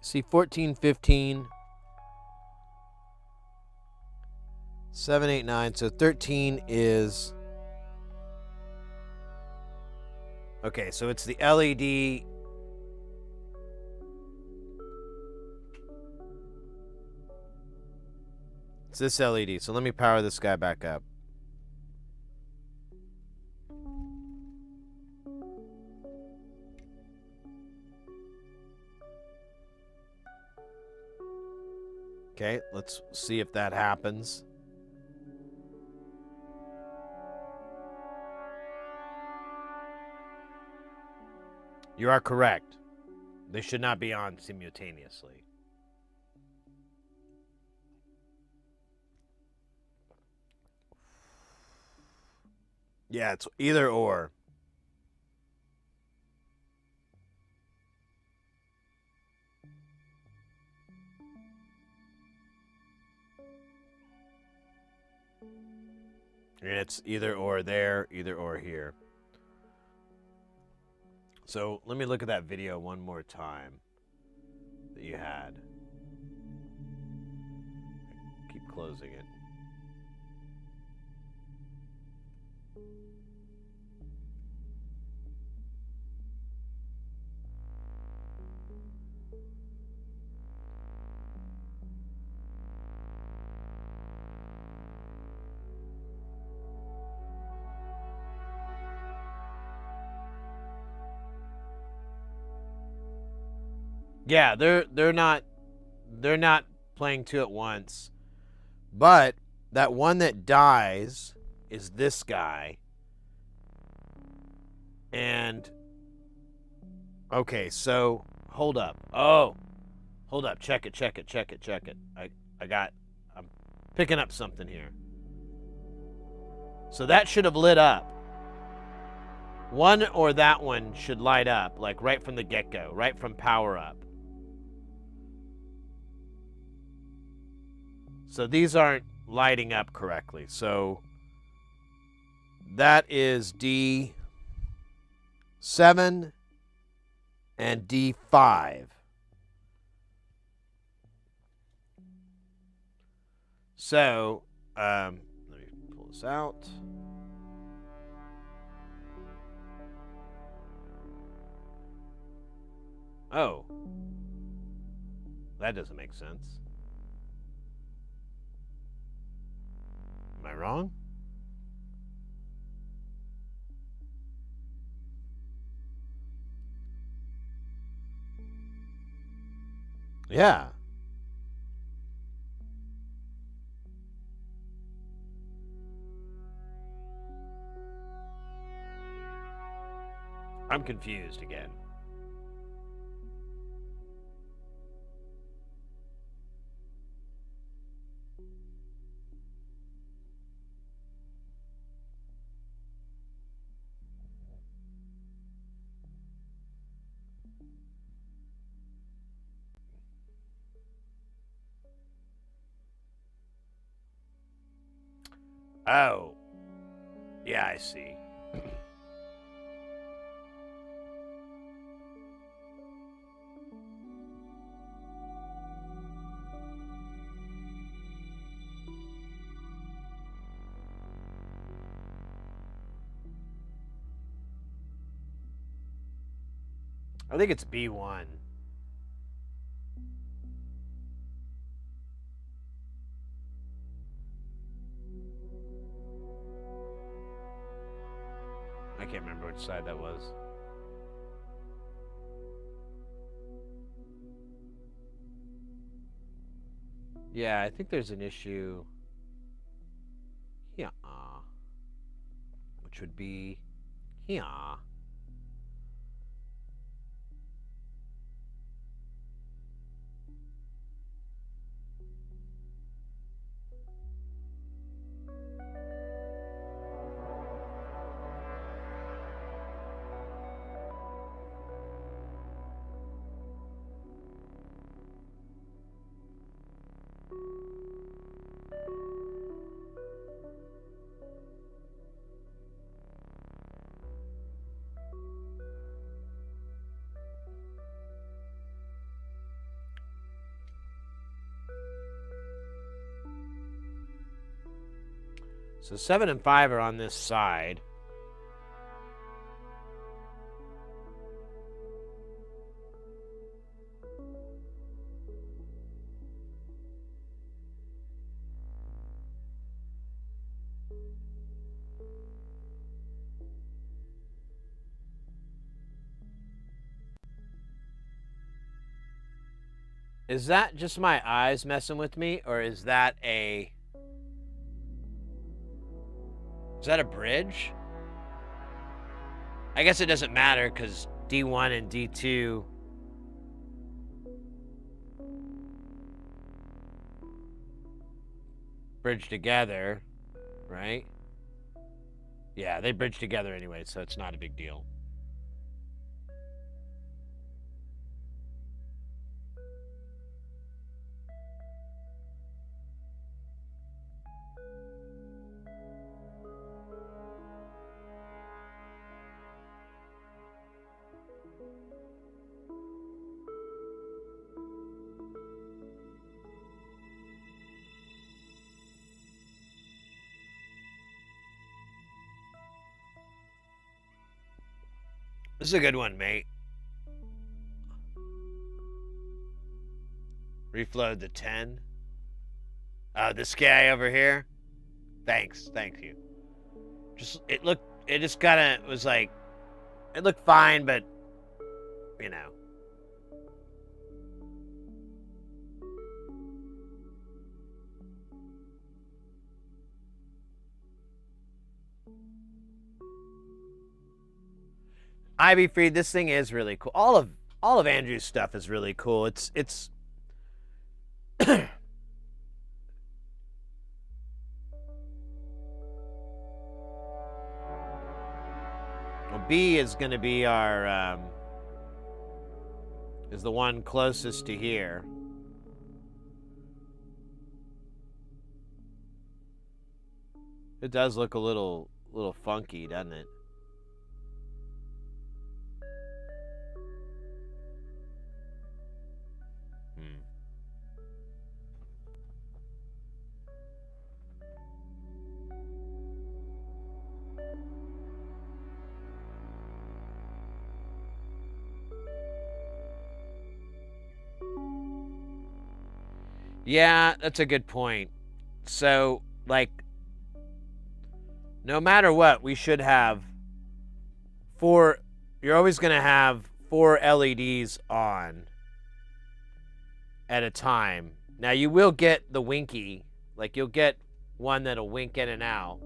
See 14, 15, 7, 8, 9. So 13 is... Okay, so it's the LED. It's this LED. So let me power this guy back up. Okay, let's see if that happens. You are correct. They should not be on simultaneously. Yeah, it's either or. And it's either or there, either or here. So let me look at that video one more time that you had. Keep closing it. Yeah, they're not playing two at once. But that one that dies is this guy. And okay, so hold up. Oh. Hold up. Check it. I'm picking up something here. So that should have lit up. One or that one should light up, like right from the get-go, right from power up. So these aren't lighting up correctly. So that is D7 and D5. So, let me pull this out. Oh. That doesn't make sense. Am I wrong? Yeah. I'm confused again. Oh. Yeah, I see. I think it's B1. I can't remember which side that was. Yeah, I think there's an issue here, which would be here. So 7 and 5 are on this side. Is that just my eyes messing with me, or is that a... Is that a bridge? I guess it doesn't matter because D1 and D2 bridge together, right? Yeah, they bridge together anyway, so it's not a big deal. This is a good one, mate. Reflow the 10. This guy over here. Thank you. It just kind of was like, it looked fine, but, you know. Ivy Freed, this thing is really cool. All of Andrew's stuff is really cool. It's well, B is going to be our is the one closest to here. It does look a little funky, doesn't it? Yeah, that's a good point. So, like, no matter what, we should have four. You're always going to have 4 LEDs on at a time. Now, you will get the winky. Like, you'll get one that'll wink in and out.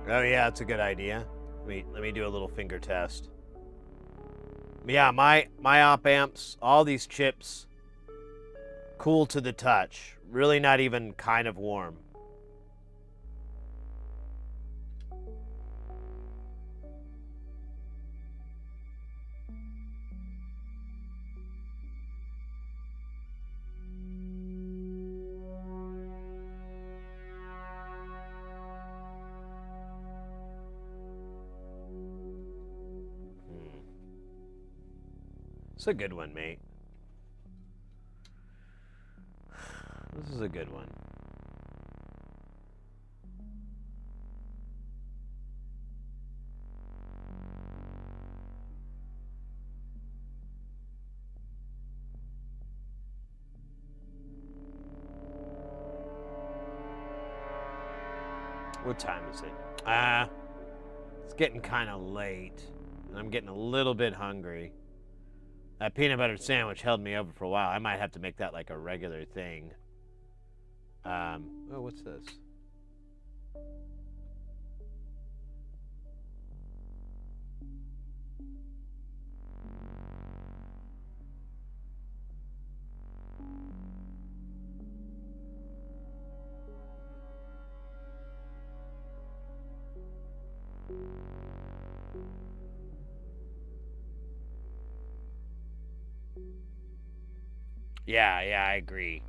Oh yeah, that's a good idea. Let me do a little finger test. Yeah, my op amps, all these chips, cool to the touch. Really not even kind of warm. It's a good one, mate. This is a good one. What time is it? It's getting kind of late, and I'm getting a little bit hungry. That peanut butter sandwich held me over for a while. I might have to make that like a regular thing. Oh, what's this? Yeah, I agree.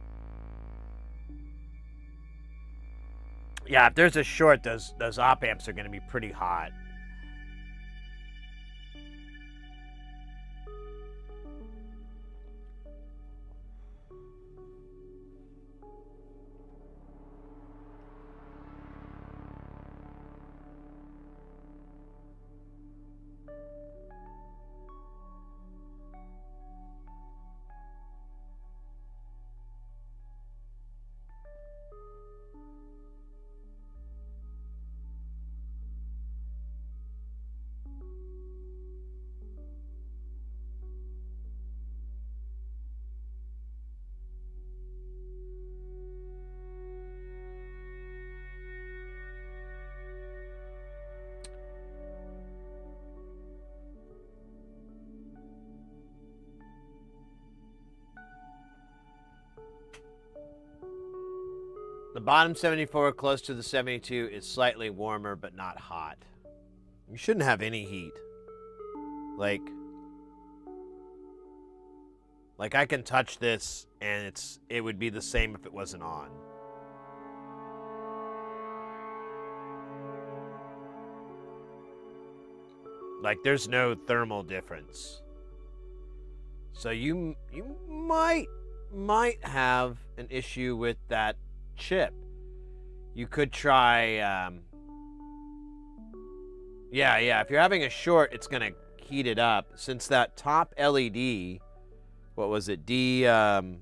Yeah, if there's a short, those op amps are going to be pretty hot. The bottom 74 close to the 72 is slightly warmer but not hot. You shouldn't have any heat. Like I can touch this and it would be the same if it wasn't on. Like there's no thermal difference. So you might have an issue with that chip. You could try yeah, if you're having a short, it's going to heat it up since that top LED, what was it? D5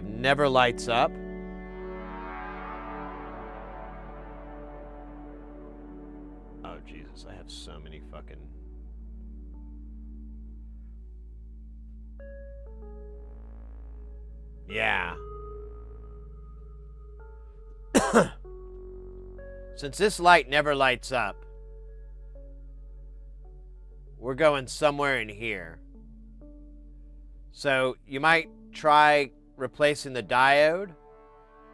never lights up. Oh Jesus, I have so many fucking yeah. Since this light never lights up, we're going somewhere in here. So you might try replacing the diode.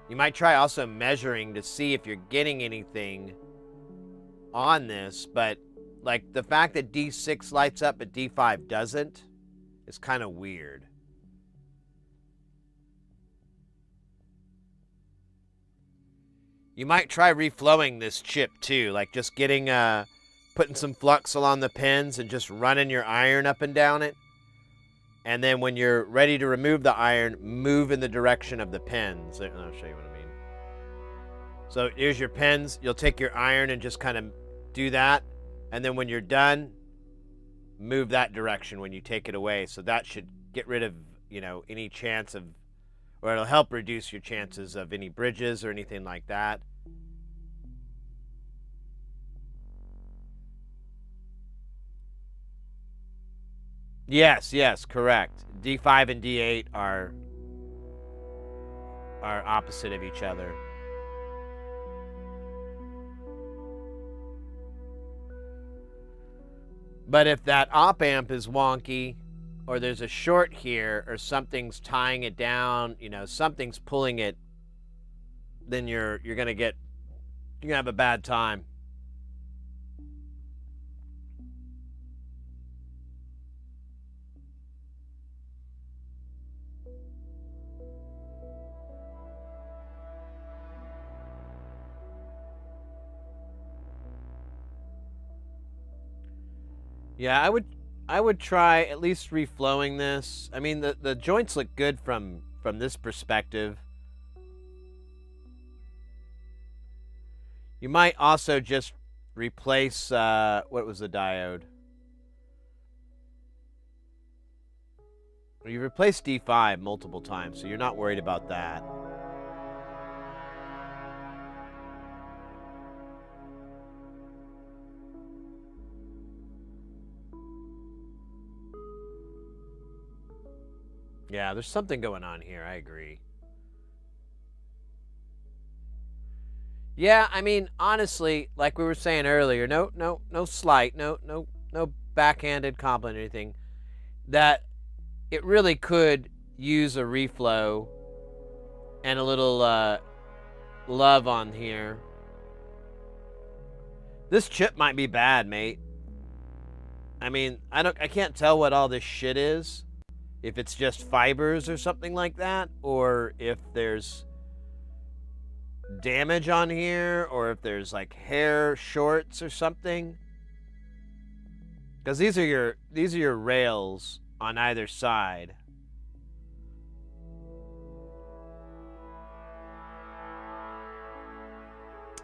You might try also measuring to see if you're getting anything on this, but like the fact that D6 lights up but D5 doesn't is kind of weird. You might try reflowing this chip too, like just getting putting some flux along the pins and just running your iron up and down it. And then when you're ready to remove the iron, move in the direction of the pins. I'll show you what I mean. So here's your pins. You'll take your iron and just kind of do that. And then when you're done, move that direction when you take it away. So that should get rid of, any chance of, or it'll help reduce your chances of any bridges or anything like that. Yes, correct. D5 and D8 are opposite of each other. But if that op amp is wonky, or there's a short here, or something's tying it down, something's pulling it, then you're gonna have a bad time. Yeah, I would try at least reflowing this. I mean, the joints look good from this perspective. You might also just replace what was the diode? Well, you replaced D5 multiple times, so you're not worried about that. Yeah, there's something going on here. I agree. Yeah, I mean, honestly, like we were saying earlier, no slight, no backhanded compliment or anything. That it really could use a reflow and a little love on here. This chip might be bad, mate. I mean, I can't tell what all this shit is. if it's just fibers or something like that, or if there's damage on here, or if there's like hair shorts or something. Because these are your rails on either side.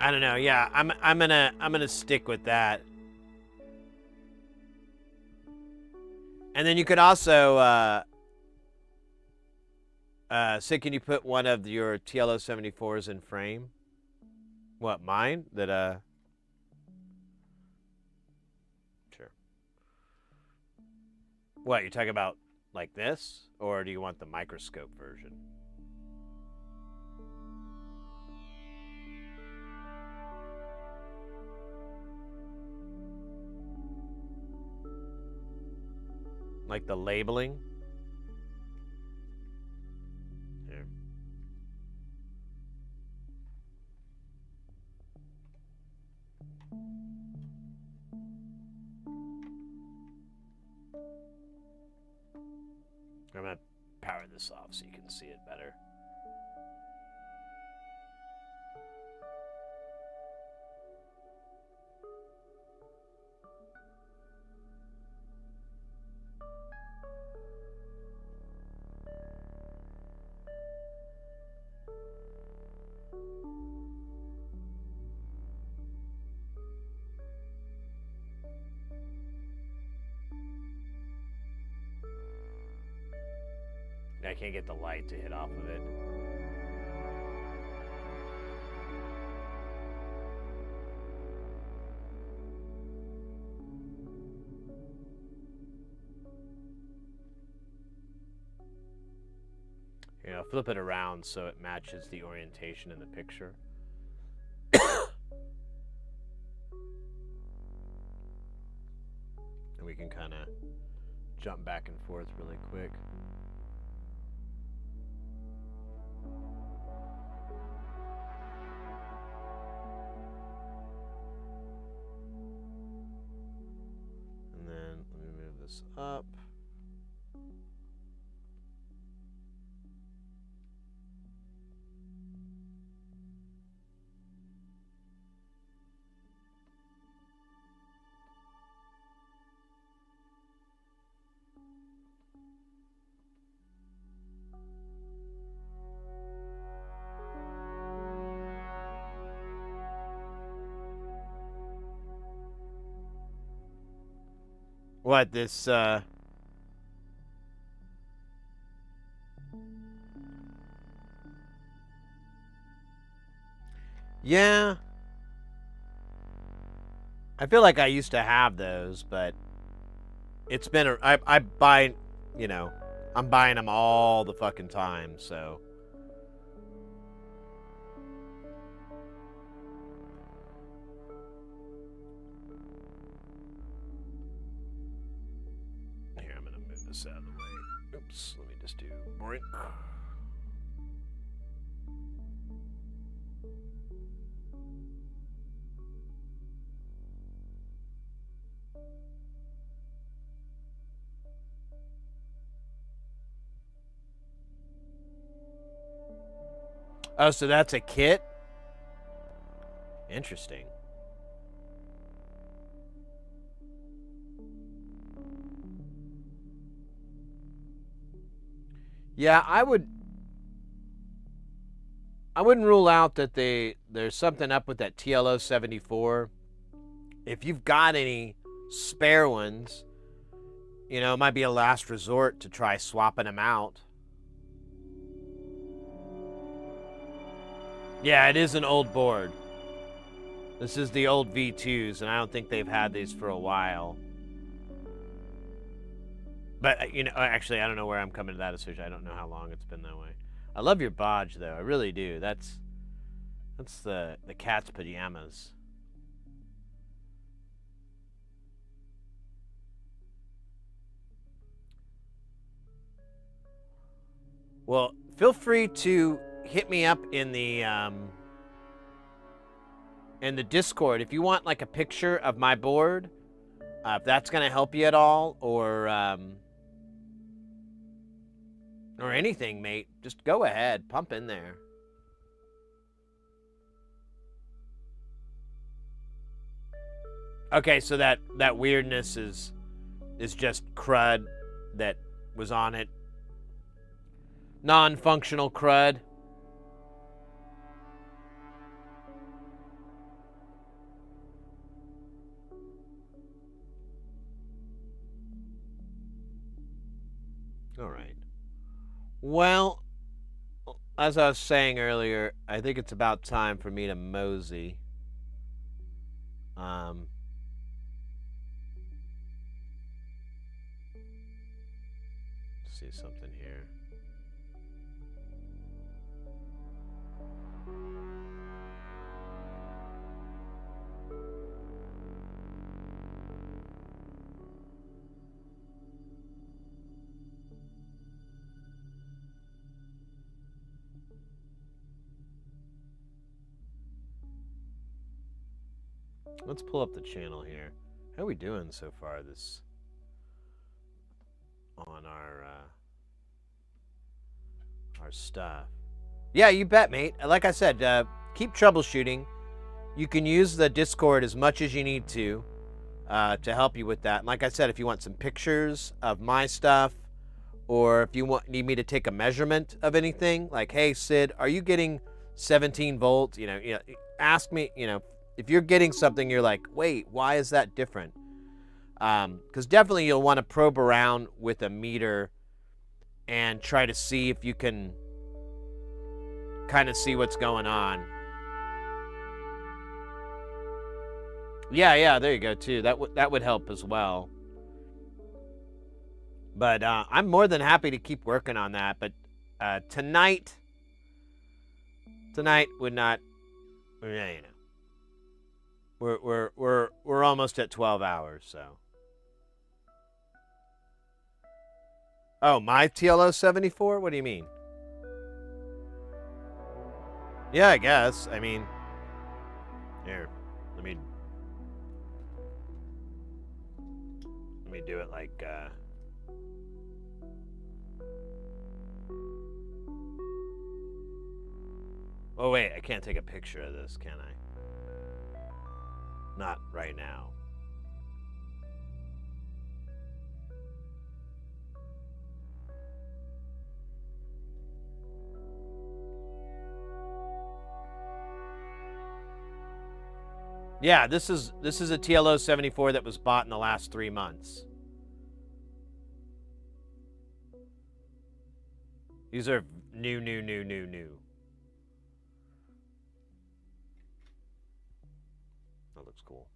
I don't know. Yeah, I'm gonna stick with that. And then you could also say, can you put one of your TLO 74s in frame? What, mine? That sure. What, you're talking about like this, or do you want the microscope version? Like the labeling? Here. I'm going to power this off so you can see it better. I can't get the light to hit off of it. Here, I'll flip it around so it matches the orientation in the picture. And we can kind of jump back and forth really quick. And then let me move this up. What, this, yeah. I feel like I used to have those, but it's been, I buy, you know, I'm buying them all the fucking time, so. Here, I'm gonna move this out of the way. Oops, let me just do boring. Oh, so that's a kit? Interesting. Yeah, I wouldn't rule out that there's something up with that TLO 74. If you've got any spare ones, you know, it might be a last resort to try swapping them out. Yeah, it is an old board. This is the old V2s, and I don't think they've had these for a while. But, you know, actually, I don't know where I'm coming to that decision. I don't know how long it's been that way. I love your bodge, though. I really do. That's the cat's pajamas. Well, feel free to hit me up in the Discord if you want like a picture of my board, if that's gonna help you at all, or Or anything, mate. Just go ahead. Pump in there. Okay, so that weirdness is just crud that was on it. Non-functional crud. All right. Well, as I was saying earlier, I think it's about time for me to mosey. See something here. Let's pull up the channel here. How are we doing so far this on our stuff? Yeah, you bet, mate. Like I said, keep troubleshooting. You can use the Discord as much as you need to help you with that. And like I said, if you want some pictures of my stuff, or if you need me to take a measurement of anything, like, hey, Sid, are you getting 17 volts? You know, ask me, if you're getting something, you're like, wait, why is that different? Because definitely you'll want to probe around with a meter and try to see if you can kind of see what's going on. Yeah, there you go too. That would help as well. But I'm more than happy to keep working on that. But tonight would not. We're almost at 12 hours, so. Oh, my TLO 74? What do you mean? Yeah, I guess. I mean, here, let me do it like oh wait, I can't take a picture of this, can I? Not right now. Yeah, this is a TLO 74 that was bought in the last 3 months. These are new. That looks cool.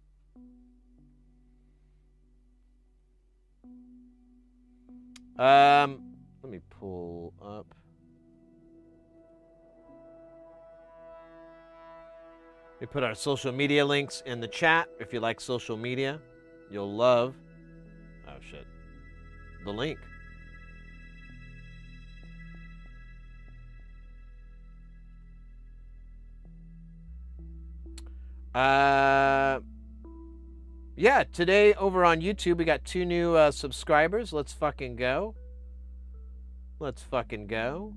Let me pull up. We put our social media links in the chat. If you like social media, you'll love, oh shit, the link. Yeah, today over on YouTube, we got 2 new subscribers. Let's fucking go. Let's fucking go.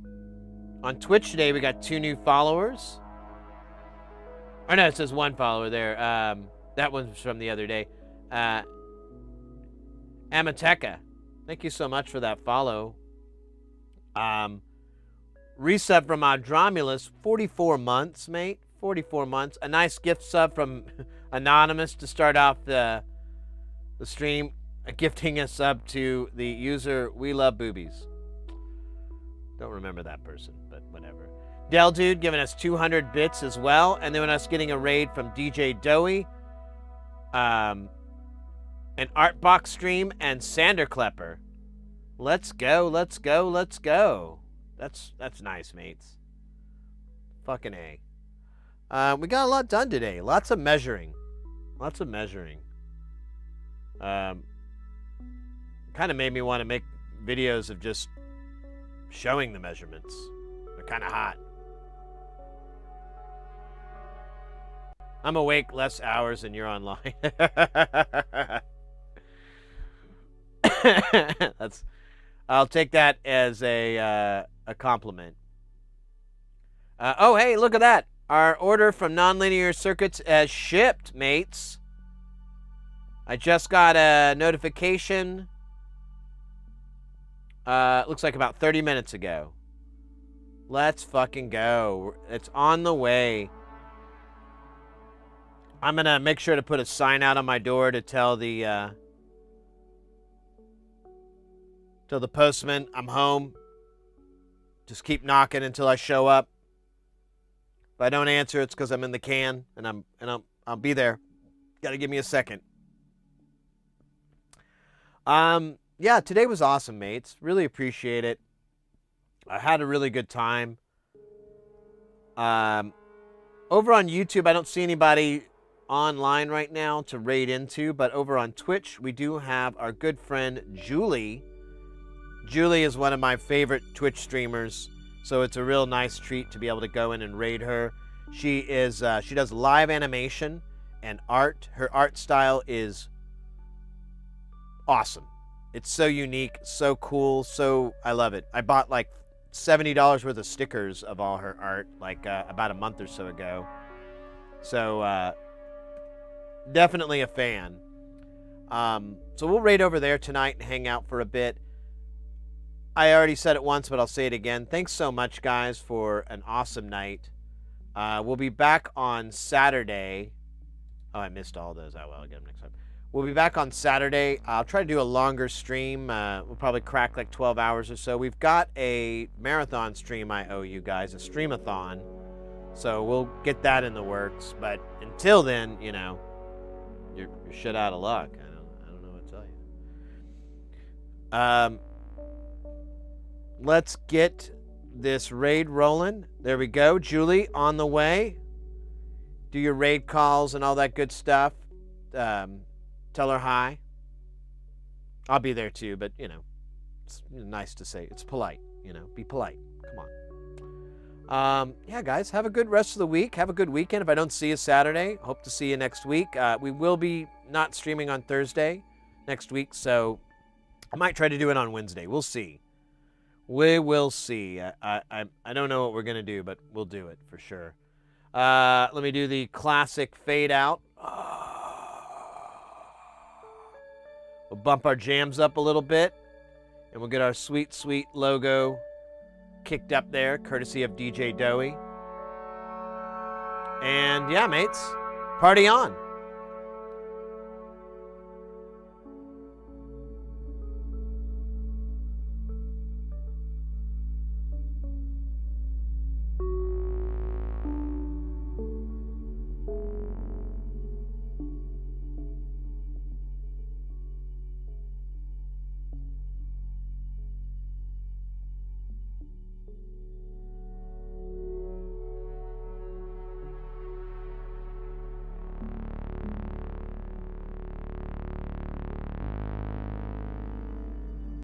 On Twitch today, we got 2 new followers. Oh no, it says 1 follower there. That one's from the other day. Amateka, thank you so much for that follow. Resub from Adromulus, 44 months, mate. 44 months. A nice gift sub from Anonymous to start off the stream, gifting a sub to the user We Love Boobies. Don't remember that person, but whatever. Del Dude giving us 200 bits as well, and then us getting a raid from DJ Doey, an Artbox stream, and Sander Klepper. Let's go. That's nice, mates. Fucking A. We got a lot done today. Lots of measuring. Kind of made me want to make videos of just showing the measurements. They're kind of hot. I'm awake less hours and you're online. I'll take that as a compliment. Oh, hey, look at that. Our order from Nonlinear Circuits has shipped, mates. I just got a notification. Looks like about 30 minutes ago. Let's fucking go. It's on the way. I'm going to make sure to put a sign out on my door to tell the postman I'm home. Just keep knocking until I show up. If I don't answer, it's because I'm in the can, and I'll be there. Got to give me a second. Yeah, today was awesome, mates. Really appreciate it. I had a really good time. Over on YouTube, I don't see anybody online right now to raid into, but over on Twitch, we do have our good friend Julie. Julie is one of my favorite Twitch streamers, so it's a real nice treat to be able to go in and raid her. She does live animation and art. Her art style is awesome. It's so unique, so cool, I love it. I bought like $70 worth of stickers of all her art like about a month or so ago. So definitely a fan. So we'll raid over there tonight and hang out for a bit. I already said it once, but I'll say it again. Thanks so much, guys, for an awesome night. We'll be back on Saturday. Oh, I missed all those. Oh, well, I'll get them next time. We'll be back on Saturday. I'll try to do a longer stream. We'll probably crack like 12 hours or so. We've got a marathon stream I owe you guys, a streamathon. So we'll get that in the works. But until then, you know, you're shit out of luck. I don't know what to tell you. Let's get this raid rolling. There we go. Julie, on the way. Do your raid calls and all that good stuff. Tell her hi. I'll be there too, but, you know, it's nice to say. It's polite, you know. Be polite. Come on. Yeah, guys, have a good rest of the week. Have a good weekend. If I don't see you Saturday, hope to see you next week. We will be not streaming on Thursday next week, so I might try to do it on Wednesday. We'll see. We will see. I don't know what we're going to do, but we'll do it for sure. Let me do the classic fade out. We'll bump our jams up a little bit, and we'll get our sweet, sweet logo kicked up there, courtesy of DJ Doey. And yeah, mates, party on.